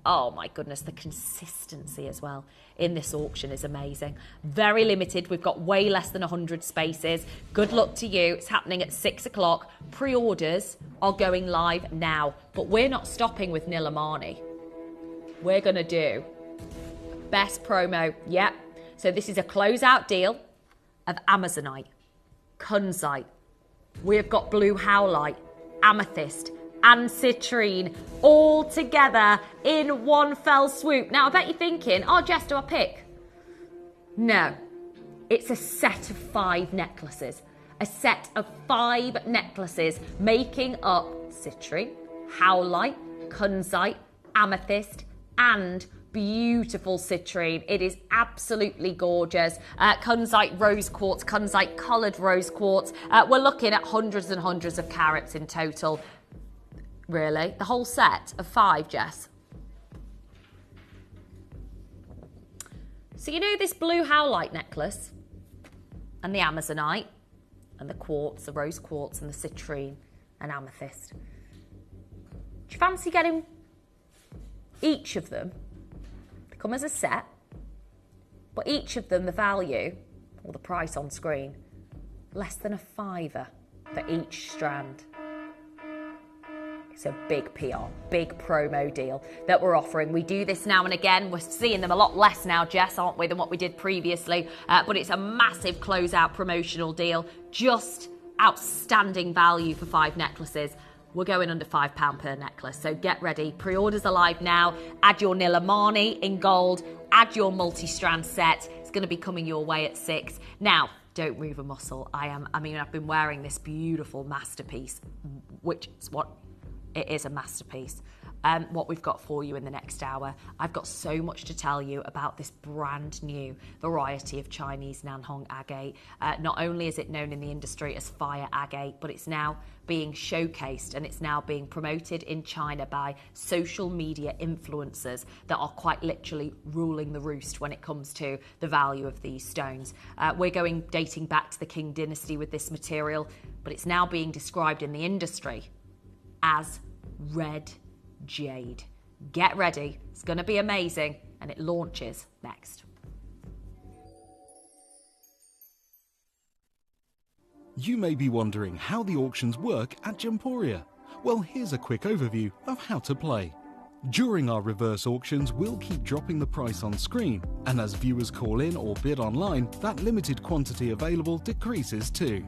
Oh my goodness, the consistency as well in this auction is amazing. Very limited. We've got way less than 100 spaces. Good luck to you. It's happening at 6 o'clock. Pre-orders are going live now, but we're not stopping with Nillamani. We're going to do best promo. Yep. So this is a closeout deal of Amazonite, Kunzite. We've got blue howlite, amethyst, and citrine all together in one fell swoop. Now, I bet you're thinking, oh, Jess, do I pick? No. It's a set of 5 necklaces. A set of 5 necklaces making up citrine, howlite, Kunzite, amethyst, and beautiful citrine. It is absolutely gorgeous. Kunzite rose quartz, Kunzite coloured rose quartz. We're looking at hundreds and hundreds of carats in total. Really? The whole set of 5, Jess? So you know this blue howlite necklace and the Amazonite and the quartz, the rose quartz and the citrine and amethyst. Do you fancy getting each of them? They come as a set, but each of them, the value or the price on screen, less than £5 for each strand. It's a big PR, big promo deal that we're offering. We do this now and again. We're seeing them a lot less now, Jess, aren't we, than what we did previously. But it's a massive closeout promotional deal. Just outstanding value for 5 necklaces. We're going under £5 per necklace, so get ready. Pre-orders are live now. Add your Nillamani in gold. Add your multi-strand set. It's going to be coming your way at 6. Now, don't move a muscle. I've been wearing this beautiful masterpiece, which is what... It is a masterpiece. What we've got for you in the next hour. I've got so much to tell you about this brand new variety of Chinese Nanhong agate. Not only is it known in the industry as fire agate, but it's now being showcased and it's now being promoted in China by social media influencers that are quite literally ruling the roost when it comes to the value of these stones. We're going dating back to the Qing dynasty with this material, but it's now being described in the industry as red jade. Get ready, it's going to be amazing, and it launches next. You may be wondering how the auctions work at Gemporia. Well, here's a quick overview of how to play. During our reverse auctions, we'll keep dropping the price on screen, and as viewers call in or bid online, that limited quantity available decreases too.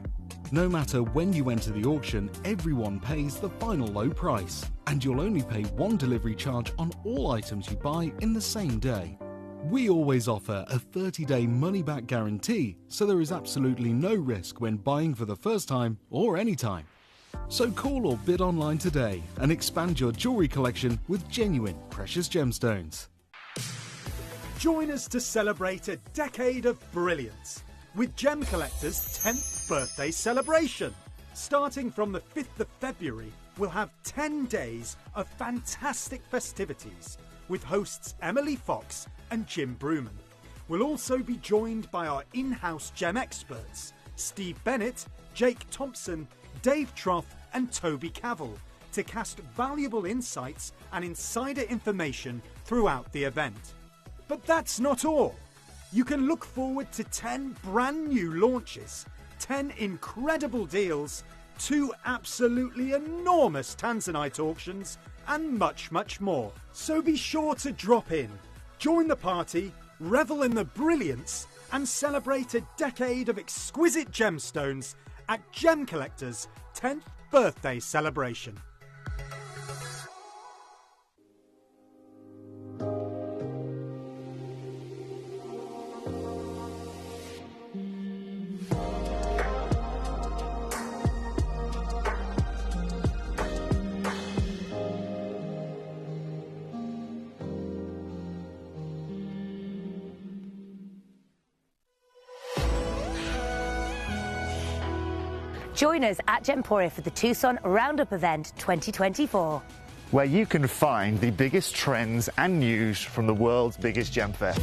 No matter when you enter the auction, everyone pays the final low price, and you'll only pay 1 delivery charge on all items you buy in the same day. We always offer a 30-day money-back guarantee, so there is absolutely no risk when buying for the first time or any time. So call or bid online today and expand your jewellery collection with genuine precious gemstones. Join us to celebrate a decade of brilliance with Gem Collector's 10th birthday celebration. Starting from the 5th of February, we'll have 10 days of fantastic festivities with hosts Emily Fox and Jim Bruman. We'll also be joined by our in-house gem experts, Steve Bennett, Jake Thompson, Dave Trough and Toby Cavell, to cast valuable insights and insider information throughout the event. But that's not all. You can look forward to 10 brand new launches, 10 incredible deals, 2 absolutely enormous Tanzanite auctions, and much, much more. So be sure to drop in, join the party, revel in the brilliance, and celebrate a decade of exquisite gemstones at Gem Collector's 10th birthday celebration. Join us at Gemporia for the Tucson Roundup event 2024. Where you can find the biggest trends and news from the world's biggest gem fair.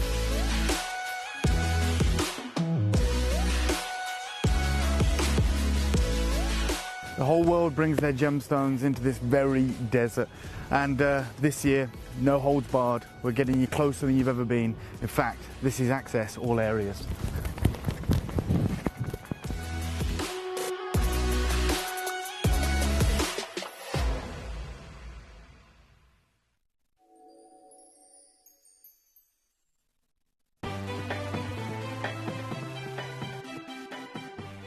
The whole world brings their gemstones into this very desert. And this year, no holds barred. We're getting you closer than you've ever been. In fact, this is access all areas.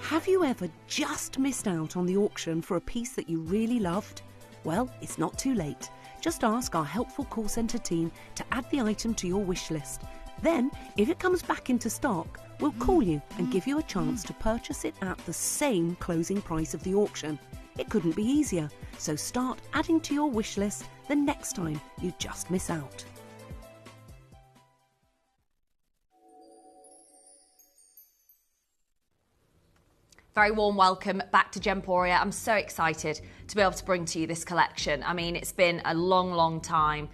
Have you ever just missed out on the auction for a piece that you really loved? Well, it's not too late. Just ask our helpful call centre team to add the item to your wish list. Then, if it comes back into stock, we'll call you and give you a chance to purchase it at the same closing price of the auction. It couldn't be easier, so start adding to your wish list the next time you just miss out. Very warm welcome back to Gemporia. I'm so excited to be able to bring to you this collection. I mean, it's been a long, long time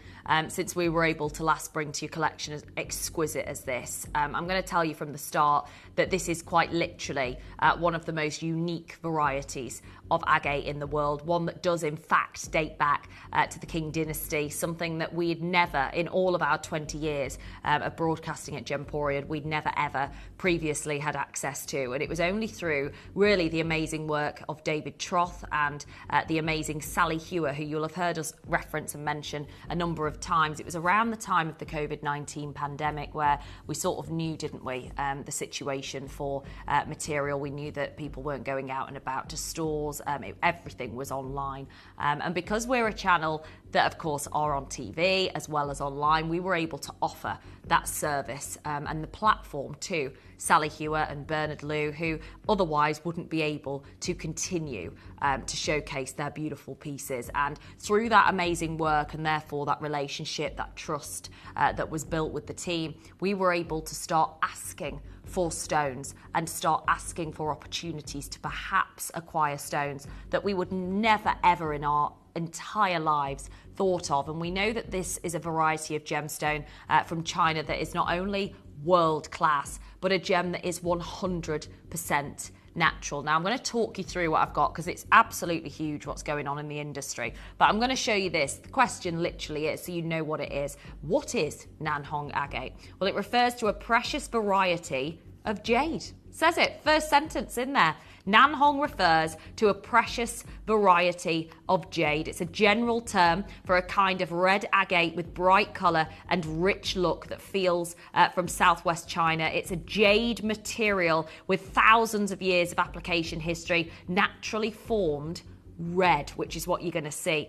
since we were able to last bring to you a collection as exquisite as this. I'm going to tell you from the start that this is quite literally one of the most unique varieties of agate in the world, one that does in fact date back to the Qing dynasty, something that we'd never, in all of our 20 years of broadcasting at Gemporia, we'd never ever previously had access to. And it was only through really the amazing work of David Troth and the amazing Sally Hewer, who you'll have heard us reference and mention a number of times. It was around the time of the COVID-19 pandemic where we sort of knew, didn't we, the situation for material. We knew that people weren't going out and about to stores. Everything was online. And because we're a channel that, of course, are on TV as well as online, we were able to offer that service and the platform to Sally Hewer and Bernard Liu, who otherwise wouldn't be able to continue to showcase their beautiful pieces. And through that amazing work and therefore that relationship, that trust that was built with the team, we were able to start asking for stones and start asking for opportunities to perhaps acquire stones that we would never ever in our entire lives thought of. And we know that this is a variety of gemstone from China that is not only world class, but a gem that is 100% natural. Now I'm going to talk you through what I've got because it's absolutely huge what's going on in the industry, but I'm going to show you this. The question literally is, so you know what it is. What is Nanhong agate? Well, it refers to a precious variety of jade. Says it, first sentence in there. Nanhong refers to a precious variety of jade. It's a general term for a kind of red agate with bright colour and rich look that feels from southwest China. It's a jade material with thousands of years of application history, naturally formed red, which is what you're going to see.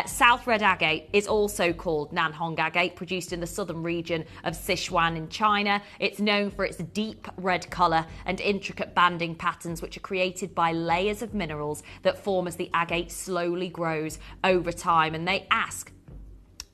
South red agate is also called Nanhong agate, produced in the southern region of Sichuan in China. It's known for its deep red colour and intricate banding patterns, which are created by layers of minerals that form as the agate slowly grows over time. And they ask,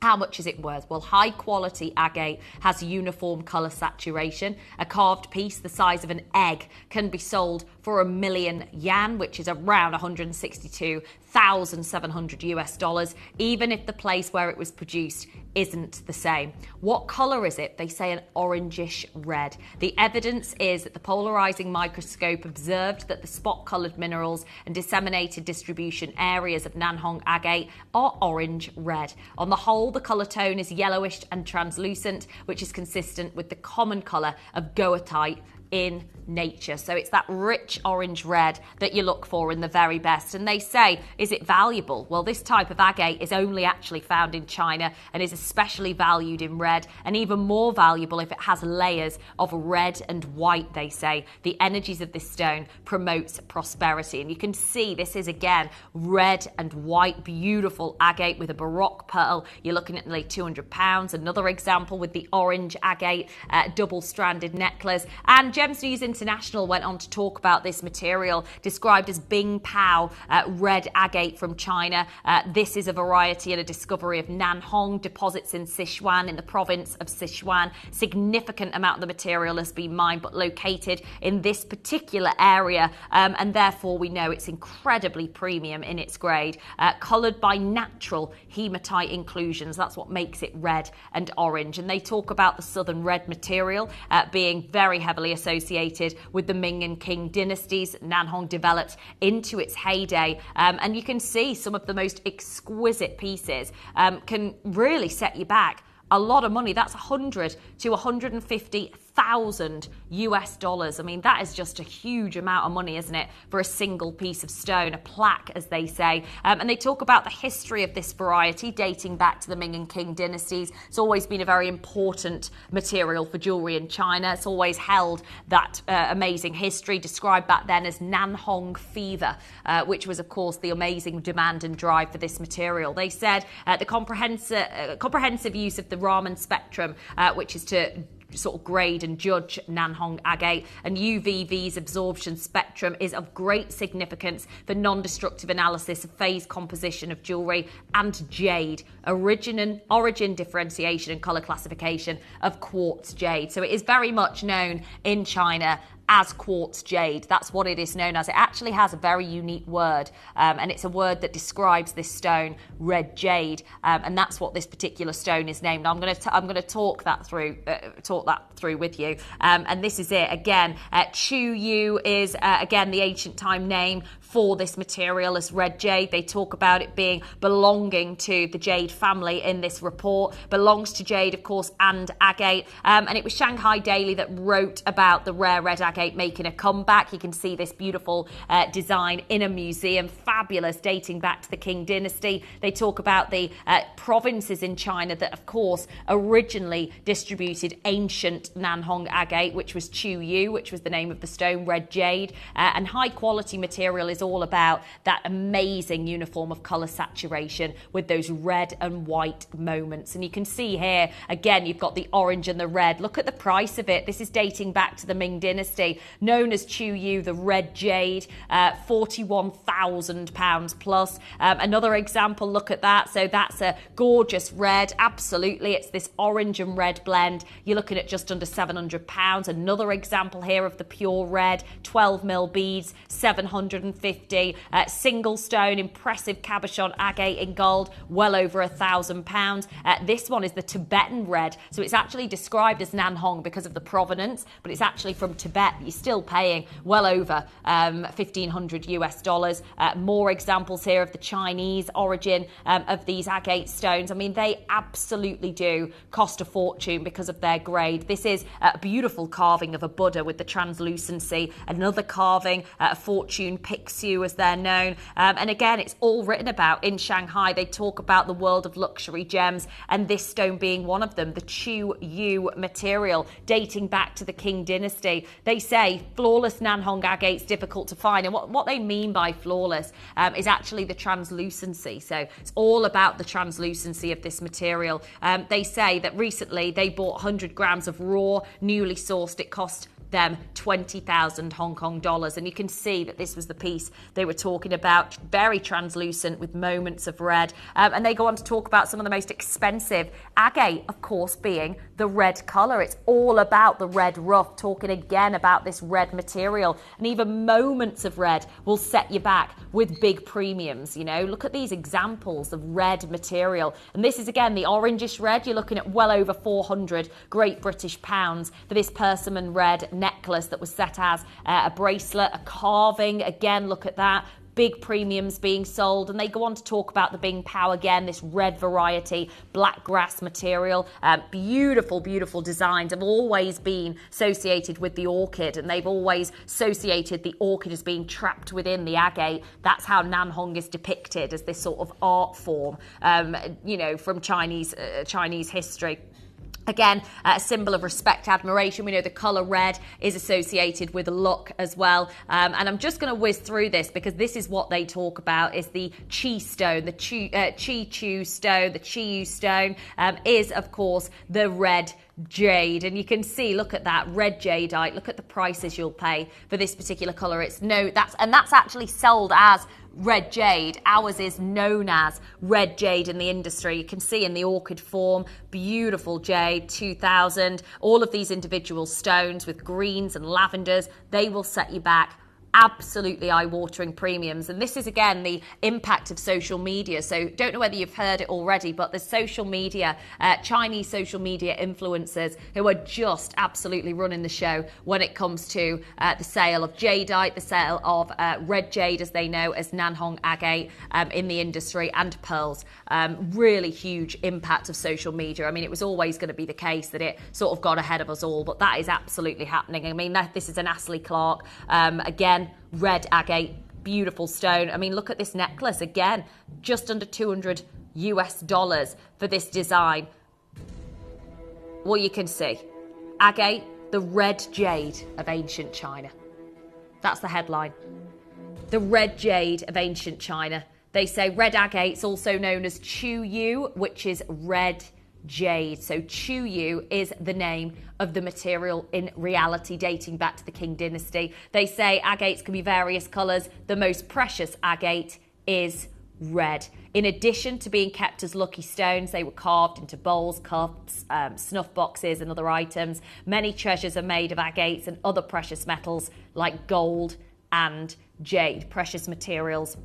how much is it worth? Well, high quality agate has uniform colour saturation. A carved piece the size of an egg can be sold for $1 million yuan, which is around 162,700 US dollars, even if the place where it was produced isn't the same. What colour is it? They say an orangish red. The evidence is that the polarising microscope observed that the spot-coloured minerals and disseminated distribution areas of Nanhong agate are orange-red. On the whole, the colour tone is yellowish and translucent, which is consistent with the common colour of goethite in nature. So it's that rich orange red that you look for in the very best. And they say, is it valuable? Well, this type of agate is only actually found in China and is especially valued in red, and even more valuable if it has layers of red and white, they say. The energies of this stone promotes prosperity. And you can see this is, again, red and white, beautiful agate with a baroque pearl. You're looking at nearly £200. Another example with the orange agate double-stranded necklace. And Gems News International went on to talk about this material, described as Bing Pao red agate from China. This is a variety and a discovery of Nanhong deposits in Sichuan, in the province of Sichuan. Significant amount of the material has been mined, but located in this particular area, and therefore we know it's incredibly premium in its grade. Coloured by natural hematite inclusions, that's what makes it red and orange. And they talk about the southern red material being very heavily associated with the Ming and Qing dynasties. Nanhong developed into its heyday, and you can see some of the most exquisite pieces can really set you back a lot of money. That's $100,000 to $150,000 US. I mean, that is just a huge amount of money, isn't it, for a single piece of stone, a plaque, as they say. And they talk about the history of this variety dating back to the Ming and Qing dynasties. It's always been a very important material for jewellery in China. It's always held that amazing history, described back then as Nanhong fever, which was, of course, the amazing demand and drive for this material. They said the comprehensive use of the Raman spectrum, which is to sort of grade and judge Nanhong agate, and UVV's absorption spectrum is of great significance for non-destructive analysis of phase composition of jewellery and jade, origin differentiation and colour classification of quartz jade. So it is very much known in China as quartz jade. That's what it is known as. It actually has a very unique word, and it's a word that describes this stone, red jade, and that's what this particular stone is named. I'm going to talk that through with you, and this is it again. Chu Yu is again the ancient time name for this material as red jade. They talk about it being belonging to the jade family in this report. Belongs to jade, of course, and agate. And it was Shanghai Daily that wrote about the rare red agate making a comeback. You can see this beautiful design in a museum. Fabulous, dating back to the Qing dynasty. They talk about the provinces in China that, of course, originally distributed ancient Nanhong agate, which was Chu Yu, which was the name of the stone, red jade. And high quality material is all about that amazing uniform of colour saturation with those red and white moments. And you can see here, again, you've got the orange and the red. Look at the price of it. This is dating back to the Ming dynasty, known as Chu Yu, the red jade, £41,000 plus. Another example, look at that. So that's a gorgeous red. Absolutely, it's this orange and red blend. You're looking at just under £700. Another example here of the pure red, 12mm beads, 750. Single stone, impressive cabochon agate in gold, well over £1,000. This one is the Tibetan red, so it's actually described as Nanhong because of the provenance, but it's actually from Tibet. You're still paying well over $1,500 US. More examples here of the Chinese origin of these agate stones. I mean, they absolutely do cost a fortune because of their grade. This is a beautiful carving of a Buddha with the translucency. Another carving, a fortune Pixiu, as they're known. And again, it's all written about in Shanghai. They talk about the world of luxury gems, and this stone being one of them, the Chu Yu material, dating back to the Qing dynasty. They say flawless Nanhong agate's difficult to find, and what they mean by flawless is actually the translucency. So it's all about the translucency of this material. They say that recently they bought 100 grams of raw, newly sourced. It cost them 20,000 Hong Kong dollars, and you can see that this was the piece they were talking about, very translucent with moments of red. And they go on to talk about some of the most expensive agate, of course, being the red colour. It's all about the red rough, talking again about this red material, and even moments of red will set you back with big premiums. You know, look at these examples of red material, and this is again the orangish red. You're looking at well over 400 Great British pounds for this persimmon red necklace that was set as a bracelet, a carving. Again, look at that. big premiums being sold. And they go on to talk about the Bing Pao again, this red variety, black grass material, beautiful, beautiful designs have always been associated with the orchid, and they've always associated the orchid as being trapped within the agate. That's how Nanhong is depicted, as this sort of art form, from Chinese history. Again, a symbol of respect, admiration. We know the colour red is associated with luck as well. And I'm just going to whiz through this because this is what they talk about, is the Qi stone, the Qi Chu stone, the Qiyu stone is, of course, the red jade. And you can see, look at that, red jadeite. Look at the prices you'll pay for this particular colour. That's actually sold as red jade. Ours is known as red jade in the industry. You can see in the orchid form, beautiful jade, 2000. All of these individual stones with greens and lavenders, they will set you back absolutely eye-watering premiums. And this is, again, the impact of social media. So don't know whether you've heard it already, but the social media, Chinese social media influencers who are just absolutely running the show when it comes to the sale of jadeite, the sale of red jade, as they know as Nanhong agate in the industry, and pearls. Really huge impact of social media. I mean, it was always going to be the case that it sort of got ahead of us all, but that is absolutely happening. I mean, this is an Astley Clark. Again, red agate, beautiful stone. I mean, look at this necklace again, just under $200 for this design. Well, you can see agate, the red jade of ancient China. That's the headline. The red jade of ancient China. They say red agate's also known as Qiyu, which is red jade. So Qiyu is the name of the material in reality, dating back to the Qing dynasty. They say agates can be various colours. The most precious agate is red. In addition to being kept as lucky stones, they were carved into bowls, cups, snuff boxes and other items. Many treasures are made of agates and other precious metals like gold and jade, precious materials.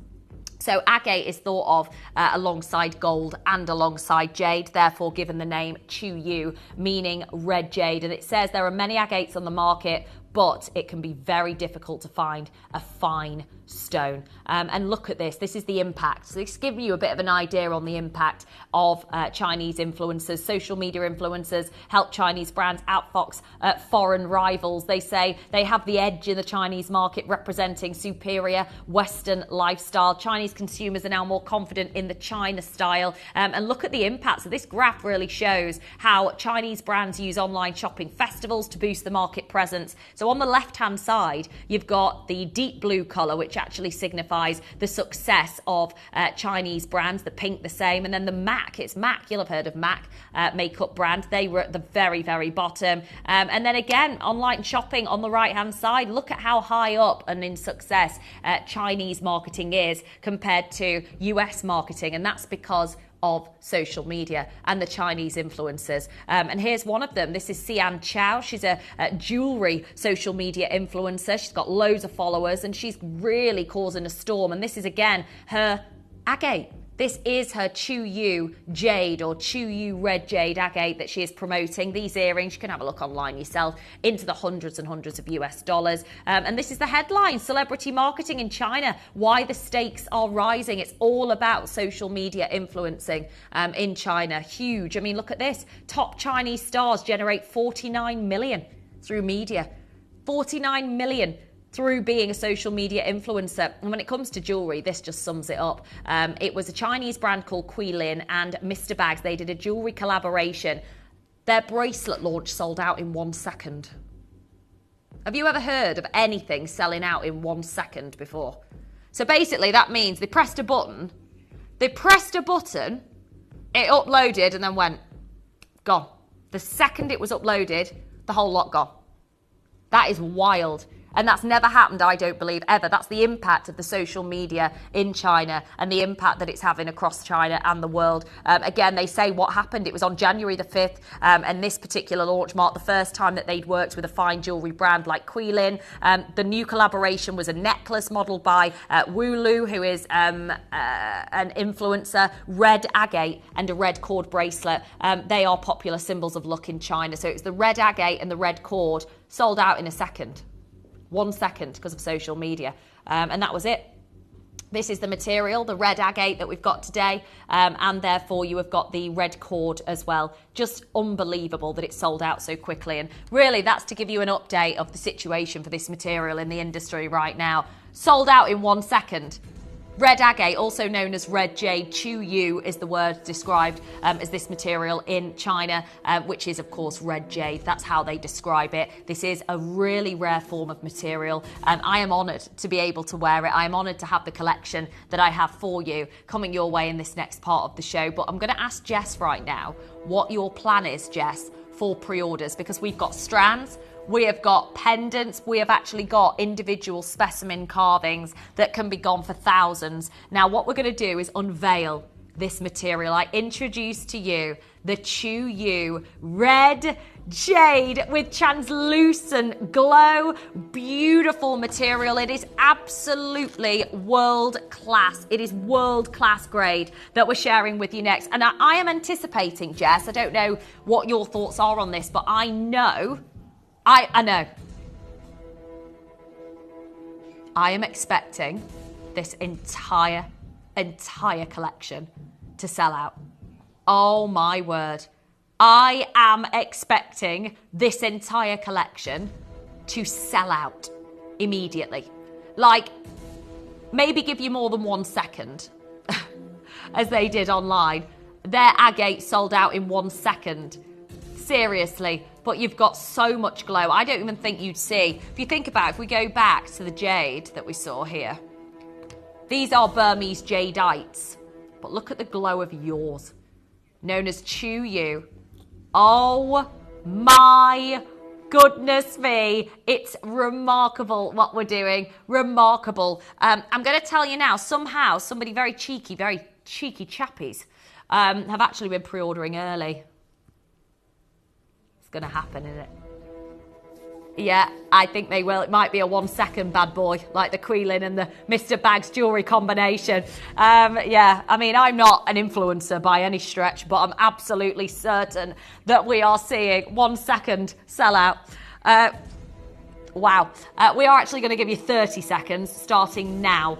So agate is thought of alongside gold and alongside jade, therefore given the name Qiyu, meaning red jade. And it says there are many agates on the market, but it can be very difficult to find a fine stone. And look at this. This is the impact. So this is giving you a bit of an idea on the impact of Chinese influencers. Social media influencers help Chinese brands outfox foreign rivals. They say they have the edge in the Chinese market, representing superior Western lifestyle. Chinese consumers are now more confident in the China style. And look at the impact. So this graph really shows how Chinese brands use online shopping festivals to boost the market presence. So on the left-hand side, you've got the deep blue colour, which actually signifies the success of Chinese brands, the pink the same, and then the MAC, it's MAC, you'll have heard of MAC makeup brand, they were at the very, very bottom. And then again, online shopping on the right-hand side, look at how high up and in success Chinese marketing is compared to US marketing, and that's because of social media and the Chinese influencers. And here's one of them. This is Xian Chao. She's a jewellery social media influencer. She's got loads of followers and she's really causing a storm. And this is, again, her agate. This is her Qiyu jade or Qiyu red jade agate that she is promoting. These earrings, you can have a look online yourself, into the hundreds and hundreds of US dollars. And this is the headline, Celebrity Marketing in China, Why the Stakes Are Rising. It's all about social media influencing in China. Huge. I mean, look at this. Top Chinese stars generate 49 million through media. 49 million through being a social media influencer. And when it comes to jewellery, this just sums it up. It was a Chinese brand called Quilin and Mr. Bags. They did a jewellery collaboration. Their bracelet launch sold out in 1 second. Have you ever heard of anything selling out in 1 second before? So basically that means they pressed a button, it uploaded and then went, gone. The second it was uploaded, the whole lot gone. That is wild. And that's never happened, I don't believe, ever. That's the impact of the social media in China and the impact that it's having across China and the world. Again, they say what happened. It was on January the 5th, and this particular launch marked the first time that they'd worked with a fine jewellery brand like Quilin. The new collaboration was a necklace modelled by Wu Lu, who is an influencer, red agate and a red cord bracelet. They are popular symbols of luck in China. So it was the red agate and the red cord sold out in a second. 1 second because of social media. And that was it. This is the material, the red agate that we've got today, and therefore you have got the red cord as well. Just unbelievable that it sold out so quickly. And really, that's to give you an update of the situation for this material in the industry right now. Sold out in 1 second. Red agate, also known as red jade, Chu Yu is the word described as this material in China, which is, of course, red jade. That's how they describe it. This is a really rare form of material. I am honoured to be able to wear it. I am honoured to have the collection that I have for you coming your way in this next part of the show. But I'm going to ask Jess right now what your plan is, Jess, for pre-orders, because we've got strands, we have got pendants, we have actually got individual specimen carvings that can be gone for thousands. Now, what we're going to do is unveil this material. I introduce to you the Chu Yu red jade with translucent glow. Beautiful material. It is absolutely world class. It is world class grade that we're sharing with you next. And I am anticipating, Jess, I don't know what your thoughts are on this, but I know. I know. I am expecting this entire collection to sell out. Oh my word. I am expecting this entire collection to sell out immediately. Like, maybe give you more than 1 second, as they did online. Their agate sold out in 1 second. Seriously. But you've got so much glow. I don't even think you'd see. If you think about it, if we go back to the jade that we saw here, these are Burmese jadeites. But look at the glow of yours, known as Chu Yu. Oh my goodness me. It's remarkable what we're doing. Remarkable. I'm going to tell you now, somehow, somebody very cheeky chappies have actually been pre-ordering early. Going to happen, isn't it? Yeah, I think they will. It might be a 1 second bad boy, like the Quilin and the Mr. Bags jewellery combination. Yeah, I mean, I'm not an influencer by any stretch, but I'm absolutely certain that we are seeing 1 second sellout. Wow. We are actually going to give you 30 seconds starting now.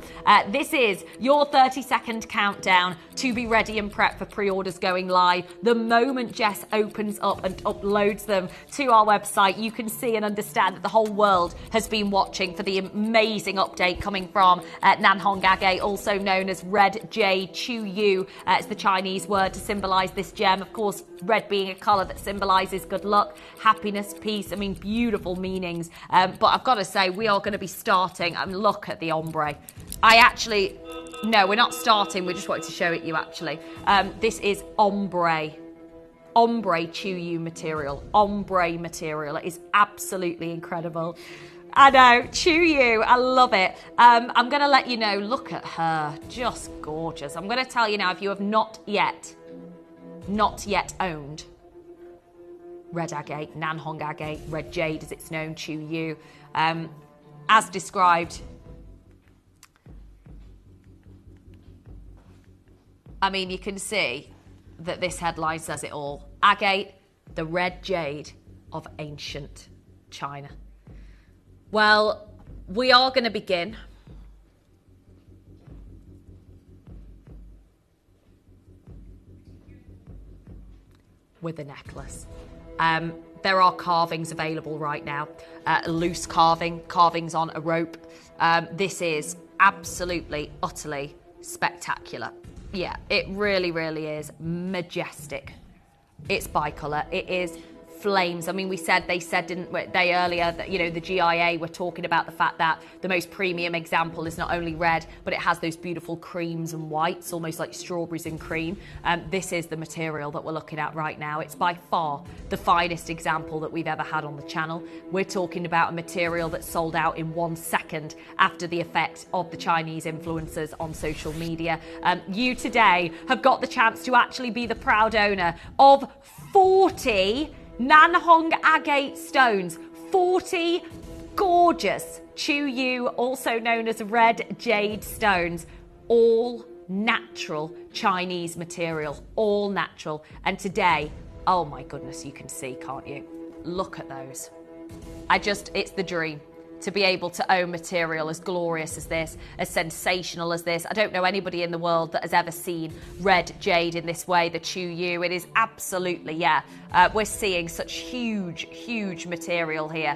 This is your 30-second countdown to be ready and prepped for pre-orders going live. The moment Jess opens up and uploads them to our website, you can see and understand that the whole world has been watching for the amazing update coming from Nanhong agate, also known as red jade Chu Yu. It's the Chinese word to symbolise this gem. Of course, red being a colour that symbolises good luck, happiness, peace. I mean, beautiful meanings. But I've got to say, we are going to be starting. Look at the ombre. No, we're not starting. We just wanted to show it you, actually. This is ombre. Ombre Chu Yu material. Ombre material. It is absolutely incredible. I know, Chu Yu, I love it. I'm going to let you know, look at her. Just gorgeous. I'm going to tell you now, if you have not yet owned red agate, Nanhong agate, red jade as it's known, Chu Yu, as described. I mean, you can see that this headline says it all. Agate, the red jade of ancient China. Well, we are going to begin with a necklace. There are carvings available right now, loose carvings on a rope. This is absolutely, utterly spectacular. Yeah, it really, really is majestic. It's bicolour. It is flames. I mean, they said, didn't they earlier, that, you know, the GIA were talking about the fact that the most premium example is not only red, but it has those beautiful creams and whites, almost like strawberries and cream. This is the material that we're looking at right now. It's by far the finest example that we've ever had on the channel. We're talking about a material that sold out in 1 second after the effect of the Chinese influencers on social media. You today have got the chance to actually be the proud owner of 40 Nanhong agate stones, 40 gorgeous Chu Yu, also known as red jade stones, all natural Chinese material, all natural. And today, oh my goodness, you can see, can't you? Look at those. It's the dream. to be able to own material as glorious as this, as sensational as this. I don't know anybody in the world that has ever seen red jade in this way, the Chu Yu. It is absolutely, we're seeing such huge material here.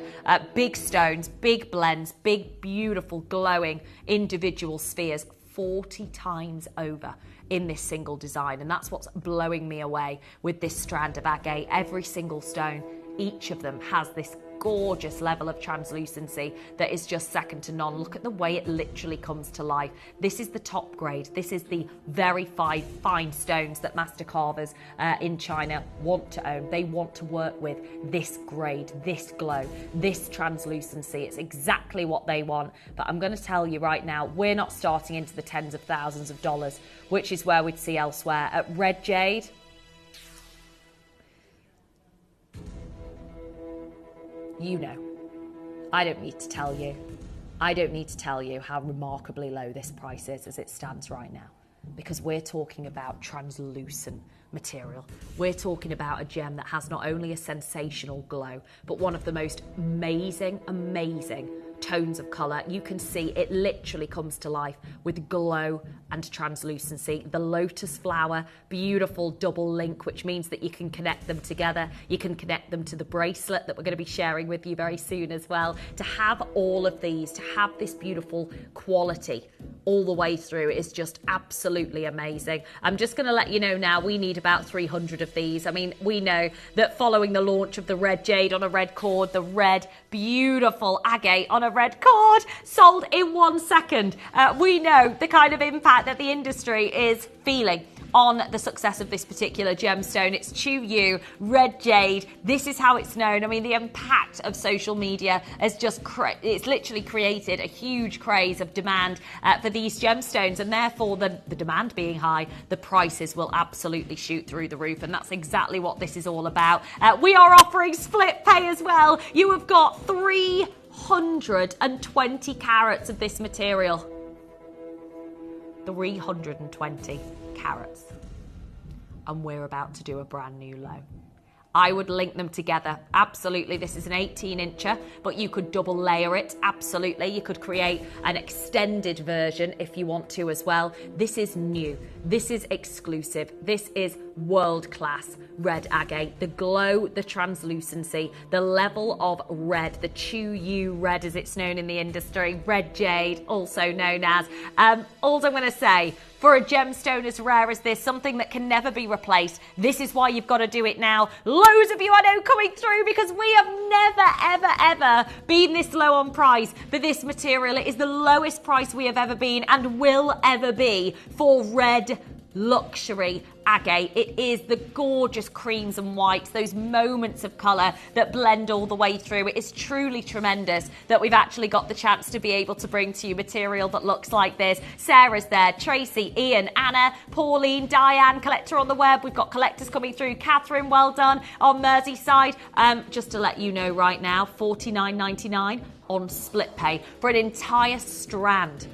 Big stones, big blends, big, beautiful, glowing individual spheres, 40 times over in this single design. And that's what's blowing me away with this strand of agate. Every single stone, each of them has this gorgeous level of translucency that is just second to none. Look at the way it literally comes to life. This is the top grade. This is the very fine stones that master carvers in China want to own. They want to work with this grade, this glow, this translucency. It's exactly what they want. But I'm going to tell you right now, we're not starting into the tens of thousands of dollars, which is where we'd see elsewhere. At red jade, you know, I don't need to tell you. I don't need to tell you how remarkably low this price is as it stands right now, because we're talking about translucent material. We're talking about a gem that has not only a sensational glow, but one of the most amazing tones of colour. You can see it literally comes to life with glow and translucency. The lotus flower, beautiful double link, which means that you can connect them together. You can connect them to the bracelet that we're going to be sharing with you very soon as well. To have all of these, to have this beautiful quality all the way through is just absolutely amazing. I'm just going to let you know now, we need about 300 of these. I mean, we know that following the launch of the red jade on a red cord, the red beautiful agate on a red cord sold in 1 second. We know the kind of impact that the industry is feeling on the success of this particular gemstone. It's Chu Yu, red jade. This is how it's known. I mean, the impact of social media has just, it's literally created a huge craze of demand for these gemstones, and therefore the demand being high, the prices will absolutely shoot through the roof, and that's exactly what this is all about. We are offering split pay as well. You have got 320 carats of this material. 320 carats. And we're about to do a brand new low. I would link them together. Absolutely. This is an 18-incher, but you could double layer it. Absolutely. You could create an extended version if you want to as well. This is new. This is exclusive. This is world-class red agate. The glow, the translucency, the level of red, the Chu Yu red as it's known in the industry, red jade, also known as. All I'm going to say, for a gemstone as rare as this, something that can never be replaced, this is why you've got to do it now. Loads of you I know coming through, because we have never been this low on price for this material. It is the lowest price we have ever been and will ever be for red luxury agate. It is the gorgeous creams and whites, those moments of colour that blend all the way through. It is truly tremendous that we've actually got the chance to be able to bring to you material that looks like this. Sarah's there, Tracy, Ian, Anna, Pauline, Diane, collector on the web. We've got collectors coming through. Catherine, well done on Merseyside. Just to let you know right now, $49.99 on split pay for an entire strand.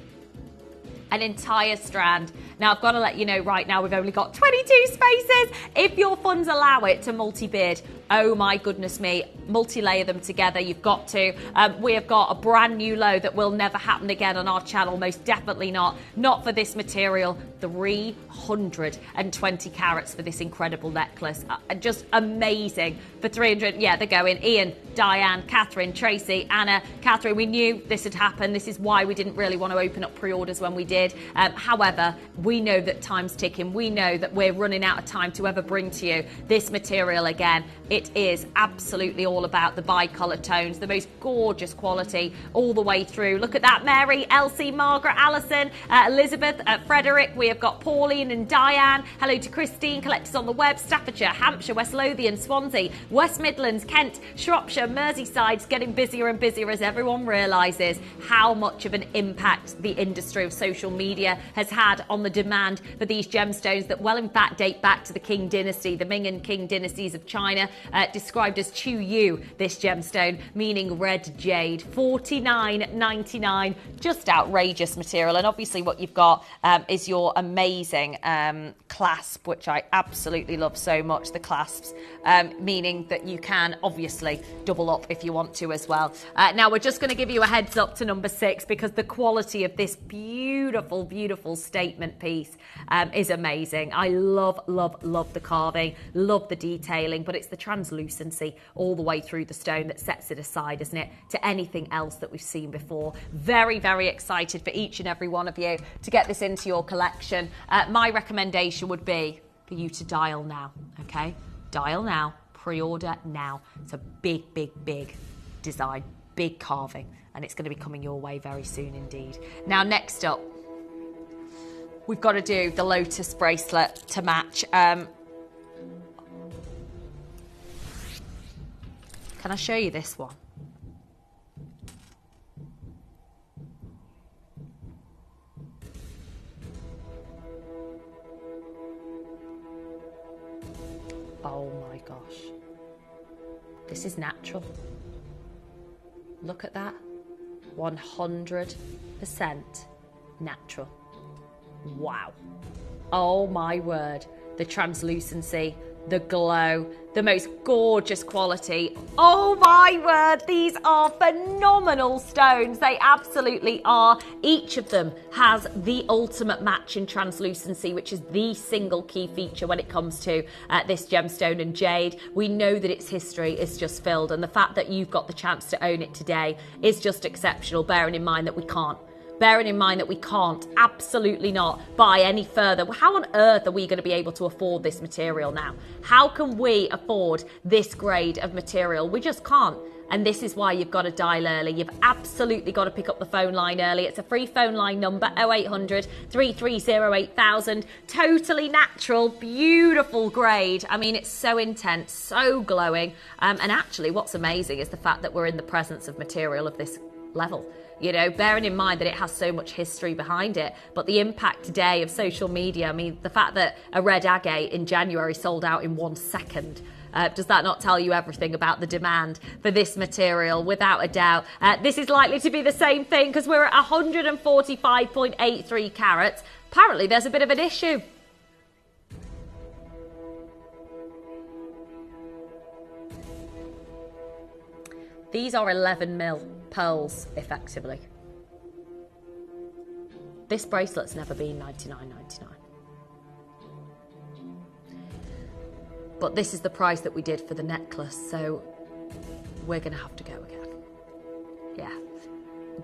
An entire strand. Now, I've got to let you know right now, we've only got 22 spaces. If your funds allow it to multi-bid, oh my goodness me, multi-layer them together. You've got to. We have got a brand new low that will never happen again on our channel. Most definitely not. Not for this material. 320 carats for this incredible necklace. Just amazing. For 300, yeah, they're going. Ian, Diane, Catherine, Tracy, Anna. Catherine, we knew this had happened. This is why we didn't really want to open up pre-orders when we did. However, we know that time's ticking. We know that we're running out of time to ever bring to you this material again. It is absolutely all about the bicolor tones, the most gorgeous quality all the way through. Look at that, Mary, Elsie, Margaret, Alison, Elizabeth, Frederick. We have got Pauline and Diane. Hello to Christine, collectors on the web. Staffordshire, Hampshire, West Lothian, Swansea, West Midlands, Kent, Shropshire, Merseyside's getting busier and busier as everyone realises how much of an impact the industry of social media has had on the demand for these gemstones that, well, in fact, date back to the Qing dynasty, the Ming and Qing dynasties of China. described as Chu Yu, this gemstone, meaning red jade. $49.99, just outrageous material. And obviously what you've got is your amazing clasp, which I absolutely love so much, the clasps, meaning that you can obviously double up if you want to as well. Now we're just going to give you a heads up to number 6 because the quality of this beautiful, beautiful statement piece is amazing. I love, love, love the carving, love the detailing, but it's the translucency all the way through the stone that sets it aside, isn't it, to anything else that we've seen before. Very, very excited for each and every one of you to get this into your collection. My recommendation would be for you to dial now, okay? Dial now, pre-order now. It's a big, big, big design, big carving, and it's going to be coming your way very soon indeed. Now, next up, we've got to do the Lotus bracelet to match. Can I show you this one? Oh my gosh. This is natural. Look at that. 100% natural. Wow. Oh my word. The translucency, the glow, the most gorgeous quality. Oh my word, these are phenomenal stones. They absolutely are. Each of them has the ultimate match in translucency, which is the single key feature when it comes to this gemstone and jade. We know that its history is just filled, and the fact that you've got the chance to own it today is just exceptional, bearing in mind that we can't. Bearing in mind that we can't, absolutely not, buy any further. How on earth are we going to be able to afford this material now? How can we afford this grade of material? We just can't. And this is why you've got to dial early. You've absolutely got to pick up the phone line early. It's a free phone line number, 0800 330 8000. Totally natural, beautiful grade. I mean, it's so intense, so glowing. And actually, what's amazing is the fact that we're in the presence of material of this level. You know, bearing in mind that it has so much history behind it, but the impact today of social media, I mean, the fact that a red agate in January sold out in 1 second, does that not tell you everything about the demand for this material? Without a doubt. This is likely to be the same thing because we're at 145.83 carats. Apparently there's a bit of an issue. These are 11 mil pearls, effectively. This bracelet's never been $99.99. But this is the price that we did for the necklace, so we're going to have to go again. Yeah.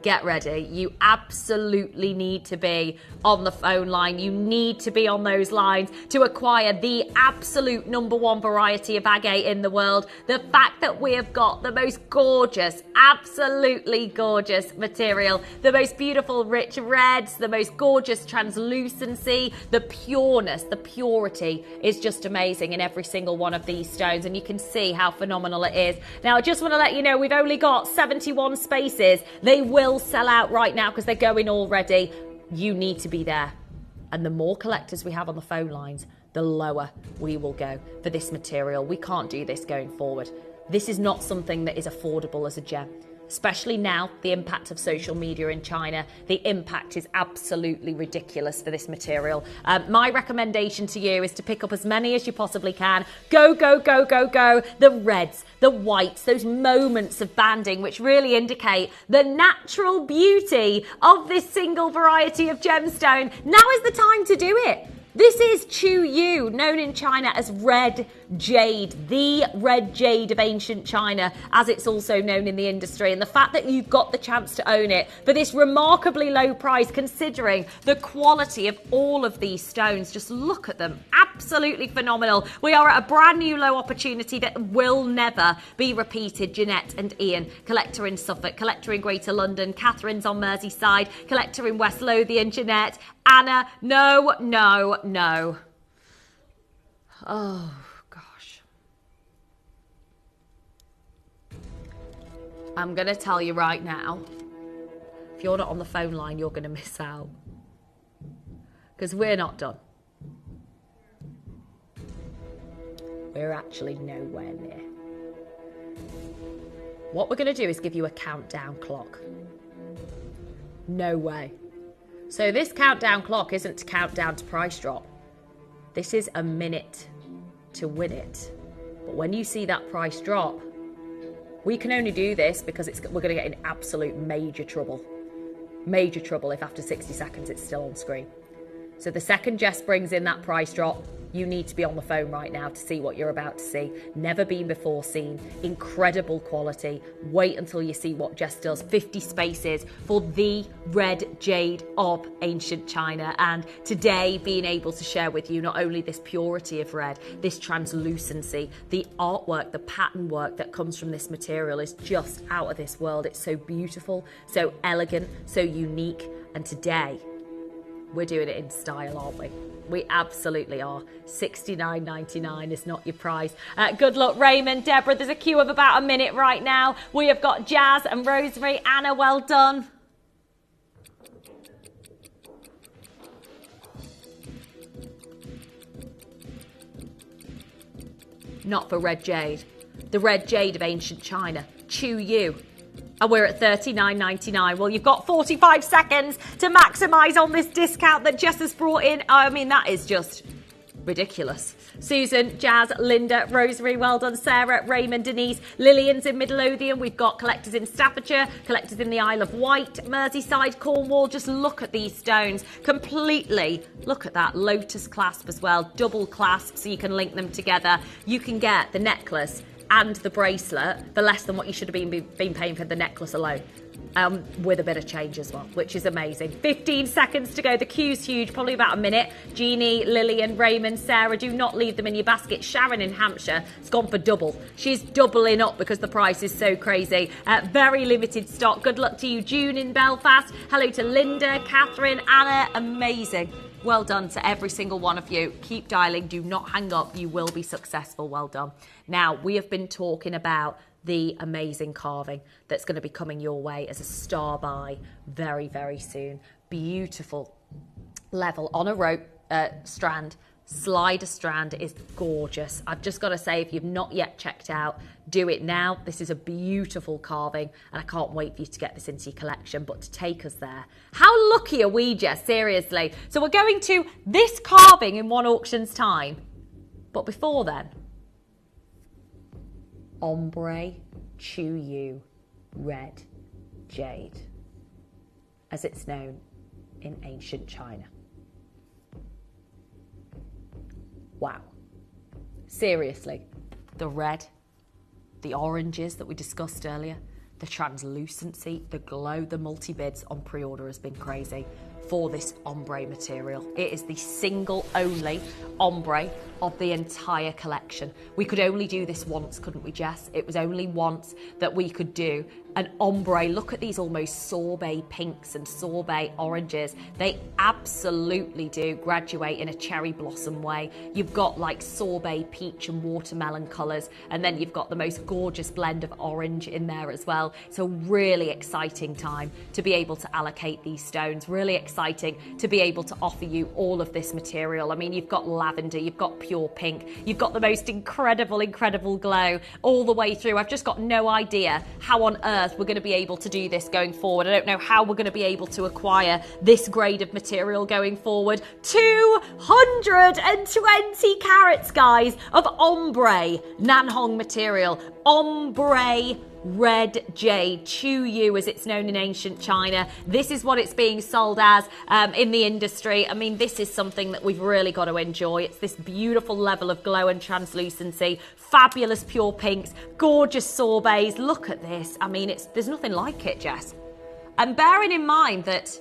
Get ready. You absolutely need to be on the phone line. You need to be on those lines to acquire the absolute #1 variety of agate in the world. The fact that we have got the most gorgeous, absolutely gorgeous material, the most beautiful rich reds, the most gorgeous translucency, the pureness, the purity is just amazing in every single one of these stones, and you can see how phenomenal it is. Now, I just want to let you know we've only got 71 spaces. They will sell out right now because they're going already. You need to be there. And the more collectors we have on the phone lines, the lower we will go for this material. We can't do this going forward. This is not something that is affordable as a gem. Especially now, the impact of social media in China, the impact is absolutely ridiculous for this material. My recommendation to you is to pick up as many as you possibly can. Go, go, go, go, go. The reds, the whites, those moments of banding which really indicate the natural beauty of this single variety of gemstone. Now is the time to do it. This is Chu Yu, known in China as red jade, the red jade of ancient China, as it's also known in the industry. And the fact that you've got the chance to own it for this remarkably low price, considering the quality of all of these stones, just look at them. Absolutely phenomenal. We are at a brand new low opportunity that will never be repeated. Jeanette and Ian, collector in Suffolk, collector in Greater London, Catherine's on Merseyside, collector in West Lothian, Jeanette, Anna, no, no, no. Oh, gosh. I'm going to tell you right now, if you're not on the phone line, you're going to miss out. Because we're not done. We're actually nowhere near. What we're going to do is give you a countdown clock. No way. So this countdown clock isn't to count down to price drop. This is a minute to win it. But when you see that price drop, we can only do this because we're going to get in absolute major trouble. Major trouble if after 60 seconds it's still on screen. So the second Jess brings in that price drop, you need to be on the phone right now to see what you're about to see. Never been before seen. Incredible quality. Wait until you see what Jess does. 50 spaces for the red jade of ancient China. And today being able to share with you not only this purity of red, this translucency, the artwork, the pattern work that comes from this material is just out of this world. It's so beautiful, so elegant, so unique. And today, we're doing it in style, aren't we? We absolutely are. $69.99 is not your price. Good luck, Raymond. Deborah, there's a queue of about a minute right now. We have got Jazz and Rosemary. Anna, well done. Not for red jade. The red jade of ancient China. Chu Yu. And we're at $39.99. Well, you've got 45 seconds to maximise on this discount that Jess has brought in. I mean, that is just ridiculous. Susan, Jazz, Linda, Rosemary, well done. Sarah, Raymond, Denise, Lillian's in Midlothian. We've got collectors in Staffordshire, collectors in the Isle of Wight, Merseyside, Cornwall. Just look at these stones. Completely. Look at that lotus clasp as well. Double clasp so you can link them together. You can get the necklace and the bracelet for less than what you should have been paying for the necklace alone, with a bit of change as well, which is amazing. 15 seconds to go. The queue's huge, probably about a minute. Jeannie, Lillian, Raymond, Sarah, do not leave them in your basket. Sharon in Hampshire has gone for double. She's doubling up because the price is so crazy. Very limited stock. Good luck to you. June in Belfast. Hello to Linda, Catherine, Anna. Amazing. Well done to every single one of you. Keep dialing. Do not hang up. You will be successful. Well done. Now, we have been talking about the amazing carving that's going to be coming your way as a star buy very, very soon. Beautiful level on a rope strand. Slider strand is gorgeous. I've just got to say, if you've not yet checked out, do it now. This is a beautiful carving and I can't wait for you to get this into your collection. But to take us there, how lucky are we, Jess? Seriously. So we're going to this carving in one auction's time. But before then, ombre Chu Yu red jade, as it's known in ancient China. Wow. Seriously, the red, the oranges that we discussed earlier, the translucency, the glow, the multi-bids on pre-order has been crazy for this ombre material. It is the single only ombre of the entire collection. We could only do this once, couldn't we, Jess? It was only once that we could do an ombre. Look at these almost sorbet pinks and sorbet oranges. They absolutely do graduate in a cherry blossom way. You've got like sorbet peach and watermelon colours, and then you've got the most gorgeous blend of orange in there as well. It's a really exciting time to be able to allocate these stones. Really exciting to be able to offer you all of this material. I mean, you've got lavender, you've got pure pink, you've got the most incredible glow all the way through. I've just got no idea how on earth we're going to be able to do this going forward. I don't know how we're going to be able to acquire this grade of material going forward. 220 carats, guys, of ombre Nanhong material. Ombre red jade, Chu Yu as it's known in ancient China. This is what it's being sold as in the industry. I mean, this is something that we've really got to enjoy. It's this beautiful level of glow and translucency, fabulous pure pinks, gorgeous sorbets. Look at this. I mean, there's nothing like it, Jess. And bearing in mind that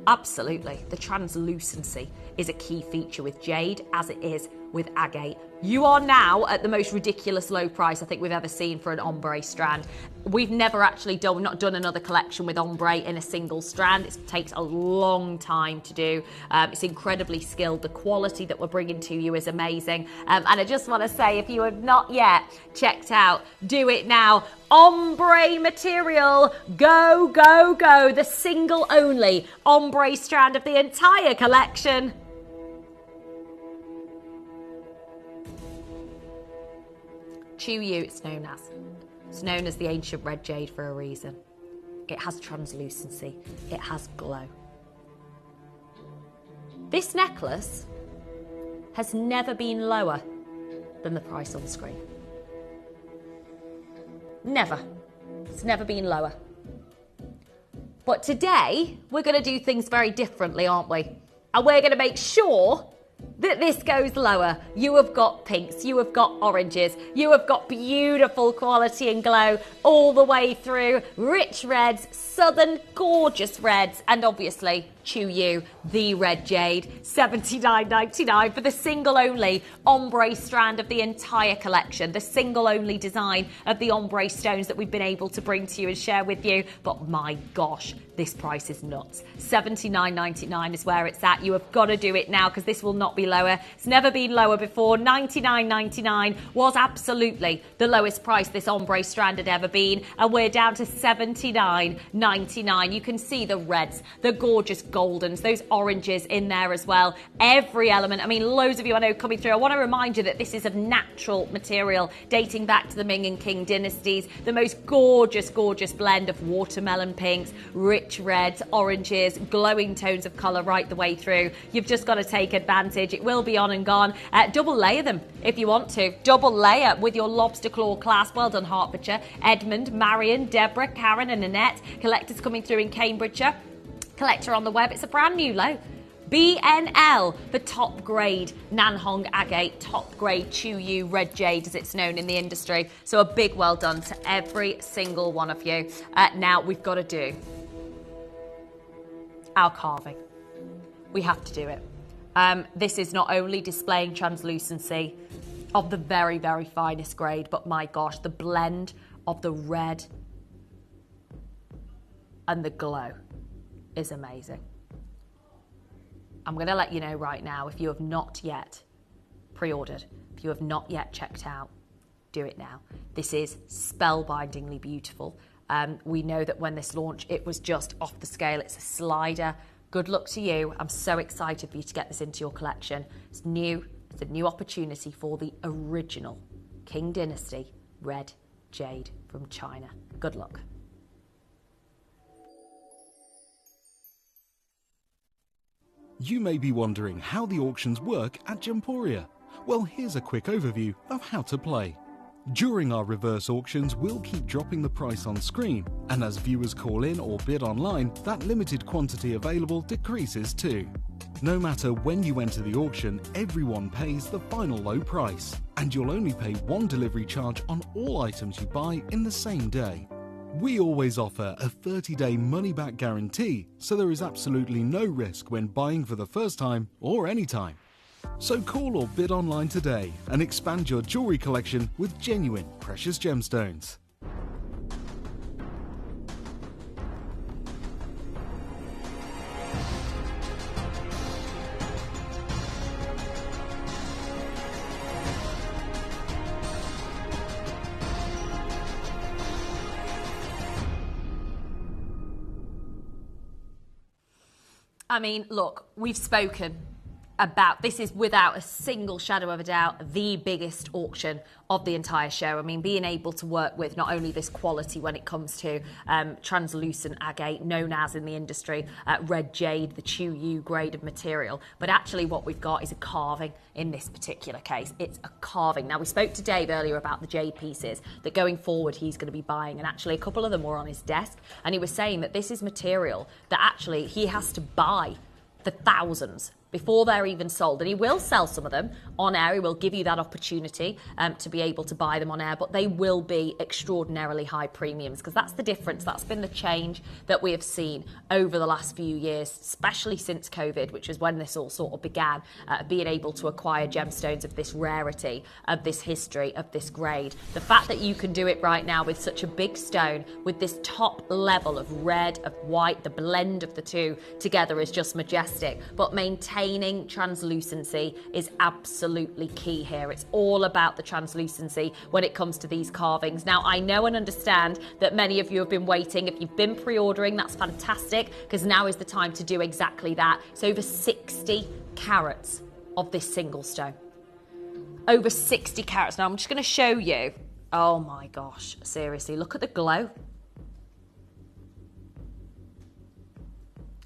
absolutely the translucency is a key feature with jade, as it is with agate. You are now at the most ridiculous low price I think we've ever seen for an ombre strand. We've never actually done another collection with ombre in a single strand. It takes a long time to do. It's incredibly skilled. The quality that we're bringing to you is amazing. And I just want to say, if you have not yet checked out, do it now. Ombre material, go, go, go. The single only ombre strand of the entire collection. Chu Yu, it's known as. It's known as the ancient red jade for a reason. It has translucency. It has glow. This necklace has never been lower than the price on screen. Never. It's never been lower. But today, we're going to do things very differently, aren't we? And we're going to make sure that this goes lower. You have got pinks, you have got oranges, you have got beautiful quality and glow all the way through, rich reds, southern gorgeous reds, and obviously Chu Yu, the red jade, $79.99 for the single only ombre strand of the entire collection, the single only design of the ombre stones that we've been able to bring to you and share with you. But my gosh, this price is nuts. $79.99 is where it's at. You have got to do it now because this will not be lower. It's never been lower before. $99.99 was absolutely the lowest price this ombre strand had ever been, and we're down to $79.99. You can see the reds, the gorgeous goldens, those oranges in there as well. Every element. I mean, loads of you I know coming through. I want to remind you that this is of natural material dating back to the Ming and Qing dynasties. The most gorgeous, gorgeous blend of watermelon pinks, rich reds, oranges, glowing tones of colour right the way through. You've just got to take advantage. It will be on and gone. Double layer them if you want to. Double layer with your lobster claw clasp. Well done, Hertfordshire. Edmund, Marion, Deborah, Karen and Annette. Collectors coming through in Cambridgeshire. Collector on the web. It's a brand new low. BNL, the top grade Nanhong agate, top grade Chu Yu red jade as it's known in the industry. So a big well done to every single one of you. Now we've got to do our carving. We have to do it. This is not only displaying translucency of the very, very finest grade, but my gosh, the blend of the red and the glow is amazing. I'm going to let you know right now, if you have not yet pre-ordered, if you have not yet checked out, do it now. This is spellbindingly beautiful. We know that when this launched, it was just off the scale. It's a slider. Good luck to you. I'm so excited for you to get this into your collection. It's new. It's a new opportunity for the original Qing Dynasty red jade from China. Good luck. You may be wondering how the auctions work at Gemporia. Well, here's a quick overview of how to play. During our reverse auctions, we'll keep dropping the price on screen, and as viewers call in or bid online, that limited quantity available decreases too. No matter when you enter the auction, everyone pays the final low price, and you'll only pay one delivery charge on all items you buy in the same day. We always offer a 30-day money-back guarantee, so there is absolutely no risk when buying for the first time or anytime. So call or bid online today and expand your jewellery collection with genuine precious gemstones. I mean, look, we've spoken about, this is without a single shadow of a doubt the biggest auction of the entire show. I mean, being able to work with not only this quality when it comes to translucent agate, known as in the industry red jade, the Chu Yu grade of material, but actually what we've got is a carving in this particular case. It's a carving. Now, we spoke to Dave earlier about the jade pieces that going forward he's going to be buying, and actually a couple of them were on his desk, and he was saying that this is material that actually he has to buy for thousands before they're even sold. And he will sell some of them on air. He will give you that opportunity to be able to buy them on air, but they will be extraordinarily high premiums, because that's the difference. That's been the change that we have seen over the last few years, especially since COVID, which is when this all sort of began, being able to acquire gemstones of this rarity, of this history, of this grade. The fact that you can do it right now with such a big stone, with this top level of red, of white, the blend of the two together is just majestic. But maintaining translucency is absolutely key here. It's all about the translucency when it comes to these carvings. Now, I know and understand that many of you have been waiting. If you've been pre-ordering, that's fantastic, because now is the time to do exactly that. It's over 60 carats of this single stone. Over 60 carats. Now, I'm just going to show you Oh my gosh, seriously, look at the glow.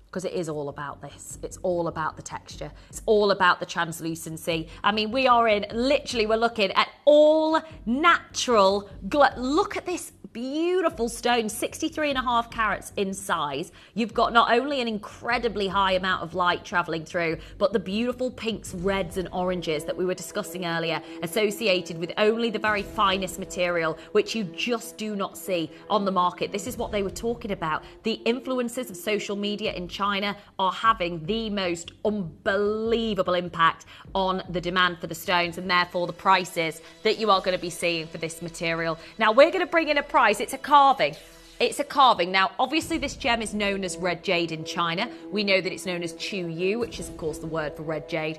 Because it is all about this. It's all about the texture. It's all about the translucency. I mean, we're looking at all natural glow. Look at this beautiful stone, 63.5 carats in size. You've got not only an incredibly high amount of light traveling through, but the beautiful pinks, reds and oranges that we were discussing earlier, associated with only the very finest material, which you just do not see on the market. This is what they were talking about. The influences of social media in China are having the most unbelievable impact on the demand for the stones, and therefore the prices that you are going to be seeing for this material. Now, we're going to bring in a price. It's a carving. It's a carving. Now, obviously, this gem is known as red jade in China. We know that it's known as Chu Yu, which is, of course, the word for red jade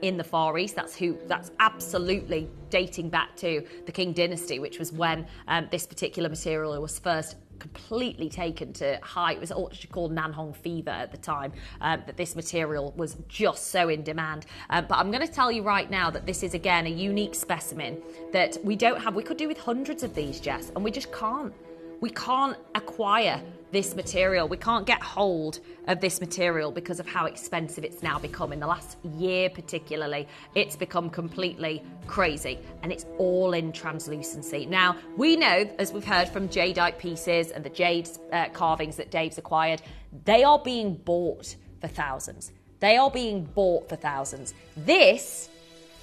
in the Far East. That's absolutely dating back to the Qing dynasty, which was when this particular material was first completely taken to high. It was what you call Nanhong fever at the time, that this material was just so in demand. But I'm going to tell you right now that this is, again, a unique specimen that we don't have. We could do with hundreds of these, Jess, and we just can't. We can't acquire this material. We can't get hold of this material because of how expensive it's now become. In the last year particularly, it's become completely crazy, and it's all in translucency. Now, we know, as we've heard from jadeite pieces and the jade carvings that Dave's acquired, they are being bought for thousands. They are being bought for thousands. This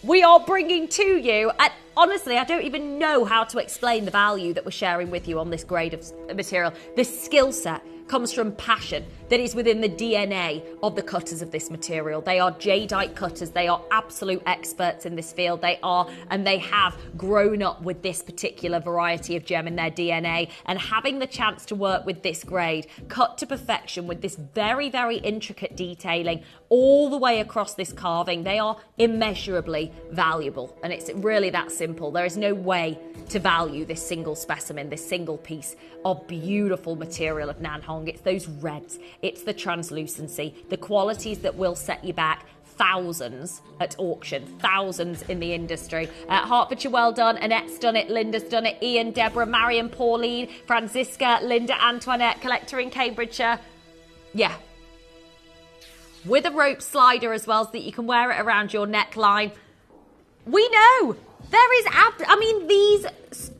we are bringing to you, and honestly, I don't even know how to explain the value that we're sharing with you on this grade of material. The skill set comes from passion that is within the DNA of the cutters of this material. They are jadeite cutters. They are absolute experts in this field. They are, and they have grown up with this particular variety of gem in their DNA, and having the chance to work with this grade, cut to perfection with this very, very intricate detailing all the way across this carving, they are immeasurably valuable. And it's really that simple. There is no way to value this single specimen, this single piece of beautiful material of Nanhong. It's those reds, it's the translucency, the qualities that will set you back thousands at auction, thousands in the industry. Hertfordshire, well done. Annette's done it, Linda's done it, Ian, Deborah, Marion, Pauline, Francisca, Linda, Antoinette, collector in Cambridgeshire. Yeah. With a rope slider as well, so that you can wear it around your neckline. We know there is,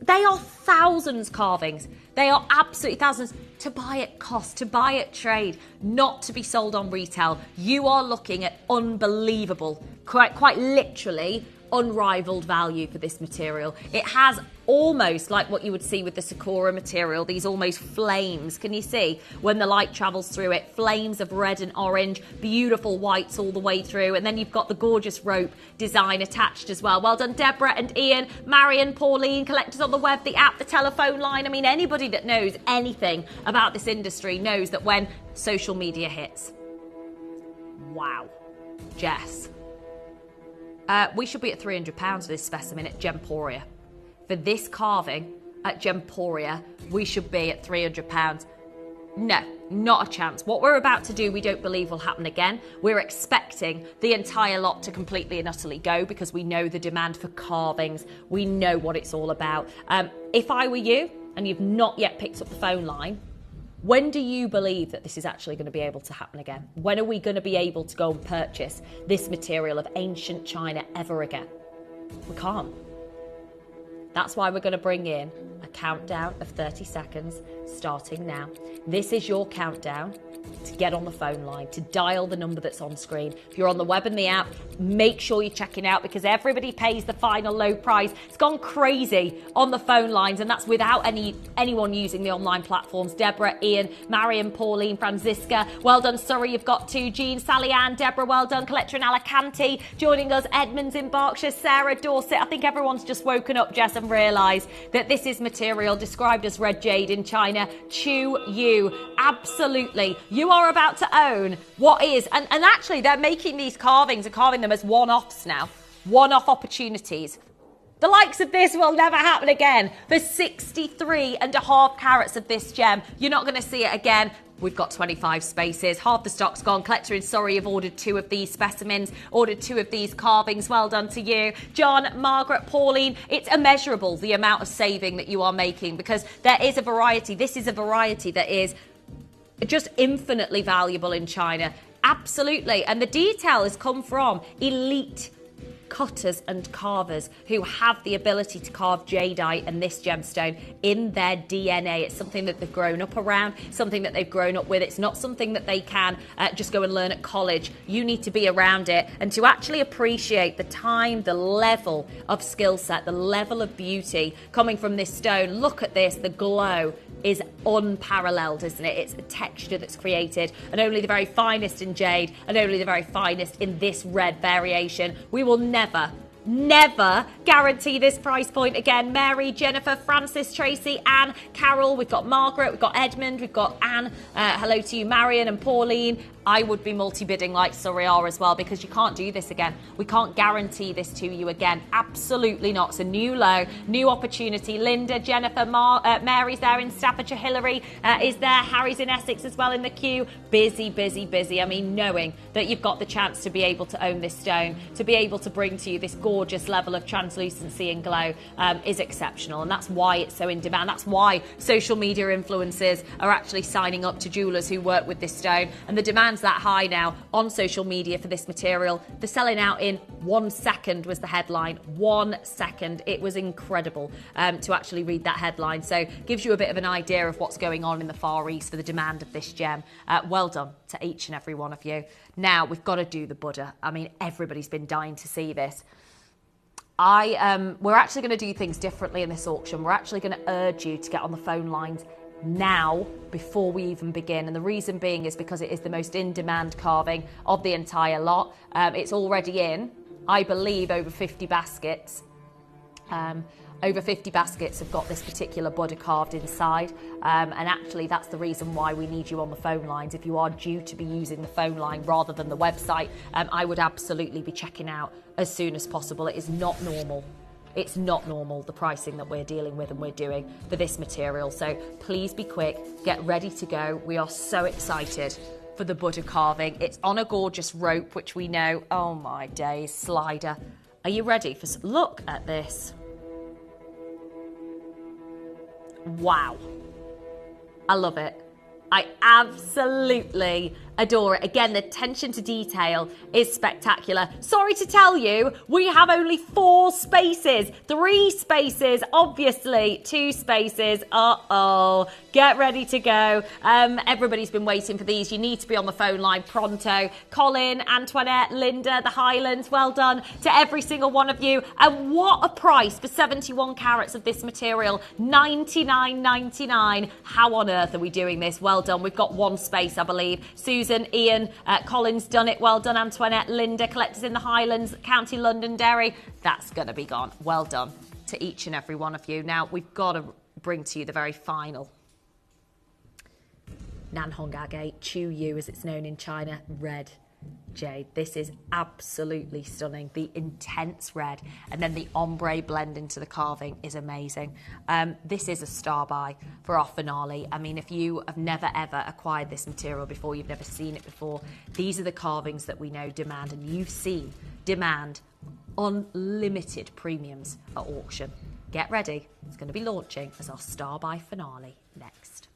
they are thousands carvings. They are absolutely thousands to buy at cost, to buy at trade, not to be sold on retail. You are looking at unbelievable, quite literally unrivaled value for this material. It has almost like what you would see with the Sakura material, these almost flames. Can you see when the light travels through it? Flames of red and orange, beautiful whites all the way through, and then you've got the gorgeous rope design attached as well. Well done, Deborah and Ian, Marion, Pauline, collectors on the web, the app, the telephone line. I mean, anybody that knows anything about this industry knows that when social media hits, wow. Jess, we should be at £300 for this specimen at Gemporia. For this carving at Gemporia, we should be at £300. No, not a chance. What we're about to do, we don't believe will happen again. We're expecting the entire lot to completely and utterly go because we know the demand for carvings. We know what it's all about. If I were you and you've not yet picked up the phone line, when do you believe that this is actually going to be able to happen again? When are we going to be able to go and purchase this material of ancient China ever again? We can't. That's why we're going to bring in a countdown of 30 seconds starting now. This is your countdown to get on the phone line, to dial the number that's on screen. If you're on the web and the app, make sure you're checking out because everybody pays the final low price. It's gone crazy on the phone lines, and that's without anyone using the online platforms. Deborah, Ian, Marion, Pauline, Francisca, well done. Surrey, you've got two. Jean, Sally Ann, Deborah, well done. Collector in Alicante, joining us. Edmonds in Berkshire, Sarah, Dorset. I think everyone's just woken up, Jess, and realised that this is material described as red jade in China. Chu Yu. Absolutely. You are about to own what is, and actually they're making these carvings and carving them as one-offs now. One-off opportunities. The likes of this will never happen again. For 63.5 carats of this gem, you're not going to see it again. we've got 25 spaces. Half the stock's gone. Collector in Surrey have ordered 2 of these specimens, ordered 2 of these carvings. Well done to you. John, Margaret, Pauline, it's immeasurable the amount of saving that you are making, because there is a variety. This is a variety that is just infinitely valuable in China. Absolutely. And the detail has come from elite cutters and carvers who have the ability to carve jadeite and this gemstone in their DNA. It's something that they've grown up around, something that they've grown up with. It's not something that they can just go and learn at college. You need to be around it and to actually appreciate the time, the level of skill set, the level of beauty coming from this stone. Look at this, the glow is unparalleled, isn't it? It's a texture that's created, and only the very finest in jade and only the very finest in this red variation. We will never guarantee this price point again. Mary, Jennifer, Francis, Tracy, Anne, Carol, we've got Margaret, we've got Edmund, we've got Anne. Hello to you, Marion and Pauline. I would be multi-bidding like Surrey are as well, because you can't do this again. We can't guarantee this to you again. Absolutely not. It's a new low, new opportunity. Linda, Jennifer, Mary's there in Staffordshire. Hillary is there. Harry's in Essex as well in the queue. Busy, busy, busy. I mean, knowing that you've got the chance to be able to own this stone, to be able to bring to you this gorgeous level of translucency and glow is exceptional. And that's why it's so in demand. That's why social media influencers are actually signing up to jewellers who work with this stone. And the demand that high now on social media for this material. They're selling out in 1 second was the headline. 1 second. It was incredible to actually read that headline. So gives you a bit of an idea of what's going on in the Far East for the demand of this gem. Well done to each and every one of you. Now we've got to do the Buddha. I mean, everybody's been dying to see this. We're actually going to do things differently in this auction. We're actually going to urge you to get on the phone lines now before we even begin, and the reason being is because it is the most in-demand carving of the entire lot. It's already in, I believe, over 50 baskets. Over 50 baskets have got this particular Buddha carved inside, and actually that's the reason why we need you on the phone lines. If you are due to be using the phone line rather than the website, I would absolutely be checking out as soon as possible. It is not normal. It's not normal, the pricing that we're dealing with and we're doing for this material. So please be quick, get ready to go. We are so excited for the Buddha carving. It's on a gorgeous rope, which we know, oh my days, slider. Are you ready for, look at this. Wow. I love it. I absolutely adore it. Again, the attention to detail is spectacular. Sorry to tell you, we have only 4 spaces. 3 spaces, obviously. 2 spaces. Uh-oh. Get ready to go. Everybody's been waiting for these. You need to be on the phone line pronto. Colin, Antoinette, Linda, the Highlands, well done to every single one of you. And what a price for 71 carats of this material. $99.99. How on earth are we doing this? Well done. We've got 1 space, I believe. Susan, Ian, Colin's done it. Well done, Antoinette, Linda, collectors in the Highlands, County Londonderry. That's going to be gone. Well done to each and every one of you. Now, we've got to bring to you the very final Nanhong Agate, Chu Yu as it's known in China, red jade. This is absolutely stunning. The intense red and then the ombre blend into the carving is amazing. This is a star buy for our finale. I mean, if you have never ever acquired this material before, you've never seen it before, these are the carvings that we know demand, and you've seen demand unlimited premiums at auction. Get ready. It's going to be launching as our star buy finale next.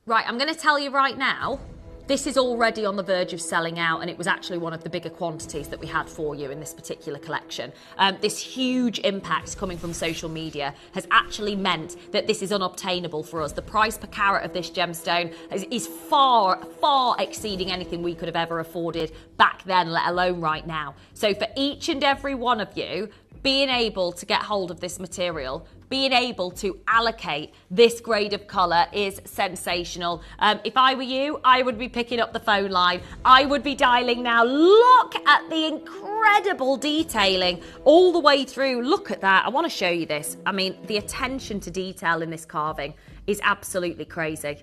Right, I'm going to tell you right now, this is already on the verge of selling out, and it was actually one of the bigger quantities that we had for you in this particular collection. This huge impact coming from social media has actually meant that this is unobtainable for us. The price per carat of this gemstone is far, far exceeding anything we could have ever afforded back then, let alone right now. So for each and every one of you, being able to get hold of this material, being able to allocate this grade of colour is sensational. If I were you, I would be picking up the phone line. I would be dialing now. Look at the incredible incredible detailing all the way through. Look at that. I want to show you this. I mean, the attention to detail in this carving is absolutely crazy.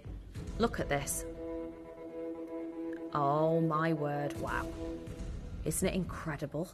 Look at this. Oh my word, wow. Isn't it incredible?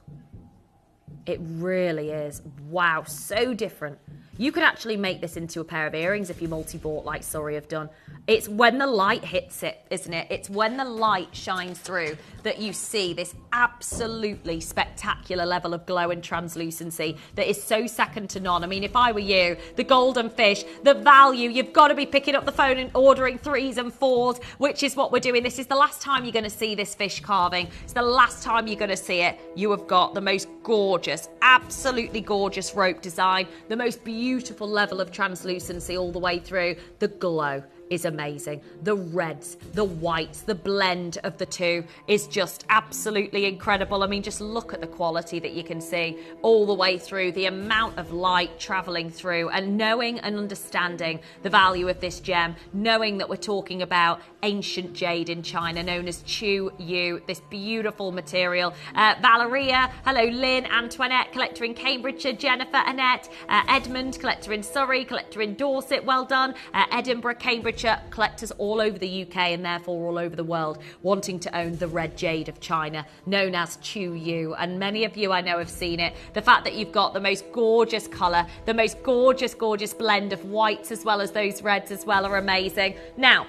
It really is. Wow, so different. You could actually make this into a pair of earrings if you multi-bought like Surrey have done. It's when the light hits it, isn't it? It's when the light shines through that you see this absolutely spectacular level of glow and translucency that is so second to none. I mean, if I were you, the golden fish, the value, you've got to be picking up the phone and ordering 3s and 4s, which is what we're doing. This is the last time you're going to see this fish carving. It's the last time you're going to see it. You have got the most gorgeous, absolutely gorgeous rope design, the most beautiful level of translucency all the way through. The glow is amazing. The reds, the whites, the blend of the two is just absolutely incredible. I mean, just look at the quality that you can see all the way through, the amount of light traveling through, and knowing and understanding the value of this gem, knowing that we're talking about ancient jade in China known as Chu Yu, this beautiful material. Valeria, hello, Lynn, Antoinette, collector in Cambridgeshire, Jennifer, Annette, Edmund, collector in Surrey, collector in Dorset, well done, Edinburgh, Cambridgeshire, collectors all over the UK and therefore all over the world wanting to own the red jade of China known as Chu Yu, and many of you I know have seen it. The fact that you've got the most gorgeous colour, the most gorgeous blend of whites as well as those reds as well are amazing. Now,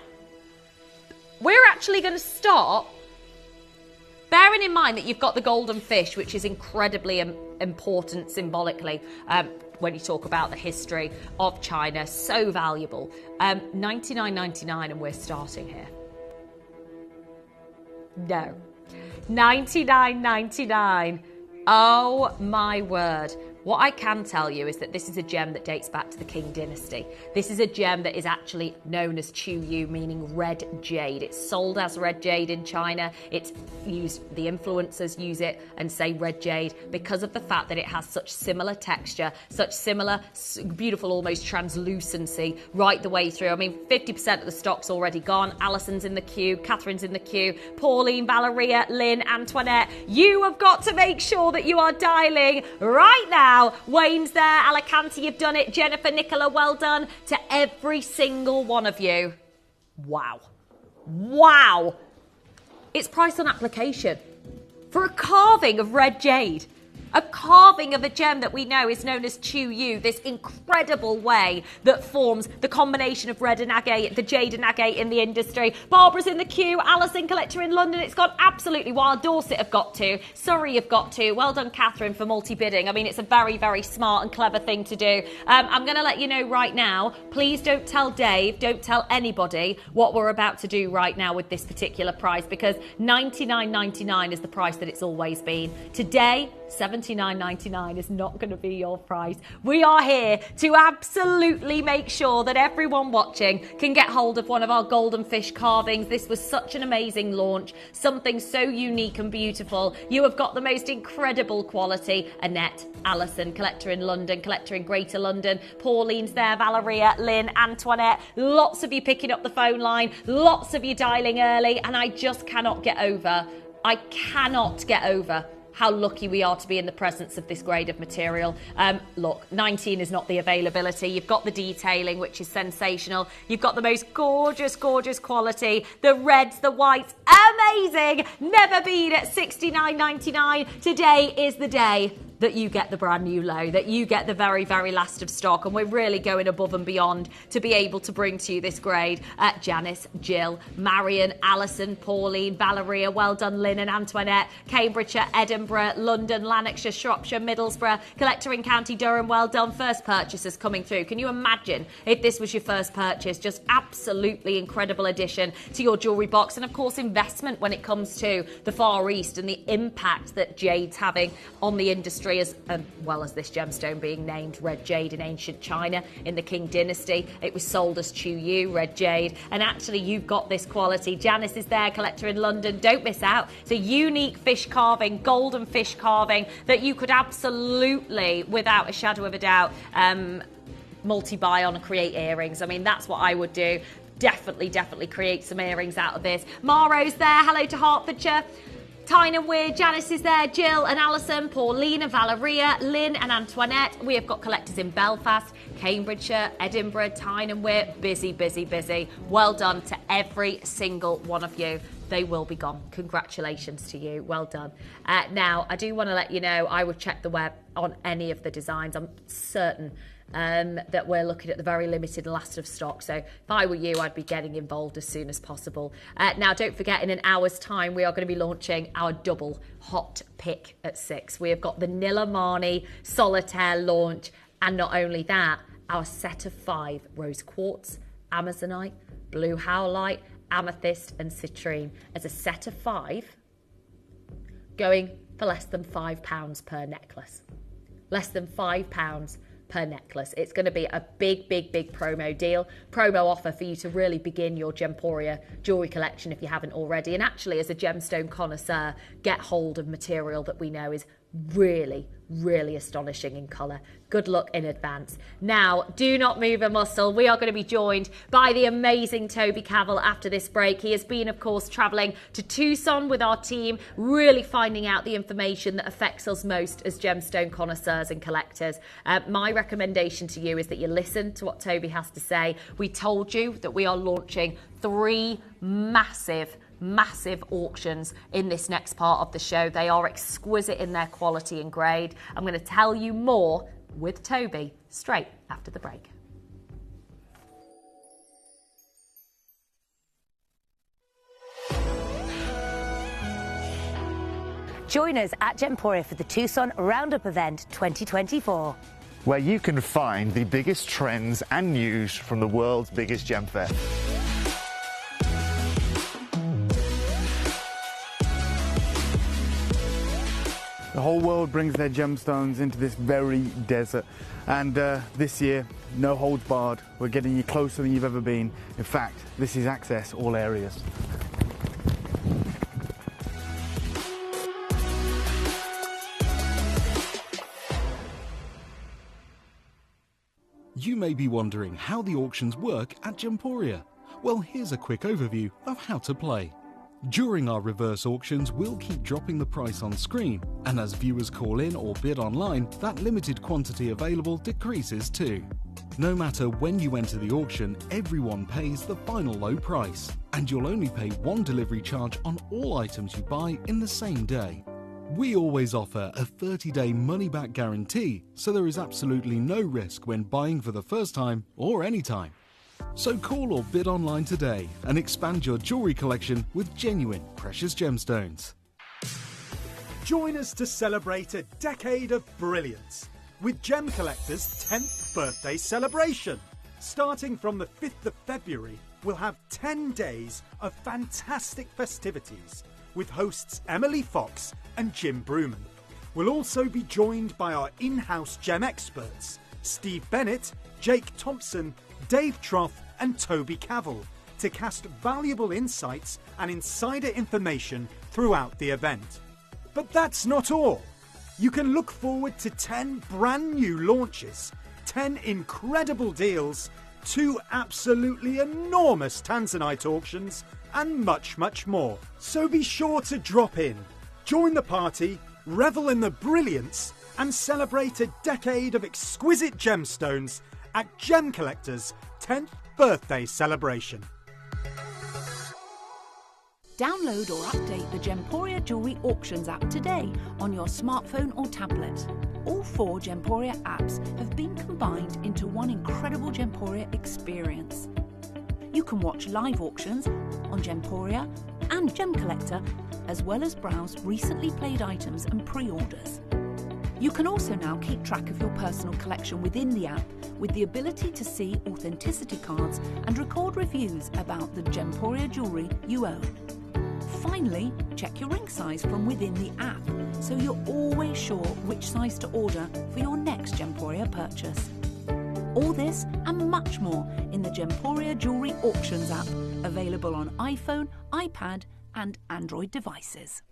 we're actually going to start bearing in mind that you've got the golden fish, which is incredibly important symbolically when you talk about the history of China, so valuable. $99.99 and we're starting here. No, $99.99. Oh my word. What I can tell you is that this is a gem that dates back to the Qing dynasty. This is a gem that is actually known as Chu Yu, meaning red jade. It's sold as red jade in China. It's used, the influencers use it and say red jade because of the fact that it has such similar texture, such similar beautiful almost translucency right the way through. I mean, 50% of the stock's already gone. Alison's in the queue, Catherine's in the queue, Pauline, Valeria, Lynn, Antoinette. You have got to make sure that you are dialing right now. Wayne's there, Alicante, you've done it. Jennifer, Nicola, well done to every single one of you. Wow. Wow. It's priced on application for a carving of red jade. A carving of a gem that we know is known as Chu Yu, this incredible way that forms the combination of red and agate, the jade and agate in the industry. Barbara's in the queue, Alison, collector in London. It's gone absolutely wild. Dorset have got to. Surrey have got to. Well done, Catherine, for multi-bidding. I mean, it's a very, very smart and clever thing to do. I'm going to let you know right now, please don't tell Dave, don't tell anybody what we're about to do right now with this particular price, because $99.99 is the price that it's always been. Today, $79.99 is not going to be your price. We are here to absolutely make sure that everyone watching can get hold of one of our golden fish carvings. This was such an amazing launch, something so unique and beautiful. You have got the most incredible quality. Annette, Alison, collector in London, collector in Greater London, Pauline's there, Valeria, Lynn, Antoinette, lots of you picking up the phone line, lots of you dialing early, and I just cannot get over how lucky we are to be in the presence of this grade of material. Look, 19 is not the availability. You've got the detailing, which is sensational. You've got the most gorgeous quality. The reds, the whites, amazing. Never been at $69.99. Today is the day that you get the brand new low, that you get the very, very last of stock. And we're really going above and beyond to be able to bring to you this grade. Janice, Jill, Marion, Alison, Pauline, Valeria, well done, Lynn and Antoinette, Cambridgeshire, Edinburgh, London, Lanarkshire, Shropshire, Middlesbrough, collector in County Durham, well done. First purchases coming through. Can you imagine if this was your first purchase? Just absolutely incredible addition to your jewellery box. And of course, investment when it comes to the Far East and the impact that jade's having on the industry, as well as this gemstone being named red jade in ancient China in the Qing dynasty. It was sold as Chu Yu, red jade, and actually you've got this quality. Janice is there, collector in London. Don't miss out. It's a unique fish carving, golden fish carving that you could absolutely, without a shadow of a doubt, multi-buy on and create earrings. I mean, that's what I would do. Definitely create some earrings out of this. Maro's there. Hello to Hertfordshire. Tyne and Weir, Janice is there, Jill and Alison, Pauline and Valeria, Lynn and Antoinette. We have got collectors in Belfast, Cambridgeshire, Edinburgh, Tyne and Weir. Busy, busy, busy. Well done to every single one of you. They will be gone. Congratulations to you. Well done. Now, I do want to let you know, I would check the web on any of the designs. I'm certain that we're looking at the very limited last of stock. So if I were you, I'd be getting involved as soon as possible. Now, don't forget, in an hour's time, we are going to be launching our double hot pick at 6. We have got the Nila Marni Solitaire launch. And not only that, our set of 5 rose quartz, Amazonite, blue howlite, amethyst and citrine as a set of 5, going for less than £5 per necklace. Less than £5 per necklace. It's going to be a big, big, big promo deal, promo offer for you to really begin your Gemporia jewellery collection if you haven't already. And actually, as a gemstone connoisseur, get hold of material that we know is really, really astonishing in colour. Good luck in advance. Now, do not move a muscle. We are going to be joined by the amazing Toby Cavell after this break. He has been, of course, travelling to Tucson with our team, really finding out the information that affects us most as gemstone connoisseurs and collectors. My recommendation to you is that you listen to what Toby has to say. We told you that we are launching 3 massive auctions in this next part of the show. They are exquisite in their quality and grade. I'm going to tell you more with Toby straight after the break. Join us at Gemporia for the Tucson Roundup event 2024. Where you can find the biggest trends and news from the world's biggest gem fair. The whole world brings their gemstones into this very desert. And this year, no holds barred. We're getting you closer than you've ever been. In fact, this is access all areas. You may be wondering how the auctions work at Gemporia. Well, here's a quick overview of how to play. During our reverse auctions, we'll keep dropping the price on screen, and as viewers call in or bid online, that limited quantity available decreases too. No matter when you enter the auction, everyone pays the final low price, and you'll only pay one delivery charge on all items you buy in the same day. We always offer a 30-day money-back guarantee, so there is absolutely no risk when buying for the first time or anytime. So call or bid online today and expand your jewellery collection with genuine precious gemstones. Join us to celebrate a decade of brilliance with Gem Collector's 10th birthday celebration. Starting from the 5th of February, we'll have 10 days of fantastic festivities with hosts Emily Fox and Jim Bruman. We'll also be joined by our in-house gem experts, Steve Bennett, Jake Thompson, Dave Trough and Toby Cavell, to cast valuable insights and insider information throughout the event. But that's not all. You can look forward to 10 brand new launches, 10 incredible deals, 2 absolutely enormous Tanzanite auctions, and much, much more. So be sure to drop in, join the party, revel in the brilliance, and celebrate a decade of exquisite gemstones at Gem Collector's 10th birthday celebration. Download or update the Gemporia Jewellery Auctions app today on your smartphone or tablet. All 4 Gemporia apps have been combined into one incredible Gemporia experience. You can watch live auctions on Gemporia and Gem Collector, as well as browse recently played items and pre-orders. You can also now keep track of your personal collection within the app with the ability to see authenticity cards and record reviews about the Gemporia jewellery you own. Finally, check your ring size from within the app so you're always sure which size to order for your next Gemporia purchase. All this and much more in the Gemporia Jewellery Auctions app, available on iPhone, iPad and Android devices.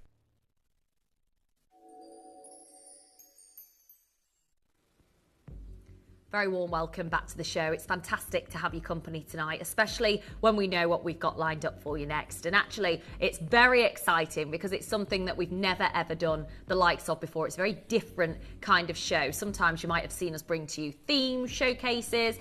Very warm welcome back to the show. It's fantastic to have your company tonight, especially when we know what we've got lined up for you next. And actually, it's very exciting because it's something that we've never, ever done the likes of before. It's a very different kind of show. Sometimes you might have seen us bring to you theme showcases,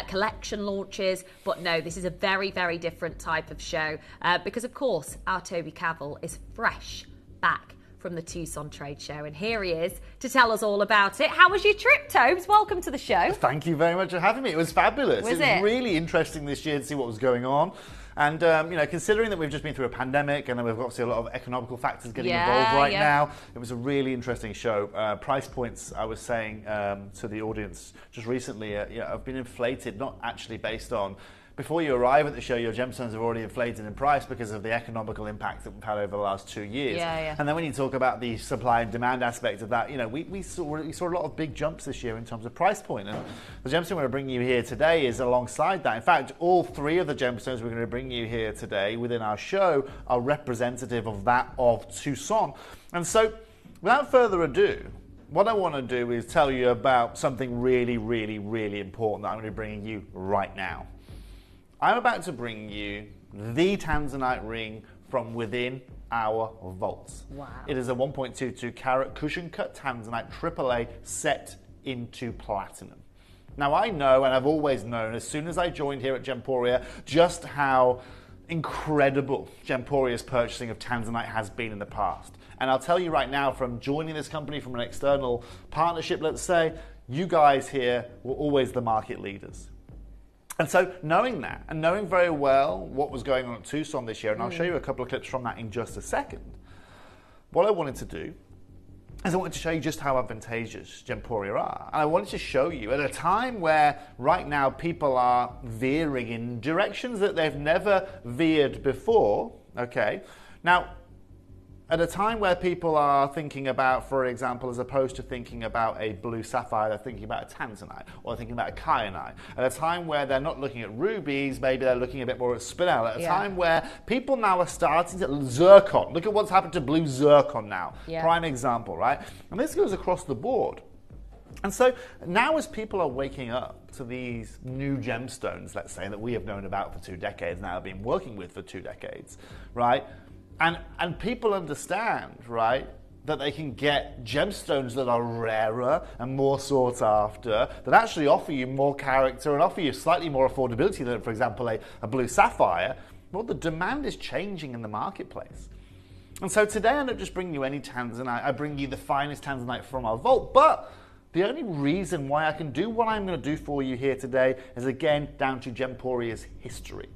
collection launches, but no, this is a very, very different type of show because, of course, our Toby Cavill is fresh back from the Tucson Trade Show, and here he is to tell us all about it. How was your trip, Tobes? Welcome to the show. Thank you very much for having me. It was fabulous. It was really interesting this year to see what was going on. And, considering that we've just been through a pandemic and then we've obviously a lot of economical factors getting involved right now, it was a really interesting show. Price points, I was saying to the audience just recently, have been inflated, not actually based on before you arrive at the show, your gemstones have already inflated in price because of the economical impact that we've had over the last 2 years. And then when you talk about the supply and demand aspect of that, we saw a lot of big jumps this year in terms of price point. And the gemstone we're going to bring you here today is alongside that. In fact, all three of the gemstones we're going to bring you here today within our show are representative of that of Tucson. And so, without further ado, what I want to do is tell you about something really, really, really important that I'm going to be bringing you right now. I'm about to bring you the Tanzanite ring from within our vaults. Wow. It is a 1.22 carat cushion cut Tanzanite AAA set into platinum. Now I know, and I've always known, as soon as I joined here at Gemporia, just how incredible Gemporia's purchasing of Tanzanite has been in the past. And I'll tell you right now, from joining this company from an external partnership, let's say, you guys here were always the market leaders. And so knowing that, and knowing very well what was going on at Tucson this year, and I'll show you a couple of clips from that in just a second, what I wanted to do is I wanted to show you just how advantageous Gemporia are. And I wanted to show you at a time where right now people are veering in directions that they've never veered before, okay? Now, at a time where people are thinking about, for example, as opposed to thinking about a blue sapphire, they're thinking about a tanzanite, or they're thinking about a kyanite. At a time where they're not looking at rubies, maybe they're looking a bit more at spinel. At a time where people now are starting to zircon. Look at what's happened to blue zircon now. Prime example, right? And this goes across the board. And so now as people are waking up to these new gemstones, let's say, that we have known about for 2 decades now, have been working with for 2 decades, right? And people understand, right, that they can get gemstones that are rarer and more sought after, that actually offer you more character and offer you slightly more affordability than, for example, a blue sapphire. Well, the demand is changing in the marketplace. And so today I don't just bring you any Tanzanite, I bring you the finest Tanzanite from our vault, but the only reason why I can do what I'm going to do for you here today is, again, down to Gemporia's history.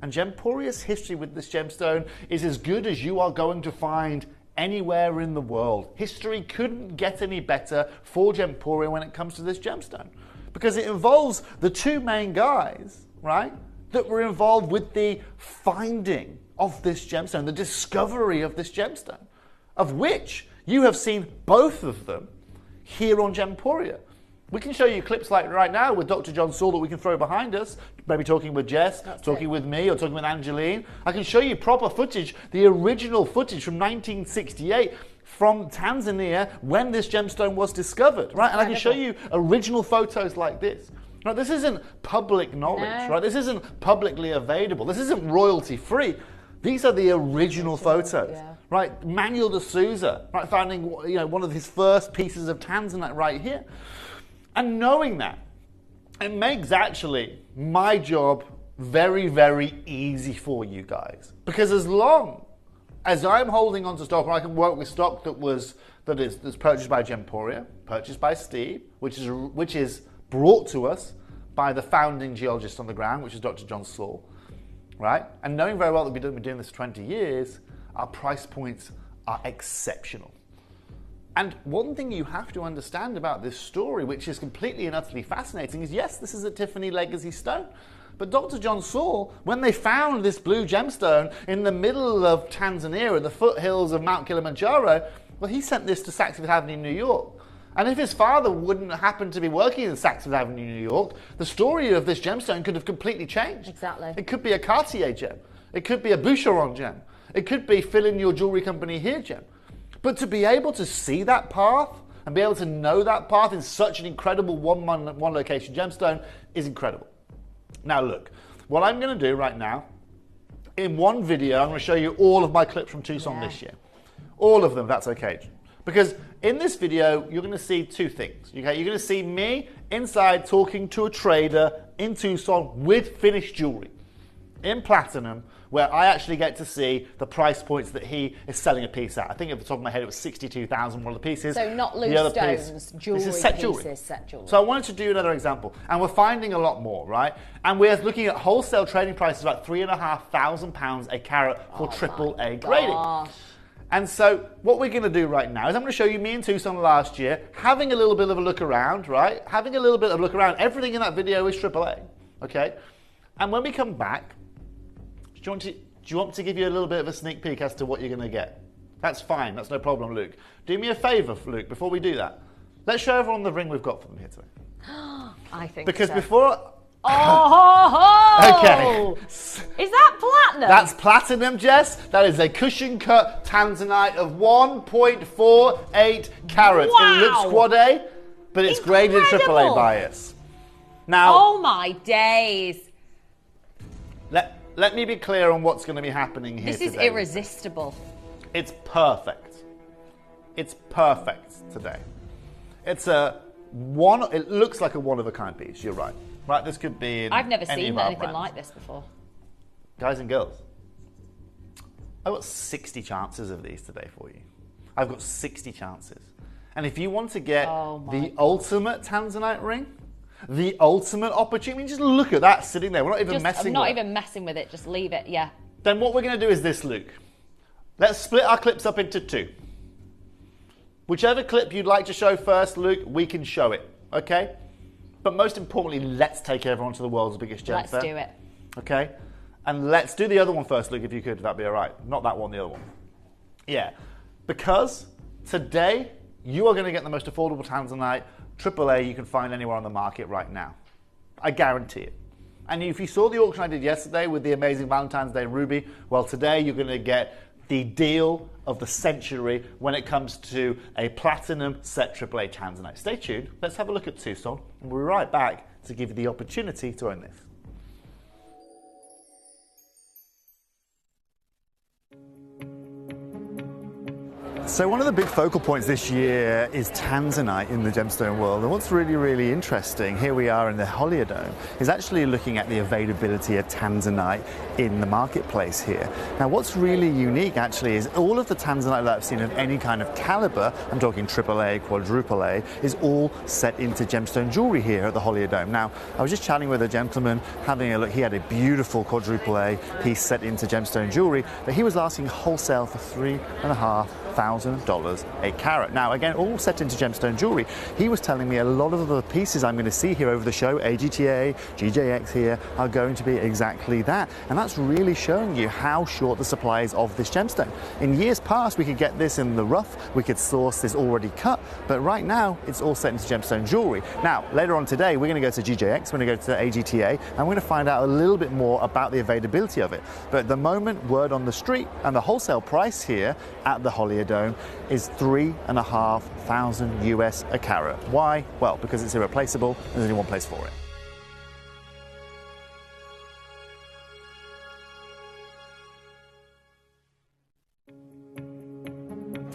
And Gemporia's history with this gemstone is as good as you are going to find anywhere in the world. History couldn't get any better for Gemporia when it comes to this gemstone, because it involves the 2 main guys, right, that were involved with the finding of this gemstone, the discovery of this gemstone, of which you have seen both of them here on Gemporia. We can show you clips like right now with Dr. John Saul that we can throw behind us, maybe talking with Jess, talking with me, or talking with Angeline. I can show you proper footage, the original footage from 1968 from Tanzania when this gemstone was discovered, right? And I can show you original photos like this. Right, this isn't public knowledge, right? This isn't publicly available. This isn't royalty free. These are the original photos, right? Manuel de Souza, right, finding one of his first pieces of Tanzanite right here. And knowing that, it makes actually my job very, very easy for you guys. Because as long as I'm holding on to stock, or I can work with stock that's purchased by Gemporia, purchased by Steve, which is brought to us by the founding geologist on the ground, which is Dr. John Saul, right? And knowing very well that we've been doing this for 20 years, our price points are exceptional. And one thing you have to understand about this story, which is completely and utterly fascinating, is yes, this is a Tiffany Legacy stone. But Dr. John Saul, when they found this blue gemstone in the middle of Tanzania, at the foothills of Mount Kilimanjaro, well, he sent this to Saks Fifth Avenue, New York. And if his father wouldn't happen to be working in Saks Fifth Avenue, New York, the story of this gemstone could have completely changed. Exactly. It could be a Cartier gem. It could be a Boucheron gem. It could be fill in your jewelry company here gem. But to be able to see that path and be able to know that path in such an incredible one location gemstone is incredible. Now look, what I'm going to do right now, in one video, I'm going to show you all of my clips from Tucson this year. All of them, that's okay. Because in this video, you're going to see two things. Okay? You're going to see me inside talking to a trader in Tucson with finished jewelry in platinum, where I actually get to see the price points that he is selling a piece at. I think at the top of my head it was $62,000 one of the pieces. So not loose stones, jewelry this is set pieces, jewelry. set jewelry. So I wanted to do another example, and we're finding a lot more, right? And we're looking at wholesale trading prices about £3,500 a carat for AAA grading. And so what we're going to do right now is I'm going to show you me in Tucson last year, having a little bit of a look around, right? Having a little bit of a look around. Everything in that video is AAA, okay? And when we come back, do you want to give you a little bit of a sneak peek as to what you're going to get? That's fine. That's no problem, Luke. Do me a favour, Luke, before we do that. Let's show everyone the ring we've got for them here today. I think Because so. before... Oh! Okay. Is that platinum? That's platinum, Jess. That is a cushion cut tanzanite of 1.48 carats. Wow. It looks quad A, but it's graded AAA bias. Now, oh my days. Let me be clear on what's going to be happening here This is today. irresistible. It's perfect. It's perfect today. It's a one. It looks like a one-of-a-kind piece. You're right. Right, this could be in I've never any seen of our anything brands. like this before. Guys and girls, I've got 60 chances of these today for you. I've got 60 chances. And if you want to get the ultimate tanzanite ring, the ultimate opportunity, I mean, just look at that sitting there. We're not even messing with it. I'm not even messing with it. Just leave it. Yeah. Then what we're going to do is this, Luke. Let's split our clips up into two. Whichever clip you'd like to show first, Luke, we can show it. Okay? But most importantly, let's take everyone to the world's biggest gem fair. Let's do it. Okay? And let's do the other one first, Luke, if you could. That'd be all right. Not that one, the other one. Yeah. Because today, you are going to get the most affordable tanzanite, AAA, you can find anywhere on the market right now. I guarantee it. And if you saw the auction I did yesterday with the amazing Valentine's Day ruby, well, today you're going to get the deal of the century when it comes to a platinum set AAA tanzanite. Stay tuned. Let's have a look at Tucson, and we'll be right back to give you the opportunity to own this. So one of the big focal points this year is tanzanite in the gemstone world. And what's really, really interesting, here we are in the Holiodome, is actually looking at the availability of tanzanite in the marketplace here. Now what's really unique actually is all of the tanzanite that I've seen of any kind of caliber, I'm talking AAA, quadruple A, is all set into gemstone jewelry here at the Holiodome. Now I was just chatting with a gentleman, having a look, he had a beautiful quadruple A piece set into gemstone jewelry that he was asking wholesale for $3,500 a carat. Now again, all set into gemstone jewelry. He was telling me a lot of the pieces I'm going to see here over the show, AGTA, GJX here, are going to be exactly that. And that's really showing you how short the supply is of this gemstone. In years past, we could get this in the rough, we could source this already cut, but right now it's all set into gemstone jewelry. Now, later on today, we're going to go to GJX, we're going to go to AGTA, and we're going to find out a little bit more about the availability of it. But at the moment, word on the street, and the wholesale price here at the Holiodome is $3,500 US a carat. Why? Well, because it's irreplaceable, there's only one place for it.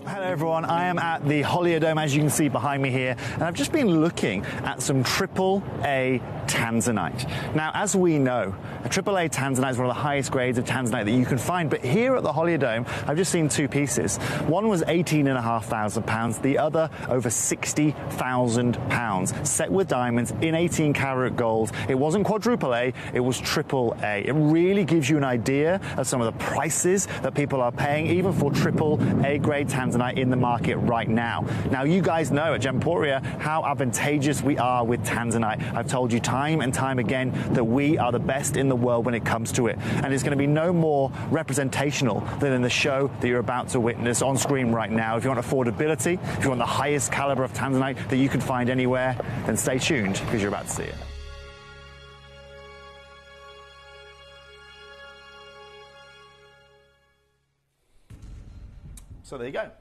Hello everyone, I am at the Holiodome, as you can see behind me here, and I've just been looking at some AAA tanzanite. Now, as we know, a AAA tanzanite is one of the highest grades of tanzanite that you can find, but here at the Holiodome, I've just seen two pieces. One was £18,500, the other over £60,000, set with diamonds in 18 karat gold. It wasn't quadruple A, it was AAA. It really gives you an idea of some of the prices that people are paying, even for AAA grade tanzanite in the market right now. Now, you guys know at Gemporia how advantageous we are with tanzanite. I've told you time and time again that we are the best in the world when it comes to it. And it's going to be no more representational than in the show that you're about to witness on screen right now. If you want affordability, if you want the highest caliber of tanzanite that you can find anywhere, then stay tuned because you're about to see it. So there you go.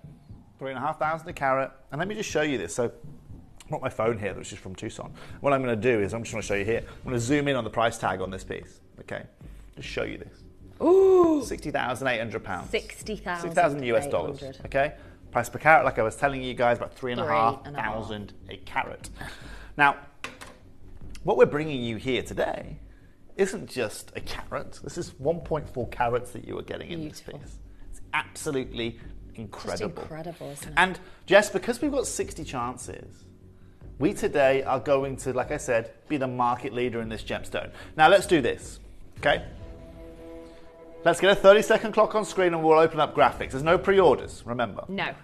3,500 a carat. And let me just show you this. So I've got my phone here, which is from Tucson. What I'm going to do is I'm just going to show you here. I'm going to zoom in on the price tag on this piece. Okay, just show you this. Ooh, £60,800. 60,000 US dollars. Okay, price per carat, like I was telling you guys, about 3,500 a carat. Now, what we're bringing you here today isn't just a carat. This is 1.4 carats that you are getting in this piece. It's absolutely incredible. Just incredible, isn't it? And Jess, because we've got 60 chances, we today are going to, like I said, be the market leader in this gemstone. Now let's do this, okay? Let's get a 30-second clock on screen and we'll open up graphics. There's no pre-orders, remember? No.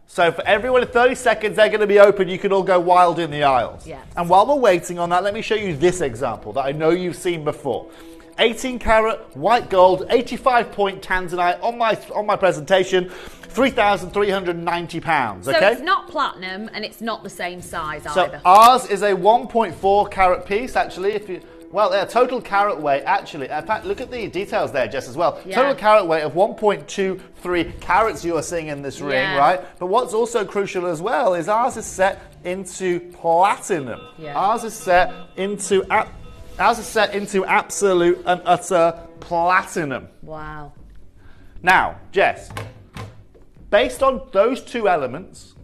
So for everyone in 30 seconds, they're going to be open. You can all go wild in the aisles. Yeah. And while we're waiting on that, let me show you this example that I know you've seen before. 18 carat, white gold, 85 point tanzanite on my presentation, £3,390, okay? So it's not platinum and it's not the same size So either. ours is a 1.4 carat piece, actually. Total carat weight, actually. In fact, look at the details there, Jess, as well. Yeah. Total carat weight of 1.23 carats you are seeing in this ring, right? But what's also crucial as well is ours is set into platinum. Yeah. Ours is set into absolute and utter platinum. Wow. Now, Jess, based on those two elements,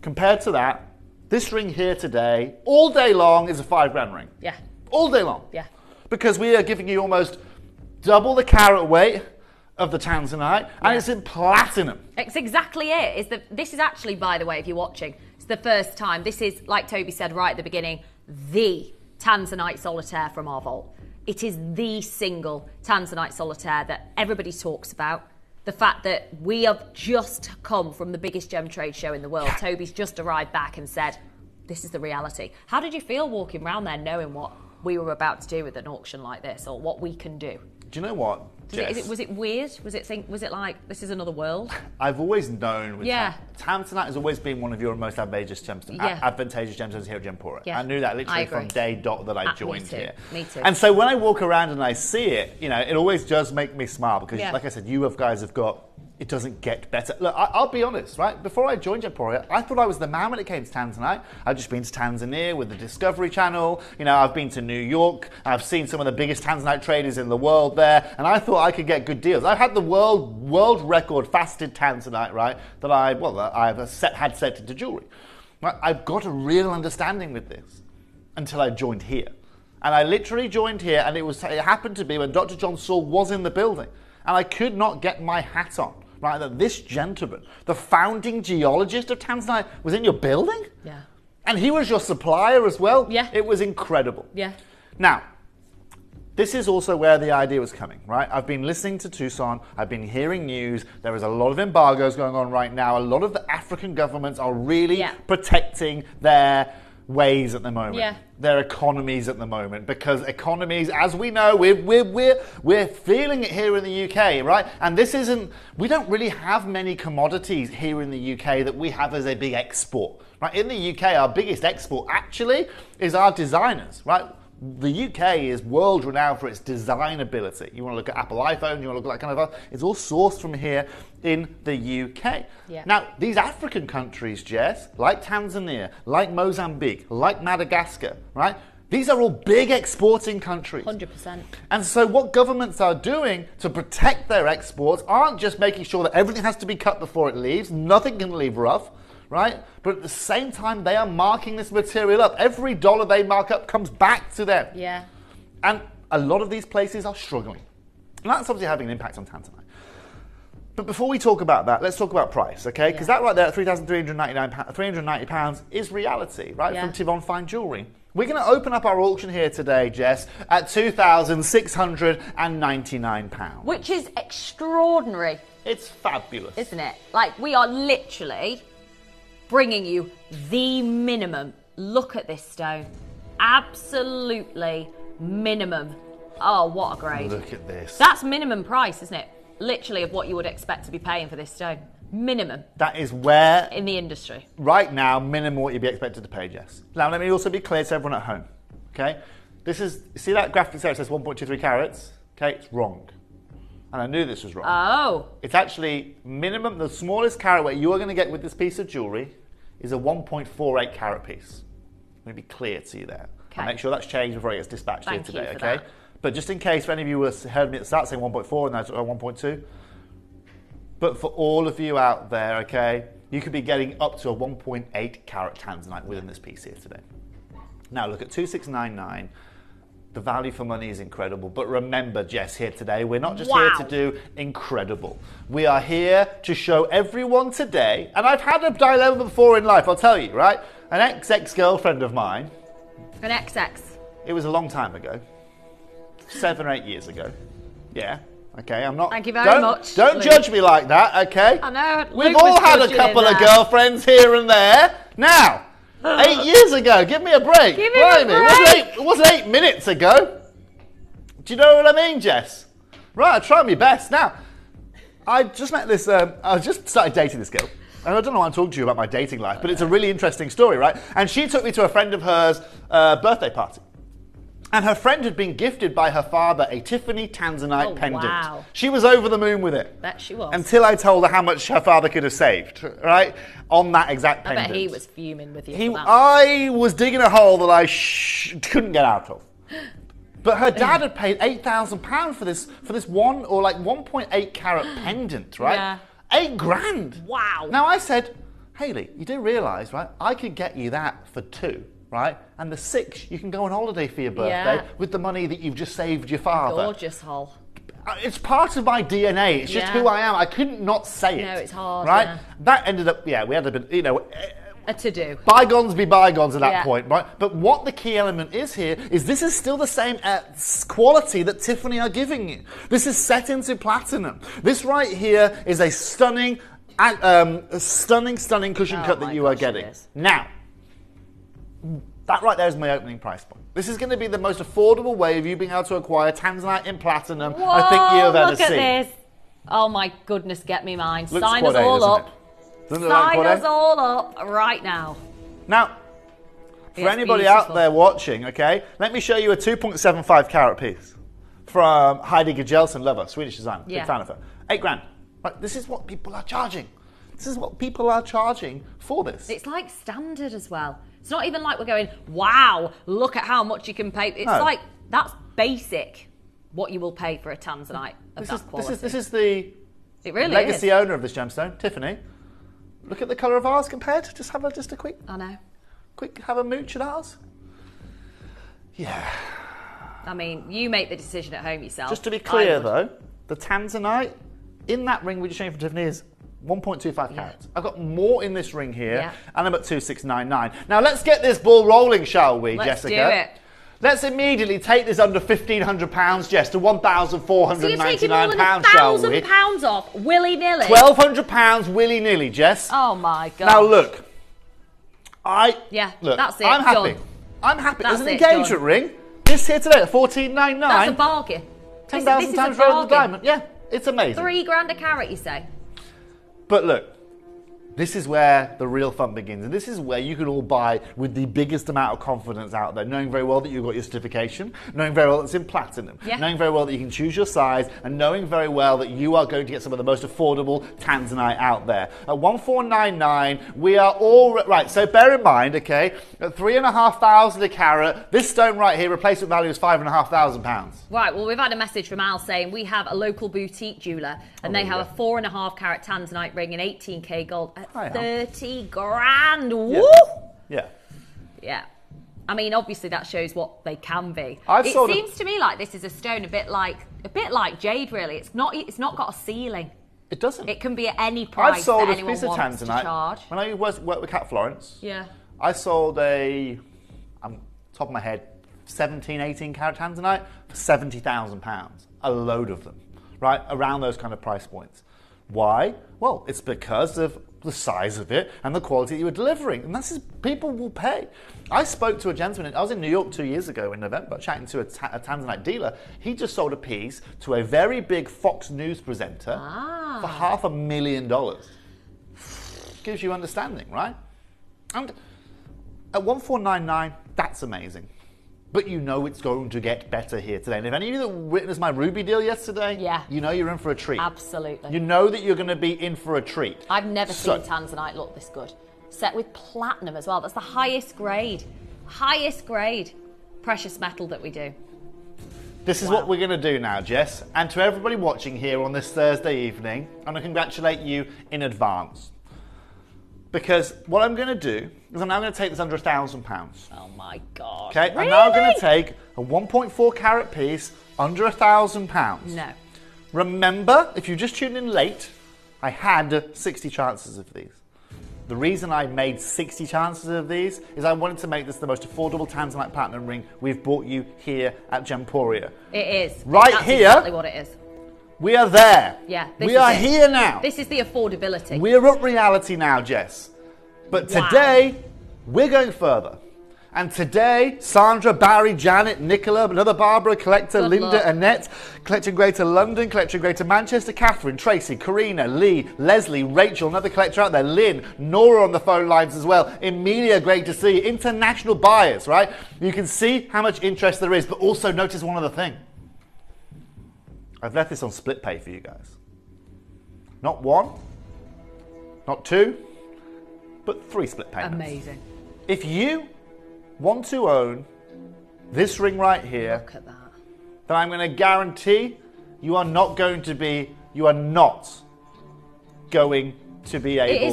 compared to that, this ring here today, all day long, is a £5,000 ring. Yeah. All day long. Yeah. Because we are giving you almost double the carat weight of the tanzanite, and it's in platinum. It's exactly it. This is actually, by the way, if you're watching, it's the first time. This is, like Toby said right at the beginning, the tanzanite solitaire from our vault. It is the single tanzanite solitaire that everybody talks about. The fact that we have just come from the biggest gem trade show in the world. Toby's just arrived back and said, this is the reality. How did you feel walking around there knowing what we were about to do with an auction like this, or what we can do? Do you know what, Jess? Was it weird? Was it like, this is another world? I've always known with Yeah. tanzanite has always been one of your most advantageous gemstones here at Gemporia. Yeah. I knew that literally I from agree. day dot that I joined me too. here. Me too. And so when I walk around and I see it, it always does make me smile because, like I said, you guys have got. It doesn't get better. Look, I'll be honest, right? Before I joined Gemporia, I thought I was the man when it came to tanzanite. I've just been to Tanzania with the Discovery Channel. I've been to New York. I've seen some of the biggest tanzanite traders in the world there, and I thought I could get good deals. I've had the world record faceted tanzanite, right? That I've had set into jewelry. Right? I've got a real understanding with this until I joined here, and I literally joined here, and it happened to be when Dr. John Saul was in the building, and I could not get my hat on. Right, that this gentleman, the founding geologist of tanzanite, was in your building? Yeah. And he was your supplier as well? Yeah. It was incredible. Yeah. Now, this is also where the idea was coming, right? I've been listening to Tucson. I've been hearing news. There is a lot of embargoes going on right now. A lot of the African governments are really protecting their ways at the moment, their economies at the moment, because economies, as we know, we're feeling it here in the UK, right? And we don't really have many commodities here in the UK that we have as a big export, right? In the UK, our biggest export actually is our designers, right? The UK is world renowned for its design ability. You want to look at Apple iPhone, you want to look at that kind of stuff. It's all sourced from here in the UK. Yeah. Now, these African countries, Jess, like Tanzania, like Mozambique, like Madagascar, right? These are all big exporting countries. 100%. And so what governments are doing to protect their exports aren't just making sure that everything has to be cut before it leaves. Nothing can leave rough. Right? But at the same time, they are marking this material up. Every dollar they mark up comes back to them. Yeah. And a lot of these places are struggling. And that's obviously having an impact on tanzanite. But before we talk about that, let's talk about price, okay? Because that right there at £3,390 is reality, right? From Tivon Fine Jewellery. We're going to open up our auction here today, Jess, at £2,699. Which is extraordinary. It's fabulous. Isn't it? Like, we are literally bringing you the minimum. Look at this stone. Absolutely minimum. Oh, what a grade. Look at this. That's minimum price, isn't it? Literally of what you would expect to be paying for this stone. Minimum. That is where... in the industry. Right now, minimum what you'd be expected to pay, Jess. Now, let me also be clear to everyone at home, okay? This is... See that graphic there? It says 1.23 carats? Okay, it's wrong. And I knew this was wrong. Oh. It's actually minimum, the smallest carat weight you are going to get with this piece of jewellery is a 1.48 carat piece. I'm going to be clear to you there. Okay. I'll make sure that's changed before it gets dispatched Thank here today, you for okay? that. But just in case for any of you who heard me at the start saying 1.4 and now it's 1.2, but for all of you out there, okay, you could be getting up to a 1.8 carat tanzanite within this piece here today. Now look at 2699. The value for money is incredible. But remember, Jess, here today, we're not just here to do incredible. We are here to show everyone today, and I've had a dilemma before in life, I'll tell you, right? An ex-girlfriend of mine. An XX. It was a long time ago. 7 or 8 years ago. Yeah. Okay, I'm not... Thank you very much. Don't Luke. judge me like that, okay? I know. We've Luke all was had a judging couple in of there. girlfriends here and there. Now, 8 years ago, give me a break. Give him a break. It wasn't 8 minutes ago. Do you know what I mean, Jess? Right, I tried my best. Now, I just met this, I just started dating this girl. And I don't know why I'm talking to you about my dating life, but it's a really interesting story, right? And she took me to a friend of hers' birthday party. And her friend had been gifted by her father a Tiffany Tanzanite pendant. Wow. She was over the moon with it. Bet she was. Until I told her how much her father could have saved, right? On that exact I pendant. bet he was fuming with you for that. I was digging a hole that I couldn't get out of. But her dad had paid £8,000 for this 1.8 carat pendant, right? Yeah. £8,000. Wow. Now I said, Hayley, you do realise, right? I could get you that for 2, right? And the 6, you can go on holiday for your birthday Yeah. with the money that you've just saved your father. Gorgeous hole. It's part of my DNA. It's just Yeah. who I am. I couldn't not say it. No, it's hard, right? yeah. That ended up, we had a bit, A to-do. bygones be bygones at that Yeah. point, right? But what the key element is here is this is still the same quality that Tiffany are giving you. This is set into platinum. This right here is a stunning cushion cut that you are getting. Now, that right there is my opening price point. This is going to be the most affordable way of you being able to acquire Tanzanite in platinum Whoa, I think you have ever look at seen. this. Oh my goodness, get me mine. Looks Sign us quad A, all doesn't up. it? Doesn't it look like Sign quad A? us all up right now. Now, for It's anybody beautiful. out there watching, okay, let me show you a 2.75 carat piece from Heidi Gjelsen, lover, Swedish designer, Yeah. big fan of her. £8,000. Right, this is what people are charging. This is what people are charging for this. It's like standard as well. It's not even like we're going, wow, look at how much you can pay. It's No. like, that's basic what you will pay for a Tanzanite of that quality. This is the It really legacy is. owner of this gemstone, Tiffany. Look at the colour of ours compared. Just have a quick. I know. Quick, have a mooch at ours. Yeah. I mean, you make the decision at home yourself. Just to be I clear, would. though, the Tanzanite in that ring we just showed from Tiffany is 1.25 carats. I've got more in this ring here, Yeah. and I'm at 2699. Now let's get this ball rolling, shall we, Let's Jessica? do it. Let's immediately take this under £1,500, Jess, to So you're taking more than £1,499, shall we? £1,000 off, willy-nilly. £1,200 willy-nilly, Jess. Oh my God. Now look, Yeah, look, that's it. I'm happy. Done. I'm happy. That's There's an it, engagement done. ring. This here today at £1,499. That's a bargain. This 10,000 is times a rolled the bargain. diamond. Yeah, it's amazing. £3,000 a carat, you say? But look, this is where the real fun begins. And this is where you can all buy with the biggest amount of confidence out there, knowing very well that you've got your certification, knowing very well that it's in platinum, Yeah. knowing very well that you can choose your size, and knowing very well that you are going to get some of the most affordable Tanzanite out there. At 1,499, we are all... Right, so bear in mind, okay, at £3,500 a carat, this stone right here, replacement value is £5,500. Right, well, we've had a message from Al saying we have a local boutique jeweller and they have a 4.5 carat Tanzanite ring in 18k gold at Hi, Al. 30 grand. Yeah. Woo! Yeah. Yeah. I mean, obviously that shows what they can be. I've It sort of- seems to me like this is a stone a bit like jade, really. It's not got a ceiling. It doesn't. It can be at any price I've sold that a anyone piece of wants to Tanzanite. charge. When I worked with Cat Florence, Yeah. I sold top of my head, 17, 18 carat Tanzanite for £70,000. A load of them, right? Around those kind of price points. Why? Well, it's because of the size of it and the quality you were delivering. And that's people will pay. I spoke to a gentleman, I was in New York 2 years ago in November, chatting to a Tanzanite dealer. He just sold a piece to a very big Fox News presenter for $500,000. Gives you understanding, right? And at 1,499, that's amazing. but you know it's going to get better here today. And if any of you that witnessed my ruby deal yesterday, you know you're in for a treat. Absolutely. You know that you're going to be in for a treat. I've never seen tanzanite look this good. Set with platinum as well. That's the highest grade. Highest grade precious metal that we do. This is what we're going to do now, Jess. And to everybody watching here on this Thursday evening, I'm going to congratulate you in advance. Because what I'm going to do is I'm now going to take this under £1,000. Oh my God. Okay, really? I'm now going to take a 1.4 carat piece under £1,000. No. Remember, if you just tuned in late, I had 60 chances of these. The reason I made 60 chances of these is I wanted to make this the most affordable tanzanite platinum ring we've brought you here at Gemporia. It is. Right That's here. Exactly what it is. We are there. Yeah. We are here now. This is the affordability. We're at reality now, Jess. But today, we're going further. And today, Sandra, Barry, Janet, Nicola, another Barbara, Collector, Good Linda, luck. Annette, Collector Greater London, Collector Greater Manchester, Catherine, Tracy, Karina, Lee, Leslie, Rachel, another collector out there, Lynn, Nora on the phone lines as well, Emilia, great to see, international buyers, right? You can see how much interest there is, but also notice one other thing. I've left this on split pay for you guys. Not one, not two, but 3 split payments. Amazing. If you want to own this ring right here, Look at that. then I'm going to guarantee you are not going to be able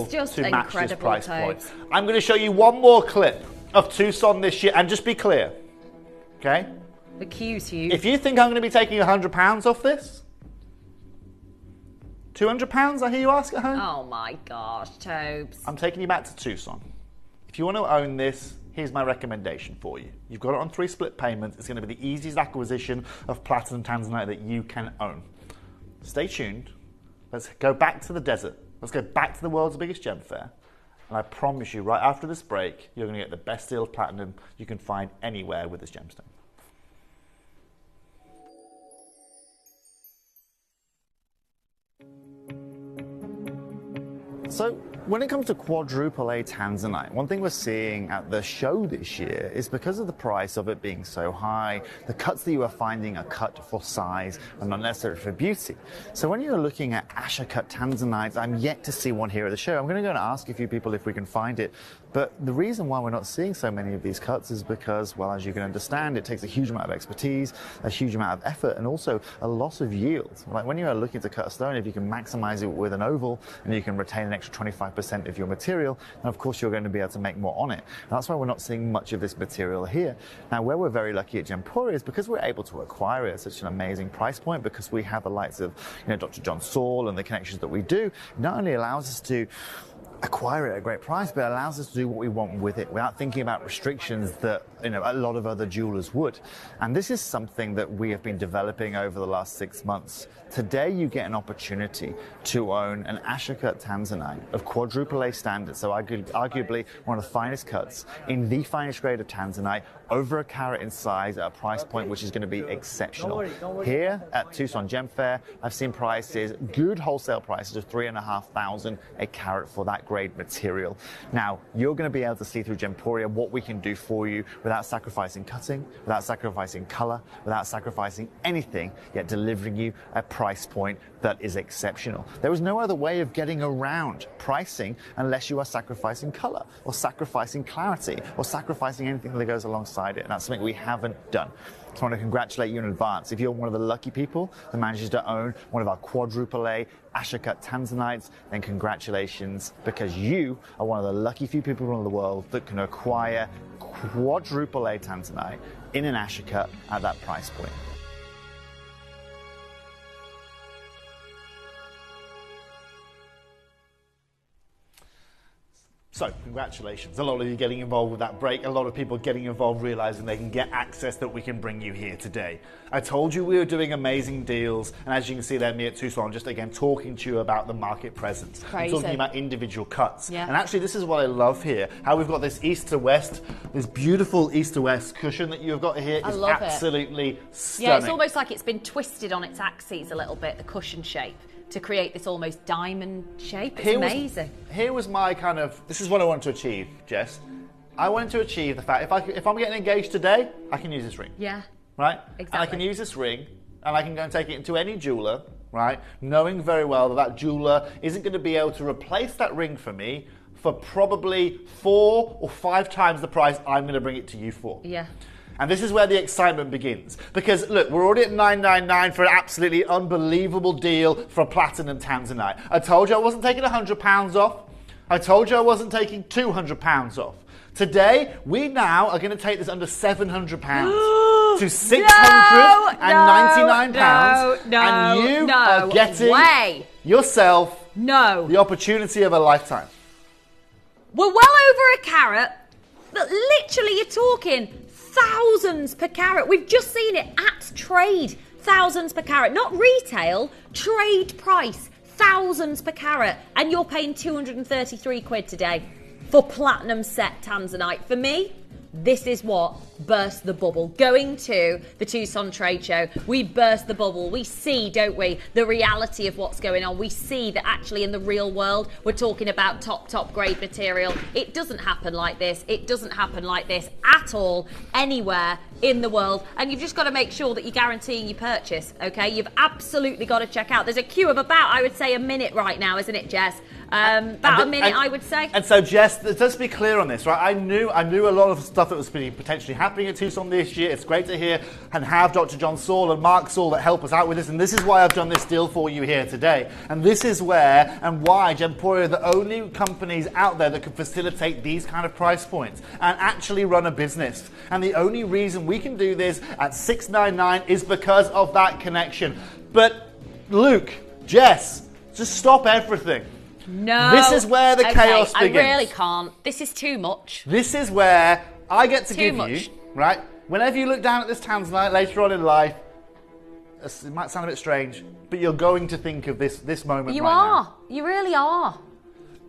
to match this price point. I'm going to show you one more clip of Tucson this year, and just be clear, okay? The queue's huge. If you think I'm going to be taking £100 off this, £200, I hear you ask at home? Oh my gosh, Tobes. I'm taking you back to Tucson. If you want to own this, here's my recommendation for you. You've got it on 3 split payments. It's going to be the easiest acquisition of platinum tanzanite that you can own. Stay tuned. Let's go back to the desert. Let's go back to the world's biggest gem fair. And I promise you, right after this break, you're going to get the best deal of platinum you can find anywhere with this gemstone. So, when it comes to quadruple A tanzanite, one thing we're seeing at the show this year is because of the price of it being so high, the cuts that you are finding are cut for size and not necessarily for beauty. So when you're looking at Asher cut tanzanites, I'm yet to see one here at the show. I'm going to go and ask a few people if we can find it. But the reason why we're not seeing so many of these cuts is because, well, as you can understand, it takes a huge amount of expertise, a huge amount of effort, and also a loss of yield. Like when you're looking to cut a stone, if you can maximize it with an oval and you can retain an extra 25% of your material, then of course you're going to be able to make more on it. And that's why we're not seeing much of this material here. Now, where we're very lucky at Gemporia is because we're able to acquire it at such an amazing price point, because we have the likes of, Dr. John Saul and the connections that we do, not only allows us to acquire it at a great price, but it allows us to do what we want with it without thinking about restrictions that a lot of other jewelers would. And this is something that we have been developing over the last 6 months. Today you get an opportunity to own an Asher cut tanzanite of quadruple A standard, so arguably one of the finest cuts in the finest grade of tanzanite, over a carat in size at a price point which is going to be exceptional. Here at Tucson Gem Fair, I've seen prices, good wholesale prices of $3,500 a carat for that grade material. Now, you're going to be able to see through Gemporia what we can do for you without sacrificing cutting, without sacrificing color, without sacrificing anything, yet delivering you a price point that is exceptional. There is no other way of getting around pricing unless you are sacrificing color or sacrificing clarity or sacrificing anything that goes alongside it. And that's something we haven't done. So I want to congratulate you in advance. If you're one of the lucky people that manages to own one of our quadruple A Asher cut tanzanites, then congratulations, because you are one of the lucky few people in the world that can acquire quadruple A tanzanite in an Asher cut at that price point. So, congratulations. A lot of you getting involved with that break, a lot of people getting involved realizing they can get access that we can bring you here today. I told you we were doing amazing deals, and as you can see there, me at Tucson, just again talking to you about the market presence. Crazy. I'm talking about individual cuts. Yeah. And actually, this is what I love here, how we've got this east to west, this beautiful east to west cushion that you've got here is absolutely stunning. Yeah, it's almost like it's been twisted on its axes a little bit, the cushion shape, to create this almost diamond shape. It's amazing. Here was my this is what I wanted to achieve, Jess. I wanted to achieve the fact if I'm getting engaged today, I can use this ring. Yeah. Right? Exactly. And I can use this ring, and I can go and take it into any jeweler, right? Knowing very well that jeweler isn't going to be able to replace that ring for me for probably 4 or 5 times the price I'm going to bring it to you for. Yeah. And this is where the excitement begins. Because, look, we're already at $9.99 for an absolutely unbelievable deal for platinum tanzanite. I told you I wasn't taking £100 off. I told you I wasn't taking £200 off. Today, we now are going to take this under £700 to £699. And you are getting yourself the opportunity of a lifetime. We're well over a carat, but literally you're talking thousands per carat. We've just seen it at trade. Thousands per carat. Not retail, trade price. Thousands per carat. And you're paying 233 quid today for platinum set tanzanite. For me, this is what burst the bubble. Going to the Tucson Trade Show, we burst the bubble. We see, don't we, the reality of what's going on. We see that actually in the real world, we're talking about top grade material. It doesn't happen like this. It doesn't happen like this at all anywhere in the world. And you've just got to make sure that you're guaranteeing your purchase, okay? You've absolutely got to check out. There's a queue of about, I would say, a minute right now, isn't it, Jess? About a minute, I would say. And so, Jess, let's be clear on this, right? I knew a lot of stuff that was potentially happening at Tucson this year. It's great to hear and have Dr. John Saul and Mark Saul that help us out with this. And this is why I've done this deal for you here today. And this is where and why Gemporia are the only companies out there that can facilitate these kind of price points and actually run a business. And the only reason we can do this at $699 is because of that connection. But Luke, Jess, just stop everything. No. This is where the chaos begins. I really can't. This is too much. This is where I get to give much. you, right? Whenever you look down at this tanzanite later on in life, it might sound a bit strange, but you're going to think of this moment You right are. now. You really are.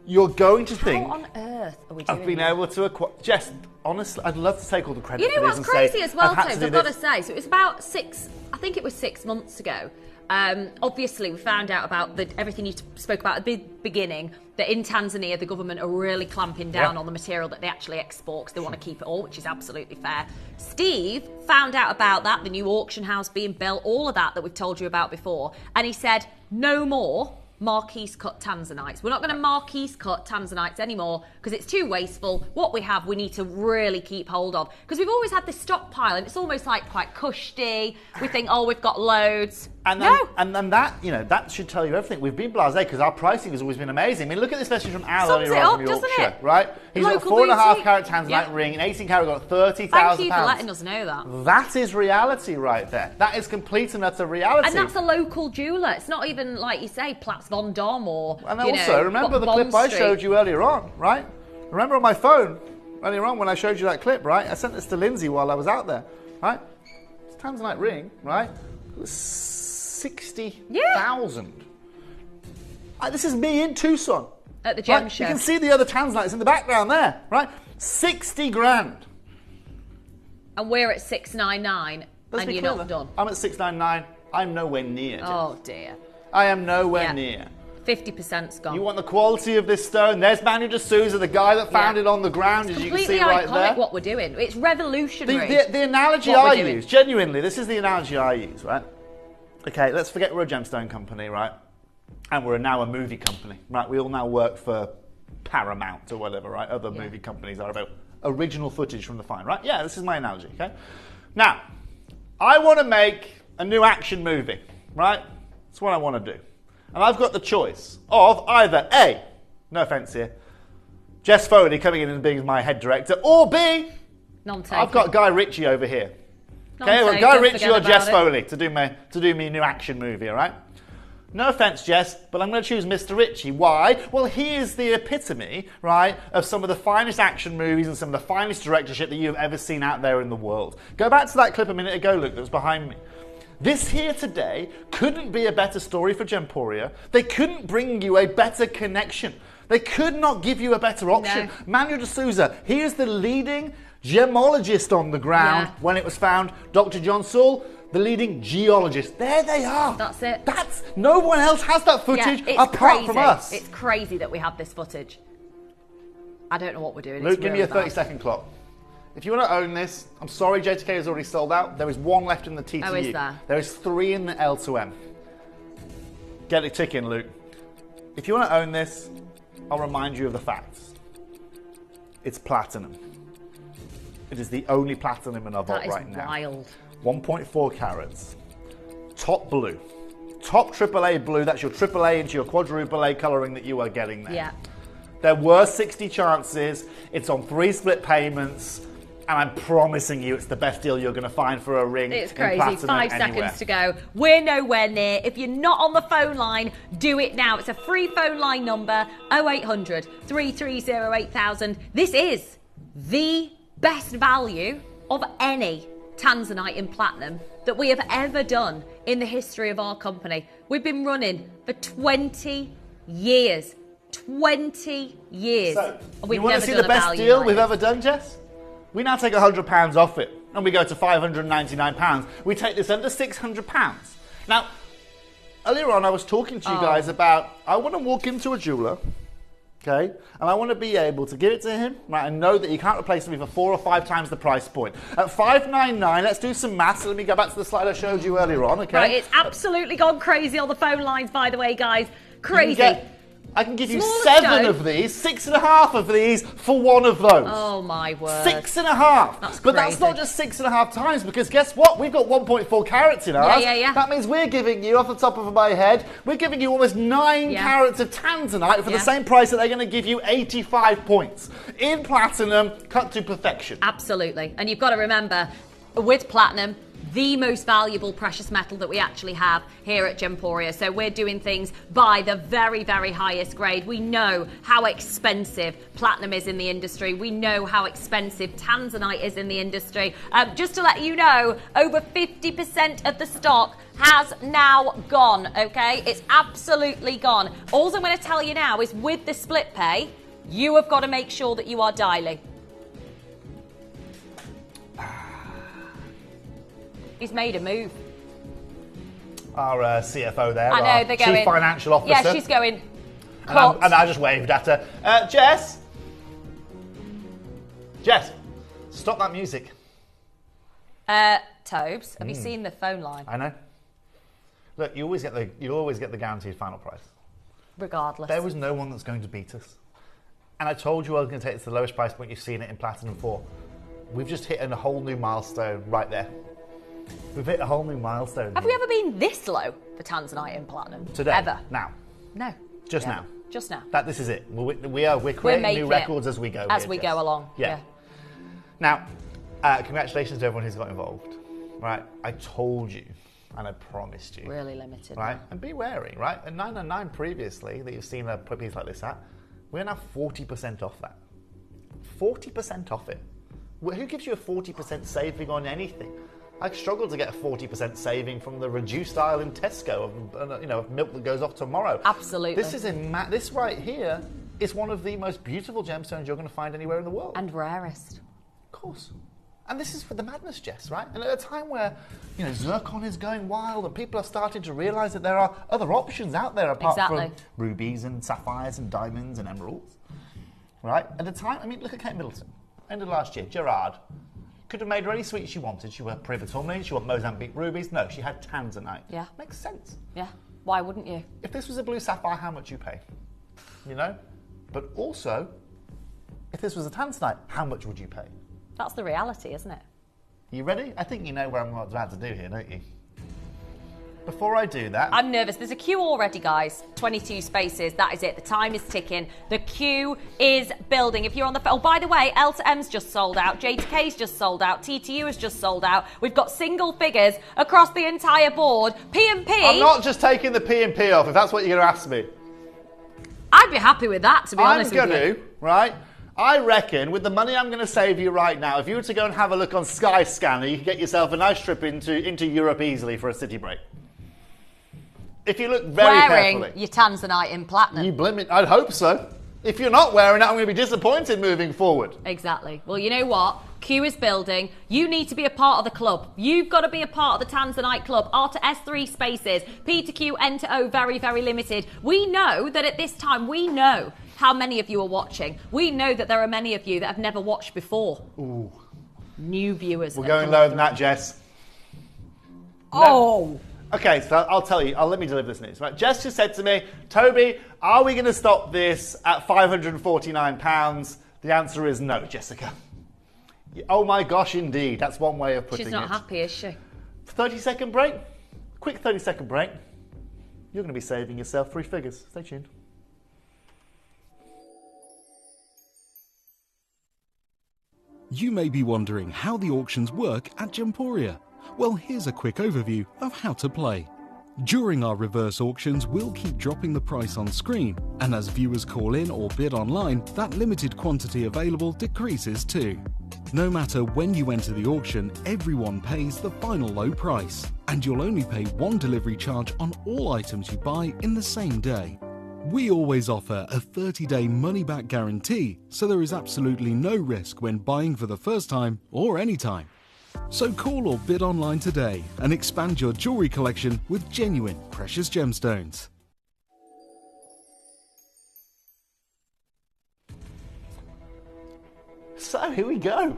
You're going to think, How on earth are we doing I've been this? able to acquire... Jess, honestly, I'd love to take all the credit You know for this what's and crazy say, as well, I've had Tomes, to I've do got to this. say. So it was about 6 months ago. Obviously, we found out about everything you spoke about at the beginning, that in Tanzania, the government are really clamping down on the material that they actually export because they want to keep it all, which is absolutely fair. Steve found out about that, the new auction house being built, all of that we've told you about before. And he said, no more Marquise cut tanzanites. We're not going to Marquise cut tanzanites anymore because it's too wasteful. What we have, we need to really keep hold of. Because we've always had this stockpile and it's almost like quite cushy. We think, oh, we've got loads. And then that, that should tell you everything. We've been blasé because our pricing has always been amazing. I mean, look at this message from Al Sums earlier it on up, from doesn't Yorkshire, it? right? He's got a Local 4.5 boutique. carat tanzanite Yep. ring, an 18 carat got £30,000. Thank you for letting us know that. That is reality right there. That is complete and utter reality. And that's a local jeweller. It's not even, like you say, Platts Von Dom or, And also, remember the clip I showed you earlier on, right? Remember on my phone earlier on when I showed you that clip, right? I sent this to Lindsay while I was out there, right? It's a tanzanite ring, right? It was 60,000. This is me in Tucson. At the gem right? show. You can see the other tanzanites in the background there, right? 60 grand. And we're at 699 Let's and be you're clear not then. done. I'm at 699. I'm nowhere near. Oh, dear. I am nowhere near. 50%'s gone. You want the quality of this stone? There's Manu de Souza, the guy that found it on the ground, as you can see Completely right iconic there. what we're doing. It's revolutionary. The analogy what I we're doing. use, genuinely, this is the analogy I use, right? Okay, let's forget we're a gemstone company, right? And we're now a movie company, right? We all now work for Paramount or whatever, right? Other movie companies are about original footage from the find, right? Yeah, this is my analogy, okay? Now, I want to make a new action movie, right? That's what I want to do. And I've got the choice of either A, no offence here, Jess Foley coming in and being my head director, or B, I've got Guy Ritchie over here. Okay, well, Guy Ritchie or Jess Foley to do me new action movie, all right? No offence, Jess, but I'm going to choose Mr. Ritchie. Why? Well, he is the epitome, right, of some of the finest action movies and some of the finest directorship that you've ever seen out there in the world. Go back to that clip a minute ago, Luke, that was behind me. This here today couldn't be a better story for Gemporia. They couldn't bring you a better connection. They could not give you a better option. No. Manuel de Souza, he is the leading gemologist on the ground when it was found. Dr. John Saul, the leading geologist. There they are. That's it. No one else has that footage apart from us. It's crazy that we have this footage. I don't know what we're doing. Luke, It's give me a really 30-second clock. If you want to own this, I'm sorry, JTK has already sold out. There is one left in the TTU. Oh, is there? There is 3 in the L2M. Get a tick in, Luke. If you want to own this, I'll remind you of the facts. It's platinum. It is the only platinum in our vault right now. That is wild. 1.4 carats. Top blue. Top AAA blue. That's your AAA into your quadruple A colouring that you are getting there. Yeah. There were 60 chances. It's on 3 split payments. And I'm promising you it's the best deal you're going to find for a ring. It's in crazy. platinum 5 anywhere. seconds to go. We're nowhere near. If you're not on the phone line, do it now. It's a free phone line number, 0800 330 8000. This is the best value of any Tanzanite in platinum that we have ever done in the history of our company. We've been running for 20 years. 20 years. So, and we've you want never to see done the a best value deal like we've this. ever done, Jess? We now take £100 off it, and we go to £599. We take this under £600. Now, earlier on I was talking to you guys about, I want to walk into a jeweller, okay, and I want to be able to give it to him, right, and know that he can't replace me for 4 or 5 times the price point. At $599, let's do some maths. Let me go back to the slide I showed you earlier on, okay? Right, it's absolutely gone crazy on the phone lines, by the way, guys. Crazy. I can give you Smaller 7 stone. of these, 6.5 of these for 1 of those. Oh my word. 6.5. That's but that's crazy. not just 6.5 times, because guess what? We've got 1.4 carats in ours. Yeah. That means we're giving you, off the top of my head, we're giving you almost 9 carats of Tanzanite for the same price that they're going to give you 85 points. In platinum, cut to perfection. Absolutely. And you've got to remember, with platinum, the most valuable precious metal that we actually have here at Gemporia. So we're doing things by the very, very highest grade. We know how expensive platinum is in the industry. We know how expensive Tanzanite is in the industry. Just to let you know, over 50% of the stock has now gone, okay? It's absolutely gone. All I'm going to tell you now is with the split pay, you have got to make sure that you are dialing. He's made a move. Our CFO there, I know, our they're going. Chief Financial Officer. Yeah, she's going. And I just waved at her. Jess, stop that music. Tobes, have you seen the phone line? I know. Look, you always get the guaranteed final price. Regardless. There was no one that's going to beat us. And I told you I was going to take it to the lowest price point you've seen it in Platinum 4. We've just hit a whole new milestone right there. We've hit a whole new milestone. Have we ever been this low for Tanzanite in platinum? Today? Ever? Now? No. Just Yeah. now? Just now. This is it. We're creating new records as we go. As we go along. Yeah. Now, congratulations to everyone who's got involved. Right? I told you, and I promised you. Really limited. Right? And be wary, right? At 999 previously, that you've seen a piece like this at, we're now 40% off that. 40% off it. Who gives you a 40% saving on anything? I struggle to get a 40% saving from the reduced aisle in Tesco of milk that goes off tomorrow. Absolutely. This is this right here is one of the most beautiful gemstones you're going to find anywhere in the world. And rarest. Of course. And this is for the madness, Jess, right? And at a time where, zircon is going wild and people are starting to realise that there are other options out there apart from rubies and sapphires and diamonds and emeralds, right? At the time, look at Kate Middleton. End of last year, Gerard. Could have made her any sweets she wanted. She wanted Privet tourmaline, she wanted Mozambique rubies. No, she had Tanzanite. Yeah. Makes sense. Yeah. Why wouldn't you? If this was a blue sapphire, how much you pay? But also, if this was a Tanzanite, how much would you pay? That's the reality, isn't it? You ready? I think you know what I'm about to do here, don't you? Before I do that... I'm nervous. There's a queue already, guys. 22 spaces. That is it. The time is ticking. The queue is building. If you're on the phone... Oh, by the way, L2M's just sold out. J2K's just sold out. TTU has just sold out. We've got single figures across the entire board. P&P... I'm not just taking the P&P off, if that's what you're going to ask me. I'd be happy with that, to be honest with you. I'm going to, right? I reckon with the money I'm going to save you right now, if you were to go and have a look on Skyscanner, you could get yourself a nice trip into Europe easily for a city break. If you look very wearing carefully. your Tanzanite in platinum. You blimmin', I'd hope so. If you're not wearing it, I'm going to be disappointed moving forward. Exactly. Well, you know what? Queue is building. You need to be a part of the club. You've got to be a part of the Tanzanite club. R to S 3 spaces. P to Q, N to O, very, very limited. We know that at this time, we know how many of you are watching. We know that there are many of you that have never watched before. Ooh. New viewers. We're going lower than that, Jess. Oh. Okay, so I'll tell you. Let me deliver this news. Right, Jess just said to me, Toby, are we going to stop this at £549? The answer is no, Jessica. Oh my gosh, indeed. That's one way of putting it. She's not happy, is she? 30-second break. Quick 30-second break. You're going to be saving yourself 3 figures. Stay tuned. You may be wondering how the auctions work at Gemporia. Well, here's a quick overview of how to play. During our reverse auctions, we'll keep dropping the price on screen, and as viewers call in or bid online, that limited quantity available decreases too. No matter when you enter the auction, everyone pays the final low price, and you'll only pay one delivery charge on all items you buy in the same day. We always offer a 30-day money-back guarantee, so there is absolutely no risk when buying for the first time or any time. So call or bid online today and expand your jewellery collection with genuine precious gemstones. So here we go.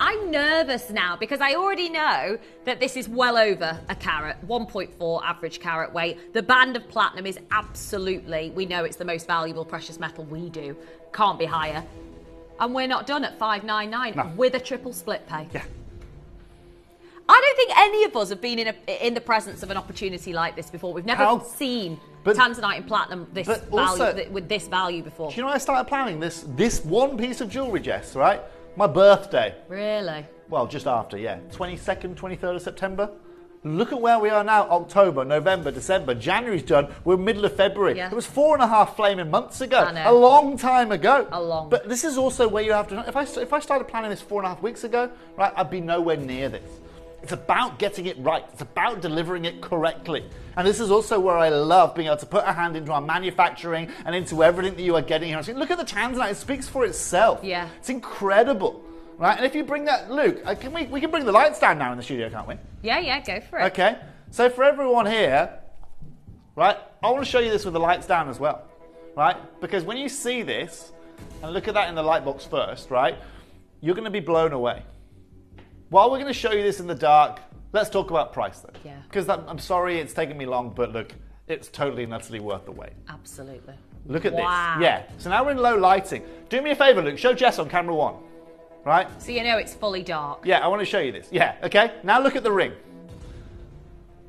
I'm nervous now because I already know that this is well over a carat, 1.4 average carat weight. The band of platinum is absolutely, we know it's the most valuable precious metal we do. Can't be higher. And we're not done at $599 with a triple split pay. Yeah. I don't think any of us have been in the presence of an opportunity like this before. We've never seen tanzanite and platinum with this value before. Do you know when I started planning this one piece of jewellery, Jess, right? My birthday. Really? Well, just after, yeah. 22nd, 23rd of September. Look at where we are now. October, November, December. January's done. We're middle of February. Yeah. It was 4.5 flaming months ago. I know. A long time ago. A long. But this is also where you have to know. If I started planning this 4.5 weeks ago, right, I'd be nowhere near this. It's about getting it right. It's about delivering it correctly. And this is also where I love being able to put a hand into our manufacturing and into everything that you are getting here. Look at the tanzanite. It speaks for itself. Yeah. It's incredible. Right? And if you bring that, Luke, we can bring the lights down now in the studio, can't we? Yeah, go for it. Okay. So for everyone here, right, I want to show you this with the lights down as well. Right? Because when you see this, and look at that in the light box first, right, you're going to be blown away. While we're going to show you this in the dark, let's talk about price though. Yeah. Because I'm sorry it's taken me long, but look, it's totally and utterly worth the wait. Absolutely. Look at Wow. this. Yeah. So now we're in low lighting. Do me a favor, Luke. Show Jess on camera 1. Right? So you know it's fully dark. Yeah, I want to show you this. Yeah, okay. Now look at the ring.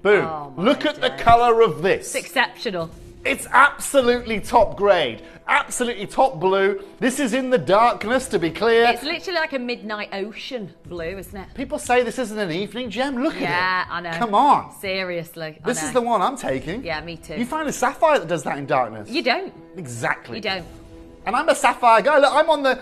Boom. Oh, look at the colour of this. It's exceptional. It's absolutely top grade. Absolutely top blue. This is in the darkness, to be clear. It's literally like a midnight ocean blue, isn't it? People say this isn't an evening gem. Look at it. Yeah, I know. Come on. Seriously. This is the one I'm taking. Yeah, me too. You find a sapphire that does that in darkness. You don't. Exactly. You don't. And I'm a sapphire guy. Look,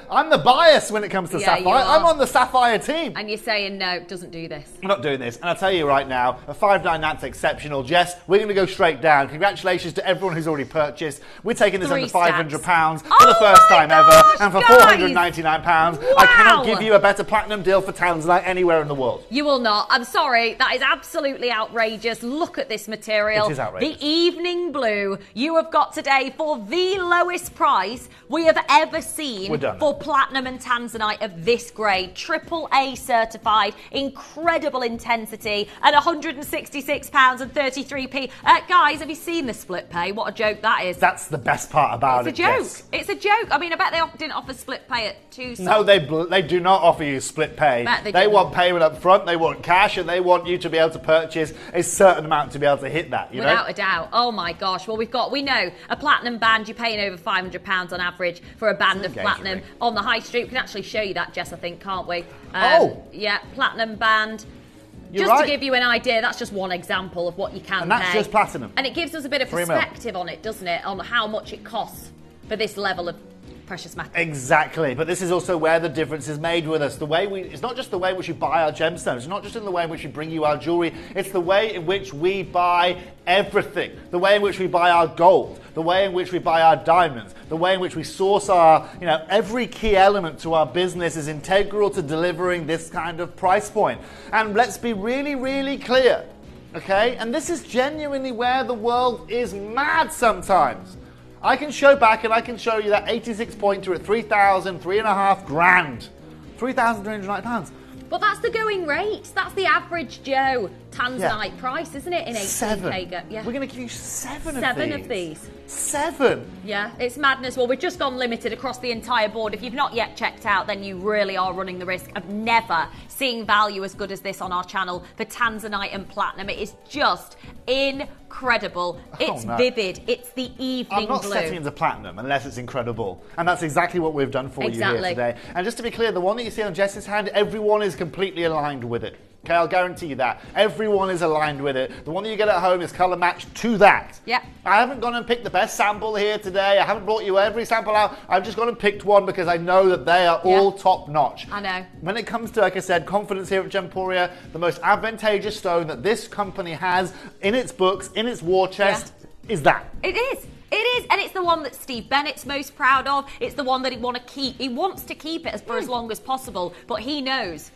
I'm the bias when it comes to sapphire. You are. I'm on the sapphire team. And you're saying no, doesn't do this. I'm not doing this. And I'll tell you right now, a 599's exceptional. Jess, we're going to go straight down. Congratulations to everyone who's already purchased. We're taking this under £500 for the first time ever. And for £499, I cannot give you a better platinum deal for tanzanite anywhere in the world. You will not. I'm sorry. That is absolutely outrageous. Look at this material. It is outrageous. The evening blue you have got today for the lowest price we have ever seen for platinum and tanzanite of this grade. AAA certified, incredible intensity, at £166.33. Guys, have you seen the split pay? What a joke that is. That's the best part about it. It's a joke. Jess. It's a joke. I mean, I bet they didn't offer split pay at $2. No, they do not offer you split pay. They want payment up front, they want cash, and they want you to be able to purchase a certain amount to be able to hit that. Without a doubt. Oh my gosh. Well, we know a platinum band, you're paying over £500 on average for a band of platinum on the high street. We can actually show you that, Jess, I think, can't we? Yeah, platinum band. To give you an idea, that's just one example of what you can pay. And that's just platinum. And it gives us a bit of perspective on it, doesn't it? On how much it costs for this level of precious metal. Exactly, but this is also where the difference is made with us. It's not just the way in which we buy our gemstones, it's not just in the way in which we bring you our jewellery, it's the way in which we buy everything. The way in which we buy our gold, the way in which we buy our diamonds, the way in which we source our, every key element to our business is integral to delivering this kind of price point. And let's be really, really clear, okay? And this is genuinely where the world is mad sometimes. I can show back and I can show you that 86 pointer at 3,500 grand. £3,390. But that's the going rate. That's the average Joe Tanzanite price, isn't it? In 18K. Yeah. We're going to give you seven of these. 7. Yeah, it's madness. Well, we've just gone limited across the entire board. If you've not yet checked out, then you really are running the risk of never seeing value as good as this on our channel for Tanzanite and Platinum. It is just incredible. It's vivid. It's the evening blue. I'm not setting into Platinum unless it's incredible. And that's exactly what we've done for you here today. And just to be clear, the one that you see on Jess's hand, everyone is completely aligned with it. Okay, I'll guarantee you that. Everyone is aligned with it. The one that you get at home is colour matched to that. Yeah. I haven't gone and picked the best sample here today. I haven't brought you every sample out. I've just gone and picked one because I know that they are all top notch. I know. When it comes to, like I said, confidence here at Gemporia, the most advantageous stone that this company has in its books, in its war chest, is that. It is. It is, and it's the one that Steve Bennett's most proud of. It's the one that he wants to keep it for as long as possible, but he knows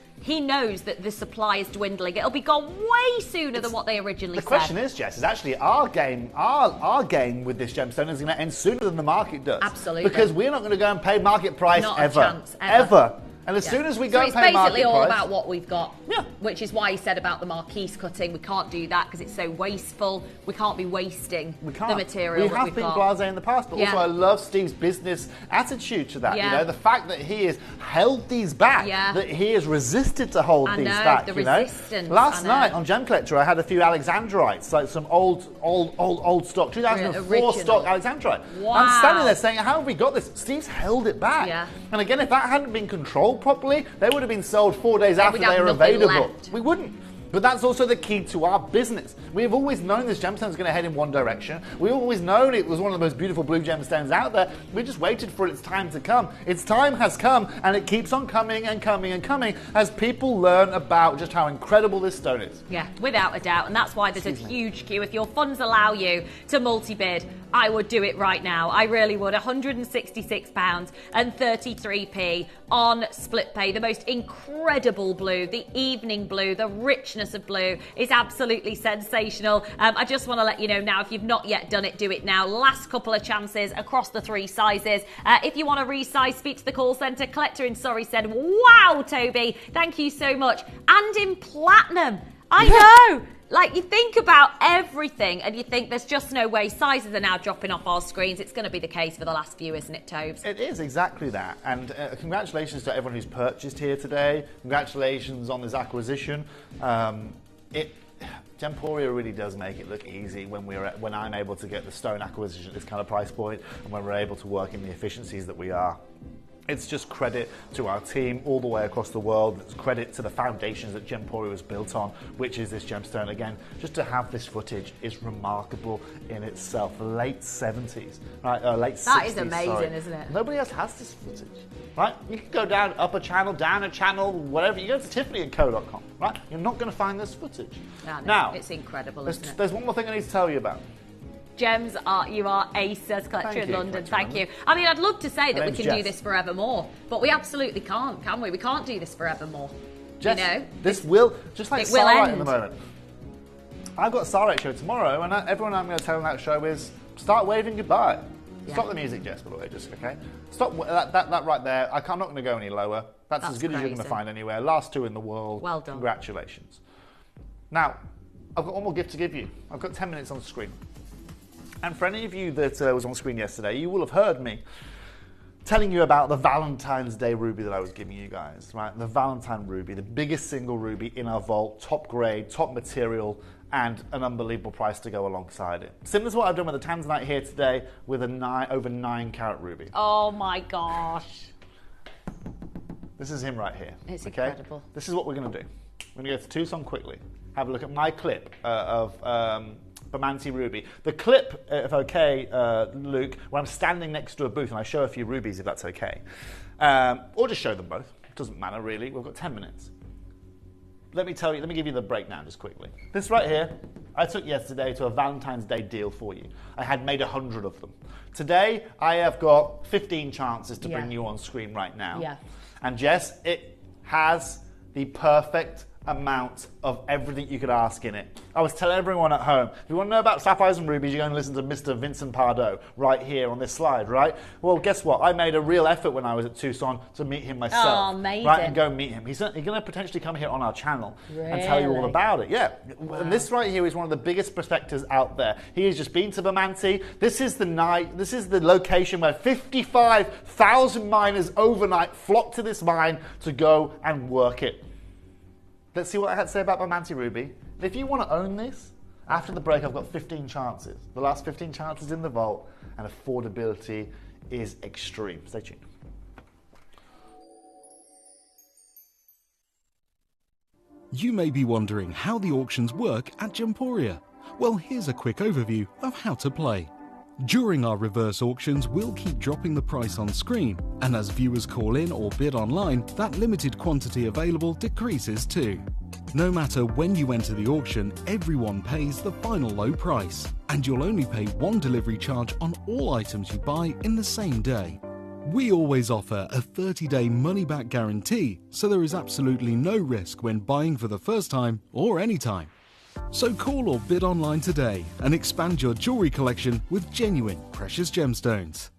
that the supply is dwindling. It'll be gone way sooner than what they originally said. The question is, Jess, is actually our game with this gemstone is going to end sooner than the market does. Absolutely. Because we're not going to go and pay market price Not ever. a chance, ever. And as soon as we go and so pay it's market basically all price, about what we've got. Yeah. Which is why he said about the marquise cutting. We can't do that because it's so wasteful. We can't be wasting the material We have been blasé in the past, but also I love Steve's business attitude to that. Yeah. You know, the fact that he has held these back, that he has resisted to hold these back. The you know? resistance. Last night on Gem Collector, I had a few Alexandrites, like some old stock, 2004 stock Alexandrite. Wow. I'm standing there saying, how have we got this? Steve's held it back. Yeah. And again, if that hadn't been controlled properly, they would have been sold 4 days after they were available. We wouldn't. But that's also the key to our business. We've always known this gemstone is going to head in one direction. We've always known it was one of the most beautiful blue gemstones out there. We just waited for its time to come. Its time has come, and it keeps on coming and coming and coming as people learn about just how incredible this stone is. Yeah, without a doubt. And that's why there's a huge queue. If your funds allow you to multi-bid, I would do it right now. I really would. £166.33 on SplitPay. The most incredible blue, the evening blue, the richness of blue is absolutely sensational. I just want to let you know now, if you've not yet done it, do it now. Last couple of chances across the 3 sizes. If you want to resize, speak to the call centre. Collector in Surrey said, wow, Toby, thank you so much. And in Platinum, I know. Like, you think about everything and you think there's just no way. Sizes are now dropping off our screens. It's going to be the case for the last few, isn't it, Tobes? It is exactly that. And congratulations to everyone who's purchased here today. Congratulations on this acquisition. Gemporia really does make it look easy when I'm able to get the stone acquisition at this kind of price point and when we're able to work in the efficiencies that we are. It's just credit to our team all the way across the world. It's credit to the foundations that Gemporia was built on, which is this gemstone. Again, just to have this footage is remarkable in itself. Late 70s, right? Late 60s. That is amazing, isn't it? Nobody else has this footage, right? You can go down, up a channel, down a channel, whatever. You go to tiffanyandco.com, right? You're not going to find this footage. No, now, it's incredible, isn't it? There's one more thing I need to tell you about. Gems, you are aces, Collector in London. Thank you. I mean, I'd love to say that we can do this forevermore, but we absolutely can't, can we? We can't do this forevermore. Jess, you know, this will, just like Sarite at the moment. I've got a Sarite show tomorrow, and everyone I'm going to tell on that show is start waving goodbye. Yeah. Stop the music, Jess, by the way, just okay. Stop that right there. I'm not going to go any lower. That's as good as you're going to find anywhere. Last 2 in the world. Well done. Congratulations. Now, I've got one more gift to give you. I've got 10 minutes on the screen. And for any of you that was on screen yesterday, you will have heard me telling you about the Valentine's Day ruby that I was giving you guys, right? The Valentine ruby, the biggest single ruby in our vault, top grade, top material, and an unbelievable price to go alongside it. Similar to what I've done with the Tanzanite here today with a over 9 carat ruby. Oh my gosh. This is him right here. It's incredible. This is what we're going to do. We're going to go to Tucson quickly, have a look at my clip of Bamanti ruby. The clip, if okay, Luke, where I'm standing next to a booth and I show a few rubies, if that's okay. Or just show them both. Doesn't matter really. We've got 10 minutes. Let me give you the breakdown just quickly. This right here, I took yesterday to a Valentine's Day deal for you. I had made 100 of them. Today, I have got 15 chances to bring you on screen right now. Yeah. And Jess, it has the perfect amount of everything you could ask in it. I was telling everyone at home, if you want to know about sapphires and rubies, you're going to listen to Mr. Vincent Pardo right here on this slide, right? Well, guess what? I made a real effort when I was at Tucson to meet him myself. Oh, amazing. Right, and go meet him. He's going to potentially come here on our channel and tell you all about it. Yeah. Wow. And this right here is one of the biggest prospectors out there. He has just been to Bermondsey. This is the location where 55,000 miners overnight flock to this mine to go and work it. Let's see what I had to say about Bermondsey Ruby. If you want to own this, after the break I've got 15 chances. The last 15 chances in the vault, and affordability is extreme. Stay tuned. You may be wondering how the auctions work at Gemporia. Well, here's a quick overview of how to play. During our reverse auctions, we'll keep dropping the price on screen, and as viewers call in or bid online, that limited quantity available decreases too. No matter when you enter the auction, everyone pays the final low price, and you'll only pay one delivery charge on all items you buy in the same day. We always offer a 30-day money-back guarantee, so there is absolutely no risk when buying for the first time or any time. So call or bid online today and expand your jewellery collection with genuine precious gemstones.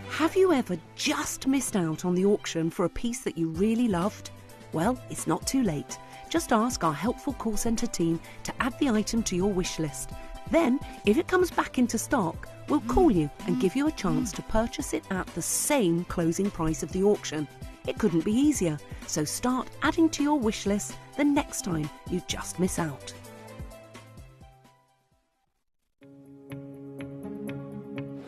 Have you ever just missed out on the auction for a piece that you really loved? Well, it's not too late. Just ask our helpful call centre team to add the item to your wish list. Then, if it comes back into stock, we'll call you and give you a chance to purchase it at the same closing price of the auction. It couldn't be easier, so start adding to your wish list the next time you just miss out.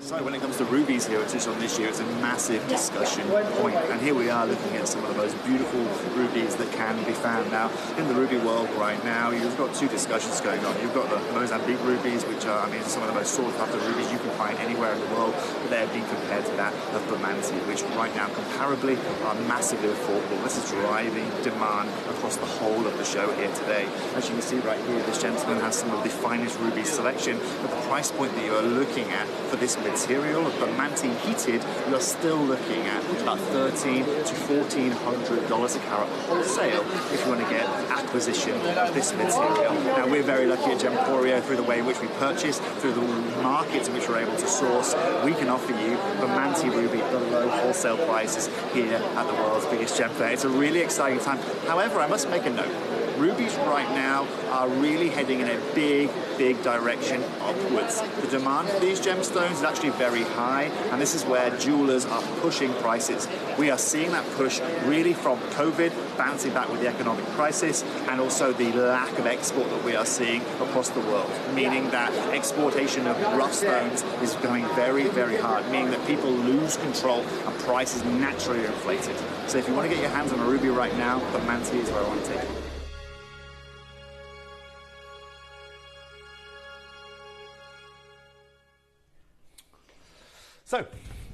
So when it comes to rubies here at Tucson this year, it's a massive discussion point. And here we are looking at some of the most beautiful rubies that can be found. Now, in the ruby world right now, you've got two discussions going on. You've got the Mozambique rubies, which are, some of the most sought after rubies you can find anywhere in the world, but they're being compared to that of Bermondsey, which right now, comparably, are massively affordable. This is driving demand across the whole of the show here today. As you can see right here, this gentleman has some of the finest ruby selection, but the price point that you are looking at for this material of Bermondsey heated, you're still looking at about $1,300 to $1,400 a carat wholesale if you want to get acquisition of this material. Now, we're very lucky at Gemporia through the way in which we purchase, through the markets in which we're able to source. We can offer you Bermondsey ruby below wholesale prices here at the world's biggest gem fair. It's a really exciting time. However, I must make a note. Rubies right now are really heading in a big direction upwards. The demand for these gemstones is actually very high, and this is where jewelers are pushing prices. We are seeing that push really from COVID, bouncing back with the economic crisis, and also the lack of export that we are seeing across the world, meaning that exportation of rough stones is going very hard, meaning that people lose control and prices naturally are inflated. So if you want to get your hands on a ruby right now, Bermondsey is where I want to take it. So,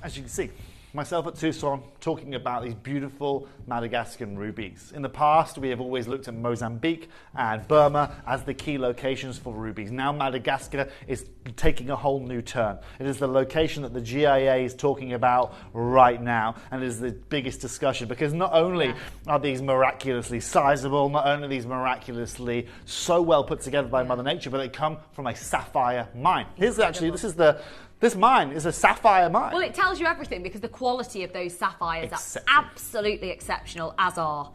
as you can see, myself at Tucson talking about these beautiful Madagascan rubies. In the past, we have always looked at Mozambique and Burma as the key locations for rubies. Now Madagascar is taking a whole new turn. It is the location that the GIA is talking about right now, and it is the biggest discussion because not only are these miraculously sizable, not only are these miraculously so well put together by Mother Nature, but they come from a sapphire mine. This mine is a sapphire mine. Well, it tells you everything because the quality of those sapphires are absolutely exceptional, as are,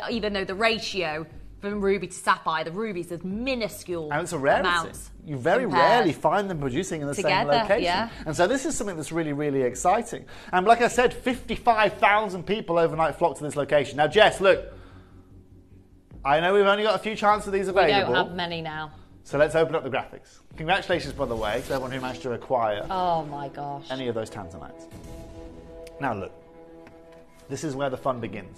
even though the ratio from ruby to sapphire, the rubies is minuscule and it's a rarity. Amounts. You very rarely find them producing in the same location. Yeah. And so this is something that's really exciting. And like I said, 55,000 people overnight flock to this location. Now, Jess, look, I know we've only got a few chances of these available. We don't have many now. So let's open up the graphics. Congratulations, by the way, to everyone who managed to acquire any of those tanzanites. Now look, this is where the fun begins.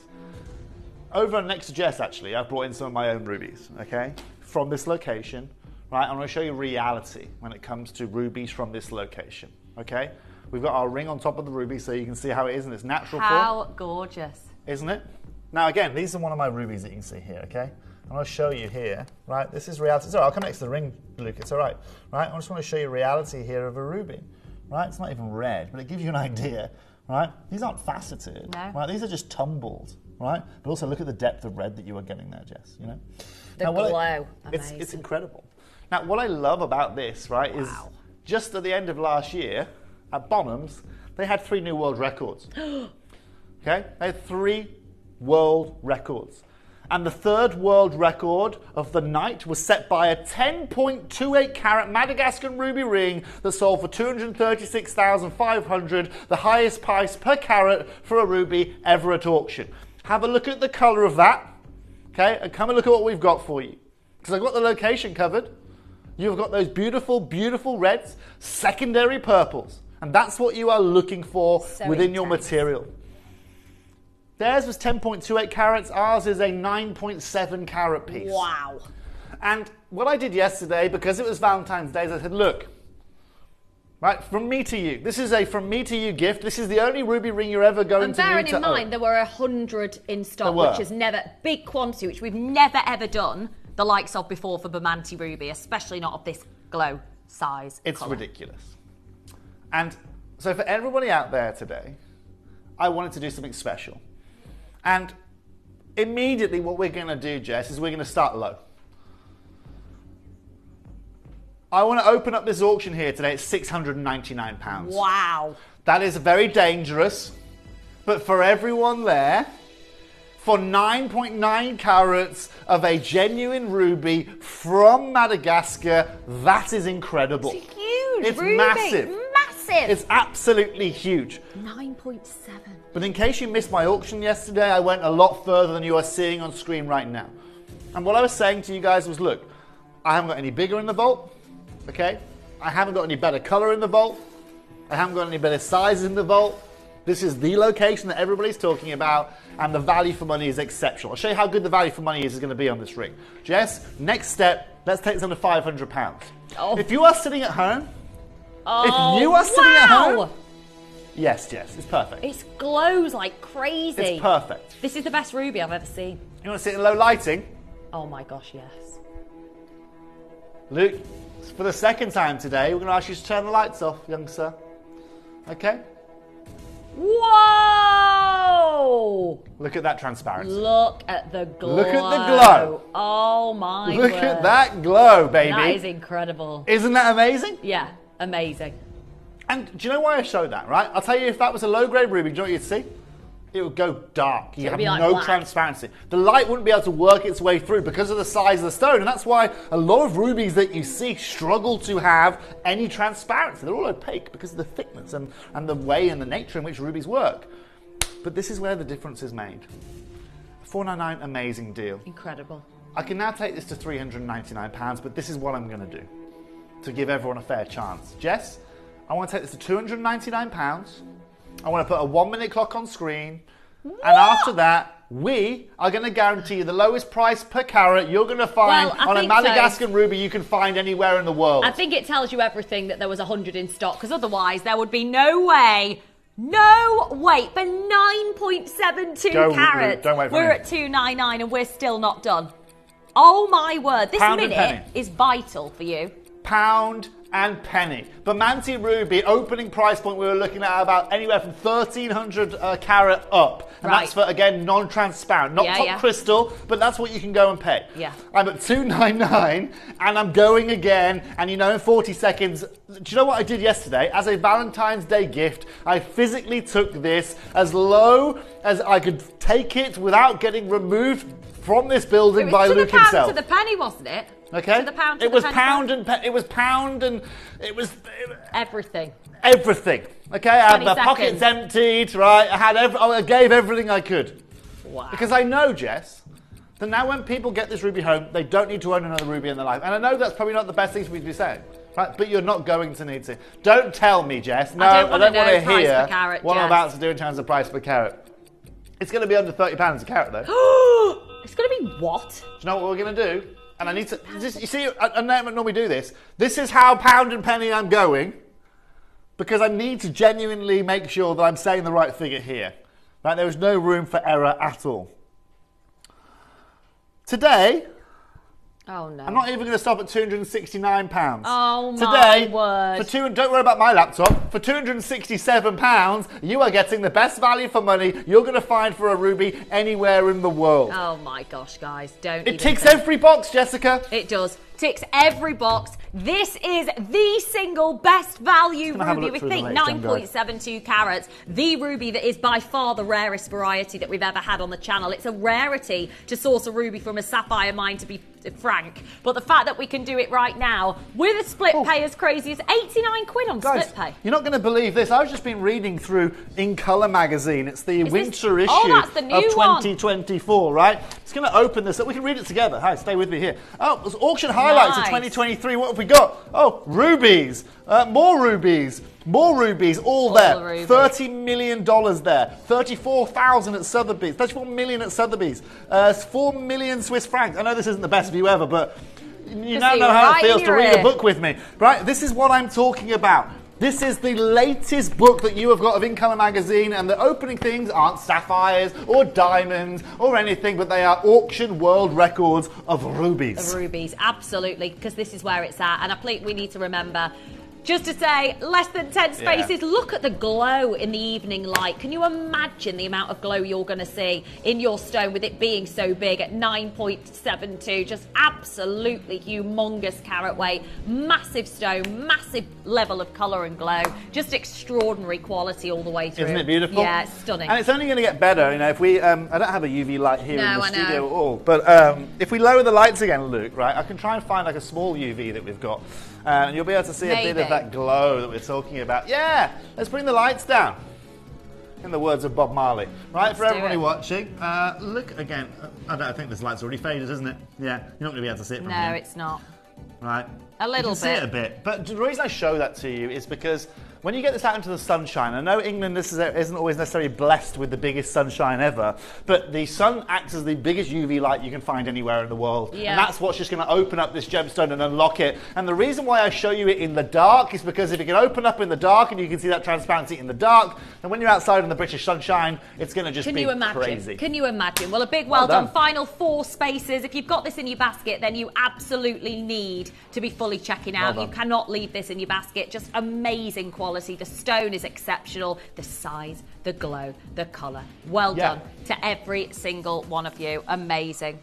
Over next to Jess, actually, I've brought in some of my own rubies, okay, from this location, right? I'm going to show you reality when it comes to rubies from this location, okay? We've got our ring on top of the ruby so you can see how it is in its natural form. How gorgeous. Isn't it? Now again, these are one of my rubies that you can see here, okay? I'm going to show you here, right? This is reality. It's all right, I'll come next to the ring, Luke. It's all right, right? I just want to show you reality here of a ruby, right? It's not even red, but it gives you an idea right? These aren't faceted, No. right? These are just tumbled, right? But also look at the depth of red that you are getting there, Jess, you know? The Now, what glow, it's amazing. incredible. Now, what I love about this, right, is just at the end of last year, at Bonhams, they had 3 new world records. Okay? They had 3 world records. And the 3rd world record of the night was set by a 10.28 carat Madagascan ruby ring that sold for $236,500, the highest price per carat for a ruby ever at auction. Have a look at the colour of that, okay? And come and look at what we've got for you. Because I've got the location covered. You've got those beautiful, beautiful reds, secondary purples. And that's what you are looking for within your material. Theirs was 10.28 carats. Ours is a 9.7 carat piece. Wow. And what I did yesterday, because it was Valentine's Day, is I said, look, right, from me to you. This is a from me to you gift. This is the only ruby ring you're ever going And to need bearing to in mind, own. there were 100 in stock, There were. which is never big quantity, which we've never ever done the likes of before for Bermonti Ruby, especially not of this glow size. It's colour. ridiculous. And so for everybody out there today, I wanted to do something special. And immediately what we're going to do, Jess, is we're going to start low. I want to open up this auction here today at £699. Wow. That is very dangerous. But for everyone there, for 9.9 carats of a genuine ruby from Madagascar, that is incredible. It's huge. It's ruby. massive. Massive. It's absolutely huge. 9.7. But in case you missed my auction yesterday, I went a lot further than you are seeing on screen right now. And what I was saying to you guys was, look, I haven't got any bigger in the vault, okay? I haven't got any better color in the vault. I haven't got any better sizes in the vault. This is the location that everybody's talking about, and the value for money is exceptional. I'll show you how good the value for money is going to be on this ring. Jess, next step, let's take this under £500. Oh. If you are sitting at home, Oh, if you are sitting at wow. home, yes, Jess, it's perfect. It glows like crazy. It's perfect. This is the best ruby I've ever seen. You want to sit in low lighting? Oh my gosh, yes. Luke, for the second time today, we're going to ask you to turn the lights off, young sir. Okay? Whoa! Look at that transparency. Look at the glow. Look at the glow. Oh my Look word. at that glow, baby. That is incredible. Isn't that amazing? Yeah, amazing. And do you know why I showed that, right? I'll tell you, if that was a low-grade ruby, do you know what you'd see? It would go dark. You It would have be like no black. transparency. The light wouldn't be able to work its way through because of the size of the stone. And that's why a lot of rubies that you see struggle to have any transparency. They're all opaque because of the thickness and the way and the nature in which rubies work. But this is where the difference is made. $499, amazing deal. Incredible. I can now take this to £399, but this is what I'm going to do to give everyone a fair chance. Jess, I want to take this to £299. I want to put a 1-minute clock on screen. And after that, we are going to guarantee you the lowest price per carat you're going to find Well, I on a think Madagascan ruby you can find anywhere in the world. I think it tells you everything that there was 100 in stock, because otherwise there would be no way. No way. For 9.72 carats, don't wait for we're me. at 299 and we're still not done. Oh my word. This Pound and minute penny. is vital for you. Pound and penny. Bermonti Ruby, opening price point, we were looking at about anywhere from 1,300 carat up. And Right. that's for, again, non-transparent. Not Yeah, top yeah. crystal, but that's what you can go and pay. Yeah. I'm at 299 and I'm going again. And you know, in 40 seconds, do you know what I did yesterday? As a Valentine's Day gift, I physically took this as low as I could take it without getting removed from this building It by was to Luke the pound himself. to the penny, wasn't it? Okay. To the pound to it the was penny. pound and it was pound and it was Everything. everything. Okay, I had 20 the pockets seconds. emptied, right? I gave everything I could. Wow. Because I know, Jess, that now when people get this ruby home, they don't need to own another ruby in their life. And I know that's probably not the best thing for me to be saying. Right, but you're not going to need to. Don't tell me, Jess. No, I I don't don't wanna want to know price hear per carat, what I'm Jess. about to do in terms of price per carat. It's going to be under £30 a carat, though. It's going to be what? Do you know what we're going to do? And I need to, you see, I don't normally do this. This is how pound and penny I'm going, because I need to genuinely make sure that I'm saying the right figure here. Right? There is no room for error at all. Today, Oh no! I'm not even going to stop at £269. Oh my Today, word! Don't worry about my laptop. For £267, you are getting the best value for money you're going to find for a ruby anywhere in the world. Oh my gosh, guys! Don't. It ticks every box, Jessica. It does. Ticks every box. This is the single best value ruby. We think 9.72 carats. The ruby that is by far the rarest variety that we've ever had on the channel. It's a rarity to source a ruby from a sapphire mine, to be frank. But the fact that we can do it right now with a split pay as crazy as 89 quid on Guys, split pay. You're not going to believe this. I've just been reading through In Colour magazine. It's the winter issue that's the new of 2024, right? It's going to open this up. We can read it together. Hi, stay with me here. Oh, there's auction highlights of 2023. What have we got? Oh, rubies. More rubies. More rubies, all there. Rubies. $30 million there. 34,000 at Sotheby's. 34 million at Sotheby's. 4 million Swiss francs. I know this isn't the best view ever, but you now know how it feels to read a book with me. Right? This is what I'm talking about. This is the latest book that you have got of In Colour magazine, and the opening things aren't sapphires or diamonds or anything, but they are auction world records of rubies. Of rubies, absolutely, because this is where it's at. And I think we need to remember, just to say, less than 10 spaces. Yeah. Look at the glow in the evening light. Can you imagine the amount of glow you're going to see in your stone with it being so big at 9.72? Just absolutely humongous carat weight. Massive stone, massive level of colour and glow. Just extraordinary quality all the way through. Isn't it beautiful? Yeah, it's stunning. And it's only going to get better. You know, if we, I don't have a UV light here in the studio at all, but if we lower the lights again, Luke, right, I can try and find like a small UV that we've got. And you'll be able to see a bit of that glow that we're talking about. Yeah, let's bring the lights down. In the words of Bob Marley. Right, for everybody watching, look again. I think this light's already faded, isn't it? Yeah, you're not going to be able to see it from here. No, it's not. Right. A little you can see it a bit. But the reason I show that to you is because when you get this out into the sunshine, I know England isn't always necessarily blessed with the biggest sunshine ever, but the sun acts as the biggest UV light you can find anywhere in the world. Yeah. And that's what's just going to open up this gemstone and unlock it. And the reason why I show you it in the dark is because if it can open up in the dark and you can see that transparency in the dark, then when you're outside in the British sunshine, it's going to just be crazy. Can you imagine? Well, a big well done. Final 4 spaces. If you've got this in your basket, then you absolutely need to be fully checking out. You cannot leave this in your basket. Just amazing quality. The stone is exceptional. The size, the glow, the colour. Well done to every single one of you. Amazing.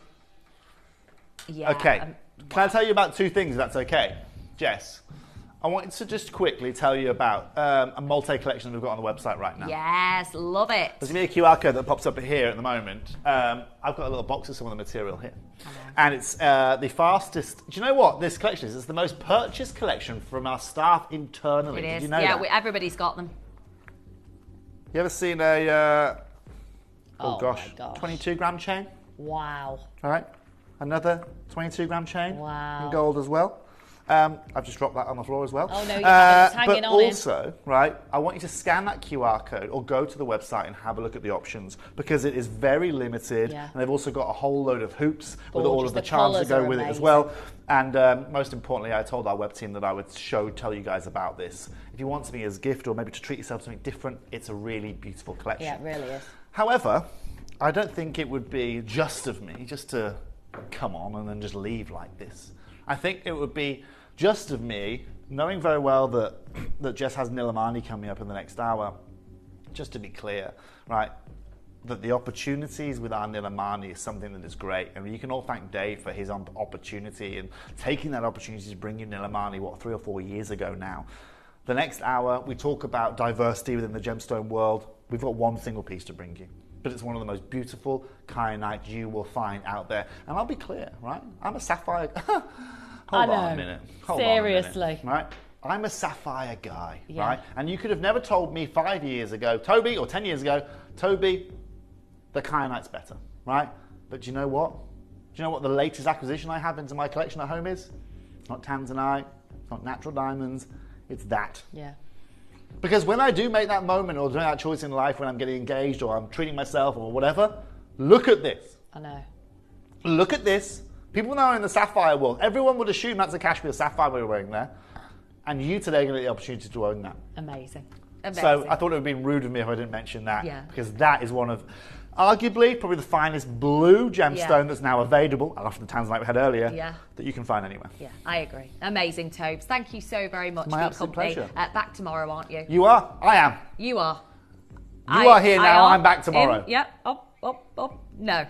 Yeah. Okay. Can I tell you about 2 things, if that's okay? Jess, I wanted to just quickly tell you about a multi-collection we've got on the website right now. Yes, love it. There's going to be a QR code that pops up here at the moment. I've got a little box of some of the material here. And it's the fastest. Do you know what this collection is? It's the most purchased collection from our staff internally. It is. Did you know that? Everybody's got them. You ever seen a, oh gosh, 22 gram chain? Wow. All right. Another 22 gram chain. Wow. In gold as well. I've just dropped that on the floor as well. Oh, no, you haven't. It's hanging on. But also, right, I want you to scan that QR code or go to the website and have a look at the options because it is very limited. Yeah. And they've also got a whole load of hoops with all of the charms that go with it as well. And most importantly, I told our web team that I would tell you guys about this. If you want something as a gift or maybe to treat yourself to something different, it's a really beautiful collection. Yeah, it really is. However, I don't think it would be just of me just to come on and then just leave like this. I think it would be just of me, knowing very well that Jess has Nilamani coming up in the next hour, just to be clear, right, that the opportunities with our Nilamani is something that is great. And you can all thank Dave for his opportunity and taking that opportunity to bring in Nilamani, 3 or 4 years ago now. The next hour, we talk about diversity within the gemstone world. We've got one single piece to bring you, but it's one of the most beautiful kyanites you will find out there. And I'll be clear, right? I'm a sapphire... Hold on a minute. Seriously. Right? I'm a sapphire guy, right? And you could have never told me 5 years ago, Toby, or 10 years ago, Toby, the kyanite's better, right? But do you know what? Do you know what the latest acquisition I have into my collection at home is? It's not tanzanite, it's not natural diamonds, it's that. Yeah. Because when I do make that moment or do that choice in life when I'm getting engaged or I'm treating myself or whatever, look at this. I know. Look at this. People know in the sapphire world, everyone would assume that's a cashmere sapphire we're wearing there. And you today are going to get the opportunity to own that. Amazing. So I thought it would be rude of me if I didn't mention that. Yeah. Because that is one of... arguably probably the finest blue gemstone that's now available after the tanzanite we had earlier that you can find anywhere. Yeah, I agree. Amazing, Tobes. Thank you so very much for your absolute company. pleasure. Back tomorrow, aren't you? You are. I am. You are. You are here now. I'm back tomorrow. Yep. No.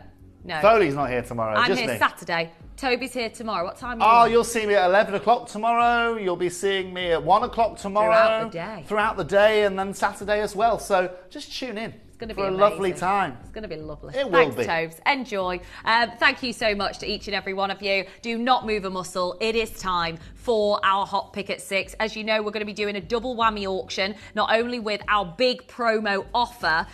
Foley's not here tomorrow. I'm just here me. Saturday. Toby's here tomorrow. What time are you? You'll see me at 11 o'clock tomorrow. You'll be seeing me at 1 o'clock tomorrow. Throughout the day, and then Saturday as well. So just tune in. It's going to for be a amazing. lovely time. It's going to be lovely. It will be. Thanks, Tobes. Enjoy. Thank you so much to each and every one of you. Do not move a muscle. It is time for our hot pick at 6. As you know, we're going to be doing a double whammy auction, not only with our big promo offer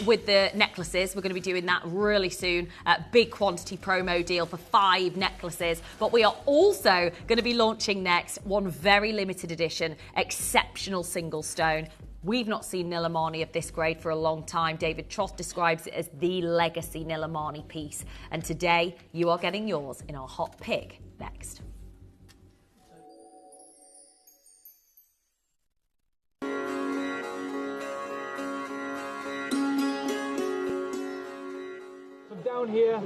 with the necklaces. We're going to be doing that really soon. Big quantity promo deal for 5 necklaces. But we are also going to be launching next one very limited edition, exceptional single stone. We've not seen Nilamani of this grade for a long time. David Troth describes it as the legacy Nilamani piece. And today, you are getting yours in our hot pick next. Down here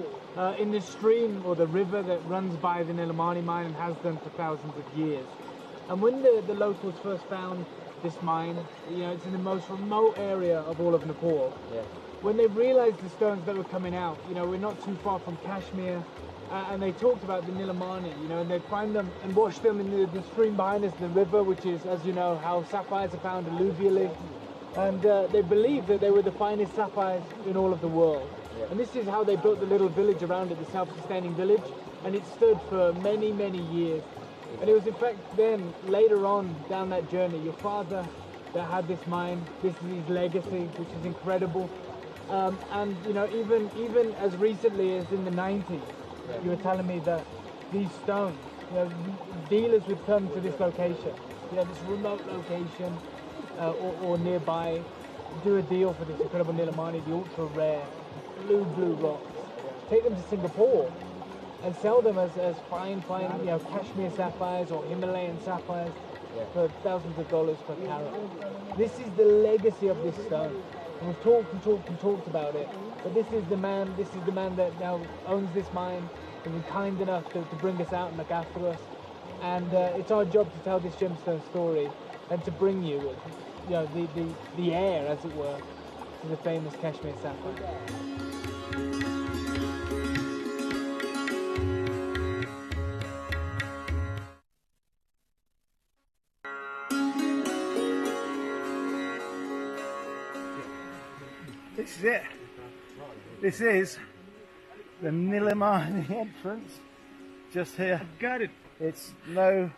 in the stream or the river that runs by the Nilamani mine and has done for thousands of years. And when the locals first found this mine, it's in the most remote area of all of Nepal. When they realized the stones that were coming out, we're not too far from Kashmir, and they talked about the Nilamani, and they'd find them and watch them in the stream behind us, the river, which is, as you know, how sapphires are found alluvially. And they believed that they were the finest sapphires in all of the world. And this is how they built the little village around it, the self-sustaining village, and it stood for many, many years. And it was in fact then, later on down that journey, your father that had this mine, this is his legacy, which is incredible. And even as recently as in the 90s, you were telling me that these stones, dealers would come to this location, this remote location or nearby, do a deal for this incredible Nilamani, the ultra rare blue rocks, take them to Singapore and sell them as fine, Kashmir sapphires or Himalayan sapphires for thousands of dollars per carat. This is the legacy of this stone. And we've talked about it, but this is the man that now owns this mine, and been kind enough to bring us out and look after us. And it's our job to tell this gemstone story and to bring you, the heir, as it were, to the famous Kashmir sapphire. This is it. This is the Nilamani entrance. Just here. Got it. It's the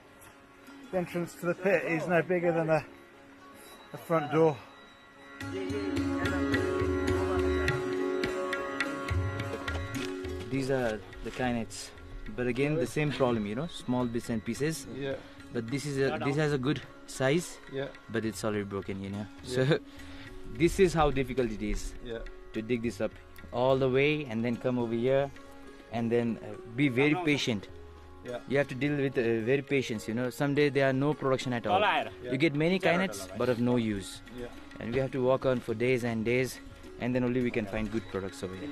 entrance to the pit is no bigger than a front door. These are the kinets, but again the same problem, small bits and pieces. Yeah. But this has a good size. Yeah. But it's already broken, Yeah. So this is how difficult it is. Yeah. To dig this up all the way and then come over here, and then be very patient. Yeah. You have to deal with very patience. Someday there are no production at all. Yeah. You get many kinets, but of no use. Yeah. And we have to work on for days and days, and then only we can find good products over here.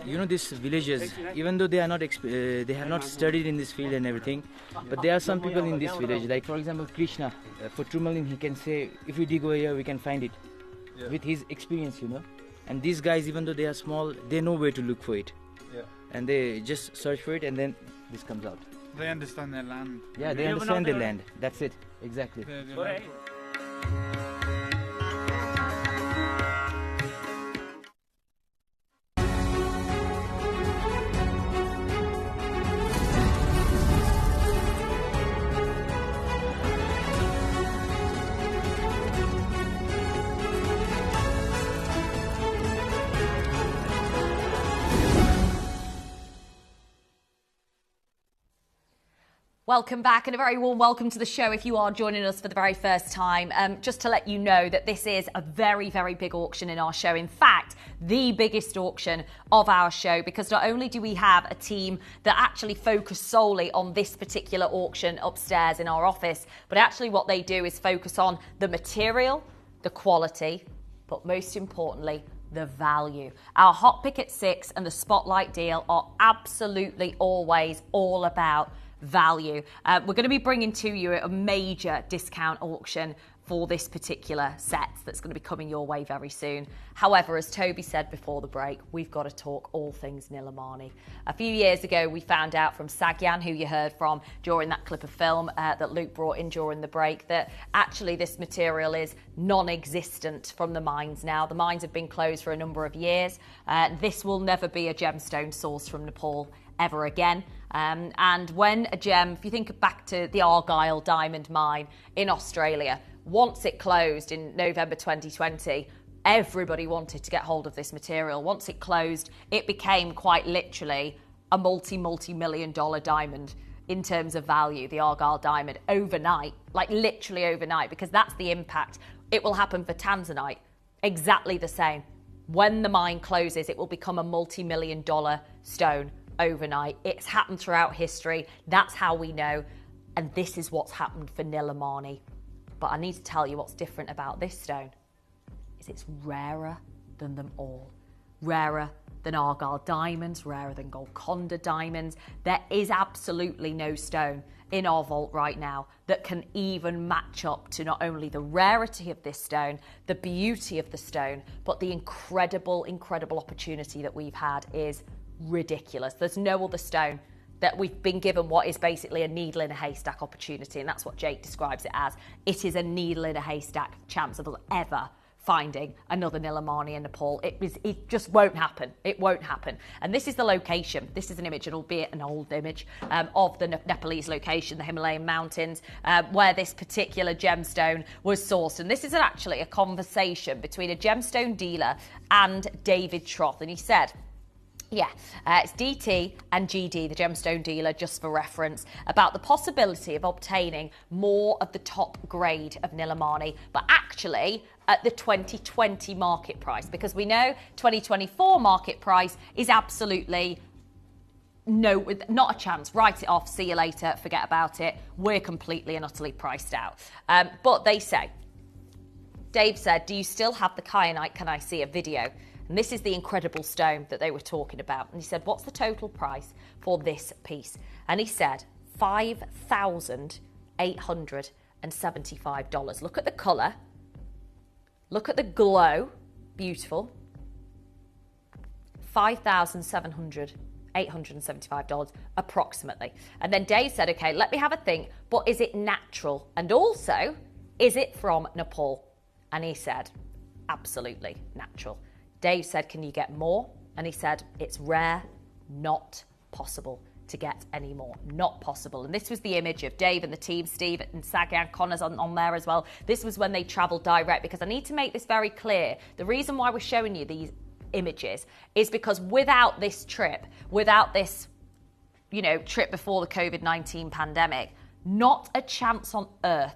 These villagers, even though they are not they have not studied in this field and everything, but there are some people in this village, like for example Krishna, for tourmaline, he can say, if we dig over here, we can find it. Yeah. With his experience, And these guys, even though they are small, they know where to look for it. Yeah. And they just search for it, and then this comes out. They understand their land. Yeah, they understand their land. That's it. Exactly. Welcome back, and a very warm welcome to the show if you are joining us for the very first time. Just to let you know that this is a very, very big auction in our show. In fact, the biggest auction of our show, because not only do we have a team that actually focus solely on this particular auction upstairs in our office, but actually what they do is focus on the material, the quality, but most importantly, the value. Our hot pick at 6 and the spotlight deal are absolutely always all about value. We're going to be bringing to you a major discount auction for this particular set that's going to be coming your way very soon. However, as Toby said before the break, we've got to talk all things Nilamani. A few years ago, we found out from Sagyan, who you heard from during that clip of film that Luke brought in during the break, that actually this material is non-existent from the mines now. The mines have been closed for a number of years. This will never be a gemstone sourced from Nepal ever again. And when a gem, if you think back to the Argyle diamond mine in Australia, once it closed in November 2020, everybody wanted to get hold of this material. Once it closed, it became quite literally a multi-million dollar diamond in terms of value, the Argyle diamond, overnight, like literally overnight, because that's the impact. It will happen for Tanzanite, exactly the same. When the mine closes, it will become a multi-million dollar stone overnight. It's happened throughout history. That's how we know. And this is what's happened for Nilamani. But I need to tell you what's different about this stone is it's rarer than them all. Rarer than Argyle diamonds, rarer than Golconda diamonds. There is absolutely no stone in our vault right now that can even match up to not only the rarity of this stone, the beauty of the stone, but the incredible, incredible opportunity that we've had is ridiculous. There's no other stone that we've been given what is basically a needle in a haystack opportunity, and that's what Jake describes it as. It is a needle in a haystack chance of us ever finding another Nilamani in Nepal. It just won't happen. It won't happen. And this is the location. This is an image, and albeit an old image, of the Nepalese location, the Himalayan mountains, where this particular gemstone was sourced. And this is actually a conversation between a gemstone dealer and David Troth. And he said, it's DT and GD, the gemstone dealer, just for reference, about the possibility of obtaining more of the top grade of Nilamani, but actually at the 2020 market price, because we know 2024 market price is absolutely not a chance. Write it off, see you later, forget about it. We're completely and utterly priced out. But they say, Dave said, do you still have the kyanite? Can I see a video? And this is the incredible stone that they were talking about. And he said, what's the total price for this piece? And he said, $5,875. Look at the colour. Look at the glow. Beautiful. $875 approximately. And then Dave said, okay, let me have a think, but is it natural? And also, is it from Nepal? And he said, absolutely natural. Dave said, can you get more? And he said, it's rare, not possible to get any more. Not possible. And this was the image of Dave and the team, Steve and Sagyan, Connor's on there as well. This was when they travelled direct, because I need to make this very clear. The reason why we're showing you these images is because without this trip, without this, trip before the COVID-19 pandemic, not a chance on earth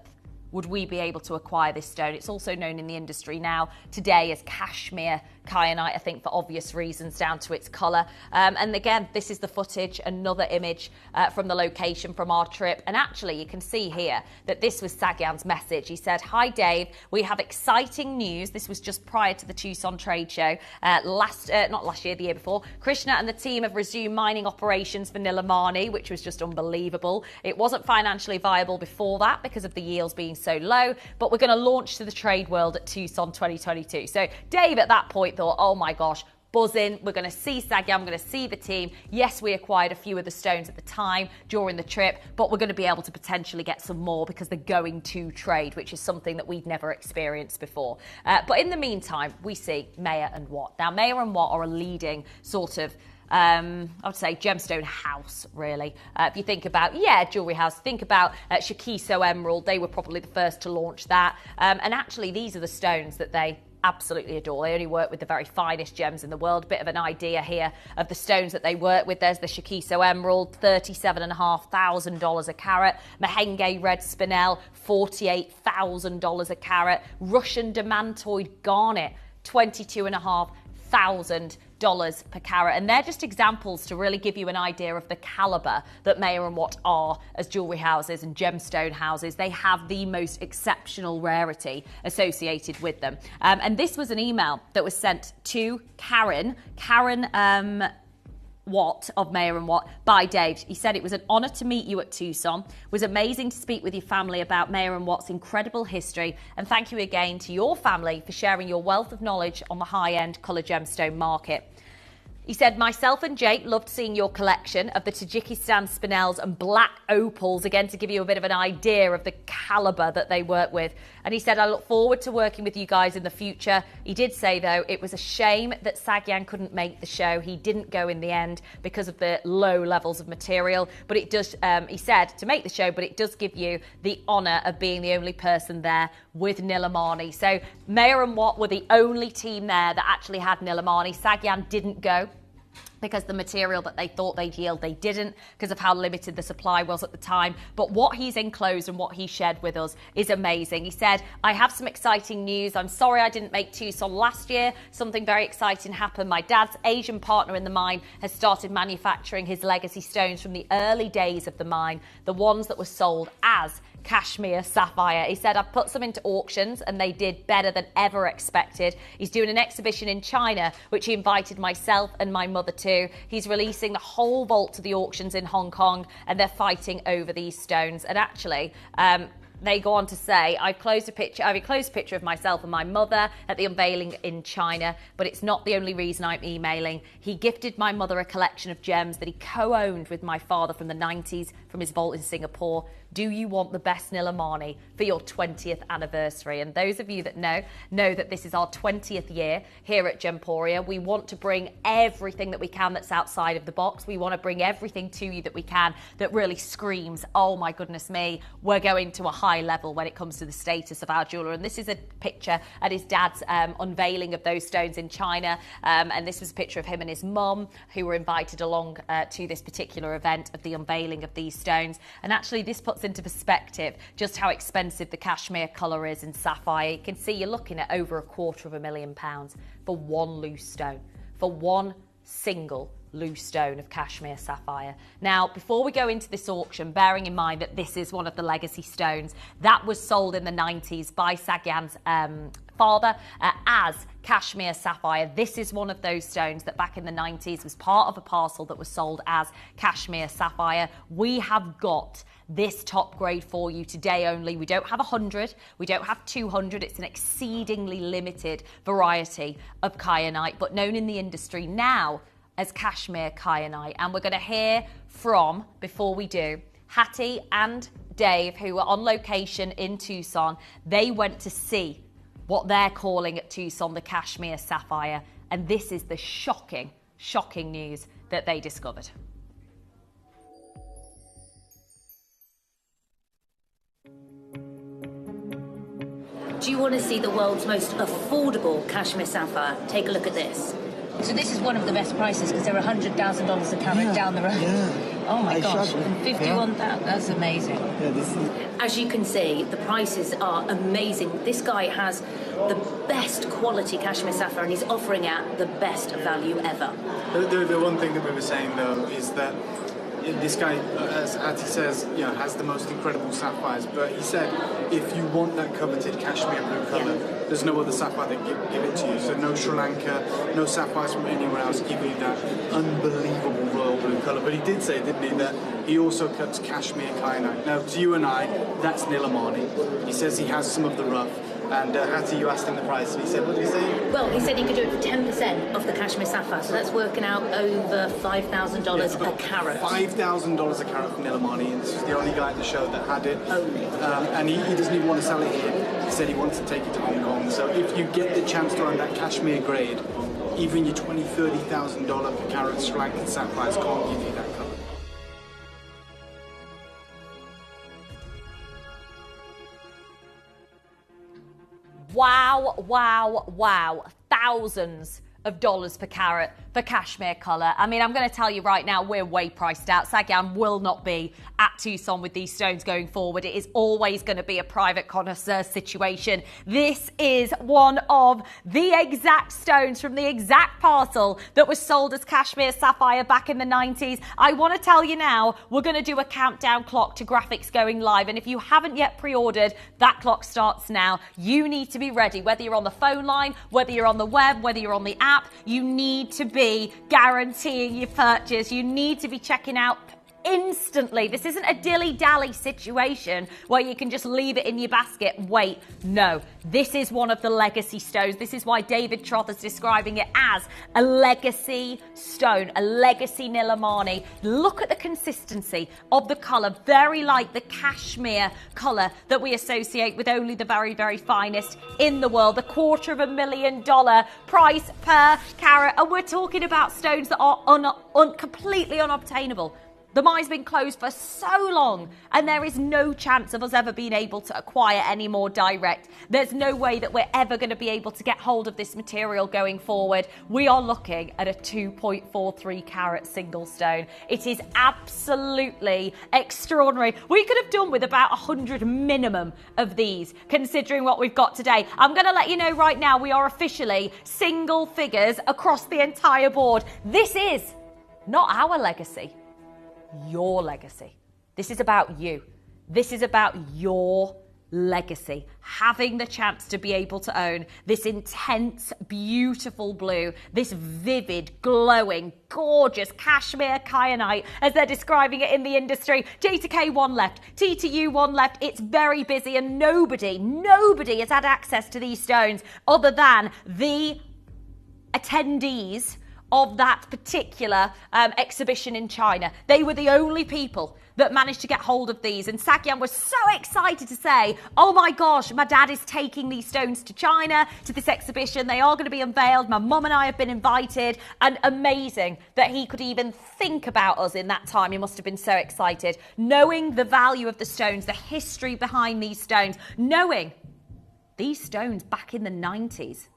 would we be able to acquire this stone. It's also known in the industry now today as Kashmir kyanite, I think for obvious reasons, down to its colour. And again, this is the footage, another image from the location from our trip. And actually, you can see here that this was Sagyan's message. He said, hi, Dave, we have exciting news. This was just prior to the Tucson trade show. Not last year, the year before. Krishna and the team have resumed mining operations for Nilamani, which was just unbelievable. It wasn't financially viable before that because of the yields being so low, but we're going to launch to the trade world at Tucson 2022. So Dave at that point thought, oh my gosh, buzzing. We're going to see Sagyan, we're going to see the team. Yes, we acquired a few of the stones at the time during the trip, but we're going to be able to potentially get some more because they're going to trade, which is something that we've never experienced before. But in the meantime, we see Maya and Watt. Now, Maya and Watt are a leading sort of I would say gemstone house, really. If you think about, jewellery house, think about Shakiso Emerald. They were probably the first to launch that. And actually, these are the stones that they absolutely adore. They only work with the very finest gems in the world. Bit of an idea here of the stones that they work with. There's the Shakiso Emerald, $37,500 a carat. Mahenge Red Spinel, $48,000 a carat. Russian Demantoid Garnet, $22,500 per carat. And they're just examples to really give you an idea of the calibre that Mayer & Watt are as jewellery houses and gemstone houses. They have the most exceptional rarity associated with them. And this was an email that was sent to Karen Watt of Mayer & Watt by Dave. He said, it was an honour to meet you at Tucson. It was amazing to speak with your family about Mayer & Watt's incredible history, and thank you again to your family for sharing your wealth of knowledge on the high-end colour gemstone market. He said, myself and Jake loved seeing your collection of the Tajikistan spinels and black opals, again to give you a bit of an idea of the calibre that they work with. And he said, I look forward to working with you guys in the future. He did say, though, it was a shame that Sagyan couldn't make the show. He didn't go in the end because of the low levels of material. But it does, he said, to make the show, but it does give you the honour of being the only person there with Nilamani. So Mayer & Watt were the only team there that actually had Nilamani. Sagyan didn't go because the material that they thought they'd yield, they didn't, because of how limited the supply was at the time. But what he's enclosed and what he shared with us is amazing. He said, I have some exciting news. I'm sorry I didn't make Tucson last year. Something very exciting happened. My dad's Asian partner in the mine has started manufacturing his legacy stones from the early days of the mine, the ones that were sold as Cashmere Sapphire. He said, I've put some into auctions and they did better than ever expected. He's doing an exhibition in China, which he invited myself and my mother to. He's releasing the whole vault to the auctions in Hong Kong, and they're fighting over these stones. And actually, they go on to say, I've enclosed a picture of myself and my mother at the unveiling in China, but it's not the only reason I'm emailing. He gifted my mother a collection of gems that he co-owned with my father from the 90s from his vault in Singapore. Do you want the best Nilamani for your 20th anniversary? And those of you that know that this is our 20th year here at Gemporia. We want to bring everything that we can that's outside of the box. We want to bring everything to you that we can that really screams, oh my goodness me, we're going to a high level when it comes to the status of our jeweller. And this is a picture at his dad's unveiling of those stones in China. And this was a picture of him and his mum, who were invited along to this particular event of the unveiling of these stones. And actually this puts into perspective just how expensive the cashmere colour is in sapphire. You can see you're looking at over £250,000 for one loose stone, for one single loose stone of cashmere sapphire. Now, before we go into this auction, bearing in mind that this is one of the legacy stones that was sold in the 90s by Sagyan's father as cashmere sapphire. This is one of those stones that back in the 90s was part of a parcel that was sold as cashmere sapphire. We have got this top grade for you today only. We don't have 100, we don't have 200. It's an exceedingly limited variety of kyanite, but known in the industry now as cashmere kyanite. And we're going to hear from, before we do, Hattie and Dave, who were on location in Tucson. They went to see what they're calling at Tucson the cashmere sapphire, and this is the shocking news that they discovered. Do you want to see the world's most affordable cashmere sapphire? Take a look at this. So this is one of the best prices because they're $100,000 a carat down the road. Yeah. Oh my gosh, and 51,000, that's amazing. Yeah, this is... As you can see, the prices are amazing. This guy has the best quality cashmere sapphire and he's offering at the best value ever. The one thing that we were saying though is that this guy, as he says, has the most incredible sapphires, but he said if you want that coveted cashmere blue colour, there's no other sapphire that give it to you. So no Sri Lanka, no sapphires from anywhere else give you that unbelievable royal blue colour. But he did say, didn't he, that he also cuts cashmere kyanite. Now to you and I, that's Nilamani. He says he has some of the rough. And Hattie, you asked him the price, and he said, what did he say? Well, he said he could do it for 10% of the cashmere sapphire, so that's working out over $5,000 a carat. $5,000 a carat from Nilamani, and this was the only guy at the show that had it. Only. And he doesn't even want to sell it here. He said he wants to take it to Hong Kong. So if you get the chance to own that cashmere grade, even your $20,000, $30,000 per carat Sri Lankan sapphires can't give you that colour. Wow. Thousands of dollars per carat for cashmere colour. I mean, I'm going to tell you right now, we're way priced out. Sagyam will not be at Tucson with these stones going forward. It is always going to be a private connoisseur situation. This is one of the exact stones from the exact parcel that was sold as cashmere sapphire back in the 90s. I want to tell you now, we're going to do a countdown clock to graphics going live. And if you haven't yet pre-ordered, that clock starts now. You need to be ready, whether you're on the phone line, whether you're on the web, whether you're on the app. You need to be guaranteeing your purchase. You need to be checking out instantly. This isn't a dilly-dally situation where you can just leave it in your basket. Wait, no. This is one of the legacy stones. This is why David Troth is describing it as a legacy stone, a legacy Nilamani. Look at the consistency of the colour, very like the cashmere colour that we associate with only the very, very finest in the world. The $250,000 price per carat. And we're talking about stones that are completely unobtainable. The mine's been closed for so long, and there is no chance of us ever being able to acquire any more direct. There's no way that we're ever going to be able to get hold of this material going forward. We are looking at a 2.43 carat single stone. It is absolutely extraordinary. We could have done with about 100 minimum of these, considering what we've got today. I'm going to let you know right now, we are officially single figures across the entire board. This is not our legacy. Your legacy. This is about you. This is about your legacy. Having the chance to be able to own this intense, beautiful blue, this vivid, glowing, gorgeous cashmere kyanite, as they're describing it in the industry. J to K one left, T to U one left. It's very busy, and nobody has had access to these stones other than the attendees of that particular exhibition in China. They were the only people that managed to get hold of these. And Sagyam was so excited to say, oh my gosh, my dad is taking these stones to China, to this exhibition. They are going to be unveiled. My mum and I have been invited. And amazing that he could even think about us in that time. He must have been so excited. Knowing the value of the stones, the history behind these stones, knowing these stones back in the 90s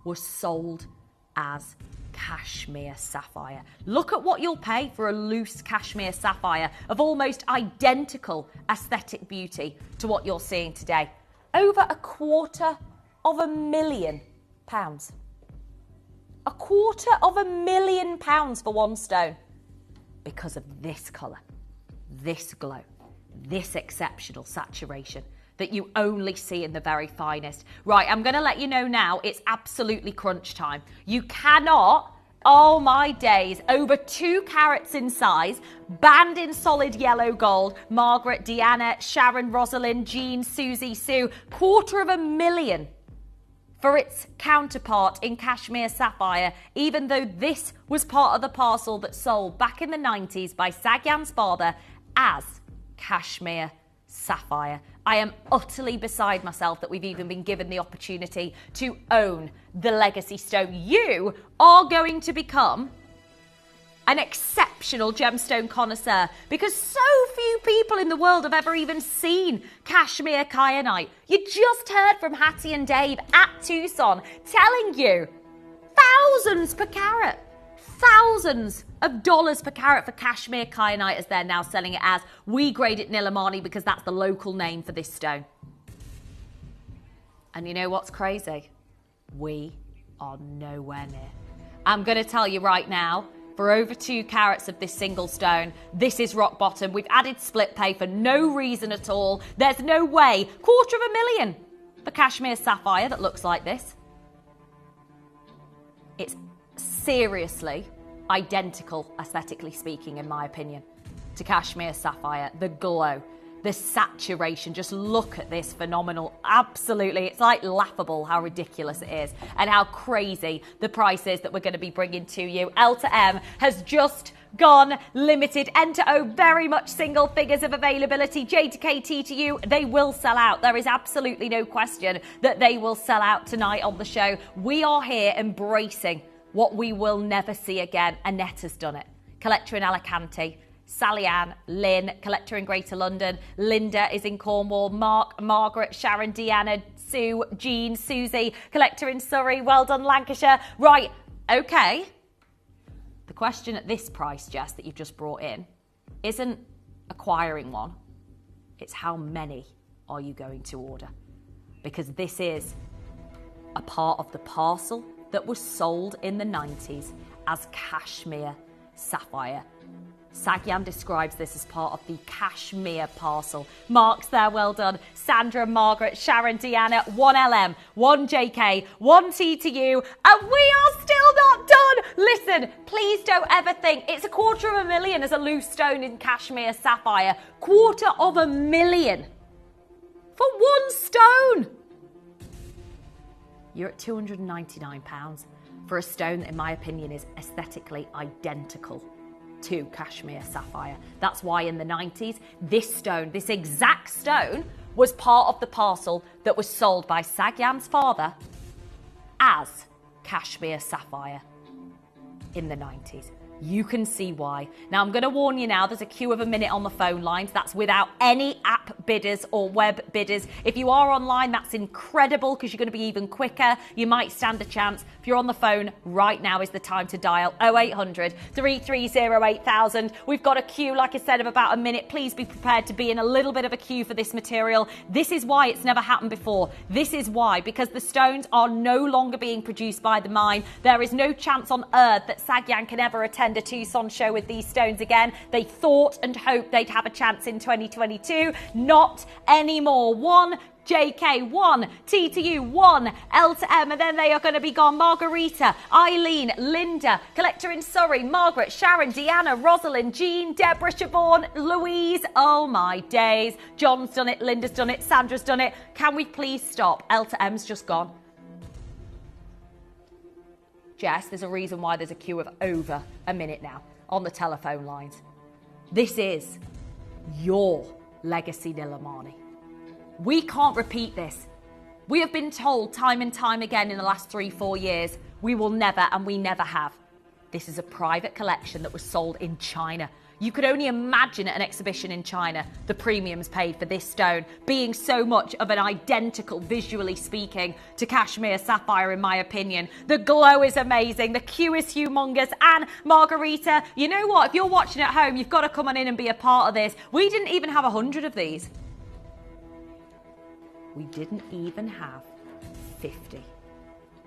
were sold as cashmere sapphire. Look at what you'll pay for a loose cashmere sapphire of almost identical aesthetic beauty to what you're seeing today. Over £250,000. £250,000 for one stone because of this colour, this glow, this exceptional saturation that you only see in the very finest. Right, I'm going to let you know now, it's absolutely crunch time. You cannot, oh my days, over 2 carats in size, band in solid yellow gold, Margaret, Deanna, Sharon, Rosalind, Jean, Susie, Sue, $250,000 for its counterpart in cashmere sapphire, even though this was part of the parcel that sold back in the 90s by Sagyam's father as cashmere sapphire. I am utterly beside myself that we've even been given the opportunity to own the legacy stone. You are going to become an exceptional gemstone connoisseur because so few people in the world have ever even seen cashmere kyanite. You just heard from Hattie and Dave at Tucson telling you thousands per carat. Thousands of dollars per carat for cashmere kyanite, as they're now selling it as. We grade it Nilamani because that's the local name for this stone. And you know what's crazy? We are nowhere near. I'm going to tell you right now, for over 2 carats of this single stone, this is rock bottom. We've added split pay for no reason at all. There's no way. $250,000 for cashmere sapphire that looks like this. It's seriously identical, aesthetically speaking, in my opinion, to cashmere sapphire. The glow, the saturation, just look at this phenomenal. Absolutely, it's like laughable how ridiculous it is and how crazy the price is that we're going to be bringing to you. L to M has just gone limited. N to O, very much single figures of availability. J to K, T to U, they will sell out. There is absolutely no question that they will sell out tonight on the show. We are here embracing what we will never see again. Annette has done it. Collector in Alicante, Sally Ann, Lynn, collector in Greater London, Linda is in Cornwall, Mark, Margaret, Sharon, Deanna, Sue, Jean, Susie, collector in Surrey. Well done, Lancashire. Right, Okay. The question at this price, Jess, that you've just brought in, isn't acquiring one. It's how many are you going to order? Because this is a part of the parcel that was sold in the 90s as cashmere sapphire. Sagyan describes this as part of the cashmere parcel. Mark's there, well done. Sandra, Margaret, Sharon, Deanna, 1LM, 1JK, 1TTU, and we are still not done. Listen, please don't ever think it's $250,000 as a loose stone in cashmere sapphire. $250,000 for one stone. You're at £299 for a stone that, in my opinion, is aesthetically identical to cashmere sapphire. That's why in the 90s, this stone, this exact stone, was part of the parcel that was sold by Sagyan's father as cashmere sapphire in the 90s. You can see why. Now, I'm going to warn you now, there's a queue of a minute on the phone lines. That's without any app bidders or web bidders. If you are online, that's incredible because you're going to be even quicker. You might stand a chance. If you're on the phone, right now is the time to dial 0800 330 8000. We've got a queue, like I said, of about a minute. Please be prepared to be in a little bit of a queue for this material. This is why it's never happened before. This is why, because the stones are no longer being produced by the mine. There is no chance on earth that Sagyan can ever attend a Tucson show with these stones again. They thought and hoped they'd have a chance in 2022. Not anymore. 1 JK, 1 TTU, 1 L to M, and then they are going to be gone. Margarita, Eileen, Linda, Collector in Surrey, Margaret, Sharon, Deanna, Rosalind, Jean, Deborah, Siobhan, Louise. Oh my days. John's done it, Linda's done it, Sandra's done it. Can we please stop? L to M's just gone. Jess, there's a reason why there's a queue of over a minute now on the telephone lines. This is your legacy, Nilamani. We can't repeat this. We have been told time and time again in the last 3-4 years, we will never, and we never have. This is a private collection that was sold in China. You could only imagine at an exhibition in China the premiums paid for this stone being so much of an identical, visually speaking, to cashmere sapphire, in my opinion. The glow is amazing. The queue is humongous. And Margarita, you know what? If you're watching at home, you've got to come on in and be a part of this. We didn't even have 100 of these. We didn't even have 50.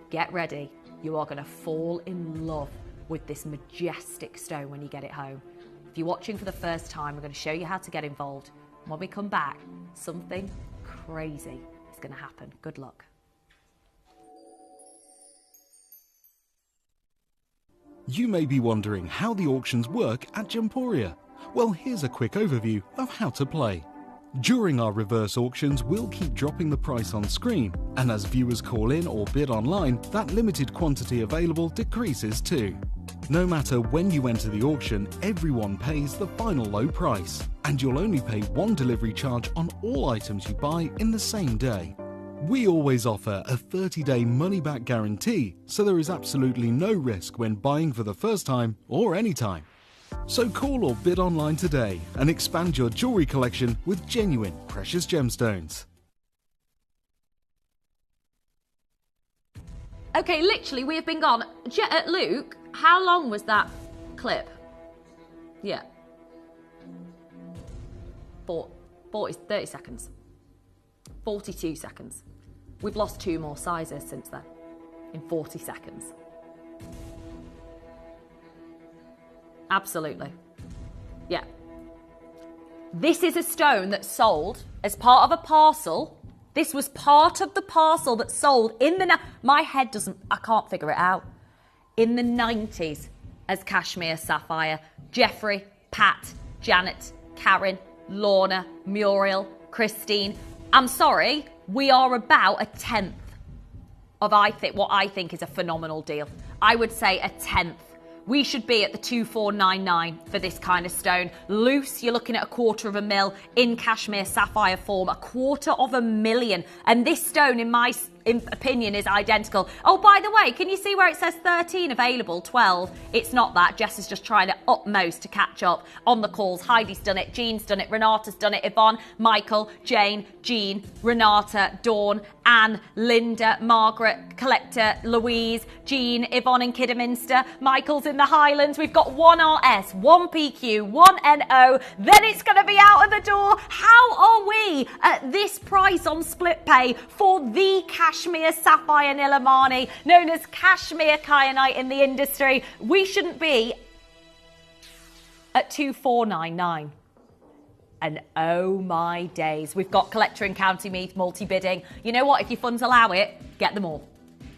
Get ready. You are going to fall in love with this majestic stone when you get it home. If you're watching for the first time, we're going to show you how to get involved. When we come back, something crazy is going to happen. Good luck. You may be wondering how the auctions work at Gemporia. Well, here's a quick overview of how to play. During our reverse auctions, we'll keep dropping the price on screen, and as viewers call in or bid online, that limited quantity available decreases too. No matter when you enter the auction, everyone pays the final low price, and you'll only pay one delivery charge on all items you buy in the same day. We always offer a 30-day money-back guarantee, so there is absolutely no risk when buying for the first time or anytime. So call or bid online today and expand your jewellery collection with genuine precious gemstones. Okay, literally, we have been gone. Luke, how long was that clip? Yeah. 30 seconds. 42 seconds. We've lost 2 more sizes since then, in 40 seconds. Absolutely. Yeah. This is a stone that sold as part of a parcel. This was part of the parcel that sold in the... My head doesn't... I can't figure it out. In the 90s as cashmere sapphire. Jeffrey, Pat, Janet, Karen, Lorna, Muriel, Christine. I'm sorry, we are about a 10th of what I think is a phenomenal deal. I would say a 10th. We should be at the 2499 for this kind of stone. Loose, you're looking at $250,000. In cashmere sapphire form, $250,000. And this stone, in my opinion, is identical. Oh, by the way, can you see where it says 13 available, 12? It's not that. Jess is just trying her utmost to catch up on the calls. Heidi's done it, Jean's done it, Renata's done it, Yvonne, Michael, Jane, Jean, Renata, Dawn, Anne, Linda, Margaret, Collector, Louise, Jean, Yvonne in Kidderminster, Michael's in the Highlands. We've got 1 RS, 1 PQ, 1 NO. Then it's going to be out of the door. How are we at this price on split pay for the Cashmere Sapphire Nilamani, known as Cashmere Kyanite in the industry? We shouldn't be at 2499. And oh my days, we've got Collector in County Meath multi-bidding. You know what? If your funds allow it, get them all.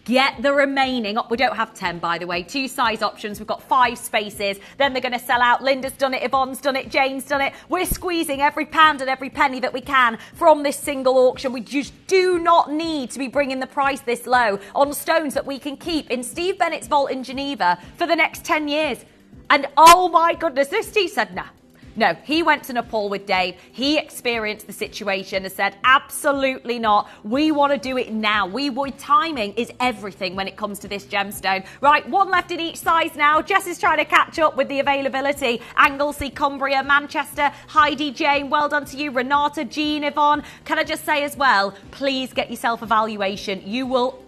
Get the remaining. We don't have 10, by the way. 2 size options. We've got 5 spaces. Then they're going to sell out. Linda's done it. Yvonne's done it. Jane's done it. We're squeezing every pound and every penny that we can from this single auction. We just do not need to be bringing the price this low on stones that we can keep in Steve Bennett's vault in Geneva for the next 10 years. And oh my goodness, this Steve said, nah. No, he went to Nepal with Dave. He experienced the situation and said, absolutely not. We want to do it now. Timing is everything when it comes to this gemstone. Right, 1 left in each size now. Jess is trying to catch up with the availability. Anglesey, Cumbria, Manchester, Heidi, Jane, well done to you. Renata, Jean, Yvonne. Can I just say as well, please get yourself a valuation. You will...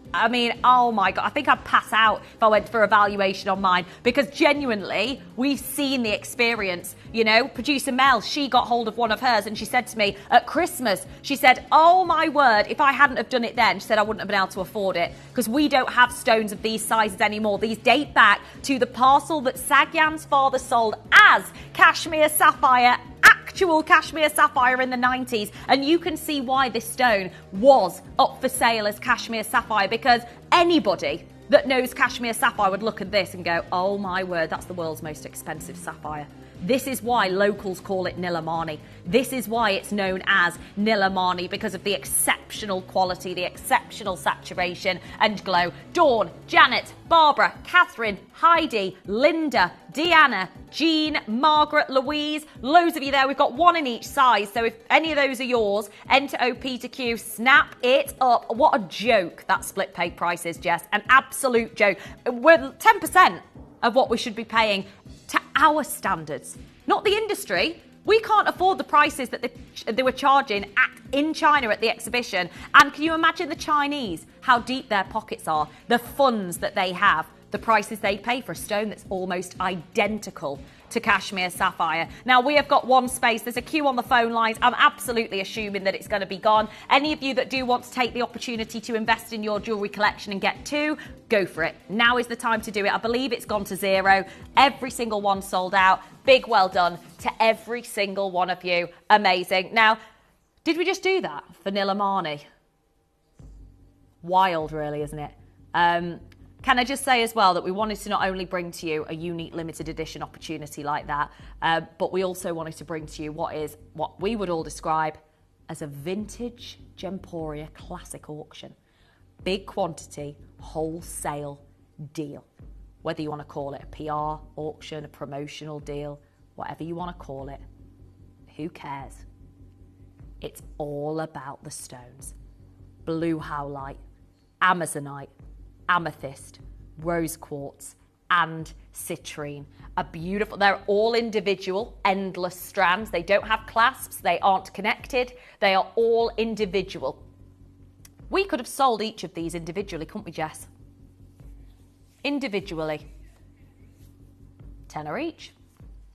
oh my God, I think I'd pass out if I went for a valuation on mine, because genuinely, we've seen the experience. You know, producer Mel, she got hold of one of hers and she said to me at Christmas, she said, oh my word, if I hadn't have done it then, she said I wouldn't have been able to afford it, because we don't have stones of these sizes anymore. These date back to the parcel that Sagyan's father sold as Cashmere Sapphire, actual Cashmere Sapphire in the 90s, and you can see why this stone was up for sale as Cashmere Sapphire, because anybody that knows Cashmere Sapphire would look at this and go, oh my word, that's the world's most expensive sapphire. This is why locals call it Nilamani. This is why it's known as Nilamani, because of the exceptional quality, the exceptional saturation and glow. Dawn, Janet, Barbara, Catherine, Heidi, Linda, Deanna, Jean, Margaret, Louise, loads of you there. We've got 1 in each size, so if any of those are yours, enter OP to Q, snap it up. What a joke that split pay price is, Jess. An absolute joke. We're 10% of what we should be paying to our standards, not the industry. We can't afford the prices that they were charging in China at the exhibition. And can you imagine the Chinese, how deep their pockets are, the funds that they have, the prices they pay for a stone that's almost identical to Cashmere Sapphire. Now, we have got 1 space. There's a queue on the phone lines. I'm absolutely assuming that it's going to be gone. Any of you that do want to take the opportunity to invest in your jewellery collection and get 2, go for it. Now is the time to do it. I believe it's gone to 0. Every single one sold out. Big well done to every single one of you. Amazing. Now, did we just do that for Nilamani? Wild, really, isn't it? Can I just say as well that we wanted to not only bring to you a unique limited edition opportunity like that, but we also wanted to bring to you what we would all describe as a vintage Gemporia classic auction. Big quantity, wholesale deal. Whether you want to call it a PR auction, a promotional deal, whatever you want to call it, who cares? It's all about the stones. Blue howlite, amazonite, amethyst, rose quartz, and citrine. They're all individual, endless strands. They don't have clasps, they aren't connected, they are all individual. We could have sold each of these individually, couldn't we, Jess? Individually. £10 each.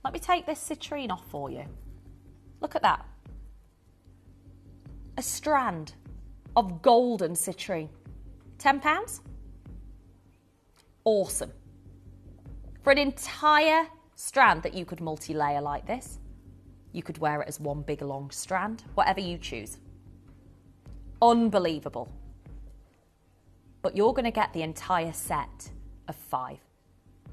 Let me take this citrine off for you. Look at that. A strand of golden citrine. £10? Awesome. For an entire strand that you could multi-layer like this, you could wear it as one big long strand, whatever you choose. Unbelievable. But you're going to get the entire set of 5.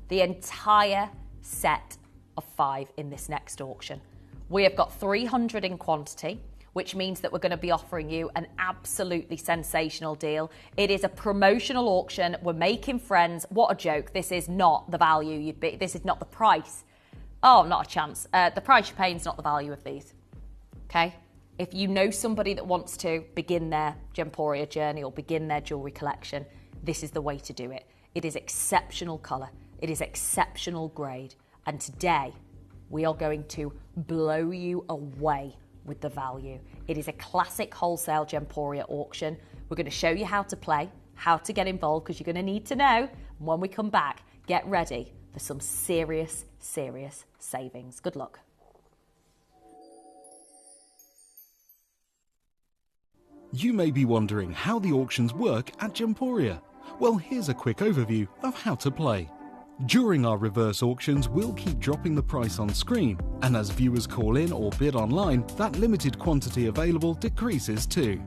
The entire set of 5 in this next auction. We have got 300 in quantity, which means that we're going to be offering you an absolutely sensational deal. It is a promotional auction. We're making friends. What a joke. This is not the value this is not the price. Oh, not a chance. The price you're paying is not the value of these. Okay? If you know somebody that wants to begin their Gemporia journey or begin their jewellery collection, this is the way to do it. It is exceptional colour. It is exceptional grade. And today, we are going to blow you away with the value. It is a classic wholesale Gemporia auction. We're going to show you how to play, how to get involved, because you're going to need to know. And when we come back, get ready for some serious, serious savings. Good luck. You may be wondering how the auctions work at Gemporia. Well, here's a quick overview of how to play. During our reverse auctions, we'll keep dropping the price on screen, and as viewers call in or bid online, that limited quantity available decreases too.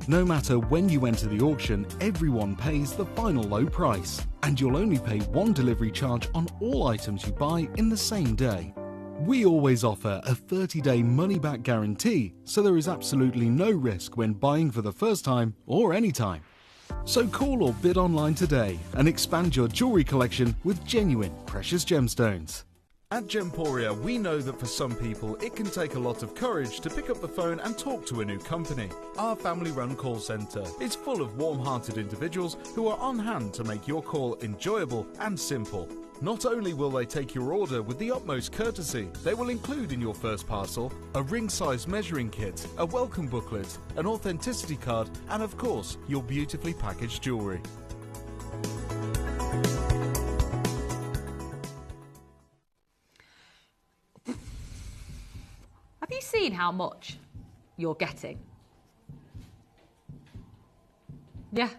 No matter when you enter the auction, everyone pays the final low price, and you'll only pay one delivery charge on all items you buy in the same day. We always offer a 30-day money-back guarantee, so there is absolutely no risk when buying for the first time or any time. So call or bid online today and expand your jewellery collection with genuine precious gemstones. At Gemporia, we know that for some people it can take a lot of courage to pick up the phone and talk to a new company. Our family-run call centre is full of warm-hearted individuals who are on hand to make your call enjoyable and simple. Not only will they take your order with the utmost courtesy, they will include in your first parcel a ring-size measuring kit, a welcome booklet, an authenticity card, and of course, your beautifully packaged jewellery. Have you seen how much you're getting? Yeah.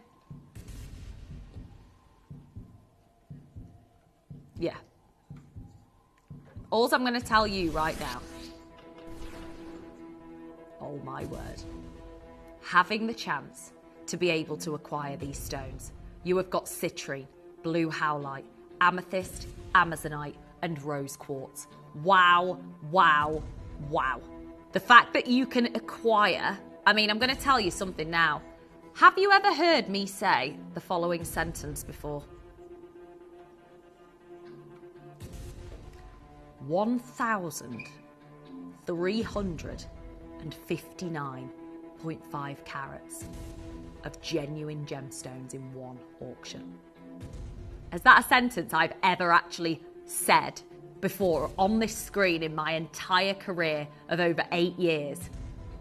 Yeah. All I'm going to tell you right now, oh my word, having the chance to be able to acquire these stones, you have got citrine, blue howlite, amethyst, amazonite, and rose quartz. Wow, wow, wow. The fact that you can acquire, I mean, I'm going to tell you something now. Have you ever heard me say the following sentence before? 1,359.5 carats of genuine gemstones in one auction. Is that a sentence I've ever actually said before on this screen in my entire career of over 8 years?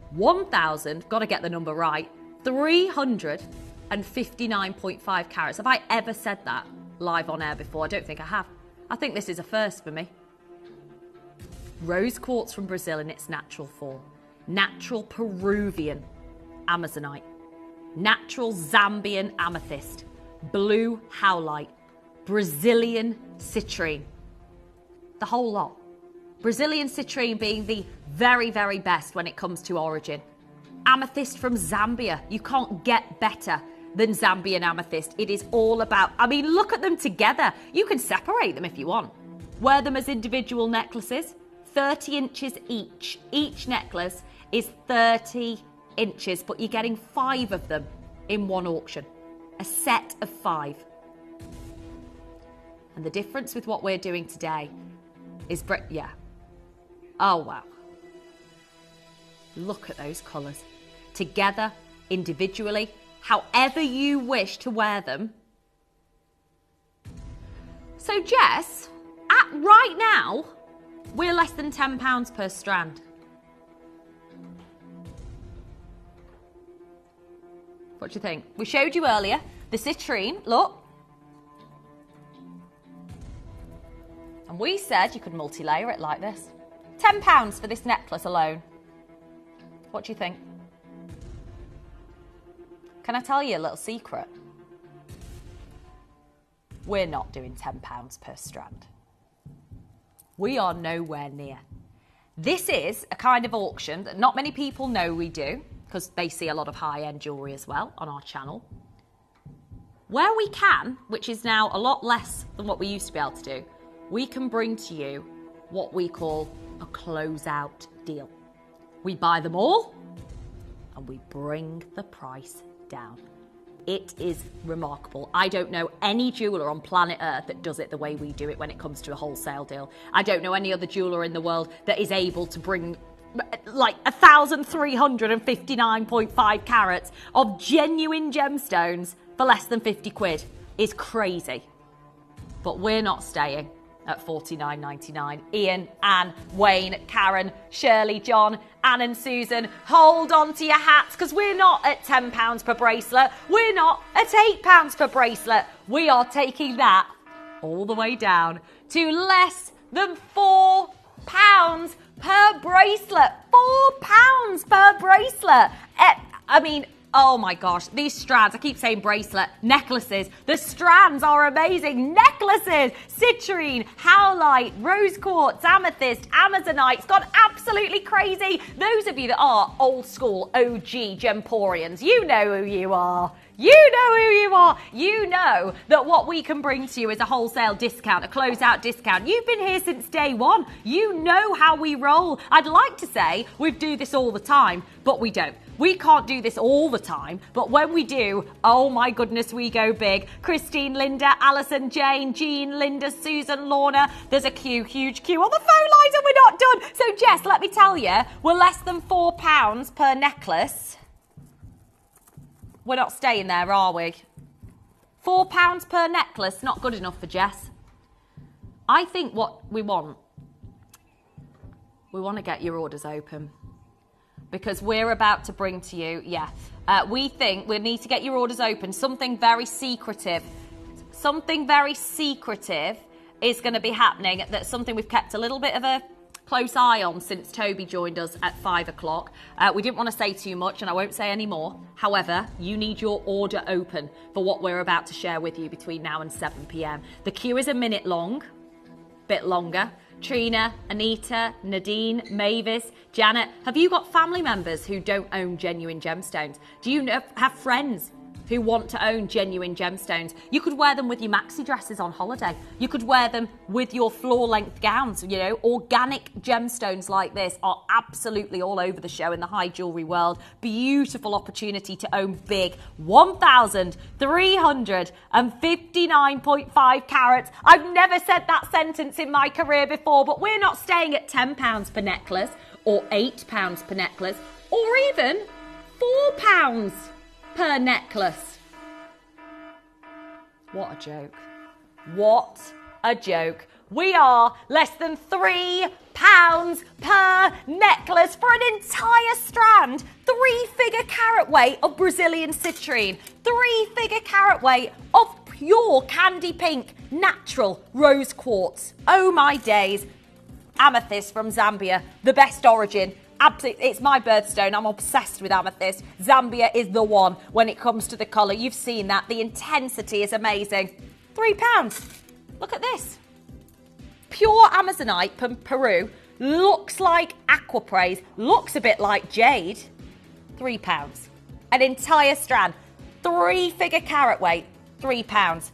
1,000, got to get the number right, 359.5 carats. Have I ever said that live on air before? I don't think I have. I think this is a first for me. Rose quartz from Brazil in its natural form. Natural Peruvian amazonite. Natural Zambian amethyst. Blue howlite. Brazilian citrine. The whole lot. Brazilian citrine being the very, very best when it comes to origin. Amethyst from Zambia. You can't get better than Zambian amethyst. It is all about, I mean, look at them together. You can separate them if you want. Wear them as individual necklaces. 30 inches each. Each necklace is 30 inches, but you're getting 5 of them in one auction. A set of 5. And the difference with what we're doing today is, yeah. Oh, wow. Look at those colours. Together, individually, however you wish to wear them. So, Jess, right now, we're less than £10 per strand. What do you think? We showed you earlier the citrine, look. And we said you could multi-layer it like this. £10 for this necklace alone. What do you think? Can I tell you a little secret? We're not doing £10 per strand. We are nowhere near. This is a kind of auction that not many people know we do, because they see a lot of high-end jewellery as well on our channel. Where we can, which is now a lot less than what we used to be able to do, we can bring to you what we call a closeout deal. We buy them all and we bring the price down. It is remarkable. I don't know any jeweller on planet Earth that does it the way we do it when it comes to a wholesale deal. I don't know any other jeweller in the world that is able to bring like 1,359.5 carats of genuine gemstones for less than 50 quid. Is crazy. But we're not staying, at $49.99. Ian, Anne, Wayne, Karen, Shirley, John, Anne and Susan, hold on to your hats because we're not at £10 per bracelet. We're not at £8 per bracelet. We are taking that all the way down to less than £4 per bracelet. £4 per bracelet. I mean, oh my gosh, these strands, I keep saying bracelet, necklaces. The strands are amazing. Necklaces, citrine, howlite, rose quartz, amethyst, amazonite. It's gone absolutely crazy. Those of you that are old school OG Gemporians, you know who you are. You know who you are. You know that what we can bring to you is a wholesale discount, a closeout discount. You've been here since day one. You know how we roll. I'd like to say we do this all the time, but we don't. We can't do this all the time, but when we do, oh my goodness, we go big. Christine, Linda, Alison, Jane, Jean, Linda, Susan, Lorna. There's a queue, huge queue on the phone lines and we're not done. So Jess, let me tell you, we're less than £4 per necklace. We're not staying there, are we? £4 per necklace, not good enough for Jess. I think what we want to get your orders open. Because we're about to bring to you, we think we need to get your orders open. Something very secretive. Something very secretive is going to be happening. That's something we've kept a little bit of a close eye on since Toby joined us at 5 o'clock. We didn't want to say too much and I won't say any more. However, you need your order open for what we're about to share with you between now and 7 p.m. The queue is a minute long, bit longer. Trina, Anita, Nadine, Mavis, Janet, have you got family members who don't own genuine gemstones? Do you have friends who want to own genuine gemstones? You could wear them with your maxi dresses on holiday. You could wear them with your floor-length gowns. You know, organic gemstones like this are absolutely all over the show in the high jewellery world. Beautiful opportunity to own big 1,359.5 carats. I've never said that sentence in my career before, but we're not staying at £10 per necklace or £8 per necklace or even £4 per necklace. What a joke. What a joke. We are less than £3 per necklace for an entire strand. 3-figure carat weight of Brazilian citrine. 3-figure carat weight of pure candy pink natural rose quartz. Oh my days. Amethyst from Zambia, the best origin. Absolutely, it's my birthstone. I'm obsessed with amethyst. Zambia is the one when it comes to the colour. You've seen that. The intensity is amazing. £3. Look at this. Pure amazonite from Peru. Looks like aquapraise. Looks a bit like jade. £3. An entire strand. 3-figure carat weight. £3.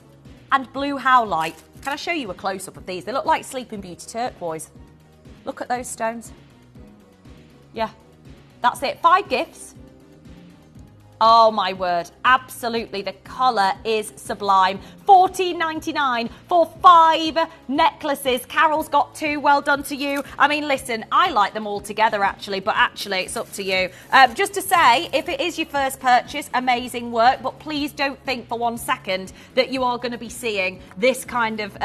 And blue howlite. Can I show you a close-up of these? They look like Sleeping Beauty turquoise. Look at those stones. Yeah, that's it. 5 gifts. Oh my word, absolutely. The colour is sublime. $14.99 for 5 necklaces. Carol's got 2. Well done to you. I mean, listen, I like them all together actually, but actually it's up to you. Just to say, if it is your first purchase, amazing work, but please don't think for 1 second that you are going to be seeing this kind of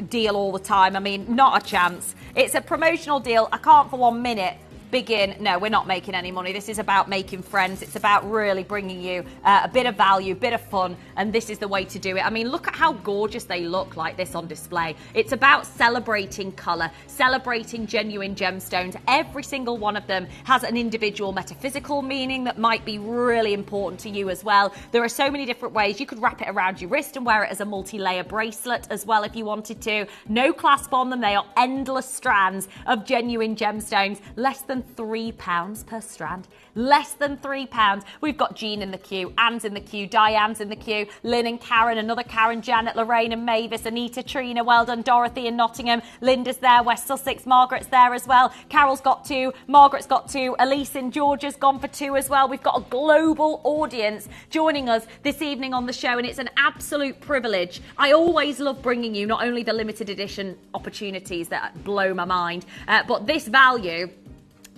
deal all the time. I mean, not a chance. It's a promotional deal. I can't for 1 minute begin. No, we're not making any money. This is about making friends. It's about really bringing you a bit of value, a bit of fun, and this is the way to do it. I mean, look at how gorgeous they look like this on display. It's about celebrating colour, celebrating genuine gemstones. Every single one of them has an individual metaphysical meaning that might be really important to you as well. There are so many different ways. You could wrap it around your wrist and wear it as a multi-layer bracelet as well if you wanted to. No clasp on them. They are endless strands of genuine gemstones. Less than £3 per strand. Less than £3. We've got Jean in the queue, Anne's in the queue, Diane's in the queue, Lynn and Karen, another Karen, Janet, Lorraine and Mavis, Anita, Trina, well done, Dorothy in Nottingham, Linda's there, West Sussex, Margaret's there as well, Carol's got 2, Margaret's got 2, Elise in Georgia's gone for 2 as well. We've got a global audience joining us this evening on the show, and it's an absolute privilege. I always love bringing you not only the limited edition opportunities that blow my mind, but this value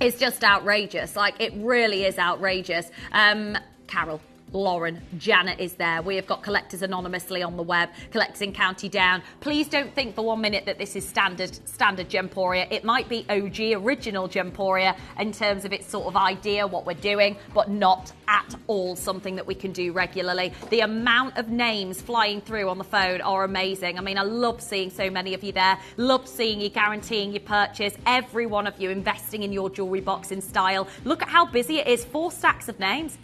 is just outrageous. Like, it really is outrageous. Carol, Lauren, Janet is there. We have got Collectors Anonymously on the web, Collectors in County Down. Please don't think for 1 minute that this is standard Gemporia. It might be OG, original Gemporia, in terms of its sort of idea, what we're doing, but not at all something that we can do regularly. The amount of names flying through on the phone are amazing. I mean, I love seeing so many of you there. Love seeing you guaranteeing your purchase. Every one of you investing in your jewellery box in style. Look at how busy it is. 4 stacks of names.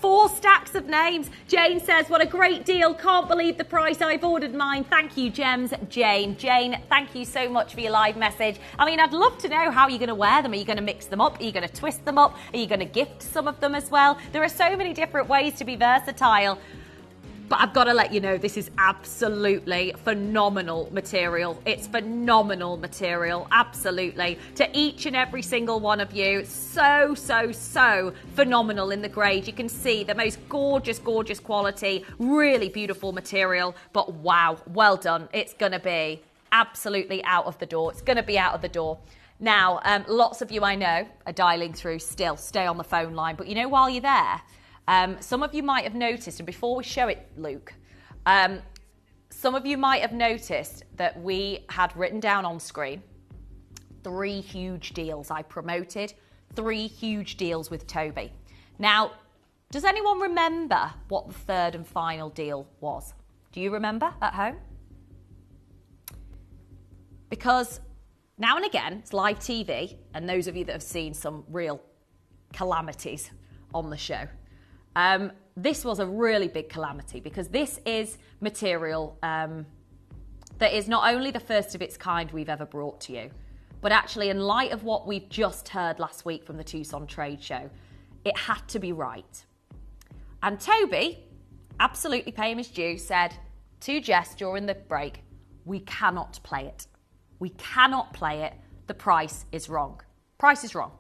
4 stacks of names. Jane says, what a great deal. Can't believe the price. I've ordered mine. Thank you, Gems. Jane, thank you so much for your live message. I mean, I'd love to know how you're going to wear them. Are you going to mix them up? Are you going to twist them up? Are you going to gift some of them as well? There are so many different ways to be versatile. But I've got to let you know, this is absolutely phenomenal material. It's phenomenal material, absolutely. To each and every single one of you, so phenomenal in the grade. You can see the most gorgeous quality, really beautiful material. But wow, well done. It's going to be absolutely out of the door. It's going to be out of the door. Now, lots of you I know are dialing through still. Stay on the phone line. But you know, while you're there, some of you might have noticed, and before we show it, Luke, some of you might have noticed that we had written down on screen 3 huge deals. I promoted 3 huge deals with Toby. Now, does anyone remember what the 3rd and final deal was? Do you remember at home? Because now and again, it's live TV, and those of you that have seen some real calamities on the show, this was a really big calamity, because this is material that is not only the first of its kind we've ever brought to you, but actually, in light of what we've just heard last week from the Tucson Trade Show, it had to be right. And Toby, absolutely pay him his due, said to Jess during the break, we cannot play it. We cannot play it. The price is wrong. Price is wrong.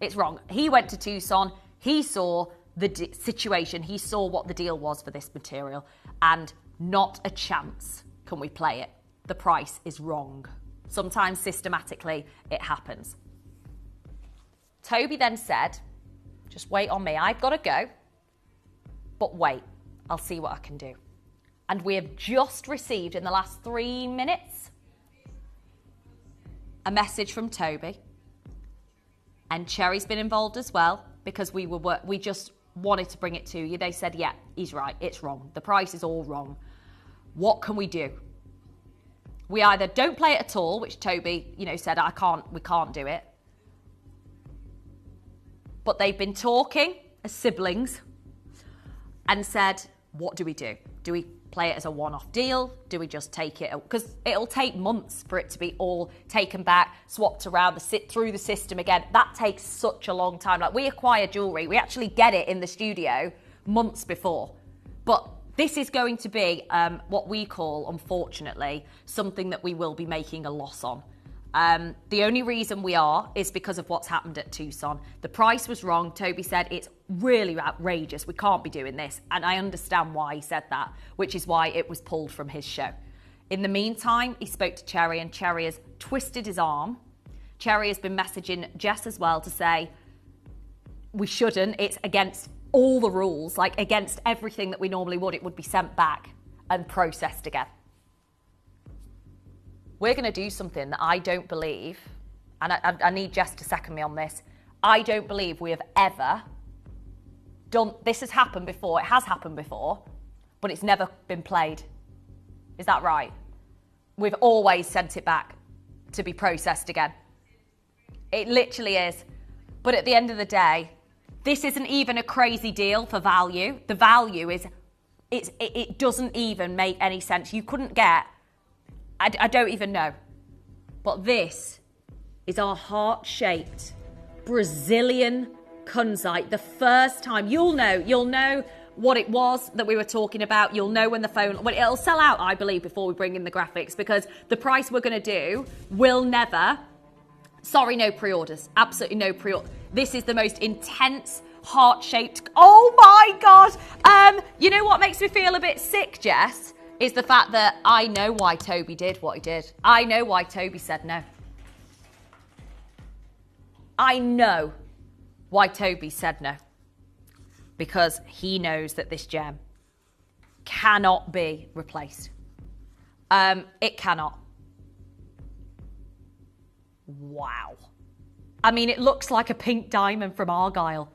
It's wrong. He went to Tucson. He saw the situation. He saw what the deal was for this material, and not a chance can we play it. The price is wrong. Sometimes systematically it happens. Toby then said, just wait on me. I've got to go, but wait, I'll see what I can do. And we have just received in the last 3 minutes a message from Toby, and Cherry's been involved as well, because we just wanted to bring it to you. They said, yeah, he's right, it's wrong. The price is all wrong. What can we do? We either don't play it at all, which Toby, said, we can't do it. But they've been talking as siblings and said, what do we do? Do we play it as a one-off deal? Do we just take it? Because it'll take months for it to be all taken back, swapped around, through the system again. That takes such a long time. Like, we acquire jewellery, we actually get it in the studio months before. But this is going to be what we call, unfortunately, something that we will be making a loss on. The only reason we are is because of what's happened at Tucson. The price was wrong. Toby said it's really outrageous. We can't be doing this. And I understand why he said that, which is why it was pulled from his show. In the meantime, he spoke to Cherry, and Cherry has twisted his arm. Cherry has been messaging Jess as well to say, we shouldn't. It's against all the rules, like against everything that we normally would. It would be sent back and processed again. We're going to do something that I don't believe, and I need Jess to second me on this, I don't believe we have ever done. This has happened before. It has happened before, but it's never been played. Is that right? We've always sent it back to be processed again. It literally is. But at the end of the day, this isn't even a crazy deal for value. The value is, it doesn't even make any sense. You couldn't get, I don't even know. But this is our heart-shaped Brazilian kunzite. The first time, you'll know what it was that we were talking about. You'll know when the phone, well, it'll sell out, I believe, before we bring in the graphics, because the price we're going to do will never, sorry, no pre-orders, absolutely no pre-orders. This is the most intense, heart-shaped, oh my God. You know what makes me feel a bit sick, Jess, is the fact that I know why Toby did what he did. I know why Toby said no. I know why Toby said no. because he knows that this gem cannot be replaced. It cannot. Wow. I mean, it looks like a pink diamond from Argyle.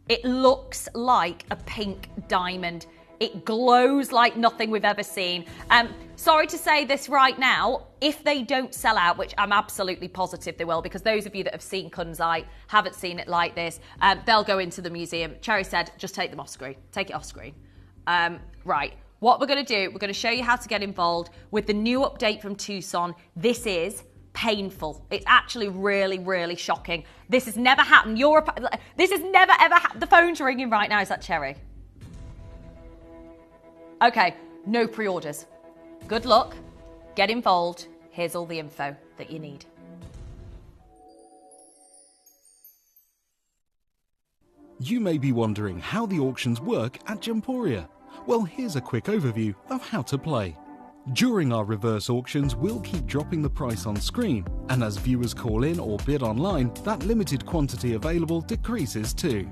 It looks like a pink diamond. It glows like nothing we've ever seen. Sorry to say this right now, if they don't sell out, which I'm absolutely positive they will, because those of you that have seen Kunzite haven't seen it like this, they'll go into the museum. Cherry said, just take them off screen. Take it off screen. Right. What we're going to do, we're going to show you how to get involved with the new update from Tucson. This is painful. It's actually really, really shocking. This has never happened. This has never, ever happened. The phone's ringing right now. Is that Cherry? Okay, no pre-orders. Good luck. Get involved. Here's all the info that you need. You may be wondering how the auctions work at Gemporia. Well, here's a quick overview of how to play. During our reverse auctions, we'll keep dropping the price on screen, and as viewers call in or bid online, that limited quantity available decreases too.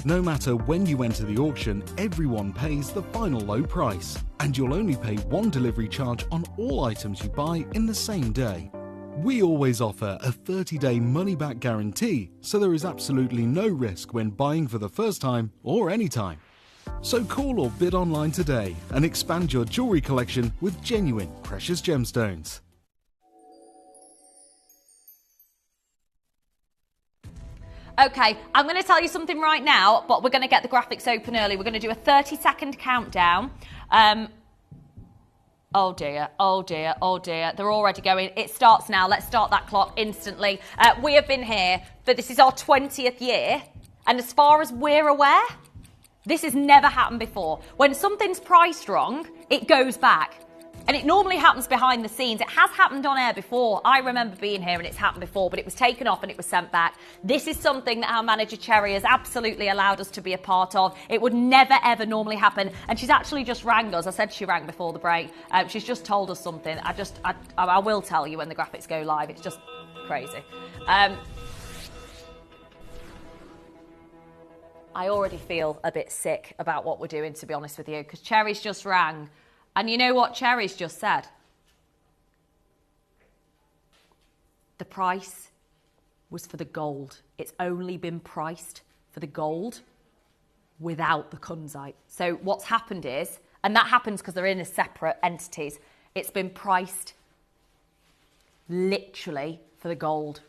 No matter when you enter the auction, everyone pays the final low price, and you'll only pay one delivery charge on all items you buy in the same day. We always offer a 30-day money-back guarantee, so there is absolutely no risk when buying for the first time or any time. So call or bid online today and expand your jewellery collection with genuine precious gemstones. Okay, I'm going to tell you something right now, but we're going to get the graphics open early. We're going to do a 30-second countdown. Oh dear, oh dear, oh dear. They're already going. It starts now. Let's start that clock instantly. We have been here for, this is our 20th year. And as far as we're aware, this has never happened before. When something's priced wrong, it goes back. And it normally happens behind the scenes. It has happened on air before. I remember being here and it's happened before, but it was taken off and it was sent back. This is something that our manager Cherry has absolutely allowed us to be a part of. It would never, ever normally happen. And she's actually just rang us. I said she rang before the break. She's just told us something. I will tell you when the graphics go live. It's just crazy. I already feel a bit sick about what we're doing, to be honest with you, because Cherry's just rang. And you know what Cherry's just said? The price was for the gold. It's only been priced for the gold without the Kunzite. So what's happened is, and that happens because they're in as separate entities, it's been priced literally for the gold,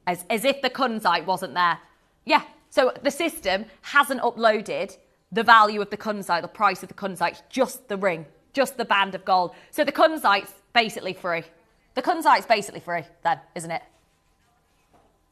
as if the Kunzite wasn't there. Yeah, so the system hasn't uploaded the value of the Kunzite, the price of the Kunzite, just the ring. Just the band of gold. So the Kunzite's basically free. The Kunzite's basically free then, isn't it?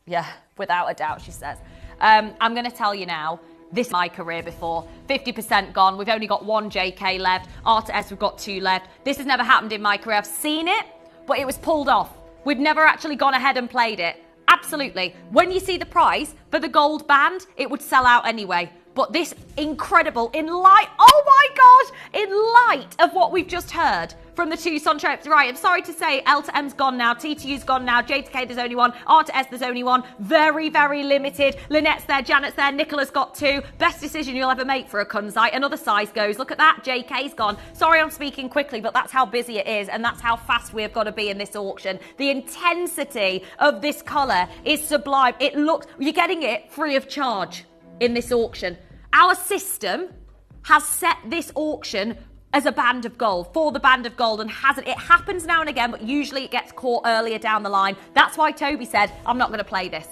Yeah, without a doubt, she says. I'm going to tell you now, this is my career before. 50% gone. We've only got one JK left. R2S, we've got 2 left. This has never happened in my career. I've seen it, but it was pulled off. We've never actually gone ahead and played it. Absolutely. When you see the price for the gold band, it would sell out anyway. But this incredible, in light, oh my God, in light of what we've just heard from the Tucson trips. Right, I'm sorry to say, L to M's gone now, T2U's gone now, J to K there's only one, R to S there's only one, very, very limited. Lynette's there, Janet's there, Nicola's got 2. Best decision you'll ever make for a Kunzite. Another size goes, look at that, JK's gone. Sorry I'm speaking quickly, but that's how busy it is, and that's how fast we've got to be in this auction. The intensity of this colour is sublime. It looks, you're getting it free of charge in this auction. Our system has set this auction as a band of gold, for the band of gold, and hasn't. It happens now and again, but usually it gets caught earlier down the line. That's why Toby said, I'm not going to play this.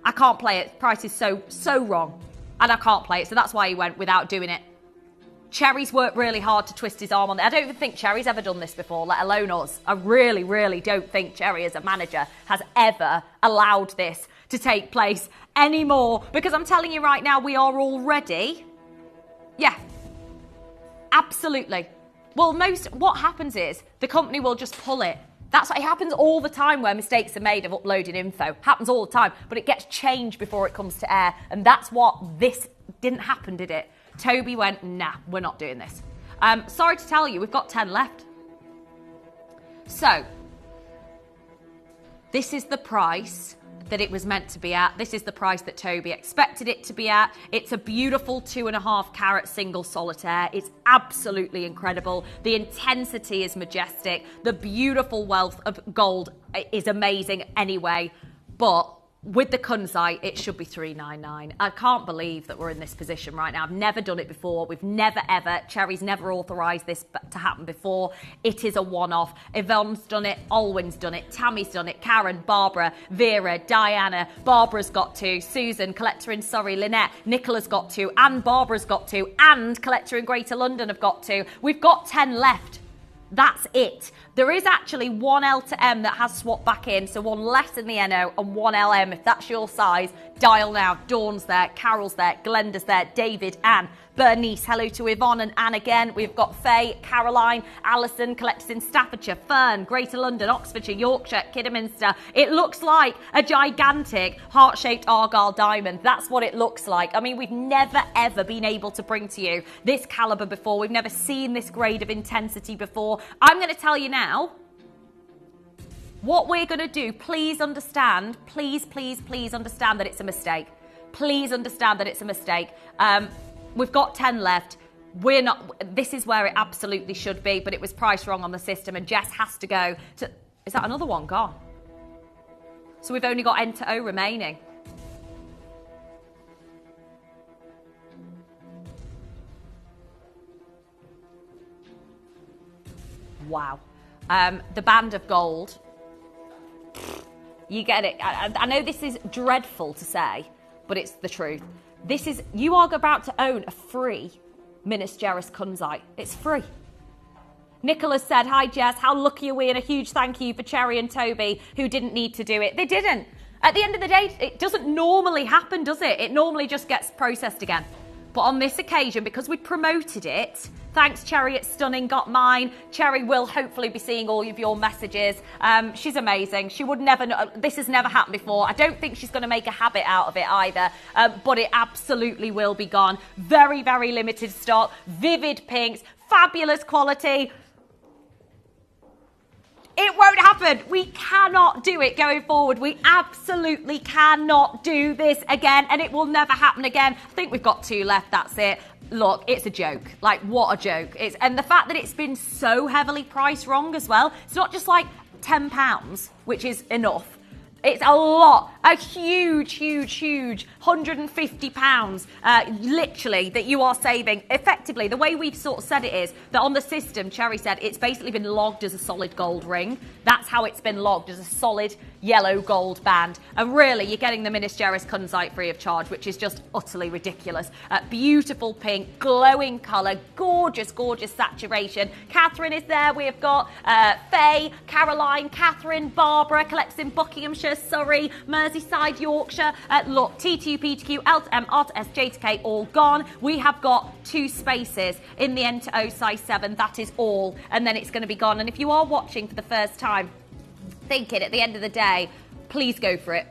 I can't play it. The price is so wrong, and I can't play it. So that's why he went without doing it. Cherry's worked really hard to twist his arm on it. I don't even think Cherry's ever done this before, let alone us. I really, really don't think Cherry as a manager has ever allowed this to take place anymore. Because I'm telling you right now, we are already... Yeah. Absolutely. Well, what happens is the company will just pull it. That's what it happens all the time where mistakes are made of uploading info. Happens all the time. But it gets changed before it comes to air. And that's what this didn't happen, did it? Toby went, nah, we're not doing this. Sorry to tell you, we've got 10 left. So, This is the price that it was meant to be at. This is the price that Toby expected it to be at. It's a beautiful 2.5 carat single solitaire. It's absolutely incredible. The intensity is majestic. The beautiful wealth of gold is amazing anyway. But with the Kunzite, it should be $399. I can't believe that we're in this position right now. I've never done it before. We've never, ever, Cherry's never authorised this to happen before. It is a one-off. Yvonne's done it, Olwyn's done it, Tammy's done it, Karen, Barbara, Vera, Diana, Barbara's got to, Susan, collector in Surrey, Lynette, Nicola's got to, and Barbara's got to, and collector in Greater London have got to. We've got 10 left. That's it. There is actually one L to M that has swapped back in, so one less in the NO and one LM. If that's your size, dial now. Dawn's there, Carol's there, Glenda's there, David, Anne, Bernice. Hello to Yvonne and Anne again. We've got Faye, Caroline, Alison, collectors in Staffordshire, Fern, Greater London, Oxfordshire, Yorkshire, Kidderminster. It looks like a gigantic heart-shaped Argyle diamond. That's what it looks like. I mean, we've never, ever been able to bring to you this calibre before. We've never seen this grade of intensity before. I'm going to tell you now what we're going to do. Please understand, please understand that it's a mistake. Please understand that it's a mistake. We've got 10 left. We're not, this is where it absolutely should be, but it was priced wrong on the system and Jess has to go to, is that another one gone? So we've only got N to O remaining. Wow. The band of gold. You get it. I know this is dreadful to say, but it's the truth. This is, you are about to own a free Minas Gerais Kunzite. It's free. Nicholas said, hi Jess, how lucky are we, and a huge thank you for Cherry and Toby who didn't need to do it. They didn't. At the end of the day, it doesn't normally happen, does it? It normally just gets processed again. But on this occasion, because we promoted it, thanks Cherry, it's stunning, got mine. Cherry will hopefully be seeing all of your messages. She's amazing. She would never know, this has never happened before. I don't think she's going to make a habit out of it either, but it absolutely will be gone. Very, very limited stock, vivid pinks, fabulous quality. It won't happen. We cannot do it going forward. We absolutely cannot do this again, and it will never happen again. I think we've got 2 left, that's it. Look, it's a joke. Like, what a joke. And the fact that it's been so heavily priced wrong as well, it's not just like £10, which is enough. It's a lot, a huge £150, literally, that you are saving. Effectively, the way we've sort of said it is that on the system, Cherry said, it's basically been logged as a solid gold ring. That's how it's been logged, as a solid yellow gold band. And really, you're getting the Minas Gerais Kunzite free of charge, which is just utterly ridiculous. Beautiful pink, glowing colour, gorgeous saturation. Catherine is there. We have got Faye, Caroline, Catherine, Barbara, collects in Buckinghamshire, Surrey, Merseyside, Yorkshire. Look, T2, P2Q, L to M, R to S, J to K, all gone. We have got 2 spaces in the N to O size 7. That is all. And then it's going to be gone. And if you are watching for the first time, thinking at the end of the day, please go for it.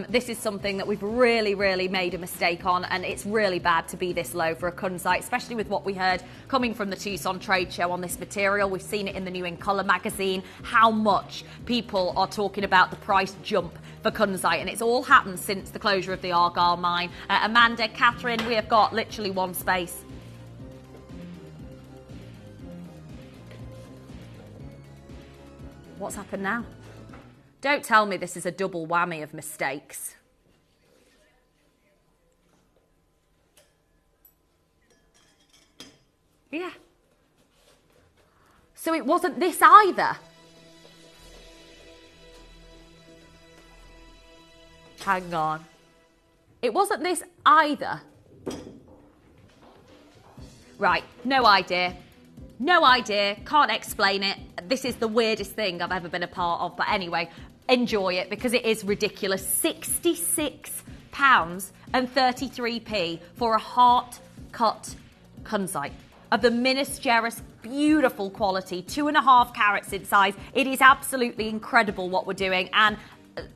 This is something that we've really made a mistake on, and it's really bad to be this low for a Kunzite, especially with what we heard coming from the Tucson trade show on this material. We've seen it in the New In Colour magazine, how much people are talking about the price jump for Kunzite, and it's all happened since the closure of the Argyle mine. Amanda, Catherine, we have got literally 1 space. What's happened now? Don't tell me this is a double whammy of mistakes. Yeah. So it wasn't this either. Hang on. It wasn't this either. Right, no idea. No idea, can't explain it. This is the weirdest thing I've ever been a part of. But anyway, enjoy it because it is ridiculous. £66.33 for a heart-cut Kunzite of the Minas Gerais, beautiful quality, 2.5 carats in size. It is absolutely incredible what we're doing. And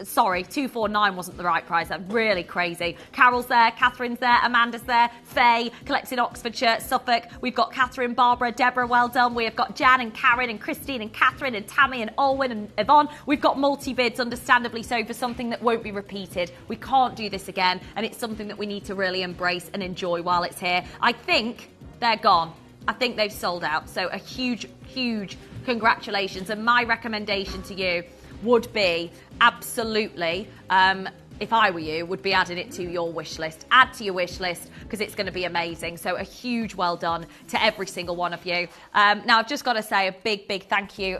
Sorry, 249 wasn't the right price. That's really crazy. Carol's there, Catherine's there, Amanda's there, Faye, collects in Oxfordshire, Suffolk. We've got Catherine, Barbara, Deborah, well done. We have got Jan and Karen and Christine and Catherine and Tammy and Olwyn and Yvonne. We've got multi-bids, understandably so, for something that won't be repeated. We can't do this again, and it's something that we need to really embrace and enjoy while it's here. I think they're gone. I think they've sold out. So a huge, huge congratulations. And my recommendation to you would be absolutely, if I were you, would be adding it to your wish list. Add to your wish list because it's going to be amazing. So a huge well done to every single one of you. Now, I've just got to say a big, big thank you.